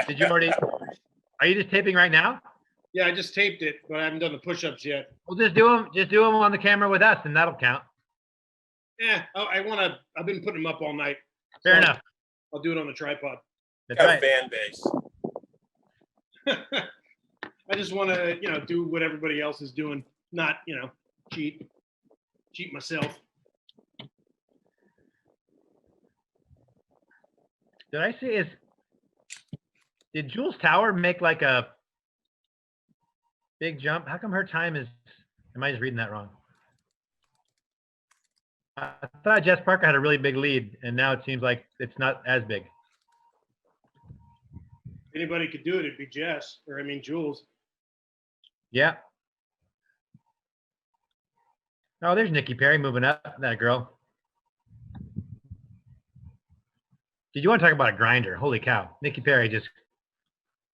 Did you already? Are you just taping right now? Yeah, I just taped it, but I haven't done the push-ups yet. Well, just do them. Just do them on the camera with us, and that'll count. Yeah, I want to. I've been putting them up all night. Fair enough. I'll do it on the tripod. That's right. Fan base. I just want to, do what everybody else is doing, not, cheat myself. Did I see did Jules Tower make like a big jump? How come her time is, am I just reading that wrong? I thought Jess Parker had a really big lead, and now it seems like it's not as big. Anybody could do it, it'd be Jess, Jules. Yeah. Oh, there's Nikki Perry moving up, that girl. Did you want to talk about a grinder? Holy cow. Nikki Perry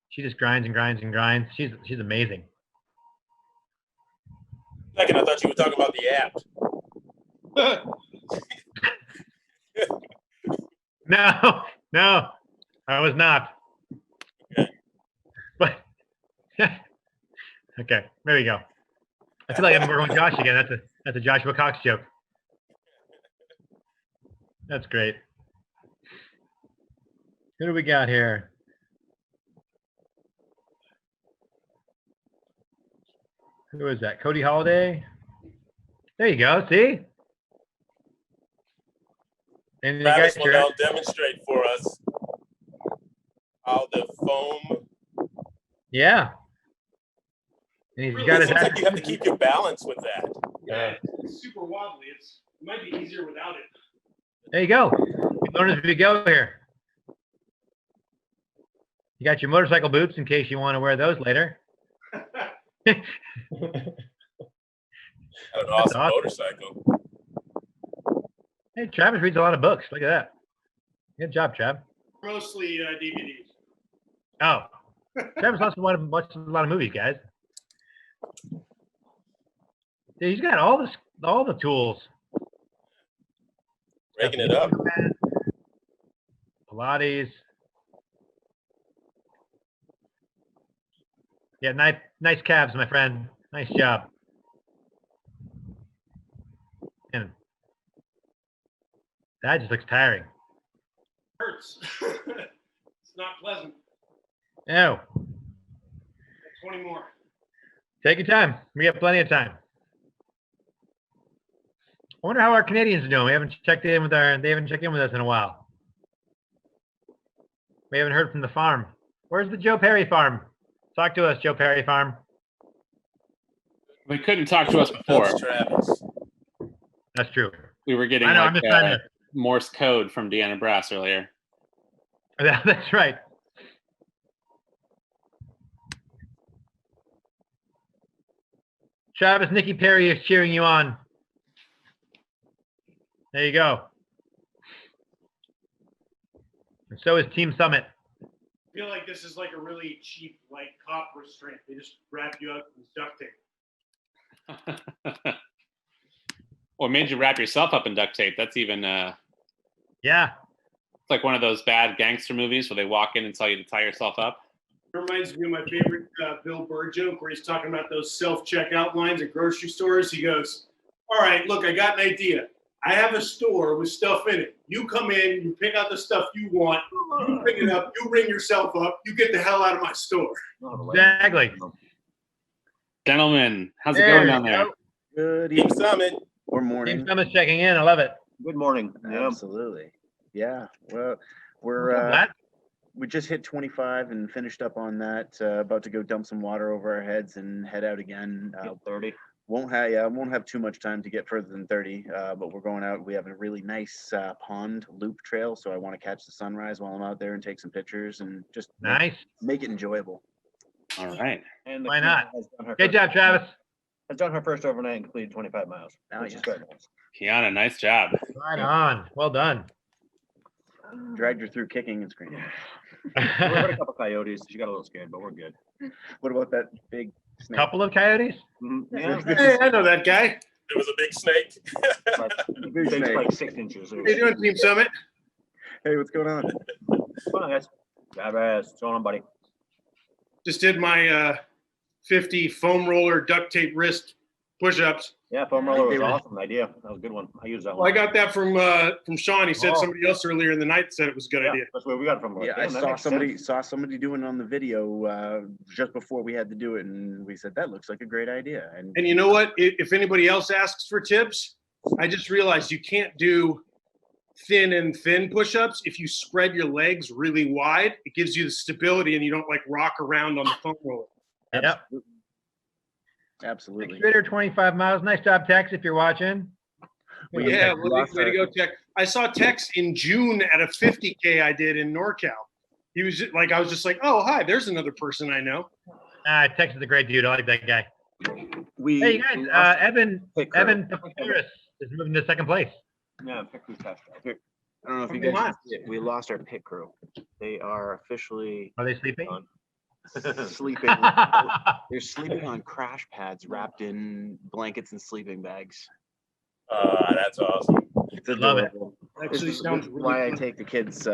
she just grinds and grinds and grinds. She's amazing. Second, I thought you were talking about the app. No, I was not. Okay. But okay, there we go. I feel like I'm working with Josh again. That's a Joshua Cox joke. That's great. Who do we got here? Who is that? Cody Holiday? There you go. See? And you Travis got will now demonstrate for us how the foam. Yeah. And he's got his. Seems like you have to keep your balance with that. Yeah, it's super wobbly. It might be easier without it. There you go. We learn as we go here. You got your motorcycle boots in case you want to wear those later. An awesome motorcycle. Hey, Travis reads a lot of books. Look at that. Good job, Trav. Mostly DVDs. Oh, Travis also watches a lot of movies, guys. Yeah, he's got all the tools. Breaking it up. Pilates. Yeah, nice calves, my friend. Nice job. And that just looks tiring. Hurts. It's not pleasant. No. 20 more. Take your time. We have plenty of time. I wonder how our Canadians are doing. They haven't checked in with us in a while. We haven't heard from the farm. Where's the Joe Perry farm? Talk to us, Joe Perry farm. They couldn't talk to us before. That's Travis. That's true. We were getting I know, I'm just trying to... Morse code from Deanna Brass earlier. That's right. Travis, Nikki Perry is cheering you on. There you go. And so is Team Summit. I feel like this is like a really cheap, like cop restraint. They just wrap you up with duct tape. Or made you wrap yourself up in duct tape. That's even yeah. It's like one of those bad gangster movies where they walk in and tell you to tie yourself up. It reminds me of my favorite Bill Burr joke where he's talking about those self-checkout lines at grocery stores. He goes, all right, look, I got an idea. I have a store with stuff in it. You come in, you pick out the stuff you want, you pick it up, you ring yourself up, you get the hell out of my store. Exactly. Gentlemen, how's it going down there? Good Team evening Summit. or morning. Team Summit's checking in. I love it. Good morning. Absolutely. Yeah. Well, we're we just hit 25 and finished up on that. About to go dump some water over our heads and head out again. 30. Won't have too much time to get further than 30, but we're going out. We have a really nice pond loop trail, so I want to catch the sunrise while I'm out there and take some pictures and just make it enjoyable. All right. And why not? Good job, Travis. Has done her first overnight and completed 25 miles. Which is very nice. Kiana, nice job. Right on. Well done. Dragged her through kicking and screaming. We heard a couple coyotes. She got a little scared, but we're good. What about that big snake? Couple of coyotes? Mm-hmm. Yeah. Hey, I know that guy. It was a big snake. Big snake, like 6 inches. How you doing, Team Summit? Hey, what's going on? What's going on, guys? What's going on, buddy? Just did my 50 foam roller duct tape wrist push-ups. Yeah, foam roller was awesome idea. That was a good one. I used that Well, one. I got that from Sean. He said somebody else earlier in the night said it was a good idea. That's where we got it from. Yeah, I saw somebody doing it on the video just before we had to do it, and we said that looks like a great idea. And you know what? If anybody else asks for tips, I just realized you can't do thin and thin push-ups. If you spread your legs really wide, it gives you the stability, and you don't like rock around on the foam roller. Yep. Absolutely. Twitter 25 miles. Nice job, Tex, if you're watching. Well, yeah, way to go, Tex. I saw Tex in June at a 50K I did in NorCal. He was just, like, I was just like, oh, hi, there's another person I know. Tex is a great dude. I like that guy. Hey, you guys, Evan Paparis is moving to second place. Yeah, pit crew touched. I don't know if you guys can see it. We lost our pit crew. They are officially. Are they sleeping? Sleeping. They're sleeping on crash pads wrapped in blankets and sleeping bags. That's awesome. Love it. Actually, sounds really why fun. I take the kids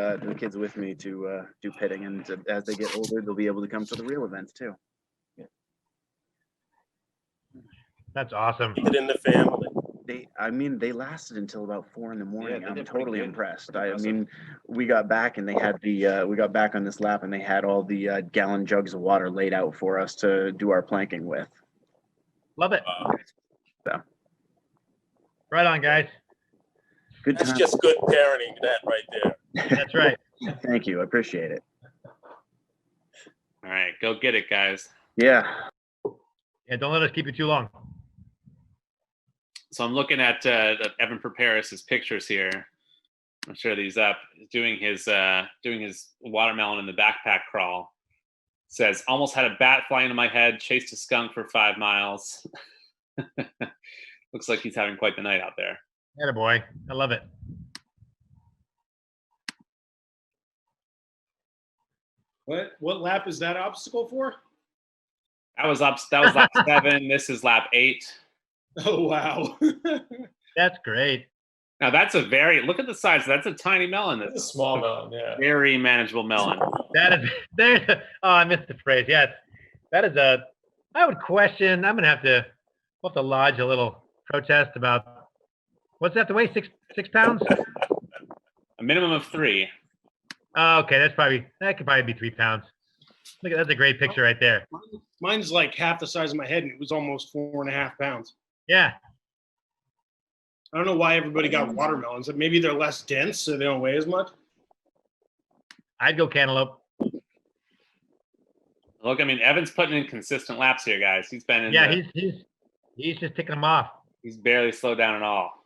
with me to do pitting, and as they get older, they'll be able to come to the real events too. Yeah. That's awesome. Keep it in the family. They lasted until about 4 a.m. I'm totally impressed. I mean, we got back and they had we got back on this lap and they had all the gallon jugs of water laid out for us to do our planking with. Love it. So. Right on, guys. Good That's time. just good parenting, that right there. That's right. Thank you. I appreciate it. All right, go get it, guys. Yeah. Yeah, don't let us keep you too long. So I'm looking at Evan Preparis' pictures here. I'm sure that he's up doing his watermelon in the backpack crawl. Says, almost had a bat fly into my head, chased a skunk for 5 miles. Looks like he's having quite the night out there. Attaboy. I love it. What lap is that obstacle for? That was lap 7. This is lap 8. Oh, wow. That's great. Now look at the size. That's a tiny melon. It's a small melon, yeah. Very manageable melon. That is, I missed the phrase. Yes. That is I would question, we'll have to lodge a little protest about, what's that to weigh, 6 pounds? A minimum of 3. Oh, okay, that could probably be 3 pounds. Look, that's a great picture right there. Mine's like half the size of my head, and it was almost 4.5 pounds. Yeah. I don't know why everybody got watermelons. Maybe they're less dense, so they don't weigh as much. I'd go cantaloupe. Look, I mean, Evan's putting in consistent laps here, guys. He's been in. Yeah, he's just ticking them off. He's barely slowed down at all,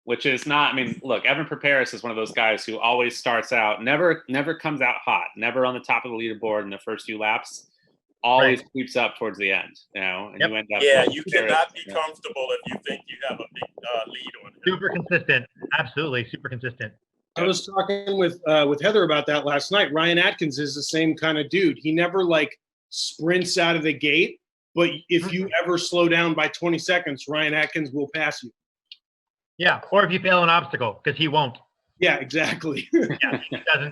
which is not. I mean, look, Evan Preparis is one of those guys who always starts out, never comes out hot, never on the top of the leaderboard in the first few laps. Always creeps up towards the end, and you end up. Yeah, you cannot be comfortable if you think you have a big lead on him. Super consistent, absolutely super consistent. I was talking with Heather about that last night. Ryan Atkins is the same kind of dude. He never like sprints out of the gate, but if you ever slow down by 20 seconds, Ryan Atkins will pass you. Yeah, or if you fail an obstacle, because he won't. Yeah, exactly. Yeah,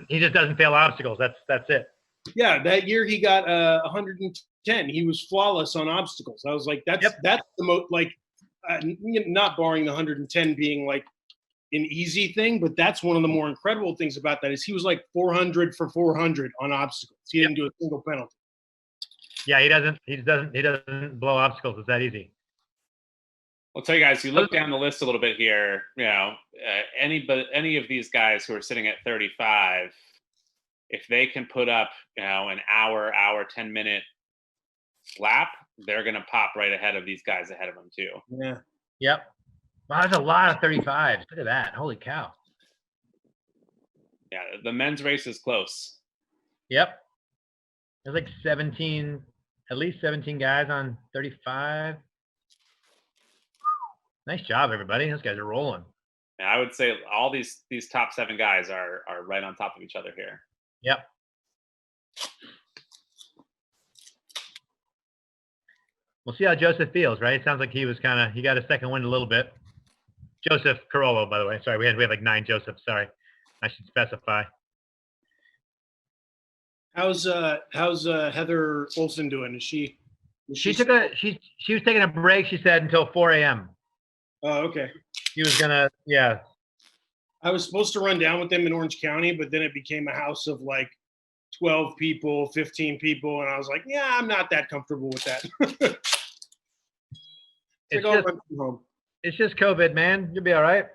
he just doesn't fail obstacles. That's it. Yeah, that year he got 110. He was flawless on obstacles. I was like, that's the most, like, not barring the 110 being like an easy thing, but that's one of the more incredible things about that is he was like 400 for 400 on obstacles. He didn't do a single penalty. Yeah, he doesn't blow obstacles. It's that easy. I'll tell you guys, you look down the list a little bit here, any of these guys who are sitting at 35, if they can put up, an hour, 10-minute lap, they're going to pop right ahead of these guys ahead of them too. Yeah. Yep. Wow, that's a lot of 35s. Look at that. Holy cow. Yeah, the men's race is close. Yep. There's like 17, at least 17 guys on 35. Nice job, everybody. Those guys are rolling. And I would say all these top 7 guys are right on top of each other here. Yep. We'll see how Joseph feels, right? It sounds like he got a second wind a little bit. Joseph Carollo, by the way. Sorry, we have like 9 Josephs. Sorry, I should specify. How's Heather Olson doing? She was taking a break, she said, until 4 a.m. Oh, okay. She was gonna, yeah. I was supposed to run down with them in Orange County, but then it became a house of like 12 people, 15 people, and I was like, yeah, I'm not that comfortable with that. It's just COVID, man. You'll be all right.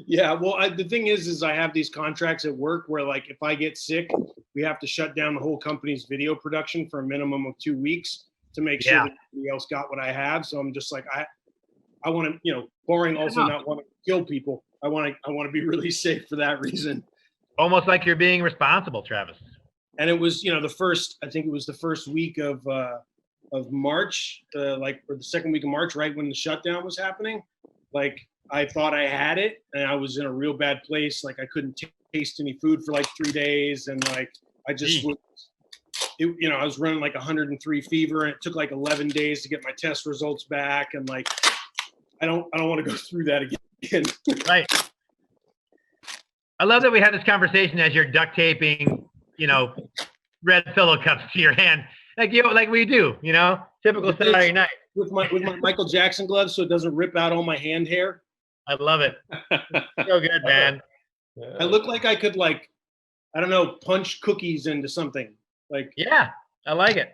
Yeah, well, the thing is I have these contracts at work where, like, if I get sick, we have to shut down the whole company's video production for a minimum of 2 weeks to make sure that everybody else got what I have. So I'm just like, I want to, barring also not want to kill people. I want to be really safe for that reason. Almost like you're being responsible, Travis. And it was, I think it was the first week of March, or the second week of March, right when the shutdown was happening. Like, I thought I had it, and I was in a real bad place. Like, I couldn't taste any food for like 3 days, and like I just I was running like 103 fever, and it took like 11 days to get my test results back, and like I don't want to go through that again. Right. I love that we had this conversation as you're duct taping, red solo cups to your hand, like we do, typical Saturday night with my Michael Jackson gloves, so it doesn't rip out all my hand hair. I love it. So good, man. I look like I could, like, I don't know, punch cookies into something. Like, yeah, I like it.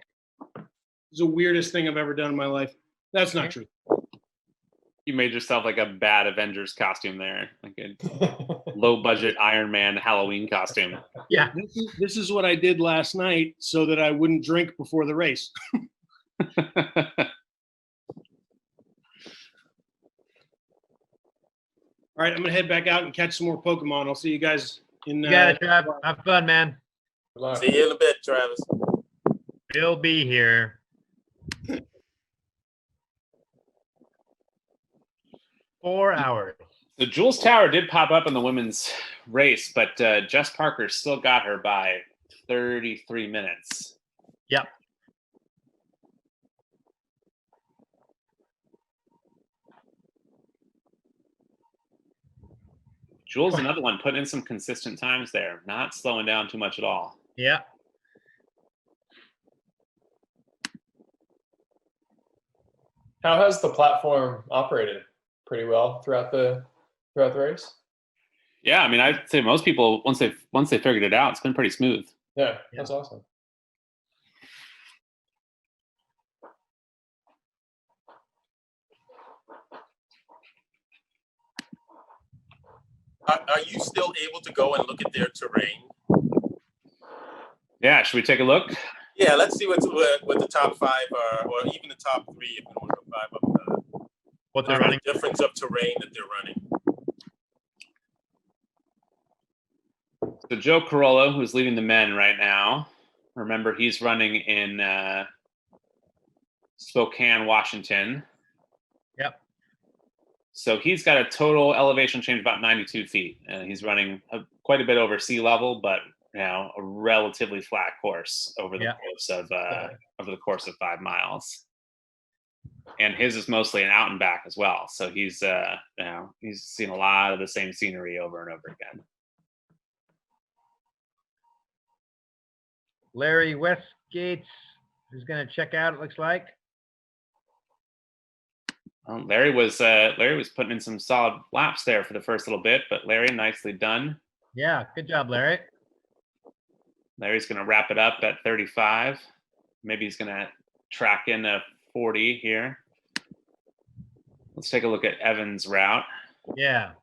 It's the weirdest thing I've ever done in my life. That's not true. You made yourself like a bad Avengers costume there, like a low budget Iron Man Halloween costume. Yeah, this is what I did last night so that I wouldn't drink before the race. All right, I'm gonna head back out and catch some more Pokemon. I'll see you guys in. Trav. Have fun, man. See you in a bit, Travis. He'll be here. 4 hours. The Jules Tower did pop up in the women's race, but Jess Parker still got her by 33 minutes. Yep. Jules, another one, putting in some consistent times there, not slowing down too much at all. Yeah. How has the platform operated? Pretty well throughout the race. Yeah, I mean, I'd say most people once they figured it out, it's been pretty smooth. Yeah, that's awesome. Are you still able to go and look at their terrain? Yeah, should we take a look? Yeah, let's see what the top 5 are, or even the top 3 if you want to go 5 of what they're running. The difference of terrain that they're running. So Joe Carollo, who's leading the men right now, remember he's running in Spokane, Washington. Yep. So he's got a total elevation change about 92 feet, and he's running quite a bit over sea level, but a relatively flat course over the course of 5 miles. And his is mostly an out and back as well. So he's he's seen a lot of the same scenery over and over again. Larry Westgates is going to check out, it looks like. Well, Larry was putting in some solid laps there for the first little bit, but Larry, nicely done. Yeah, good job, Larry. Larry's going to wrap it up at 35. Maybe he's going to track in a 40 here. Let's take a look at Evan's route. Yeah.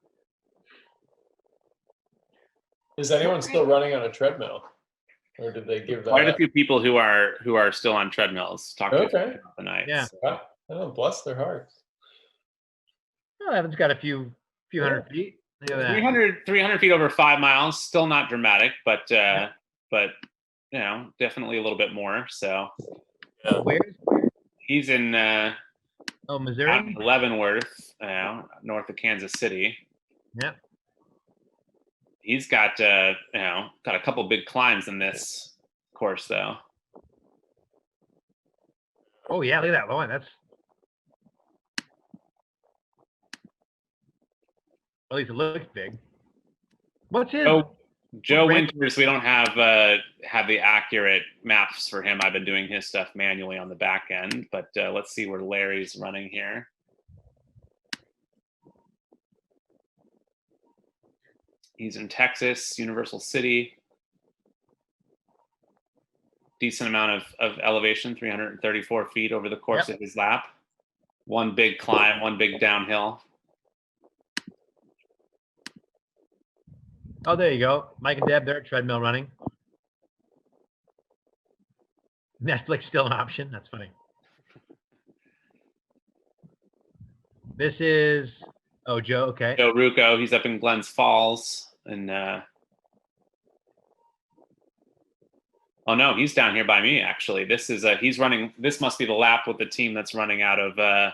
Is anyone still running on a treadmill, or did they give that? Quite a few people who are still on treadmills. Talking Okay. the night. Yeah. So. Oh, bless their hearts. Oh, Evan's got a few hundred feet. Look at that. 300 feet over 5 miles. Still not dramatic, but definitely a little bit more. So Where's he's in Missouri, Leavenworth, north of Kansas City. Yep. He's got got a couple big climbs in this course though. Oh yeah, look at that one. That's at least it looks big. What's his? Joe Winters, we don't have the accurate maps for him. I've been doing his stuff manually on the back end, but let's see where Larry's running here. He's in Texas, Universal City. Decent amount of elevation, 334 feet over the course of his lap. One big climb, one big downhill. Oh, there you go. Mike and Deb, they're at treadmill running. Netflix still an option. That's funny. This is Joe. Okay. Joe Rucco. He's up in Glens Falls, and oh no, he's down here by me. Actually, this is he's running. This must be the lap with the team that's running out of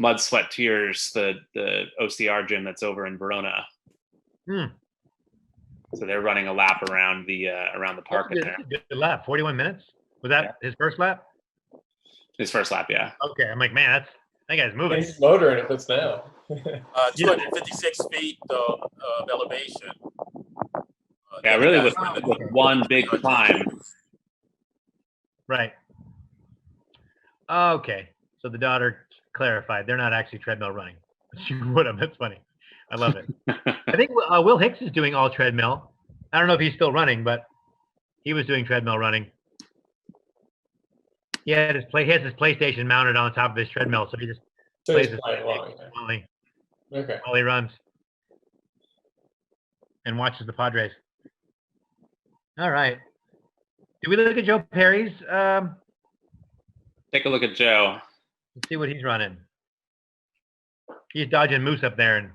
Mud Sweat Tears, the OCR gym that's over in Verona. So they're running a lap around the park in there. Good lap, 41 minutes. Was that his first lap? His first lap, yeah. Okay, I'm like, man, that guy's moving. He's motoring it. That's now. 256 feet of elevation. Yeah, really with one big climb. Right. Okay, so the daughter clarified they're not actually treadmill running. She would have. That's funny. I love it. I think Will Hicks is doing all treadmill. I don't know if he's still running, but he was doing treadmill running. He has his PlayStation mounted on top of his treadmill, so he just plays his while he runs and watches the Padres. All right. Did we look at Joe Perry's? Take a look at Joe. Let's see what he's running. He's dodging moose up there and.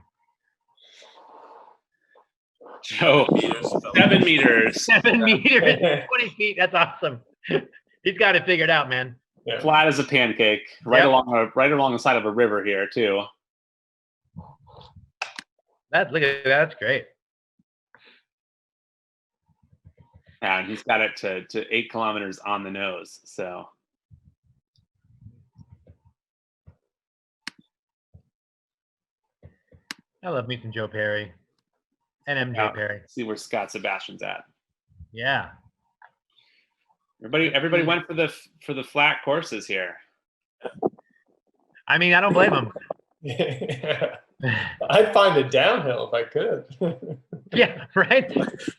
Joe, 7 meters. 7 meters, 20 feet. That's awesome. He's got it figured out, man. Yeah. Flat as a pancake, right along the side of a river here too. Look at that. That's great. And he's got it to 8 kilometers on the nose. So. I love me some Joe Perry. And MJ Perry. See where Scott Sebastian's at. Yeah. Everybody went for the flat courses here. I mean, I don't blame him. I'd find a downhill if I could. Yeah, right.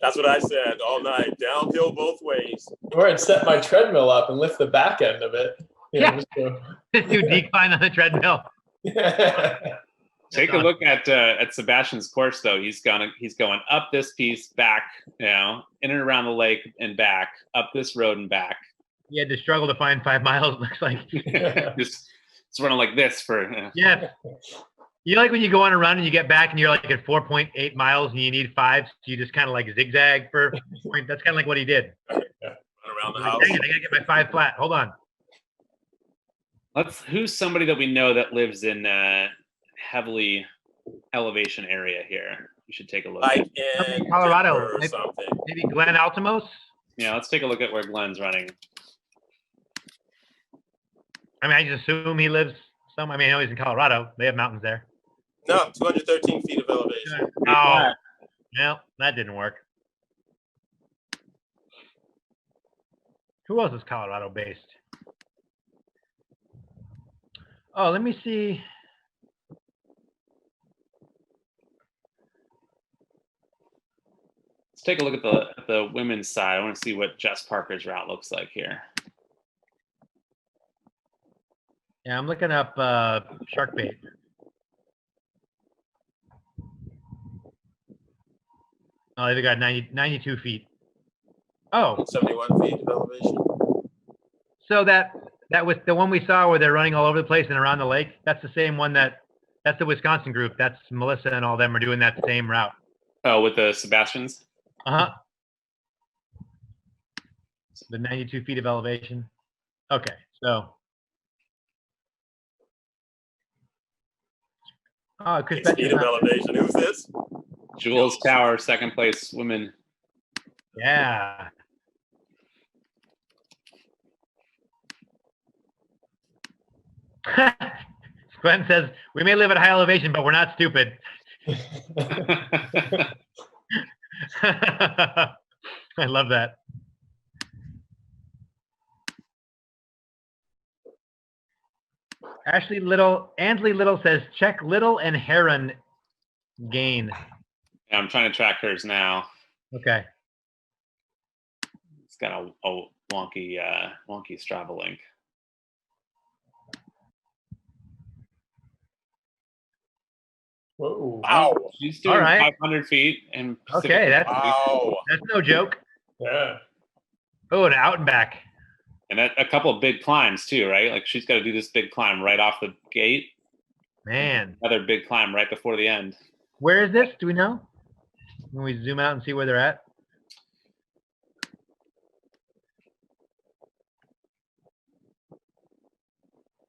That's what I said all night. Downhill both ways. Or I'd set my treadmill up and lift the back end of it. Yeah. Do decline on the treadmill. Take a look at Sebastian's course though. He's going up this piece, back, in and around the lake and back, up this road and back. He had to struggle to find 5 miles. Looks like. Just running like this for. Yeah. You like when you go on a run and you get back and you're like at 4.8 miles and you need 5, so you just kind of like zigzag for a point. That's kind of like what he did. Run around the house. Dang it, I gotta get my 5 flat. Hold on. Who's somebody that we know that lives in heavily elevation area here? We should take a look. Like in Colorado, Denver or something. Maybe Glenn Altamos. Yeah, let's take a look at where Glenn's running. I mean, I just assume he lives somewhere. I mean, I know he's in Colorado. They have mountains there. No, 213 feet of elevation. Oh, well, that didn't work. Who else is Colorado based? Oh, let me see. Let's take a look at the women's side. I want to see what Jess Parker's route looks like here. Yeah, I'm looking up shark bait. Oh, they've got 92 feet. Oh. 71 feet of elevation. So that was the one we saw where they're running all over the place and around the lake. That's the same one that's the Wisconsin group. That's Melissa and all them are doing that same route. Oh, with the Sebastians? Uh-huh. The 92 feet of elevation. Okay, so. Oh, Chris Feet of elevation. Who's this? Jules Tower, second place women. Yeah. Glenn says, we may live at high elevation, but we're not stupid. I love that. Ansley Little says, check Little and Heron gain. Yeah, I'm trying to track hers now. Okay. It's got a wonky Strava link. Whoa! Wow! She's doing 500 feet and. Okay, that's no joke. Yeah. Oh, and out and back. And a couple of big climbs too, right? Like she's got to do this big climb right off the gate. Man. Another big climb right before the end. Where is this? Do we know? When we zoom out and see where they're at?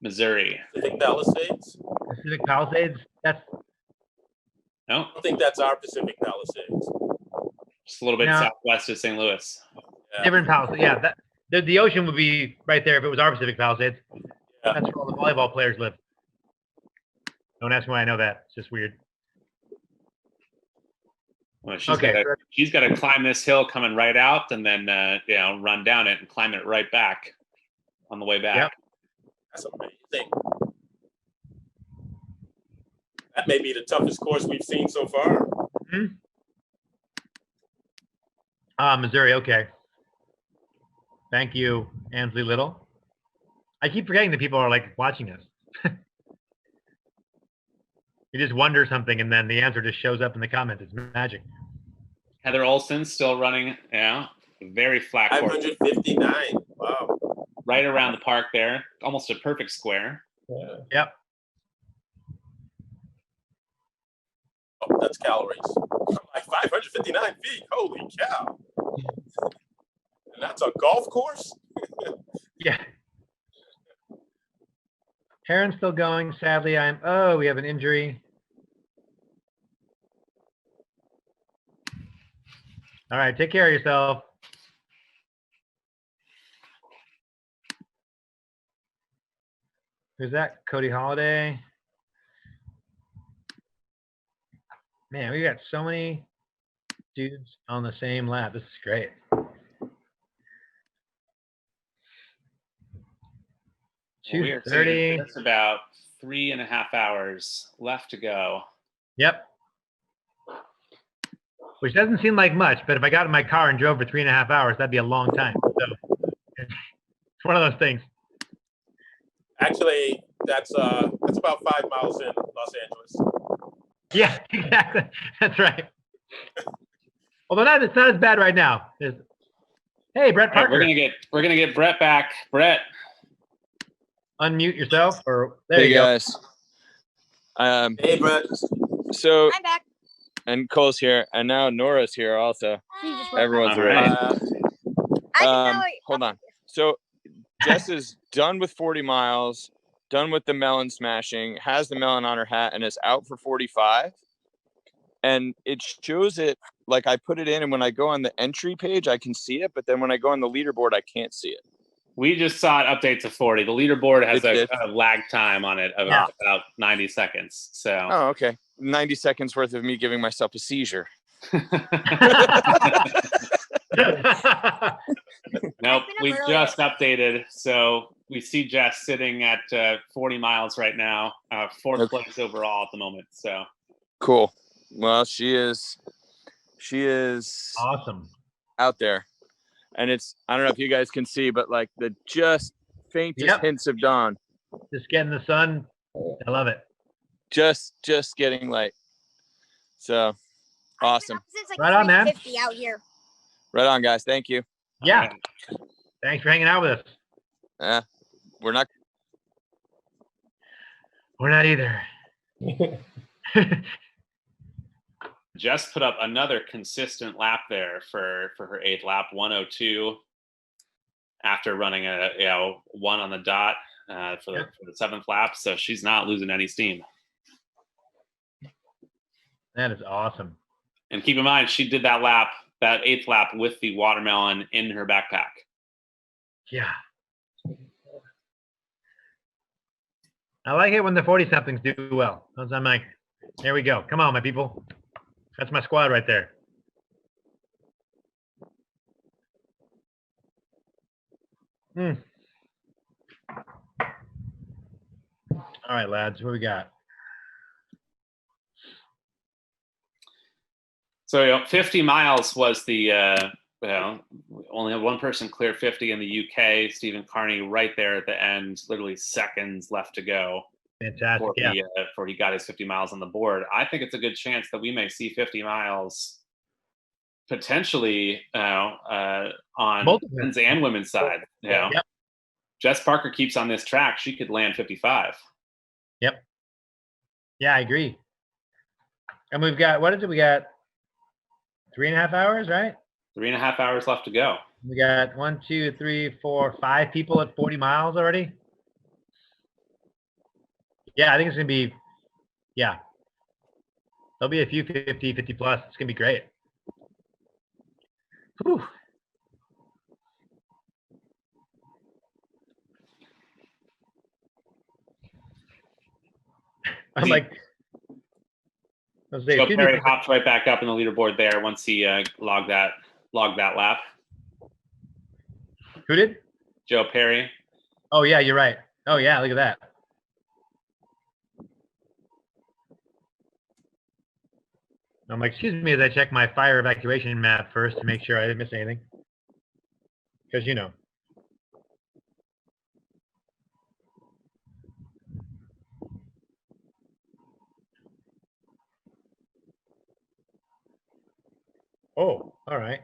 Missouri. Pacific Palisades? Pacific Palisades? That's. No. I don't think that's our Pacific Palisades. Just a little bit No. southwest of St. Louis. Yeah. Different Palisades. Yeah, the ocean would be right there if it was our Pacific Palisades. Yeah. That's where all the volleyball players live. Don't ask me why I know that. It's just weird. Well, she's got to climb this hill coming right out, and then run down it and climb it right back on the way back. Yep. That's amazing. That may be the toughest course we've seen so far. Missouri. Okay. Thank you, Ansley Little. I keep forgetting that people are like watching us. You just wonder something, and then the answer just shows up in the comments. It's magic. Heather Olson's still running. Yeah, very flat course. 559. Wow. Right around the park there, almost a perfect square. Yeah. Yep. Oh, that's calories. Like 559 feet. Holy cow. And that's a golf course? Yeah. Heron's still going. Sadly, we have an injury. All right, take care of yourself. Who's that? Cody Holiday. Man, we got so many dudes on the same lap. This is great. We are sitting at just about 3.5 hours left to go. Yep. Which doesn't seem like much, but if I got in my car and drove for 3.5 hours, that'd be a long time. So it's one of those things. Actually, that's about 5 miles in Los Angeles. Yeah, exactly. That's right. Although it's not as bad right now. Hey, Brett Parker. All right, we're gonna get Brett back. Brett, unmute yourself. Or there hey you go. guys. Hey, Brett. So I'm back. and Cole's here, and now Nora's here also. Everyone's All right. Hold on. So Jess is done with 40 miles, done with the melon smashing, has the melon on her hat, and is out for 45. And it shows it like I put it in, and when I go on the entry page, I can see it, but then when I go on the leaderboard, I can't see it. we just saw it update to 40. The leaderboard has a lag time on it of about 90 seconds. So. Oh, okay. 90 seconds worth of me giving myself a seizure. Nope, we've just updated. So we see Jess sitting at 40 miles right now, fourth place overall at the moment. So cool. Well, she is awesome out there. And I don't know if you guys can see, but like the just faintest hints of dawn. Just getting the sun. I love it. Just getting light. So awesome. It's like right on, man. 50 out here. Right on, guys. Thank you. Yeah. Thanks for hanging out with us. We're not either. Jess put up another consistent lap there for her 8th lap, 1:02, after running a 1 on the dot for the 7th lap. So she's not losing any steam. That is awesome. And keep in mind, she did that 8th lap with the watermelon in her backpack. Yeah. I like it when the 40-somethings do well. I'm like, there we go. Come on, my people. That's my squad right there. All right, lads, what we got? So 50 miles was the only had one person clear 50 in the UK. Stephen Carney right there at the end, literally seconds left to go. Fantastic. Before he got his 50 miles on the board. I think it's a good chance that we may see 50 miles potentially on men's and women's side. Yep. Jess Parker keeps on this track, she could land 55. Yep. Yeah, I agree. And we've got, what is it? We got 3.5 hours, right? 3.5 hours left to go. We got 1, 2, 3, 4, 5 people at 40 miles already. Yeah, I think it's going to be, there'll be a few 50 plus. It's going to be great. Whew. I'm like, Joe Perry hopped right back up in the leaderboard there once he logged that lap. Who did? Joe Perry. Oh yeah, you're right. Oh yeah, look at that. I'm like, excuse me as I check my fire evacuation map first to make sure I didn't miss anything. Because you know. Oh, all right.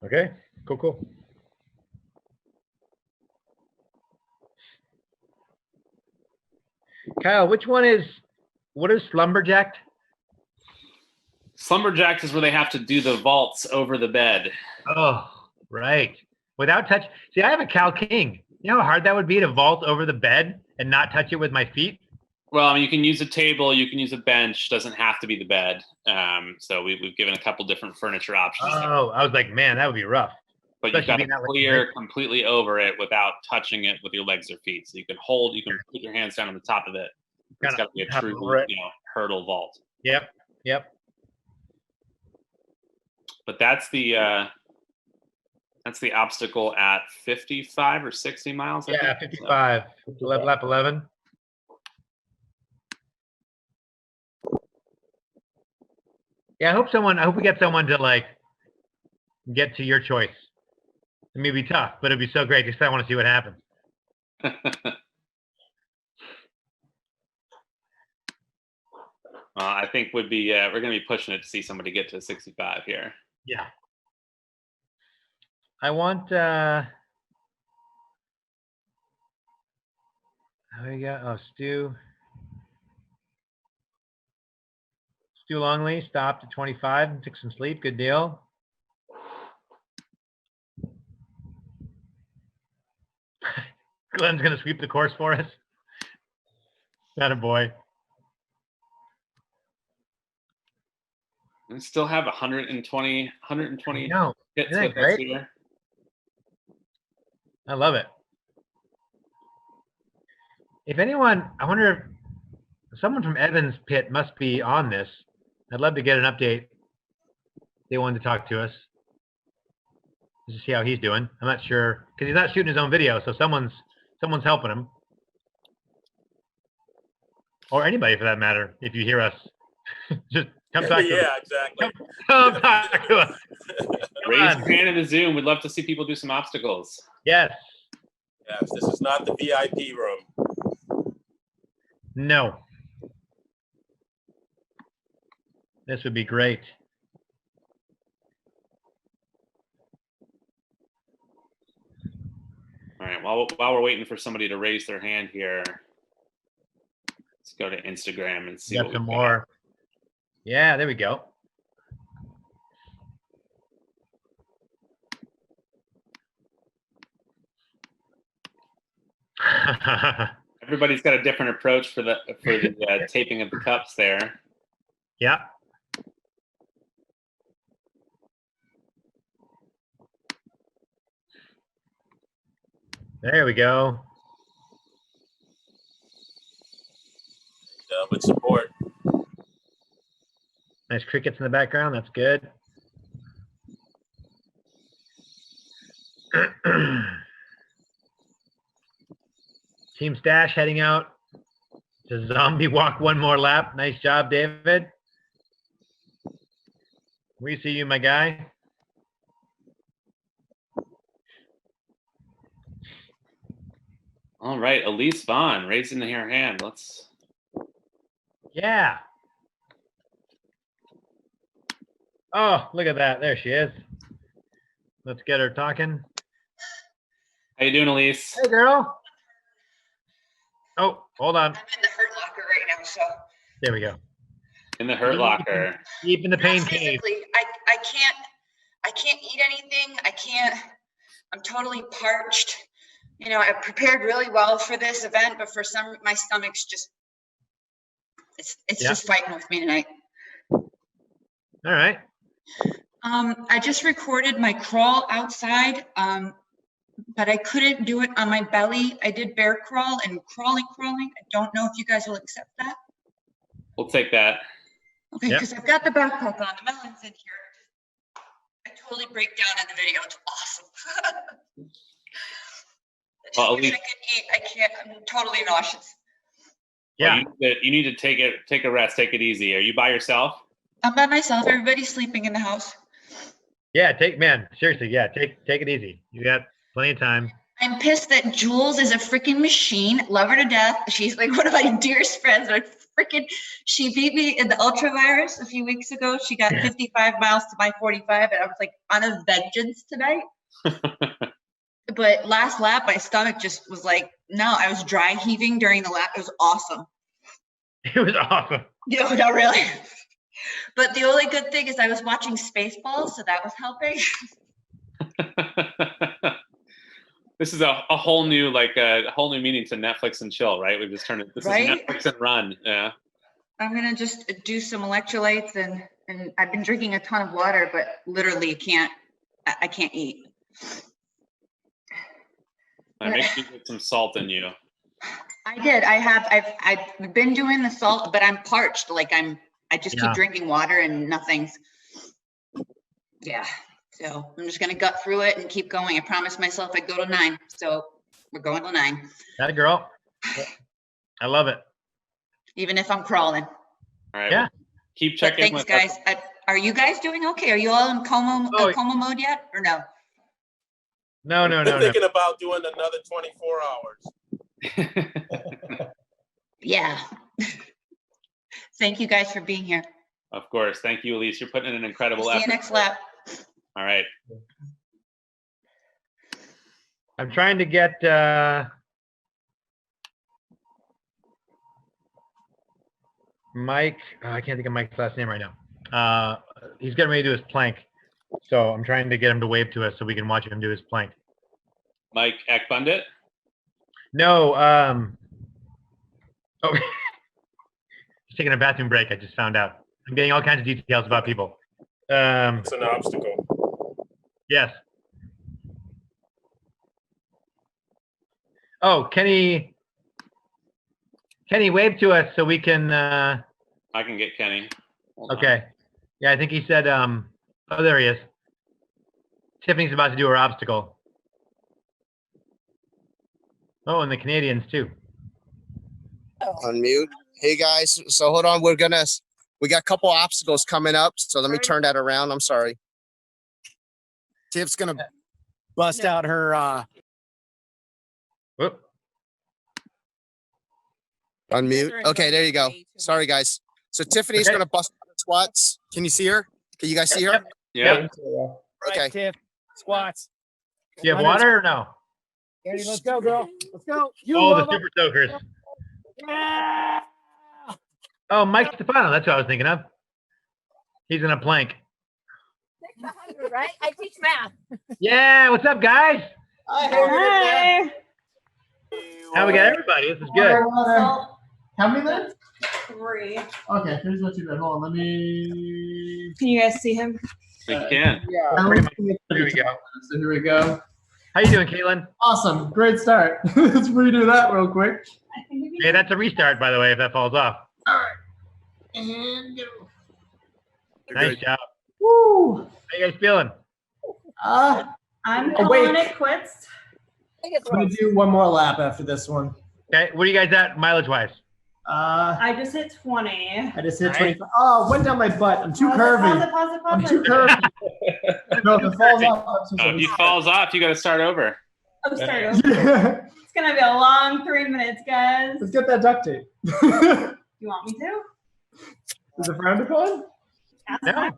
Okay, cool. Kyle, what is Slumberjacked? Slumberjacked is where they have to do the vaults over the bed. Oh, right. Without touch. See, I have a Cal King. You know how hard that would be to vault over the bed and not touch it with my feet? Well, I mean, you can use a table, you can use a bench, doesn't have to be the bed. So we've given a couple different furniture options. Oh, I was like, man, that would be rough. But you've got Especially to being that late, clear right? completely over it without touching it with your legs or feet. So you can put your hands down on the top of it. It's got to be a Hop true, over it. hurdle vault. Yep. But that's the obstacle at 55 or 60 miles. I Yeah, think. 55. Lap 11. Yeah, I hope we get someone to like get to your choice. It may be tough, but it'd be so great because I want to see what happens. I think we're going to be pushing it to see somebody get to 65 here. Yeah. I want there we go. Oh, Stu Longley stopped at 25 and took some sleep. Good deal. Glenn's gonna sweep the course for us. That a boy. We still have 120 No, hits isn't that with us great? here. I love it. If anyone, I wonder if someone from Evans Pit must be on this. I'd love to get an update. They wanted to talk to us. Just to see how he's doing. I'm not sure because he's not shooting his own video, so someone's helping him, or anybody for that matter. If you hear us, just come talk to us. Yeah, exactly. Come talk to us. Raise your hand in the Zoom. We'd love to see people do some obstacles. Yes. Yes, this is not the VIP room. No. This would be great. All right. While we're waiting for somebody to raise their hand here, let's go to Instagram and see Got what some we've more. Yeah, there we go. Everybody's got a different approach for the taping of the cups there. Yeah. There we go. With support. Nice crickets in the background. That's good. Team Stash heading out to zombie walk one more lap. Nice job, David. We see you, my guy. All right, Elise Vaughn raising her hand. Let's. Yeah. Oh, look at that. There she is. Let's get her talking. How you doing, Elise? Hey, girl. Oh, hold on. I'm in the hurt locker right now, so. There we go. In the hurt locker. Deep in the pain cave. Physically, I can't eat anything. I'm totally parched. You know, I prepared really well for this event, but for my stomach's just, it's just fighting with me tonight. All right. I just recorded my crawl outside, but I couldn't do it on my belly. I did bear crawl and crawling. I don't know if you guys will accept that. We'll take that. Okay, because I've got the backpack on. The melon's in here. I totally break down in the video. It's awesome. Well, I can eat. I can't. I'm totally nauseous. Yeah. Well, you need to take a rest. Take it easy. Are you by yourself? I'm by myself. Everybody's sleeping in the house. Yeah, seriously, yeah, take it easy. You got plenty of time. I'm pissed that Jules is a freaking machine. Love her to death. She's like one of my dearest friends. She beat me in the ultra virus a few weeks ago. She got 55 miles to my 45, and I was like on a vengeance tonight. But last lap, my stomach just was like, no, I was dry heaving during the lap. It was awesome. It was awesome. No, not really. But the only good thing is I was watching Spaceballs, so that was helping. This is a whole new meaning to Netflix and chill, right? We've just turned it. This is Netflix and run. Yeah. I'm gonna just do some electrolytes and I've been drinking a ton of water, but literally I can't eat. I make sure you get some salt in you. I did. I've been doing the salt, but I'm parched. Like I just keep drinking water and nothing's. Yeah. So I'm just gonna gut through it and keep going. I promised myself I'd go to 9. So we're going to 9. That girl. I love it. Even if I'm crawling. All right. Yeah. Well, keep But checking. thanks, guys. Are you guys doing okay? Are you all in coma mode yet, or no? No. We're thinking about doing another 24 hours. Yeah. Thank you guys for being here. Of course. Thank you, Elise. You're putting in an incredible See effort. you next lap. All right. I'm trying to get Mike. I can't think of Mike's last name right now. He's getting ready to do his plank, so I'm trying to get him to wave to us so we can watch him do his plank. Mike Ekbundit? No. Oh, he's taking a bathroom break. I just found out. I'm getting all kinds of details about people. It's an obstacle. Yes. Oh, Kenny, wave to us so we can. I can get Kenny. Hold Okay. on. Yeah, I think he said. Oh, there he is. Tiffany's about to do her obstacle. Oh, and the Canadians too. Unmute. Hey guys, so hold on. We got a couple obstacles coming up. So let me turn that around. I'm sorry. Tiff's gonna bust out her. Whoop. Unmute. Okay, there you go. Sorry guys. So Tiffany's gonna bust out her squats. Can you see her? Can you guys see her? Yeah. Okay. Tiff, squats. Do you have water or no? Ready, let's go, girl. Let's go. Oh, the super soakers. Yeah. Oh, Mike Stefano. That's what I was thinking of. He's in a plank. 600, right? I teach math. Yeah. What's up, guys? Hi. Now we got everybody. This is good. How many minutes? 3. Okay, here's what you did. Hold on, let me. Can you guys see him? We can. Yeah, Pretty much. Here we go. So here we go. How you doing, Caitlin? Awesome, great start. Let's redo that real quick. Hey, that's a restart, by the way, if that falls off. All right, and go. Nice job. Woo! How you guys feeling? I'm calling it quits. I'm gonna do one more lap after this one. Okay, what are you guys at mileage-wise? I just hit 20. I just hit 25. Oh, went down my butt. I'm too curvy. Pause I'm it. too curvy. No, if it falls off. I'm so If he falls off, you got to start over. I'm sorry. It's gonna be a long 3 minutes, guys. Let's get that duct tape. You want me to? Is it frowned upon? No.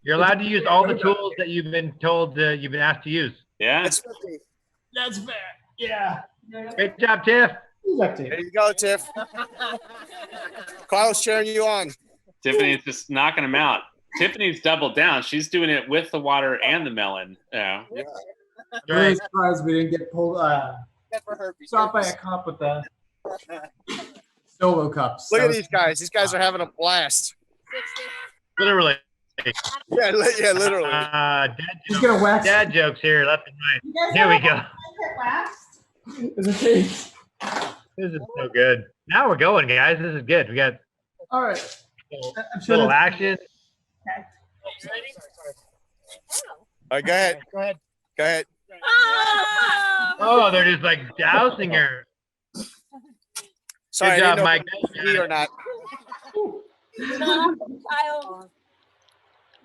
You're allowed to use all the tools that you've been told, you've been asked to use. Yeah. That's fair. Yeah. Great job, Tiff. There you go, Tiff. Kyle's cheering you on. Tiffany's just knocking him out. Tiffany's doubled down. She's doing it with the water and the melon. Yeah. I'm really surprised we didn't get pulled. Stopped by a cop with the solo cups. Look at these guys. These guys are having a blast. Literally. Yeah, literally. Dad jokes here, left and right. Here we go. Is it taste? This is so good. Now we're going, guys. This is good. We got All right. a little action. All right, go ahead. Go ahead. Oh, they're just like dousing her. Sorry, Good job, I didn't know Mike. if it was me or not. Kyle.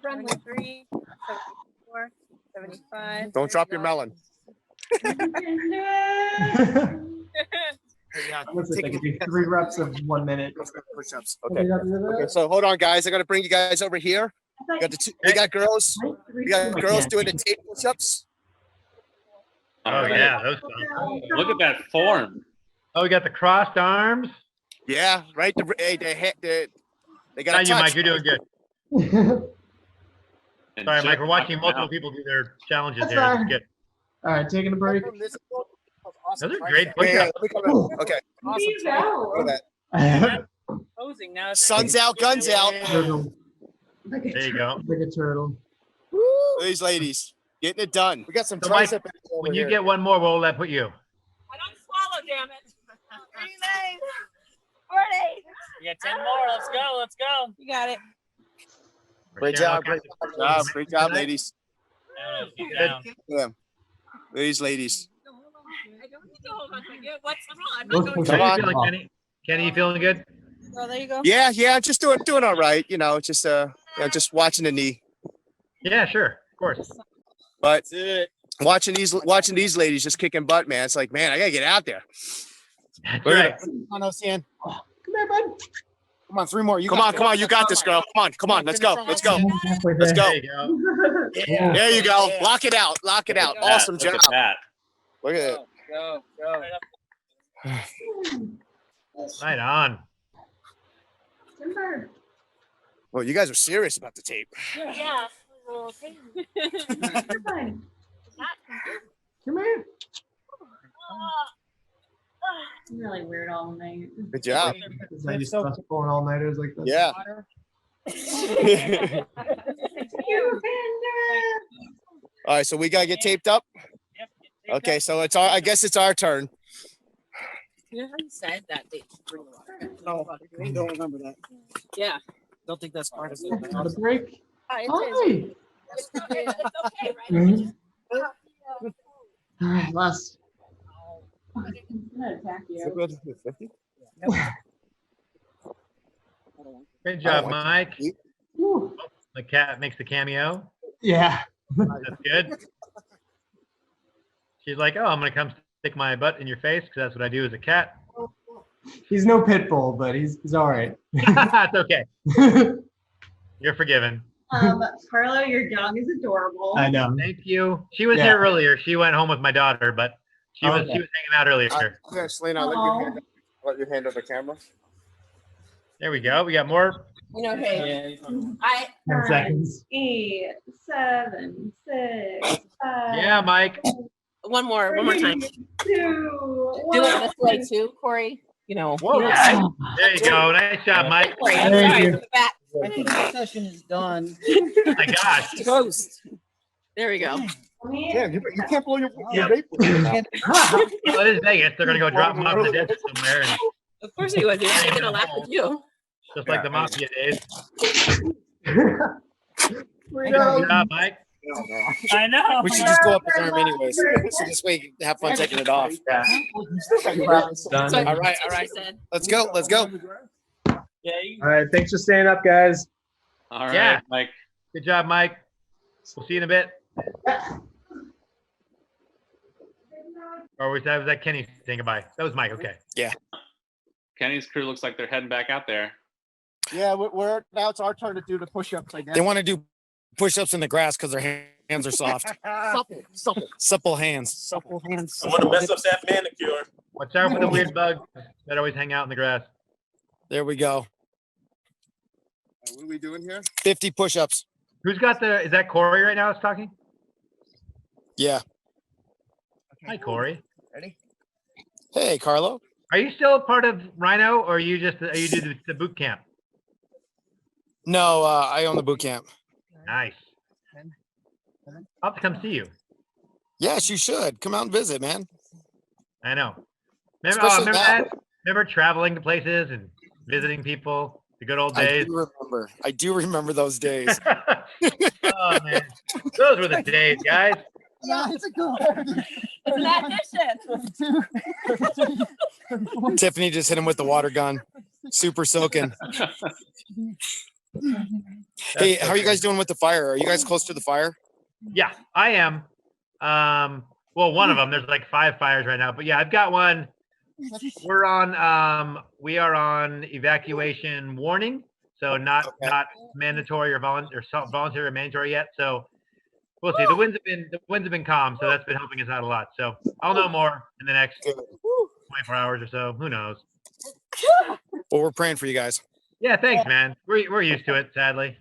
Run with 3, 74, 75. Don't drop your melon. What's it? I can do 3 reps of 1 minute. Push-ups. Okay. Okay. So hold on, guys. I'm gonna bring you guys over here. We got girls. We got girls doing the tape push-ups. Oh, yeah. Those Look at that form. Oh, we got the crossed arms. Yeah, right. They got Not you, Mike. You're doing good. Sorry, Mike. We're watching multiple people do their challenges That's here. This is fine. good. All right, taking a break. Those are great Yeah, push-ups. okay. Awesome. Look at Posing now. that. Sun's out, guns out. Turtle. There you go. Like a turtle. Look at these ladies. Getting it done. We got some So Mike, tricep. when you get one more, we'll put you. I don't swallow, damn it. 39, 40. You got 10 more. Let's go. Let's go. You got it. Great job. Great job, ladies. Good. Yeah. Ladies. I don't know. What's wrong? I'm Come not going on. to. You feeling, Kenny? Kenny, you feeling good? Oh, there you go. Yeah, just doing all right. Just just watching the knee. Yeah, sure, of course. But watching these ladies just kicking butt, man. It's like, man, I gotta get out there. That's right. Come on, Ocean. Come here, bud. Come on, 3 more. Come on. You got this, girl. Come on. Let's go. Let's go. There you go. There you go. Lock it out. Awesome job. Look at that. Look at it. Go. Right on. Well, you guys are serious about the tape. Yeah. Come here. I'm really weird all night. Good job. I used to going all nighters like this. Yeah. All right, so we gotta get taped up. Okay, so I guess it's our turn. You know how you said that they bring water? No, I don't remember that. Yeah. Don't think that's part of it. Got a break. Hi. Hi. It's okay, right? All right, last. I'm gonna attack you. Great job, Mike. The cat makes the cameo. Yeah. That's good. She's like, oh, I'm going to come stick my butt in your face because that's what I do as a cat. He's no pit bull, but he's all right. That's okay. You're forgiven. Carlo, your dog is adorable. I know. Thank you. She was here earlier. She went home with my daughter, but she was hanging out earlier. Okay, Selena, let you handle the camera. There we go. We got more. You know, hey, 10 seconds. 8, 7, 6, 5. Yeah, Mike. one more time. 2, Do it this way too, Corey. You know. Whoa. There you go. Nice job, Mike. Thank you. I think the session is done. Oh my gosh. Toast. There we go. Yeah, you can't blow your vape. Well, it is Vegas. They're going to go drop them off the desk somewhere. And Of course he was. He's going to laugh with you. just like the Mafia days. Good Good job, Mike. I know. We should just go up his arm anyways. So this way you have fun taking it off. Done. All right. Let's go. Yeah. All right. Thanks for staying up, guys. All right, Yeah. Mike. Good job, Mike. We'll see you in a bit. Or was that Kenny saying goodbye? That was Mike. Okay. Yeah. Kenny's crew looks like they're heading back out there. Yeah, we're now it's our turn to do the push-ups. They want to do push-ups in the grass because their hands are soft. Supple hands. I want to mess up that manicure. Watch out for the weird bugs that always hang out in the grass. There we go. What are we doing here? 50 push-ups. Who's got is that Corey right now that's talking? Yeah. Hi, Corey. Ready? Hey, Carlo. Are you still a part of Rhino, or are you do the boot camp? No, I own the boot camp. Nice. I'll have to come see you. Yes, you should. Come out and visit, man. I know. Remember Especially now. that? Remember traveling to places and visiting people? The good old days. I do remember those days. Oh, man. Those were the days, guys. Yeah, it's a good. It's that dishes. Tiffany just hit him with the water gun. Super soaking. Hey, how are you guys doing with the fire? Are you guys close to the fire? Yeah, I am. Well, one of them. There's like 5 fires right now, but yeah, I've got one. We are on evacuation warning, so not mandatory or voluntary or mandatory yet. So we'll see. The winds have been calm, so that's been helping us out a lot. So I'll know more in the next 24 hours or so. Who knows? Well, we're praying for you guys. Yeah, thanks, man. We're used to it, sadly.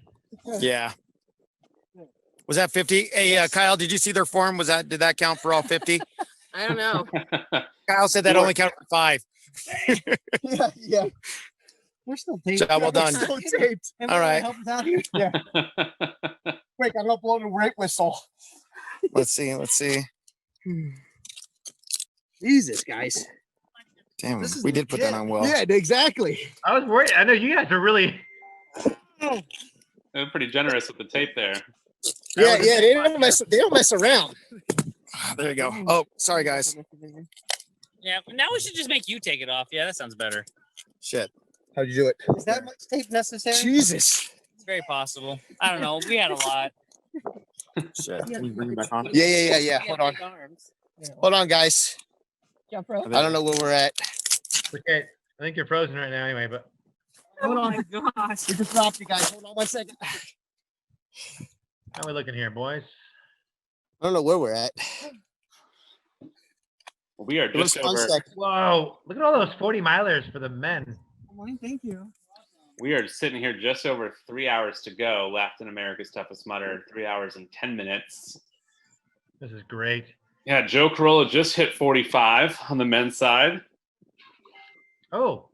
Yeah. Was that 50? Hey, Kyle, did you see their form? Did that count for all 50? I don't know. Kyle said that only counted for 5. Yeah. We're still taped. Job well done. We're still taped. All right. Help us out here? Yeah. Wait, I'm gonna blow the rape whistle. Let's see. Let's see. Jesus, guys. Damn, we did put that on well. Yeah, exactly. I was worried. I know you guys are really. They're pretty generous with the tape there. Yeah, yeah. They don't mess around. There you go. Oh, sorry, guys. Yeah, now we should just make you take it off. Yeah, that sounds better. Shit. How'd you do it? Is that much tape necessary? Jesus. It's very possible. I don't know. We had a lot. Shit. Can we bring it back on? Yeah. Hold on. Hold on, guys. I don't know where we're at. Okay, I think you're frozen right now anyway, but. Oh my gosh. We just dropped you guys. Hold on 1 second. How are we looking here, boys? I don't know where we're at. Well, we are just over. Whoa, look at all those 40 milers for the men. Thank you. We are sitting here just over 3 hours to go left in America's Toughest Mudder. 3 hours and 10 minutes. This is great. Yeah, Joe Corolla just hit 45 on the men's side. Oh.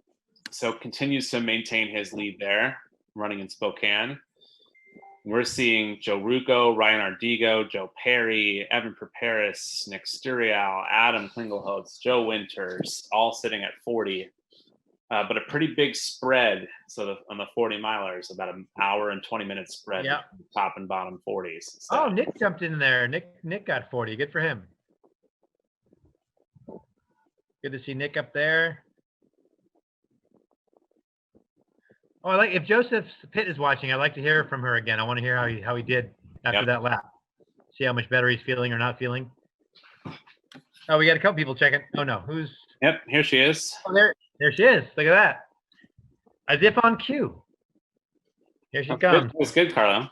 So continues to maintain his lead there, running in Spokane. We're seeing Joe Rucco, Ryan Ardigo, Joe Perry, Evan Perperis, Nick Sturial, Adam Klingelholtz, Joe Winters, all sitting at 40. But a pretty big spread. So on the 40 milers, about an hour and 20 minute spread. Yeah. Top and bottom 40s. So. Oh, Nick jumped in there. Nick got 40. Good for him. Good to see Nick up there. Oh, I like if Joseph Pitt is watching. I'd like to hear from her again. I want to hear how he did after that lap. See how much better he's feeling or not feeling. Oh, we got a couple people checking. Oh no, who's? Yep, here she is. Oh, there she is. Look at that. As if on cue. Here she comes. That's good, Carlo.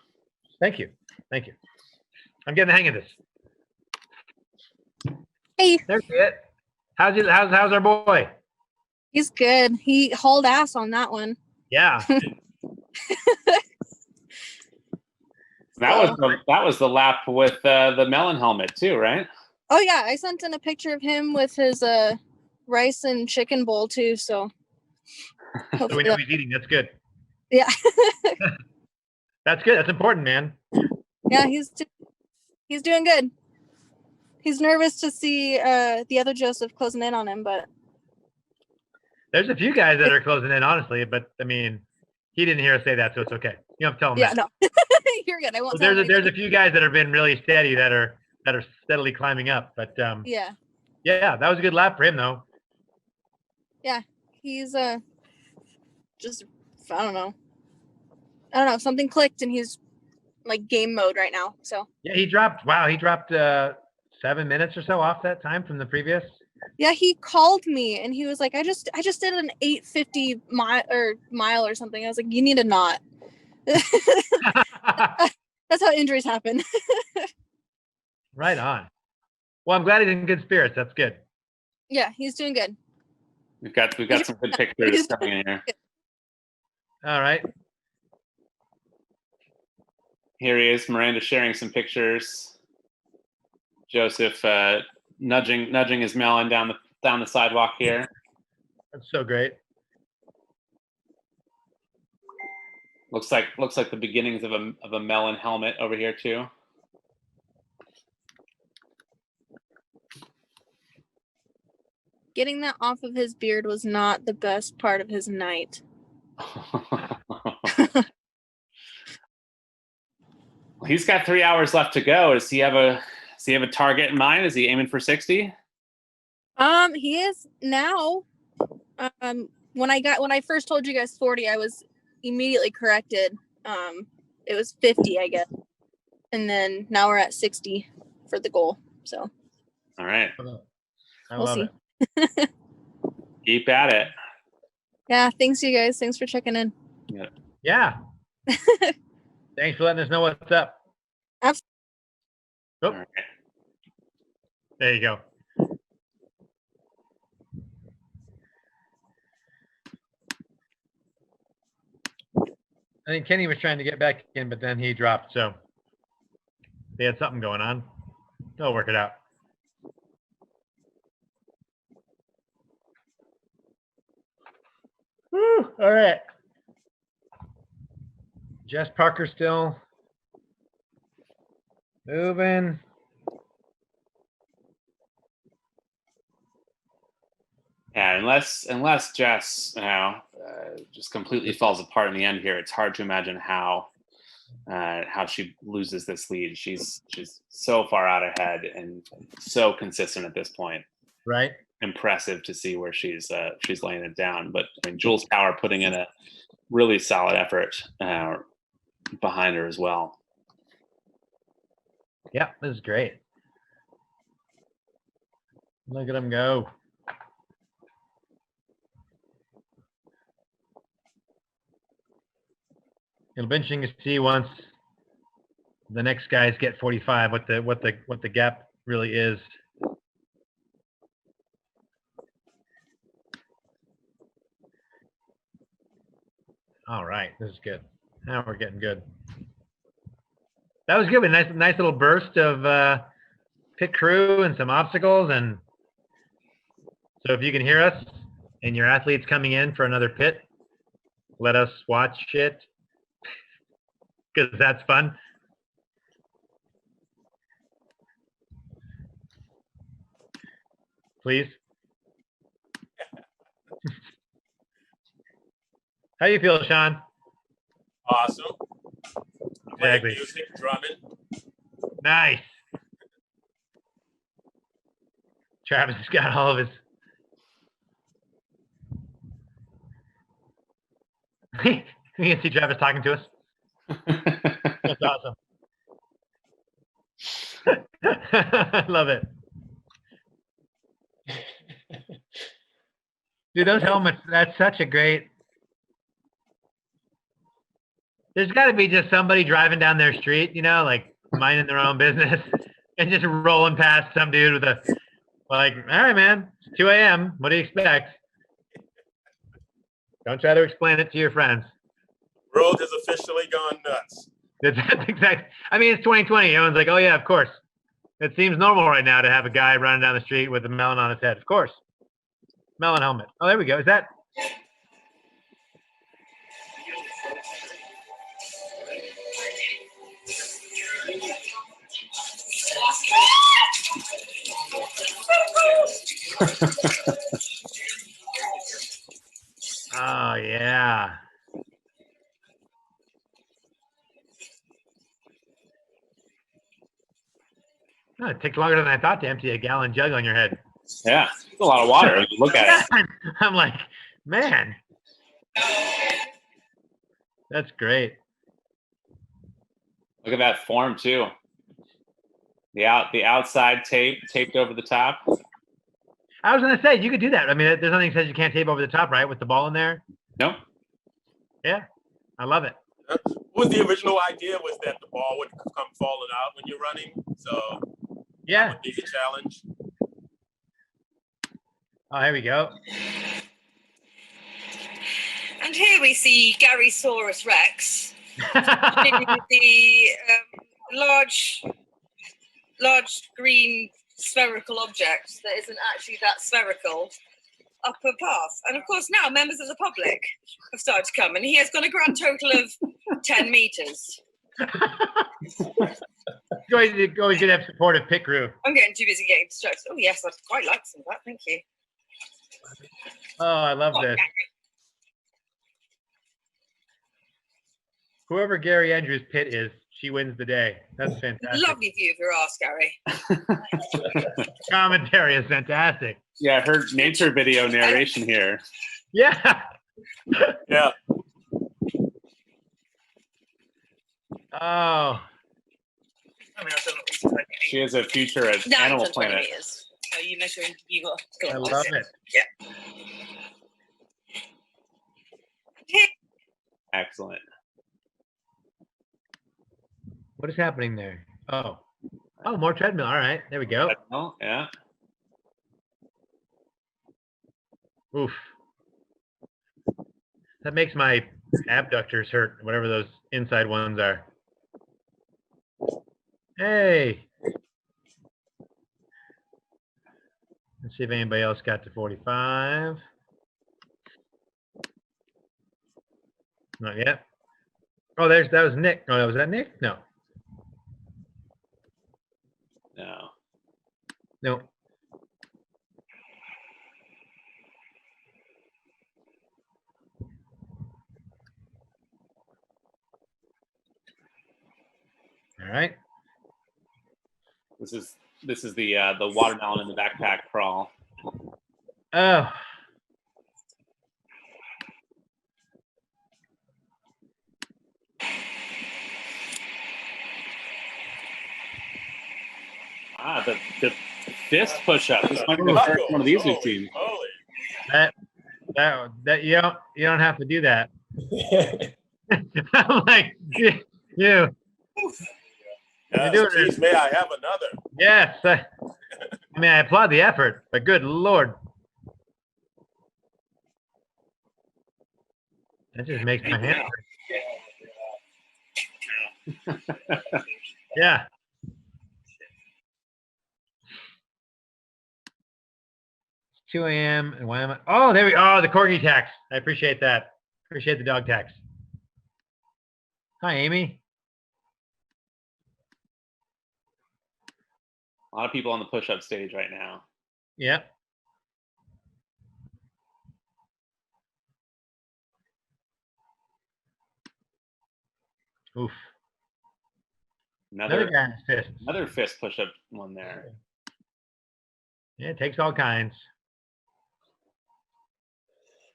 Thank you. I'm getting the hang of this. Hey. There's it. How's our boy? He's good. He hauled ass on that one. Yeah. That was the lap with the melon helmet too, right? Oh yeah, I sent in a picture of him with his rice and chicken bowl too. So we know he's eating. That's good. Yeah. That's good. That's important, man. Yeah, he's doing good. He's nervous to see the other Joseph closing in on him, but there's a few guys that are closing in, honestly. But I mean, he didn't hear us say that, so it's okay. You don't have to tell him. Yeah, that. no, you're good. I won't. Well, there's a few guys that have been really steady that are steadily climbing up. But yeah, that was a good lap for him, though. Yeah, he's just I don't know. Something clicked, and he's like game mode right now. So yeah, he dropped 7 minutes or so off that time from the previous. Yeah, he called me and he was like, I just did an 850 mile or something. I was like, you need to not. That's how injuries happen. Right on. Well, I'm glad he's in good spirits. That's good. Yeah, he's doing good. We've got some good pictures coming in here. All right. Here he is, Miranda sharing some pictures. Joseph nudging his melon down the sidewalk here. That's so great. Looks like the beginnings of a melon helmet over here too. Getting that off of his beard was not the best part of his night. He's got 3 hours left to go. Does he have a target in mind? Is he aiming for 60? He is now. When I first told you guys 40, I was immediately corrected. It was 50, I guess. And then now we're at 60 for the goal. So. All right. I love it. Keep at it. Yeah. Thanks, you guys. Thanks for checking in. Yeah. Thanks for letting us know what's up. Absolutely. Oh. Right. There you go. I think Kenny was trying to get back in, but then he dropped. So they had something going on. They'll work it out. Woo, all right. Jess Parker still moving. Yeah, unless Jess, just completely falls apart in the end here, it's hard to imagine how she loses this lead. She's so far out ahead and so consistent at this point. Right. Impressive to see where she's laying it down. But I mean, Jules Power putting in a really solid effort behind her as well. Yeah, this is great. Look at him go. It'll be interesting to see once the next guys get 45 what the gap really is. All right, this is good. Now we're getting good. That was good. A nice little burst of pit crew and some obstacles. And so if you can hear us and your athlete's coming in for another pit, let us watch it because that's fun. Please. How you feel, Sean? Awesome. Playing Exactly. music, drumming. Nice. Travis has got all of his. You can see Travis talking to us. That's awesome. I love it. Dude, those helmets, that's such a great. There's got to be just somebody driving down their street, like minding their own business and just rolling past some dude with a, like, all right, man, it's 2 a.m. What do you expect? Don't try to explain it to your friends. World has officially gone nuts. That's exactly. I mean, it's 2020. Everyone's like, oh, yeah, of course. It seems normal right now to have a guy running down the street with a melon on his head. Of course. Melon helmet. Oh, there we go. Is that? Oh, yeah. Oh, it takes longer than I thought to empty a gallon jug on your head. Yeah, it's a lot of water. Look at it. I'm like, man. That's great. Look at that form too. The outside taped over the top. I was gonna say you could do that. I mean, there's nothing that says you can't tape over the top, right? With the ball in there. Nope. Yeah, I love it. What was the original idea was that the ball would come falling out when you're running. So yeah, that would be a challenge. Oh, here we go. And here we see Garysaurus Rex in the large green spherical object that isn't actually that spherical up a path. And of course now members of the public have started to come and he has got a grand total of 10 meters. Always good to have supportive pit crew. I'm getting too busy getting distracted. Oh yes, I'd quite like some of that, thank you. Oh, I love this. Whoever Gary Andrews' pit is, she wins the day. That's fantastic. Lovely view of your ass, Gary. Commentary is fantastic. Yeah, her nature video narration here. Yeah. Yeah. Oh. She has a future at No, Animal it's on 20 Planet. meters. So you measuring, you got I love it. Yeah. Excellent. What is happening there? Oh, more treadmill. All right, there we go. Oh, yeah. Oof. That makes my abductors hurt, whatever those inside ones are. Hey. Let's see if anybody else got to 45. Not yet. Oh, that was Nick. Oh, was that Nick? No. No. No. All right. This is the watermelon in the backpack crawl. Oh. The fist push-up. This might be the first one of these we've seen. That you don't have to do that. I'm like, you. You're doing Please, it. may I have another? Yes. I mean, I applaud the effort, but good Lord. That just makes my hand hurt. Yeah. It's 2 a.m. and why am I? Oh, there we go. Oh, the corgi tax. I appreciate that. Appreciate the dog tax. Hi, Amy. A lot of people on the push-up stage right now. Yep. Oof. Another guy in his fist. Another fist push-up one there. Yeah, it takes all kinds.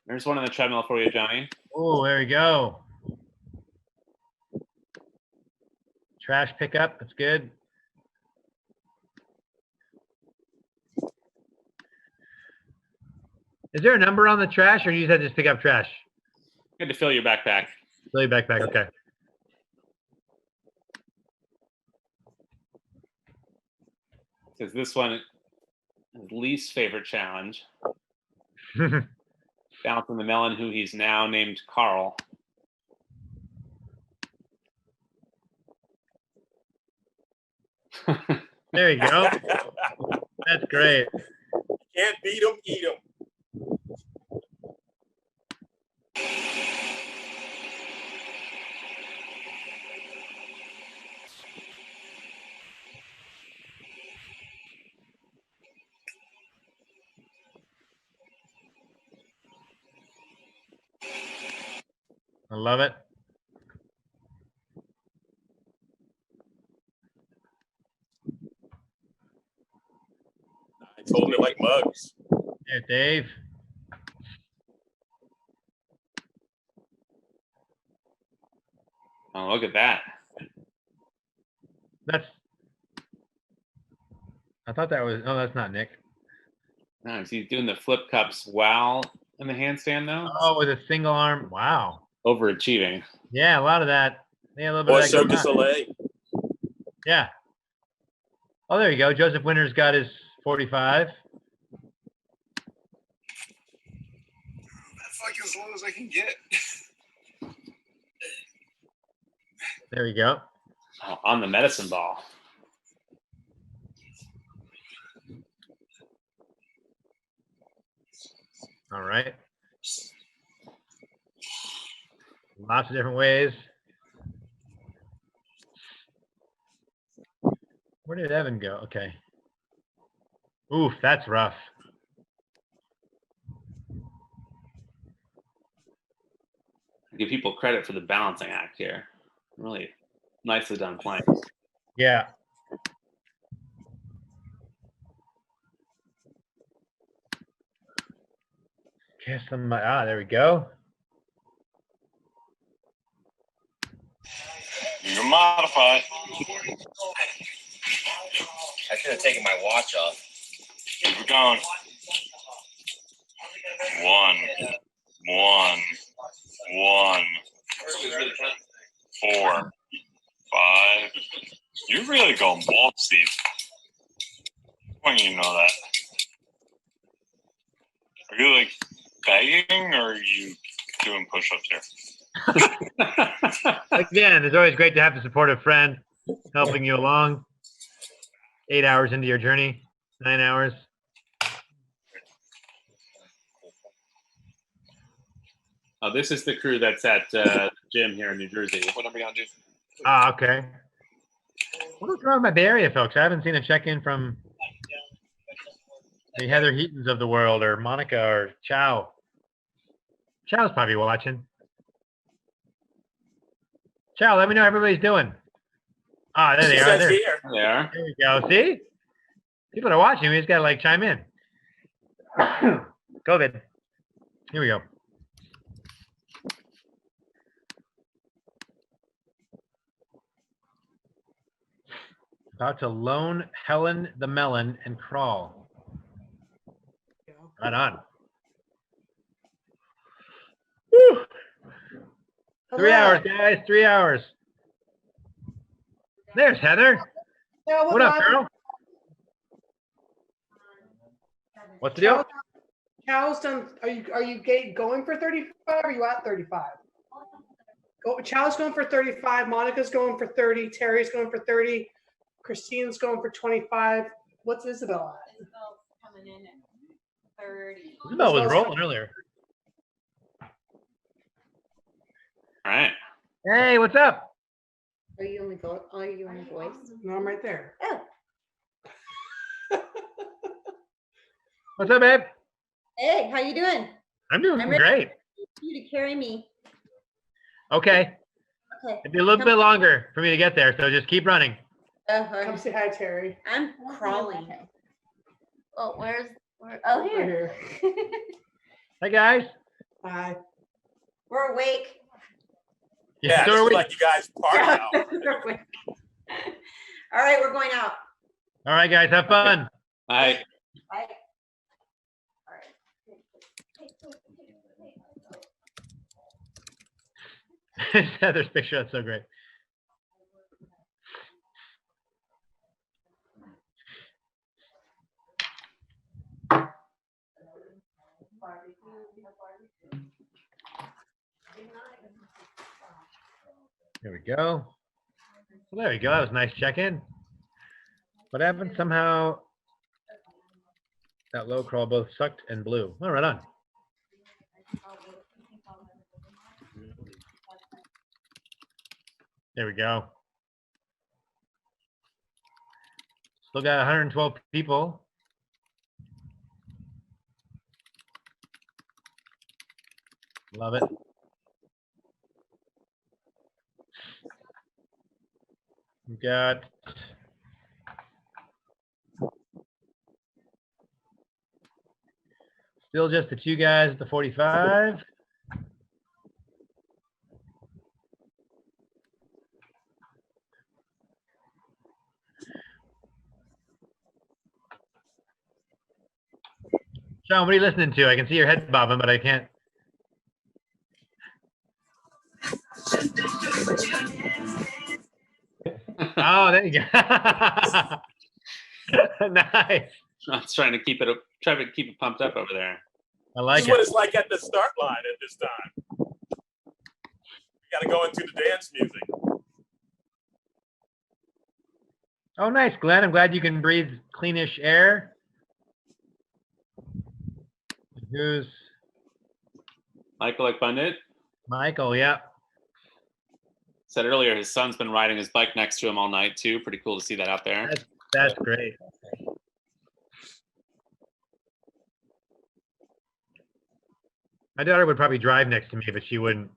There's one on the treadmill for you, Johnny. Oh, there we go. Trash pickup. That's good. Is there a number on the trash, or you said just pick up trash? Good to fill your backpack. Fill your backpack. Okay. Says this one, his least favorite challenge. Balancing the melon, who he's now named Carl. There you go. That's great. Can't beat them, eat them. I love it. It's holding it like mugs. Yeah, Dave. Oh, look at that. That's. I thought that was. Oh, that's not Nick. Nice. He's doing the flip cups while in the handstand, though. Oh, with a single arm. Wow. Overachieving. Yeah, a lot of that. Yeah, a little bit Or of that. Cirque du going on. Soleil. Yeah. Oh, there you go. Joseph Winters got his 45. That's like as low as I can get. There we go. Oh, on the medicine ball. All right. Lots of different ways. Where did Evan go? Okay. Oof, that's rough. Give people credit for the balancing act here. Really nicely done playing. Yeah. Kiss them. There we go. You're modified. I should have taken my watch off. Keep it going. 1, 1, 1, 4, 5. You're really going bald, Steve. When you know that. Are you like begging, or are you doing push-ups here? Again, it's always great to have a supportive friend helping you along. 8 hours into your journey, 9 hours. Oh, this is the crew that's at the gym here in New Jersey. What are we gonna do? Okay. What's wrong with my Bay Area folks? I haven't seen a check-in from the Heather Heatons of the world, or Monica, or Chow. Chow's probably watching. Chow, let me know how everybody's doing. Ah, there She they are. says There, here. There. there we go. See? People are watching. We just got to like chime in. COVID. Here we go. About to loan Helen the melon and crawl. Right on. Woo. 3 hours, guys. 3 hours. There's Heather. Yeah, What up, girl? What's the deal? Chow's done. Are you going for 35? Or are you at 35? Chow's going for 35. Monica's going for 30. Terry's going for 30. Christine's going for 25. What's Isabel at? Isabel's coming in at 30. Isabel was rolling earlier. All right. Hey, what's up? Are you only voice? No, I'm right there. Oh. What's up, babe? Hey, how you doing? I'm doing ready great. for you to carry me. Okay. Okay. It'd be a little bit longer for me to get there, so just keep running. Come say hi, Terry. I'm crawling. Oh, where? Oh, here. Hey, guys. Hi. We're awake. Yeah, so this are is we. like you guys party out. We're awake. All right, we're going out. All right, guys, have fun. Bye. Bye. Heather's picture, that's so great. There we go. Well, there we go. That was a nice check-in. What happened? Somehow that low crawl both sucked and blew. Oh, right on. There we go. Still got 112 people. Love it. We've got still just the two guys at the 45. Sean, what are you listening to? I can see your head bobbing, but I can't. Oh, there you go. Nice. I was trying to keep it pumped up over there. I like This is what it's like at the start line at this time. You got to go into the dance music. Oh, nice, Glenn. I'm glad you can breathe cleanish air. Who's Michael Ekbundit? Michael? Yeah. Said earlier his son's been riding his bike next to him all night too. Pretty cool to see that out there. That's great. My daughter would probably drive next to me, but she wouldn't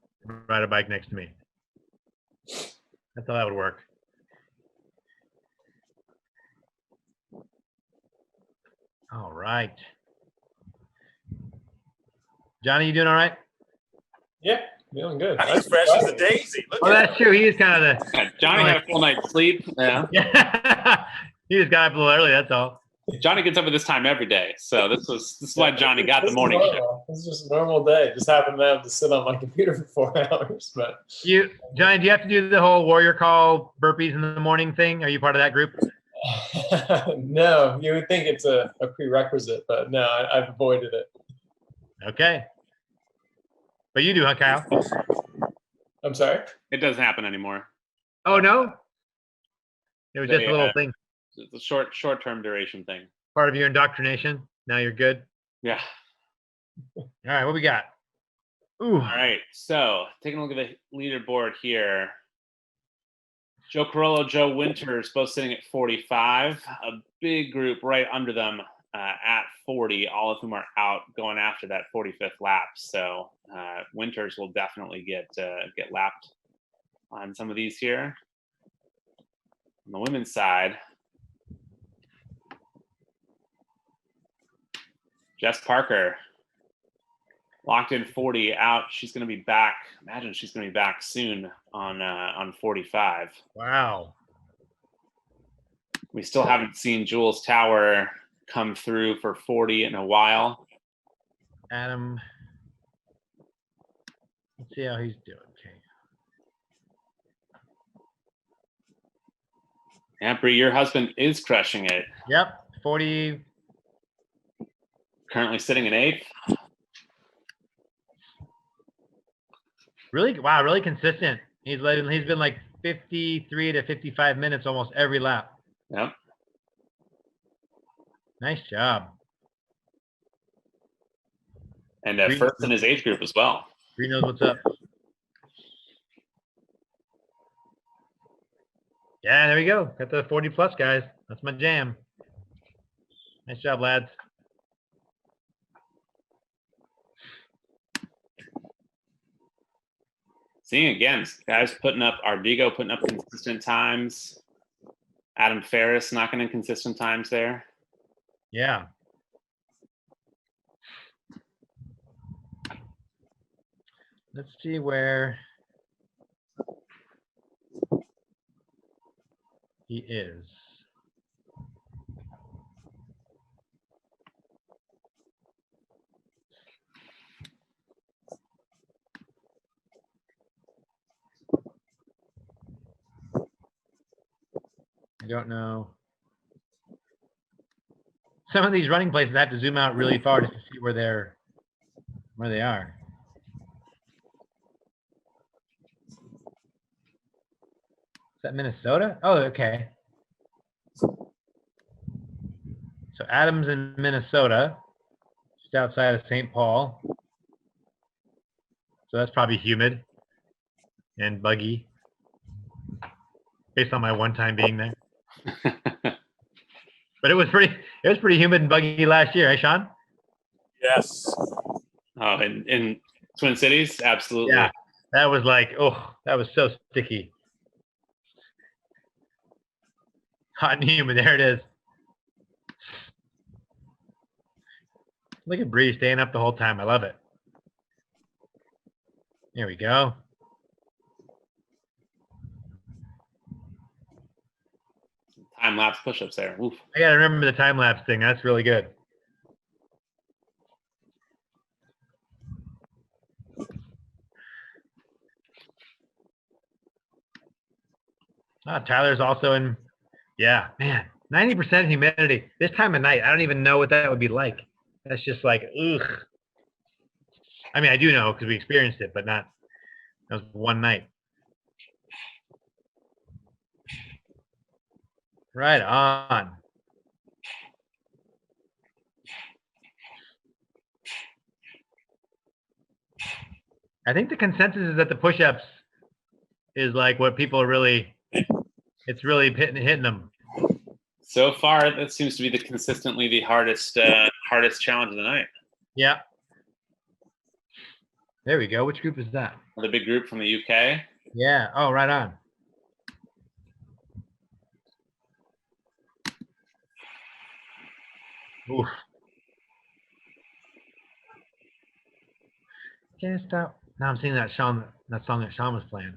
ride a bike next to me. That's how that would work. All right. Johnny, you doing all right? Yeah, feeling good. He's fresh as a daisy. Look Oh, at that's true. He is kind of the. Johnny had a full night's sleep. Yeah. He just got up a little early. That's all. Johnny gets up at this time every day, so this is why Johnny got the This is morning shift. normal. This is just a normal day. Just happened to have to sit on my computer for 4 hours, but Johnny, do you have to do the whole warrior call burpees in the morning thing? Are you part of that group? no, you would think it's a prerequisite, but no, I've avoided it. Okay. But you do, huh, Kyle? I'm sorry? It doesn't happen anymore. Oh, no? It was just a little thing. It's a short-term duration thing. Part of your indoctrination. Now you're good. Yeah. All right, what we got? Ooh. All right, so taking a look at the leaderboard here. Joe Carollo, Joe Winters, both sitting at 45. A big group right under them at 40, all of whom are out going after that 45th lap. So Winters will definitely get lapped on some of these here. On the women's side, Jess Parker locked in 40 out. She's going to be back. Imagine she's going to be back soon on 45. Wow. We still haven't seen Jules Tower come through for 40 in a while. Adam, let's see how he's doing. Okay. Yeah, Bree, your husband is crushing it. Yep, 40. Currently sitting in 8th. Really, wow, really consistent. He's been like 53 to 55 minutes almost every lap. Yep. Nice job. And first in his age group as well. Bree knows what's up. Yeah, there we go. Got the 40 plus, guys. That's my jam. Nice job, lads. Seeing again, guys putting up Arvigo, putting up consistent times. Adam Ferris knocking in consistent times there. Yeah. Let's see where he is. I don't know. Some of these running places I have to zoom out really far just to see where they are. Is that Minnesota? Oh, okay. So Adams in Minnesota, just outside of St. Paul. So that's probably humid and buggy, based on my one time being there. But it was pretty humid and buggy last year, eh, Sean? Yes. Oh, in Twin Cities, absolutely. Yeah, that was like, oh, that was so sticky. Hot and humid, there it is. Look at Bree staying up the whole time. I love it. There we go. Time lapse push-ups there. Oof. I gotta remember the time lapse thing. That's really good. Tyler's also in. Yeah, man, 90% humidity this time of night. I don't even know what that would be like. That's just like, ugh. I mean, I do know because we experienced it, but not. That was one night. Right on. I think the consensus is that the push-ups is like what people are really, it's really hitting them. So far, that seems to be consistently the hardest challenge of the night. Yeah. There we go. Which group is that? The big group from the UK. Yeah. Oh, right on. Oof. Can't stop. Now I'm singing that song that Sean was playing.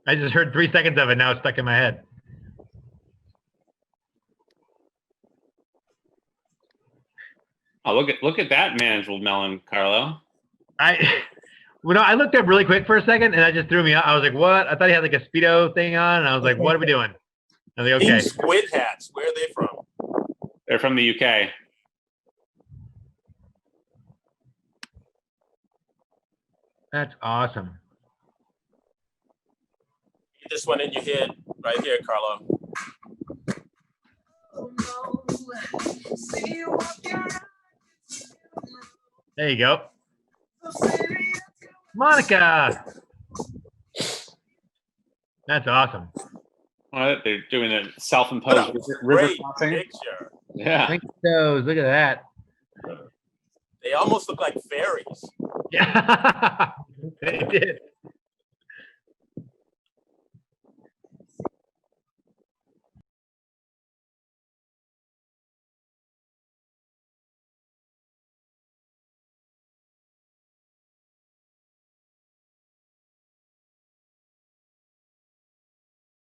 I just heard 3 seconds of it. Now it's stuck in my head. Oh, look at that manageable melon, Carlo. I looked up really quick for a second and that just threw me out. I was like, what? I thought he had like a Speedo thing on, and I was like, what are we doing? I was like, okay. These squid hats, where are they from? They're from the UK. That's awesome. Get this one in your head right here, Carlo. There you go. Monica. That's awesome. They're doing a self-imposed river crossing. Picture. Yeah. Think those. Look at that. They almost look like fairies. Yeah. They did.